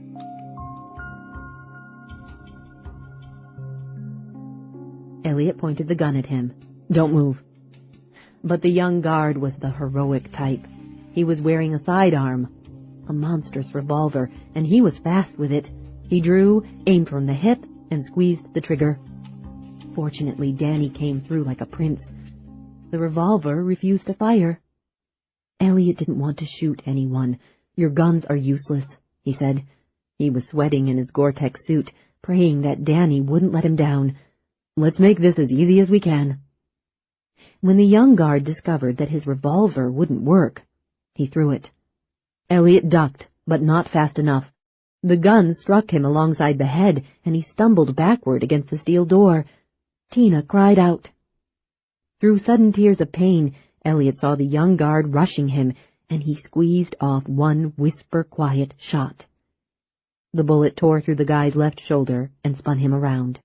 Elliot pointed the gun at him. "Don't move." But the young guard was the heroic type. He was wearing a sidearm, a monstrous revolver, and he was fast with it. He drew, aimed from the hip, and squeezed the trigger. Fortunately, Danny came through like a prince. The revolver refused to fire. Elliot didn't want to shoot anyone. "Your guns are useless," he said. He was sweating in his Gore-Tex suit, praying that Danny wouldn't let him down. "Let's make this as easy as we can." When the young guard discovered that his revolver wouldn't work, he threw it. Elliot ducked, but not fast enough. The gun struck him alongside the head, and he stumbled backward against the steel door. Tina cried out. Through sudden tears of pain, Elliot saw the young guard rushing him, and he squeezed off one whisper-quiet shot. The bullet tore through the guy's left shoulder and spun him around.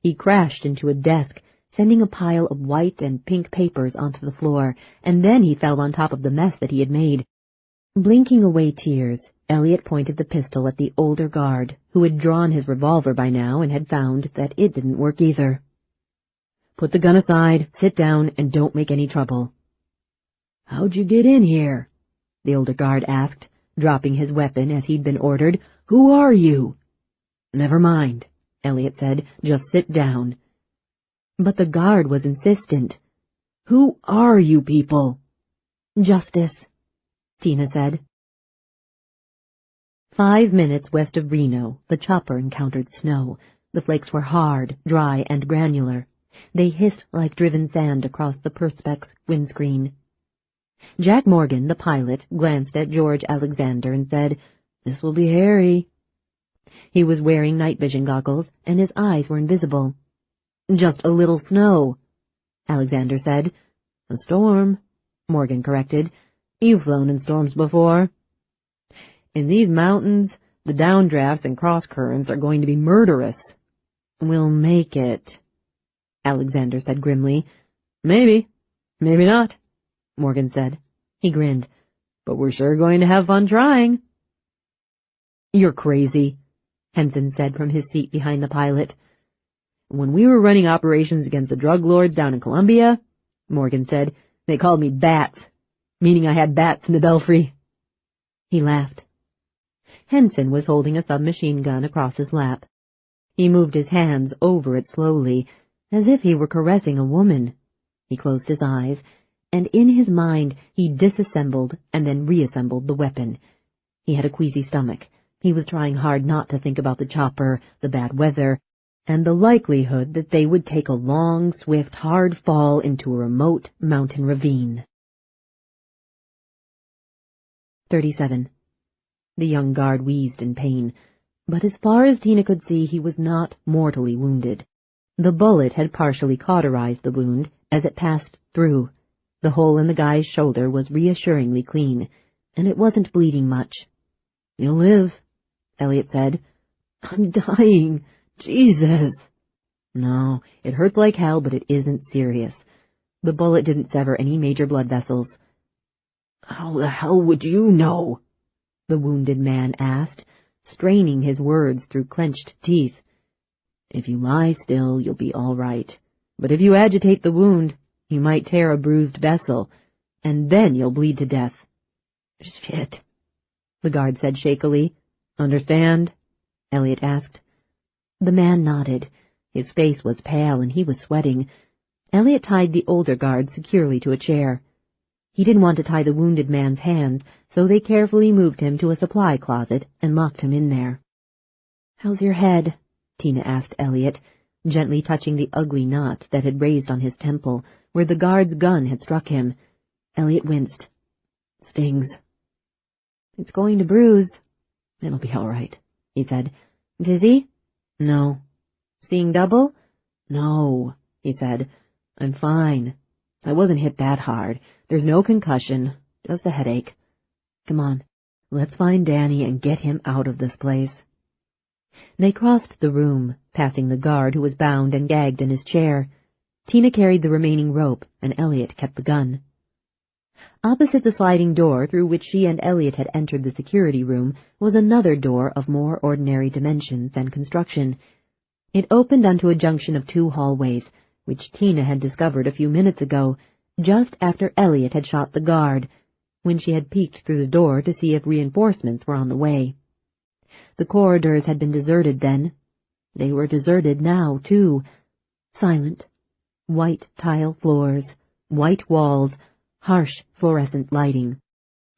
He crashed into a desk, sending a pile of white and pink papers onto the floor, and then he fell on top of the mess that he had made. Blinking away tears, Elliot pointed the pistol at the older guard, who had drawn his revolver by now and had found that it didn't work either. "Put the gun aside, sit down, and don't make any trouble." "How'd you get in here?" the older guard asked, dropping his weapon as he'd been ordered. "Who are you?" "Never mind," Elliot said. "Just sit down." But the guard was insistent. "Who are you people?" "Justice," Tina said. 5 minutes west of Reno, the chopper encountered snow. The flakes were hard, dry, and granular. They hissed like driven sand across the Perspex windscreen. Jack Morgan, the pilot, glanced at George Alexander and said, "This will be hairy." He was wearing night vision goggles, and his eyes were invisible. "Just a little snow," Alexander said. "A storm," Morgan corrected. "You've flown in storms before." "In these mountains, the downdrafts and cross-currents are going to be murderous." "We'll make it," Alexander said grimly. "Maybe. Maybe not," Morgan said. He grinned. "But we're sure going to have fun trying." "You're crazy," Henson said from his seat behind the pilot. "When we were running operations against the drug lords down in Colombia," Morgan said, "they called me Bats, meaning I had bats in the belfry." He laughed. Henson was holding a submachine gun across his lap. He moved his hands over it slowly, as if he were caressing a woman. He closed his eyes, and in his mind he disassembled and then reassembled the weapon. He had a queasy stomach. He was trying hard not to think about the chopper, the bad weather, and the likelihood that they would take a long, swift, hard fall into a remote mountain ravine. 37. The young guard wheezed in pain, but as far as Tina could see, he was not mortally wounded. The bullet had partially cauterized the wound as it passed through. The hole in the guy's shoulder was reassuringly clean, and it wasn't bleeding much. "You'll live," Elliot said. "I'm dying. Jesus." "No, it hurts like hell, but it isn't serious. The bullet didn't sever any major blood vessels." "How the hell would you know?" the wounded man asked, straining his words through clenched teeth. "If you lie still, you'll be all right. But if you agitate the wound, you might tear a bruised vessel, and then you'll bleed to death." "Shit," the guard said shakily. "Understand?" Elliot asked. The man nodded. His face was pale and he was sweating. Elliot tied the older guard securely to a chair. He didn't want to tie the wounded man's hands, so they carefully moved him to a supply closet and locked him in there. "How's your head?" Tina asked Elliot. gently touching the ugly knot that had raised on his temple, where the guard's gun had struck him. Elliot winced. Stings. It's going to bruise. It'll be all right, he said. Dizzy? No. Seeing double? No, he said. I'm fine. I wasn't hit that hard. There's no concussion, just a headache. Come on, let's find Danny and get him out of this place. They crossed the room, passing the guard who was bound and gagged in his chair. Tina carried the remaining rope, and Elliot kept the gun. Opposite the sliding door through which she and Elliot had entered the security room was another door of more ordinary dimensions and construction. It opened onto a junction of two hallways, which Tina had discovered a few minutes ago, just after Elliot had shot the guard, when she had peeked through the door to see if reinforcements were on the way. The corridors had been deserted then. They were deserted now, too. Silent. White tile floors, white walls, harsh fluorescent lighting.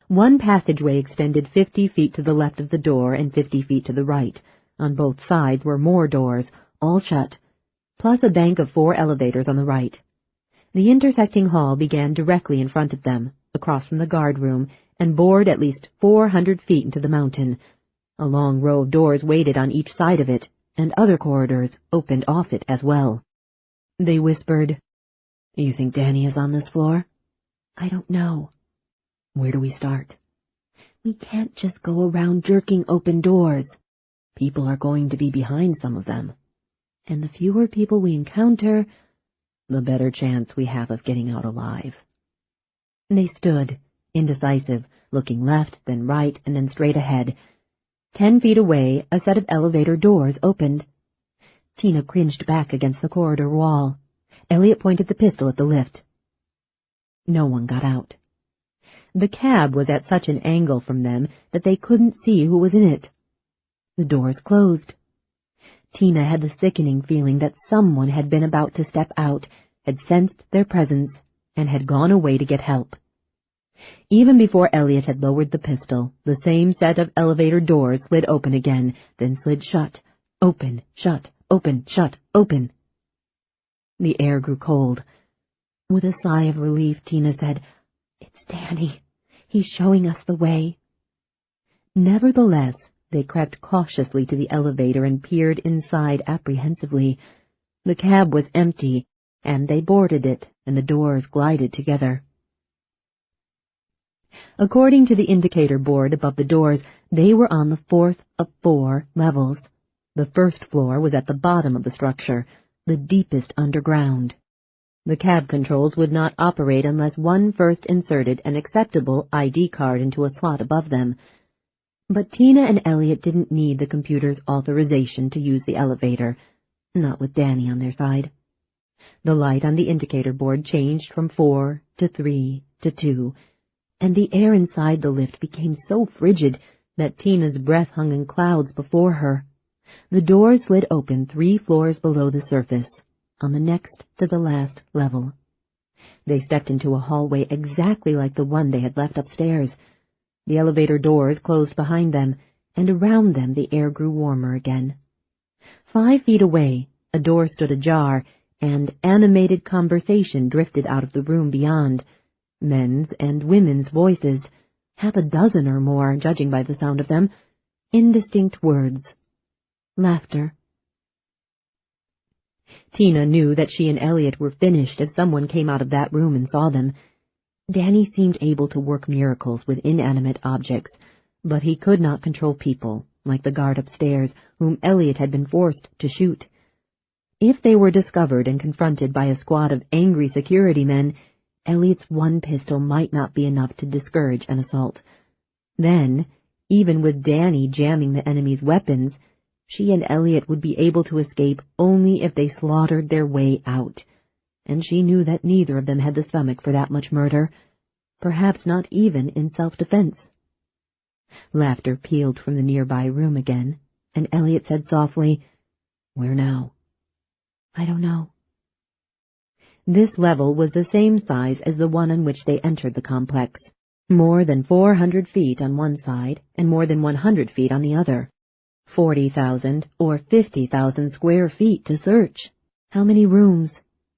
One passageway extended 50 feet to the left of the door and 50 feet to the right. On both sides were more doors, all shut, plus a bank of 4 elevators on the right. The intersecting hall began directly in front of them, across from the guard room, and bored at least 400 feet into the mountain. A long row of doors waited on each side of it, and other corridors opened off it as well. They whispered, You think Danny is on this floor? I don't know. Where do we start? We can't just go around jerking open doors. People are going to be behind some of them. And the fewer people we encounter, the better chance we have of getting out alive. They stood, indecisive, looking left, then right, and then straight ahead. 10 feet away, a set of elevator doors opened. Tina cringed back against the corridor wall. Elliot pointed the pistol at the lift. No one got out. The cab was at such an angle from them that they couldn't see who was in it. The doors closed. Tina had the sickening feeling that someone had been about to step out, had sensed their presence, and had gone away to get help. Even before Elliot had lowered the pistol, the same set of elevator doors slid open again, then slid shut. Open, shut, open, shut, open. The air grew cold. With a sigh of relief, Tina said, It's Danny. He's showing us the way. Nevertheless, they crept cautiously to the elevator and peered inside apprehensively. The cab was empty, and they boarded it, and the doors glided together. According to the indicator board above the doors, they were on the 4th of 4 levels. The first floor was at the bottom of the structure, the deepest underground. The cab controls would not operate unless one first inserted an acceptable ID card into a slot above them. But Tina and Elliot didn't need the computer's authorization to use the elevator, not with Danny on their side. The light on the indicator board changed from 4 to 3 to 2, and the air inside the lift became so frigid that Tina's breath hung in clouds before her. The doors slid open 3 floors below the surface, on the next to the last level. They stepped into a hallway exactly like the one they had left upstairs. The elevator doors closed behind them, and around them the air grew warmer again. 5 feet away, a door stood ajar, and animated conversation drifted out of the room beyond. Men's and women's voices, half a dozen or more, judging by the sound of them. Indistinct words. Laughter. Tina knew that she and Elliot were finished if someone came out of that room and saw them. Danny seemed able to work miracles with inanimate objects, but he could not control people, like the guard upstairs, whom Elliot had been forced to shoot. If they were discovered and confronted by a squad of angry security men, Elliot's one pistol might not be enough to discourage an assault. Then, even with Danny jamming the enemy's weapons, she and Elliot would be able to escape only if they slaughtered their way out, and she knew that neither of them had the stomach for that much murder, perhaps not even in self-defense. Laughter pealed from the nearby room again, and Elliot said softly, "Where now?" "I don't know." This level was the same size as the one on which they entered the complex, more than 400 feet on one side and more than 100 feet on the other. 40,000 or 50,000 square feet to search. How many rooms?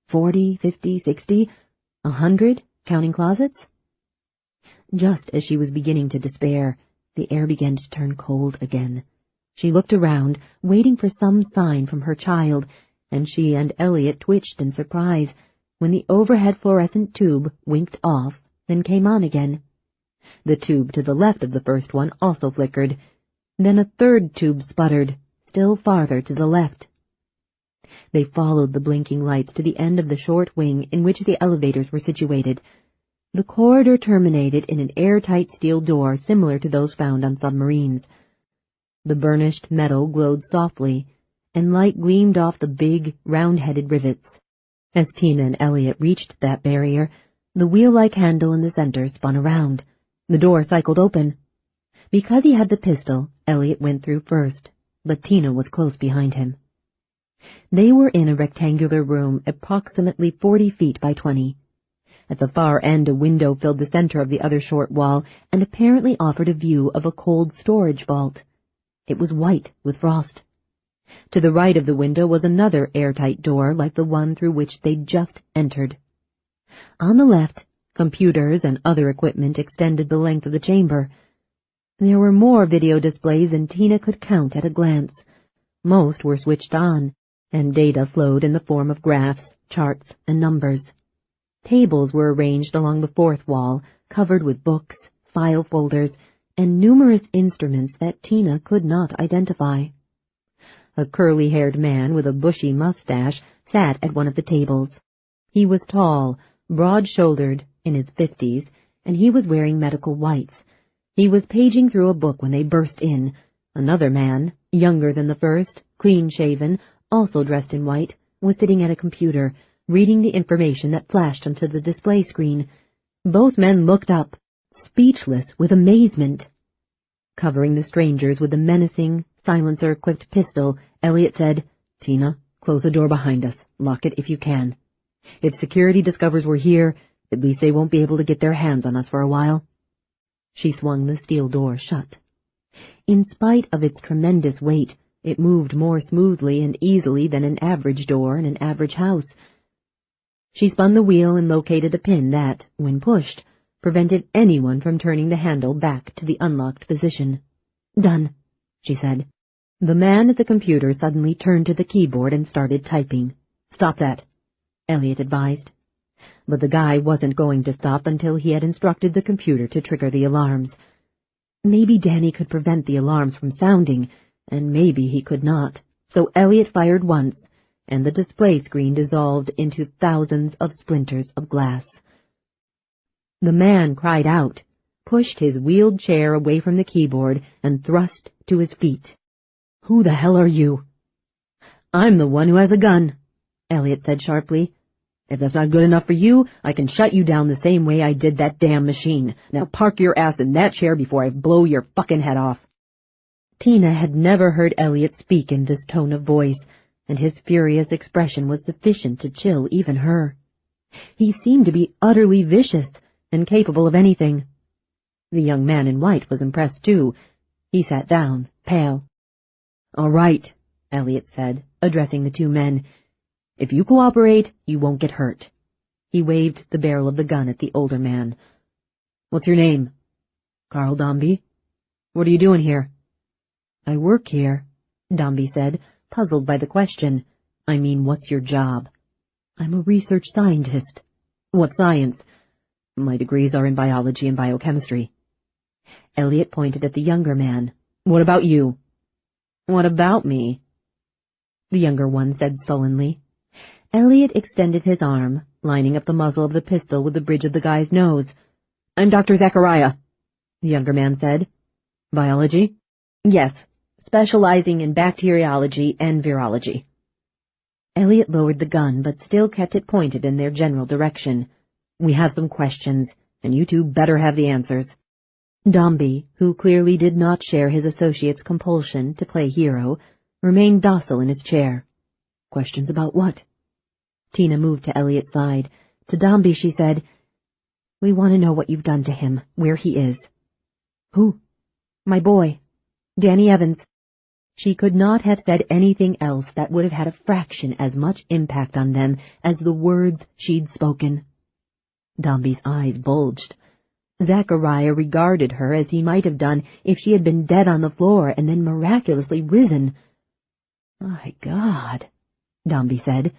40, 50, 60, 100, counting closets? Just as she was beginning to despair, the air began to turn cold again. She looked around, waiting for some sign from her child, and she and Elliot twitched in surprise when the overhead fluorescent tube winked off, then came on again. The tube to the left of the first one also flickered. Then a third tube sputtered, still farther to the left. They followed the blinking lights to the end of the short wing in which the elevators were situated. The corridor terminated in an airtight steel door similar to those found on submarines. The burnished metal glowed softly, and light gleamed off the big, round-headed rivets. As Tina and Elliot reached that barrier, the wheel-like handle in the center spun around. The door cycled open. Because he had the pistol, Elliot went through first, but Tina was close behind him. They were in a rectangular room approximately 40 feet by 20. At the far end, a window filled the center of the other short wall and apparently offered a view of a cold storage vault. It was white with frost. To the right of the window was another airtight door like the one through which they'd just entered. On the left, computers and other equipment extended the length of the chamber. There were more video displays than Tina could count at a glance. Most were switched on, and data flowed in the form of graphs, charts, and numbers. Tables were arranged along the fourth wall, covered with books, file folders, and numerous instruments that Tina could not identify. A curly-haired man with a bushy mustache sat at one of the tables. He was tall, broad-shouldered, in his 50s, and he was wearing medical whites. He was paging through a book when they burst in. Another man, younger than the first, clean-shaven, also dressed in white, was sitting at a computer, reading the information that flashed onto the display screen. Both men looked up, speechless with amazement. Covering the strangers with a menacing, silencer-equipped pistol, Elliot said, "Tina, close the door behind us. Lock it if you can. If security discovers we're here, at least they won't be able to get their hands on us for a while." She swung the steel door shut. In spite of its tremendous weight, it moved more smoothly and easily than an average door in an average house. She spun the wheel and located a pin that, when pushed, prevented anyone from turning the handle back to the unlocked position. "Done," she said. The man at the computer suddenly turned to the keyboard and started typing. "Stop that," Elliot advised. But the guy wasn't going to stop until he had instructed the computer to trigger the alarms. Maybe Danny could prevent the alarms from sounding, and maybe he could not. So Elliot fired once, and the display screen dissolved into thousands of splinters of glass. The man cried out, pushed his wheeled chair away from the keyboard, and thrust to his feet. "Who the hell are you?" "I'm the one who has a gun," Elliot said sharply. "If that's not good enough for you, I can shut you down the same way I did that damn machine. Now park your ass in that chair before I blow your fucking head off." Tina had never heard Elliot speak in this tone of voice, and his furious expression was sufficient to chill even her. He seemed to be utterly vicious and capable of anything. The young man in white was impressed too. He sat down, pale. "All right," Elliot said, addressing the two men. "If you cooperate, you won't get hurt." He waved the barrel of the gun at the older man. "What's your name?" "Carl Dombey." "What are you doing here?" "I work here," Dombey said, puzzled by the question. "I mean, what's your job?" "I'm a research scientist." "What science?" "My degrees are in biology and biochemistry." Elliot pointed at the younger man. "What about you?" "What about me?" the younger one said sullenly. Elliot extended his arm, lining up the muzzle of the pistol with the bridge of the guy's nose. "I'm Dr. Zachariah," the younger man said. "Biology?" "Yes, specializing in bacteriology and virology." Elliot lowered the gun, but still kept it pointed in their general direction. "We have some questions, and you two better have the answers." Dombey, who clearly did not share his associate's compulsion to play hero, remained docile in his chair. "Questions about what?" Tina moved to Elliot's side. To Dombey she said, "We want to know what you've done to him, where he is." "Who?" "My boy, Danny Evans." She could not have said anything else that would have had a fraction as much impact on them as the words she'd spoken. Dombey's eyes bulged. Zachariah regarded her as he might have done if she had been dead on the floor and then miraculously risen. "My God," Dombey said.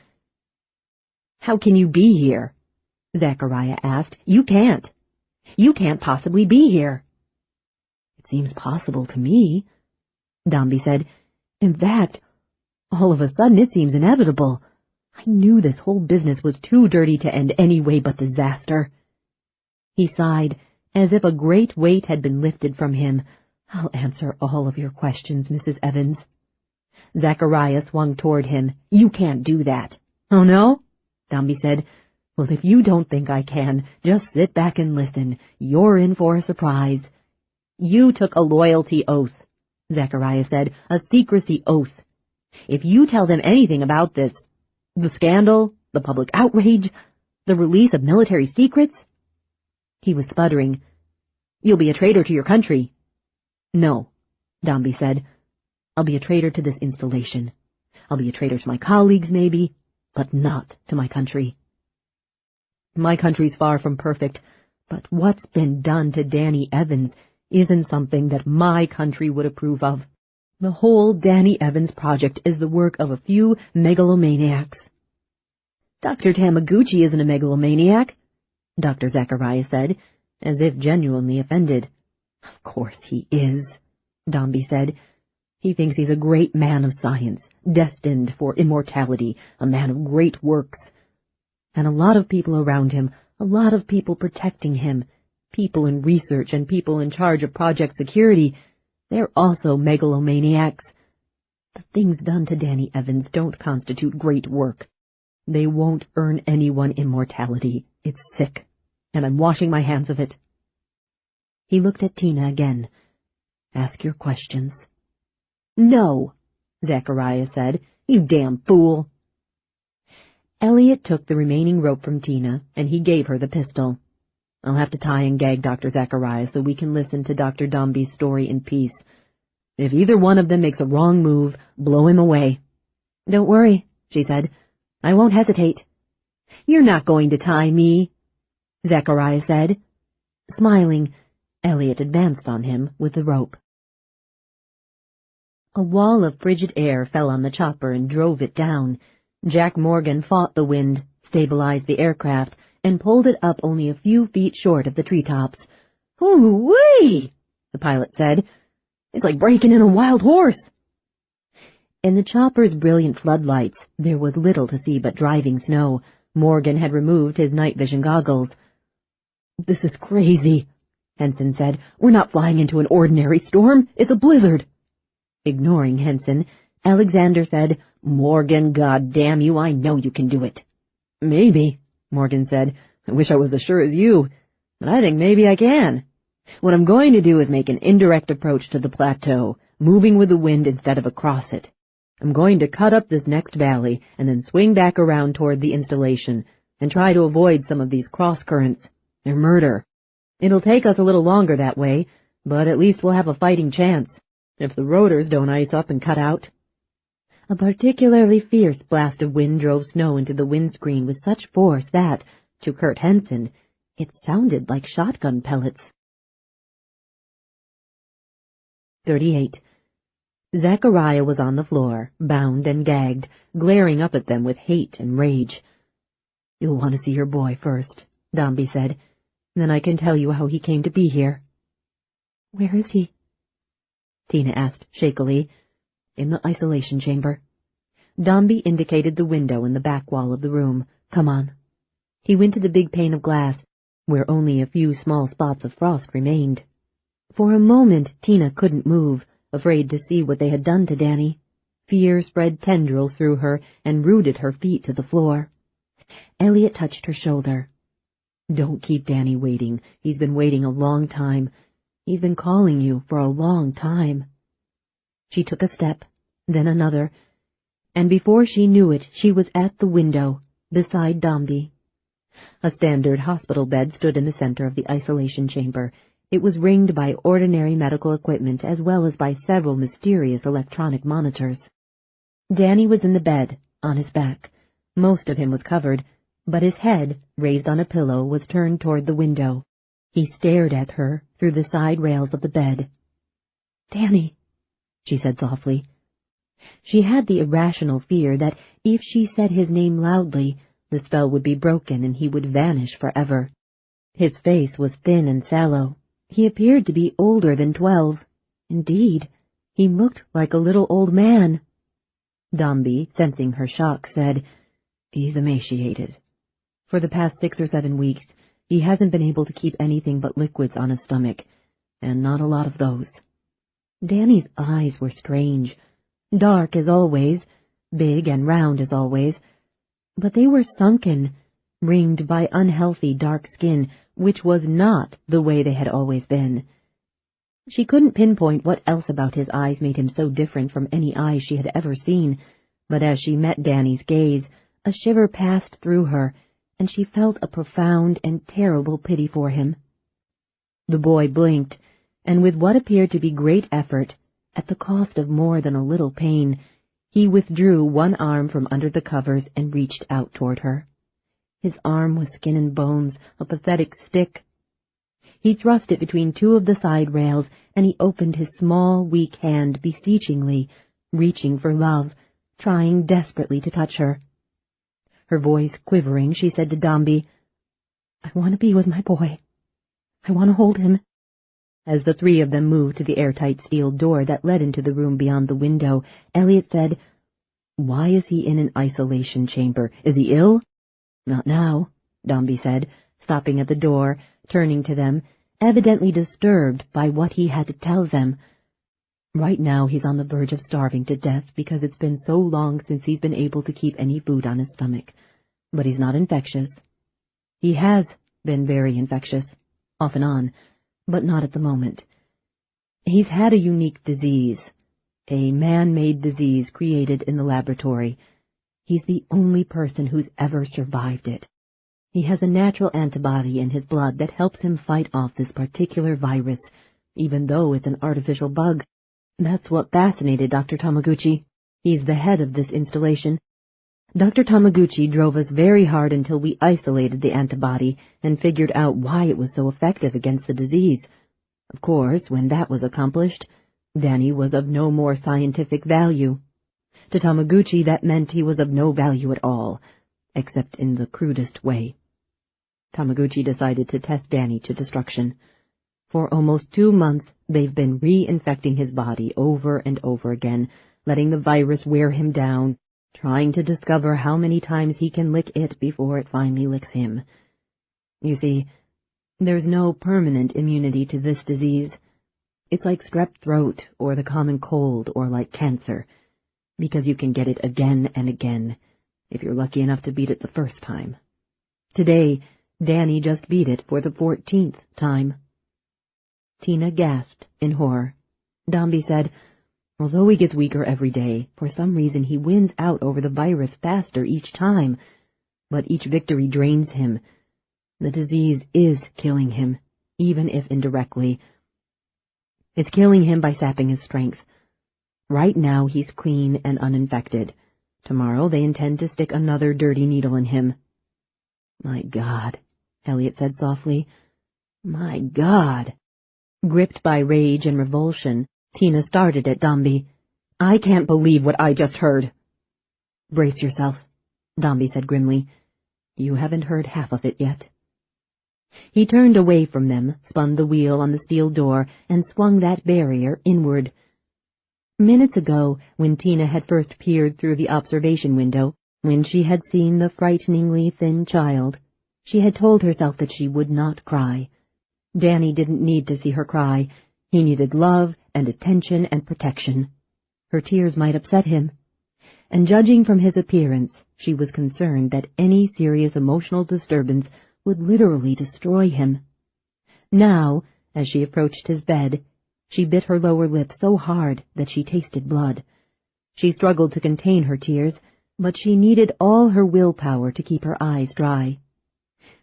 "How can you be here?" Zachariah asked. You can't possibly be here." "It seems possible to me," Dombey said. "In fact, all of a sudden it seems inevitable. I knew this whole business was too dirty to end any way but disaster." He sighed, as if a great weight had been lifted from him. "I'll answer all of your questions, Mrs. Evans." Zachariah swung toward him. "You can't do that." "Oh, no?" Dombey said. "Well, if you don't think I can, just sit back and listen. You're in for a surprise." "You took a loyalty oath," Zachariah said, "a secrecy oath. If you tell them anything about this, the scandal, the public outrage, the release of military secrets—" He was sputtering. "You'll be a traitor to your country." "No," Dombey said. "I'll be a traitor to this installation. I'll be a traitor to my colleagues, maybe, but not to my country. My country's far from perfect, but what's been done to Danny Evans isn't something that my country would approve of. The whole Danny Evans project is the work of a few megalomaniacs." "Dr. Tamaguchi isn't a megalomaniac," Dr. Zachariah said, as if genuinely offended. "Of course he is," Dombey said. "He thinks he's a great man of science, destined for immortality, a man of great works. And a lot of people around him, a lot of people protecting him, people in research and people in charge of project security, they're also megalomaniacs. The things done to Danny Evans don't constitute great work. They won't earn anyone immortality. It's sick, and I'm washing my hands of it." He looked at Tina again. "Ask your questions." "No," Zachariah said. "You damn fool." Elliot took the remaining rope from Tina, and he gave her the pistol. "I'll have to tie and gag Dr. Zachariah so we can listen to Dr. Dombey's story in peace. If either one of them makes a wrong move, blow him away." "Don't worry," she said. "I won't hesitate." "You're not going to tie me," Zachariah said. Smiling, Elliot advanced on him with the rope. A wall of frigid air fell on the chopper and drove it down. Jack Morgan fought the wind, stabilized the aircraft, and pulled it up only a few feet short of the treetops. "Hoo-wee!" the pilot said. "It's like breaking in a wild horse." In the chopper's brilliant floodlights, there was little to see but driving snow. Morgan had removed his night vision goggles. "This is crazy," Henson said. "We're not flying into an ordinary storm. It's a blizzard." Ignoring Henson, Alexander said, "Morgan, goddamn you, I know you can do it." "Maybe," Morgan said. "I wish I was as sure as you, but I think maybe I can. What I'm going to do is make an indirect approach to the plateau, moving with the wind instead of across it. I'm going to cut up this next valley and then swing back around toward the installation and try to avoid some of these cross-currents. They're murder. It'll take us a little longer that way, but at least we'll have a fighting chance, if the rotors don't ice up and cut out." A particularly fierce blast of wind drove snow into the windscreen with such force that, to Kurt Henson, it sounded like shotgun pellets. 38. Zachariah was on the floor, bound and gagged, glaring up at them with hate and rage. "You'll want to see your boy first," Dombey said. "Then I can tell you how he came to be here." "Where is he?" Tina asked shakily. "In the isolation chamber." Dombey indicated the window in the back wall of the room. "Come on." He went to the big pane of glass, where only a few small spots of frost remained. For a moment Tina couldn't move, afraid to see what they had done to Danny. Fear spread tendrils through her and rooted her feet to the floor. Elliot touched her shoulder. "Don't keep Danny waiting. He's been waiting a long time. He's been calling you for a long time." She took a step, then another, and before she knew it, she was at the window, beside Dombey. A standard hospital bed stood in the center of the isolation chamber, It was ringed by ordinary medical equipment as well as by several mysterious electronic monitors. Danny was in the bed, on his back. Most of him was covered, but his head, raised on a pillow, was turned toward the window. He stared at her through the side rails of the bed. "Danny," she said softly. She had the irrational fear that if she said his name loudly, the spell would be broken and he would vanish forever. His face was thin and sallow. He appeared to be older than 12. Indeed, he looked like a little old man. Dombey, sensing her shock, said, "He's emaciated. For the past 6 or 7 weeks, he hasn't been able to keep anything but liquids on his stomach, and not a lot of those." Danny's eyes were strange, dark as always, big and round as always, but they were sunken, ringed by unhealthy dark skin, which was not the way they had always been. She couldn't pinpoint what else about his eyes made him so different from any eyes she had ever seen, but as she met Danny's gaze, a shiver passed through her, and she felt a profound and terrible pity for him. The boy blinked, and with what appeared to be great effort, at the cost of more than a little pain, he withdrew one arm from under the covers and reached out toward her. His arm was skin and bones, a pathetic stick. He thrust it between 2 of the side rails, and he opened his small, weak hand beseechingly, reaching for love, trying desperately to touch her. Her voice quivering, she said to Dombey, "I want to be with my boy. I want to hold him." As the 3 of them moved to the airtight steel door that led into the room beyond the window, Elliot said, "Why is he in an isolation chamber? Is he ill?" "Not now," Dombey said, stopping at the door, turning to them, evidently disturbed by what he had to tell them. "Right now he's on the verge of starving to death because it's been so long since he's been able to keep any food on his stomach. But he's not infectious. He has been very infectious, off and on, but not at the moment. He's had a unique disease, a man-made disease created in the laboratory. He's the only person who's ever survived it. He has a natural antibody in his blood that helps him fight off this particular virus, even though it's an artificial bug. That's what fascinated Dr. Tamaguchi. He's the head of this installation. Dr. Tamaguchi drove us very hard until we isolated the antibody and figured out why it was so effective against the disease. Of course, when that was accomplished, Danny was of no more scientific value. To Tamaguchi, that meant he was of no value at all, except in the crudest way. Tamaguchi decided to test Danny to destruction. For almost 2 months, they've been reinfecting his body over and over again, letting the virus wear him down, trying to discover how many times he can lick it before it finally licks him. You see, there's no permanent immunity to this disease. It's like strep throat or the common cold or like cancer, because you can get it again and again, if you're lucky enough to beat it the first time. Today, Danny just beat it for the 14th time. Tina gasped in horror. Dombey said, "Although he gets weaker every day, for some reason he wins out over the virus faster each time, but each victory drains him. The disease is killing him, even if indirectly. It's killing him by sapping his strength. Right now he's clean and uninfected. Tomorrow they intend to stick another dirty needle in him." "My God," Elliot said softly. "My God." Gripped by rage and revulsion, Tina started at Dombey. "I can't believe what I just heard." "Brace yourself," Dombey said grimly. "You haven't heard half of it yet." He turned away from them, spun the wheel on the steel door, and swung that barrier inward. Minutes ago, when Tina had first peered through the observation window, when she had seen the frighteningly thin child, she had told herself that she would not cry. Danny didn't need to see her cry. He needed love and attention and protection. Her tears might upset him. And judging from his appearance, she was concerned that any serious emotional disturbance would literally destroy him. Now, as she approached his bed, she bit her lower lip so hard that she tasted blood. She struggled to contain her tears, but she needed all her willpower to keep her eyes dry.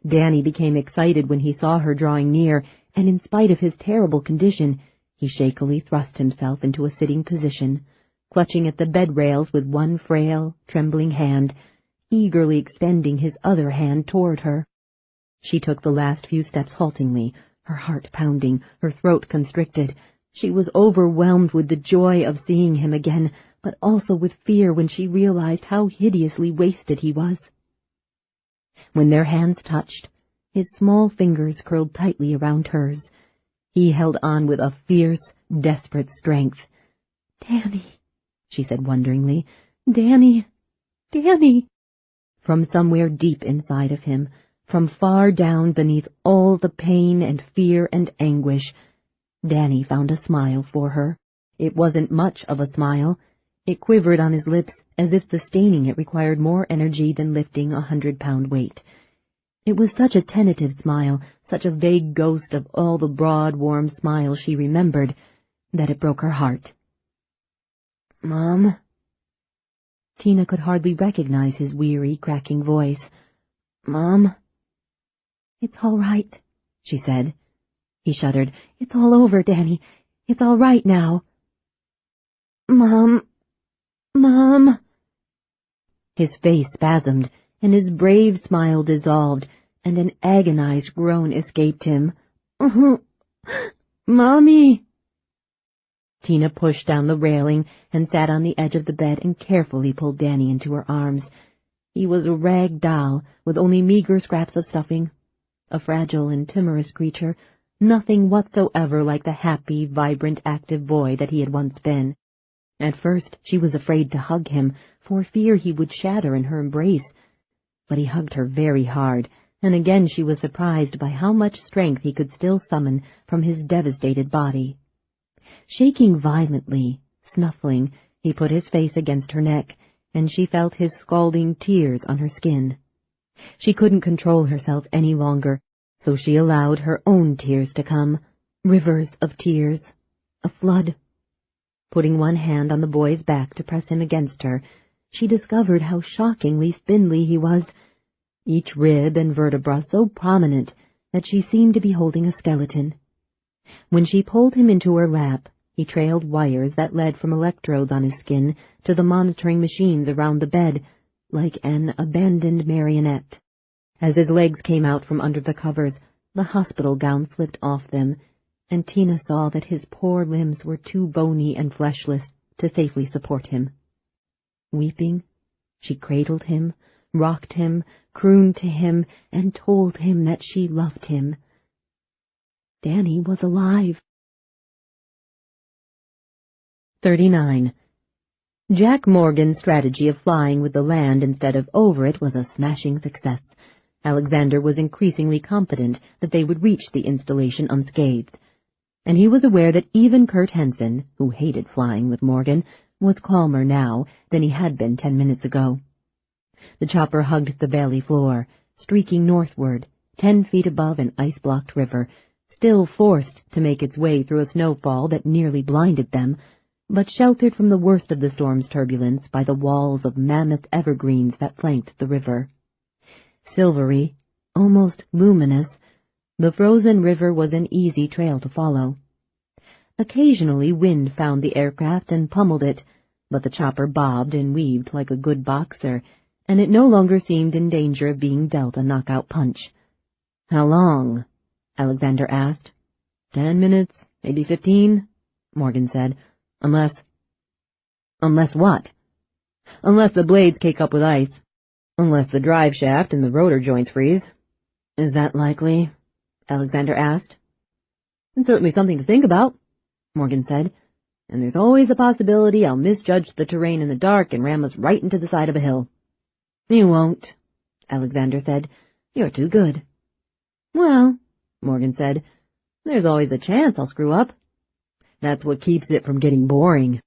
Danny became excited when he saw her drawing near, and in spite of his terrible condition, he shakily thrust himself into a sitting position, clutching at the bed rails with one frail, trembling hand, eagerly extending his other hand toward her. She took the last few steps haltingly, her heart pounding, her throat constricted. She was overwhelmed with the joy of seeing him again, but also with fear when she realized how hideously wasted he was. When their hands touched, his small fingers curled tightly around hers. He held on with a fierce, desperate strength. "Danny," she said wonderingly, "Danny, Danny." From somewhere deep inside of him, from far down beneath all the pain and fear and anguish, Danny found a smile for her. It wasn't much of a smile. It quivered on his lips as if sustaining it required more energy than lifting 100-pound weight. It was such a tentative smile, such a vague ghost of all the broad, warm smiles she remembered, that it broke her heart. "Mom?" Tina could hardly recognize his weary, cracking voice. "Mom?" "It's all right," she said. He shuddered. "It's all over, Danny. It's all right now." "Mom. Mom." His face spasmed, and his brave smile dissolved, and an agonized groan escaped him. "Mommy!" Tina pushed down the railing and sat on the edge of the bed and carefully pulled Danny into her arms. He was a rag doll with only meager scraps of stuffing, a fragile and timorous creature, nothing whatsoever like the happy, vibrant, active boy that he had once been. At first she was afraid to hug him, for fear he would shatter in her embrace. But he hugged her very hard, and again she was surprised by how much strength he could still summon from his devastated body. Shaking violently, snuffling, he put his face against her neck, and she felt his scalding tears on her skin. She couldn't control herself any longer, so she allowed her own tears to come, rivers of tears, a flood. Putting one hand on the boy's back to press him against her, she discovered how shockingly spindly he was, each rib and vertebra so prominent that she seemed to be holding a skeleton. When she pulled him into her lap, he trailed wires that led from electrodes on his skin to the monitoring machines around the bed, like an abandoned marionette. As his legs came out from under the covers, the hospital gown slipped off them, and Tina saw that his poor limbs were too bony and fleshless to safely support him. Weeping, she cradled him, rocked him, crooned to him, and told him that she loved him. Danny was alive. 39. Jack Morgan's strategy of flying with the land instead of over it was a smashing success. Alexander was increasingly confident that they would reach the installation unscathed, and he was aware that even Kurt Henson, who hated flying with Morgan, was calmer now than he had been 10 minutes ago. The chopper hugged the valley floor, streaking northward, 10 feet above an ice-blocked river, still forced to make its way through a snowfall that nearly blinded them, but sheltered from the worst of the storm's turbulence by the walls of mammoth evergreens that flanked the river. Silvery, almost luminous, the frozen river was an easy trail to follow. Occasionally wind found the aircraft and pummeled it, but the chopper bobbed and weaved like a good boxer, and it no longer seemed in danger of being dealt a knockout punch. "How long?" Alexander asked. 10 minutes, maybe 15, Morgan said. Unless what? Unless the blades cake up with ice. Unless the drive shaft and the rotor joints freeze. Is that likely? Alexander asked. It's certainly something to think about, Morgan said. And there's always a possibility I'll misjudge the terrain in the dark and ram us right into the side of a hill. You won't, Alexander said. You're too good. Well, Morgan said, there's always a chance I'll screw up. That's what keeps it from getting boring.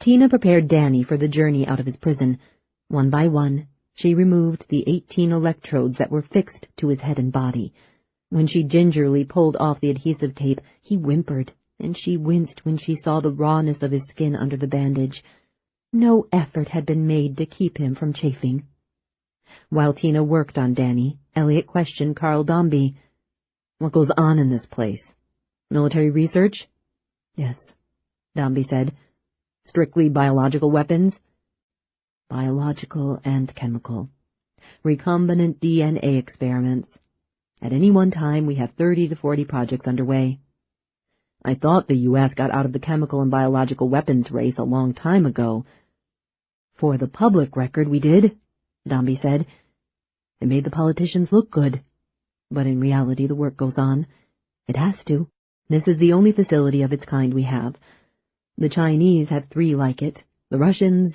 Tina prepared Danny for the journey out of his prison. One by one, she removed the 18 electrodes that were fixed to his head and body. When she gingerly pulled off the adhesive tape, he whimpered, and she winced when she saw the rawness of his skin under the bandage. No effort had been made to keep him from chafing. While Tina worked on Danny, Elliot questioned Carl Dombey. What goes on in this place? Military research? Yes, Dombey said. Strictly biological weapons? Biological and chemical. Recombinant DNA experiments. At any one time, we have 30 to 40 projects underway. I thought the U.S. got out of the chemical and biological weapons race a long time ago. For the public record, we did, Dombey said. It made the politicians look good. But in reality, the work goes on. It has to. This is the only facility of its kind we have. The Chinese have 3 like it. The Russians,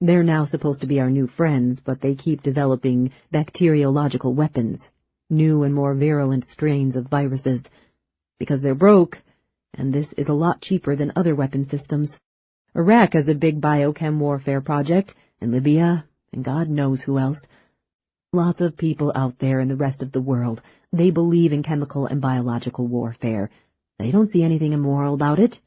they're now supposed to be our new friends, but they keep developing bacteriological weapons, new and more virulent strains of viruses, because they're broke, and this is a lot cheaper than other weapon systems. Iraq has a big biochem warfare project, and Libya, and God knows who else. Lots of people out there in the rest of the world, they believe in chemical and biological warfare. They don't see anything immoral about it.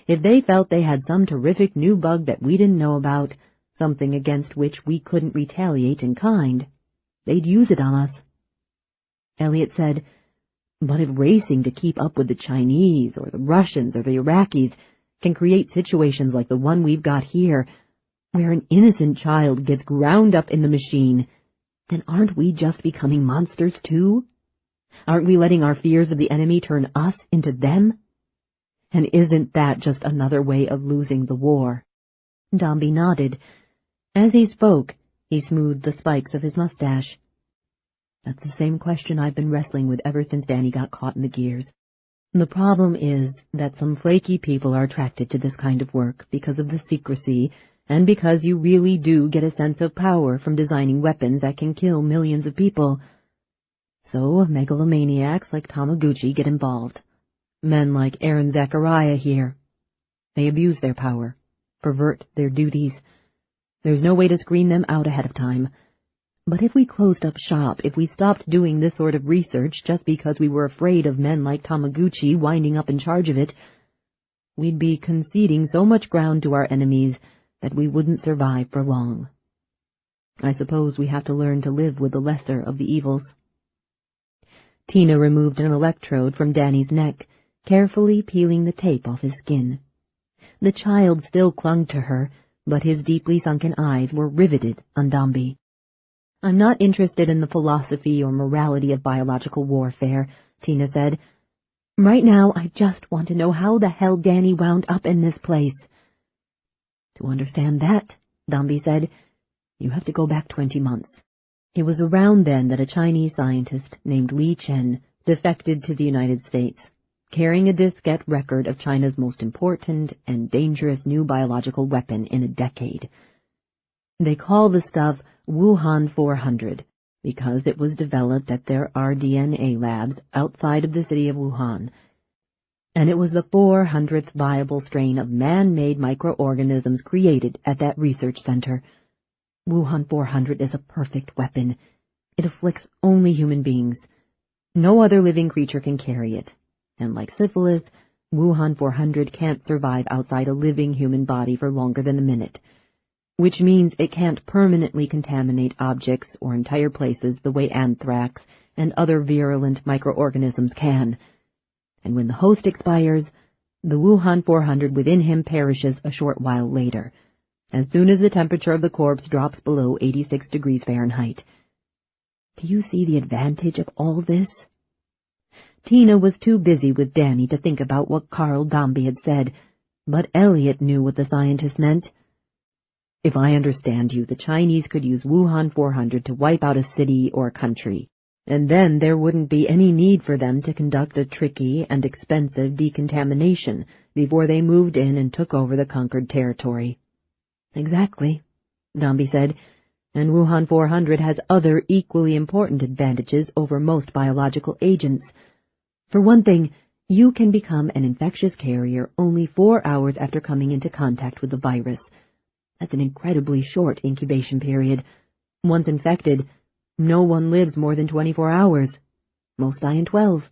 If they felt they had some terrific new bug that we didn't know about, something against which we couldn't retaliate in kind, they'd use it on us. Elliot said, but if racing to keep up with the Chinese or the Russians or the Iraqis can create situations like the one we've got here, where an innocent child gets ground up in the machine, then aren't we just becoming monsters too? Aren't we letting our fears of the enemy turn us into them? And isn't that just another way of losing the war? Dombey nodded. As he spoke, he smoothed the spikes of his mustache. That's the same question I've been wrestling with ever since Danny got caught in the gears. The problem is that some flaky people are attracted to this kind of work because of the secrecy, and because you really do get a sense of power from designing weapons that can kill millions of people. So megalomaniacs like Tamaguchi get involved. Men like Aaron Zachariah here. They abuse their power, pervert their duties. There's no way to screen them out ahead of time. But if we closed up shop, if we stopped doing this sort of research just because we were afraid of men like Tamaguchi winding up in charge of it, we'd be conceding so much ground to our enemies that we wouldn't survive for long. I suppose we have to learn to live with the lesser of the evils. Tina removed an electrode from Danny's neck, carefully peeling the tape off his skin. The child still clung to her, but his deeply sunken eyes were riveted on Dombey. I'm not interested in the philosophy or morality of biological warfare, Tina said. Right now, I just want to know how the hell Danny wound up in this place. To understand that, Dombey said, you have to go back 20 months. It was around then that a Chinese scientist named Li Chen defected to the United States, carrying a diskette record of China's most important and dangerous new biological weapon in a decade. They call the stuff Wuhan 400 because it was developed at their rDNA labs outside of the city of Wuhan, and it was the 400th viable strain of man-made microorganisms created at that research center. Wuhan 400 is a perfect weapon. It afflicts only human beings. No other living creature can carry it, and like syphilis, Wuhan 400 can't survive outside a living human body for longer than a minute, which means it can't permanently contaminate objects or entire places the way anthrax and other virulent microorganisms can. And when the host expires, the Wuhan 400 within him perishes a short while later, as soon as the temperature of the corpse drops below 86 degrees Fahrenheit. Do you see the advantage of all this? Tina was too busy with Danny to think about what Carl Dombey had said, but Elliot knew what the scientist meant. If I understand you, the Chinese could use Wuhan 400 to wipe out a city or a country, and then there wouldn't be any need for them to conduct a tricky and expensive decontamination before they moved in and took over the conquered territory. Exactly, Dombey said, and Wuhan 400 has other equally important advantages over most biological agents. For one thing, you can become an infectious carrier only 4 hours after coming into contact with the virus. That's an incredibly short incubation period. Once infected, no one lives more than 24 hours. Most die in 12.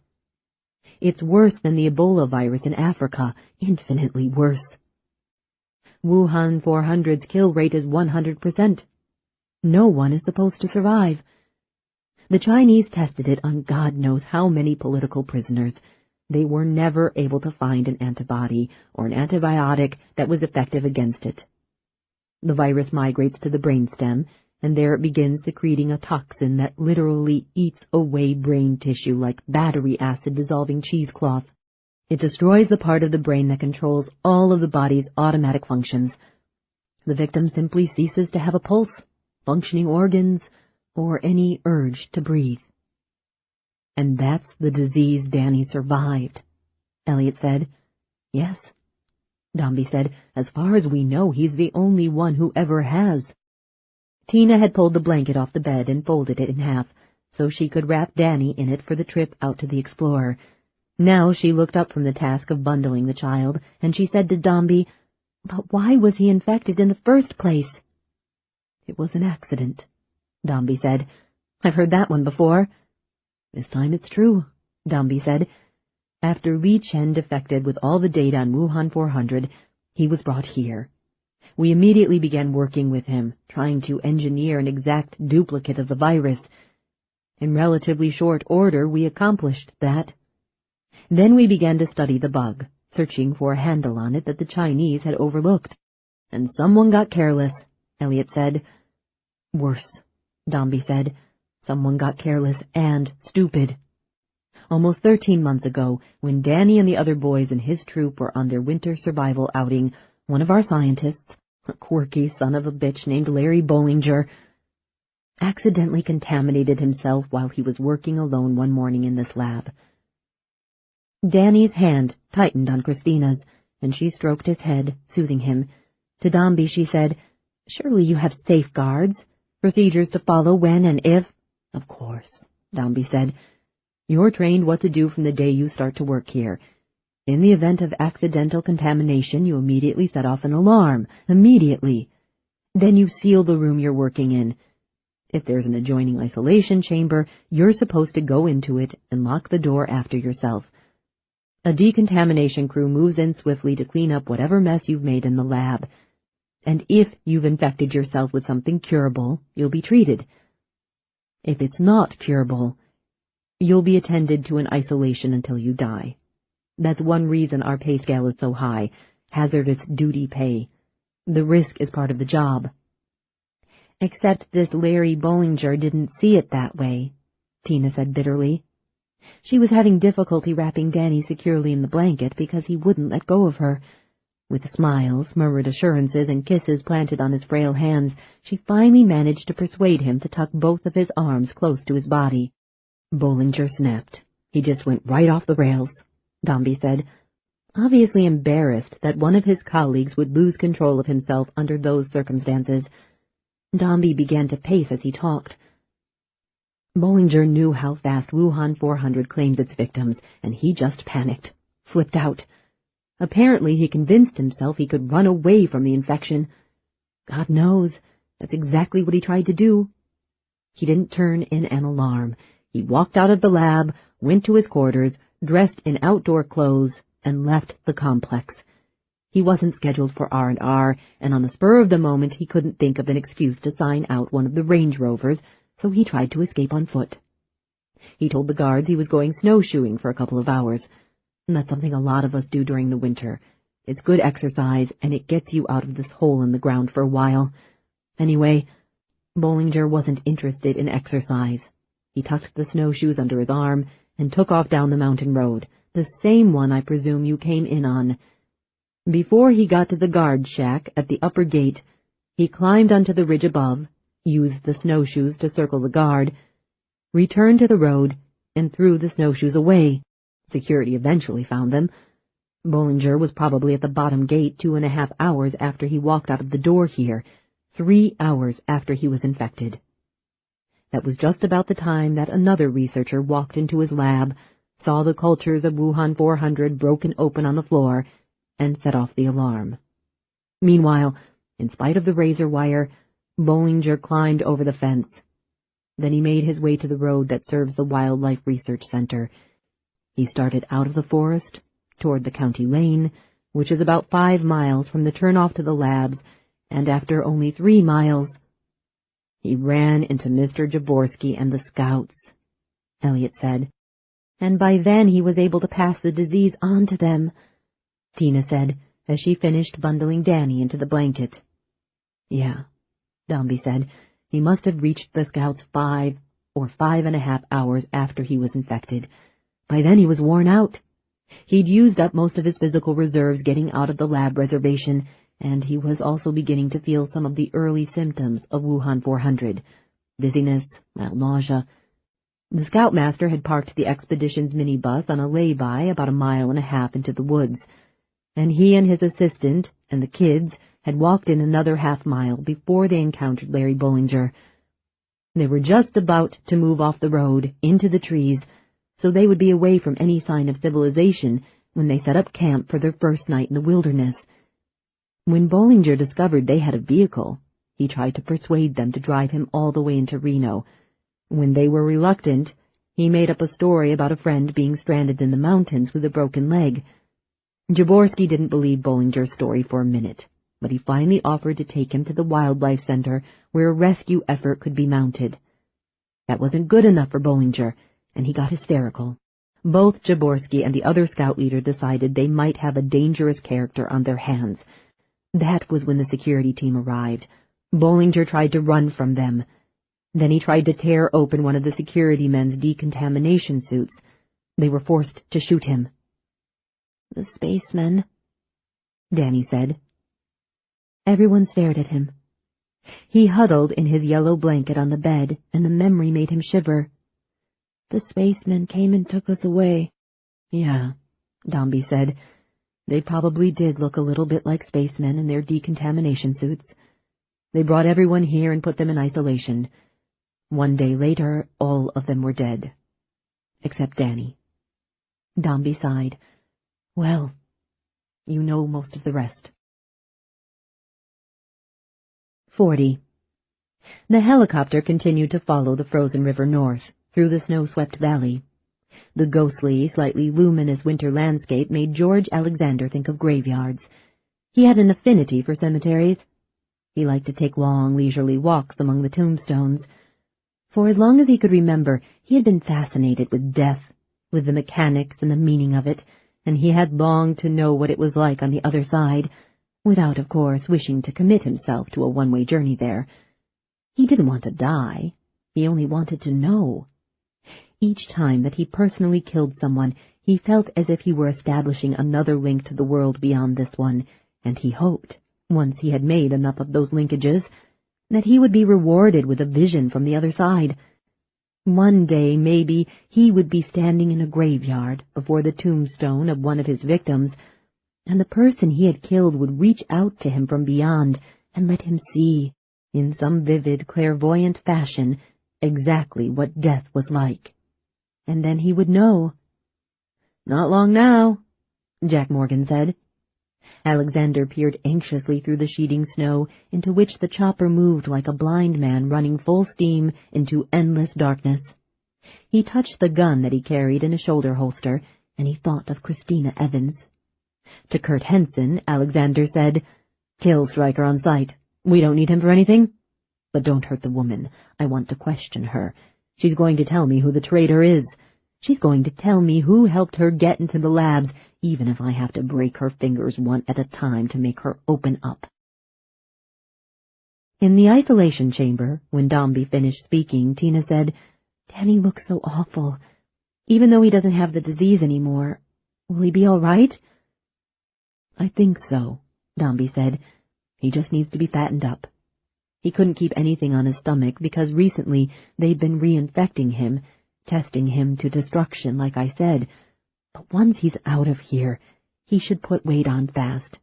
It's worse than the Ebola virus in Africa, infinitely worse. Wuhan 400's kill rate is 100%. No one is supposed to survive. The Chinese tested it on God knows how many political prisoners. They were never able to find an antibody or an antibiotic that was effective against it. The virus migrates to the brainstem, and there it begins secreting a toxin that literally eats away brain tissue like battery acid dissolving cheesecloth. It destroys the part of the brain that controls all of the body's automatic functions. The victim simply ceases to have a pulse, functioning organs, or any urge to breathe. And that's the disease Danny survived, Elliot said. Yes, Dombey said. As far as we know, he's the only one who ever has. Tina had pulled the blanket off the bed and folded it in half, so she could wrap Danny in it for the trip out to the Explorer. Now she looked up from the task of bundling the child, and she said to Dombey, "But why was he infected in the first place?" "It was an accident," Dombey said. "I've heard that one before." "This time it's true," Dombey said. "After Li Chen defected with all the data on Wuhan 400, he was brought here. We immediately began working with him, trying to engineer an exact duplicate of the virus. In relatively short order, we accomplished that. Then we began to study the bug, searching for a handle on it that the Chinese had overlooked. And someone got careless," Elliot said. "Worse," Dombey said. "Someone got careless and stupid. Almost 13 months ago, when Danny and the other boys in his troop were on their winter survival outing, one of our scientists, a quirky son of a bitch named Larry Bollinger, accidentally contaminated himself while he was working alone one morning in this lab." Danny's hand tightened on Christina's, and she stroked his head, soothing him. To Dombey she said, "Surely you have safeguards, procedures to follow when and if—" "Of course," Dombey said. "You're trained what to do from the day you start to work here. In the event of accidental contamination, you immediately set off an alarm. Immediately. Then you seal the room you're working in. If there's an adjoining isolation chamber, you're supposed to go into it and lock the door after yourself. A decontamination crew moves in swiftly to clean up whatever mess you've made in the lab. And if you've infected yourself with something curable, you'll be treated. If it's not curable, you'll be attended to in isolation until you die. That's one reason our pay scale is so high, hazardous duty pay. The risk is part of the job." "Except this Larry Bollinger didn't see it that way," Tina said bitterly. She was having difficulty wrapping Danny securely in the blanket because he wouldn't let go of her. With smiles, murmured assurances, and kisses planted on his frail hands, she finally managed to persuade him to tuck both of his arms close to his body. Bollinger snapped. "He just went right off the rails," Dombey said, obviously embarrassed that one of his colleagues would lose control of himself under those circumstances. Dombey began to pace as he talked. "Bollinger knew how fast Wuhan 400 claims its victims, and he just panicked, flipped out. Apparently he convinced himself he could run away from the infection. God knows, that's exactly what he tried to do. He didn't turn in an alarm. He walked out of the lab, went to his quarters, dressed in outdoor clothes, and left the complex. He wasn't scheduled for R&R, and on the spur of the moment he couldn't think of an excuse to sign out one of the Range Rovers, so he tried to escape on foot. He told the guards he was going snowshoeing for a couple of hours. And that's something a lot of us do during the winter. It's good exercise, and it gets you out of this hole in the ground for a while. Anyway, Bollinger wasn't interested in exercise. He tucked the snowshoes under his arm and took off down the mountain road, the same one I presume you came in on. Before he got to the guard shack at the upper gate, he climbed onto the ridge above, used the snowshoes to circle the guard, returned to the road, and threw the snowshoes away. Security eventually found them. Bollinger was probably at the bottom gate 2.5 hours after he walked out of the door here, 3 hours after he was infected. That was just about the time that another researcher walked into his lab, saw the cultures of Wuhan 400 broken open on the floor, and set off the alarm. Meanwhile, in spite of the razor wire, Bollinger climbed over the fence. Then he made his way to the road that serves the Wildlife Research Center. He started out of the forest, toward the county lane, which is about 5 miles from the turnoff to the labs, and after only 3 miles, He ran into Mr. Jaworski and the scouts, Elliot said. And by then he was able to pass the disease on to them, Tina said, as she finished bundling Danny into the blanket. Yeah, Dombey said. He must have reached the scouts 5 or 5.5 hours after he was infected. By then he was worn out. He'd used up most of his physical reserves getting out of the lab reservation, and he was also beginning to feel some of the early symptoms of Wuhan 400. Dizziness, mild nausea. The scoutmaster had parked the expedition's minibus on a lay-by about 1.5 miles into the woods, and he and his assistant and the kids had walked in another half-mile before they encountered Larry Bollinger. They were just about to move off the road into the trees, so they would be away from any sign of civilization when they set up camp for their first night in the wilderness. When Bollinger discovered they had a vehicle, he tried to persuade them to drive him all the way into Reno. When they were reluctant, he made up a story about a friend being stranded in the mountains with a broken leg. Jaworski didn't believe Bollinger's story for a minute, but he finally offered to take him to the wildlife center where a rescue effort could be mounted. That wasn't good enough for Bollinger, and he got hysterical. Both Jaworski and the other scout leader decided they might have a dangerous character on their hands. That was when the security team arrived. Bollinger tried to run from them. Then he tried to tear open one of the security men's decontamination suits. They were forced to shoot him. "The spacemen," Danny said. Everyone stared at him. He huddled in his yellow blanket on the bed, and the memory made him shiver. "The spacemen came and took us away." Yeah, Dombey said. They probably did look a little bit like spacemen in their decontamination suits. They brought everyone here and put them in isolation. 1 day later, all of them were dead. Except Danny. Dombey sighed. Well, you know most of the rest. 40. The helicopter continued to follow the frozen river north, through the snow-swept valley. The ghostly, slightly luminous winter landscape made George Alexander think of graveyards. He had an affinity for cemeteries. He liked to take long, leisurely walks among the tombstones. For as long as he could remember, he had been fascinated with death, with the mechanics and the meaning of it, and he had longed to know what it was like on the other side, without, of course, wishing to commit himself to a one-way journey there. He didn't want to die. He only wanted to know. Each time that he personally killed someone, he felt as if he were establishing another link to the world beyond this one, and he hoped, once he had made enough of those linkages, that he would be rewarded with a vision from the other side. One day, maybe, he would be standing in a graveyard before the tombstone of one of his victims, and the person he had killed would reach out to him from beyond and let him see, in some vivid, clairvoyant fashion, exactly what death was like. And then he would know. "Not long now," Jack Morgan said. Alexander peered anxiously through the sheeting snow, into which the chopper moved like a blind man running full steam into endless darkness. He touched the gun that he carried in a shoulder holster, and he thought of Christina Evans. To Kurt Henson, Alexander said, "Kill Stryker on sight. We don't need him for anything. But don't hurt the woman. I want to question her. She's going to tell me who the traitor is. She's going to tell me who helped her get into the labs, even if I have to break her fingers one at a time to make her open up." In the isolation chamber, when Dombey finished speaking, Tina said, "Danny looks so awful. Even though he doesn't have the disease anymore, will he be all right?" "I think so," Dombey said. "He just needs to be fattened up. He couldn't keep anything on his stomach because recently they've been reinfecting him, testing him to destruction, like I said. But once he's out of here, he should put weight on fast.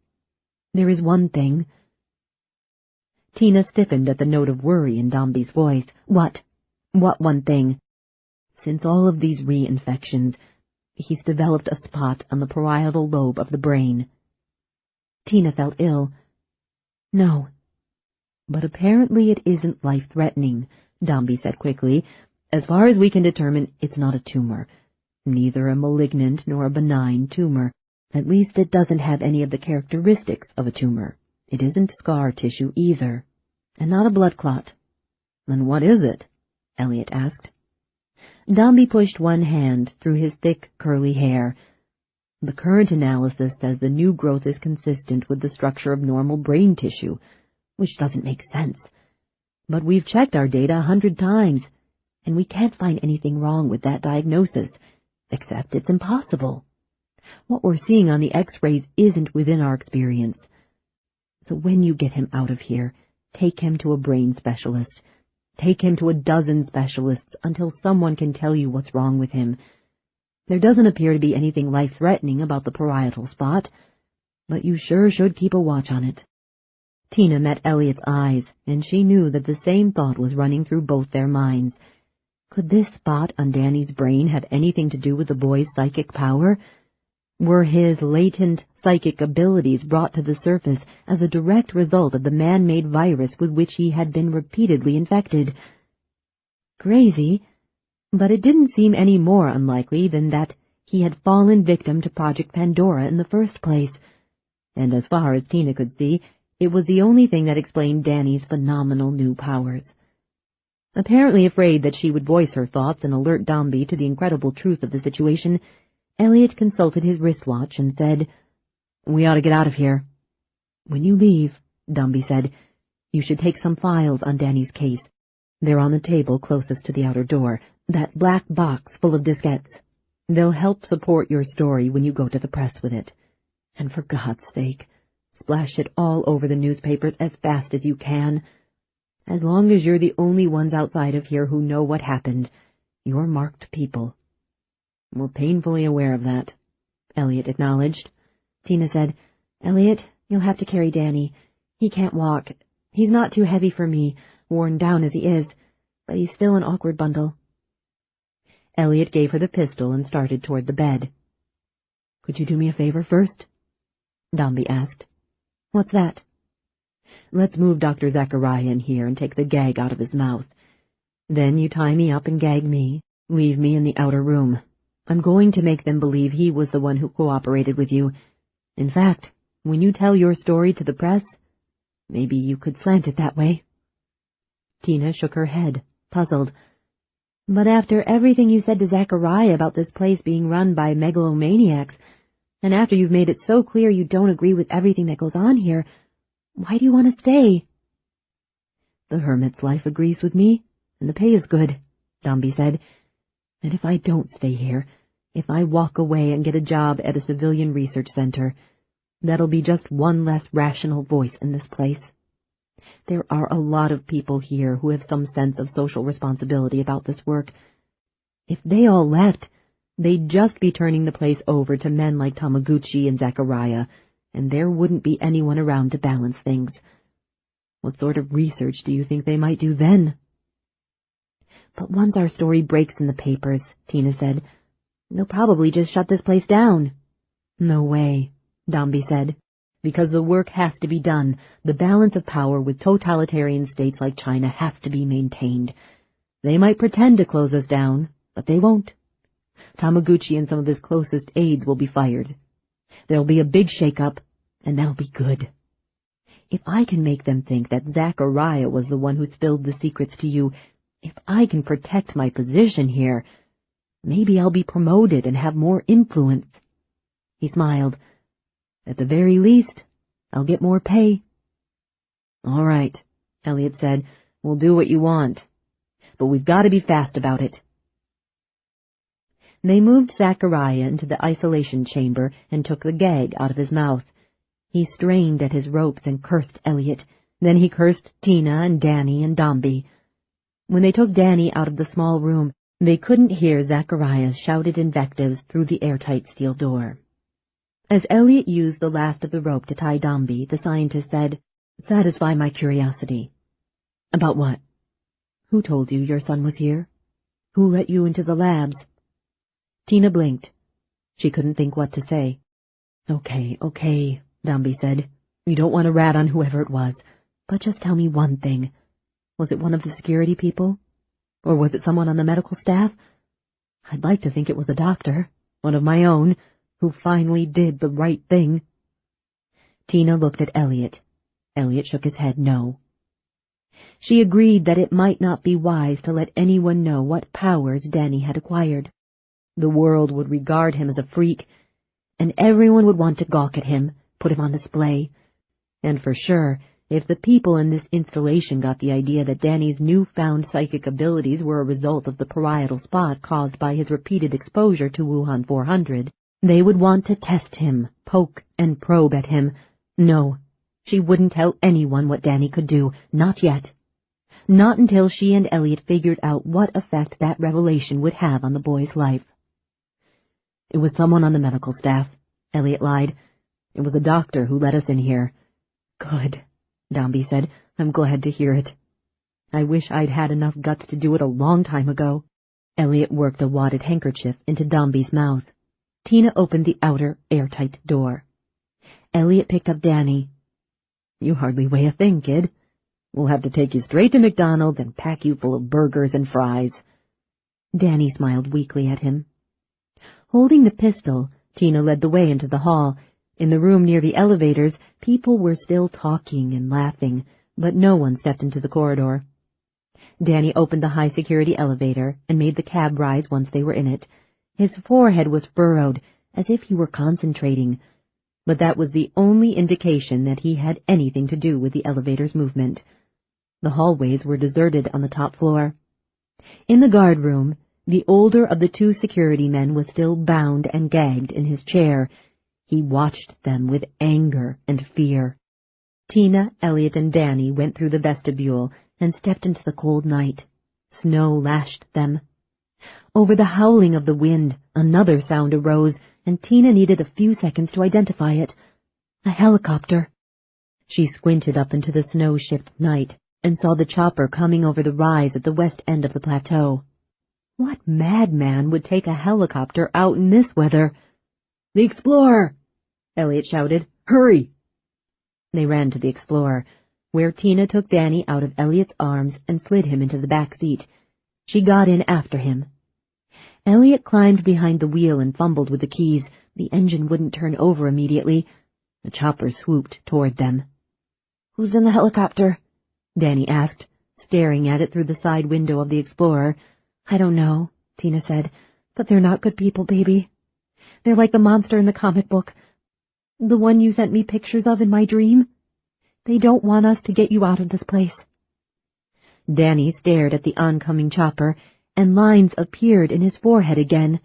There is one thing." Tina stiffened at the note of worry in Dombey's voice. "What? What one thing?" "Since all of these reinfections, he's developed a spot on the parietal lobe of the brain." Tina felt ill. "No. But apparently it isn't life-threatening," Dombey said quickly. "As far as we can determine, it's not a tumor. Neither a malignant nor a benign tumor. At least it doesn't have any of the characteristics of a tumor. It isn't scar tissue either. And not a blood clot." "Then what is it?" Elliot asked. Dombey pushed one hand through his thick, curly hair. "The current analysis says the new growth is consistent with the structure of normal brain tissue, which doesn't make sense. But we've checked our data 100 times, and we can't find anything wrong with that diagnosis, except it's impossible. What we're seeing on the X-rays isn't within our experience. So when you get him out of here, take him to a brain specialist. Take him to a dozen specialists until someone can tell you what's wrong with him. There doesn't appear to be anything life-threatening about the parietal spot, but you sure should keep a watch on it." Tina met Elliot's eyes, and she knew that the same thought was running through both their minds. Could this spot on Danny's brain have anything to do with the boy's psychic power? Were his latent psychic abilities brought to the surface as a direct result of the man-made virus with which he had been repeatedly infected? Crazy, but it didn't seem any more unlikely than that he had fallen victim to Project Pandora in the first place. And as far as Tina could see, it was the only thing that explained Danny's phenomenal new powers. Apparently afraid that she would voice her thoughts and alert Dombey to the incredible truth of the situation, Elliot consulted his wristwatch and said, "We ought to get out of here." "When you leave," Dombey said, "you should take some files on Danny's case. They're on the table closest to the outer door, that black box full of diskettes. They'll help support your story when you go to the press with it. And for God's sake, splash it all over the newspapers as fast as you can. As long as you're the only ones outside of here who know what happened, you're marked people." "We're painfully aware of that," Elliot acknowledged. Tina said, "Elliot, you'll have to carry Danny. He can't walk. He's not too heavy for me, worn down as he is, but he's still an awkward bundle." Elliot gave her the pistol and started toward the bed. "Could you do me a favor first?" Dombey asked. "What's that?" "Let's move Dr. Zachariah in here and take the gag out of his mouth. Then you tie me up and gag me. Leave me in the outer room. I'm going to make them believe he was the one who cooperated with you. In fact, when you tell your story to the press, maybe you could slant it that way." Tina shook her head, puzzled. "But after everything you said to Zachariah about this place being run by megalomaniacs, and after you've made it so clear you don't agree with everything that goes on here, why do you want to stay?" "The hermit's life agrees with me, and the pay is good," Dombey said. "And if I don't stay here, if I walk away and get a job at a civilian research center, that'll be just one less rational voice in this place. There are a lot of people here who have some sense of social responsibility about this work. If they all left, they'd just be turning the place over to men like Tamaguchi and Zachariah, and there wouldn't be anyone around to balance things. What sort of research do you think they might do then?" "But once our story breaks in the papers," Tina said, "they'll probably just shut this place down." "No way," Dombey said. "Because the work has to be done. The balance of power with totalitarian states like China has to be maintained. They might pretend to close us down, but they won't. Tamaguchi and some of his closest aides will be fired. There'll be a big shake-up, and that'll be good. If I can make them think that Zachariah was the one who spilled the secrets to you, if I can protect my position here, maybe I'll be promoted and have more influence." He smiled. "At the very least, I'll get more pay." "All right," Elliot said. "We'll do what you want. But we've got to be fast about it." They moved Zachariah into the isolation chamber and took the gag out of his mouth. He strained at his ropes and cursed Elliot. Then he cursed Tina and Danny and Dombey. When they took Danny out of the small room, they couldn't hear Zachariah's shouted invectives through the airtight steel door. As Elliot used the last of the rope to tie Dombey, the scientist said, "Satisfy my curiosity." "About what?" "Who told you your son was here? Who let you into the labs?" Tina blinked. She couldn't think what to say. Okay, Dombey said. "You don't want to rat on whoever it was, but just tell me one thing. Was it one of the security people? Or was it someone on the medical staff? I'd like to think it was a doctor, one of my own, who finally did the right thing." Tina looked at Elliot. Elliot shook his head no. She agreed that it might not be wise to let anyone know what powers Danny had acquired. The world would regard him as a freak, and everyone would want to gawk at him, put him on display. And for sure, if the people in this installation got the idea that Danny's newfound psychic abilities were a result of the parietal spot caused by his repeated exposure to Wuhan 400, they would want to test him, poke and probe at him. No, she wouldn't tell anyone what Danny could do, not yet. Not until she and Elliot figured out what effect that revelation would have on the boy's life. "It was someone on the medical staff," Elliot lied. "It was a doctor who let us in here." "Good," Dombey said. "I'm glad to hear it. I wish I'd had enough guts to do it a long time ago." Elliot worked a wadded handkerchief into Dombey's mouth. Tina opened the outer, airtight door. Elliot picked up Danny. "You hardly weigh a thing, kid. We'll have to take you straight to McDonald's and pack you full of burgers and fries." Danny smiled weakly at him. Holding the pistol, Tina led the way into the hall. In the room near the elevators, people were still talking and laughing, but no one stepped into the corridor. Danny opened the high-security elevator and made the cab rise once they were in it. His forehead was furrowed, as if he were concentrating, but that was the only indication that he had anything to do with the elevator's movement. The hallways were deserted on the top floor. In the guard room, the older of the two security men was still bound and gagged in his chair. He watched them with anger and fear. Tina, Elliot, and Danny went through the vestibule and stepped into the cold night. Snow lashed them. Over the howling of the wind, another sound arose, and Tina needed a few seconds to identify it. A helicopter. She squinted up into the snow-shipped night and saw the chopper coming over the rise at the west end of the plateau. What madman would take a helicopter out in this weather? "The Explorer!" Elliot shouted. "Hurry!" They ran to the Explorer, where Tina took Danny out of Elliot's arms and slid him into the back seat. She got in after him. Elliot climbed behind the wheel and fumbled with the keys. The engine wouldn't turn over immediately. The chopper swooped toward them. "Who's in the helicopter?" Danny asked, staring at it through the side window of the Explorer. "I don't know," Tina said, "but they're not good people, baby. They're like the monster in the comic book, the one you sent me pictures of in my dream. They don't want us to get you out of this place." Danny stared at the oncoming chopper, and lines appeared in his forehead again.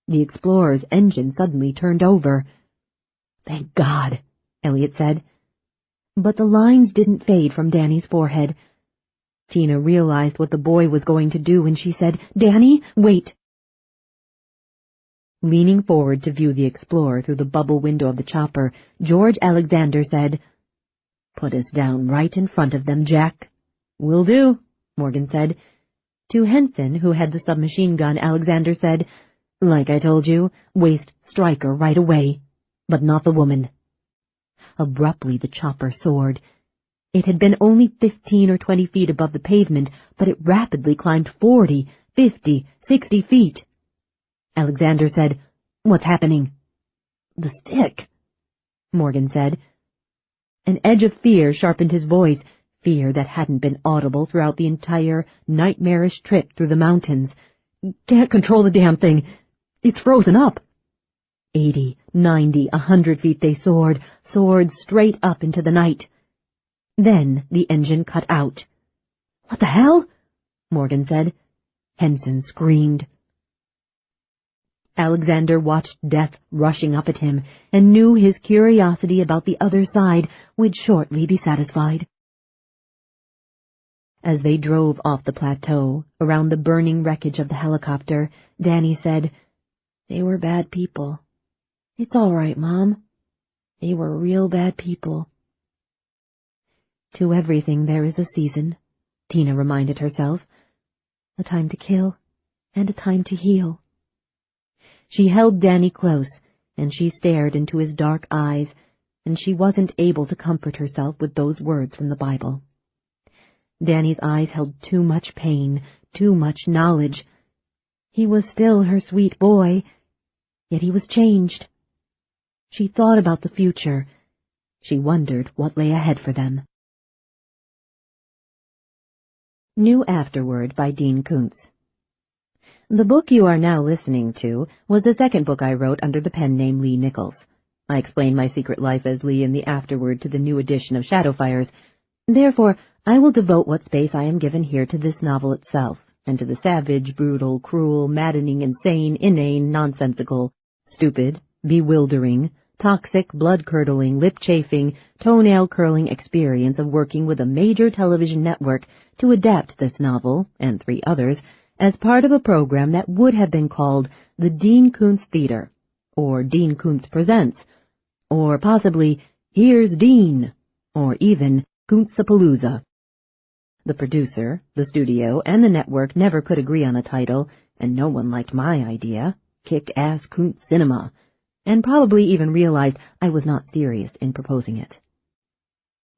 The Explorer's engine suddenly turned over. "Thank God," Elliot said. But the lines didn't fade from Danny's forehead. Tina realized what the boy was going to do, and she said, "Danny, wait." Leaning forward to view the Explorer through the bubble window of the chopper, George Alexander said, "Put us down right in front of them, Jack." "Will do," Morgan said. To Henson, who had the submachine gun, Alexander said, "Like I told you, waste Stryker right away, but not the woman." Abruptly the chopper soared. It had been only 15 or 20 feet above the pavement, but it rapidly climbed 40, 50, 60 feet. Alexander said, "What's happening?" "The stick," Morgan said. An edge of fear sharpened his voice, fear that hadn't been audible throughout the entire nightmarish trip through the mountains. "Can't control the damn thing. It's frozen up." 80, 90, 100 feet they soared straight up into the night. Then the engine cut out. "What the hell?" Morgan said. Henson screamed. Alexander watched death rushing up at him and knew his curiosity about the other side would shortly be satisfied. As they drove off the plateau, around the burning wreckage of the helicopter, Danny said, "They were bad people. It's all right, Mom. They were real bad people." To everything there is a season, Tina reminded herself. A time to kill and a time to heal. She held Danny close, and she stared into his dark eyes, and she wasn't able to comfort herself with those words from the Bible. Danny's eyes held too much pain, too much knowledge. He was still her sweet boy, yet he was changed. She thought about the future. She wondered what lay ahead for them. New Afterword by Dean Koontz. The book you are now listening to was the second book I wrote under the pen name Lee Nichols. I explain my secret life as Lee in the afterword to the new edition of Shadowfires. Therefore, I will devote what space I am given here to this novel itself, and to the savage, brutal, cruel, maddening, insane, inane, nonsensical, stupid, bewildering, toxic, blood-curdling, lip-chafing, toenail-curling experience of working with a major television network to adapt this novel, and 3 others, as part of a program that would have been called the Dean Koontz Theater, or Dean Koontz Presents, or possibly Here's Dean, or even Koontzapalooza. The producer, the studio, and the network never could agree on a title, and no one liked my idea, Kick-Ass Koontz Cinema, and probably even realized I was not serious in proposing it.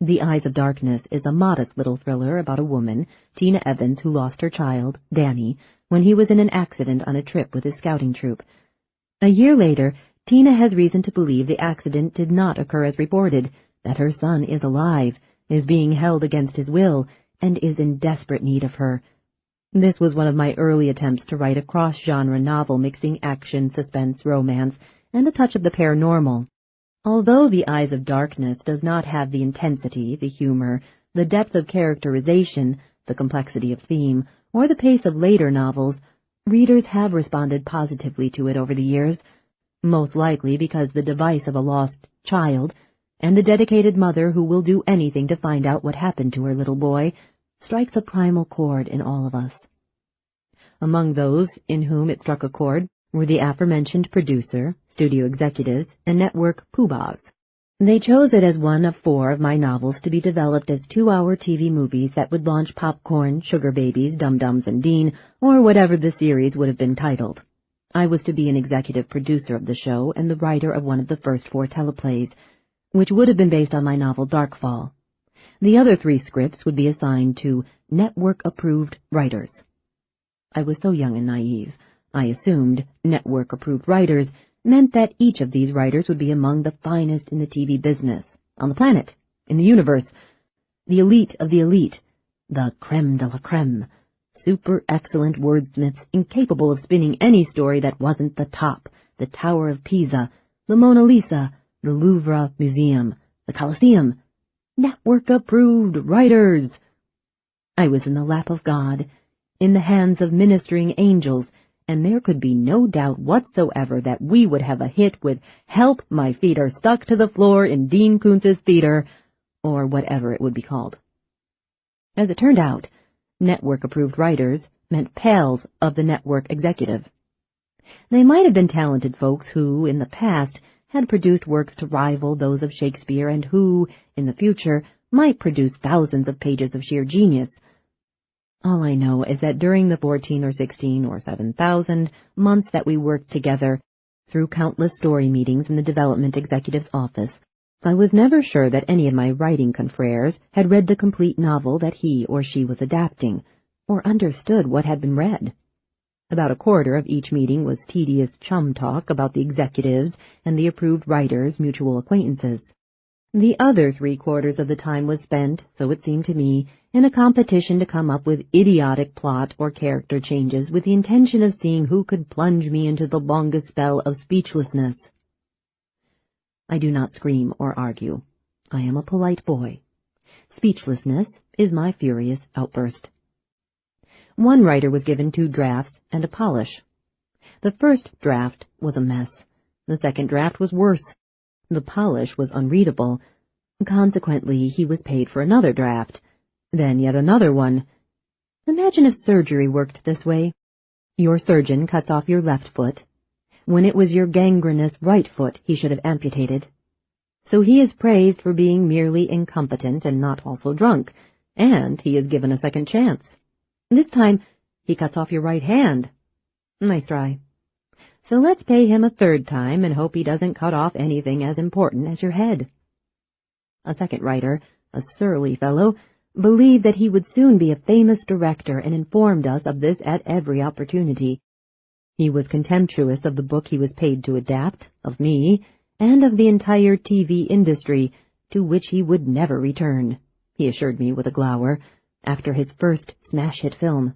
The Eyes of Darkness is a modest little thriller about a woman, Tina Evans, who lost her child, Danny, when he was in an accident on a trip with his scouting troop. A year later, Tina has reason to believe the accident did not occur as reported, that her son is alive, is being held against his will, and is in desperate need of her. This was one of my early attempts to write a cross-genre novel mixing action, suspense, romance, and a touch of the paranormal. Although The Eyes of Darkness does not have the intensity, the humor, the depth of characterization, the complexity of theme, or the pace of later novels, readers have responded positively to it over the years, most likely because the device of a lost child, and the dedicated mother who will do anything to find out what happened to her little boy, strikes a primal chord in all of us. Among those in whom it struck a chord were the aforementioned producer, studio executives, and network poobahs. They chose it as one of 4 of my novels to be developed as 2-hour TV movies that would launch Popcorn, Sugar Babies, Dum-Dums, and Dean, or whatever the series would have been titled. I was to be an executive producer of the show and the writer of one of the first 4 teleplays, which would have been based on my novel Darkfall. The other 3 scripts would be assigned to network-approved writers. I was so young and naive. I assumed network-approved writers meant that each of these writers would be among the finest in the TV business, on the planet, in the universe, the elite of the elite, the creme de la creme, super excellent wordsmiths incapable of spinning any story that wasn't the top, the Tower of Pisa, the Mona Lisa, the Louvre Museum, the Colosseum. Network-approved writers! I was in the lap of God, in the hands of ministering angels, and there could be no doubt whatsoever that we would have a hit with Help, My Feet Are Stuck to the Floor in Dean Koontz's Theater, or whatever it would be called. As it turned out, network-approved writers meant pals of the network executive. They might have been talented folks who, in the past, had produced works to rival those of Shakespeare and who, in the future, might produce thousands of pages of sheer genius. All I know is that during the 14 or 16 or 7,000 months that we worked together, through countless story meetings in the development executive's office, I was never sure that any of my writing confreres had read the complete novel that he or she was adapting, or understood what had been read. About a quarter of each meeting was tedious chum talk about the executives and the approved writers' mutual acquaintances. The other 3/4 of the time was spent, so it seemed to me, in a competition to come up with idiotic plot or character changes with the intention of seeing who could plunge me into the longest spell of speechlessness. I do not scream or argue. I am a polite boy. Speechlessness is my furious outburst. One writer was given 2 drafts and a polish. The first draft was a mess. The second draft was worse. The polish was unreadable. Consequently, he was paid for another draft, then yet another one. Imagine if surgery worked this way. Your surgeon cuts off your left foot. When it was your gangrenous right foot he should have amputated. So he is praised for being merely incompetent and not also drunk, and he is given a second chance. This time, he cuts off your right hand. Nice try. So let's pay him a 3rd time and hope he doesn't cut off anything as important as your head. A second writer, a surly fellow, believed that he would soon be a famous director and informed us of this at every opportunity. He was contemptuous of the book he was paid to adapt, of me, and of the entire TV industry, to which he would never return, he assured me with a glower, after his first smash hit film.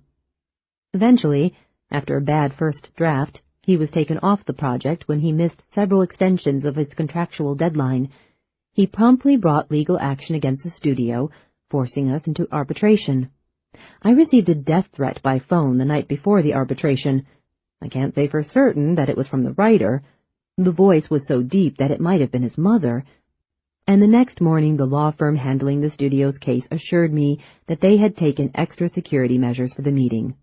Eventually, after a bad first draft, he was taken off the project when he missed several extensions of his contractual deadline. He promptly brought legal action against the studio, forcing us into arbitration. I received a death threat by phone the night before the arbitration. I can't say for certain that it was from the writer. The voice was so deep that it might have been his mother. And the next morning the law firm handling the studio's case assured me that they had taken extra security measures for the meeting.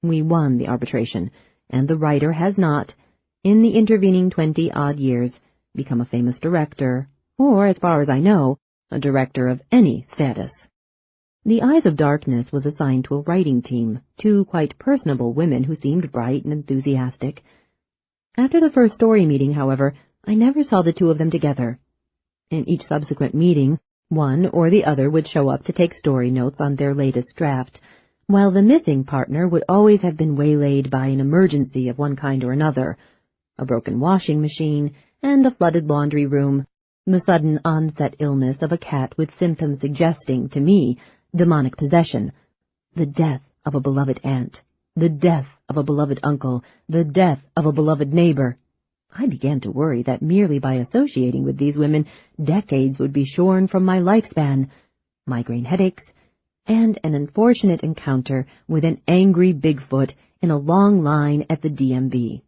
We won the arbitration, and the writer has not, in the intervening 20-odd years, become a famous director, or, as far as I know, a director of any status. The Eyes of Darkness was assigned to a writing team, 2 quite personable women who seemed bright and enthusiastic. After the first story meeting, however, I never saw the 2 of them together. In each subsequent meeting, one or the other would show up to take story notes on their latest draft, while the missing partner would always have been waylaid by an emergency of one kind or another, a broken washing machine and a flooded laundry room, the sudden onset illness of a cat with symptoms suggesting, to me, demonic possession, the death of a beloved aunt, the death of a beloved uncle, the death of a beloved neighbor. I began to worry that merely by associating with these women, decades would be shorn from my lifespan, migraine headaches, and an unfortunate encounter with an angry Bigfoot in a long line at the DMV.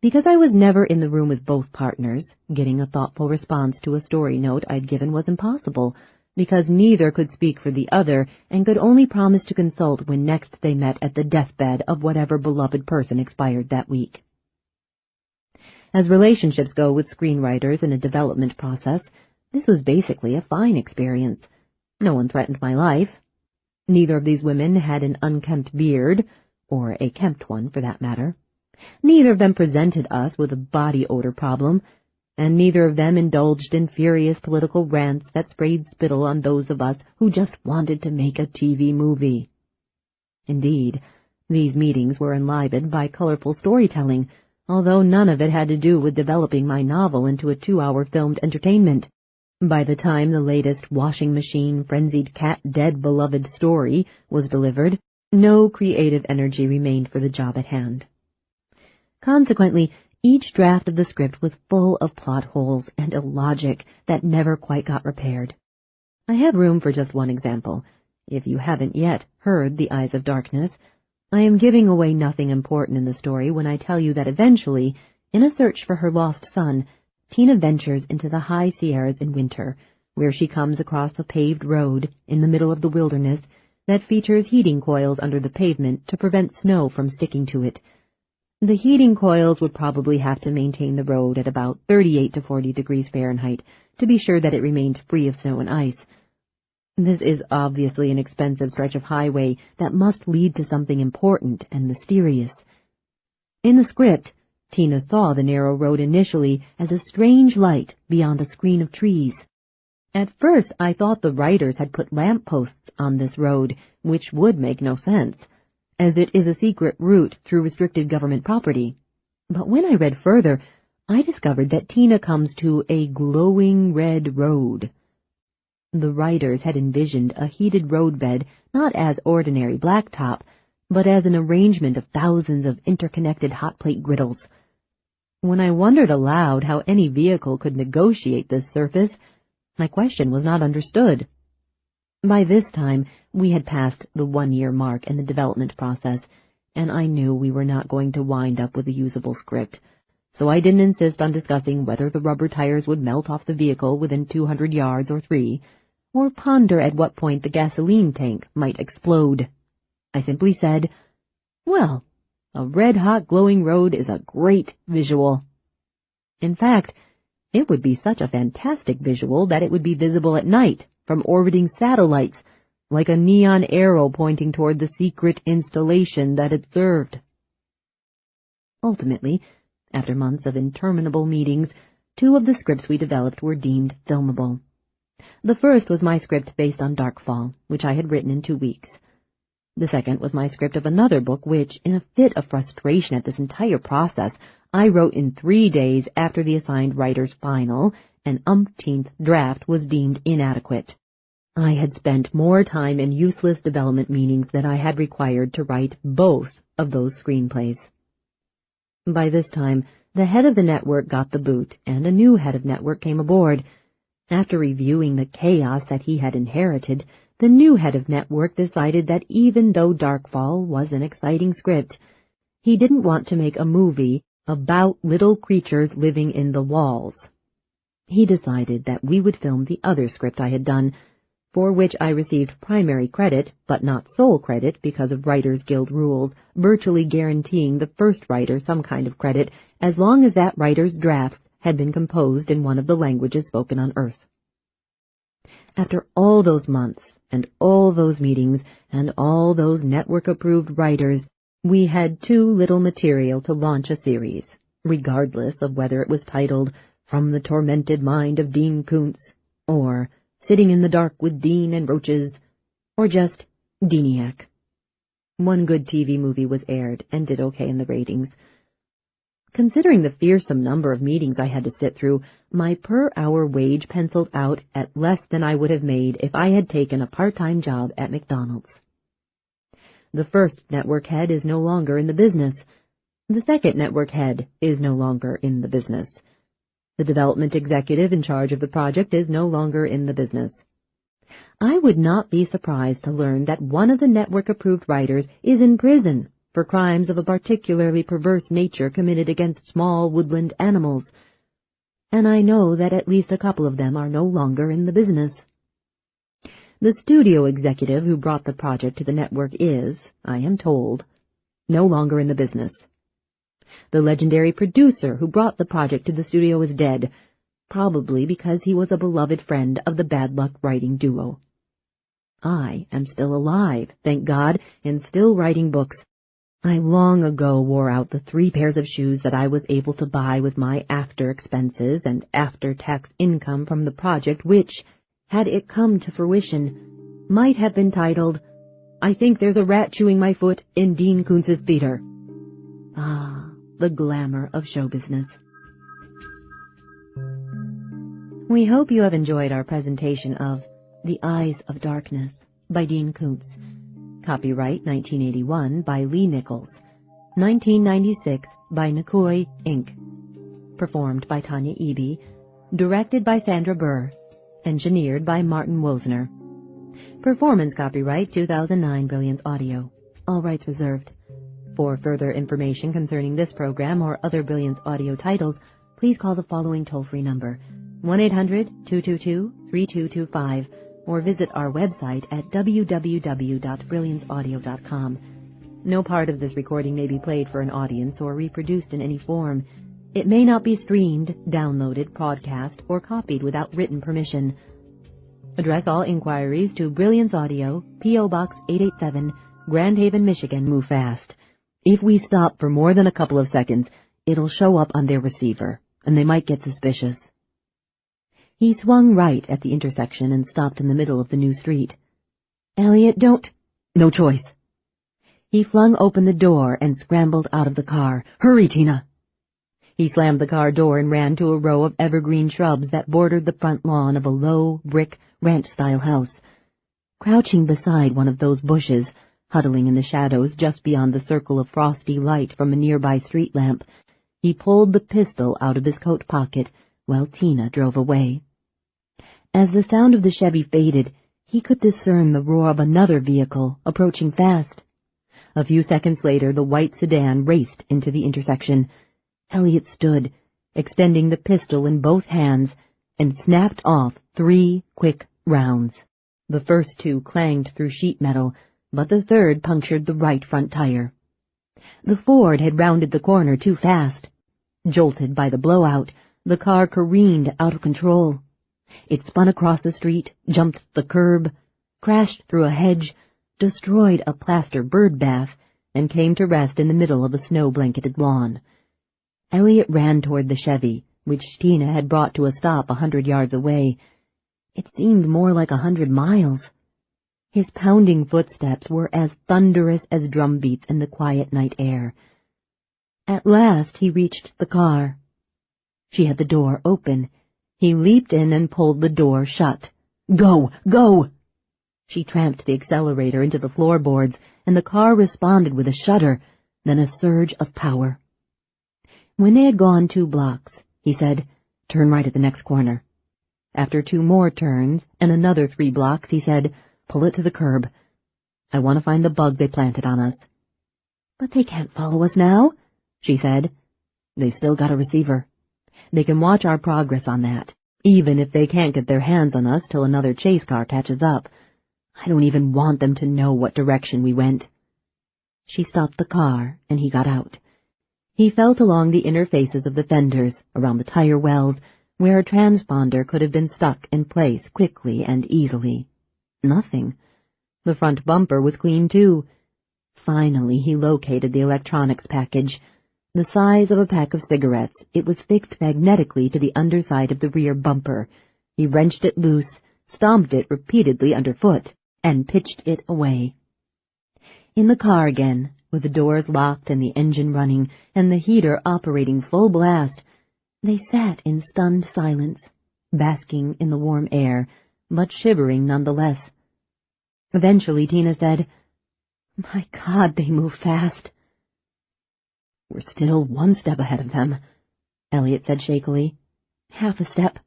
Because I was never in the room with both partners, getting a thoughtful response to a story note I'd given was impossible, because neither could speak for the other and could only promise to consult when next they met at the deathbed of whatever beloved person expired that week. As relationships go with screenwriters in a development process, this was basically a fine experience. No one threatened my life. Neither of these women had an unkempt beard, or a kempt one for that matter. Neither of them presented us with a body odor problem, and neither of them indulged in furious political rants that sprayed spittle on those of us who just wanted to make a TV movie. Indeed, these meetings were enlivened by colorful storytelling, although none of it had to do with developing my novel into a 2-hour filmed entertainment. By the time the latest washing machine, frenzied cat, dead beloved story was delivered, no creative energy remained for the job at hand. Consequently, each draft of the script was full of plot holes and illogic that never quite got repaired. I have room for just one example. If you haven't yet heard The Eyes of Darkness, I am giving away nothing important in the story when I tell you that eventually, in a search for her lost son, Tina ventures into the high Sierras in winter, where she comes across a paved road in the middle of the wilderness that features heating coils under the pavement to prevent snow from sticking to it. The heating coils would probably have to maintain the road at about 38 to 40 degrees Fahrenheit to be sure that it remained free of snow and ice. This is obviously an expensive stretch of highway that must lead to something important and mysterious. In the script, Tina saw the narrow road initially as a strange light beyond a screen of trees. At first I thought the writers had put lampposts on this road, which would make no sense, as it is a secret route through restricted government property. But when I read further, I discovered that Tina comes to a glowing red road. The writers had envisioned a heated roadbed not as ordinary blacktop, but as an arrangement of thousands of interconnected hot plate griddles. When I wondered aloud how any vehicle could negotiate this surface, my question was not understood. By this time, we had passed the 1-year mark in the development process, and I knew we were not going to wind up with a usable script, so I didn't insist on discussing whether the rubber tires would melt off the vehicle within 200 yards or 3, or ponder at what point the gasoline tank might explode. I simply said, well, a red-hot glowing road is a great visual. In fact, it would be such a fantastic visual that it would be visible at night from orbiting satellites, like a neon arrow pointing toward the secret installation that it served. Ultimately, after months of interminable meetings, 2 of the scripts we developed were deemed filmable. The first was my script based on Darkfall, which I had written in 2 weeks. The second was my script of another book which, in a fit of frustration at this entire process, I wrote in 3 days after the assigned writer's final and umpteenth draft was deemed inadequate. I had spent more time in useless development meetings than I had required to write both of those screenplays. By this time, the head of the network got the boot, and a new head of network came aboard. After reviewing the chaos that he had inherited, the new head of network decided that even though Darkfall was an exciting script, he didn't want to make a movie about little creatures living in the walls. He decided that we would film the other script I had done, for which I received primary credit, but not sole credit because of Writers Guild rules, virtually guaranteeing the first writer some kind of credit as long as that writer's draft had been composed in one of the languages spoken on Earth. After all those months, and all those meetings, and all those network-approved writers, we had too little material to launch a series, regardless of whether it was titled From the Tormented Mind of Dean Koontz, or Sitting in the Dark with Dean and Roaches, or just Deaniac. One good TV movie was aired and did okay in the ratings. Considering the fearsome number of meetings I had to sit through, my per-hour wage penciled out at less than I would have made if I had taken a part-time job at McDonald's. The first network head is no longer in the business. The second network head is no longer in the business. The development executive in charge of the project is no longer in the business. I would not be surprised to learn that one of the network-approved writers is in prison for crimes of a particularly perverse nature committed against small woodland animals, and I know that at least a couple of them are no longer in the business. The studio executive who brought the project to the network is, I am told, no longer in the business. The legendary producer who brought the project to the studio is dead, probably because he was a beloved friend of the Bad Luck writing duo. I am still alive, thank God, and still writing books. I long ago wore out the 3 pairs of shoes that I was able to buy with my after-expenses and after-tax income from the project which, had it come to fruition, might have been titled, I Think There's a Rat Chewing My Foot in Dean Koontz's Theater. Ah, the glamour of show business. We hope you have enjoyed our presentation of The Eyes of Darkness by Dean Koontz. Copyright 1981 by Lee Nichols. 1996 by Nikoi, Inc. Performed by Tanya Eby. Directed by Sandra Burr. Engineered by Martin Wosner. Performance copyright 2009 Brilliance Audio. All rights reserved. For further information concerning this program or other Brilliance Audio titles, please call the following toll-free number, 1-800-222-3225, or visit our website at www.brillianceaudio.com. No part of this recording may be played for an audience or reproduced in any form. It may not be streamed, downloaded, broadcast, or copied without written permission. Address all inquiries to Brilliance Audio, P.O. Box 887, Grand Haven, Michigan. Move fast. If we stop for more than a couple of seconds, it'll show up on their receiver, and they might get suspicious. He swung right at the intersection and stopped in the middle of the new street. Elliot, don't... No choice. He flung open the door and scrambled out of the car. Hurry, Tina! He slammed the car door and ran to a row of evergreen shrubs that bordered the front lawn of a low, brick, ranch-style house. Crouching beside one of those bushes, huddling in the shadows just beyond the circle of frosty light from a nearby street lamp, he pulled the pistol out of his coat pocket while Tina drove away. As the sound of the Chevy faded, he could discern the roar of another vehicle approaching fast. A few seconds later, the white sedan raced into the intersection. Elliot stood, extending the pistol in both hands, and snapped off 3 quick rounds. The first 2 clanged through sheet metal, but the third punctured the right front tire. The Ford had rounded the corner too fast. Jolted by the blowout, the car careened out of control. It spun across the street, jumped the curb, crashed through a hedge, destroyed a plaster bird bath, and came to rest in the middle of a snow-blanketed lawn. Elliot ran toward the Chevy, which Tina had brought to a stop 100 yards away. It seemed more like 100 miles. His pounding footsteps were as thunderous as drumbeats in the quiet night air. At last he reached the car. She had the door open. He leaped in and pulled the door shut. Go! Go! She tramped the accelerator into the floorboards, and the car responded with a shudder, then a surge of power. When they had gone 2 blocks, he said, "Turn right at the next corner." After 2 more turns and another 3 blocks, he said, "Pull it to the curb. I want to find the bug they planted on us." "But they can't follow us now," she said. "They've still got a receiver. They can watch our progress on that, even if they can't get their hands on us till another chase car catches up. I don't even want them to know what direction we went." She stopped the car, and he got out. He felt along the inner faces of the fenders, around the tire wells, where a transponder could have been stuck in place quickly and easily. Nothing. The front bumper was clean, too. Finally, he located the electronics package. The size of a pack of cigarettes, it was fixed magnetically to the underside of the rear bumper. He wrenched it loose, stomped it repeatedly underfoot, and pitched it away. In the car again, with the doors locked and the engine running, and the heater operating full blast, they sat in stunned silence, basking in the warm air, but shivering nonetheless. Eventually Tina said, "My God, they move fast." "We're still 1 step ahead of them," Elliot said shakily. "Half a step."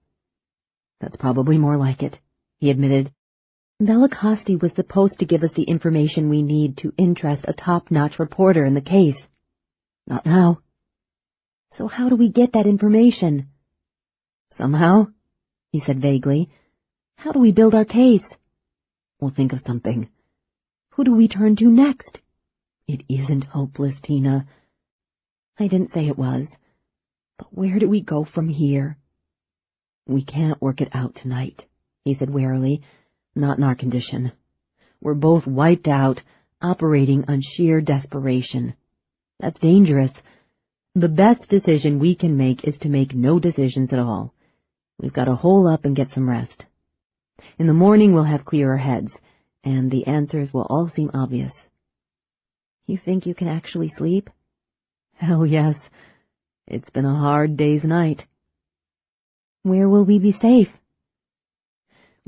"That's probably more like it," he admitted. "Bellicosti was supposed to give us the information we need to interest a top-notch reporter in the case." "Not now." "So how do we get that information?" "Somehow," he said vaguely. "How do we build our case?" "We'll think of something." "Who do we turn to next?" "It isn't hopeless, Tina." "I didn't say it was. But where do we go from here?" "We can't work it out tonight," he said wearily. "Not in our condition. We're both wiped out, operating on sheer desperation. That's dangerous. The best decision we can make is to make no decisions at all. We've got to hole up and get some rest. In the morning we'll have clearer heads, and the answers will all seem obvious." "You think you can actually sleep?" "Hell yes. It's been a hard day's night." "Where will we be safe?"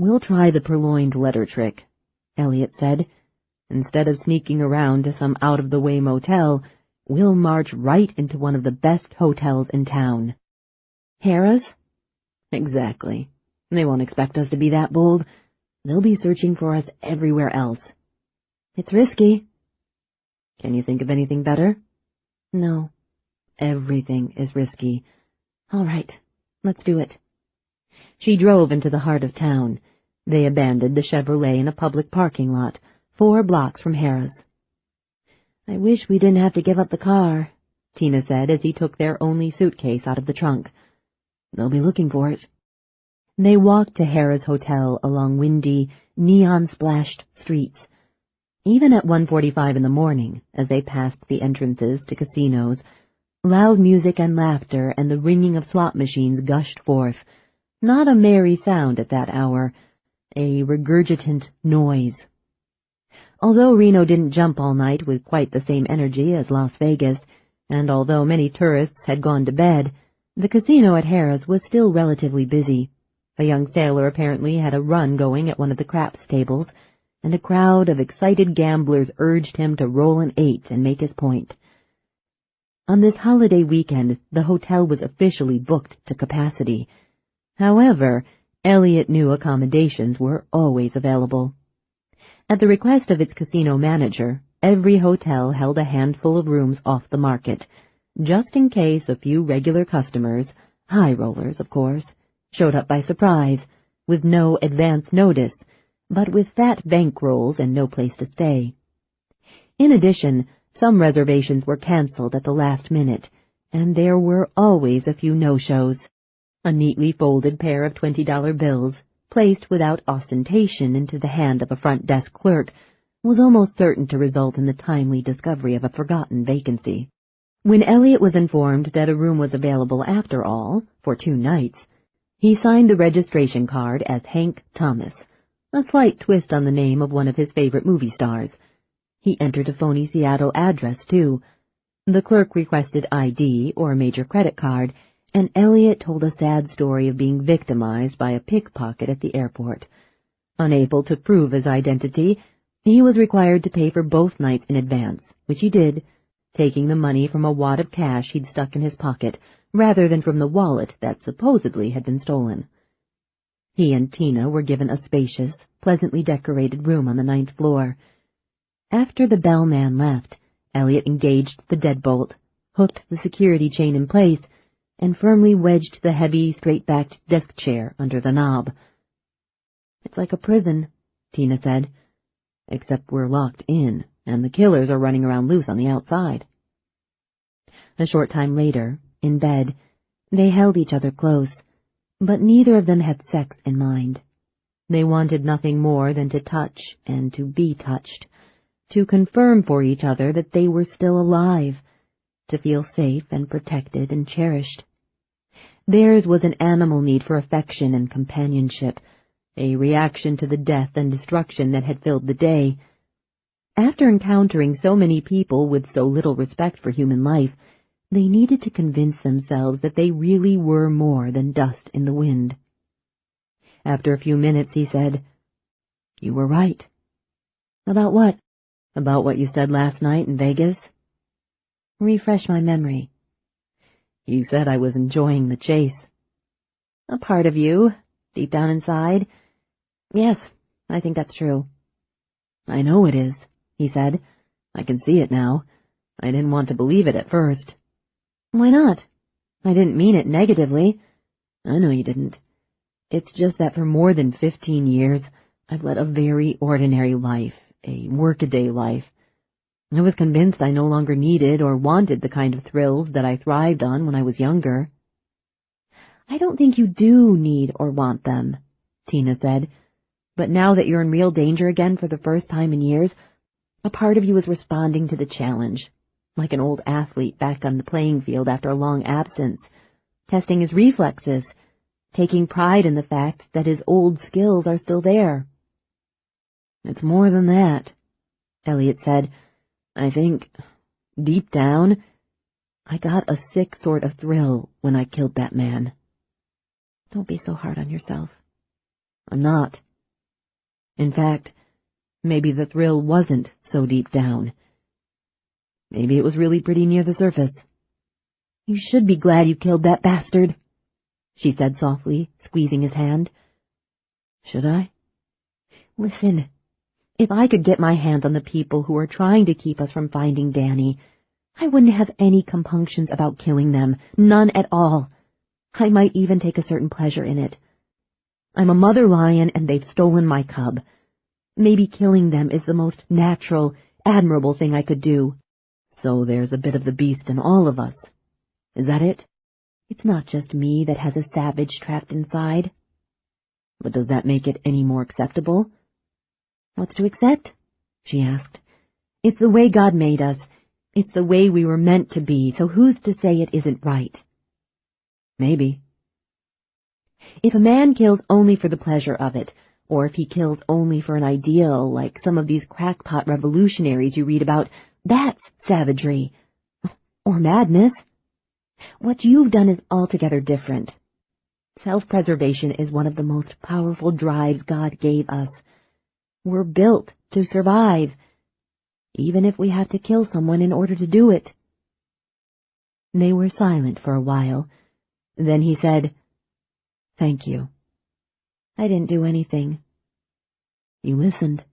"We'll try the purloined letter trick," Elliot said. "Instead of sneaking around to some out-of-the-way motel, we'll march right into one of the best hotels in town." "Harrah's?" "Exactly. They won't expect us to be that bold. They'll be searching for us everywhere else." "It's risky." "Can you think of anything better?" "No. Everything is risky." "All right. Let's do it." She drove into the heart of town. They abandoned the Chevrolet in a public parking lot, 4 blocks from Harrah's. "I wish we didn't have to give up the car," Tina said as he took their only suitcase out of the trunk. "They'll be looking for it." They walked to Harrah's Hotel along windy, neon-splashed streets. Even at 1:45 in the morning, as they passed the entrances to casinos, loud music and laughter and the ringing of slot machines gushed forth. Not a merry sound at that hour, a regurgitant noise. Although Reno didn't jump all night with quite the same energy as Las Vegas, and although many tourists had gone to bed, the casino at Harrah's was still relatively busy. A young sailor apparently had a run going at one of the craps tables, and a crowd of excited gamblers urged him to roll an 8 and make his point. On this holiday weekend, the hotel was officially booked to capacity. However, Elliot knew accommodations were always available. At the request of its casino manager, every hotel held a handful of rooms off the market, just in case a few regular customers, high rollers of course, showed up by surprise, with no advance notice, but with fat bankrolls and no place to stay. In addition, some reservations were canceled at the last minute, and there were always a few no-shows. A neatly folded pair of $20 bills, placed without ostentation into the hand of a front desk clerk, was almost certain to result in the timely discovery of a forgotten vacancy. When Elliot was informed that a room was available after all, for 2 nights, he signed the registration card as Hank Thomas, a slight twist on the name of one of his favorite movie stars. He entered a phony Seattle address, too. The clerk requested ID or a major credit card, and Elliot told a sad story of being victimized by a pickpocket at the airport. Unable to prove his identity, he was required to pay for both nights in advance, which he did, taking the money from a wad of cash he'd stuck in his pocket, rather than from the wallet that supposedly had been stolen. He and Tina were given a spacious, pleasantly decorated room on the 9th floor. After the bellman left, Elliot engaged the deadbolt, hooked the security chain in place, and firmly wedged the heavy, straight-backed desk chair under the knob. "It's like a prison," Tina said, "except we're locked in, and the killers are running around loose on the outside." A short time later, in bed, they held each other close, but neither of them had sex in mind. They wanted nothing more than to touch and to be touched, to confirm for each other that they were still alive, to feel safe and protected and cherished. Theirs was an animal need for affection and companionship, a reaction to the death and destruction that had filled the day. After encountering so many people with so little respect for human life, they needed to convince themselves that they really were more than dust in the wind. After a few minutes, he said, "You were right." "About what?" "About what you said last night in Vegas." "Refresh my memory." "You said I was enjoying the chase." "A part of you, deep down inside. Yes, I think that's true." "I know it is," he said. "I can see it now. I didn't want to believe it at first." "Why not? I didn't mean it negatively." "I know you didn't. It's just that for more than 15 years, I've led a very ordinary life, a workaday life. I was convinced I no longer needed or wanted the kind of thrills that I thrived on when I was younger." "I don't think you do need or want them," Tina said. "But now that you're in real danger again for the first time in years, a part of you is responding to the challenge, like an old athlete back on the playing field after a long absence, testing his reflexes, taking pride in the fact that his old skills are still there." "It's more than that," Elliot said. "I think, deep down, I got a sick sort of thrill when I killed that man." "Don't be so hard on yourself." "I'm not. In fact, maybe the thrill wasn't so deep down. Maybe it was really pretty near the surface." "You should be glad you killed that bastard," she said softly, squeezing his hand. "Should I?" "Listen, if I could get my hands on the people who are trying to keep us from finding Danny, I wouldn't have any compunctions about killing them, none at all. I might even take a certain pleasure in it. I'm a mother lion and they've stolen my cub. Maybe killing them is the most natural, admirable thing I could do. So there's a bit of the beast in all of us. Is that it? It's not just me that has a savage trapped inside." "But does that make it any more acceptable?" "What's to accept?" she asked. "It's the way God made us. It's the way we were meant to be, so who's to say it isn't right?" "Maybe." "If a man kills only for the pleasure of it, or if he kills only for an ideal, like some of these crackpot revolutionaries you read about, that's savagery. Or madness. What you've done is altogether different. Self-preservation is one of the most powerful drives God gave us. We're built to survive, even if we have to kill someone in order to do it." They were silent for a while. Then he said, "Thank you." "I didn't do anything." "You listened."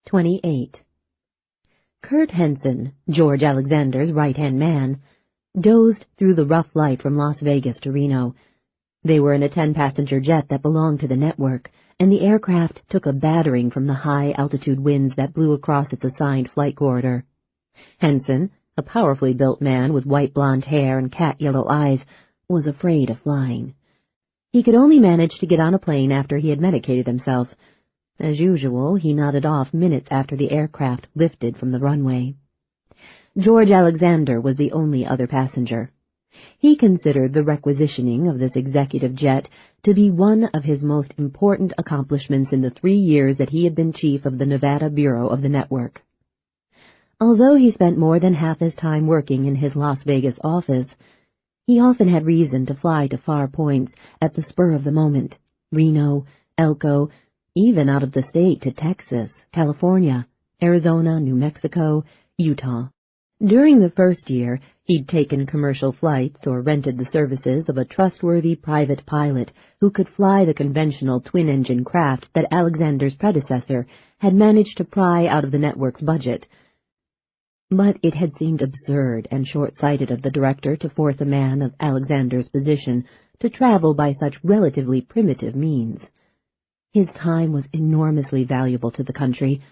28. Kurt Henson, George Alexander's right-hand man, dozed through the rough life from Las Vegas to Reno. They were in a 10-passenger jet that belonged to the network, and the aircraft took a battering from the high-altitude winds that blew across its assigned flight corridor. Henson, a powerfully built man with white blonde hair and cat-yellow eyes, was afraid of flying. He could only manage to get on a plane after he had medicated himself. As usual, he nodded off minutes after the aircraft lifted from the runway. George Alexander was the only other passenger. He considered the requisitioning of this executive jet to be one of his most important accomplishments in the 3 years that he had been chief of the Nevada Bureau of the network. Although he spent more than half his time working in his Las Vegas office, he often had reason to fly to far points at the spur of the moment, Reno, Elko, even out of the state to Texas, California, Arizona, New Mexico, Utah. During the first year, he'd taken commercial flights or rented the services of a trustworthy private pilot who could fly the conventional twin-engine craft that Alexander's predecessor had managed to pry out of the network's budget. But it had seemed absurd and short-sighted of the director to force a man of Alexander's position to travel by such relatively primitive means. His time was enormously valuable to the country.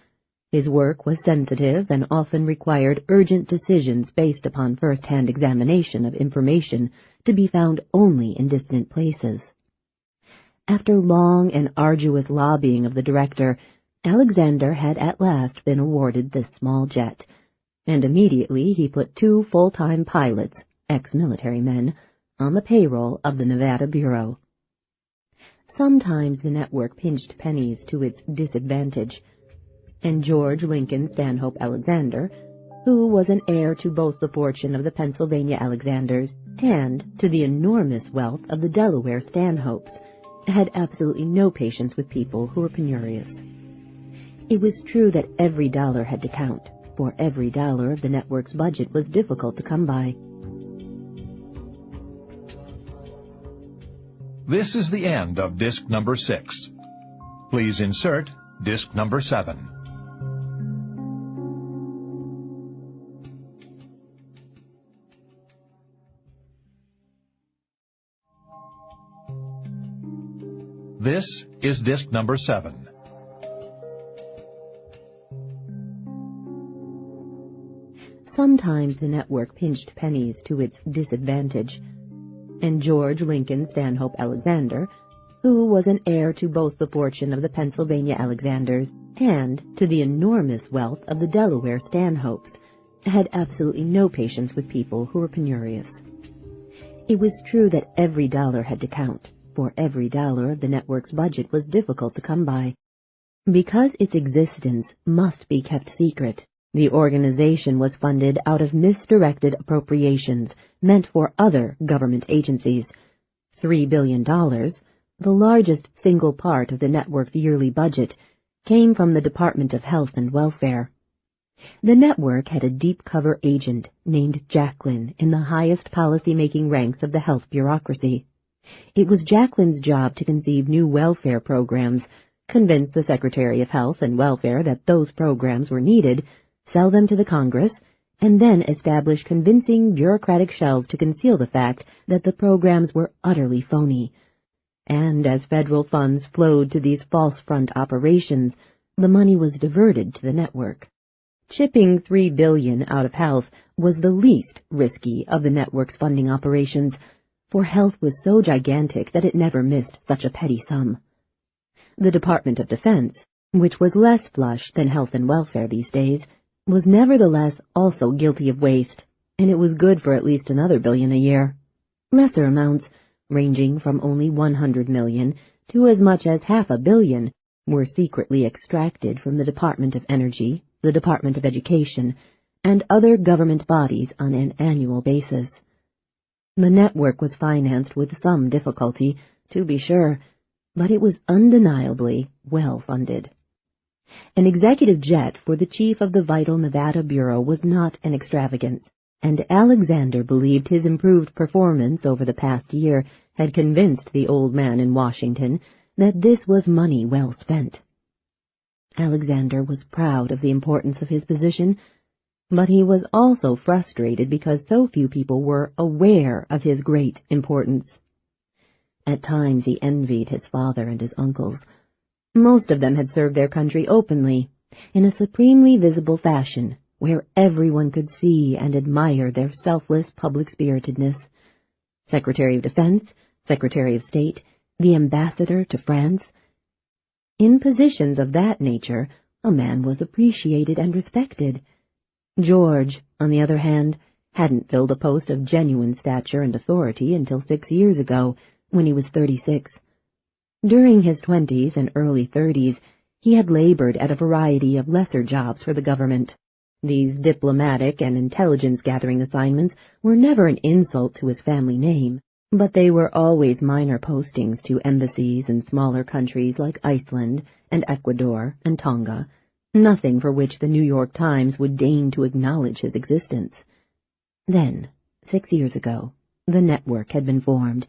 His work was sensitive and often required urgent decisions based upon first-hand examination of information to be found only in distant places. After long and arduous lobbying of the director, Alexander had at last been awarded this small jet, and immediately he put 2 full-time pilots, ex-military men, on the payroll of the Nevada Bureau. Sometimes the network pinched pennies to its disadvantage, and George Lincoln Stanhope Alexander, who was an heir to both the fortune of the Pennsylvania Alexanders and to the enormous wealth of the Delaware Stanhopes, had absolutely no patience with people who were penurious. It was true that every dollar had to count, for every dollar of the network's budget was difficult to come by. This is the end of disc number 6. Please insert disc number 7. This is disc number 7. Sometimes the network pinched pennies to its disadvantage, and George Lincoln Stanhope Alexander, who was an heir to both the fortune of the Pennsylvania Alexanders and to the enormous wealth of the Delaware Stanhopes, had absolutely no patience with people who were penurious. It was true that every dollar had to count, for every dollar of the network's budget was difficult to come by. Because its existence must be kept secret, the organization was funded out of misdirected appropriations meant for other government agencies. $3 billion, the largest single part of the network's yearly budget, came from the Department of Health and Welfare. The network had a deep-cover agent named Jacqueline in the highest policy-making ranks of the health bureaucracy. It was Jacqueline's job to conceive new welfare programs, convince the Secretary of Health and Welfare that those programs were needed, sell them to the Congress, and then establish convincing bureaucratic shells to conceal the fact that the programs were utterly phony. And as federal funds flowed to these false front operations, the money was diverted to the network. Chipping $3 billion out of health was the least risky of the network's funding operations, for health was so gigantic that it never missed such a petty sum. The Department of Defense, which was less flush than health and welfare these days, was nevertheless also guilty of waste, and it was good for at least another $1 billion a year. Lesser amounts, ranging from only $100 million to as much as $500 million, were secretly extracted from the Department of Energy, the Department of Education, and other government bodies on an annual basis. The network was financed with some difficulty, to be sure, but it was undeniably well-funded. An executive jet for the chief of the vital Nevada Bureau was not an extravagance, and Alexander believed his improved performance over the past year had convinced the old man in Washington that this was money well spent. Alexander was proud of the importance of his position, but he was also frustrated because so few people were aware of his great importance. At times he envied his father and his uncles. Most of them had served their country openly, in a supremely visible fashion, where everyone could see and admire their selfless public-spiritedness. Secretary of Defense, Secretary of State, the ambassador to France. In positions of that nature, a man was appreciated and respected. George, on the other hand, hadn't filled a post of genuine stature and authority until 6 years ago, when he was 36. During his 20s and early 30s, he had labored at a variety of lesser jobs for the government. These diplomatic and intelligence-gathering assignments were never an insult to his family name, But they were always minor postings to embassies in smaller countries like Iceland and Ecuador and Tonga, nothing for which the New York Times would deign to acknowledge his existence. Then, 6 years ago, the network had been formed,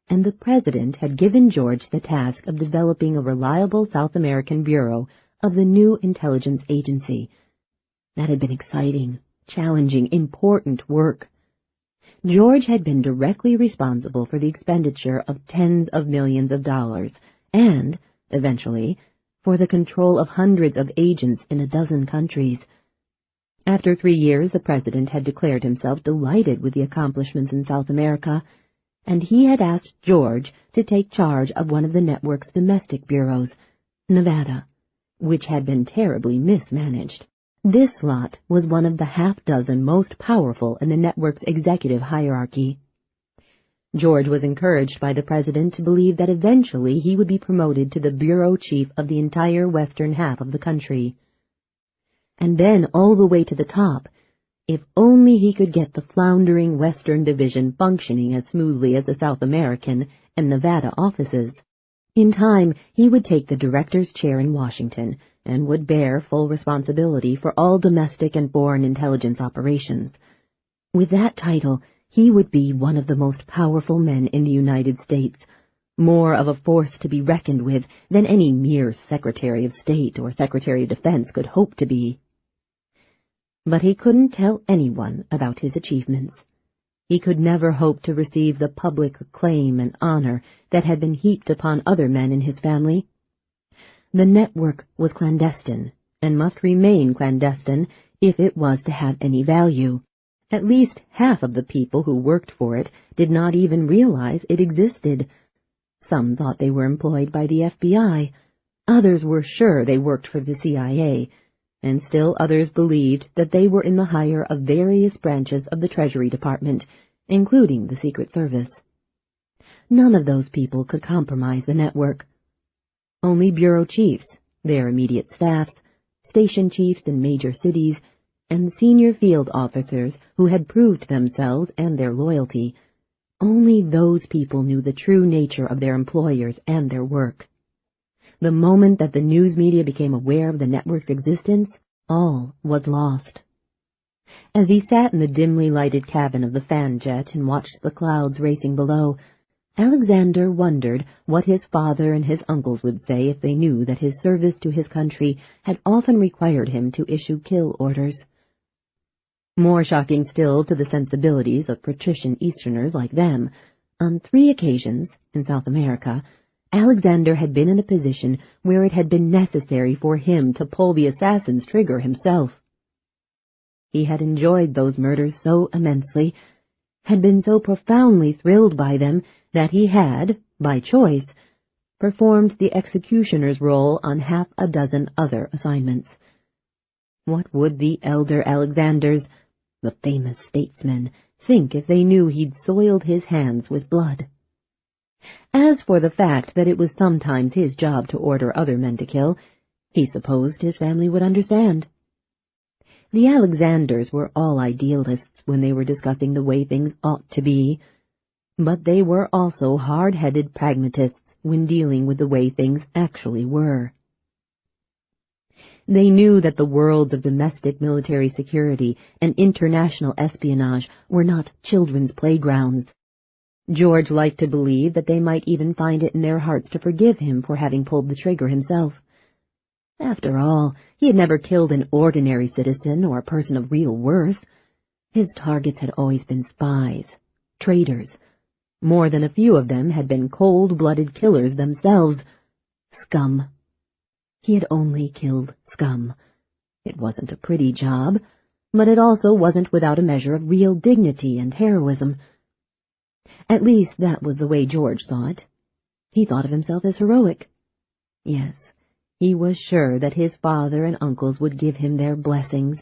and the president had given George the task of developing a reliable South American bureau of the new intelligence agency. That had been exciting, challenging, important work. George had been directly responsible for the expenditure of tens of millions of dollars and, eventually, for the control of hundreds of agents in a dozen countries. After 3 years, the president had declared himself delighted with the accomplishments in South America, and he had asked George to take charge of one of the network's domestic bureaus, Nevada, which had been terribly mismanaged. This lot was one of the half-dozen most powerful in the network's executive hierarchy. George was encouraged by the president to believe that eventually he would be promoted to the bureau chief of the entire western half of the country. And then all the way to the top, if only he could get the floundering Western Division functioning as smoothly as the South American and Nevada offices. In time, he would take the director's chair in Washington and would bear full responsibility for all domestic and foreign intelligence operations. With that title, he would be one of the most powerful men in the United States, more of a force to be reckoned with than any mere Secretary of State or Secretary of Defense could hope to be. But he couldn't tell anyone about his achievements. He could never hope to receive the public acclaim and honor that had been heaped upon other men in his family. The network was clandestine, and must remain clandestine if it was to have any value. At least half of the people who worked for it did not even realize it existed. Some thought they were employed by the FBI. Others were sure they worked for the CIA, and still others believed that they were in the hire of various branches of the Treasury Department, including the Secret Service. None of those people could compromise the network. Only bureau chiefs, their immediate staffs, station chiefs in major cities, and senior field officers who had proved themselves and their loyalty, only those people knew the true nature of their employers and their work. The moment that the news media became aware of the network's existence, all was lost. As he sat in the dimly lighted cabin of the fan jet and watched the clouds racing below, Alexander wondered what his father and his uncles would say if they knew that his service to his country had often required him to issue kill orders. More shocking still to the sensibilities of patrician Easterners like them, on 3 occasions, in South America, Alexander had been in a position where it had been necessary for him to pull the assassin's trigger himself. He had enjoyed those murders so immensely, had been so profoundly thrilled by them, that he had, by choice, performed the executioner's role on half a dozen other assignments. What would the elder Alexanders, the famous statesmen, think if they knew he'd soiled his hands with blood? As for the fact that it was sometimes his job to order other men to kill, he supposed his family would understand. The Alexanders were all idealists when they were discussing the way things ought to be, but they were also hard-headed pragmatists when dealing with the way things actually were. They knew that the worlds of domestic military security and international espionage were not children's playgrounds. George liked to believe that they might even find it in their hearts to forgive him for having pulled the trigger himself. After all, he had never killed an ordinary citizen or a person of real worth. His targets had always been spies, traitors. More than a few of them had been cold-blooded killers themselves. Scum. He had only killed scum. It wasn't a pretty job, but it also wasn't without a measure of real dignity and heroism. At least that was the way George saw it. He thought of himself as heroic. Yes, he was sure that his father and uncles would give him their blessings,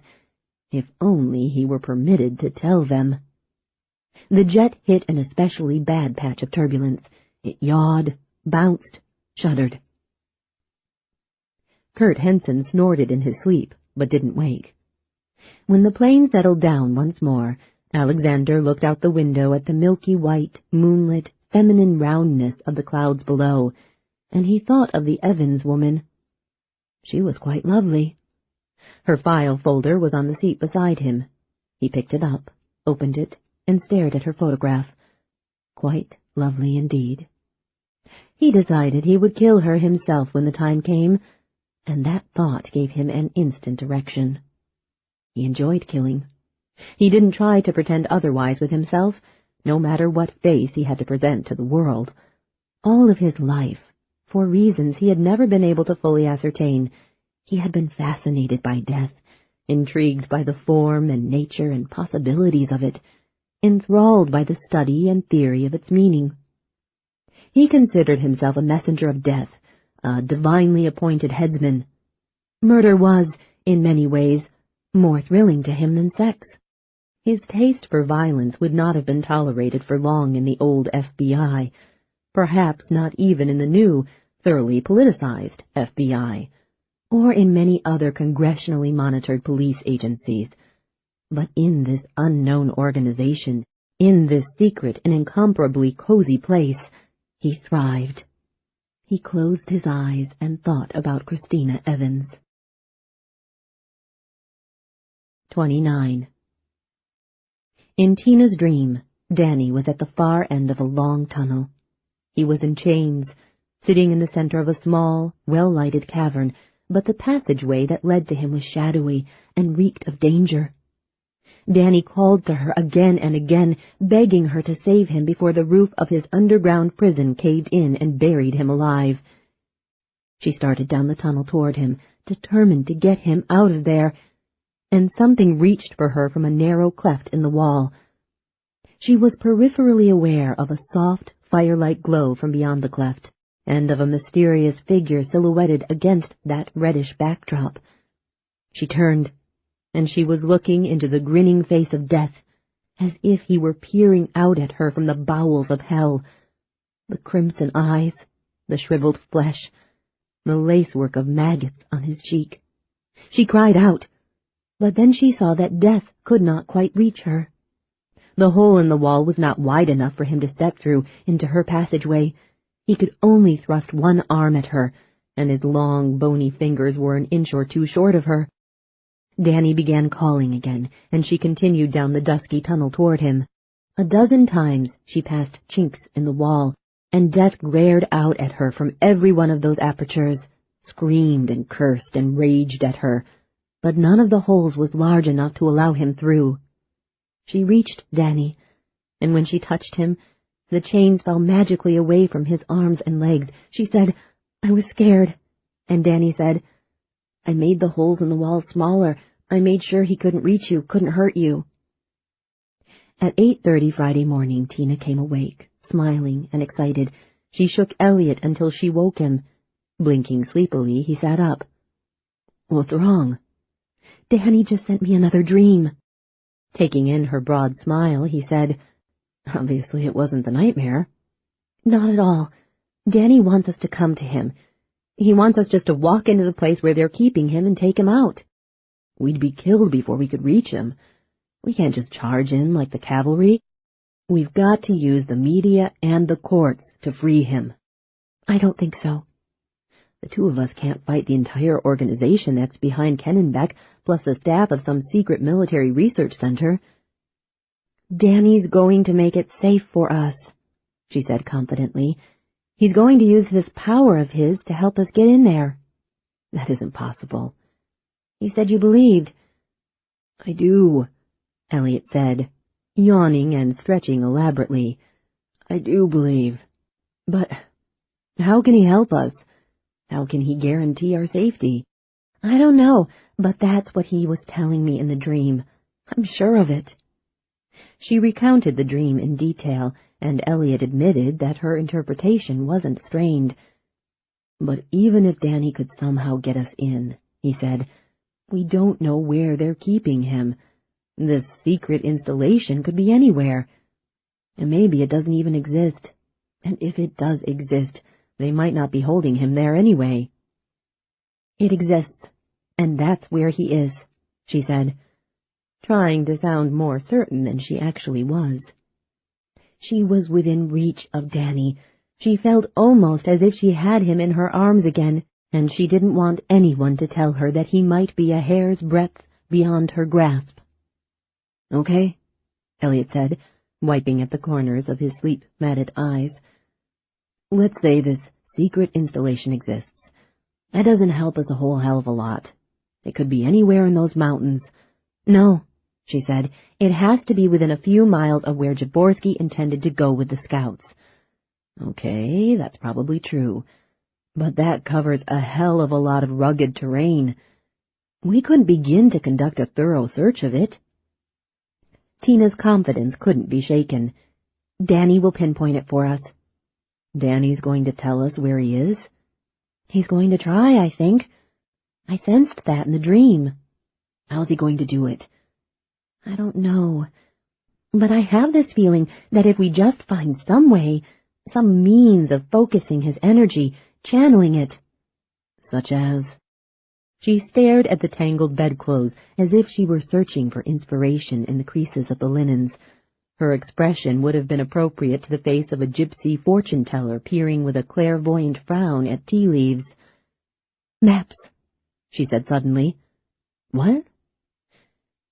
if only he were permitted to tell them. The jet hit an especially bad patch of turbulence. It yawed, bounced, shuddered. Kurt Henson snorted in his sleep, but didn't wake. When the plane settled down once more, Alexander looked out the window at the milky white, moonlit, feminine roundness of the clouds below, and he thought of the Evans woman. She was quite lovely. Her file folder was on the seat beside him. He picked it up, opened it, and stared at her photograph. Quite lovely indeed. He decided he would kill her himself when the time came, and that thought gave him an instant erection. He enjoyed killing. He didn't try to pretend otherwise with himself, no matter what face he had to present to the world. All of his life, for reasons he had never been able to fully ascertain, he had been fascinated by death, intrigued by the form and nature and possibilities of it, enthralled by the study and theory of its meaning. He considered himself a messenger of death, a divinely appointed headsman. Murder was, in many ways, more thrilling to him than sex. His taste for violence would not have been tolerated for long in the old FBI, perhaps not even in the new, thoroughly politicized FBI, or in many other congressionally monitored police agencies. But in this unknown organization, in this secret and incomparably cozy place, he thrived. He closed his eyes and thought about Christina Evans. 29. In Tina's dream, Danny was at the far end of a long tunnel. He was in chains, sitting in the center of a small, well-lighted cavern, but the passageway that led to him was shadowy and reeked of danger. Danny called to her again and again, begging her to save him before the roof of his underground prison caved in and buried him alive. She started down the tunnel toward him, determined to get him out of there, and something reached for her from a narrow cleft in the wall. She was peripherally aware of a soft, firelight glow from beyond the cleft, and of a mysterious figure silhouetted against that reddish backdrop. She turned, and she was looking into the grinning face of death, as if he were peering out at her from the bowels of hell. The crimson eyes, the shriveled flesh, the lacework of maggots on his cheek. She cried out, but then she saw that death could not quite reach her. The hole in the wall was not wide enough for him to step through into her passageway. He could only thrust one arm at her, and his long, bony fingers were an inch or two short of her. Danny began calling again, and she continued down the dusky tunnel toward him. 12 times she passed chinks in the wall, and death glared out at her from every one of those apertures, screamed and cursed and raged at her, but none of the holes was large enough to allow him through. She reached Danny, and when she touched him, the chains fell magically away from his arms and legs. She said, "I was scared," and Danny said, "I made the holes in the wall smaller. I made sure he couldn't reach you, couldn't hurt you." At 8:30 Friday morning, Tina came awake, smiling and excited. She shook Elliot until she woke him. Blinking sleepily, he sat up. "What's wrong?" "Danny just sent me another dream." Taking in her broad smile, he said, "Obviously it wasn't the nightmare." "Not at all. Danny wants us to come to him. He wants us just to walk into the place where they're keeping him and take him out." "We'd be killed before we could reach him. We can't just charge in like the cavalry. We've got to use the media and the courts to free him." "I don't think so." "The two of us can't fight the entire organization that's behind Kennenbeck, plus the staff of some secret military research center." "Danny's going to make it safe for us," she said confidently. "He's going to use this power of his to help us get in there." "That isn't possible." "You said you believed." "I do," Elliot said, yawning and stretching elaborately. "I do believe. But how can he help us? How can he guarantee our safety?" "I don't know, but that's what he was telling me in the dream. I'm sure of it." She recounted the dream in detail, and Elliot admitted that her interpretation wasn't strained. "But even if Danny could somehow get us in," he said, "we don't know where they're keeping him. This secret installation could be anywhere. And maybe it doesn't even exist. And if it does exist, they might not be holding him there anyway." "It exists, and that's where he is," she said. trying to sound more certain than she actually was. She was within reach of Danny. She felt almost as if she had him in her arms again, and she didn't want anyone to tell her that he might be a hair's breadth beyond her grasp. "Okay," Elliot said, wiping at the corners of his sleep-matted eyes. "Let's say this secret installation exists. That doesn't help us a whole hell of a lot. It could be anywhere in those mountains." "No," she said, "it has to be within a few miles of where Jaworski intended to go with the scouts." "Okay, that's probably true. But that covers a hell of a lot of rugged terrain. We couldn't begin to conduct a thorough search of it." Tina's confidence couldn't be shaken. "Danny will pinpoint it for us." "Danny's going to tell us where he is?" "He's going to try, I think. I sensed that in the dream." "How's he going to do it?" "I don't know. But I have this feeling that if we just find some way, some means of focusing his energy, channeling it." "Such as?" She stared at the tangled bedclothes as if she were searching for inspiration in the creases of the linens. Her expression would have been appropriate to the face of a gypsy fortune-teller peering with a clairvoyant frown at tea leaves. "Maps," she said suddenly. "What?"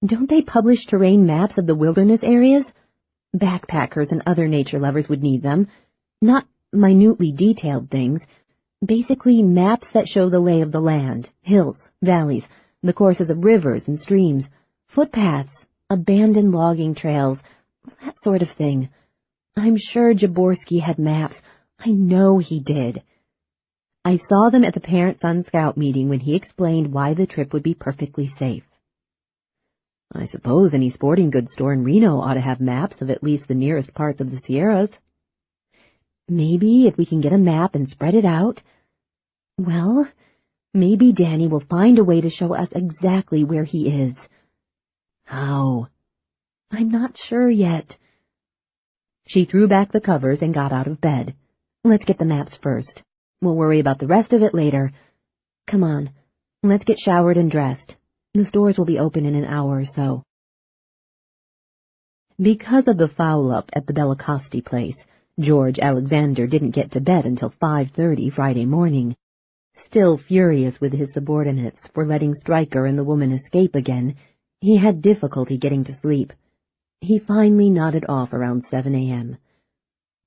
"Don't they publish terrain maps of the wilderness areas? Backpackers and other nature lovers would need them. Not minutely detailed things. Basically maps that show the lay of the land, hills, valleys, the courses of rivers and streams, footpaths, abandoned logging trails, that sort of thing. I'm sure Jaworski had maps. I know he did. I saw them at the parent-son scout meeting when he explained why the trip would be perfectly safe." "I suppose any sporting goods store in Reno ought to have maps of at least the nearest parts of the Sierras." "Maybe if we can get a map and spread it out. Well, maybe Danny will find a way to show us exactly where he is." "How?" "I'm not sure yet." She threw back the covers and got out of bed. "Let's get the maps first. We'll worry about the rest of it later. Come on, let's get showered and dressed. The stores will be open in an hour or so." Because of the foul-up at the Bellicosti place, George Alexander didn't get to bed until 5:30 Friday morning. Still furious with his subordinates for letting Stryker and the woman escape again, he had difficulty getting to sleep. He finally nodded off around 7 a.m.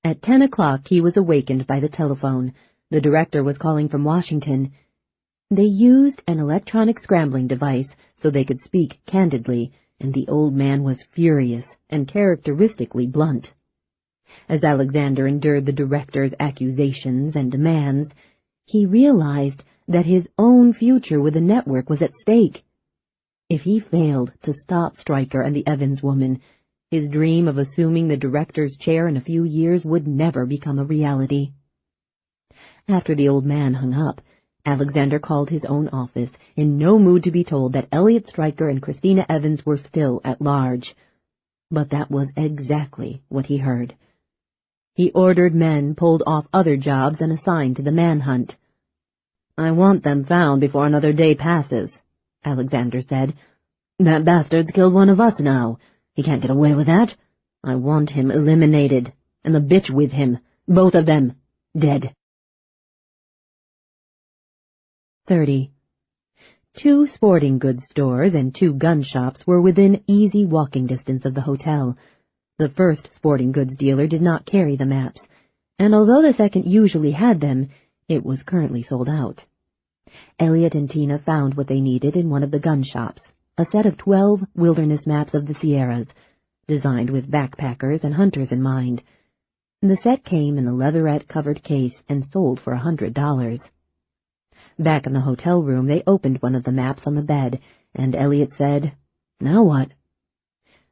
At 10 o'clock he was awakened by the telephone. The director was calling from Washington. They used an electronic scrambling device so they could speak candidly, and the old man was furious and characteristically blunt. As Alexander endured the director's accusations and demands, he realized that his own future with the network was at stake. If he failed to stop Stryker and the Evans woman, his dream of assuming the director's chair in a few years would never become a reality. After the old man hung up, Alexander called his own office, in no mood to be told that Elliot Stryker and Christina Evans were still at large. But that was exactly what he heard. He ordered men pulled off other jobs and assigned to the manhunt. "I want them found before another day passes," Alexander said. "That bastard's killed one of us now. He can't get away with that. I want him eliminated, and the bitch with him, both of them, dead." 30. 2 sporting goods stores and 2 gun shops were within easy walking distance of the hotel. The first sporting goods dealer did not carry the maps, and although the second usually had them, it was currently sold out. Elliot and Tina found what they needed in one of the gun shops, a set of 12 wilderness maps of the Sierras, designed with backpackers and hunters in mind. The set came in a leatherette-covered case and sold for $100. Back in the hotel room, they opened one of the maps on the bed, and Elliot said, "Now what?"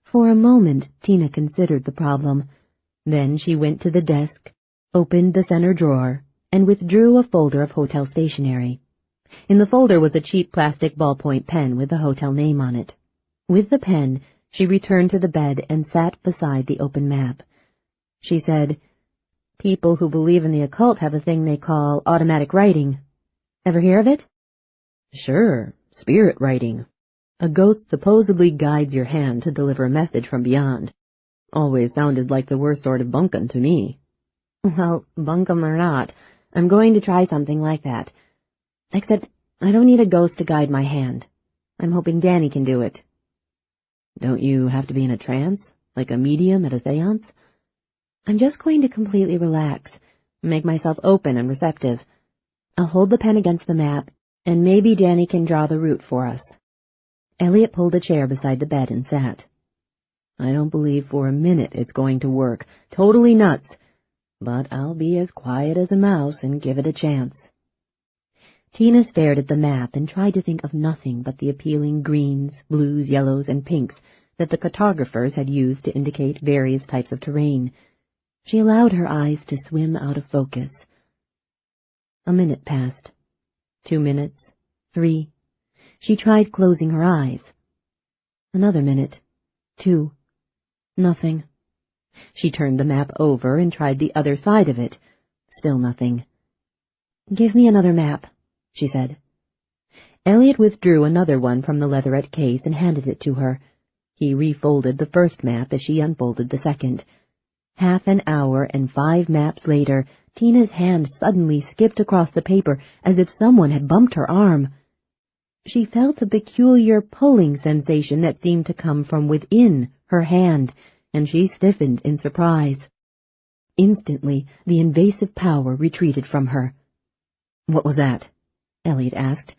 For a moment, Tina considered the problem. Then she went to the desk, opened the center drawer, and withdrew a folder of hotel stationery. In the folder was a cheap plastic ballpoint pen with the hotel name on it. With the pen, she returned to the bed and sat beside the open map. She said, "People who believe in the occult have a thing they call automatic writing. Ever hear of it?" "Sure, spirit writing." A ghost supposedly guides your hand to deliver a message from beyond. Always sounded like the worst sort of bunkum to me. Well, bunkum or not, I'm going to try something like that. Except I don't need a ghost to guide my hand. I'm hoping Danny can do it. Don't you have to be in a trance, like a medium at a séance? I'm just going to completely relax, make myself open and receptive. I'll hold the pen against the map, and maybe Danny can draw the route for us. Elliot pulled a chair beside the bed and sat. I don't believe for a minute it's going to work. Totally nuts. But I'll be as quiet as a mouse and give it a chance. Tina stared at the map and tried to think of nothing but the appealing greens, blues, yellows, and pinks that the cartographers had used to indicate various types of terrain. She allowed her eyes to swim out of focus. A minute passed. 2 minutes. 3. She tried closing her eyes. Another minute. 2. Nothing. She turned the map over and tried the other side of it. Still nothing. "Give me another map," she said. Elliot withdrew another one from the leatherette case and handed it to her. He refolded the first map as she unfolded the second. Half an hour and 5 maps later, Tina's hand suddenly skipped across the paper as if someone had bumped her arm. She felt a peculiar pulling sensation that seemed to come from within her hand, and she stiffened in surprise. Instantly, the invasive power retreated from her. "What was that?" Elliot asked.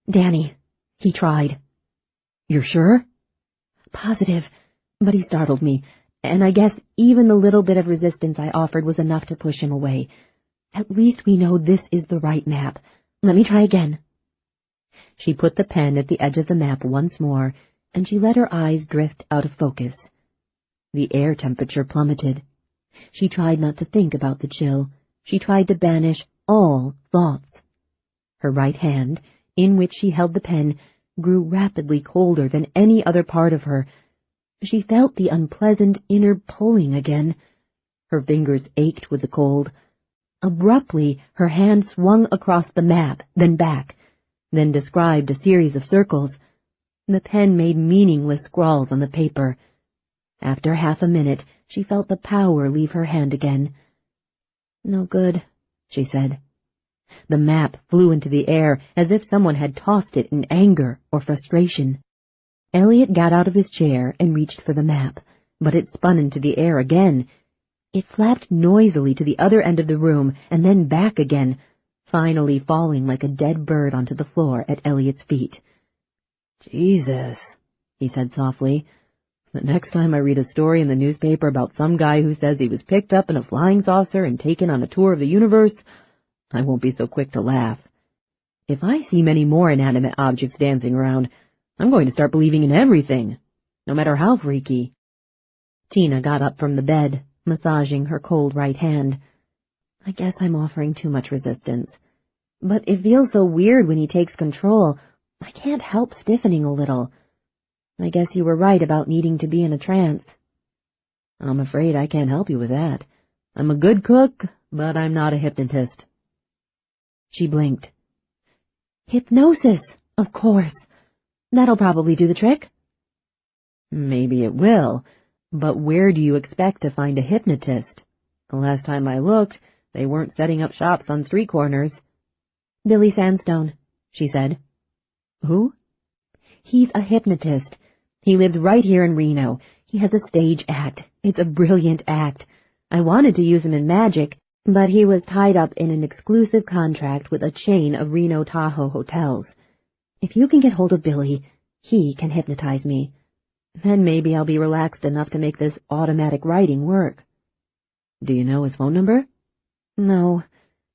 "Danny. He tried." "You're sure?" "Positive. But he startled me, and I guess even the little bit of resistance I offered was enough to push him away. At least we know this is the right map. Let me try again." She put the pen at the edge of the map once more, and she let her eyes drift out of focus. The air temperature plummeted. She tried not to think about the chill. She tried to banish all thoughts. Her right hand, in which she held the pen, grew rapidly colder than any other part of her. She felt the unpleasant inner pulling again. Her fingers ached with the cold. Abruptly, her hand swung across the map, then back, then described a series of circles. The pen made meaningless scrawls on the paper. After half a minute, she felt the power leave her hand again. "No good," she said. The map flew into the air as if someone had tossed it in anger or frustration. Elliot got out of his chair and reached for the map, but it spun into the air again. It flapped noisily to the other end of the room and then back again, finally falling like a dead bird onto the floor at Elliot's feet. "Jesus," he said softly. "The next time I read a story in the newspaper about some guy who says he was picked up in a flying saucer and taken on a tour of the universe, I won't be so quick to laugh. If I see many more inanimate objects dancing around, I'm going to start believing in everything, no matter how freaky." Tina got up from the bed, massaging her cold right hand. "I guess I'm offering too much resistance. But it feels so weird when he takes control. I can't help stiffening a little. I guess you were right about needing to be in a trance." "I'm afraid I can't help you with that. I'm a good cook, but I'm not a hypnotist." She blinked. "Hypnosis, of course. That'll probably do the trick." "Maybe it will, but where do you expect to find a hypnotist? The last time I looked, they weren't setting up shops on street corners." "Billy Sandstone," she said. "Who?" "He's a hypnotist. He lives right here in Reno. He has a stage act. It's a brilliant act. I wanted to use him in magic, but he was tied up in an exclusive contract with a chain of Reno Tahoe hotels. If you can get hold of Billy, he can hypnotize me. Then maybe I'll be relaxed enough to make this automatic writing work." "Do you know his phone number?" "No,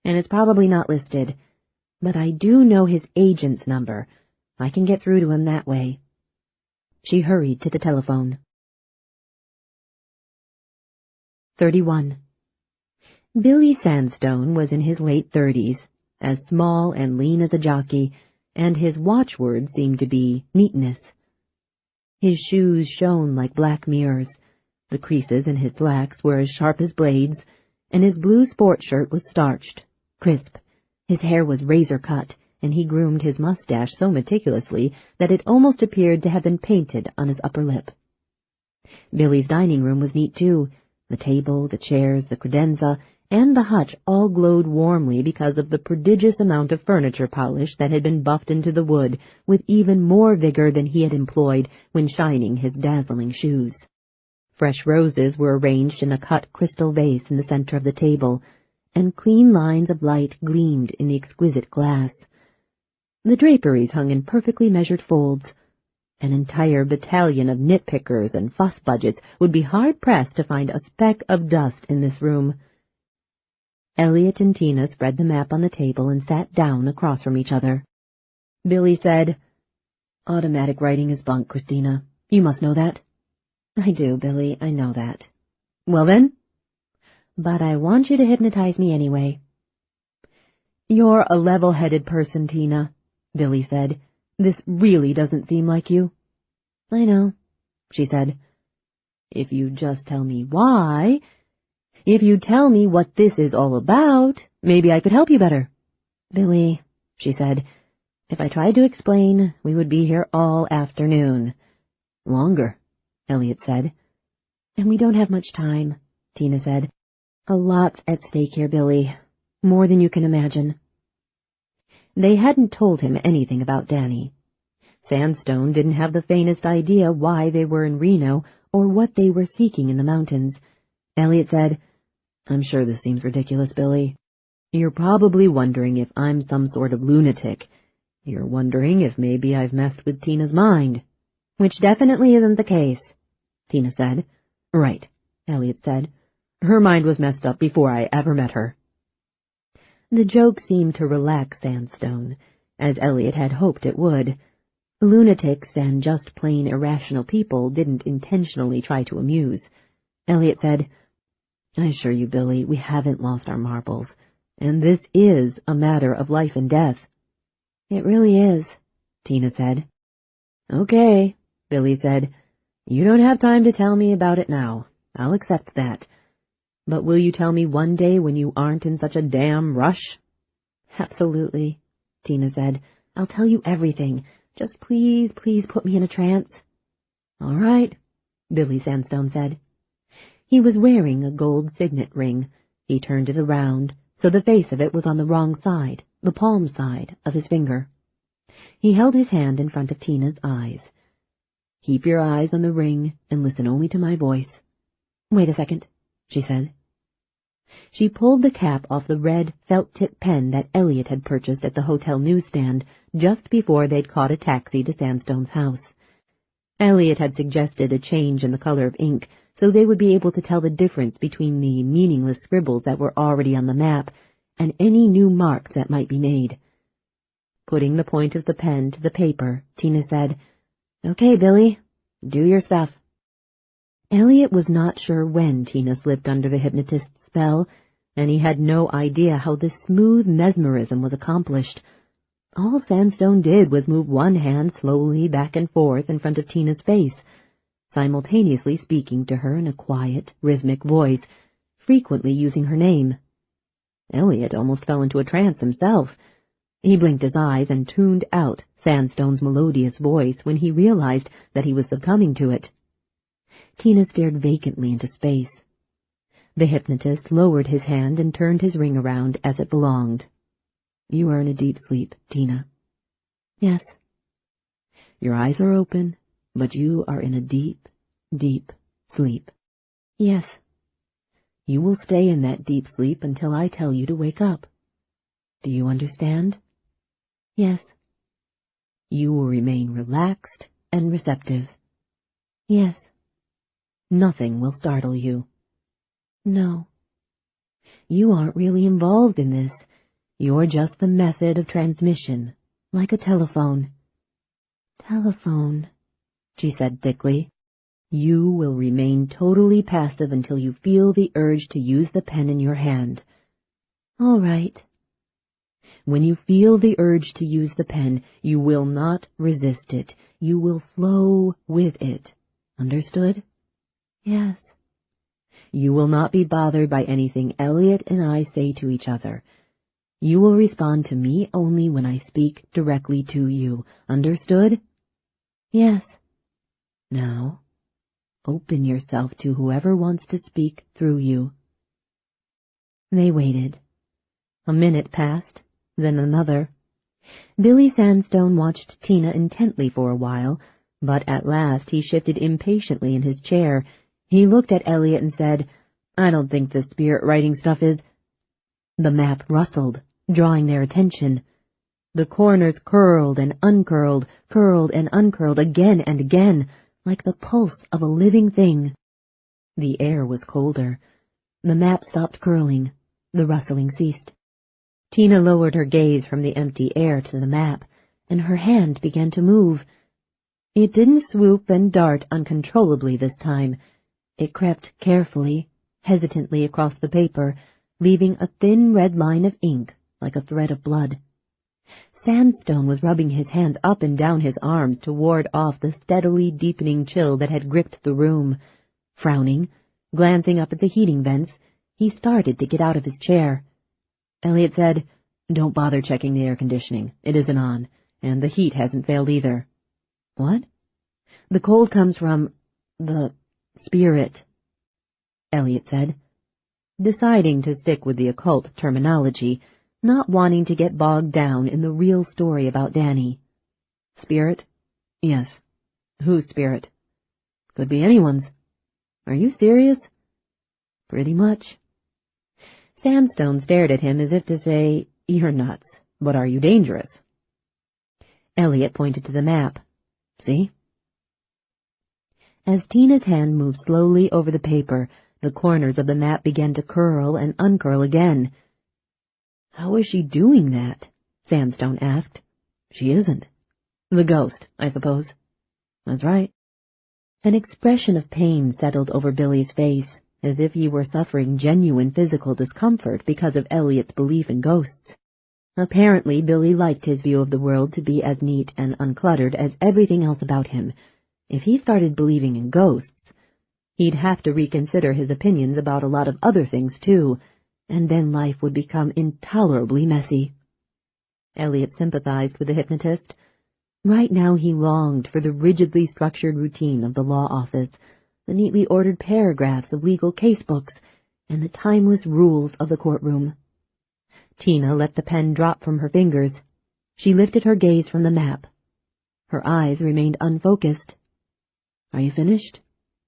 and it's probably not listed. But I do know his agent's number. I can get through to him that way." She hurried to the telephone. 31. Billy Sandstone was in his late 30s, as small and lean as a jockey, and his watchword seemed to be neatness. His shoes shone like black mirrors, the creases in his slacks were as sharp as blades, and his blue sport shirt was starched, crisp. His hair was razor-cut, and he groomed his mustache so meticulously that it almost appeared to have been painted on his upper lip. Billy's dining room was neat too. The table, the chairs, the credenza, and the hutch all glowed warmly because of the prodigious amount of furniture polish that had been buffed into the wood with even more vigor than he had employed when shining his dazzling shoes. Fresh roses were arranged in a cut crystal vase in the center of the table, and clean lines of light gleamed in the exquisite glass. The draperies hung in perfectly measured folds. An entire battalion of nitpickers and fuss budgets would be hard-pressed to find a speck of dust in this room. Elliot and Tina spread the map on the table and sat down across from each other. Billy said, "Automatic writing is bunk, Christina. You must know that." "I do, Billy, I know that." "Well then?" "But I want you to hypnotize me anyway." "You're a level-headed person, Tina," Billy said. "This really doesn't seem like you." "I know," she said. "If you just tell me why, if you tell me what this is all about, maybe I could help you better." "Billy," she said, "if I tried to explain, we would be here all afternoon." "Longer," Elliot said. "And we don't have much time," Tina said. "A lot's at stake here, Billy. More than you can imagine." They hadn't told him anything about Danny. Sandstone didn't have the faintest idea why they were in Reno or what they were seeking in the mountains. Elliot said, "I'm sure this seems ridiculous, Billy. You're probably wondering if I'm some sort of lunatic. You're wondering if maybe I've messed with Tina's mind." "Which definitely isn't the case," Tina said. "Right," Elliot said. "Her mind was messed up before I ever met her." The joke seemed to relax Sandstone, as Elliot had hoped it would. Lunatics and just plain irrational people didn't intentionally try to amuse. Elliot said, "I assure you, Billy, we haven't lost our marbles, and this is a matter of life and death." "It really is," Tina said. "Okay," Billy said. "You don't have time to tell me about it now. I'll accept that. But will you tell me one day when you aren't in such a damn rush?" "Absolutely," Tina said. "I'll tell you everything. Just please put me in a trance." "All right," Billy Sandstone said. He was wearing a gold signet ring. He turned it around, so the face of it was on the wrong side, the palm side of his finger. He held his hand in front of Tina's eyes. "Keep your eyes on the ring and listen only to my voice." "Wait a second," she said. She pulled the cap off the red felt-tip pen that Elliot had purchased at the hotel newsstand just before they'd caught a taxi to Sandstone's house. Elliot had suggested a change in the color of ink so they would be able to tell the difference between the meaningless scribbles that were already on the map and any new marks that might be made. Putting the point of the pen to the paper, Tina said, "Okay, Billy, do your stuff." Elliot was not sure when Tina slipped under the hypnotist's spell, and he had no idea how this smooth mesmerism was accomplished. All Sandstone did was move one hand slowly back and forth in front of Tina's face, simultaneously speaking to her in a quiet, rhythmic voice, frequently using her name. Elliot almost fell into a trance himself. He blinked his eyes and tuned out Sandstone's melodious voice when he realized that he was succumbing to it. Tina stared vacantly into space. The hypnotist lowered his hand and turned his ring around as it belonged. "You are in a deep sleep, Tina." "Yes." "Your eyes are open, but you are in a deep, deep sleep." "Yes." "You will stay in that deep sleep until I tell you to wake up. Do you understand?" "Yes." "You will remain relaxed and receptive." "Yes." "Nothing will startle you." "No." "You aren't really involved in this. You're just the method of transmission, like a telephone." "Telephone," she said thickly. "You will remain totally passive until you feel the urge to use the pen in your hand." "All right." "When you feel the urge to use the pen, you will not resist it. You will flow with it. Understood?" "Yes." "You will not be bothered by anything Elliot and I say to each other. You will respond to me only when I speak directly to you. Understood? Yes. Now, open yourself to whoever wants to speak through you. They waited. A minute passed, then another. Billy Sandstone watched Tina intently for a while, but at last he shifted impatiently in his chair. He looked at Elliot and said, "I don't think this spirit writing stuff is—" The map rustled, drawing their attention. The corners curled and uncurled again and again, like the pulse of a living thing. The air was colder. The map stopped curling. The rustling ceased. Tina lowered her gaze from the empty air to the map, and her hand began to move. It didn't swoop and dart uncontrollably this time. It crept carefully, hesitantly across the paper, leaving a thin red line of ink like a thread of blood. Sandstone was rubbing his hands up and down his arms to ward off the steadily deepening chill that had gripped the room. Frowning, glancing up at the heating vents, he started to get out of his chair. Elliot said, "Don't bother checking the air conditioning. It isn't on, and the heat hasn't failed either." "What?" "The cold comes from the spirit," Elliot said, deciding to stick with the occult terminology, not wanting to get bogged down in the real story about Danny. "Spirit?" "Yes." "Whose spirit?" "Could be anyone's." "Are you serious?" "Pretty much." Sandstone stared at him as if to say, "You're nuts, but are you dangerous?" Elliot pointed to the map. "See?" As Tina's hand moved slowly over the paper, the corners of the map began to curl and uncurl again. "How is she doing that?" Sandstone asked. "She isn't." "The ghost, I suppose." "That's right." An expression of pain settled over Billy's face, as if he were suffering genuine physical discomfort because of Elliot's belief in ghosts. Apparently, Billy liked his view of the world to be as neat and uncluttered as everything else about him. If he started believing in ghosts, he'd have to reconsider his opinions about a lot of other things, too, and then life would become intolerably messy. Elliot sympathized with the hypnotist. Right now he longed for the rigidly structured routine of the law office, the neatly ordered paragraphs of legal casebooks, and the timeless rules of the courtroom. Tina let the pen drop from her fingers. She lifted her gaze from the map. Her eyes remained unfocused. "Are you finished?"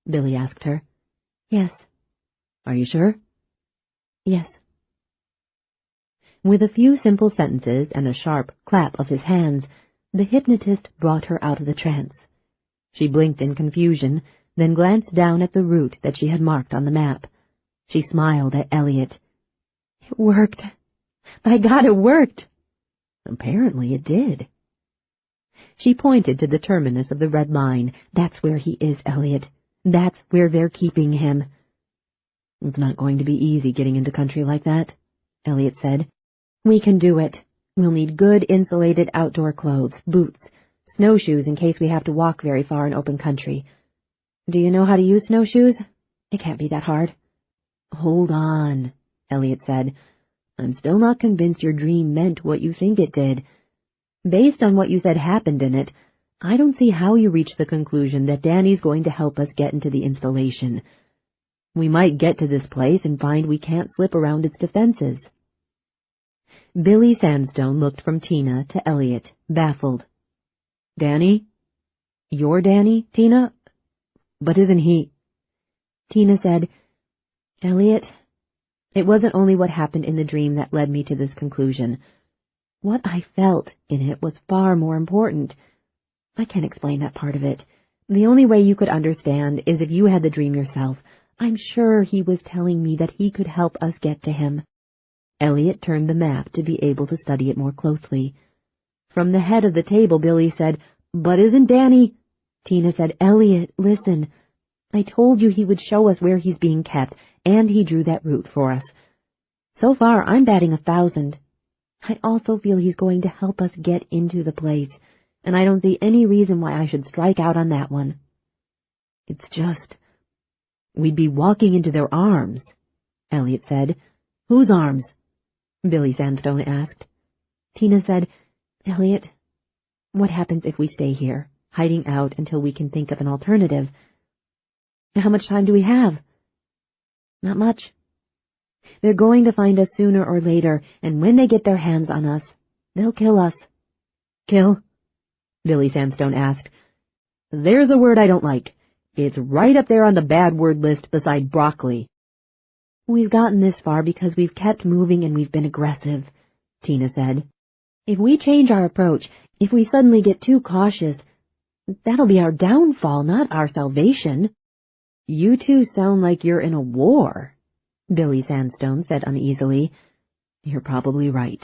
Billy asked her. "Yes." "Are you sure?" "Yes." With a few simple sentences and a sharp clap of his hands, the hypnotist brought her out of the trance. She blinked in confusion, then glanced down at the route that she had marked on the map. She smiled at Elliot. "It worked. By God, it worked!" "Apparently it did." She pointed to the terminus of the red line. "That's where he is, Elliot. That's where they're keeping him." "It's not going to be easy getting into country like that," Elliot said. "We can do it. We'll need good insulated outdoor clothes, boots, snowshoes in case we have to walk very far in open country. Do you know how to use snowshoes? It can't be that hard." "Hold on," Elliot said. "I'm still not convinced your dream meant what you think it did. Based on what you said happened in it, I don't see how you reached the conclusion that Danny's going to help us get into the installation. We might get to this place and find we can't slip around its defenses." Billy Sandstone looked from Tina to Elliot, baffled. "Danny? Your Danny, Tina? But isn't he—" Tina said, "Elliot, it wasn't only what happened in the dream that led me to this conclusion. What I felt in it was far more important. I can't explain that part of it. The only way you could understand is if you had the dream yourself. I'm sure he was telling me that he could help us get to him." Elliot turned the map to be able to study it more closely. From the head of the table, Billy said, "But isn't Danny—" Tina said, "Elliot, listen. I told you he would show us where he's being kept, and he drew that route for us. So far, I'm batting 1,000. I also feel he's going to help us get into the place, and I don't see any reason why I should strike out on that one. It's just, we'd be walking into their arms," Elliot said. "Whose arms?" Billy Sandstone asked. Tina said, Elliot, what happens if we stay here, hiding out until we can think of an alternative? How much time do we have? Not much. They're going to find us sooner or later, and when they get their hands on us, they'll kill us. Kill? Billy Sandstone asked. There's a word I don't like. It's right up there on the bad word list beside broccoli. We've gotten this far because we've kept moving and we've been aggressive, Tina said. If we change our approach, if we suddenly get too cautious, that'll be our downfall, not our salvation. You two sound like you're in a war, Billy Sandstone said uneasily. You're probably right,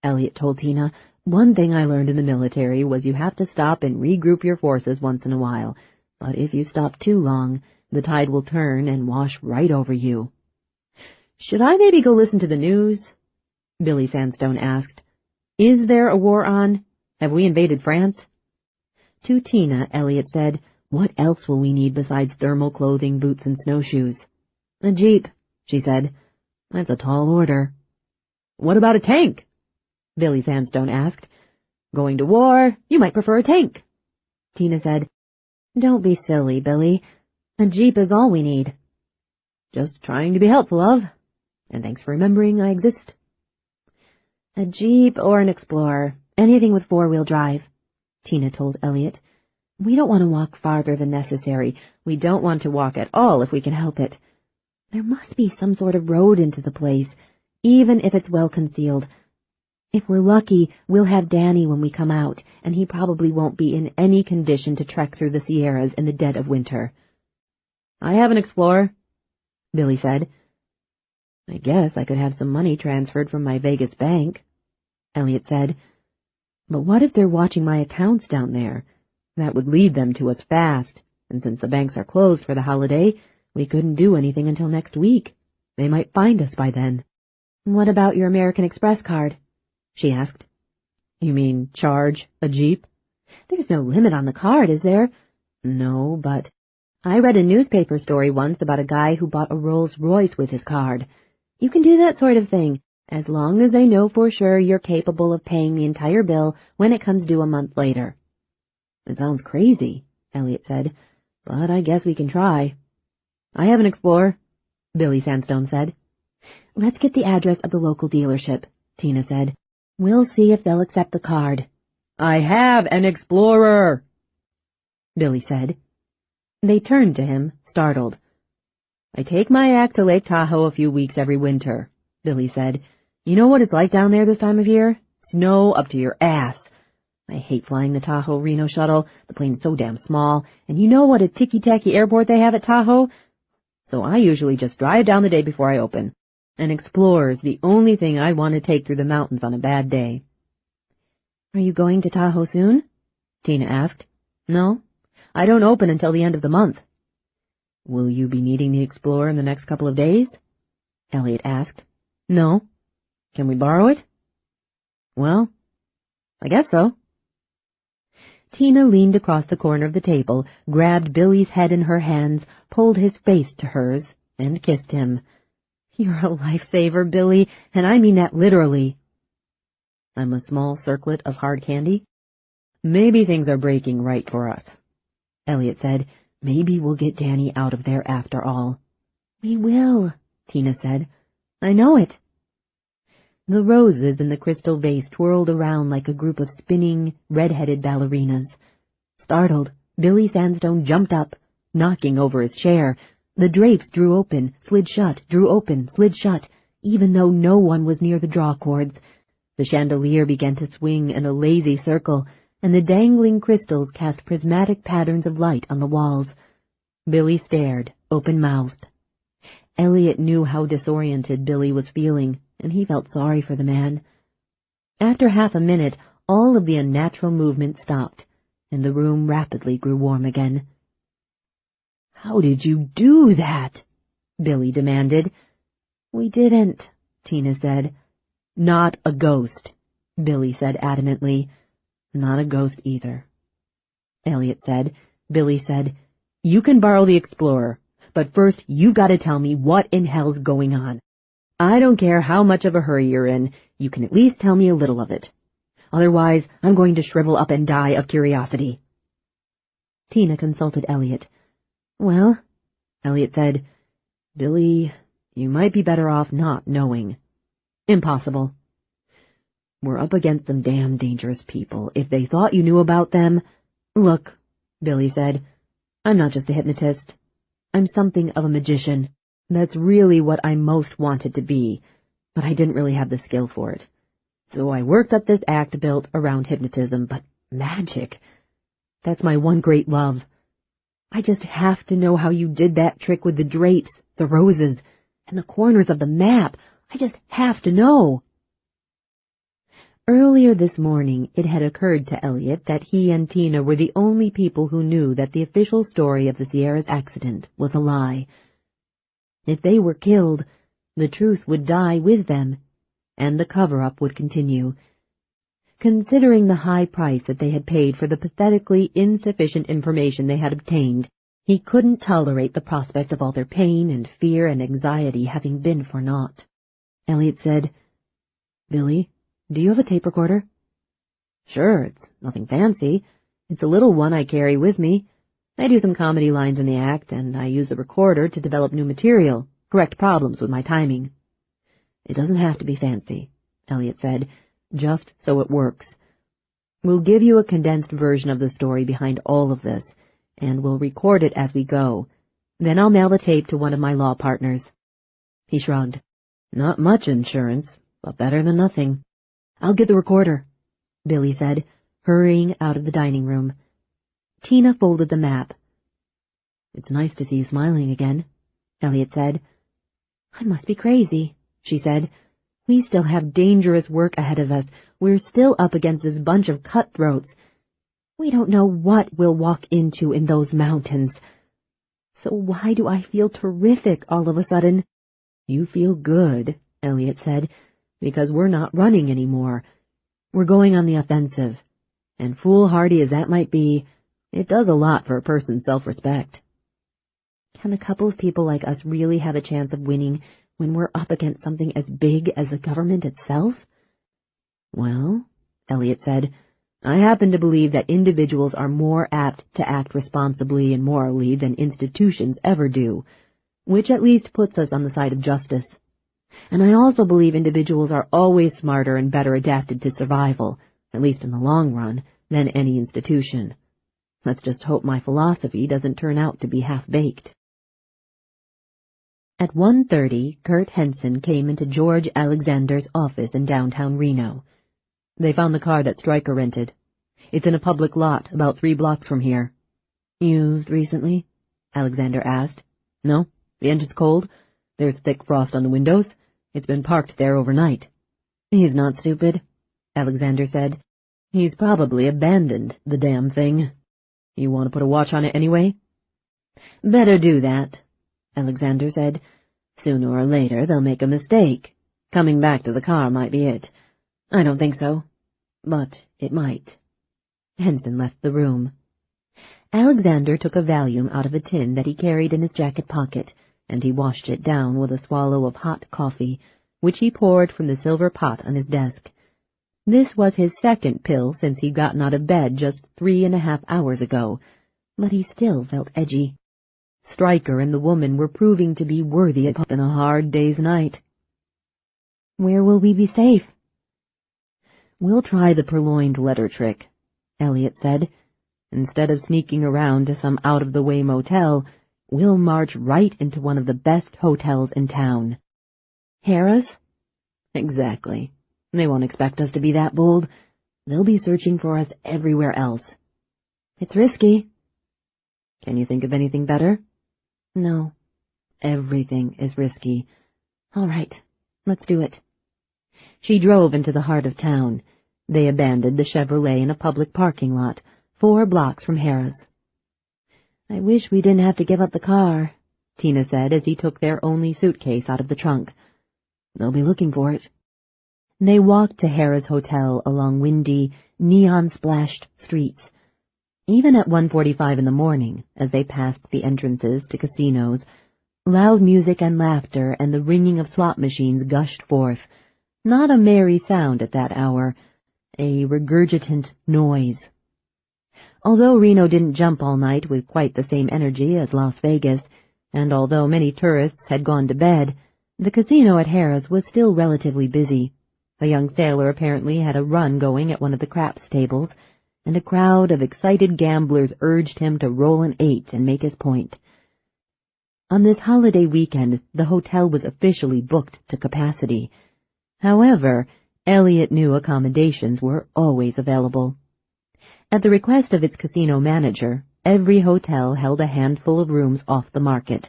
Elliot told Tina. One thing I learned in the military was you have to stop and regroup your forces once in a while, but if you stop too long, the tide will turn and wash right over you. Should I maybe go listen to the news? Billy Sandstone asked. Is there a war on? Have we invaded France? To Tina, Elliot said, what else will we need besides thermal clothing, boots, and snowshoes? A jeep, she said. That's a tall order. What about a tank? Billy Sandstone asked. Going to war, you might prefer a tank. Tina said, Don't be silly, Billy. A jeep is all we need. Just trying to be helpful, love. And thanks for remembering I exist. A jeep or an Explorer, anything with four-wheel drive, Tina told Elliot. We don't want to walk farther than necessary. We don't want to walk at all if we can help it. There must be some sort of road into the place, even if it's well concealed. If we're lucky, we'll have Danny when we come out, and he probably won't be in any condition to trek through the Sierras in the dead of winter. I have an Explorer, Billy said. I guess I could have some money transferred from my Vegas bank, Elliot said. But what if they're watching my accounts down there? That would lead them to us fast, and since the banks are closed for the holiday, we couldn't do anything until next week. They might find us by then. What about your American Express card? She asked. You mean charge a jeep? There's no limit on the card, is there? No, but I read a newspaper story once about a guy who bought a Rolls-Royce with his card. You can do that sort of thing, as long as they know for sure you're capable of paying the entire bill when it comes due a month later. It sounds crazy, Elliot said, but I guess we can try. I have an Explorer, Billy Sandstone said. Let's get the address of the local dealership, Tina said. We'll see if they'll accept the card. I have an Explorer, Billy said. They turned to him, startled. I take my act to Lake Tahoe a few weeks every winter, Billy said. You know what it's like down there this time of year? Snow up to your ass. I hate flying the Tahoe-Reno shuttle. The plane's so damn small. And you know what a ticky-tacky airport they have at Tahoe? So I usually just drive down the day before I open. An Explorer's the only thing I want to take through the mountains on a bad day. Are you going to Tahoe soon? Tina asked. No, I don't open until the end of the month. Will you be needing the Explorer in the next couple of days? Elliot asked. No. Can we borrow it? Well, I guess so. Tina leaned across the corner of the table, grabbed Billy's head in her hands, pulled his face to hers, and kissed him. You're a lifesaver, Billy, and I mean that literally. I'm a small circlet of hard candy. Maybe things are breaking right for us, Elliot said. Maybe we'll get Danny out of there after all. We will, Tina said. I know it. The roses in the crystal vase twirled around like a group of spinning, red-headed ballerinas. Startled, Billy Sandstone jumped up, knocking over his chair. The drapes drew open, slid shut, drew open, slid shut, even though no one was near the draw cords. The chandelier began to swing in a lazy circle, and the dangling crystals cast prismatic patterns of light on the walls. Billy stared, open-mouthed. Elliot knew how disoriented Billy was feeling, and he felt sorry for the man. After half a minute, all of the unnatural movement stopped, and the room rapidly grew warm again. How did you do that? Billy demanded. We didn't, Tina said. Not a ghost, Billy said adamantly. Not a ghost either. Elliot said. Billy said, You can borrow the Explorer, but first you've got to tell me what in hell's going on. I don't care how much of a hurry you're in, you can at least tell me a little of it. Otherwise, I'm going to shrivel up and die of curiosity. Tina consulted Elliot. Well, Elliot said, Billy, you might be better off not knowing. Impossible. We're up against some damn dangerous people. If they thought you knew about them... Look, Billy said, I'm not just a hypnotist. I'm something of a magician. That's really what I most wanted to be, but I didn't really have the skill for it. So I worked up this act built around hypnotism, but magic, that's my one great love. I just have to know how you did that trick with the drapes, the roses, and the corners of the map. I just have to know. Earlier this morning, it had occurred to Elliot that he and Tina were the only people who knew that the official story of the Sierra's accident was a lie. If they were killed, the truth would die with them, and the cover-up would continue. Considering the high price that they had paid for the pathetically insufficient information they had obtained, he couldn't tolerate the prospect of all their pain and fear and anxiety having been for naught. Elliot said, Billy, do you have a tape recorder? Sure, it's nothing fancy. It's a little one I carry with me. I do some comedy lines in the act, and I use the recorder to develop new material, correct problems with my timing. It doesn't have to be fancy, Elliot said, just so it works. We'll give you a condensed version of the story behind all of this, and we'll record it as we go. Then I'll mail the tape to one of my law partners. He shrugged. Not much insurance, but better than nothing. I'll get the recorder, Billy said, hurrying out of the dining room. Tina folded the map. It's nice to see you smiling again, Elliot said. I must be crazy, she said. We still have dangerous work ahead of us. We're still up against this bunch of cutthroats. We don't know what we'll walk into in those mountains. So why do I feel terrific all of a sudden? You feel good, Elliot said, because we're not running anymore. We're going on the offensive. And foolhardy as that might be, it does a lot for a person's self-respect. Can a couple of people like us really have a chance of winning when we're up against something as big as the government itself? Well, Elliot said, I happen to believe that individuals are more apt to act responsibly and morally than institutions ever do, which at least puts us on the side of justice. And I also believe individuals are always smarter and better adapted to survival, at least in the long run, than any institution. Let's just hope my philosophy doesn't turn out to be half-baked. At 1:30, Kurt Henson came into George Alexander's office in downtown Reno. They found the car that Stryker rented. It's in a public lot about 3 blocks from here. Used recently? Alexander asked. No, the engine's cold. There's thick frost on the windows. It's been parked there overnight. He's not stupid, Alexander said. He's probably abandoned the damn thing. You want to put a watch on it anyway? Better do that, Alexander said. Sooner or later they'll make a mistake. Coming back to the car might be it. I don't think so, but it might. Henson left the room. Alexander took a Valium out of a tin that he carried in his jacket pocket, and he washed it down with a swallow of hot coffee, which he poured from the silver pot on his desk. This was his second pill since he'd gotten out of bed just 3.5 hours ago, but he still felt edgy. Stryker and the woman were proving to be worthy of a hard day's night. Where will we be safe? We'll try the purloined letter trick, Elliot said. Instead of sneaking around to some out-of-the-way motel, we'll march right into one of the best hotels in town. Harrah's? Exactly. They won't expect us to be that bold. They'll be searching for us everywhere else. It's risky. Can you think of anything better? No. Everything is risky. All right, let's do it. She drove into the heart of town. They abandoned the Chevrolet in a public parking lot, 4 blocks from Harrah's. I wish we didn't have to give up the car, Tina said as he took their only suitcase out of the trunk. They'll be looking for it. They walked to Harrah's Hotel along windy, neon-splashed streets. Even at 1:45 in the morning, as they passed the entrances to casinos, Loud music and laughter and the ringing of slot machines gushed forth. Not a merry sound at that hour, a regurgitant noise. Although Reno didn't jump all night with quite the same energy as Las Vegas, and although many tourists had gone to bed, the casino at Harrah's was still relatively busy. A young sailor apparently had a run going at one of the craps tables, and a crowd of excited gamblers urged him to roll an 8 and make his point. On this holiday weekend, the hotel was officially booked to capacity. However, Elliot knew accommodations were always available. At the request of its casino manager, every hotel held a handful of rooms off the market,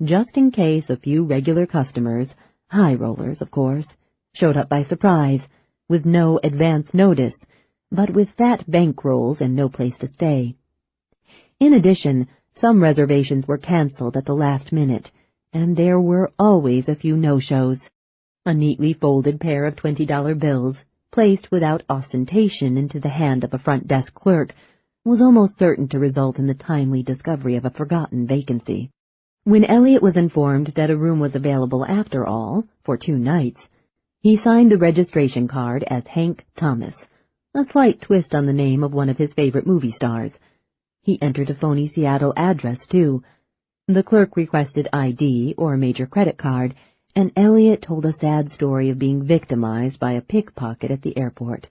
just in case a few regular customers, high rollers of course, showed up by surprise, with no advance notice, but with fat bankrolls and no place to stay. In addition, some reservations were canceled at the last minute, and there were always a few no-shows. A neatly folded pair of $20 bills, placed without ostentation into the hand of a front desk clerk, was almost certain to result in the timely discovery of a forgotten vacancy. When Elliot was informed that a room was available after all, for 2 nights, he signed the registration card as Hank Thomas, a slight twist on the name of one of his favorite movie stars. He entered a phony Seattle address, too. The clerk requested ID or a major credit card, and Elliot told a sad story of being victimized by a pickpocket at the airport.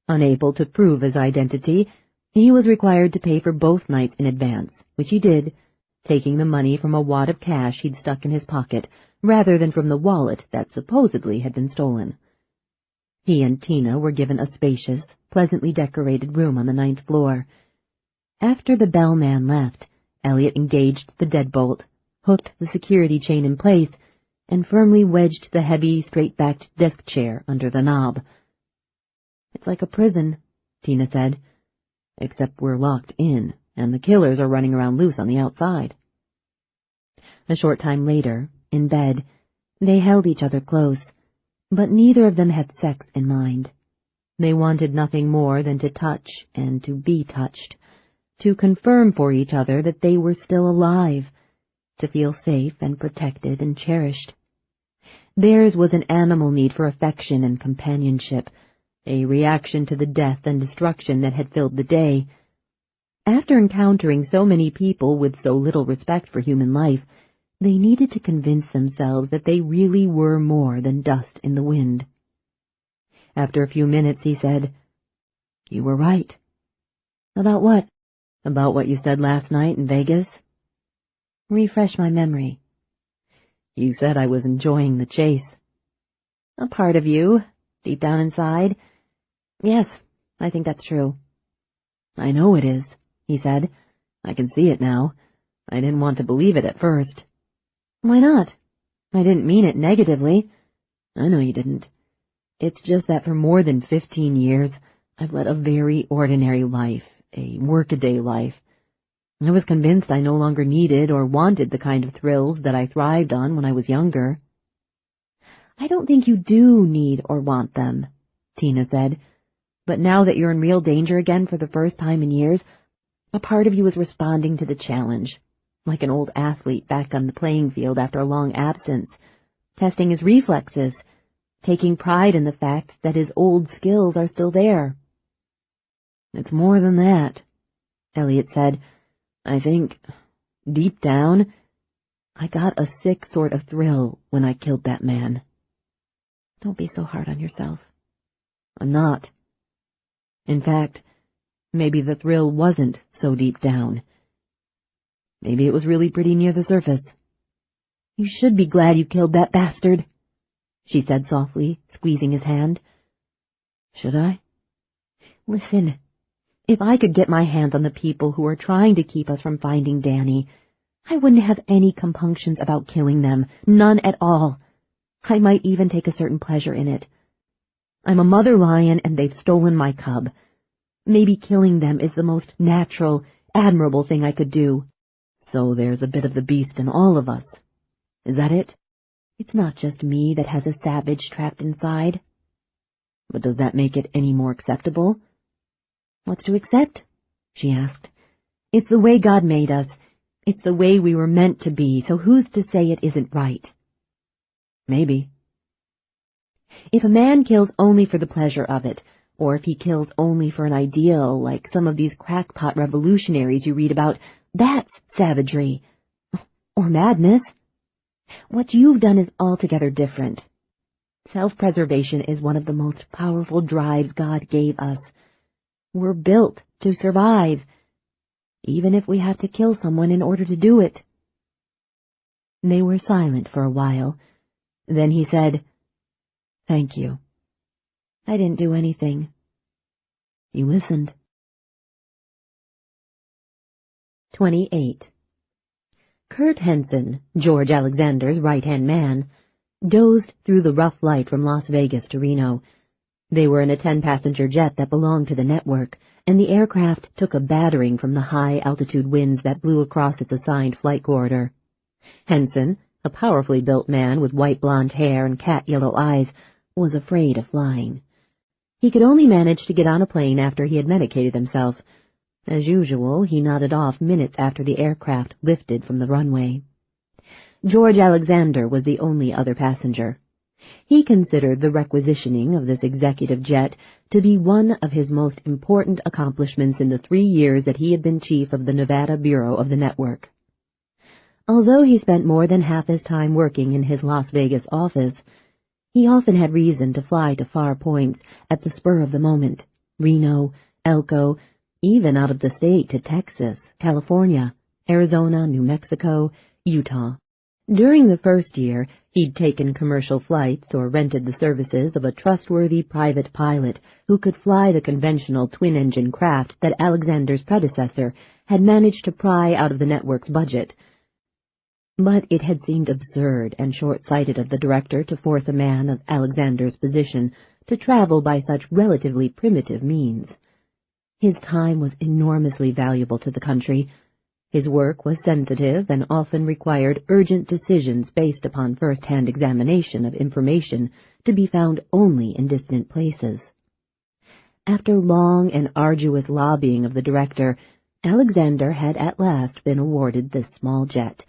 Unable to prove his identity, he was required to pay for both nights in advance, which he did, taking the money from a wad of cash he'd stuck in his pocket, rather than from the wallet that supposedly had been stolen. He and Tina were given a spacious, pleasantly decorated room on the 9th floor. After the bellman left, Elliot engaged the deadbolt, hooked the security chain in place, and firmly wedged the heavy, straight-backed desk chair under the knob. "It's like a prison," Tina said, "except we're locked in, and the killers are running around loose on the outside." A short time later, in bed, they held each other close, but neither of them had sex in mind. They wanted nothing more than to touch and to be touched, to confirm for each other that they were still alive, to feel safe and protected and cherished. Theirs was an animal need for affection and companionship, a reaction to the death and destruction that had filled the day. After encountering so many people with so little respect for human life, they needed to convince themselves that they really were more than dust in the wind. After a few minutes, he said, "You were right." "About what?" "About what you said last night in Vegas." "Refresh my memory." "You said I was enjoying the chase." "A part of you, deep down inside. Yes, I think that's true." "I know it is," he said. "I can see it now. I didn't want to believe it at first." "Why not? I didn't mean it negatively." "I know you didn't. It's just that for more than 15 years, I've led a very ordinary life, a workaday life. I was convinced I no longer needed or wanted the kind of thrills that I thrived on when I was younger." "I don't think you do need or want them," Tina said. "But now that you're in real danger again for the first time in years, a part of you is responding to the challenge, like an old athlete back on the playing field after a long absence, testing his reflexes, taking pride in the fact that his old skills are still there." "It's more than that," Elliot said. "I think, deep down, I got a sick sort of thrill when I killed that man." "Don't be so hard on yourself." "I'm not. In fact, maybe the thrill wasn't so deep down. Maybe it was really pretty near the surface." "You should be glad you killed that bastard," she said softly, squeezing his hand. "Should I?" "Listen, if I could get my hands on the people who are trying to keep us from finding Danny, I wouldn't have any compunctions about killing them, none at all. I might even take a certain pleasure in it. I'm a mother lion and they've stolen my cub. Maybe killing them is the most natural, admirable thing I could do. So there's a bit of the beast in all of us. Is that it? It's not just me that has a savage trapped inside." "But does that make it any more acceptable?" "What's to accept?" she asked. "It's the way God made us. It's the way we were meant to be, so who's to say it isn't right? Maybe. If a man kills only for the pleasure of it, or if he kills only for an ideal, like some of these crackpot revolutionaries you read about, that's savagery. Or madness. What you've done is altogether different. Self-preservation is one of the most powerful drives God gave us. We're built to survive, even if we have to kill someone in order to do it. They were silent for a while. Then he said, "Thank you. I didn't do anything." You listened. 28. Kurt Henson, George Alexander's right-hand man, dozed through the rough light from Las Vegas to Reno. They were in a 10-passenger jet that belonged to the network, and the aircraft took a battering from the high-altitude winds that blew across its assigned flight corridor. Henson, a powerfully built man with white blonde hair and cat-yellow eyes, was afraid of flying. He could only manage to get on a plane after he had medicated himself. As usual, he nodded off minutes after the aircraft lifted from the runway. George Alexander was the only other passenger. He considered the requisitioning of this executive jet to be one of his most important accomplishments in the 3 years that he had been chief of the Nevada Bureau of the network. Although he spent more than half his time working in his Las Vegas office, he often had reason to fly to far points at the spur of the moment, Reno, Elko, even out of the state to Texas, California, Arizona, New Mexico, Utah. During the first year, he'd taken commercial flights or rented the services of a trustworthy private pilot who could fly the conventional twin-engine craft that Alexander's predecessor had managed to pry out of the network's budget. But it had seemed absurd and short-sighted of the director to force a man of Alexander's position to travel by such relatively primitive means. His time was enormously valuable to the country. His work was sensitive and often required urgent decisions based upon first-hand examination of information to be found only in distant places. After long and arduous lobbying of the director, Alexander had at last been awarded this small jet,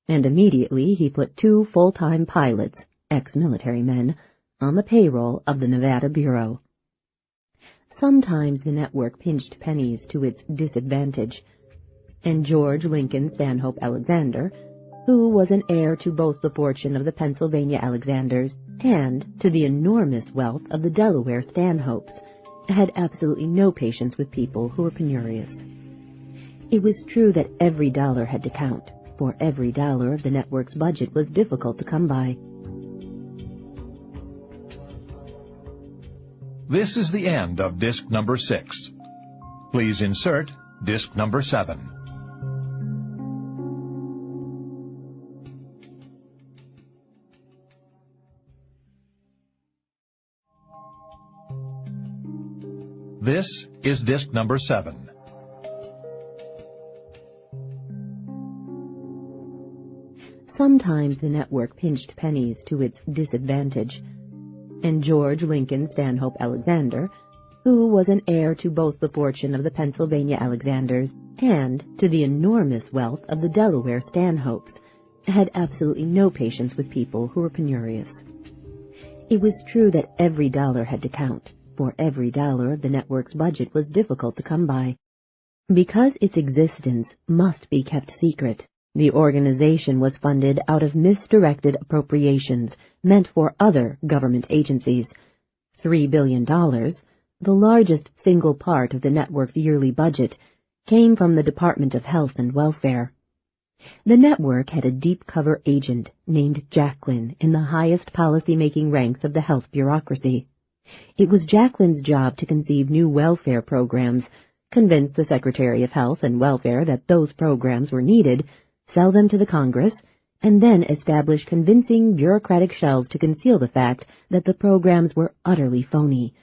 and immediately he put 2 full-time pilots, ex-military men, on the payroll of the Nevada Bureau. Sometimes the network pinched pennies to its disadvantage, and George Lincoln Stanhope Alexander, who was an heir to both the fortune of the Pennsylvania Alexanders and to the enormous wealth of the Delaware Stanhopes, had absolutely no patience with people who were penurious. It was true that every dollar had to count, for every dollar of the network's budget was difficult to come by. This is the end of disc number 6. Please insert disc number 7. This is disc number 7. Sometimes the network pinched pennies to its disadvantage, and George Lincoln Stanhope Alexander, who was an heir to both the fortune of the Pennsylvania Alexanders and to the enormous wealth of the Delaware Stanhopes, had absolutely no patience with people who were penurious. It was true that every dollar had to count, for every dollar of the network's budget was difficult to come by. Because its existence must be kept secret, the organization was funded out of misdirected appropriations meant for other government agencies. $3 billion, the largest single part of the network's yearly budget, came from the Department of Health and Welfare. The network had a deep-cover agent named Jacqueline in the highest policy-making ranks of the health bureaucracy. It was Jacqueline's job to conceive new welfare programs, convince the Secretary of Health and Welfare that those programs were needed, sell them to the Congress, and then establish convincing bureaucratic shells to conceal the fact that the programs were utterly phony.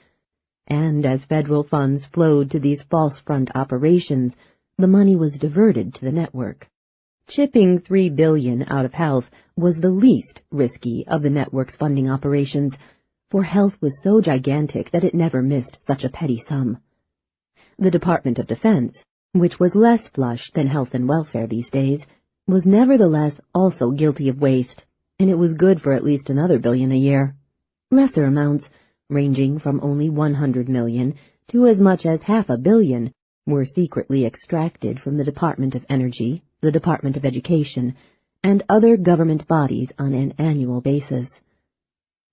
And as federal funds flowed to these false front operations, the money was diverted to the network. Chipping $3 billion out of health was the least risky of the network's funding operations, for health was so gigantic that it never missed such a petty sum. The Department of Defense, which was less flush than health and welfare these days, was nevertheless also guilty of waste, and it was good for at least another billion a year. Lesser amounts, ranging from only 100 million to as much as $500 million, were secretly extracted from the Department of Energy, the Department of Education, and other government bodies on an annual basis.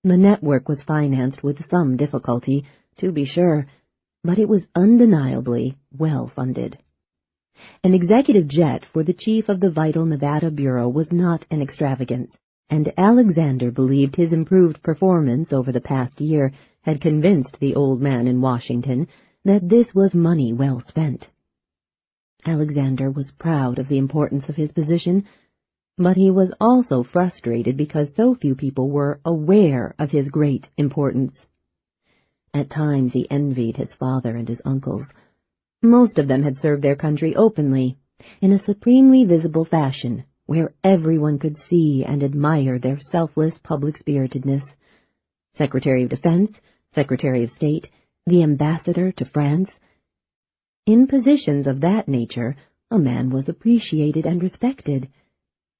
The network was financed with some difficulty, to be sure, but it was undeniably well funded. An executive jet for the chief of the vital Nevada Bureau was not an extravagance, and Alexander believed his improved performance over the past year had convinced the old man in Washington that this was money well spent. Alexander was proud of the importance of his position, but he was also frustrated because so few people were aware of his great importance. At times he envied his father and his uncles. Most of them had served their country openly, in a supremely visible fashion, where everyone could see and admire their selfless public-spiritedness. Secretary of Defense, Secretary of State, the ambassador to France. In positions of that nature, a man was appreciated and respected.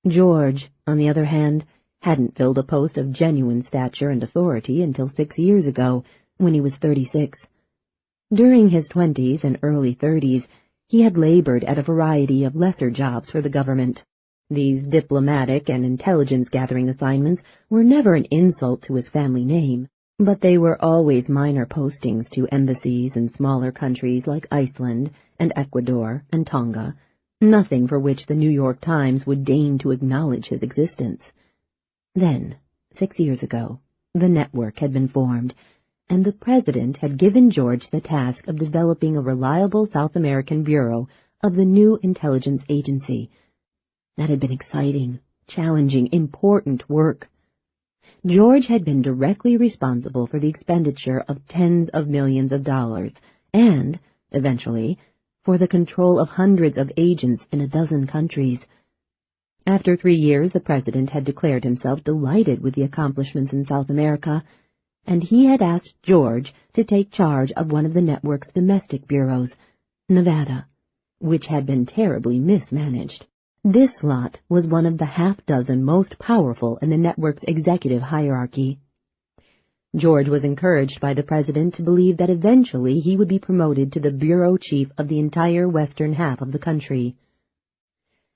George, on the other hand, hadn't filled a post of genuine stature and authority until 6 years ago, when he was 36. During his 20s and early 30s, he had labored at a variety of lesser jobs for the government. These diplomatic and intelligence-gathering assignments were never an insult to his family name, but they were always minor postings to embassies in smaller countries like Iceland and Ecuador and Tonga, nothing for which the New York Times would deign to acknowledge his existence. Then, 6 years ago, the network had been formed, and the president had given George the task of developing a reliable South American bureau of the new intelligence agency. That had been exciting, challenging, important work. George had been directly responsible for the expenditure of tens of millions of dollars, and, eventually, for the control of hundreds of agents in a dozen countries. After 3 years, the president had declared himself delighted with the accomplishments in South America, and he had asked George to take charge of one of the network's domestic bureaus, Nevada, which had been terribly mismanaged. This lot was one of the half-dozen most powerful in the network's executive hierarchy. George was encouraged by the president to believe that eventually he would be promoted to the bureau chief of the entire western half of the country.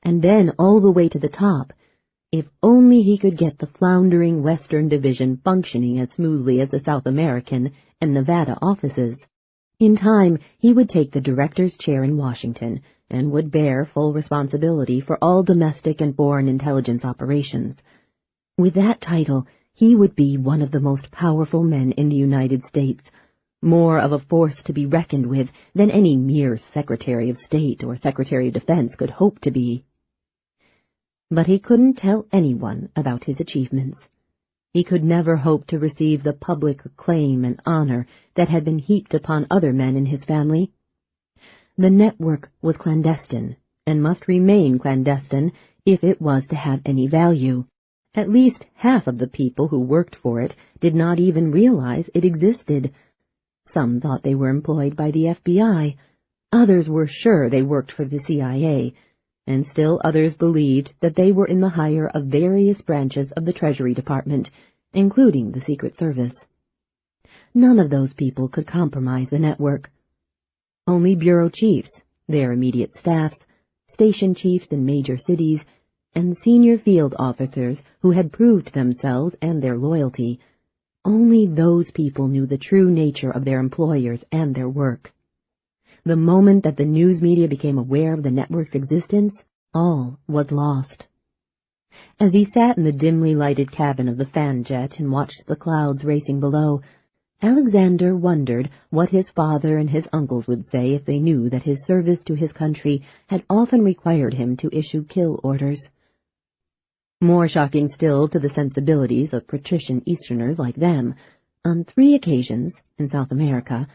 And then all the way to the top, if only he could get the floundering Western Division functioning as smoothly as the South American and Nevada offices. In time, he would take the director's chair in Washington and would bear full responsibility for all domestic and foreign intelligence operations. With that title, he would be one of the most powerful men in the United States, more of a force to be reckoned with than any mere Secretary of State or Secretary of Defense could hope to be. But he couldn't tell anyone about his achievements. He could never hope to receive the public acclaim and honor that had been heaped upon other men in his family. The network was clandestine, and must remain clandestine if it was to have any value. At least half of the people who worked for it did not even realize it existed. Some thought they were employed by the FBI, others were sure they worked for the CIA, and still others believed that they were in the hire of various branches of the Treasury Department, including the Secret Service. None of those people could compromise the network. Only bureau chiefs, their immediate staffs, station chiefs in major cities, and senior field officers who had proved themselves and their loyalty, only those people knew the true nature of their employers and their work. The moment that the news media became aware of the network's existence, all was lost. As he sat in the dimly lighted cabin of the fan jet and watched the clouds racing below, Alexander wondered what his father and his uncles would say if they knew that his service to his country had often required him to issue kill orders. More shocking still to the sensibilities of patrician Easterners like them, on 3 occasions, in South America,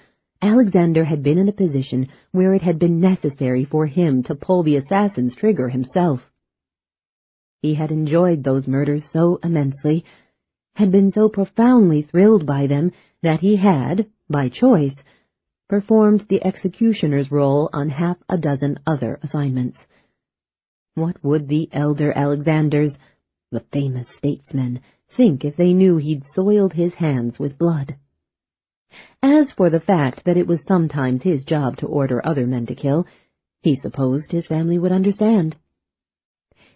Alexander had been in a position where it had been necessary for him to pull the assassin's trigger himself. He had enjoyed those murders so immensely, had been so profoundly thrilled by them, that he had, by choice, performed the executioner's role on half a dozen other assignments. What would the elder Alexanders, the famous statesman, think if they knew he'd soiled his hands with blood? As for the fact that it was sometimes his job to order other men to kill, he supposed his family would understand.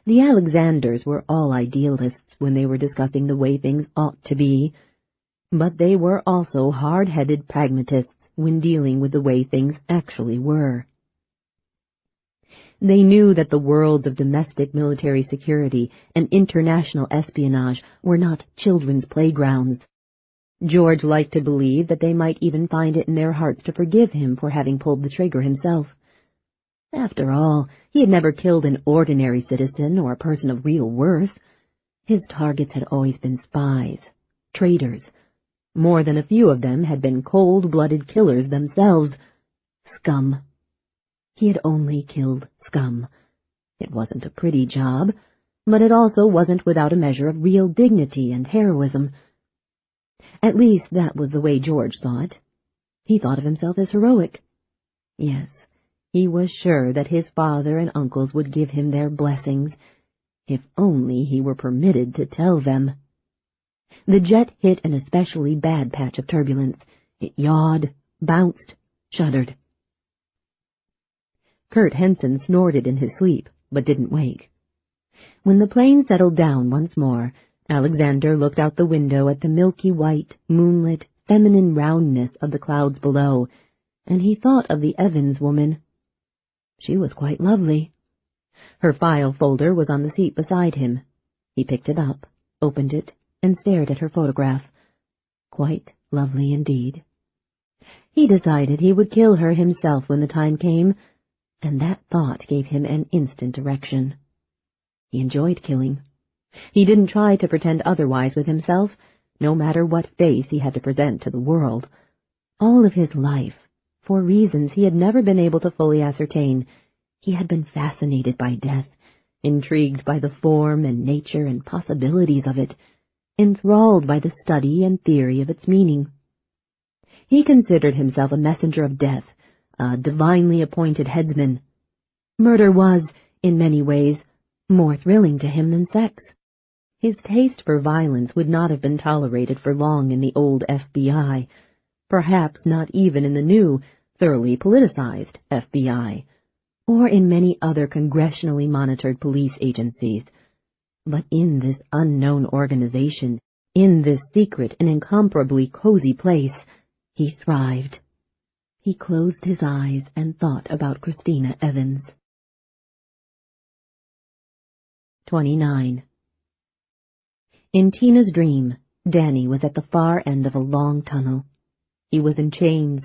The Alexanders were all idealists when they were discussing the way things ought to be, but they were also hard-headed pragmatists when dealing with the way things actually were. They knew that the worlds of domestic military security and international espionage were not children's playgrounds. George liked to believe that they might even find it in their hearts to forgive him for having pulled the trigger himself. After all, he had never killed an ordinary citizen or a person of real worth. His targets had always been spies, traitors. More than a few of them had been cold-blooded killers themselves. Scum. He had only killed scum. It wasn't a pretty job, but it also wasn't without a measure of real dignity and heroism. At least that was the way George saw it. He thought of himself as heroic. Yes, he was sure that his father and uncles would give him their blessings, if only he were permitted to tell them. The jet hit an especially bad patch of turbulence. It yawed, bounced, shuddered. Kurt Henson snorted in his sleep, but didn't wake. When the plane settled down once more, Alexander looked out the window at the milky white, moonlit, feminine roundness of the clouds below, and he thought of the Evans woman. She was quite lovely. Her file folder was on the seat beside him. He picked it up, opened it, and stared at her photograph. Quite lovely indeed. He decided he would kill her himself when the time came, and that thought gave him an instant erection. He enjoyed killing. He didn't try to pretend otherwise with himself, no matter what face he had to present to the world. All of his life, for reasons he had never been able to fully ascertain, he had been fascinated by death, intrigued by the form and nature and possibilities of it, enthralled by the study and theory of its meaning. He considered himself a messenger of death, a divinely appointed headsman. Murder was, in many ways, more thrilling to him than sex. His taste for violence would not have been tolerated for long in the old FBI, perhaps not even in the new, thoroughly politicized FBI, or in many other congressionally monitored police agencies. But in this unknown organization, in this secret and incomparably cozy place, he thrived. He closed his eyes and thought about Christina Evans. 29. In Tina's dream, Danny was at the far end of a long tunnel. He was in chains,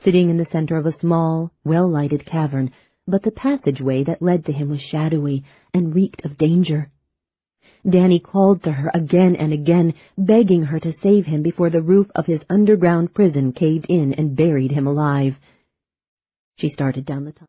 sitting in the center of a small, well-lighted cavern, but the passageway that led to him was shadowy and reeked of danger. Danny called to her again and again, begging her to save him before the roof of his underground prison caved in and buried him alive. She started down the tunnel.